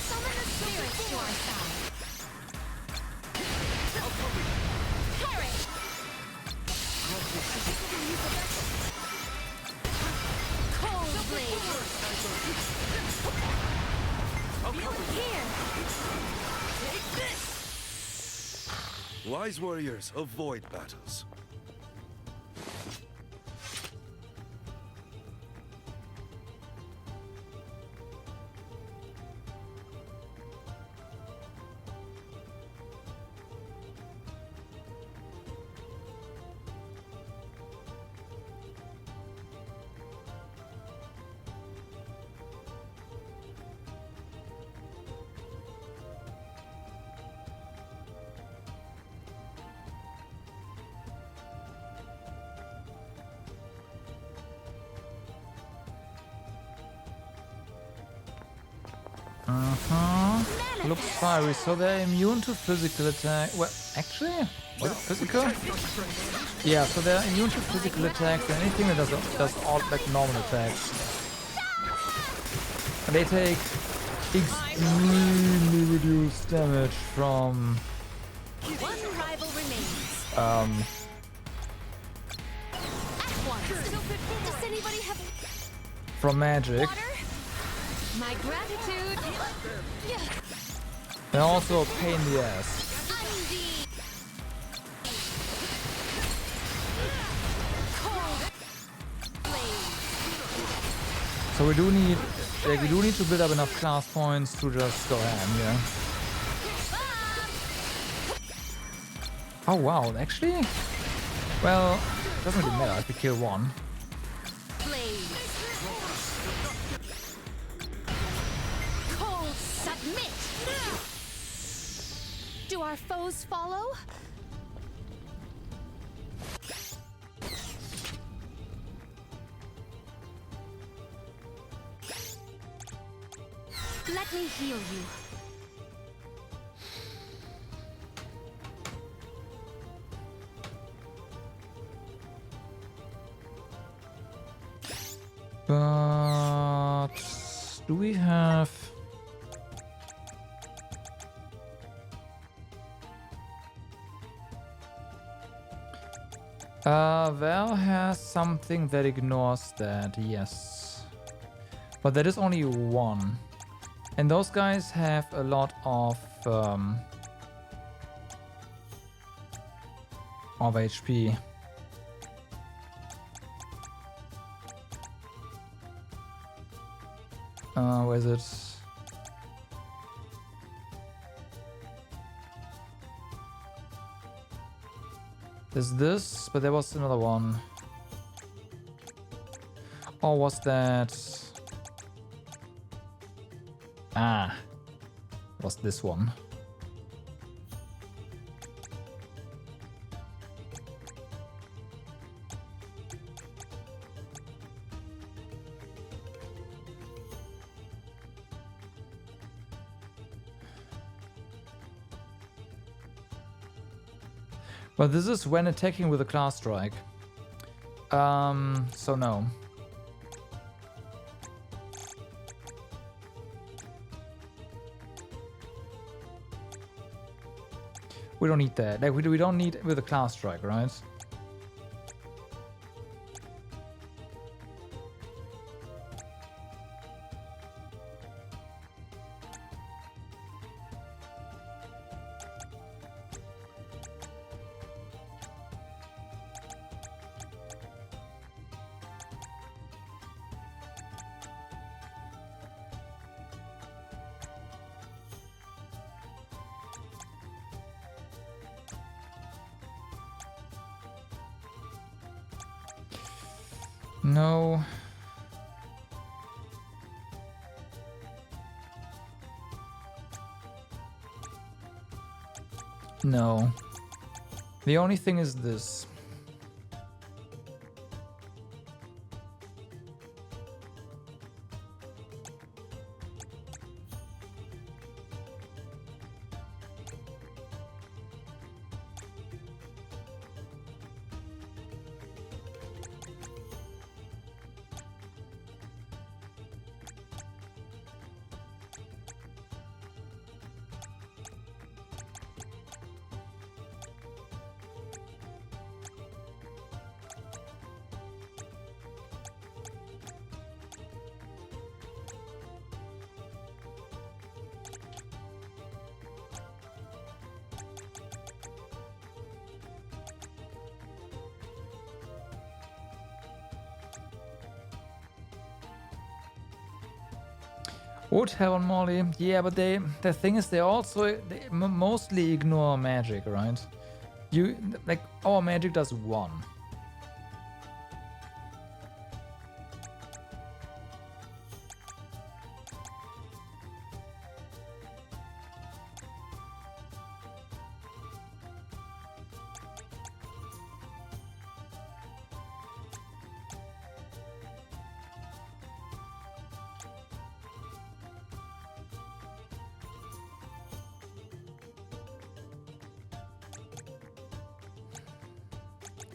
Summon the spirits to our side. Perish. Cold blade. Here. Take this. Wise warriors avoid battles. Looks fiery, so they're immune to physical attack. Well, actually, was it physical? Yeah, so they're immune to physical attacks and anything that does all like normal attacks. And they take extremely reduced damage from One rival remains. Does anybody have from magic. my gratitude? They're also a pain in the ass. So we do need to build up enough class points to just go ham, yeah. Oh wow, actually? Well, it doesn't really matter if we kill one. Cold submit. Do our foes follow? Let me heal you. But do we have... Val has something that ignores that, yes. But that is only one. And those guys have a lot of HP. Where is it? There's this, but there was another one. Or was that... Ah, was this one. But this is when attacking with a class strike. So no. We don't need that. Like we don't need with a class strike, right? No. No. The only thing is this. Would have on Molly, yeah, but the thing is, they mostly ignore magic, right? Like our magic does 1.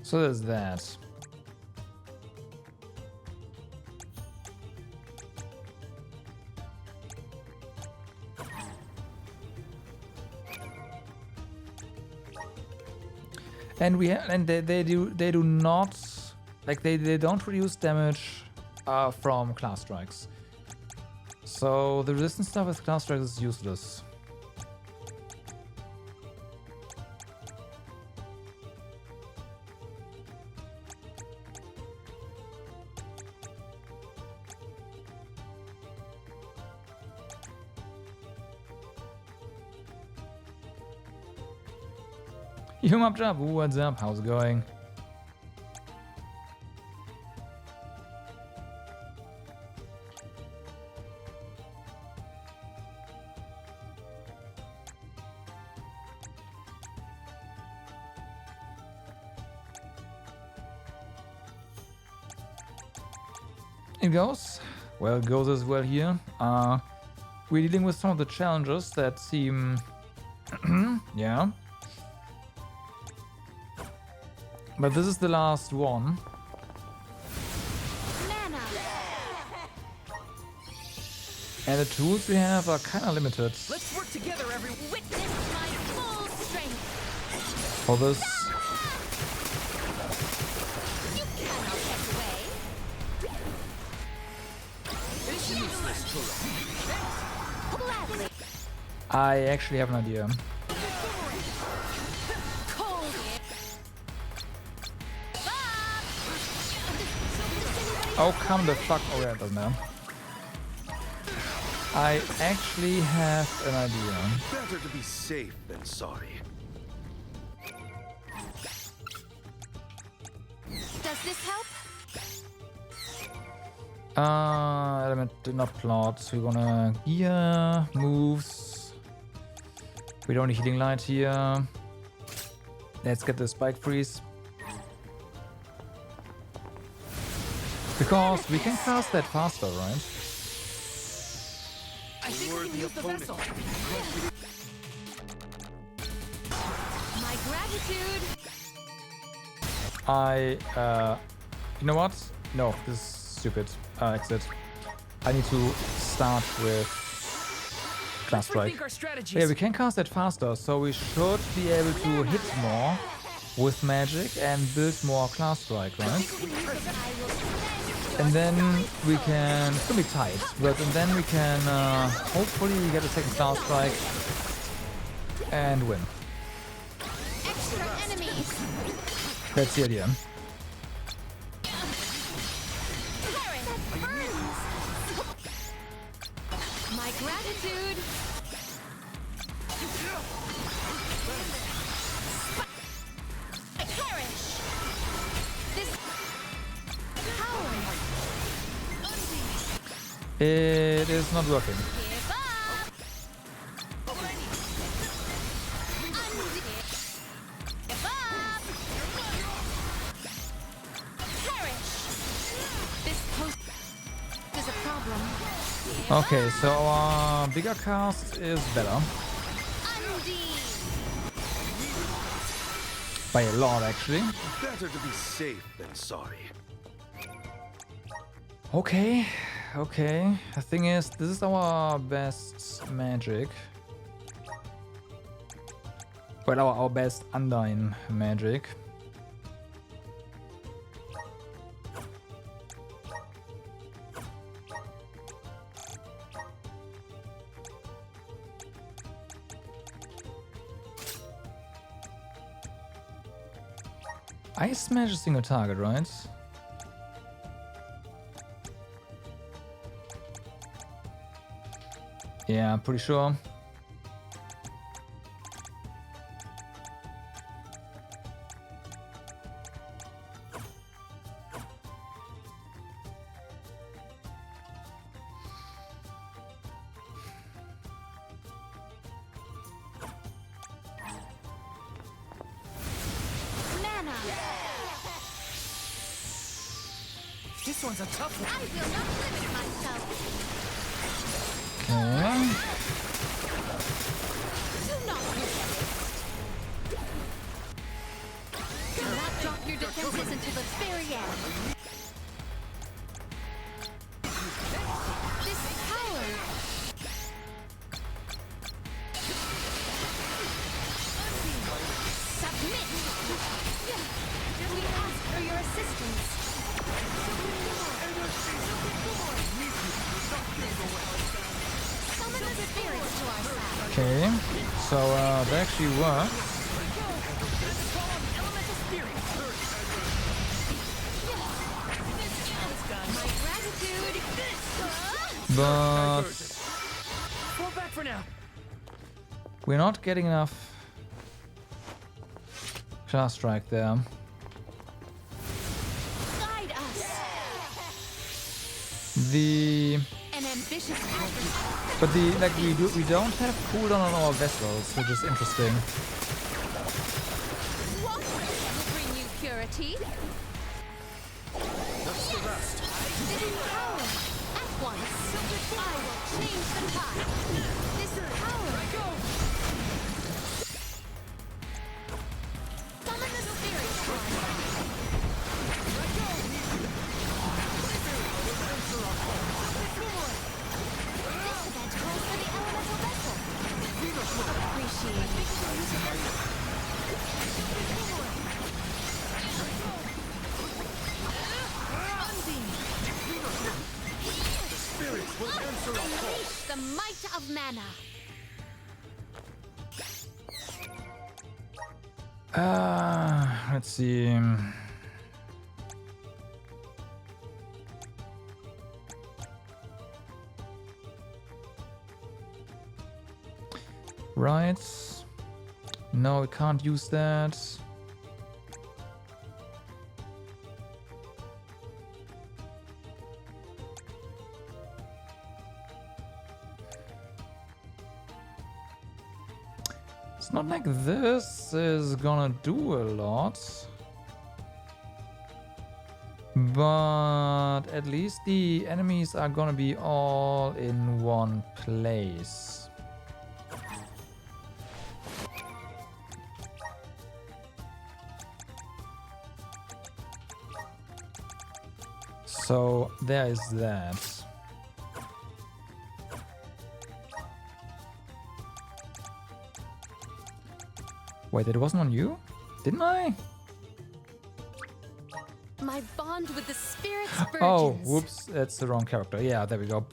So there's that. And they do not, like they don't reduce damage from class strikes. So the resistance stuff with class strikes is useless. Yumapjab, what's up? How's it going? It goes. Well, it goes as well here. We're dealing with some of the challenges that seem... yeah. But this is the last one. And the tools we have are kind of limited. Let's work together, everyone. Witness my full strength. For this. You cannot get away. Gladly. I actually have an idea. Oh, come the fuck. Oh, yeah, it doesn't matter. I actually have an idea. Better to be safe than sorry. Does this help? Element did not plot. We wanna gear, moves. We don't need healing light here. Let's get the spike freeze. Because we can cast that faster, right? I think we can use the vessel. My gratitude. You know what? No, this is stupid. Exit. I need to start with class strike. Yeah, we can cast that faster, so we should be able to hit more with magic and build more class strike, right? And then we can, it's gonna be tight, but and then we can hopefully get a second class strike and win. Extra enemies. That's the idea. My gratitude. I perish. This power. It is not working. Okay, so our bigger cast is better. By a lot, actually. Better to be safe than sorry. Okay, okay. The thing is, this is our best magic. Well, our best Undyne magic. I smash a single target, right? Yeah, I'm pretty sure. This one's a tough one. I will not limit myself. Okay. Do not resist. Do not drop your defenses until the very end. This power. Submit. We ask for your assistance. Summon the spirits to our side. Okay, so that actually works. My gratitude. But Fall back for now. we're not getting enough Class Strike there. Guide us. The An ambitious adversary. but we don't have cooldown on our vessels, which is interesting. What will bring you purity? That's the best. This power. At once. I will change the tide. This power. Summon the spirits to our side. This event calls for the elemental vessel. Appreciate it. Spirits will answer our call. Unleash the might of mana. Let's see. Right. No, we can't use that. It's not like this is gonna do a lot. But at least the enemies are gonna be all in one place. So there is that. Wait, it wasn't on you? Didn't I? My bond with the spirits virgins. Oh, whoops, that's the wrong character. Yeah, there we go.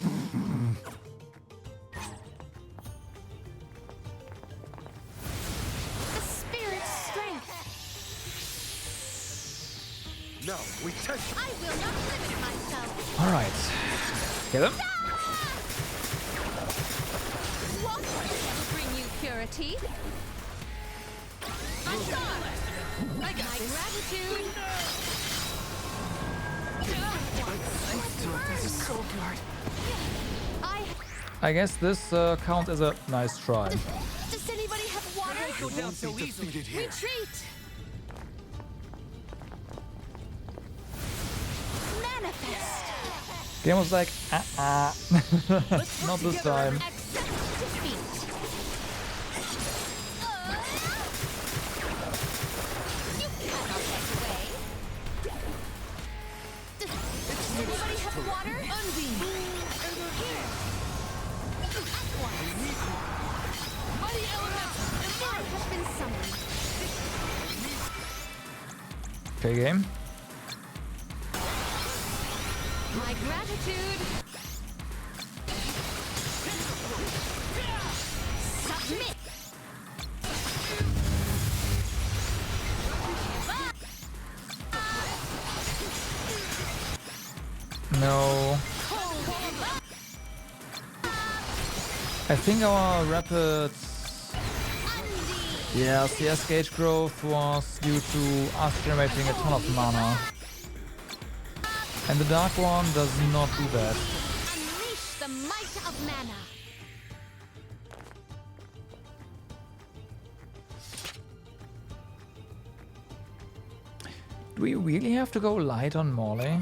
The spirit's strength. Now we test. I will not limit myself. Alright. Kill him. What will bring you purity? My gratitude. I guess this counts as a nice try. Does anybody have water? Go down so easily. Retreat! Manifest! Game was like, not this time. Accept defeat! You cannot get away! Does anybody have water? Mighty elements, emerge! Has been summoned. Okay, game. My gratitude. Submit! No. I think our rapids, yeah, CS gauge growth was due to us generating a ton of mana. And the Dark One does not do that. Unleash the might of mana! Do we really have to go light on Morley?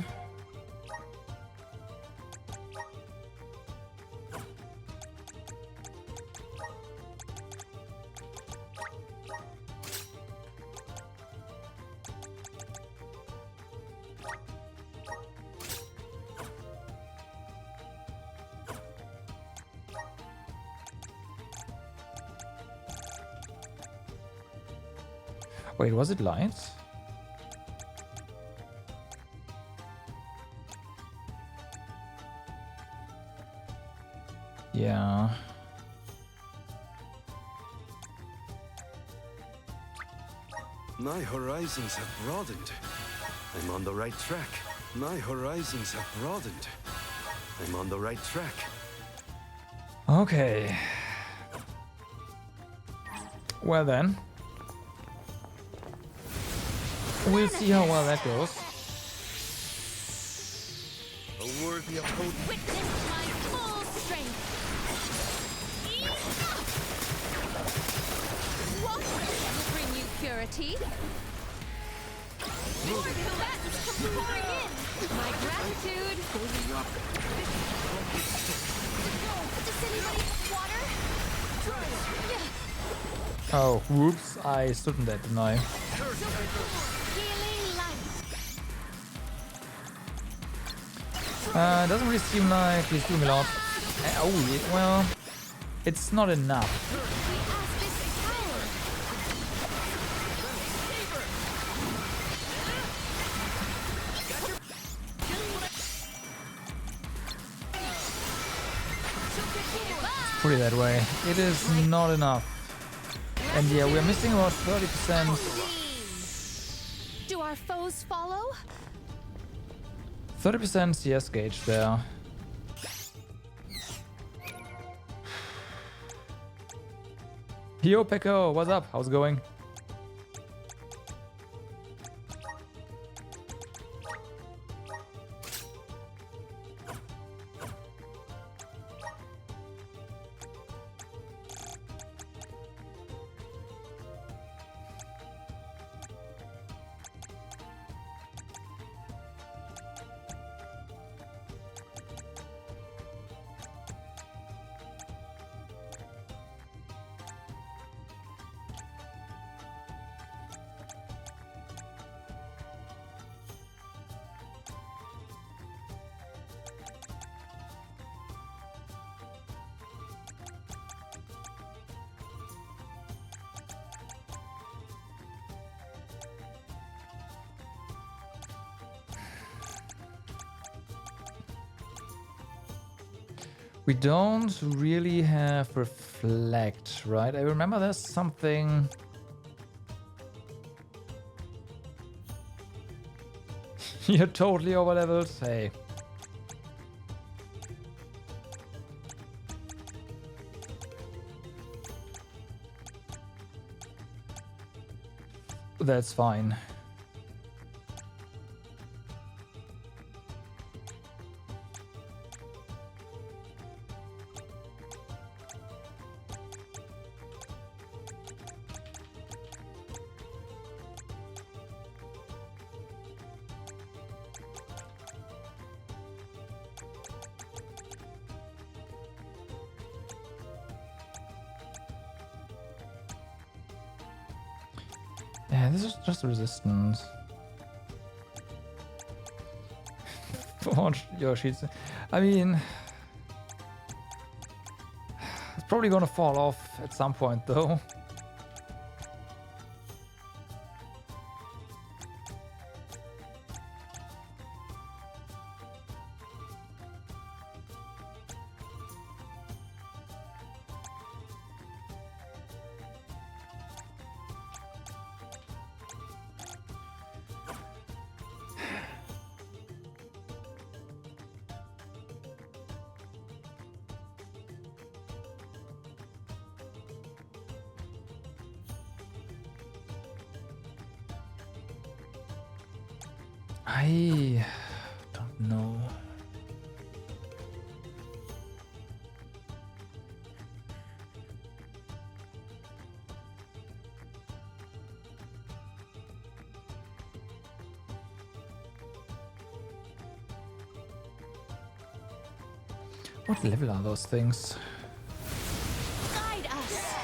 Wait, was it light? Yeah. My horizons have broadened. I'm on the right track. My horizons have broadened. I'm on the right track. Okay. Well then. We'll see how well that goes. A worthy opponent. Witness my full strength! Water will bring you purity. More combatants come pouring in! My gratitude. Does anybody have water? Oh, whoops, I stood in that, didn't I? Healing light! Doesn't really seem like he's doing a lot. Oh, yeah, well, it's not enough. Put it that way. It is not enough. And yeah, we're missing about 30%. Do our foes follow? 30% CS gauge there. Yo, Pekko, what's up? How's it going? We don't really have reflect, right? I remember there's something. You're totally over leveled. Hey. That's fine. Yeah, this is just resistance. Watch Yoshi's. I mean, it's probably gonna fall off at some point, though. I don't know. What level are those things? Guide us.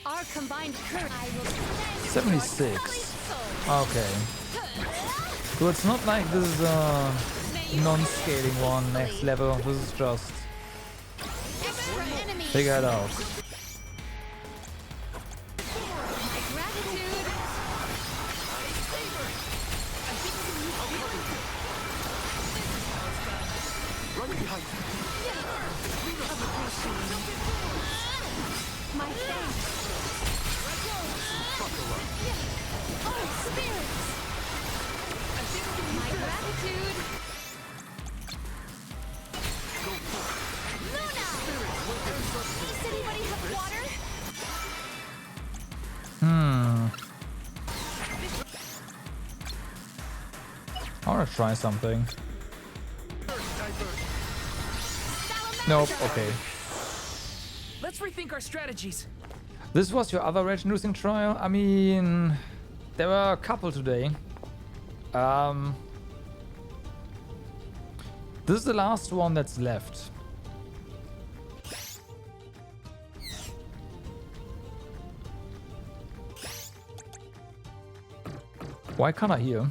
Our combined courage. 76. Okay. So it's not like this is a non-scaling one, next level. This is just figure it out. My thanks. Oh, spirits! My gratitude! Luna! Does anybody have water? I wanna try something. Nope, okay. Let's rethink our strategies. This was your other rage-inducing trial? I mean, there were a couple today. This is the last one that's left. Why can't I heal?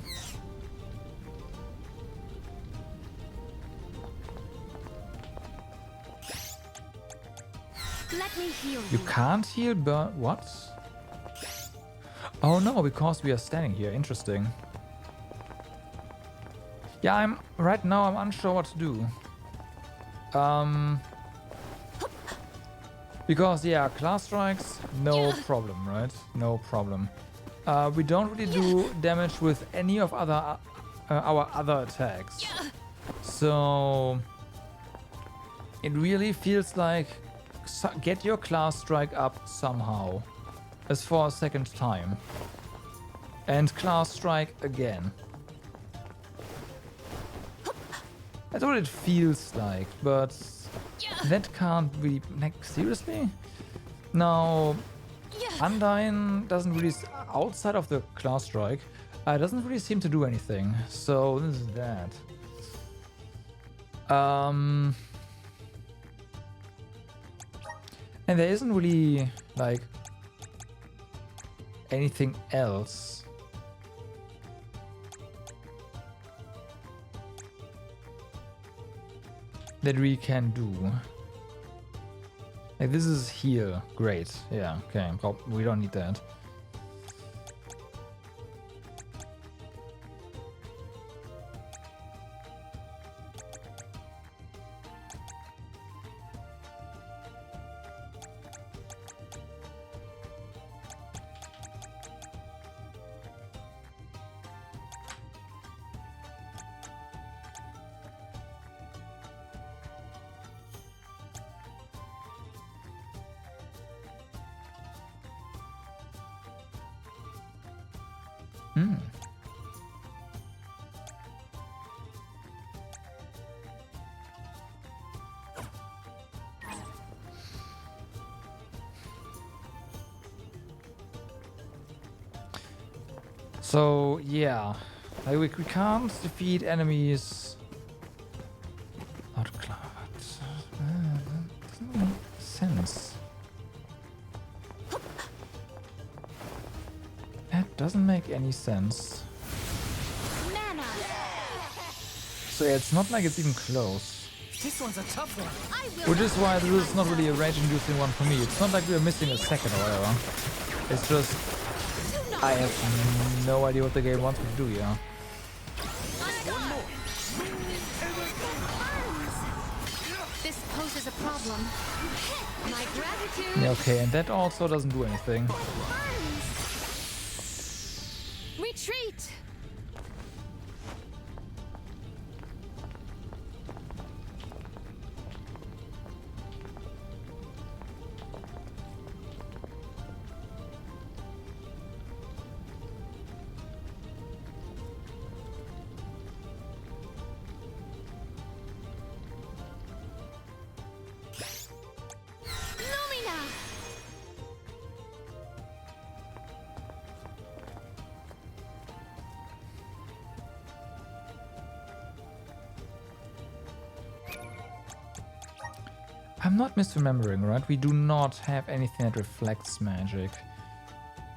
Let me heal You can't heal, but what? Oh no, because we are standing here. Interesting. Yeah, right now I'm unsure what to do. Because yeah, class strikes, no problem, right? No problem. We don't really do damage with any of our other attacks. So it really feels like get your class strike up somehow, as for a second time, and class strike again. That's what it feels like, but that can't be, like, seriously? Now, Undyne doesn't really, outside of the class strike, doesn't really seem to do anything, so this is that. And there isn't really, like, anything else. That we can do. Like, this is here. Great. Yeah, okay. Well, we don't need that. So yeah, like we can't defeat enemies. Out cloud. Doesn't make sense. doesn't make any sense. Mana. So yeah, it's not like it's even close. This one's a tough one. Which is why this is not really a rage-inducing one for me. It's not like we're missing a second or whatever. It's just... I have no idea what the game wants me to do here. This poses a problem. My gratitude. Yeah, okay, and that also doesn't do anything. Retreat. I'm not misremembering, right? We do not have anything that reflects magic.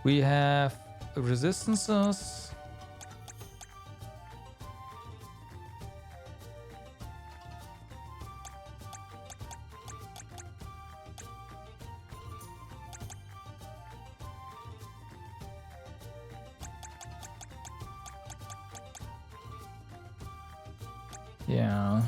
We have resistances. Yeah.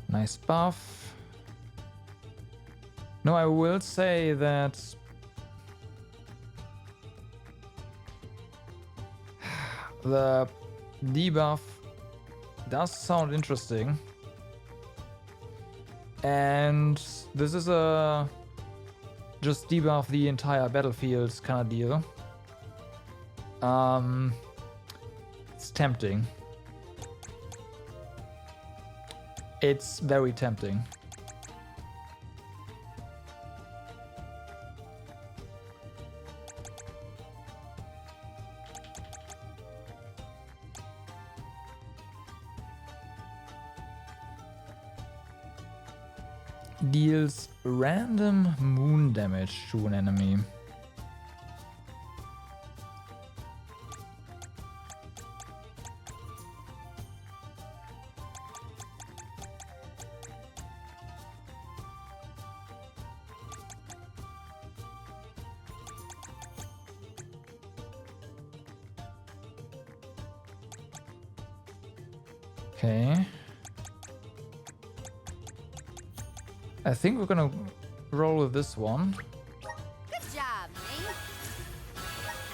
Nice buff. No, I will say that the debuff does sound interesting. And this is a just debuff the entire battlefield kind of deal. It's tempting. It's very tempting. Deals random moon damage to an enemy. Okay. I think we're gonna roll with this one. Good job, me.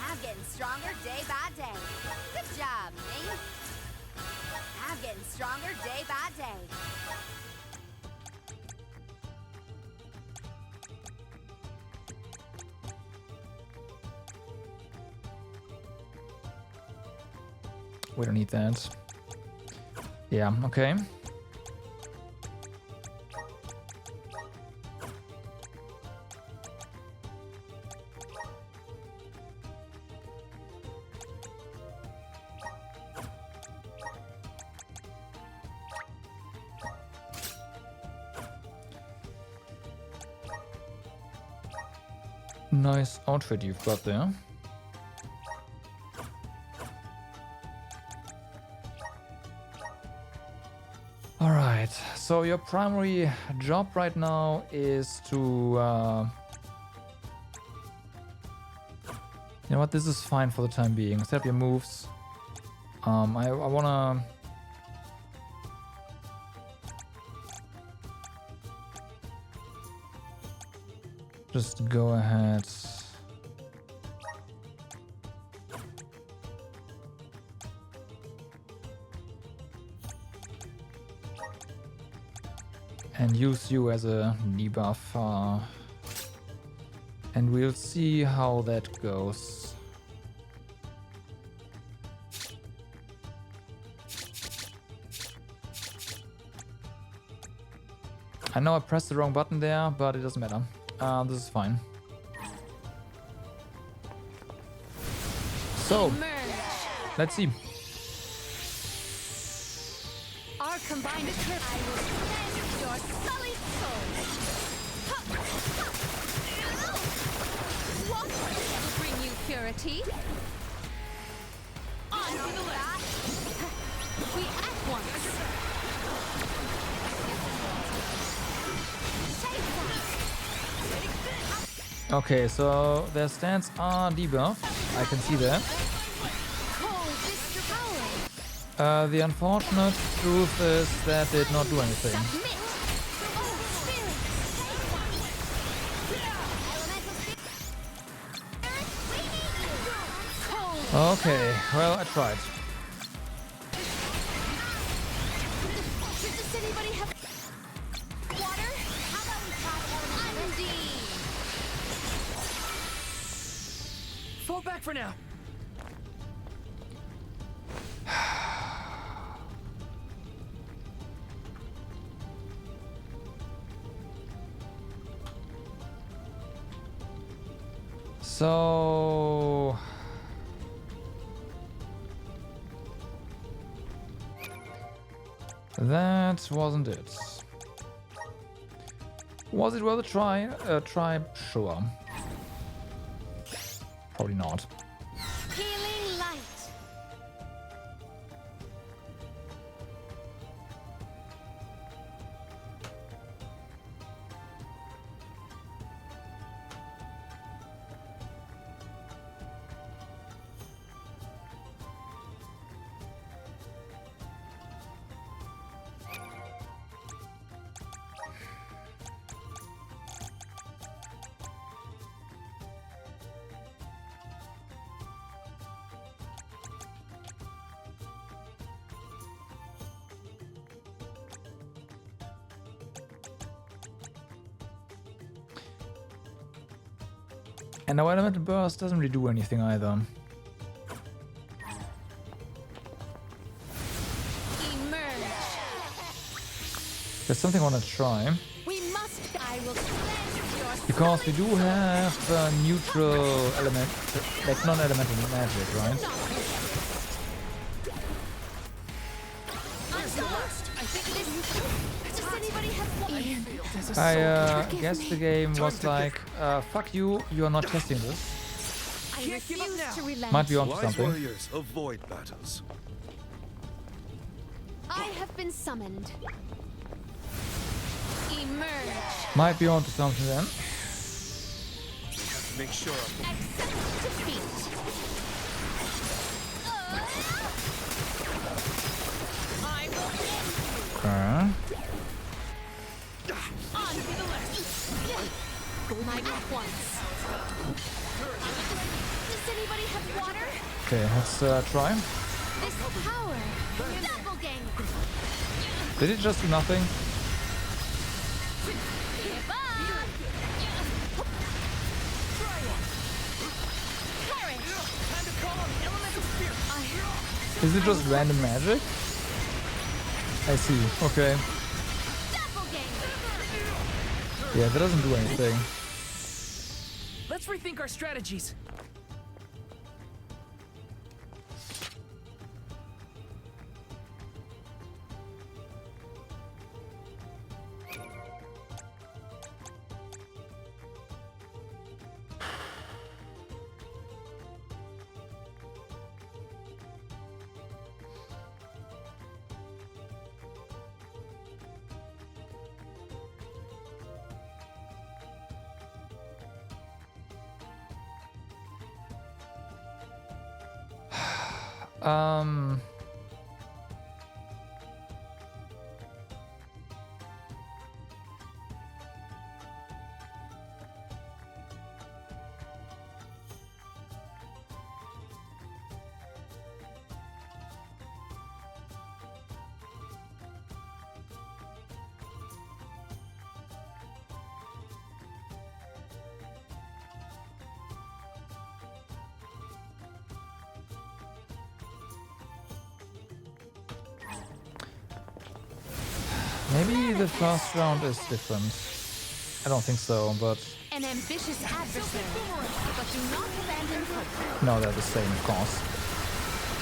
I'm getting stronger day by day. Good job, me. I'm getting stronger day by day. We don't need that. Yeah, okay. Nice outfit you've got there. Alright, so your primary job right now is to... you know what, this is fine for the time being. Set up your moves. I wanna... just go ahead. And use you as a debuff. And we'll see how that goes. I know I pressed the wrong button there, but it doesn't matter. This is fine. So, let's see. Our combined efforts. I will cleanse your sullied soul. What will bring you purity? On to the left. We at once. Okay, so their stats are debuff. I can see that. The unfortunate truth is that did not do anything. Okay, well, I tried. Does anybody have water? How about we try Undine? Fall back for now. So that wasn't it. Was it worth a try? Try, sure. Probably not. Healing light. And now Elemental Burst doesn't really do anything either. There's something I want to try. We must. I will cleanse your Because we do have neutral element, like non-elemental magic, right? Does anybody have water? I guess the game was like, fuck you, you are not testing this. I refuse to relent. Might be onto Wise something. warriors avoid battles. I have been summoned. Emerge. Might be onto something then. Make sure of Accept defeat. I will end Okay. on to the left. My once. Does anybody have water? Okay, let's try. This power. Doppelganger. Did it just do nothing? Give up. Courage. Time to call on elemental spirit. Is it just random magic? I see. Okay. Yeah, that doesn't do anything. Let's rethink our strategies. Um. Maybe the first round is different. I don't think so, but an ambitious adversary, but do not abandon hope. No, they're the same, of course.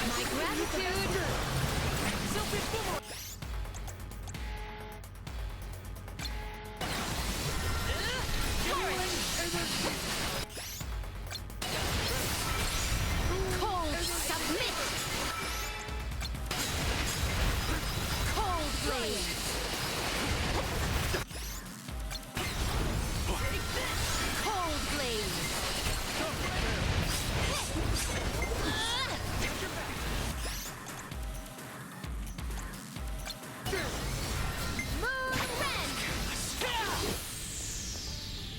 My gratitude. Cold submit. Cold blade. Cold blade.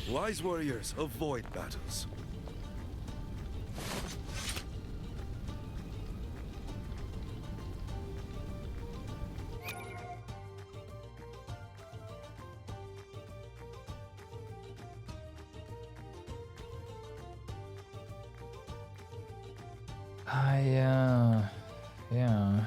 Wise warriors avoid battles. Yeah.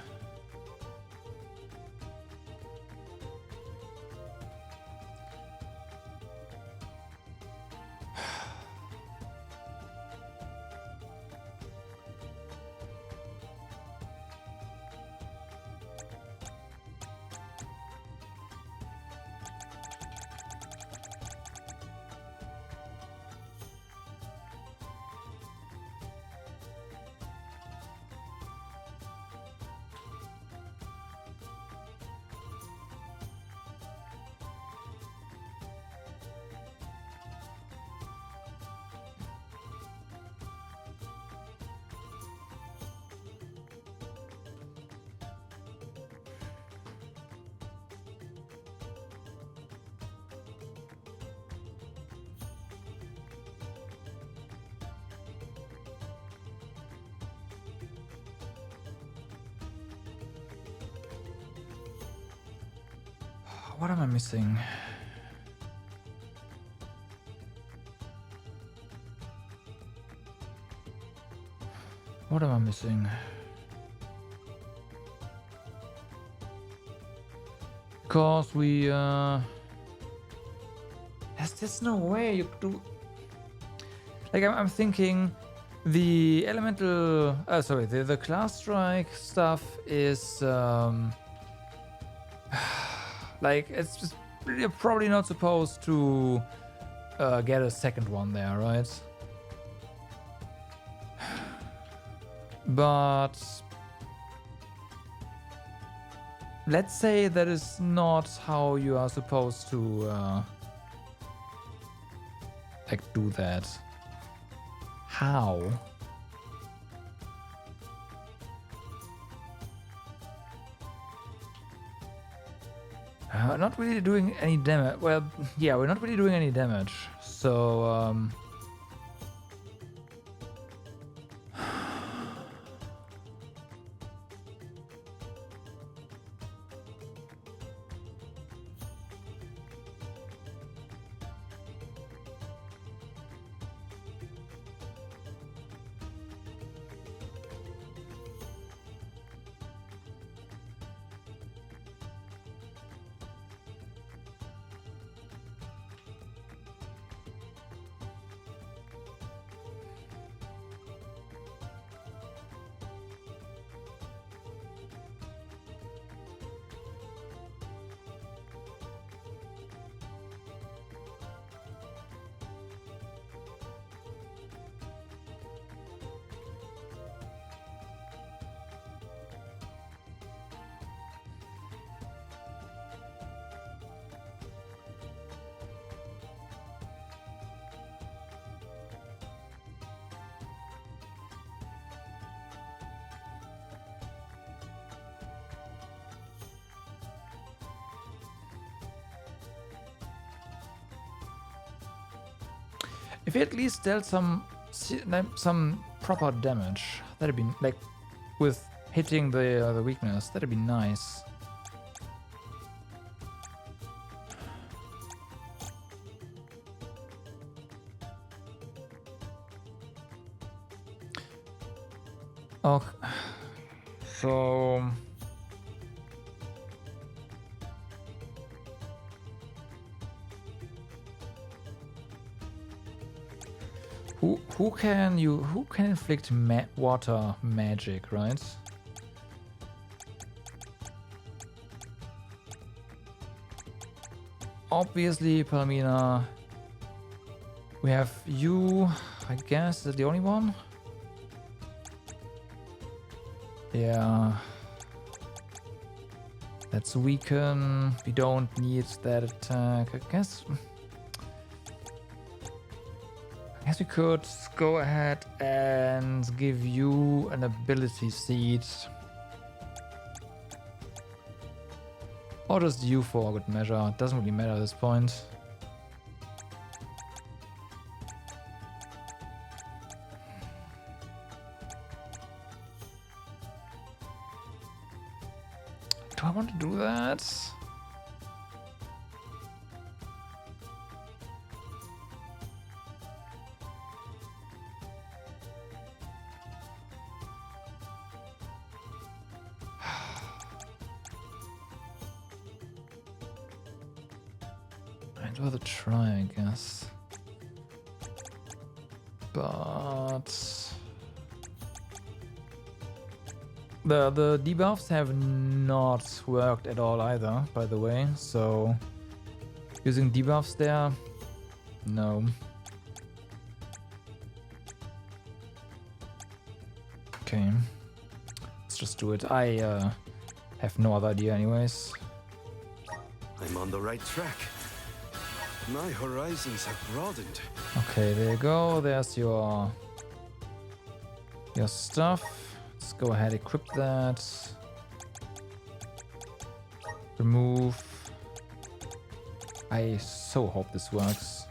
What am I missing? What am I missing? Because we there's no way you could do. Like I'm thinking, the elemental, sorry, the class strike stuff is like it's just you're probably not supposed to get a second one there, right? But let's say that is not how you are supposed to like do that. How? Not really doing any damage. Well, yeah, we're not really doing any damage. So, if he at least dealt some proper damage, that'd be like with hitting the weakness. That'd be nice. Okay, so. Who can inflict water magic, right? Obviously, Palmina. We have you, I guess, is that the only one? Yeah. Let's weaken. We don't need that attack. I guess we could go ahead and give you an ability seed. Or just you for good measure. It doesn't really matter at this point. Do I want to do that? I'd rather try, I guess. But the debuffs have not worked at all either, by the way. So using debuffs there, no. Okay, let's just do it. I have no other idea anyways. I'm on the right track. My horizons have broadened. Okay, there you go. There's your stuff. Let's go ahead, equip that. Remove. I so hope this works.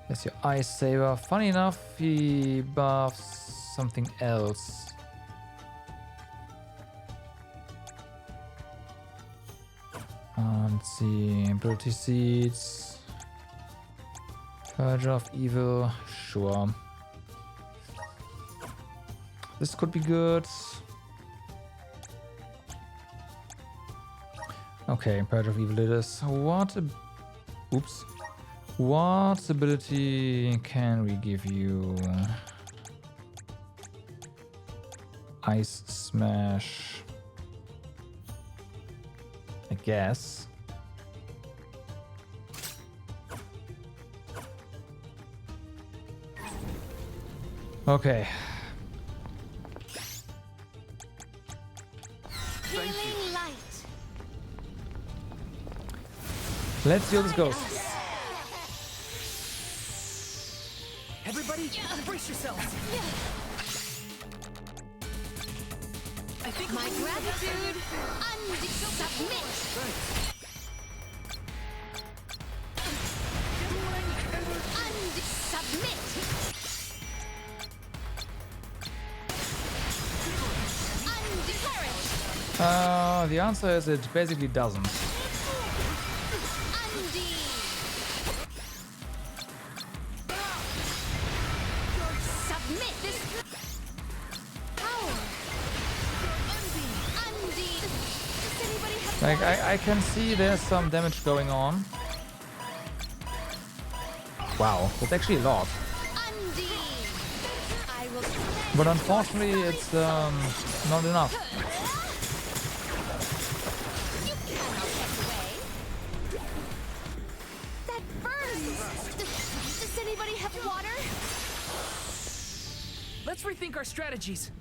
There's your Ice Saber. Funny enough, he buffs something else. Let's see, ability seeds, Purge of Evil, sure. This could be good. Okay, Purge of Evil it is. What ability can we give you? Ice Smash, I guess. Okay. Healing light. Let's see how this goes. Everybody, brace yourselves. I think My gratitude, submit. Submit. The answer is it basically doesn't. Submit this power. Does anybody have Like, I can see there's some damage going on. Wow, that's actually a lot. I will But unfortunately, it's not enough. That burns. Does anybody have water? Let's rethink our strategies.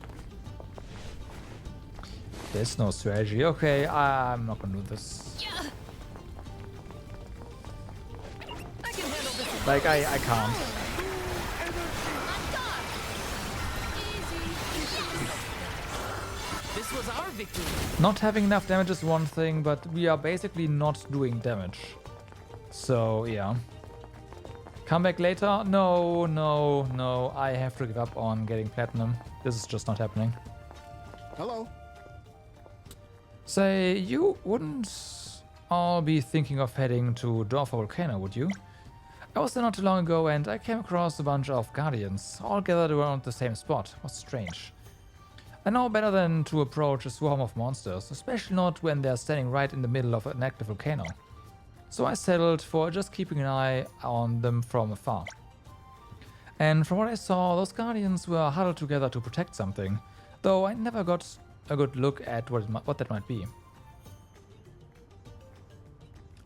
There's no strategy. Okay, I'm not gonna do this. I can handle this. Like, I can't. This was our victory. Not having enough damage is one thing, but we are basically not doing damage. So, yeah. Come back later? No, no, no. I have to give up on getting platinum. This is just not happening. Hello. Say, you wouldn't all be thinking of heading to Dorfa Volcano, would you? I was there not too long ago and I came across a bunch of guardians, all gathered around the same spot. Was strange. I know better than to approach a swarm of monsters, especially not when they're standing right in the middle of an active volcano. So I settled for just keeping an eye on them from afar. And from what I saw, those guardians were huddled together to protect something, though I never got a good look at what that might be.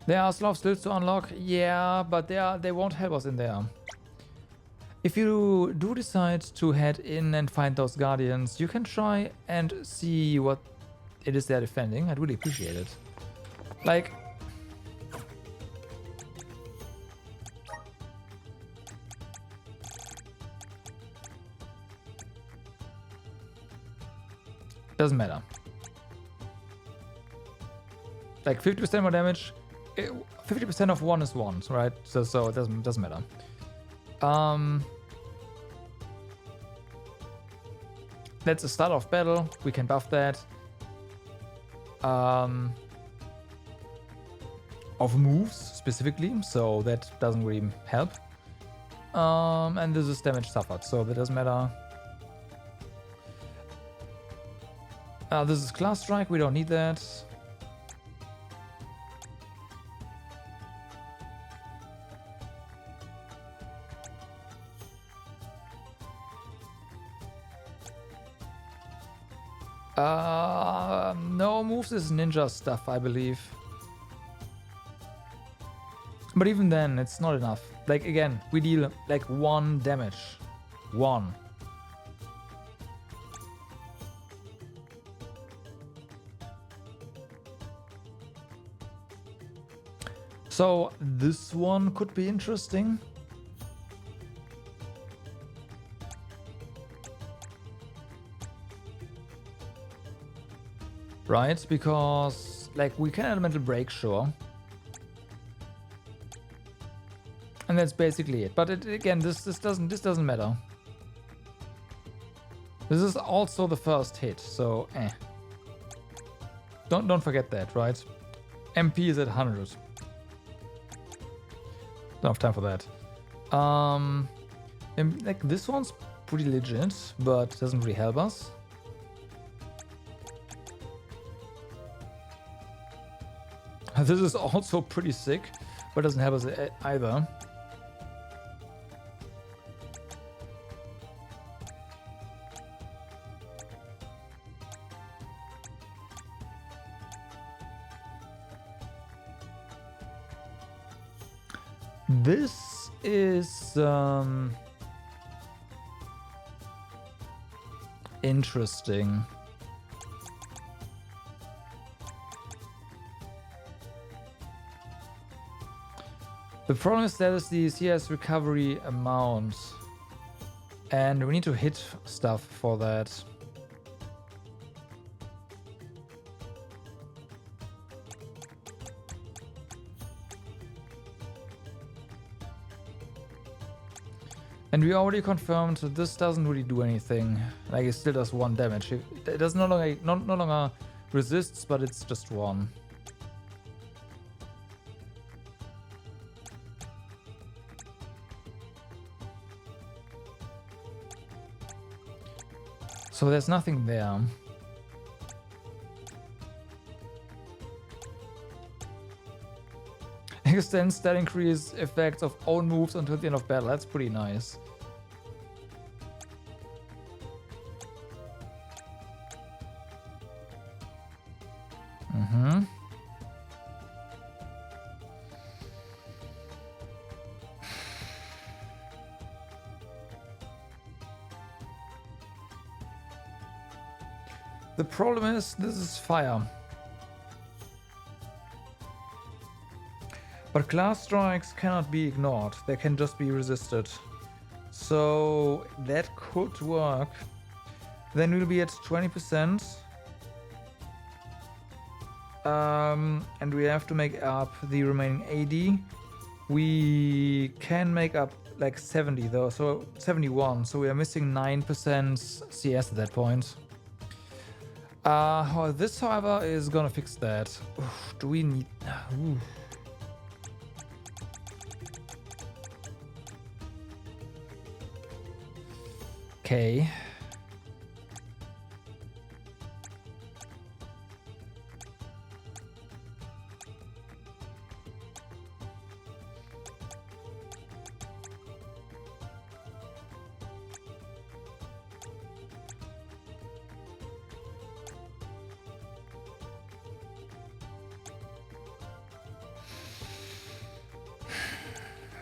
There are a lot of skills to unlock, yeah, but they won't help us in there. If you do decide to head in and find those guardians, you can try and see what it is they're defending. I'd really appreciate it. Like, doesn't matter. Like 50% more damage, 50% of 1 is 1, right? So it doesn't matter. That's a start of battle. We can buff that. Of moves specifically, so that doesn't really help. And this is damage suffered, so that doesn't matter. This is class strike. We don't need that. No, moves is ninja stuff, I believe. But even then, it's not enough. Like, again, we deal like 1 damage. 1. So, this one could be interesting. Right, because like we can elemental break, sure, and that's basically it. But again, this doesn't matter. This is also the first hit, so Don't forget that, right? MP is at 100. Don't have time for that. And like this one's pretty legit, but doesn't really help us. This is also pretty sick, but doesn't help us either. This is interesting. The problem is that is the CS recovery amount, and we need to hit stuff for that. And we already confirmed that this doesn't really do anything. Like, it still does 1 damage. It does no longer resists, but it's just 1. So there's nothing there. Extend stat increase effects of own moves until the end of battle. That's pretty nice. The problem is, this is fire. But class strikes cannot be ignored. They can just be resisted. So that could work. Then we'll be at 20%. And we have to make up the remaining 80. We can make up like 70 though, so 71. So we are missing 9% CS at that point. This, however, is gonna fix that. Oof, do we need... Oof. Okay.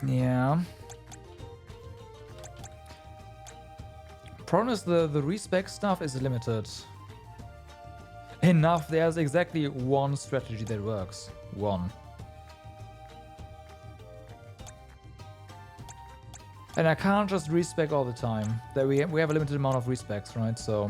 Yeah. Problem is the respec stuff is limited. Enough, there's exactly one strategy that works. One. And I can't just respec all the time. That we have a limited amount of respecs, right? So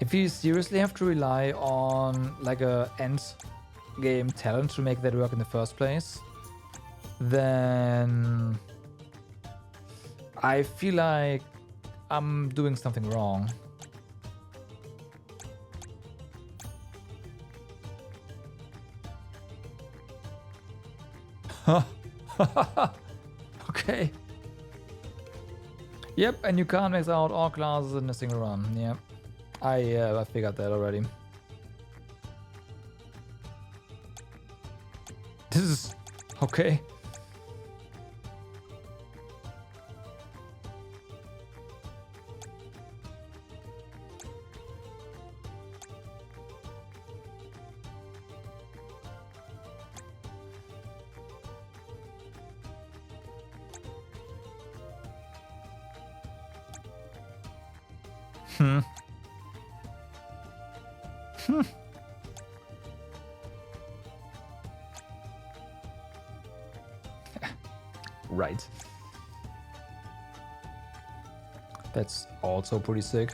if you seriously have to rely on like a end game talent to make that work in the first place, then I feel like I'm doing something wrong. Okay. Yep, and you can't max out all classes in a single run. Yep. I figured that already. This is okay. Right. That's also pretty sick.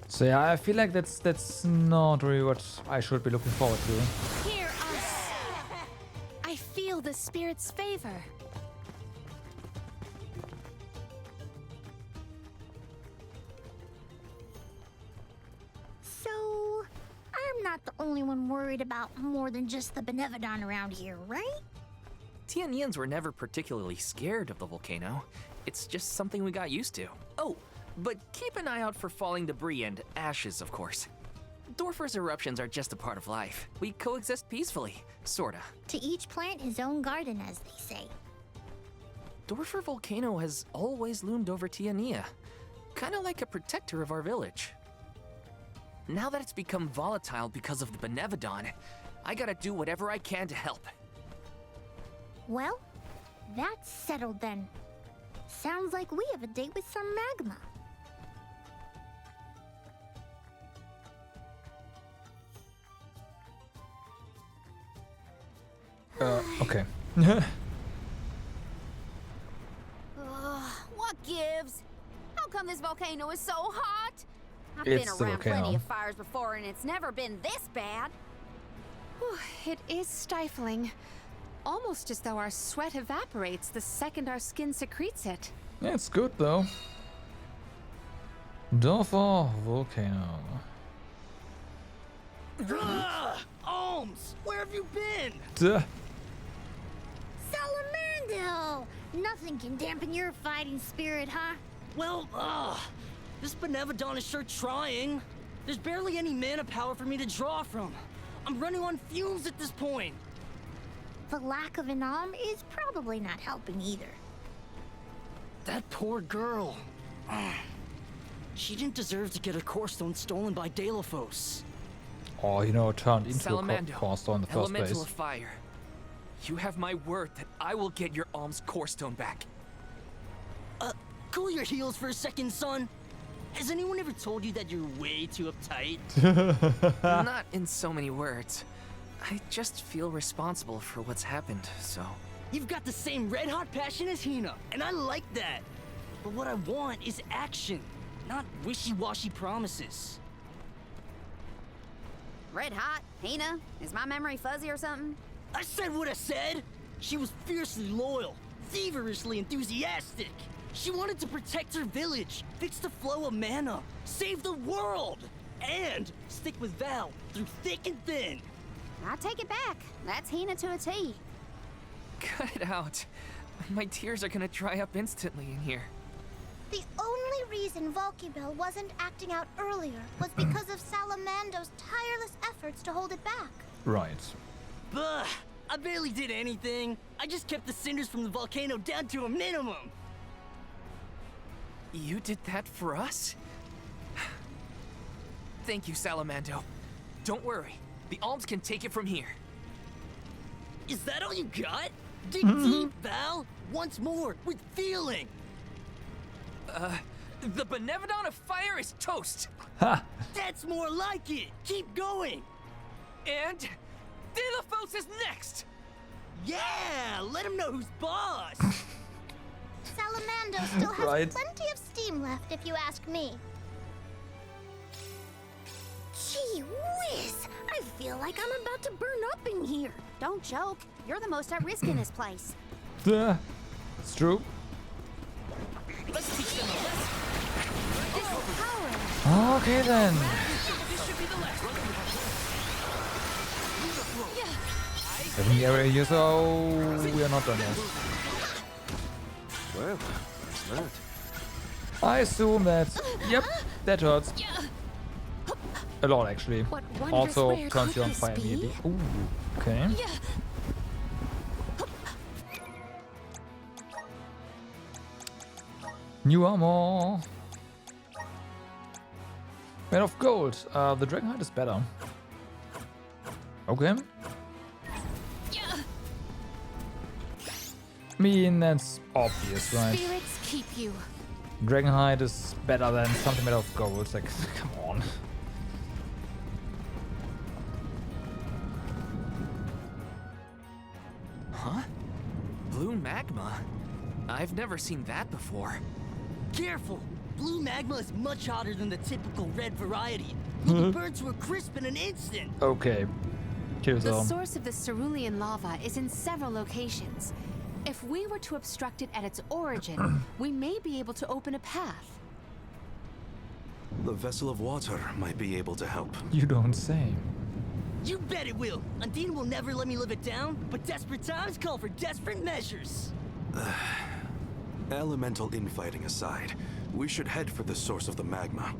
So yeah, I feel like that's not really what I should be looking forward to. Hear us! I feel the spirit's favor. So, I'm not the only one worried about more than just the Benevodon around here, right? Tianians were never particularly scared of the volcano. It's just something we got used to. Oh, but keep an eye out for falling debris and ashes, of course. Dorfer's eruptions are just a part of life. We coexist peacefully, sorta. To each plant his own garden, as they say. Dorfer Volcano has always loomed over Tiania, kinda like a protector of our village. Now that it's become volatile because of the Benevodon, I gotta do whatever I can to help. Well, that's settled then. Sounds like we have a date with some magma. Okay. What gives? How come this volcano is so hot? I've It's been the around plenty volcano. of fires before and it's never been this bad. It is stifling. Almost as though our sweat evaporates the second our skin secretes it. Yeah, it's good though. Dorfer Volcano. Alms, where have you been? Duh. Salamandal! Nothing can dampen your fighting spirit, huh? Well, this Benevodon is sure trying. There's barely any mana power for me to draw from. I'm running on fumes at this point. The lack of an alm is probably not helping either. That poor girl. She didn't deserve to get her core stone stolen by Deilophos. Or, you know, turned into Salamando, a core stone in the first Elemental place. of Fire. You have my word that I will get your alm's core stone back. Cool your heels for a second, son. Has anyone ever told you that you're way too uptight? Not in so many words. I just feel responsible for what's happened, so... You've got the same red-hot passion as Hina, and I like that. But what I want is action, not wishy-washy promises. Red hot? Hina? Is my memory fuzzy or something? I said what I said! She was fiercely loyal, feverishly enthusiastic. She wanted to protect her village, fix the flow of mana, save the world! And stick with Val through thick and thin. I take it back. That's Hina to a T. Cut it out. My tears are gonna dry up instantly in here. The only reason Volcubel wasn't acting out earlier was because of Salamando's tireless efforts to hold it back. Right. Bah! I barely did anything. I just kept the cinders from the volcano down to a minimum. You did that for us? Thank you, Salamando. Don't worry. The Alms can take it from here. Is that all you got? Dig deep, Val. Once more, with feeling. The Benevodon of Fire is toast. Ha! That's more like it. Keep going. And Dilithos is next. Yeah, let him know who's boss. Salamando still has Right. plenty of steam left, if you ask me. Gee whiz! I feel like I'm about to burn up in here. Don't joke. You're the most at risk in this place. Duh. It's true. Let's teach them a lesson. This is power. Okay then. This should be the last. 7 area here, so we are not done yet. Well, that's that. I assume that. Yep, that hurts. A lot actually. What wondrous Also rare turns could you on this fire be? immediately. Ooh, okay. New armor. Made of gold. The Dragonhide is better. Okay. I mean, that's obvious, right? Spirits keep you. Dragonhide is better than something made of gold. Like, come on. Huh? Blue magma? I've never seen that before. Careful. Blue magma is much hotter than the typical red variety. It'll burn to a crisp in an instant. Okay. Kill The them. source of the cerulean lava is in several locations. If we were to obstruct it at its origin, we may be able to open a path. The vessel of water might be able to help. You don't say. You bet it will. Undine will never let me live it down, but desperate times call for desperate measures. Elemental infighting aside, we should head for the source of the magma.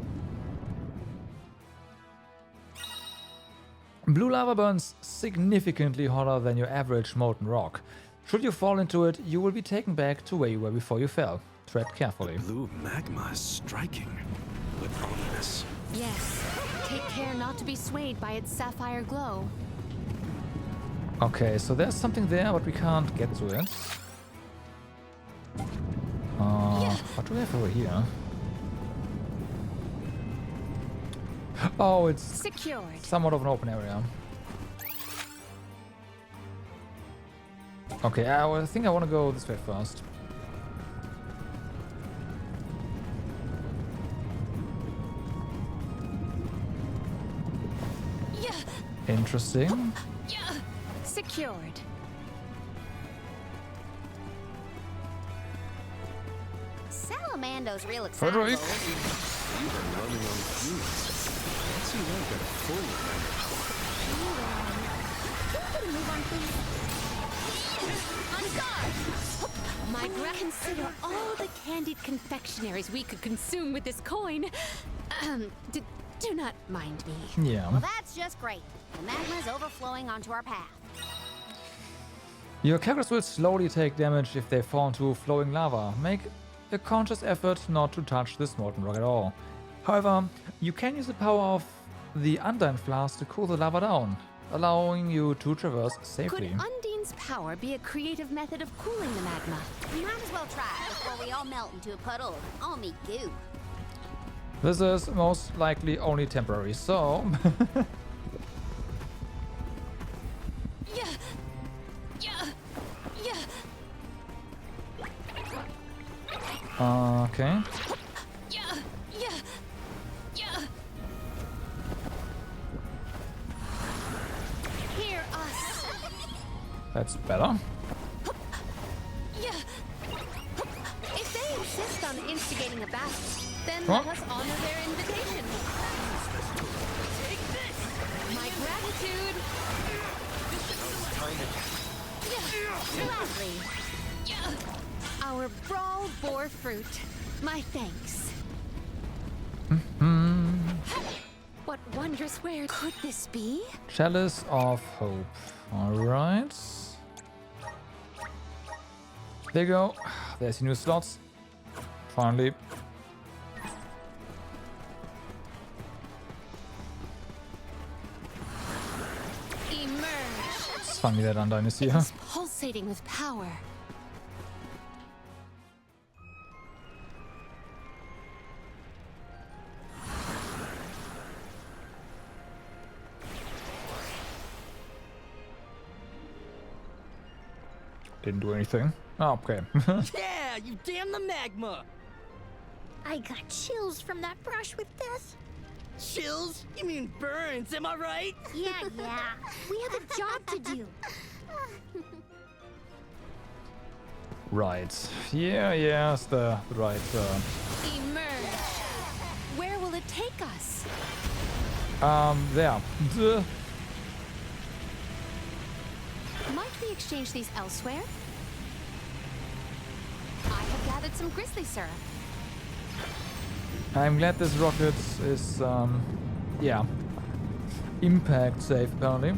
Blue lava burns significantly hotter than your average molten rock. Should you fall into it, you will be taken back to where you were before you fell. Tread carefully. Blue magma is striking, but ominous. Yes. Take care not to be swayed by its sapphire glow. Okay, so there's something there, but we can't get to it. What do we have over here? Oh, it's secured. Somewhat of an open area. Okay, I think I want to go this way first. Interesting. Secured. Salamando's real Frederick. excitable. You've been running on fumes. Let's see now get a full magma power. Can you move on, please? On guard! My consider all the candied confectionaries we could consume with this coin. Do not mind me. Yeah. Well, that's just great. The magma's overflowing onto our path. Your characters will slowly take damage if they fall into flowing lava. Make a conscious effort not to touch this molten rock at all. However, you can use the power of the Undyne Flask to cool the lava down, allowing you to traverse Could safely. Undine's power be a creative method of cooling the magma? We might as well try before we all melt into a puddle of almy goo. This is most likely only temporary, so... Okay. Hear us. That's better. If they insist on instigating a battle, then Huh? let us honor their invitation. gratitude. Gladly. Our brawl bore fruit. My thanks. What wondrous where could this be? Chalice of Hope. Alright. There you go. There's your new slots. Finally. Emerge. It's funny that Undyne is here. It's pulsating with power. Didn't do anything. Oh, okay. Yeah, you damn the magma! I got chills from that brush with death. Chills? You mean burns, am I right? Yeah. We have a job to do. Right. Yeah, it's the right. Emerge. Where will it take us? There. Duh. Might we exchange these elsewhere? I have gathered some grizzly syrup. I'm glad this rocket is, yeah, impact safe apparently.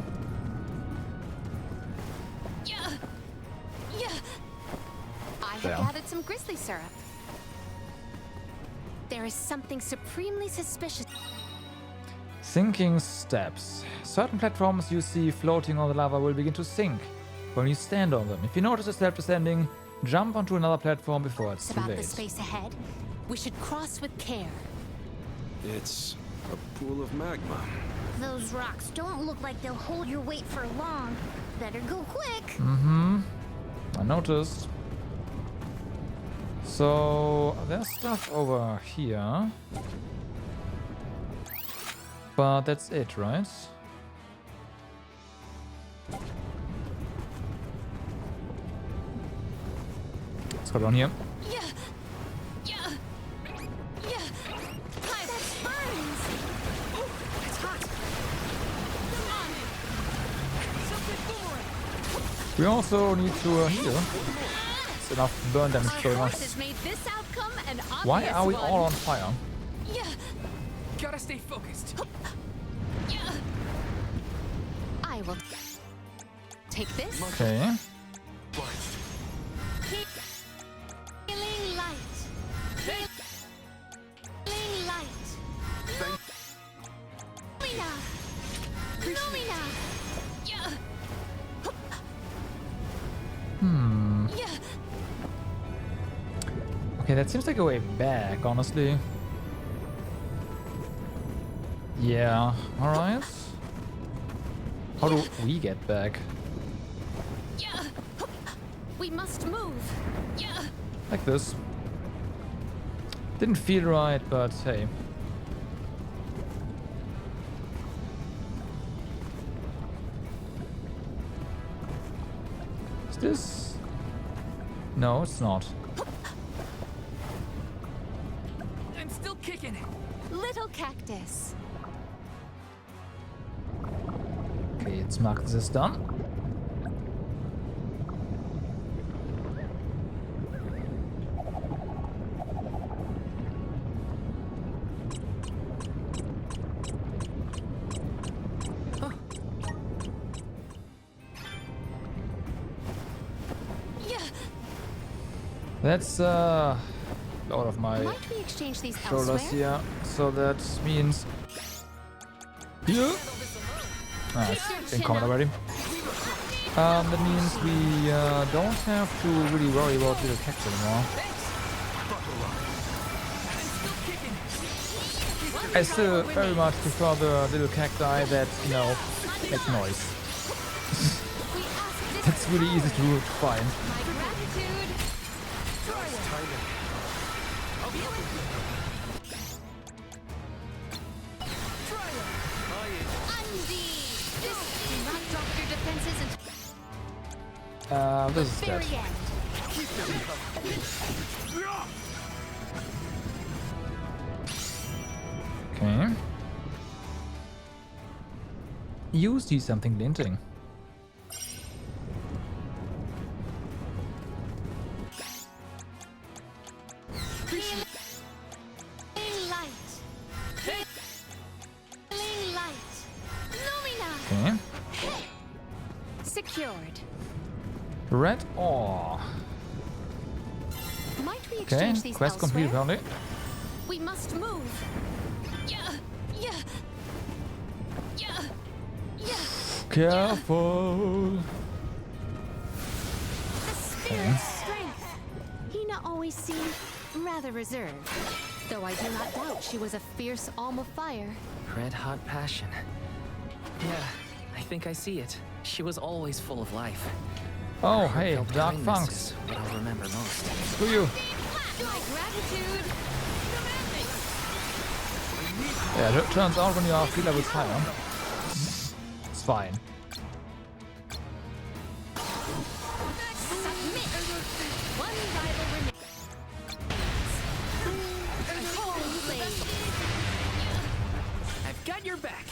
I have There. gathered some grizzly syrup. There is something supremely suspicious. Sinking steps. Certain platforms you see floating on the lava will begin to sink when you stand on them. If you notice a step descending, jump onto another platform before it's too About the late. space ahead. We should cross with care. It's a pool of magma. Those rocks don't look like they'll hold your weight for long. Better go quick. Mm-hmm. I noticed. So there's stuff over here. But that's it, right? Let's go down here. We also need to heal. It's enough burn damage going on. Has made this outcome an obvious Why are we one. all on fire? Gotta stay focused. I will take this. Okay. Healing light. Healing light. Lumina. Lumina. Okay, that seems like a way back, honestly. Yeah, alright. How do we get back? We must move. Like this. Didn't feel right, but hey. Is this? No, it's not. I'm still kicking. Little cactus. Okay, let's mark this as done. That's out of my Might we exchange these shoulders elsewhere? here. So that means here. Ah, it's in common already. That means we don't have to really worry about little cactus anymore. I still very much prefer the little cacti that, you know, make noise. That's really easy to find. This is dead. Okay. You see something glinting. Okay. Secured. Red ore. Might we Okay, exchange these quest complete elsewhere? apparently. We must move. Careful. The spirit's strength. Hina always seemed rather reserved, though I do not doubt she was a fierce alm of fire. Red hot passion. Yeah, I think I see it. She was always full of life. Oh, Her hey, felt Dark kindness Funks. is what I'll remember most. Screw you. My gratitude. Yeah, it turns out when you are 3 levels higher, it's fine. One rival remains. I've got your back.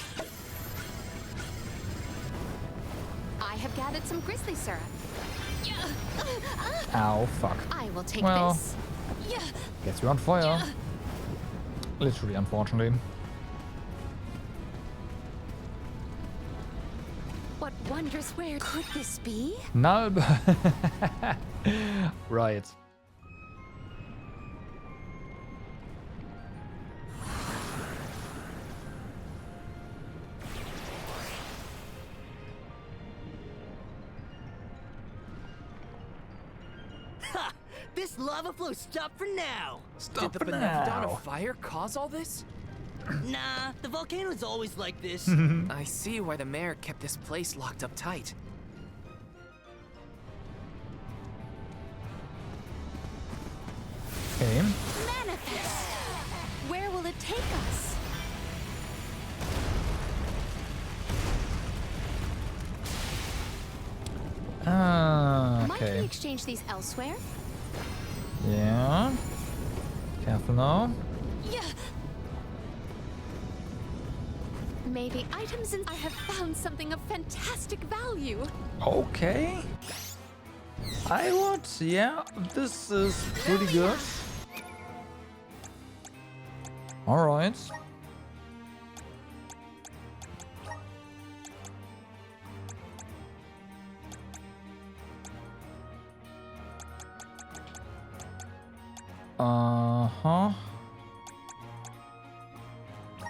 I have gathered some grizzly syrup. Ow, fuck. I will take Well, this. guess you're on fire. Literally, unfortunately. What wondrous where could this be? Nulb. Right. Ha! This lava flow stopped for now. Did the Benevodon of Fire cause all this? Nah, the volcano's always like this. I see why the mayor kept this place locked up tight. Okay. Manifest. Where will it take us? Ah, Might we okay. exchange these elsewhere? Yeah. Careful now. Maybe items in. I have found something of fantastic value. Okay. I would, yeah, this is pretty good. Alright. Uh-huh.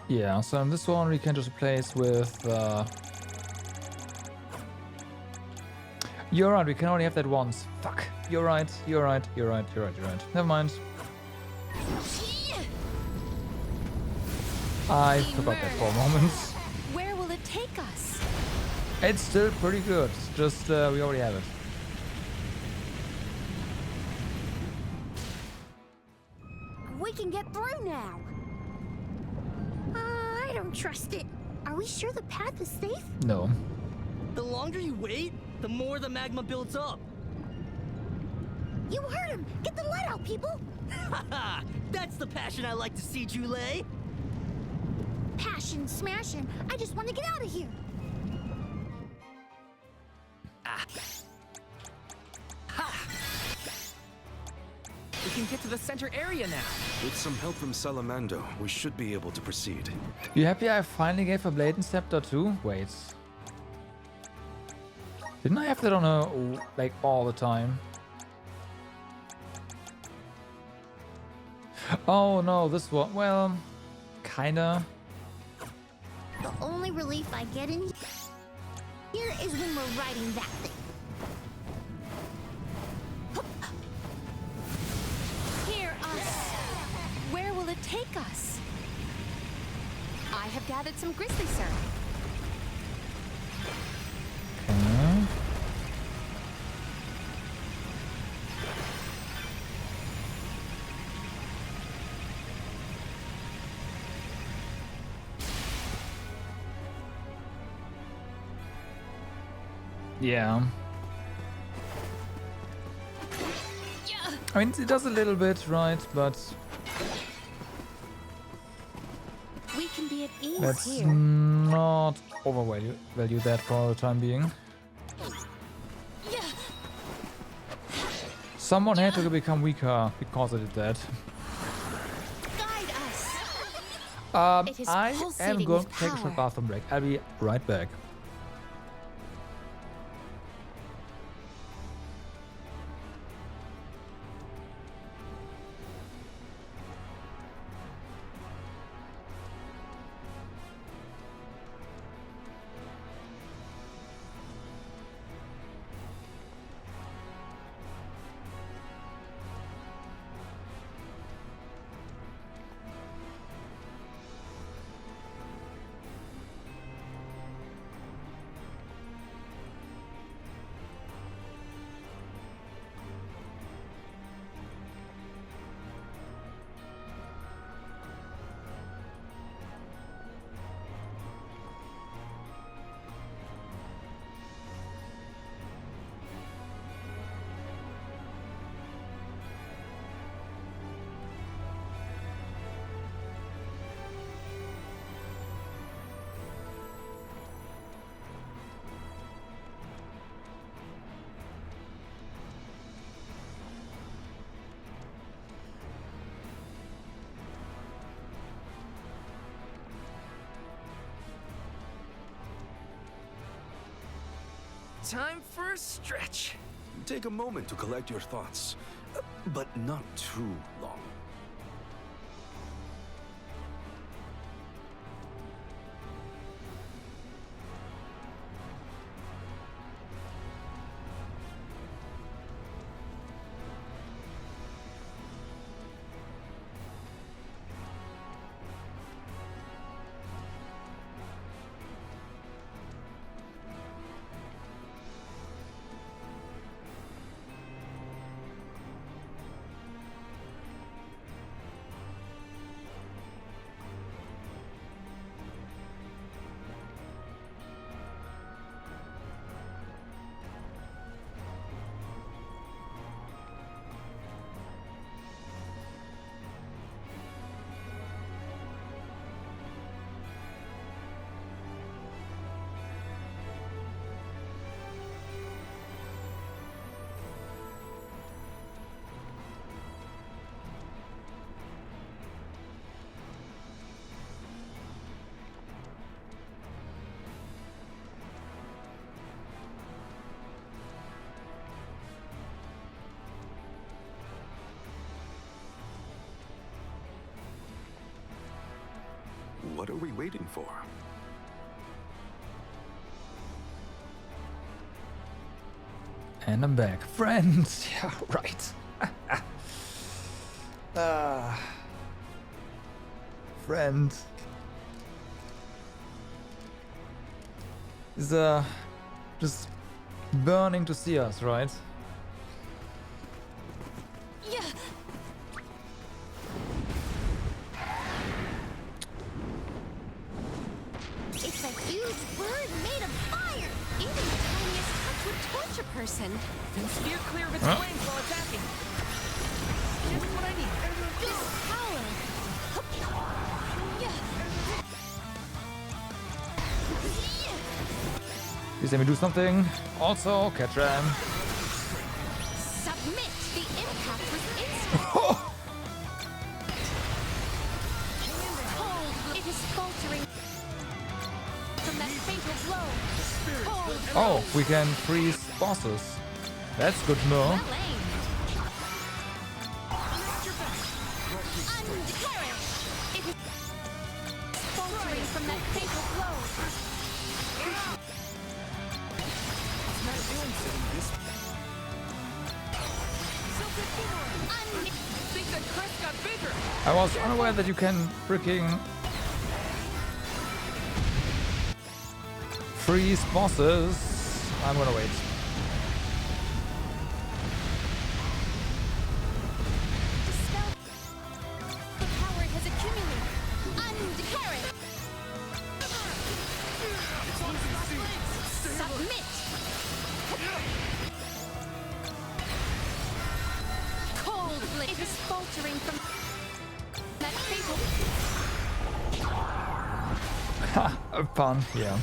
Yeah, so in this one we can just replace with You're right, we can only have that once. Fuck. You're right, you're right, you're right, you're right, you're right. Never mind. I forgot that for a moment. Where will it take us? It's still pretty good, just we already have it. We can get through now. I don't trust it. Are we sure the path is safe? No. The longer you wait, the more the magma builds up. You heard him! Get the lead out, people! Haha! That's the passion I like to see, Jule. Passion smashing. I just want to get out of here. We can get to the center area now. With some help from Salamando, we should be able to proceed. You happy I finally gave a Bladen Scepter too? Wait. Didn't I have that on a, like, all the time? Oh no, this one, well, kinda. The only relief I get in here is when we're riding that thing. Hear us. Where will it take us? I have gathered some grizzly syrup. Okay. Yeah. I mean, it does a little bit, right? But We can be at ease. Let's here. not overvalue that for the time being. Someone had to become weaker because I did that. It is I am pulsating going with to take a power. short bathroom break. I'll be right back. Time for a stretch. Take a moment to collect your thoughts, but not too long. What are we waiting for? And I'm back. Friends! Yeah, right. Friends. Is just burning to see us, right? Yeah. It's a huge bird made of fire. Even the tiniest touch would torch a person. Then steer clear of its Huh? flames while attacking. Just what I need. This power. Please let me do something. Also, Catram. Submit. The impact was instant. Cold. It is faltering from that fatal blow. Cold. Oh, we can freeze bosses. That's good to know. Well aimed. Unperish. It is faltering from that fatal blow. Think that crest got bigger. I was unaware that you can freaking freeze bosses. I'm gonna wait. The power has accumulated. Unperish. Submit. Cold blade. It is faltering from that fatal. Fun, yeah.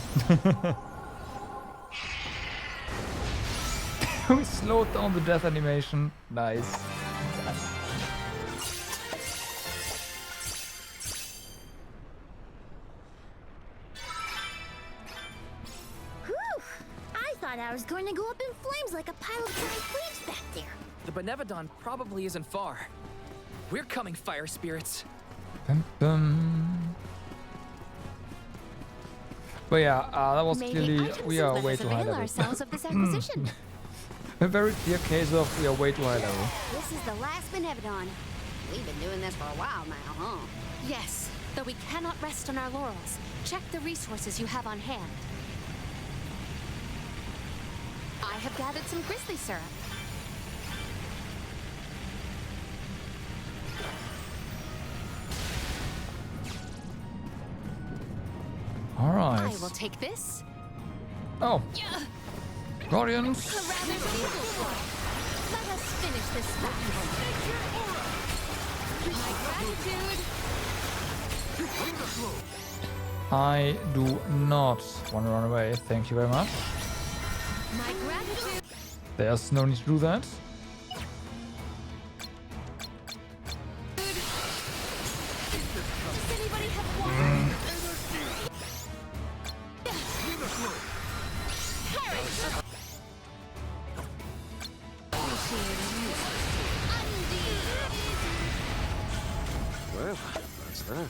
We slowed down the death animation. Nice. Whew! I thought I was going to go up in flames like a pile of dry leaves back there. The Benevodon probably isn't far. We're coming, fire spirits. Bum, bum. But yeah, that was clearly we are way too high level. ourselves of this acquisition. A very clear case of we are way too high level. This is the last Benevodon. We've been doing this for a while now, huh? Yes, though we cannot rest on our laurels. Check the resources you have on hand. I have gathered some grizzly syrup. Alright. I will take this. Oh. Guardians. Let us finish this festival. My gratitude. I do not want to run away. Thank you very much. My gratitude. There's no need to do that. Does anybody have water? Well, that's that.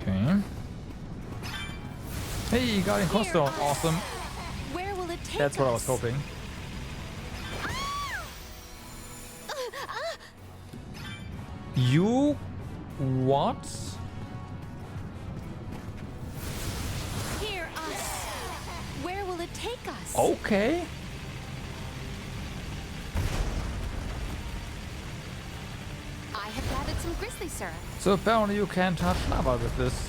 Okay. Hey, Guardian Cornerstone. Awesome. Where will it take That's what I us? was hoping. You what? Hear us. Where will it take us? Okay. I have gathered some grizzly syrup. So apparently you can touch lava with this.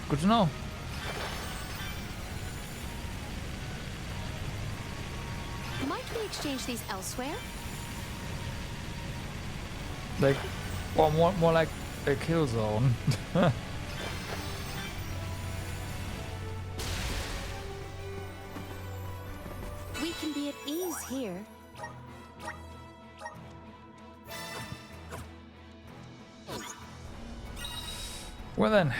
Good to know. Might we exchange these elsewhere? Like, or more like a kill zone. We can be at ease here. Well then.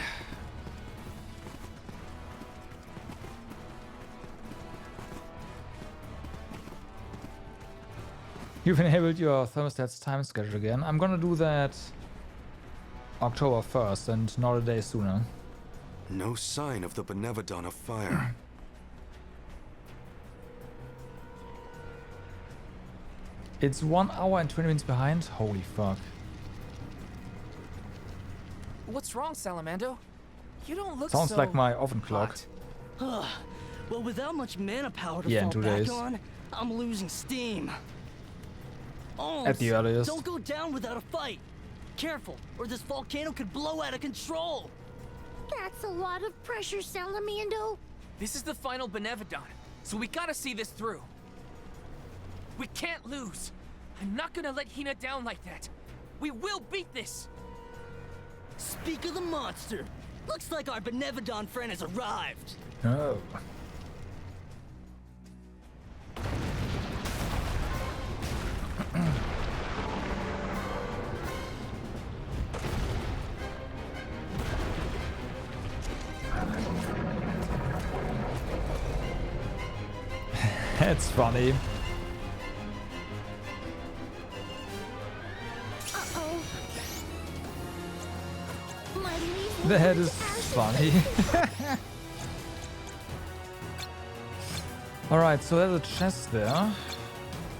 You've enabled your thermostat's time schedule again. I'm gonna do that October 1st and not a day sooner. No sign of the Benevodon of fire. It's 1 hour and 20 minutes behind? Holy fuck. What's wrong, Salamando? You don't look Sounds so like my oven clock. Well, without much mana power to Yeah, in fall 2 back days. on, I'm losing steam. At the earliest. Don't go down without a fight. Careful, or this volcano could blow out of control. That's a lot of pressure, Salamando. This is the final Benevodon, so we gotta see this through. We can't lose. I'm not gonna let Hina down like that. We will beat this. Speak of the monster. Looks like our Benevodon friend has arrived. Oh. That's funny. Uh-oh. My leaf The head will is turn to ashes. funny. Alright, so there's a chest there. You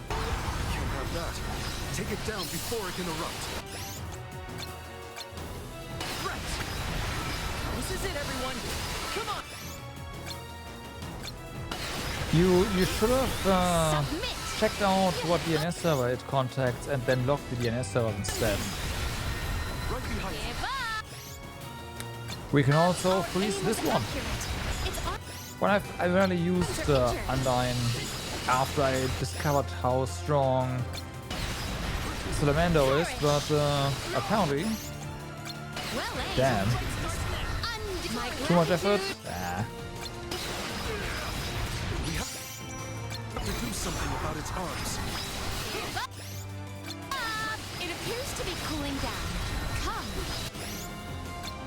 have that. Take it down before it can erupt. This is it, everyone. Come on. You should have checked out what DNS server it contacts and then logged the DNS server instead. We can also freeze this one. When I rarely used Undyne after I discovered how strong Salamando is, but apparently, damn. Too much effort? Ah. We have to do something about its arms. It appears to be cooling down. Come.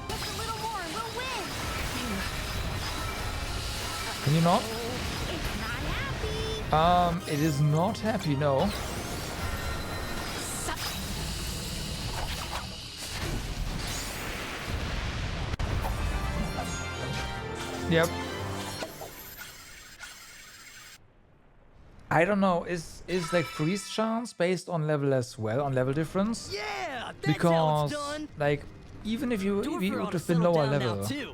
Just a little more and we'll win. Can you not? It's not happy. It is not happy, no. Yep. I don't know. Is like freeze chance based on level as well, on level difference? Yeah, that's Because how it's done. like even if you Dorfer ought would to have been settle lower down now, level, too.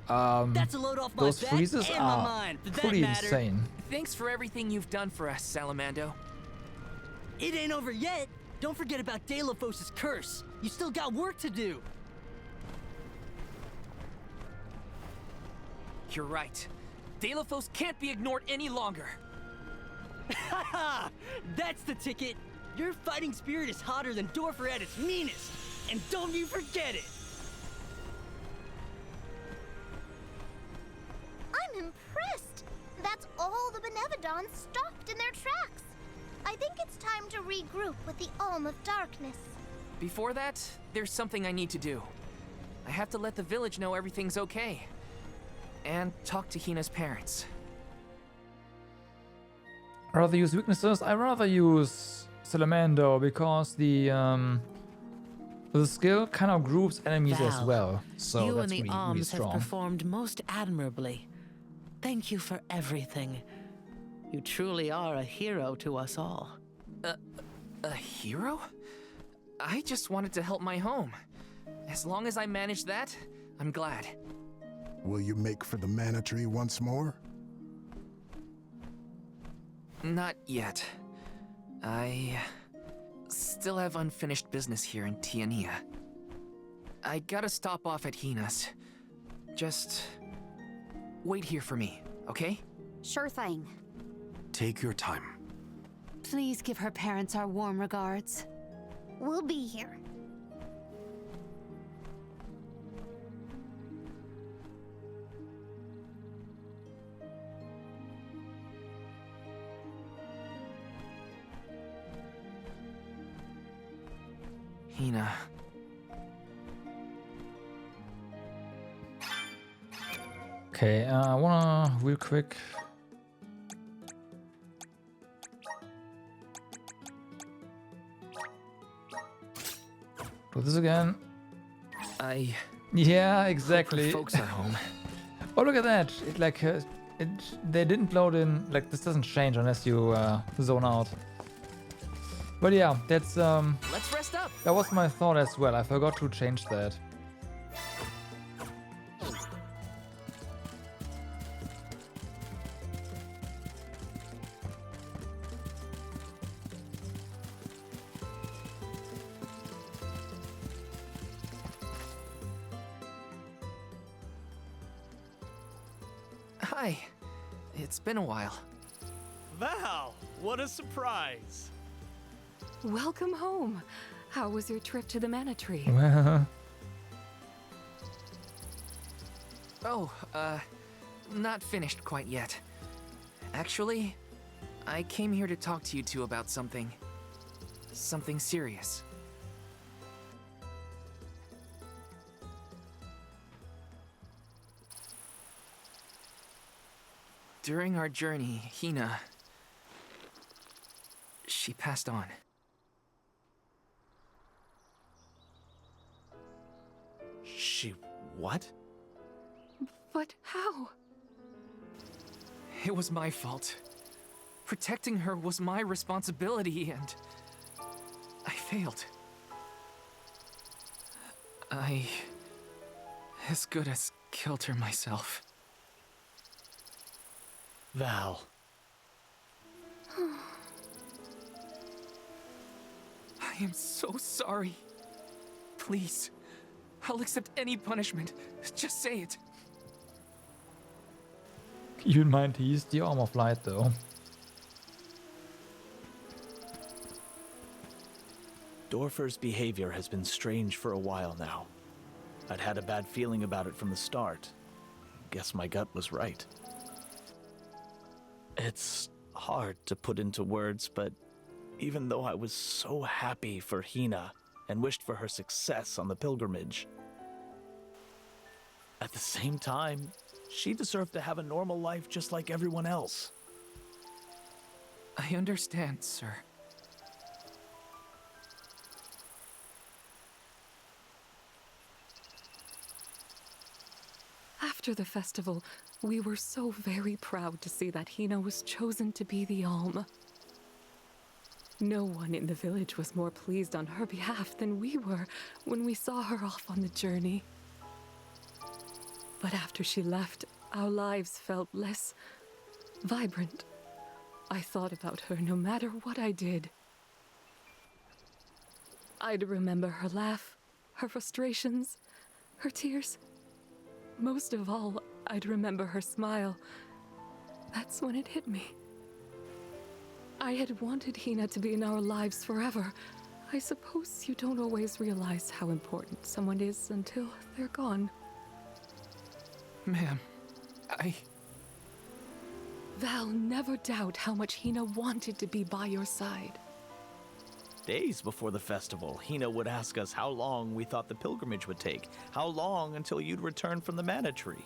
That's a load off my those back freezes and my are mind. Did that pretty matter? insane. Thanks for everything you've done for us, Salamando. It ain't over yet. Don't forget about Delphos' curse. You still got work to do. You're right. Delphos can't be ignored any longer. Haha! That's the ticket. Your fighting spirit is hotter than Dorfer at its meanest. And don't you forget it. I'm impressed. That's all the Benevodons stopped in their tracks. I think it's time to regroup with the Alm of Darkness. Before that, there's something I need to do. I have to let the village know everything's okay. And talk to Hina's parents. I rather use weaknesses. I rather use Salamando because the skill kind of groups enemies as Val, well. So you that's and the really Alms have strong. performed most admirably. Thank you for everything. You truly are a hero to us all. A hero? I just wanted to help my home. As long as I manage that, I'm glad. Will you make for the Mana Tree once more? Not yet. I still have unfinished business here in Tiania. I gotta stop off at Hina's. Just wait here for me, okay? Sure thing. Take your time. Please give her parents our warm regards. We'll be here. Hina. Okay, I wanna real quick. Do this again. Yeah, exactly. Folks are home. Oh, look at that! It like they didn't load in. Like this doesn't change unless you zone out. But yeah, that's Let's rest up. that was my thought as well. I forgot to change that. Hi. It's been a while. Val, what a surprise. Welcome home. How was your trip to the Mana Tree? Oh, not finished quite yet. Actually, I came here to talk to you two about something. Something serious. During our journey, Hina... she passed on. She what? But how? It was my fault. Protecting her was my responsibility, and I failed. I as good as killed her myself. Val. I am so sorry. Please, I'll accept any punishment. Just say it. Keep in mind, he's the Arm of Light, though. Dorfer's behavior has been strange for a while now. I'd had a bad feeling about it from the start. guess my gut was right. It's hard to put into words, but even though I was so happy for Hina and wished for her success on the pilgrimage, at the same time, she deserved to have a normal life just like everyone else. I understand, sir. After the festival, we were so very proud to see that Hina was chosen to be the Alm. No one in the village was more pleased on her behalf than we were when we saw her off on the journey. But after she left, our lives felt less vibrant. I thought about her no matter what I did. I'd remember her laugh, her frustrations, her tears. Most of all, I'd remember her smile. That's when it hit me. I had wanted Hina to be in our lives forever. I suppose you don't always realize how important someone is until they're gone. Ma'am, Val, never doubt how much Hina wanted to be by your side. Days before the festival, Hina would ask us how long we thought the pilgrimage would take, how long until you'd return from the Mana Tree.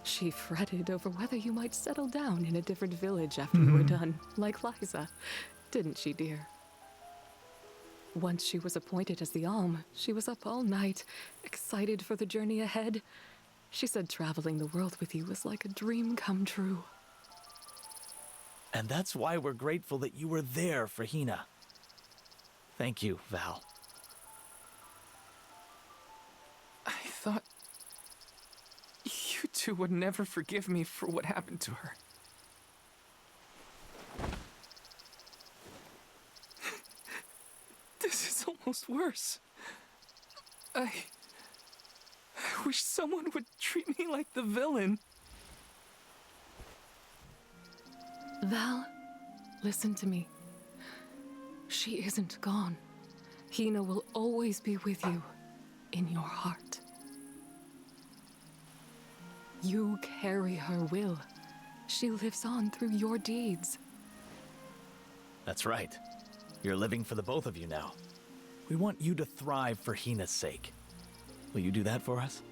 She fretted over whether you might settle down in a different village after you were done, like Liza. Didn't she, dear? Once she was appointed as the Alm, she was up all night, excited for the journey ahead. She said traveling the world with you was like a dream come true. And that's why we're grateful that you were there for Hina. Thank you, Val. I thought you two would never forgive me for what happened to her. This is almost worse. I wish someone would treat me like the villain. Val, listen to me. She isn't gone. Hina will always be with you, in your heart. You carry her will. She lives on through your deeds. That's right. You're living for the both of you now. We want you to thrive for Hina's sake. Will you do that for us?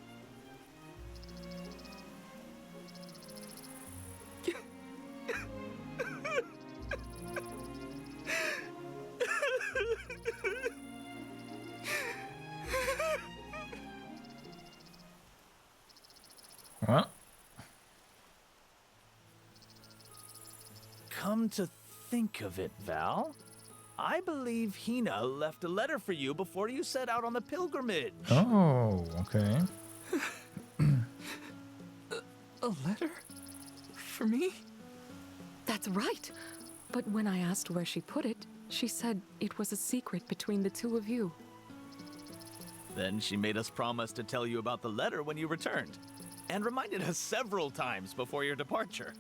What? Come to think of it, Val, I believe Hina left a letter for you before you set out on the pilgrimage. Oh, okay. A letter? For me? That's right. But when I asked where she put it, she said it was a secret between the two of you. Then she made us promise to tell you about the letter when you returned, and reminded us several times before your departure.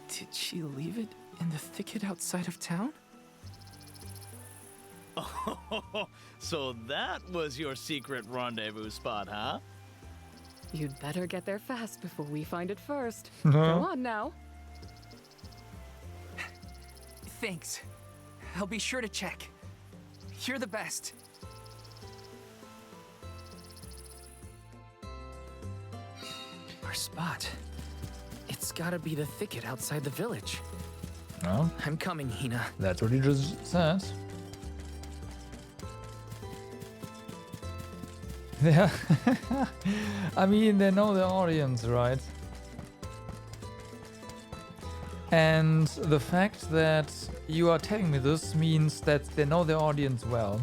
Did she leave it in the thicket outside of town? Oh, so that was your secret rendezvous spot, huh? You'd better get there fast before we find it first. No. Go on now. Thanks. I'll be sure to check. You're the best. Our spot. It's gotta be the thicket outside the village. Well, I'm coming, Hina. that's what he just said. Yeah. I mean, they know their audience, right? And the fact that you are telling me this means that they know their audience well.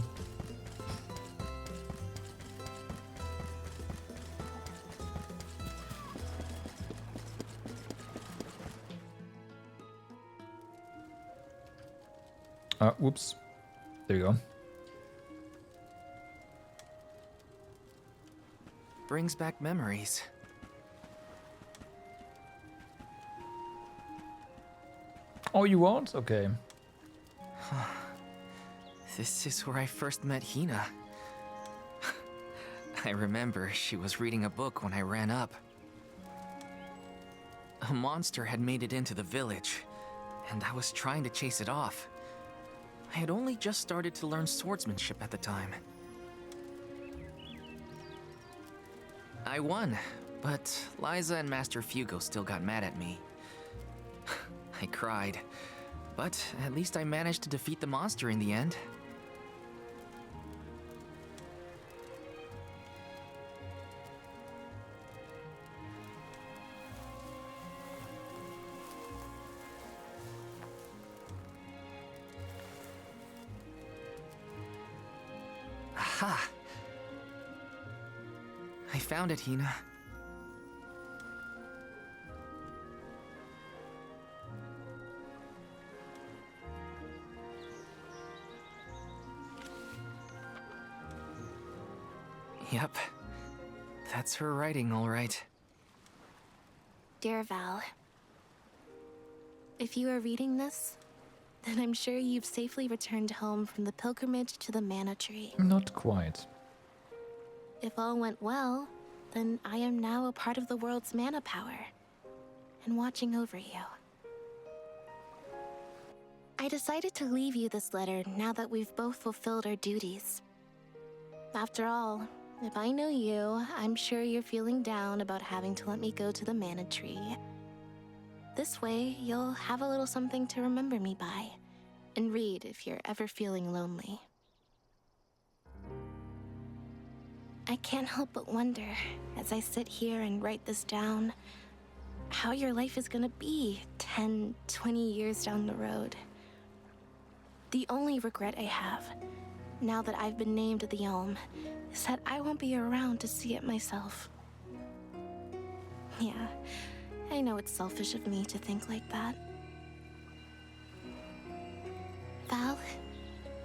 Whoops. There you go. Brings back memories. Oh, you won't? Okay. This is where I first met Hina. I remember she was reading a book when I ran up. A monster had made it into the village, and I was trying to chase it off. I had only just started to learn swordsmanship at the time. I won, but Liza and Master Fugo still got mad at me. I cried, but at least I managed to defeat the monster in the end. Aha! I found it, Hina. Yep. That's her writing, all right. Dear Val, if you are reading this, then I'm sure you've safely returned home from the pilgrimage to the Mana Tree. Not quite. If all went well, then I am now a part of the world's mana power, and watching over you. I decided to leave you this letter now that we've both fulfilled our duties. After all, if I know you, I'm sure you're feeling down about having to let me go to the Mana Tree. This way, you'll have a little something to remember me by, and read if you're ever feeling lonely. I can't help but wonder, as I sit here and write this down, how your life is gonna be 10, 20 years down the road. The only regret I have, now that I've been named the Elm, is that I won't be around to see it myself. Yeah, I know it's selfish of me to think like that. Val,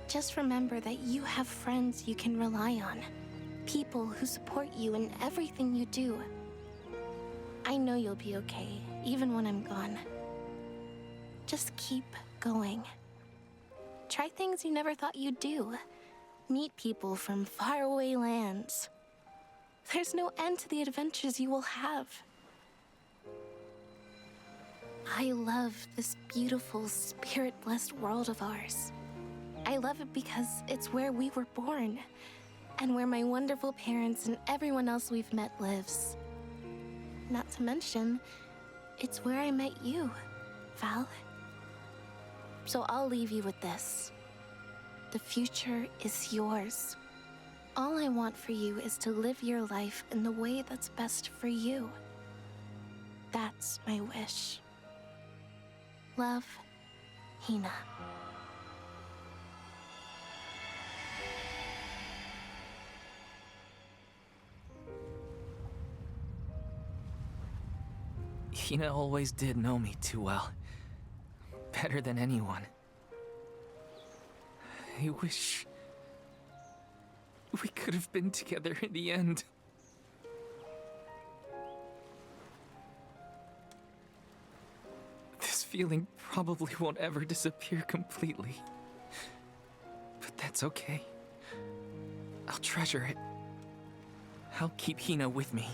just remember that you have friends you can rely on. People who support you in everything you do. I know you'll be okay, even when I'm gone. Just keep going. Try things you never thought you'd do. Meet people from faraway lands. There's no end to the adventures you will have. I love this beautiful, spirit-blessed world of ours. I love it because it's where we were born, and where my wonderful parents and everyone else we've met lives. Not to mention, it's where I met you, Val. So I'll leave you with this. The future is yours. All I want for you is to live your life in the way that's best for you. That's my wish. Love, Hina. Hina always did know me too well. Better than anyone. I wish we could have been together in the end. This feeling probably won't ever disappear completely. But that's okay. I'll treasure it. I'll keep Hina with me,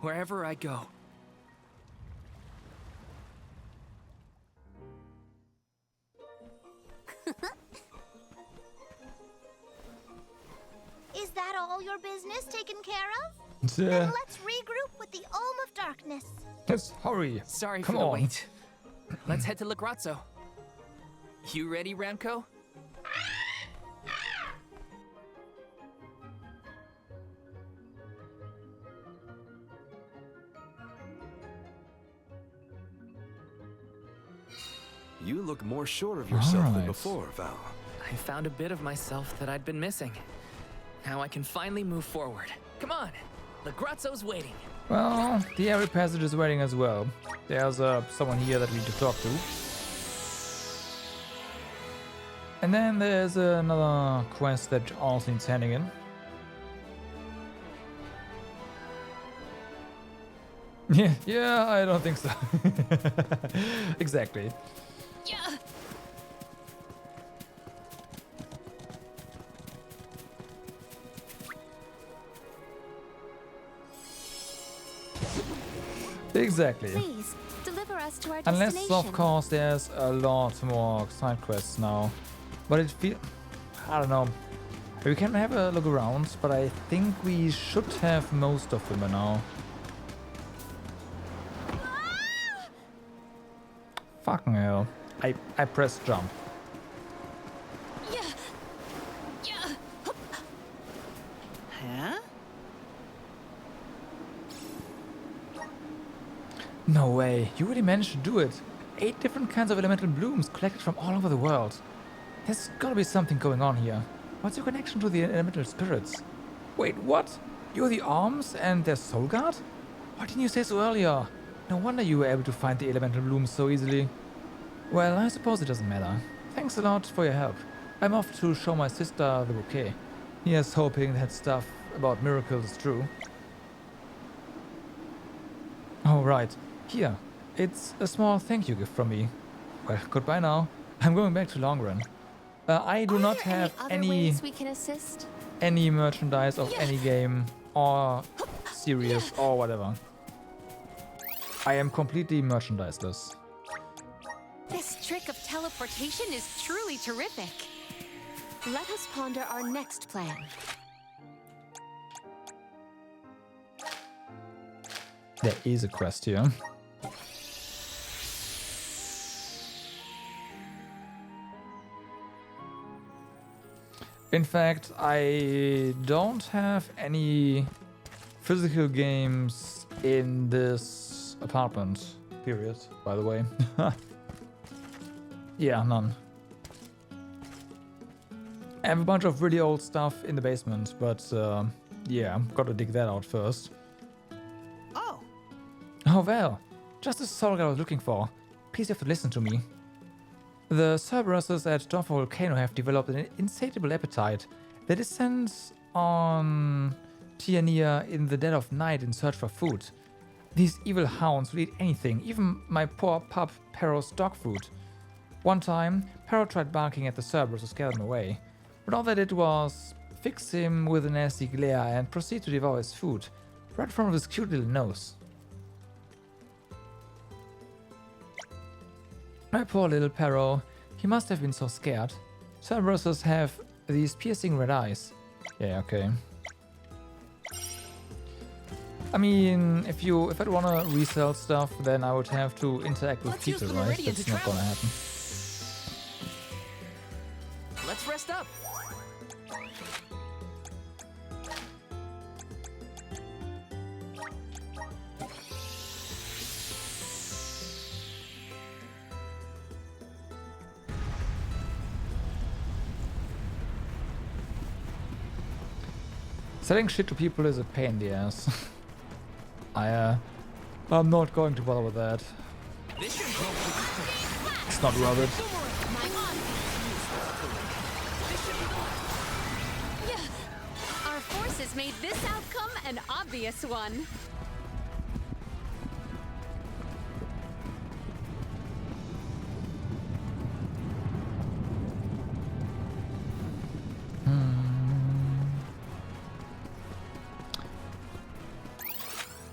wherever I go. Is that all your business taken care of? Then let's regroup with the Olm of Darkness. Yes, hurry. Sorry Come for the on. wait. Let's head to Legrazzo. You ready, Ramco? You look more sure of yourself than Alright. before, Val. I found a bit of myself that I'd been missing. Now I can finally move forward. Come on, Legrazzo's waiting. Well, the Airy Passage is waiting as well. There's someone here that we need to talk to. And then there's another quest that also needs handing in. Yeah, I don't think so. Exactly. Yeah. Exactly. Please, deliver us to our Unless, destination. of course, there's a lot more side quests now. But it feels... I don't know. We can have a look around, but I think we should have most of them by now. Fucking hell. I pressed jump. Huh? No way. You really managed to do it. 8 different kinds of elemental blooms collected from all over the world. There's gotta be something going on here. What's your connection to the elemental spirits? Wait, what? You're the Arms and their soul guard? Why didn't you say so earlier? No wonder you were able to find the elemental blooms so easily. Well, I suppose it doesn't matter. Thanks a lot for your help. I'm off to show my sister the bouquet. Here's hoping that stuff about miracles is true. Oh, right. Here. It's a small thank you gift from me. Well, goodbye now. I'm going back to Longrun. I do not have any ways we can assist? any merchandise of any game or series or whatever. I am completely merchandiseless. This trick of teleportation is truly terrific. Let us ponder our next plan. There is a quest here. In fact, I don't have any physical games in this apartment, period, by the way. Yeah, none. I have a bunch of really old stuff in the basement, but yeah, gotta dig that out first. Oh well, just the soul I was looking for. Please have to listen to me. The Cerberuses at Dorfer Volcano have developed an insatiable appetite. They descend on Tiania in the dead of night in search for food. These evil hounds will eat anything, even my poor pup Perro's dog food. One time, Perro tried barking at the Cerberus to scare them away, but all they did was fix him with a nasty glare and proceed to devour his food, right in front of his cute little nose. My poor little Perro, he must have been so scared. Cerberuses have these piercing red eyes. Yeah, okay. I mean, if I'd wanna resell stuff, then I would have to interact with people, right? That's not gonna happen. Let's rest up. Selling shit to people is a pain in the ass. I'm not going to bother with that. It's not worth it. Our forces made this outcome an obvious one.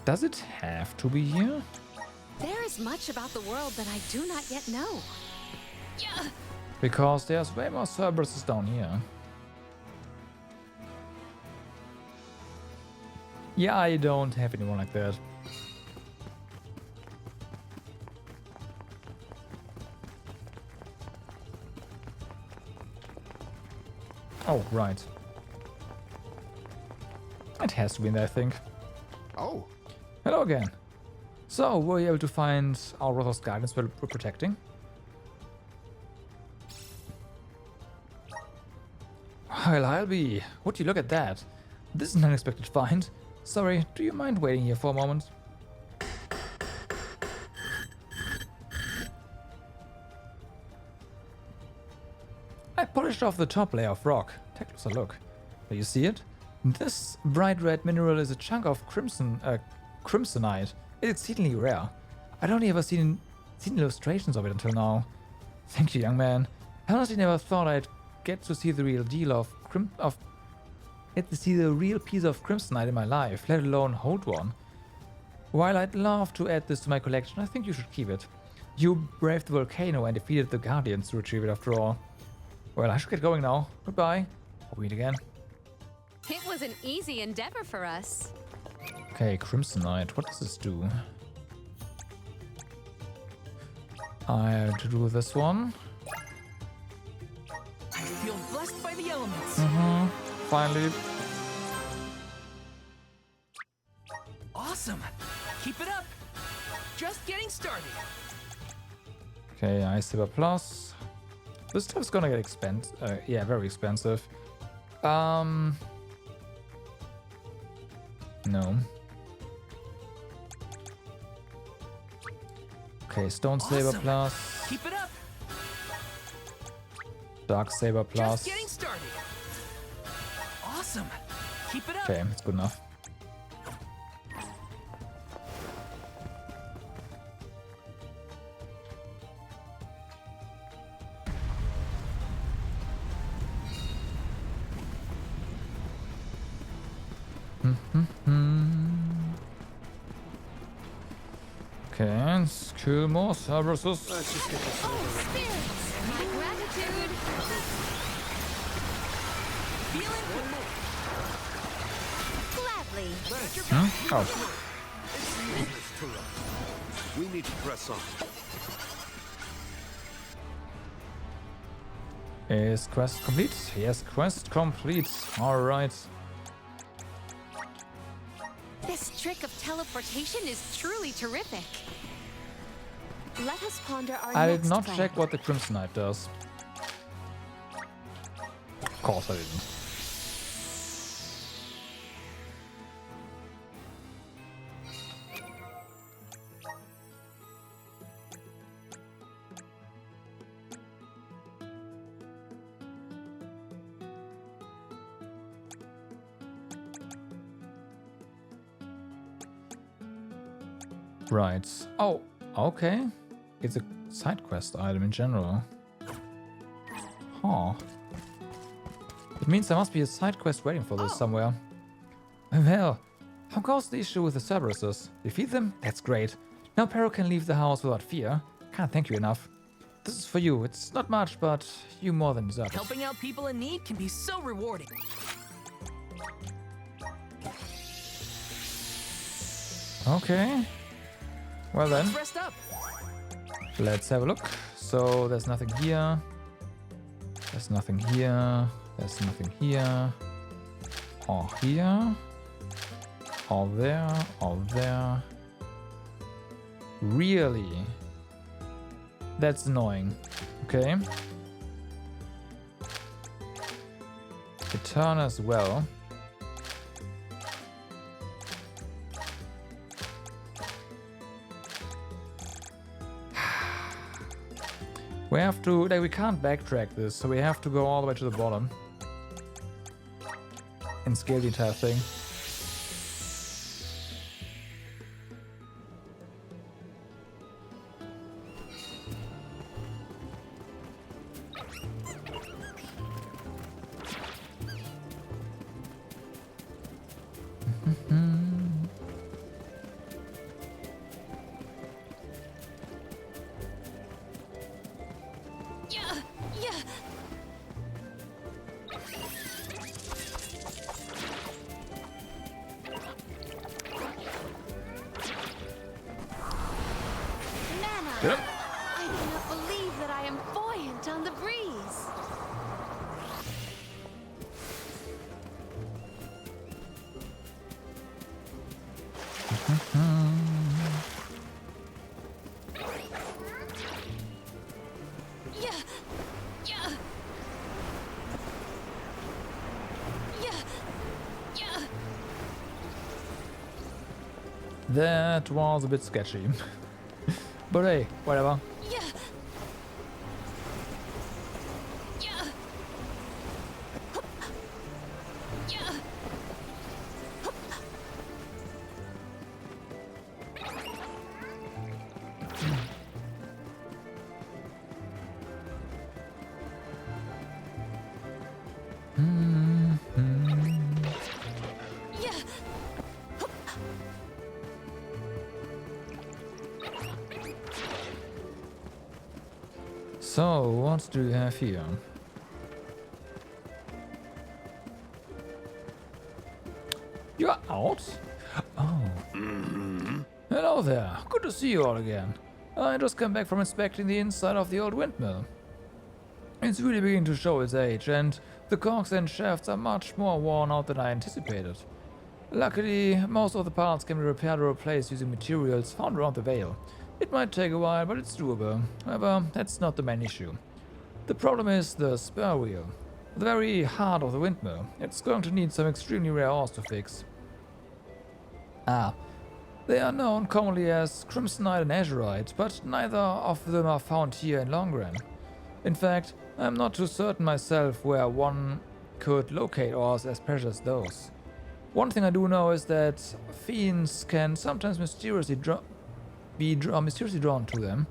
Does it have to be here? There is much about the world that I do not yet know. Because there's way more Cerberuses down here. Yeah, I don't have anyone like that. Oh, right. It has to be in there, I think. Oh. Hello again. So, were you able to find our Rothos guidance we're protecting? Well, I'll be. Would you look at that? This is an unexpected find. Sorry, do you mind waiting here for a moment? I polished off the top layer of rock. Take a closer look. Do you see it? This bright red mineral is a chunk of crimsonite. It's exceedingly rare. I'd only ever seen illustrations of it until now. Thank you, young man. I honestly never thought I'd get to see the real deal get to see the real piece of crimsonite in my life, let alone hold one. While I'd love to add this to my collection, I think you should keep it. You braved the volcano and defeated the Guardians to retrieve it after all. Well, I should get going now. Goodbye. Hope we meet again. It was an easy endeavor for us. Okay, Crimsonite. What does this do? I have to do this one. I feel blessed by the elements. Finally. Awesome. Keep it up. Just getting started. Okay, Ice Saber Plus. This stuff's gonna get expensive. Yeah, very expensive. No. Okay, Stone Saber Awesome. Plus. Keep it up. Dark Saber Plus. Just getting started. Awesome. Keep it up. Okay, that's good enough. Okay, let's kill more Cerberuses. Let's just get this over with. Spirits, my gratitude. Gladly. Oh. It's useless to rush. We need to press on. Is quest complete? Yes, quest complete. Alright. This trick of teleportation is truly terrific. Let us ponder our I next did not plan. check what the Crimsonite does. Of course I didn't. Right. Oh, okay. It's a side quest item in general. Huh. It means there must be a side quest waiting for this somewhere. Well, how goes the issue with the Cerberuses? Defeat them? That's great. Now Pero can leave the house without fear. Can't thank you enough. This is for you. It's not much, but you more than deserve it. Helping out people in need can be so rewarding. Okay. Well then, Let's rest up. let's have a look. So there's nothing here. There's nothing here. There's nothing here. Or here. Or there. Or there. Really? That's annoying. Okay. Return as well. We have to, like, we can't backtrack this, so we have to go all the way to the bottom and scale the entire thing. Nana, I cannot believe that I am buoyant on the breeze. Yeah. Yeah. Yeah. Yeah. That was a bit sketchy. But hey, whatever. Yeah. Yeah. Yeah. Yeah. So, what do you have here? You're out? Oh. Hello there. Good to see you all again. I just came back from inspecting the inside of the old windmill. It's really beginning to show its age, and the cogs and shafts are much more worn out than I anticipated. Luckily, most of the parts can be repaired or replaced using materials found around the Vale. It might take a while, but it's doable. However, that's not the main issue. The problem is the spur wheel, the very heart of the windmill. It's going to need some extremely rare ores to fix. They are known commonly as crimsonite and azurite, but neither of them are found here in Longren. In fact, I'm not too certain myself where one could locate ores as precious as those. One thing I do know is that fiends can sometimes mysteriously be drawn to them.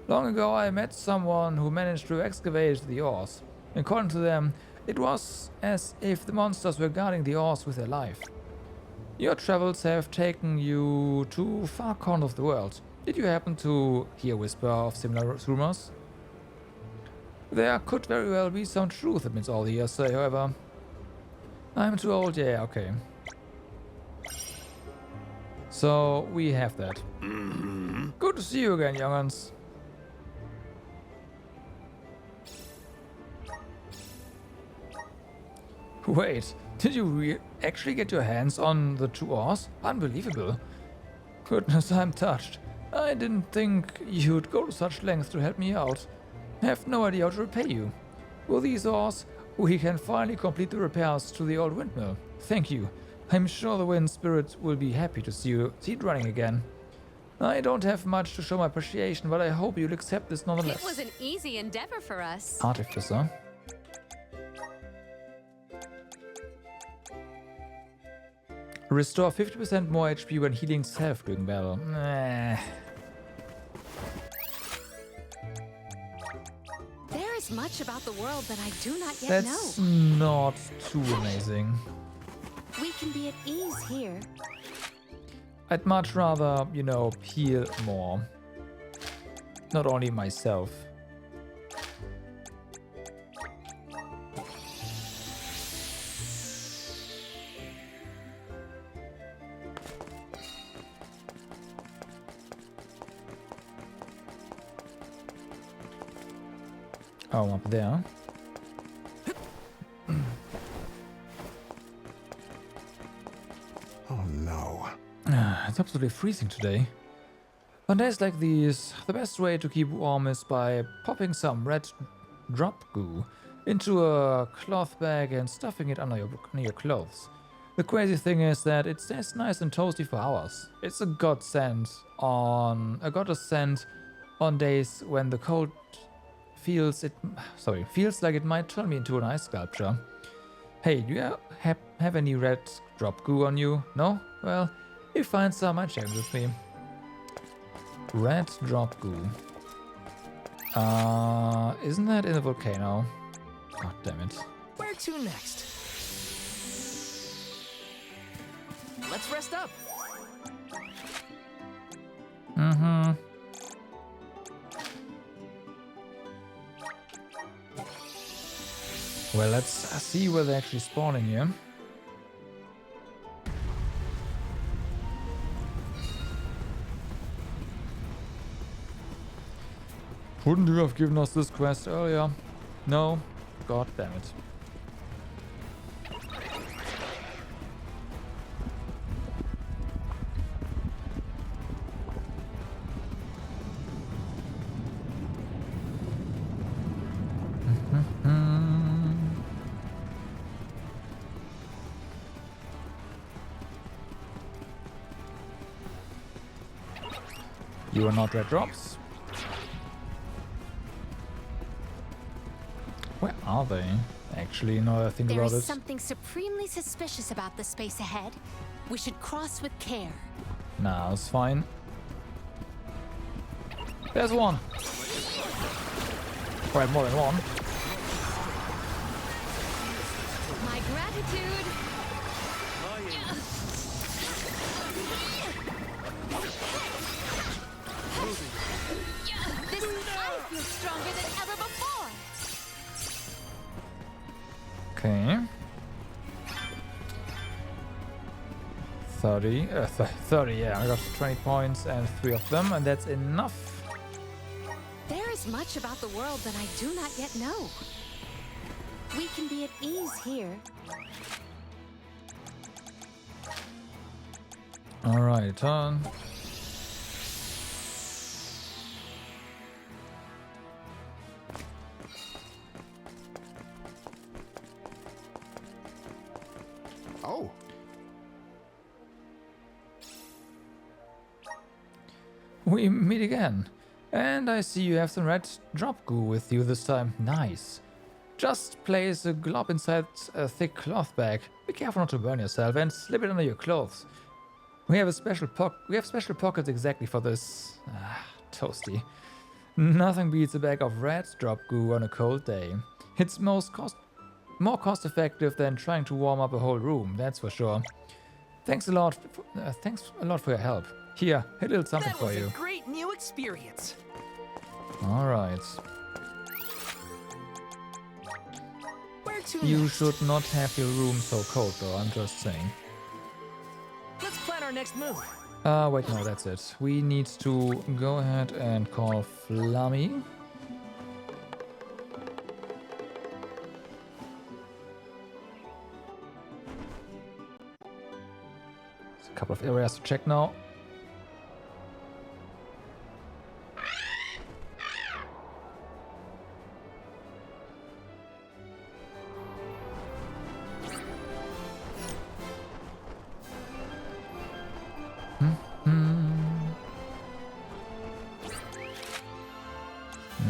Long ago I met someone who managed to excavate the ores. According to them, it was as if the monsters were guarding the ores with their life. Your travels have taken you to far corners of the world. Did you happen to hear whisper of similar rumors? There could very well be some truth amidst all the hearsay, however. I'm too old, yeah, okay. So, we have that. Good to see you again, young'uns. Wait, did you actually get your hands on the two ores? Unbelievable. Goodness, I'm touched. I didn't think you'd go to such lengths to help me out. I have no idea how to repay you. With these ores, we can finally complete the repairs to the old windmill. Thank you. I'm sure the wind spirit will be happy to see it running again. I don't have much to show my appreciation, but I hope you'll accept this nonetheless. It was an easy endeavor for us. Artificer. Restore 50% more HP when healing self during battle. Nah. There is much about the world that I do not yet That's know. not too amazing. We can be at ease here. I'd much rather, you know, heal more. Not only myself. Oh, up there. Oh no. It's absolutely freezing today. On days like these, the best way to keep warm is by popping some red drop goo into a cloth bag and stuffing it under your clothes. The crazy thing is that it stays nice and toasty for hours. It's a godsend on days when the cold feels like it might turn me into an ice sculpture. Hey, do you have any red drop goo on you? No? Well, if you find some, I'd share it with me. Red drop goo. Isn't that in the volcano? God damn it. Where to next? Let's rest up. Mm-hmm. Well, let's see where they're actually spawning here. Wouldn't you have given us this quest earlier? No? God damn it. You are not red drops. Where are they? Actually, now that I think There about is it. something supremely suspicious about the space ahead. We should cross with care. Nah, it's fine. There's one. Or more than one. My gratitude. I feel stronger than ever before. Okay. 30, 30, yeah, I got 20 points and 3 of them, and that's enough. There is much about the world that I do not yet know. We can be at ease here. Alright, turn. Oh. We meet again. And I see you have some red drop goo with you this time. Nice. Just place a glob inside a thick cloth bag. Be careful not to burn yourself and slip it under your clothes. We have special pockets exactly for this. Ah, toasty. Nothing beats a bag of red drop goo on a cold day. It's more cost effective than trying to warm up a whole room, that's for sure. Thanks a lot for your help. Here, a little something for you. That was a great new experience. All right. Where to You next? should not have your room so cold, though. I'm just saying. Let's plan our next move. Wait, no, that's it. We need to go ahead and call Flammy. There's a couple of areas to check now.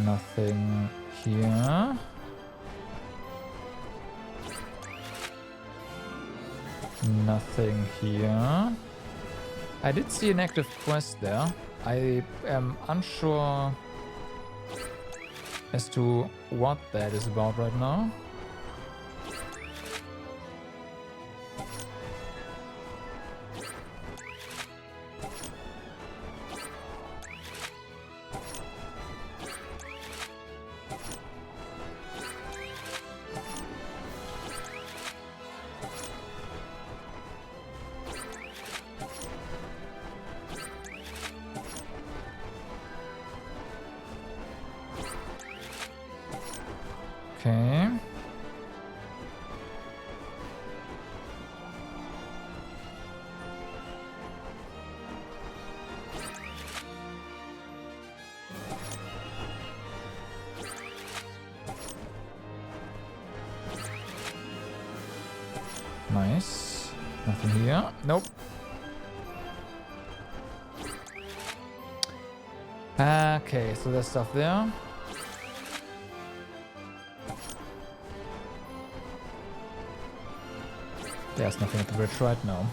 Nothing here. Nothing here. I did see an active quest there. I am unsure as to what that is about right now. Okay. Nice. Nothing here. Nope. Okay, so there's stuff there. There's nothing at the bridge right now.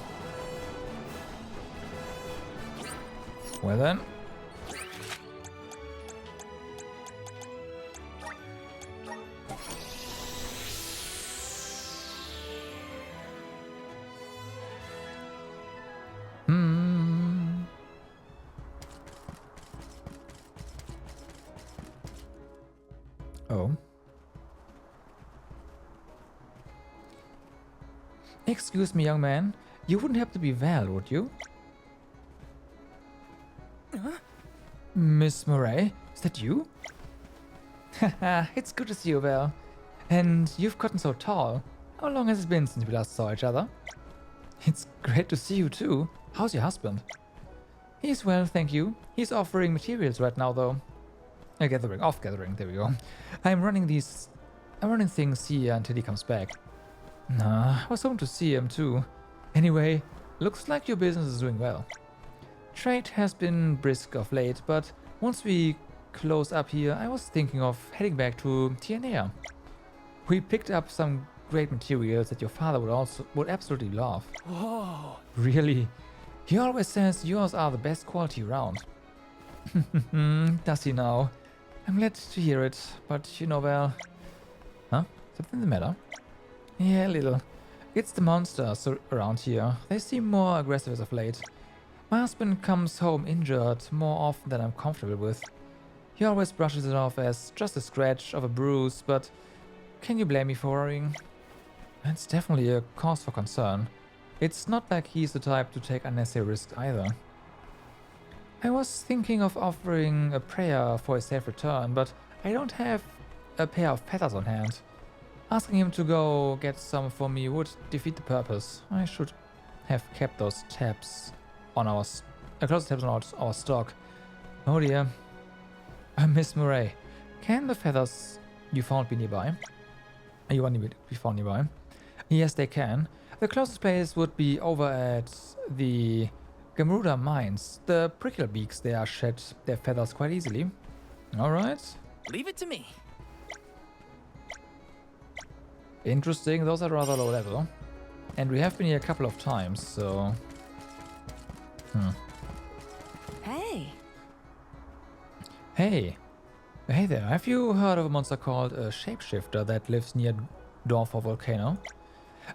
Well then. Oh. Excuse me, young man. You wouldn't happen to be Val, would you? Huh? Miss Murray, is that you? Haha, it's good to see you, Val. And you've gotten so tall. How long has it been since we last saw each other? It's great to see you too. How's your husband? He's well, thank you. He's offering materials right now, though. Off gathering, there we go. I'm running things here until he comes back. Nah, I was hoping to see him too. Anyway, looks like your business is doing well. Trade has been brisk of late, but once we close up here, I was thinking of heading back to Tianea. We picked up some great materials that your father would absolutely love. Whoa. Really? He always says yours are the best quality around. Does he now? I'm glad to hear it, but you know, well... Huh? Something the matter? Yeah, a little. It's the monsters around here. They seem more aggressive as of late. My husband comes home injured more often than I'm comfortable with. He always brushes it off as just a scratch of a bruise, but can you blame me for worrying? That's definitely a cause for concern. It's not like he's the type to take unnecessary risks either. I was thinking of offering a prayer for a safe return, but I don't have a pair of feathers on hand. Asking him to go get some for me would defeat the purpose. I should have kept those tabs on our close tabs on our stock. Oh dear. Miss Murray, can the feathers you found be nearby? You want to be found nearby? Yes, they can. The closest place would be over at the Gamuda mines. The prickle beaks there shed their feathers quite easily. Alright. Leave it to me. Interesting, those are rather low level. And we have been here a couple of times, so... Hey. Hey. Hey there, have you heard of a monster called a shapeshifter that lives near Dorfer Volcano?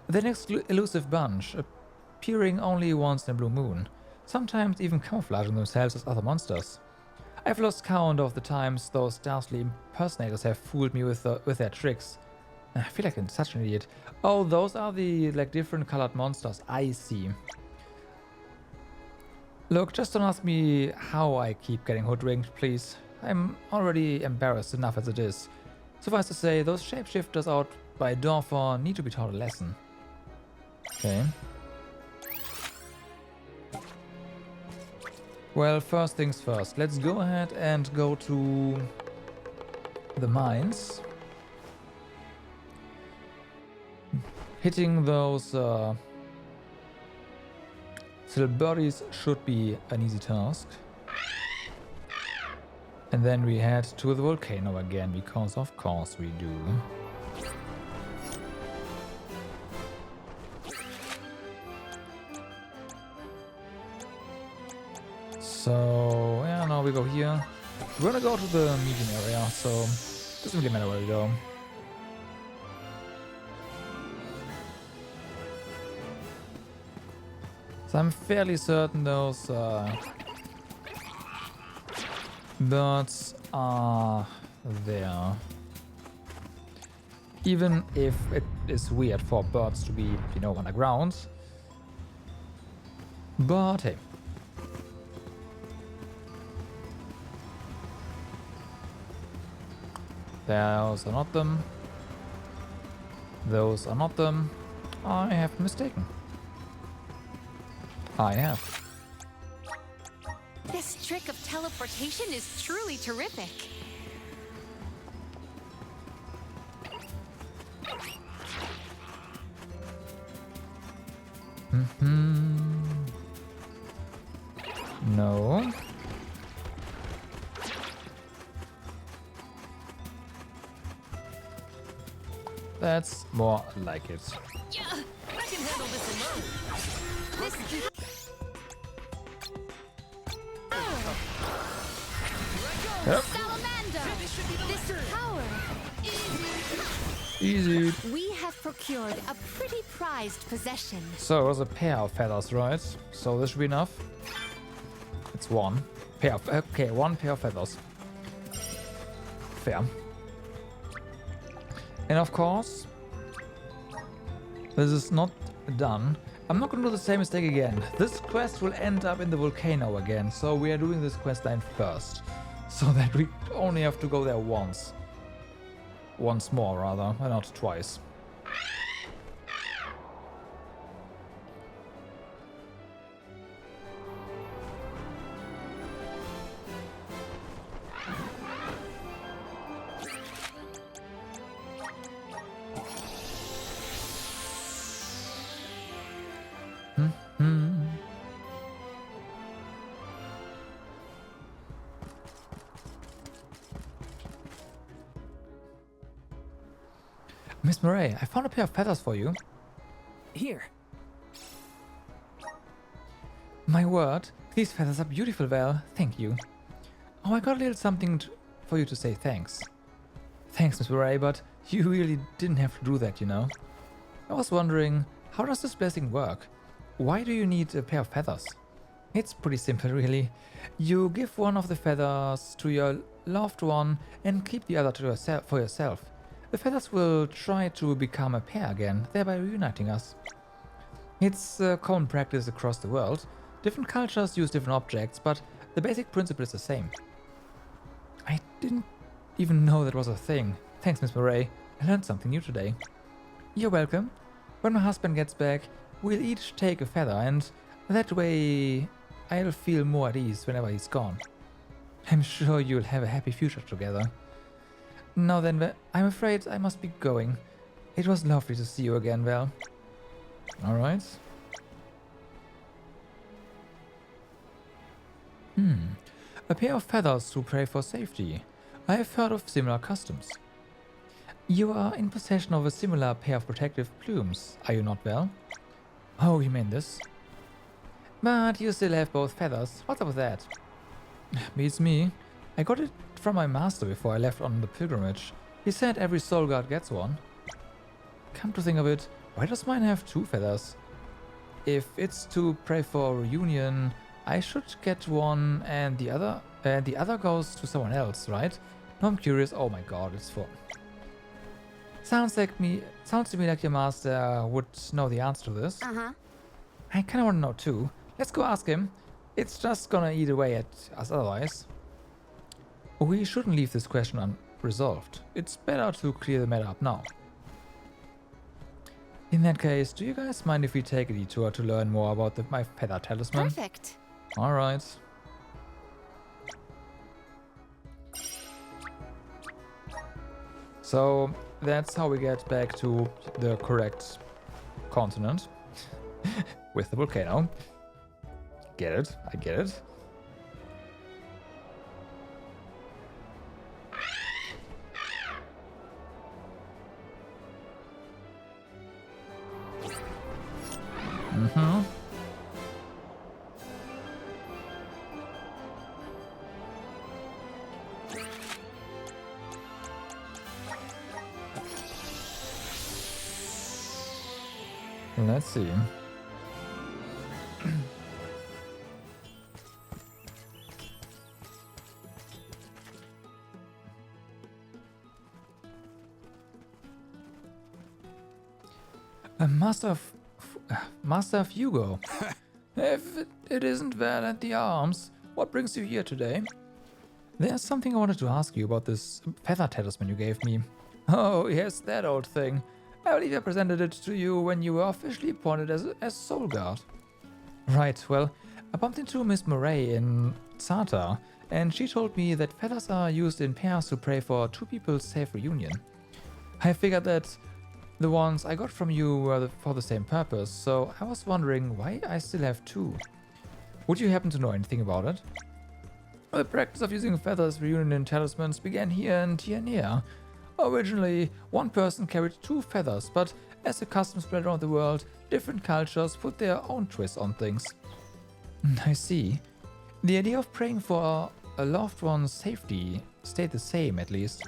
They're an elusive bunch, appearing only once in a blue moon, sometimes even camouflaging themselves as other monsters. I've lost count of the times those ghastly impersonators have fooled me with their tricks. I feel like I'm such an idiot. Oh, those are the different colored monsters. I see. Look, just don't ask me how I keep getting hoodwinked, please. I'm already embarrassed enough as it is. Suffice to say, those shapeshifters out by Dorfer need to be taught a lesson. Okay. Well, first things first. Let's go ahead and go to the mines. Hitting those little birdies should be an easy task. And then we head to the volcano again, because of course we do. So, yeah, now we go here. We're gonna go to the medium area, so doesn't really matter where we go. So I'm fairly certain those birds are there. Even if it is weird for birds to be, you know, underground. But hey. Those are not them. Those are not them. I have mistaken. I have. This trick of teleportation is truly terrific. No. That's more like it. Yeah, I can handle this alone. This Yep. Salamander! This power! Easy. We have procured a pretty prized possession. So it was a pair of feathers, right? So this should be enough. It's one pair of, okay, one pair of feathers. Fair. And of course, this is not done. I'm not gonna do the same mistake again. This quest will end up in the volcano again, so we are doing this quest line first. So that we only have to go there once. Once more, rather, and not twice. Miss Murray, I found a pair of feathers for you. Here. My word, these feathers are beautiful, Val. Thank you. Oh, I got a little something for you to say thanks. Thanks, Miss Murray, but you really didn't have to do that, you know. I was wondering, how does this blessing work? Why do you need a pair of feathers? It's pretty simple, really. You give one of the feathers to your loved one and keep the other to yourself for yourself. the feathers will try to become a pair again, thereby reuniting us. It's a common practice across the world. Different cultures use different objects, but the basic principle is the same. I didn't even know that was a thing. Thanks, Miss Murray. I learned something new today. You're welcome. When my husband gets back, we'll each take a feather, and that way I'll feel more at ease whenever he's gone. I'm sure you'll have a happy future together. Now then, I'm afraid I must be going. It was lovely to see you again, Val. Alright. A pair of feathers to pray for safety. I have heard of similar customs. You are in possession of a similar pair of protective plumes, are you not, Val? Oh, you mean this? But you still have both feathers. What's up with that? Beats me. I got it from my master before I left on the pilgrimage. He said every soul guard gets one. Come to think of it, why does mine have 2 feathers? If it's to pray for a reunion, I should get one and the other goes to someone else, right? No, I'm curious. Oh my god, it's for... Sounds to me like your master would know the answer to this. Uh-huh. I kinda wanna know too. Let's go ask him. It's just gonna eat away at us otherwise. We shouldn't leave this question unresolved. It's better to clear the matter up now. In that case, do you guys mind if we take a detour to learn more about my feather talisman? Perfect. Alright. So that's how we get back to the correct continent with the volcano. Get it? I get it. Mm-hmm. Let's see. Master of Hugo. If it isn't Val at the arms, what brings you here today? There's something I wanted to ask you about this feather talisman you gave me. Oh, yes, that old thing. I believe I presented it to you when you were officially appointed as Soul Guard. Right, well, I bumped into Miss Murray in Tsata, and she told me that feathers are used in pairs to pray for 2 people's safe reunion. I figured that the ones I got from you were for the same purpose, so I was wondering why I still have 2. Would you happen to know anything about it? The practice of using feathers for reunion talismans began here in Tiania. Originally, one person carried 2 feathers, but as the custom spread around the world, different cultures put their own twist on things. I see. The idea of praying for a loved one's safety stayed the same, at least.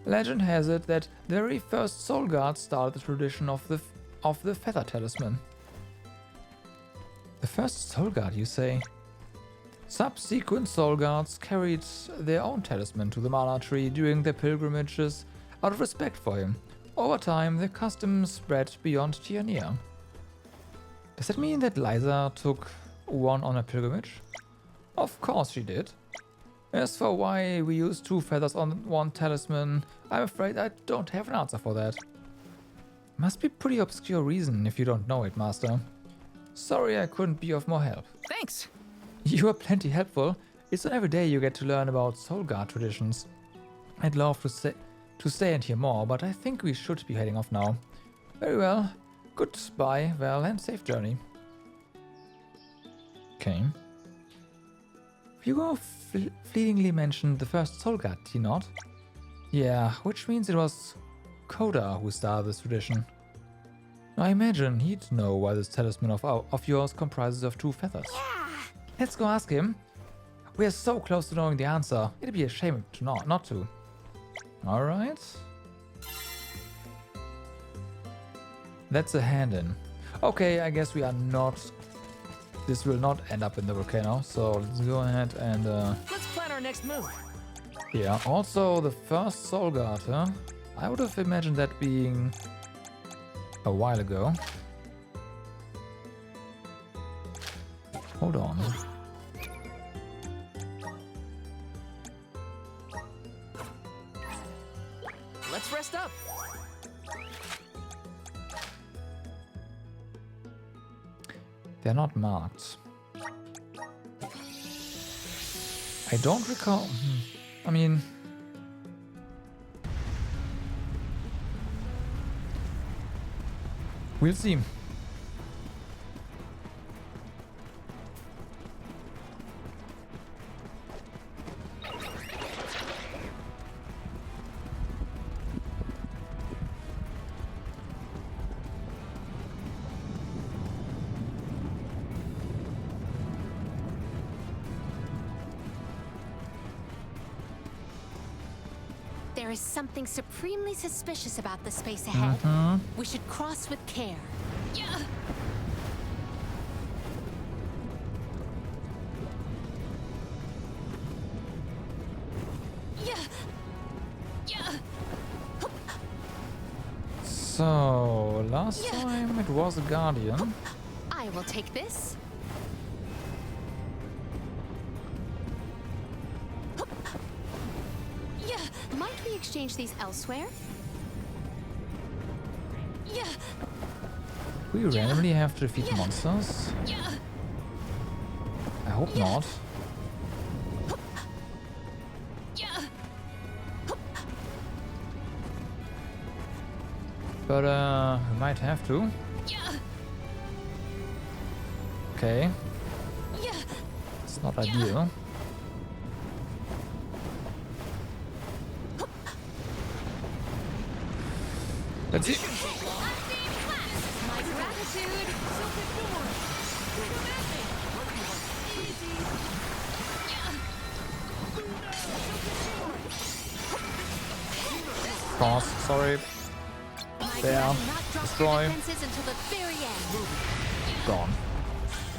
Legend has it that the very first Soul Guard started the tradition of the feather talisman. The first Soul Guard, you say? Subsequent Soul Guards carried their own talisman to the Mana Tree during their pilgrimages out of respect for him. Over time, the custom spread beyond Tiania. Does that mean that Liza took one on a pilgrimage? Of course she did. As for why we use 2 feathers on one talisman, I'm afraid I don't have an answer for that. Must be pretty obscure reason if you don't know it, Master. Sorry I couldn't be of more help. Thanks. You are plenty helpful. It's not every day you get to learn about Soul Guard traditions. I'd love to stay and hear more, but I think we should be heading off now. Very well. Goodbye, Val, and safe journey. Okay. Hugo fleetingly mentioned the first Soul Guard, did he not? Yeah, which means it was Koda who started this tradition. I imagine he'd know why this talisman of yours comprises of 2 feathers. Yeah. Let's go ask him. We are so close to knowing the answer. It'd be a shame to not to. Alright. That's a hand in. Okay, I guess we are not... This will not end up in the volcano, so let's go ahead and... Let's plan our next move. Yeah, also the first Soul Guard, huh? I would have imagined that being a while ago. Hold on. Let's rest up. They're not marked. I don't recall. I mean, we'll see. There is something supremely suspicious about the space ahead. We should cross with care. Yeah. Yeah. Yeah. So, last time it was a Guardian. I will take this. Yeah. Might we exchange these elsewhere? Yeah. We randomly have to defeat monsters? Yeah. I hope not. Yeah. But we might have to. Yeah. Okay. Yeah. It's not ideal. Let's see. My gratitude. Cross, sorry. There. Destroy. Until the very end. Gone.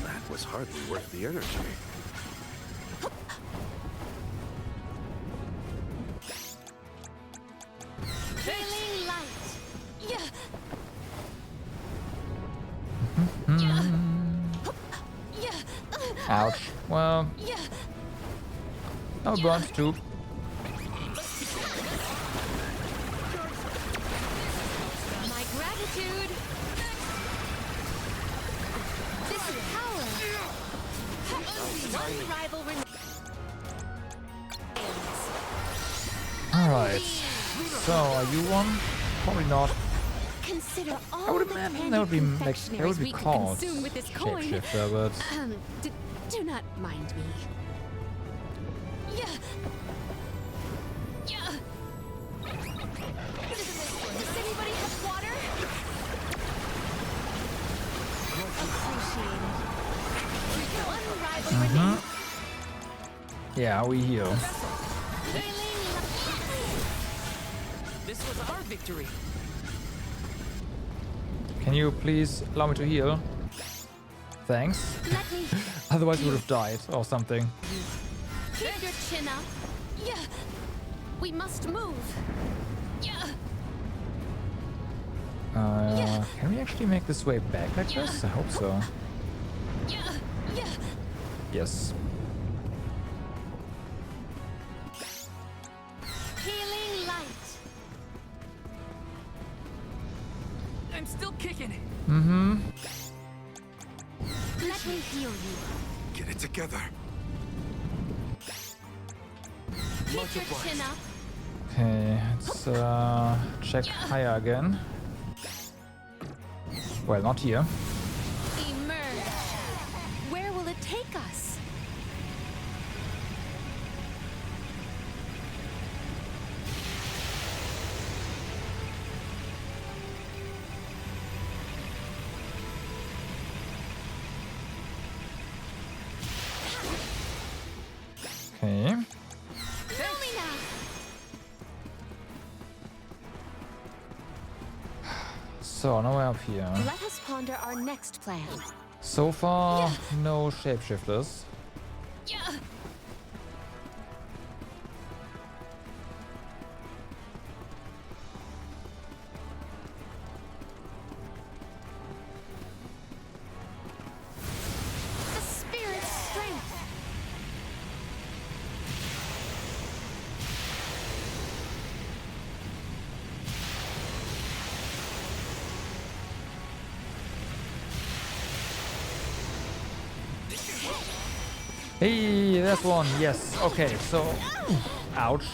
That was hardly worth the energy. Healing light. Yeah. Ouch. Well, Yeah. I burned too. My gratitude. This is power. One rival Alright. So, are you one? Probably not. Consider all I would the imagine candy that would be like confectionaries that would be we could called consume with this coin. shapeshifter, but Do not mind me. Yeah. Yeah. Does anybody have water? Appreciate it. One rival remaining. yeah, we heal. This was our victory. Can you please allow me to heal? Thanks. Let me Otherwise, we would have died or something. keep your chin up. Yeah. We must move. Yeah. Can we actually make this way back like this? I hope so. Yeah. Yeah. Yes. Healing light. I'm still kicking. Mm-hmm. Let me heal you. Get it together. Keep your chin up. Okay, let's check higher again. Well, not here. Emerge. Where will it take us? Okay. Fill me now. So, now we're up here. Let us ponder our next plan. So far, no shapeshifters. Yeah. Hey, that's one. Yes. Okay, so... Ouch.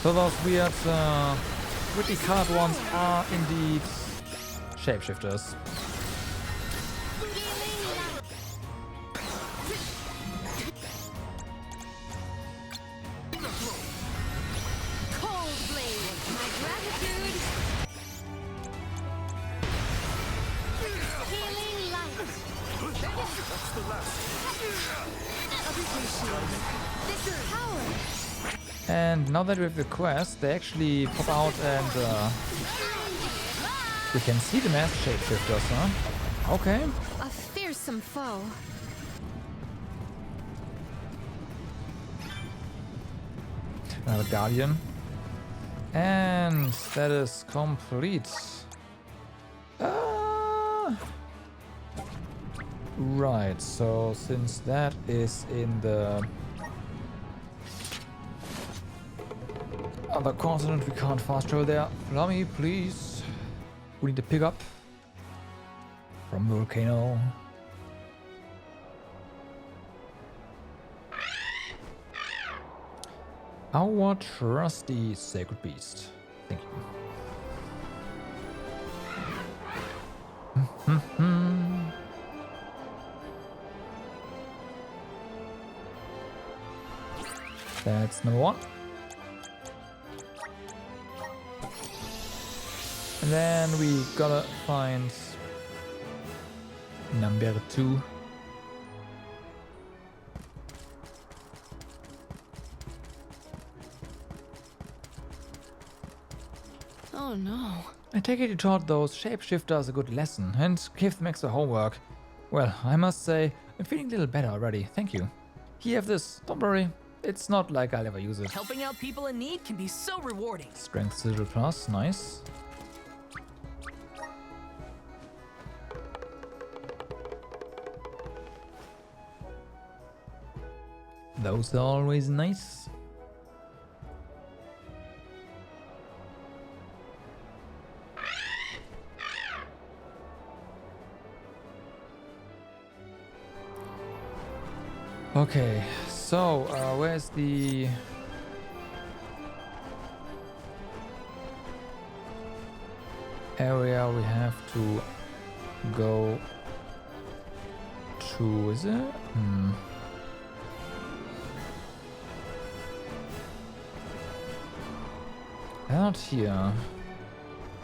So those weird, pretty colored ones are indeed shapeshifters. And now that we have the quest, they actually pop out and we can see them as shapeshifters, huh? Okay. A fearsome foe. Another guardian. And that is complete. Right, so since that is in the other continent, we can't fast travel there. Flammy, please. We need to pick up from the volcano. Our trusty sacred beast. Thank you. That's number one. And then we gotta find number two. Oh no. I take it you taught those shapeshifters a good lesson and gave them extra homework. Well, I must say, I'm feeling a little better already, thank you. Here, have this, don't worry. It's not like I'll ever use it. Helping out people in need can be so rewarding. Strength 0 plus, nice. Those are always nice. Okay, so where's the area we have to go to? Is it? Out here. I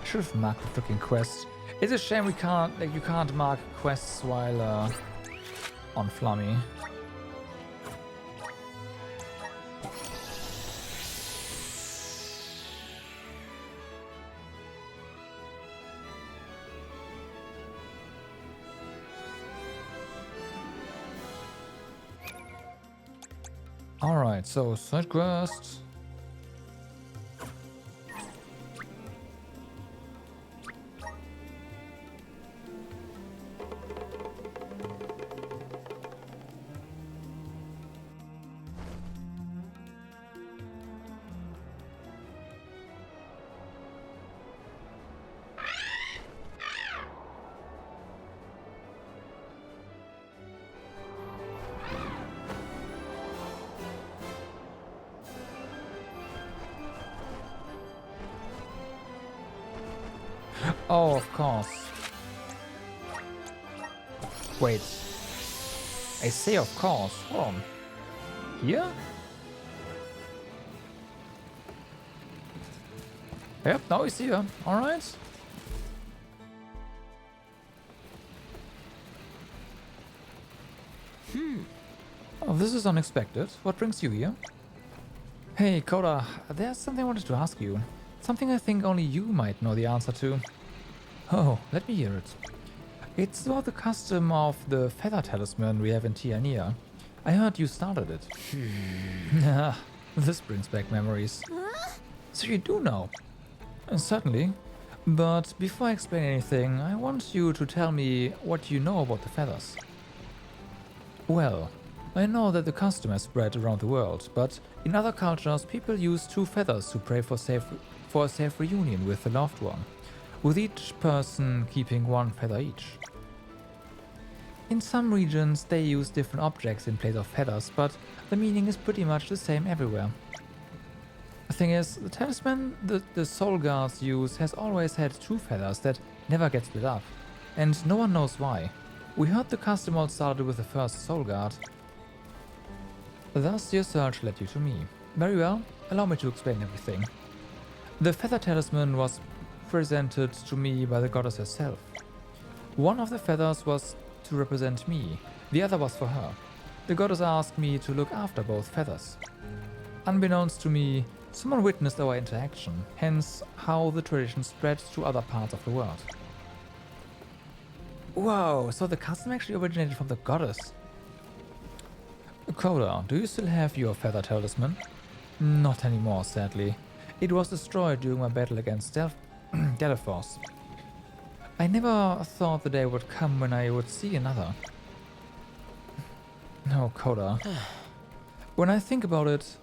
should have marked the freaking quest. It's a shame we can't, like, you can't mark quests while on Flammy. Alright, so side quest. Oh, of course. Wait. I say of course. Hold on. Here? Yep, now he's here. Alright. Oh, this is unexpected. What brings you here? Hey, Koda, there's something I wanted to ask you. Something I think only you might know the answer to. Oh, let me hear it. It's about the custom of the feather talisman we have in Tiania. I heard you started it. This brings back memories. So you do know? Certainly. But before I explain anything, I want you to tell me what you know about the feathers. Well, I know that the custom has spread around the world, but in other cultures people use 2 feathers to pray for a safe reunion with a loved one, with each person keeping 1 feather each. In some regions they use different objects in place of feathers, but the meaning is pretty much the same everywhere. The thing is, the talisman the soul guards use has always had two feathers that never get split up, and no one knows why. We heard the custom all started with the first soul guard. Thus your search led you to me. Very well, allow me to explain everything. The feather talisman was presented to me by the goddess herself. One of the feathers was to represent me, the other was for her. The goddess asked me to look after both feathers. Unbeknownst to me, someone witnessed our interaction, hence how the tradition spread to other parts of the world. Whoa, so the custom actually originated from the goddess. Coda, do you still have your feather talisman? Not anymore, sadly. It was destroyed during my battle against Delphos. I never thought the day would come when I would see another. No, Coda. When I think about it,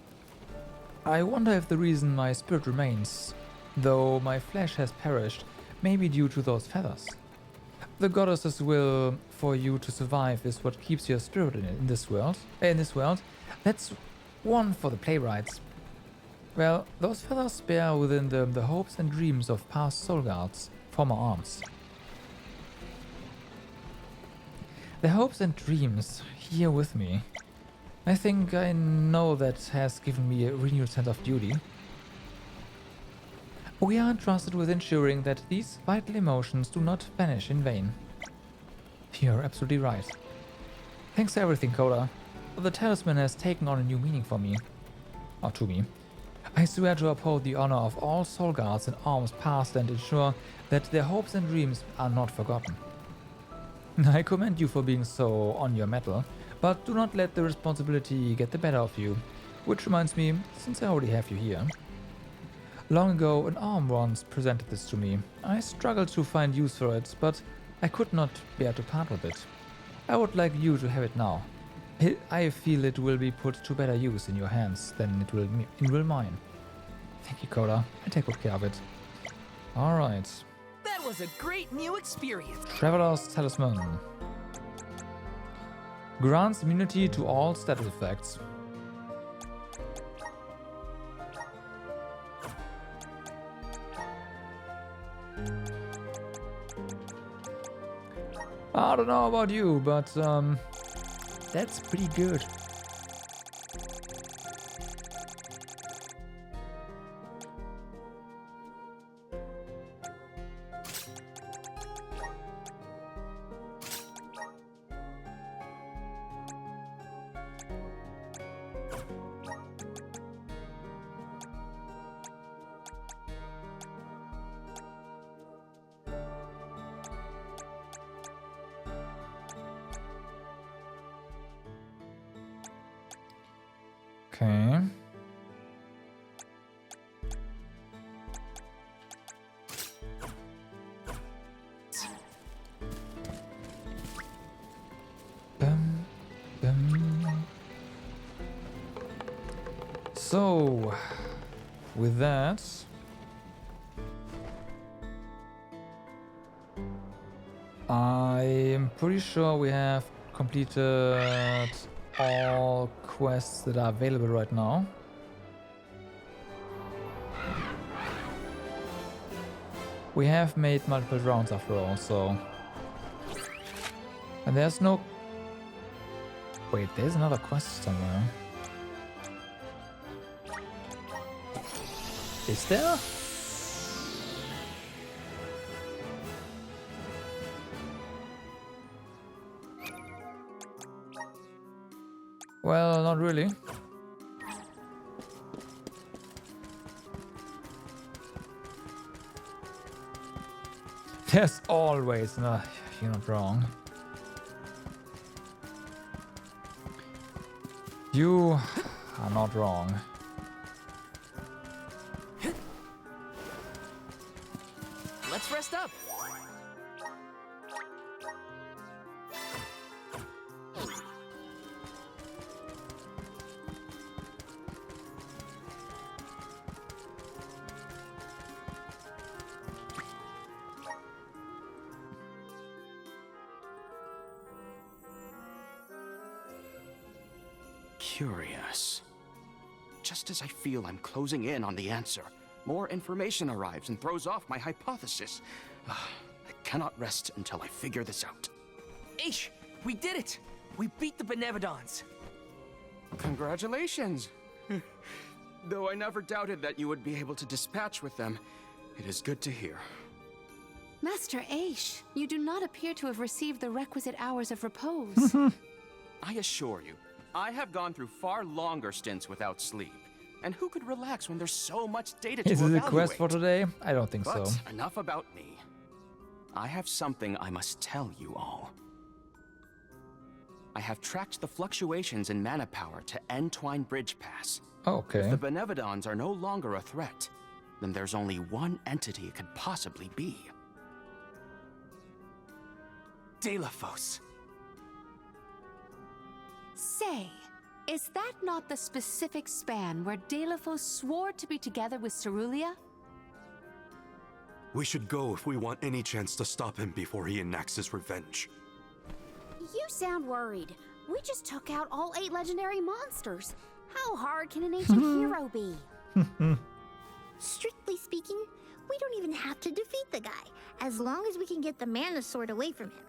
I wonder if the reason my spirit remains, though my flesh has perished, may be due to those feathers. The goddess's will for you to survive is what keeps your spirit in this world. That's one for the playwrights. Well, those feathers bear within them the hopes and dreams of past soul guards, former arms. The hopes and dreams here with me. I think I know that has given me a renewed sense of duty. We are entrusted with ensuring that these vital emotions do not vanish in vain. You're absolutely right. Thanks for everything, Coda. The talisman has taken on a new meaning for me. Or to me. I swear to uphold the honor of all soul guards and arms past and ensure that their hopes and dreams are not forgotten. I commend you for being so on your mettle, but do not let the responsibility get the better of you. Which reminds me, since I already have you here. Long ago, an arm once presented this to me. I struggled to find use for it, but I could not bear to part with it. I would like you to have it now. I feel it will be put to better use in your hands than it will mine. Thank you, Coda. I take good care of it. Alright. That was a great new experience. Traveler's Talisman. Grants immunity to all status effects. I don't know about you, but that's pretty good. Okay. So, with that, I'm pretty sure we have completed all quests that are available right now. We have made multiple rounds after all, so... And there's no... Wait, there's another quest somewhere. Is there? Well, not really. There's always... No, you're not wrong. You are not wrong. Let's rest up. Curious. Just as I feel I'm closing in on the answer, more information arrives and throws off my hypothesis. I cannot rest until I figure this out. Aish, we did it! We beat the Benevodons! Congratulations! Though I never doubted that you would be able to dispatch with them, it is good to hear. Master Aish, you do not appear to have received the requisite hours of repose. I assure you, I have gone through far longer stints without sleep. And who could relax when there's so much data to Is evaluate? it a quest for today? I don't think But so. enough about me. I have something I must tell you all. I have tracked the fluctuations in mana power to Entwine Bridge Pass. Okay. If the Benevodons are no longer a threat, then there's only one entity it could possibly be. Deilephos. Say, is that not the specific span where Deilephos swore to be together with Cerulia? We should go if we want any chance to stop him before he enacts his revenge. You sound worried. We just took out all 8 legendary monsters. How hard can an ancient hero be? Strictly speaking, we don't even have to defeat the guy, as long as we can get the mana sword away from him.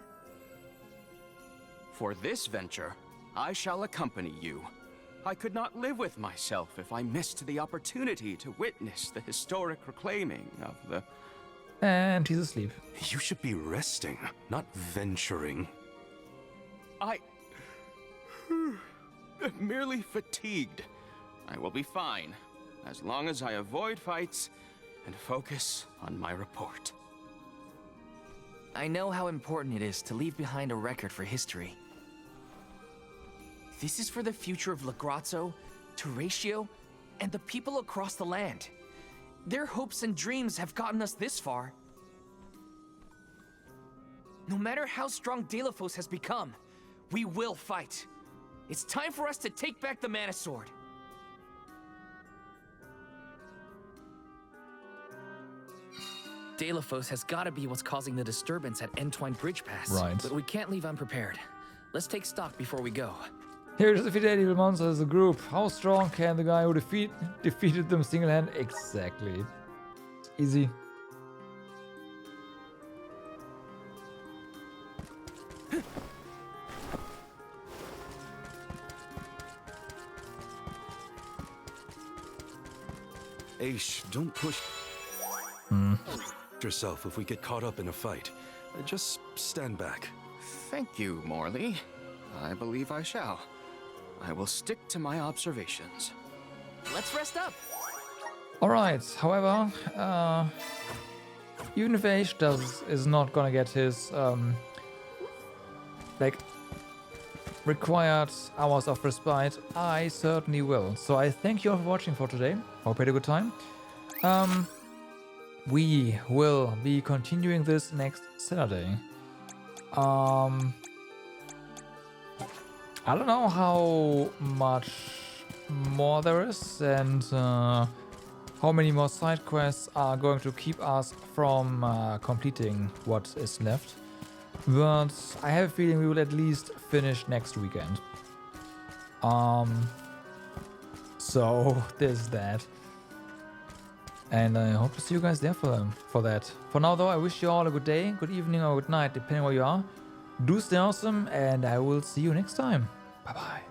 For this venture, I shall accompany you. I could not live with myself if I missed the opportunity to witness the historic reclaiming of the... And he's asleep. You should be resting, not venturing. I... am merely fatigued. I will be fine, as long as I avoid fights and focus on my report. I know how important it is to leave behind a record for history. This is for the future of Lagrazzo, Teratio, and the people across the land. Their hopes and dreams have gotten us this far. No matter how strong Deilephos has become, we will fight. It's time for us to take back the Mana Sword. Deilephos has got to be what's causing the disturbance at Entwine Bridge Pass. Right. But we can't leave unprepared. Let's take stock before we go. Here to defeat evil monsters as a group. How strong can the guy who defeated them single-handed? Exactly. Easy. Aish, don't push yourself if we get caught up in a fight. Just stand back. Thank you, Morley. I believe I shall. I will stick to my observations. Let's rest up. Alright, however, even if Aish is not gonna get his required hours of respite, I certainly will. So I thank you all for watching for today. Hope you had a good time. We will be continuing this next Saturday. I don't know how much more there is and how many more side quests are going to keep us from completing what is left. But I have a feeling we will at least finish next weekend. So there's that. And I hope to see you guys there for that. For now though, I wish you all a good day, good evening or good night, depending where you are. Do stay awesome and I will see you next time. Bye bye.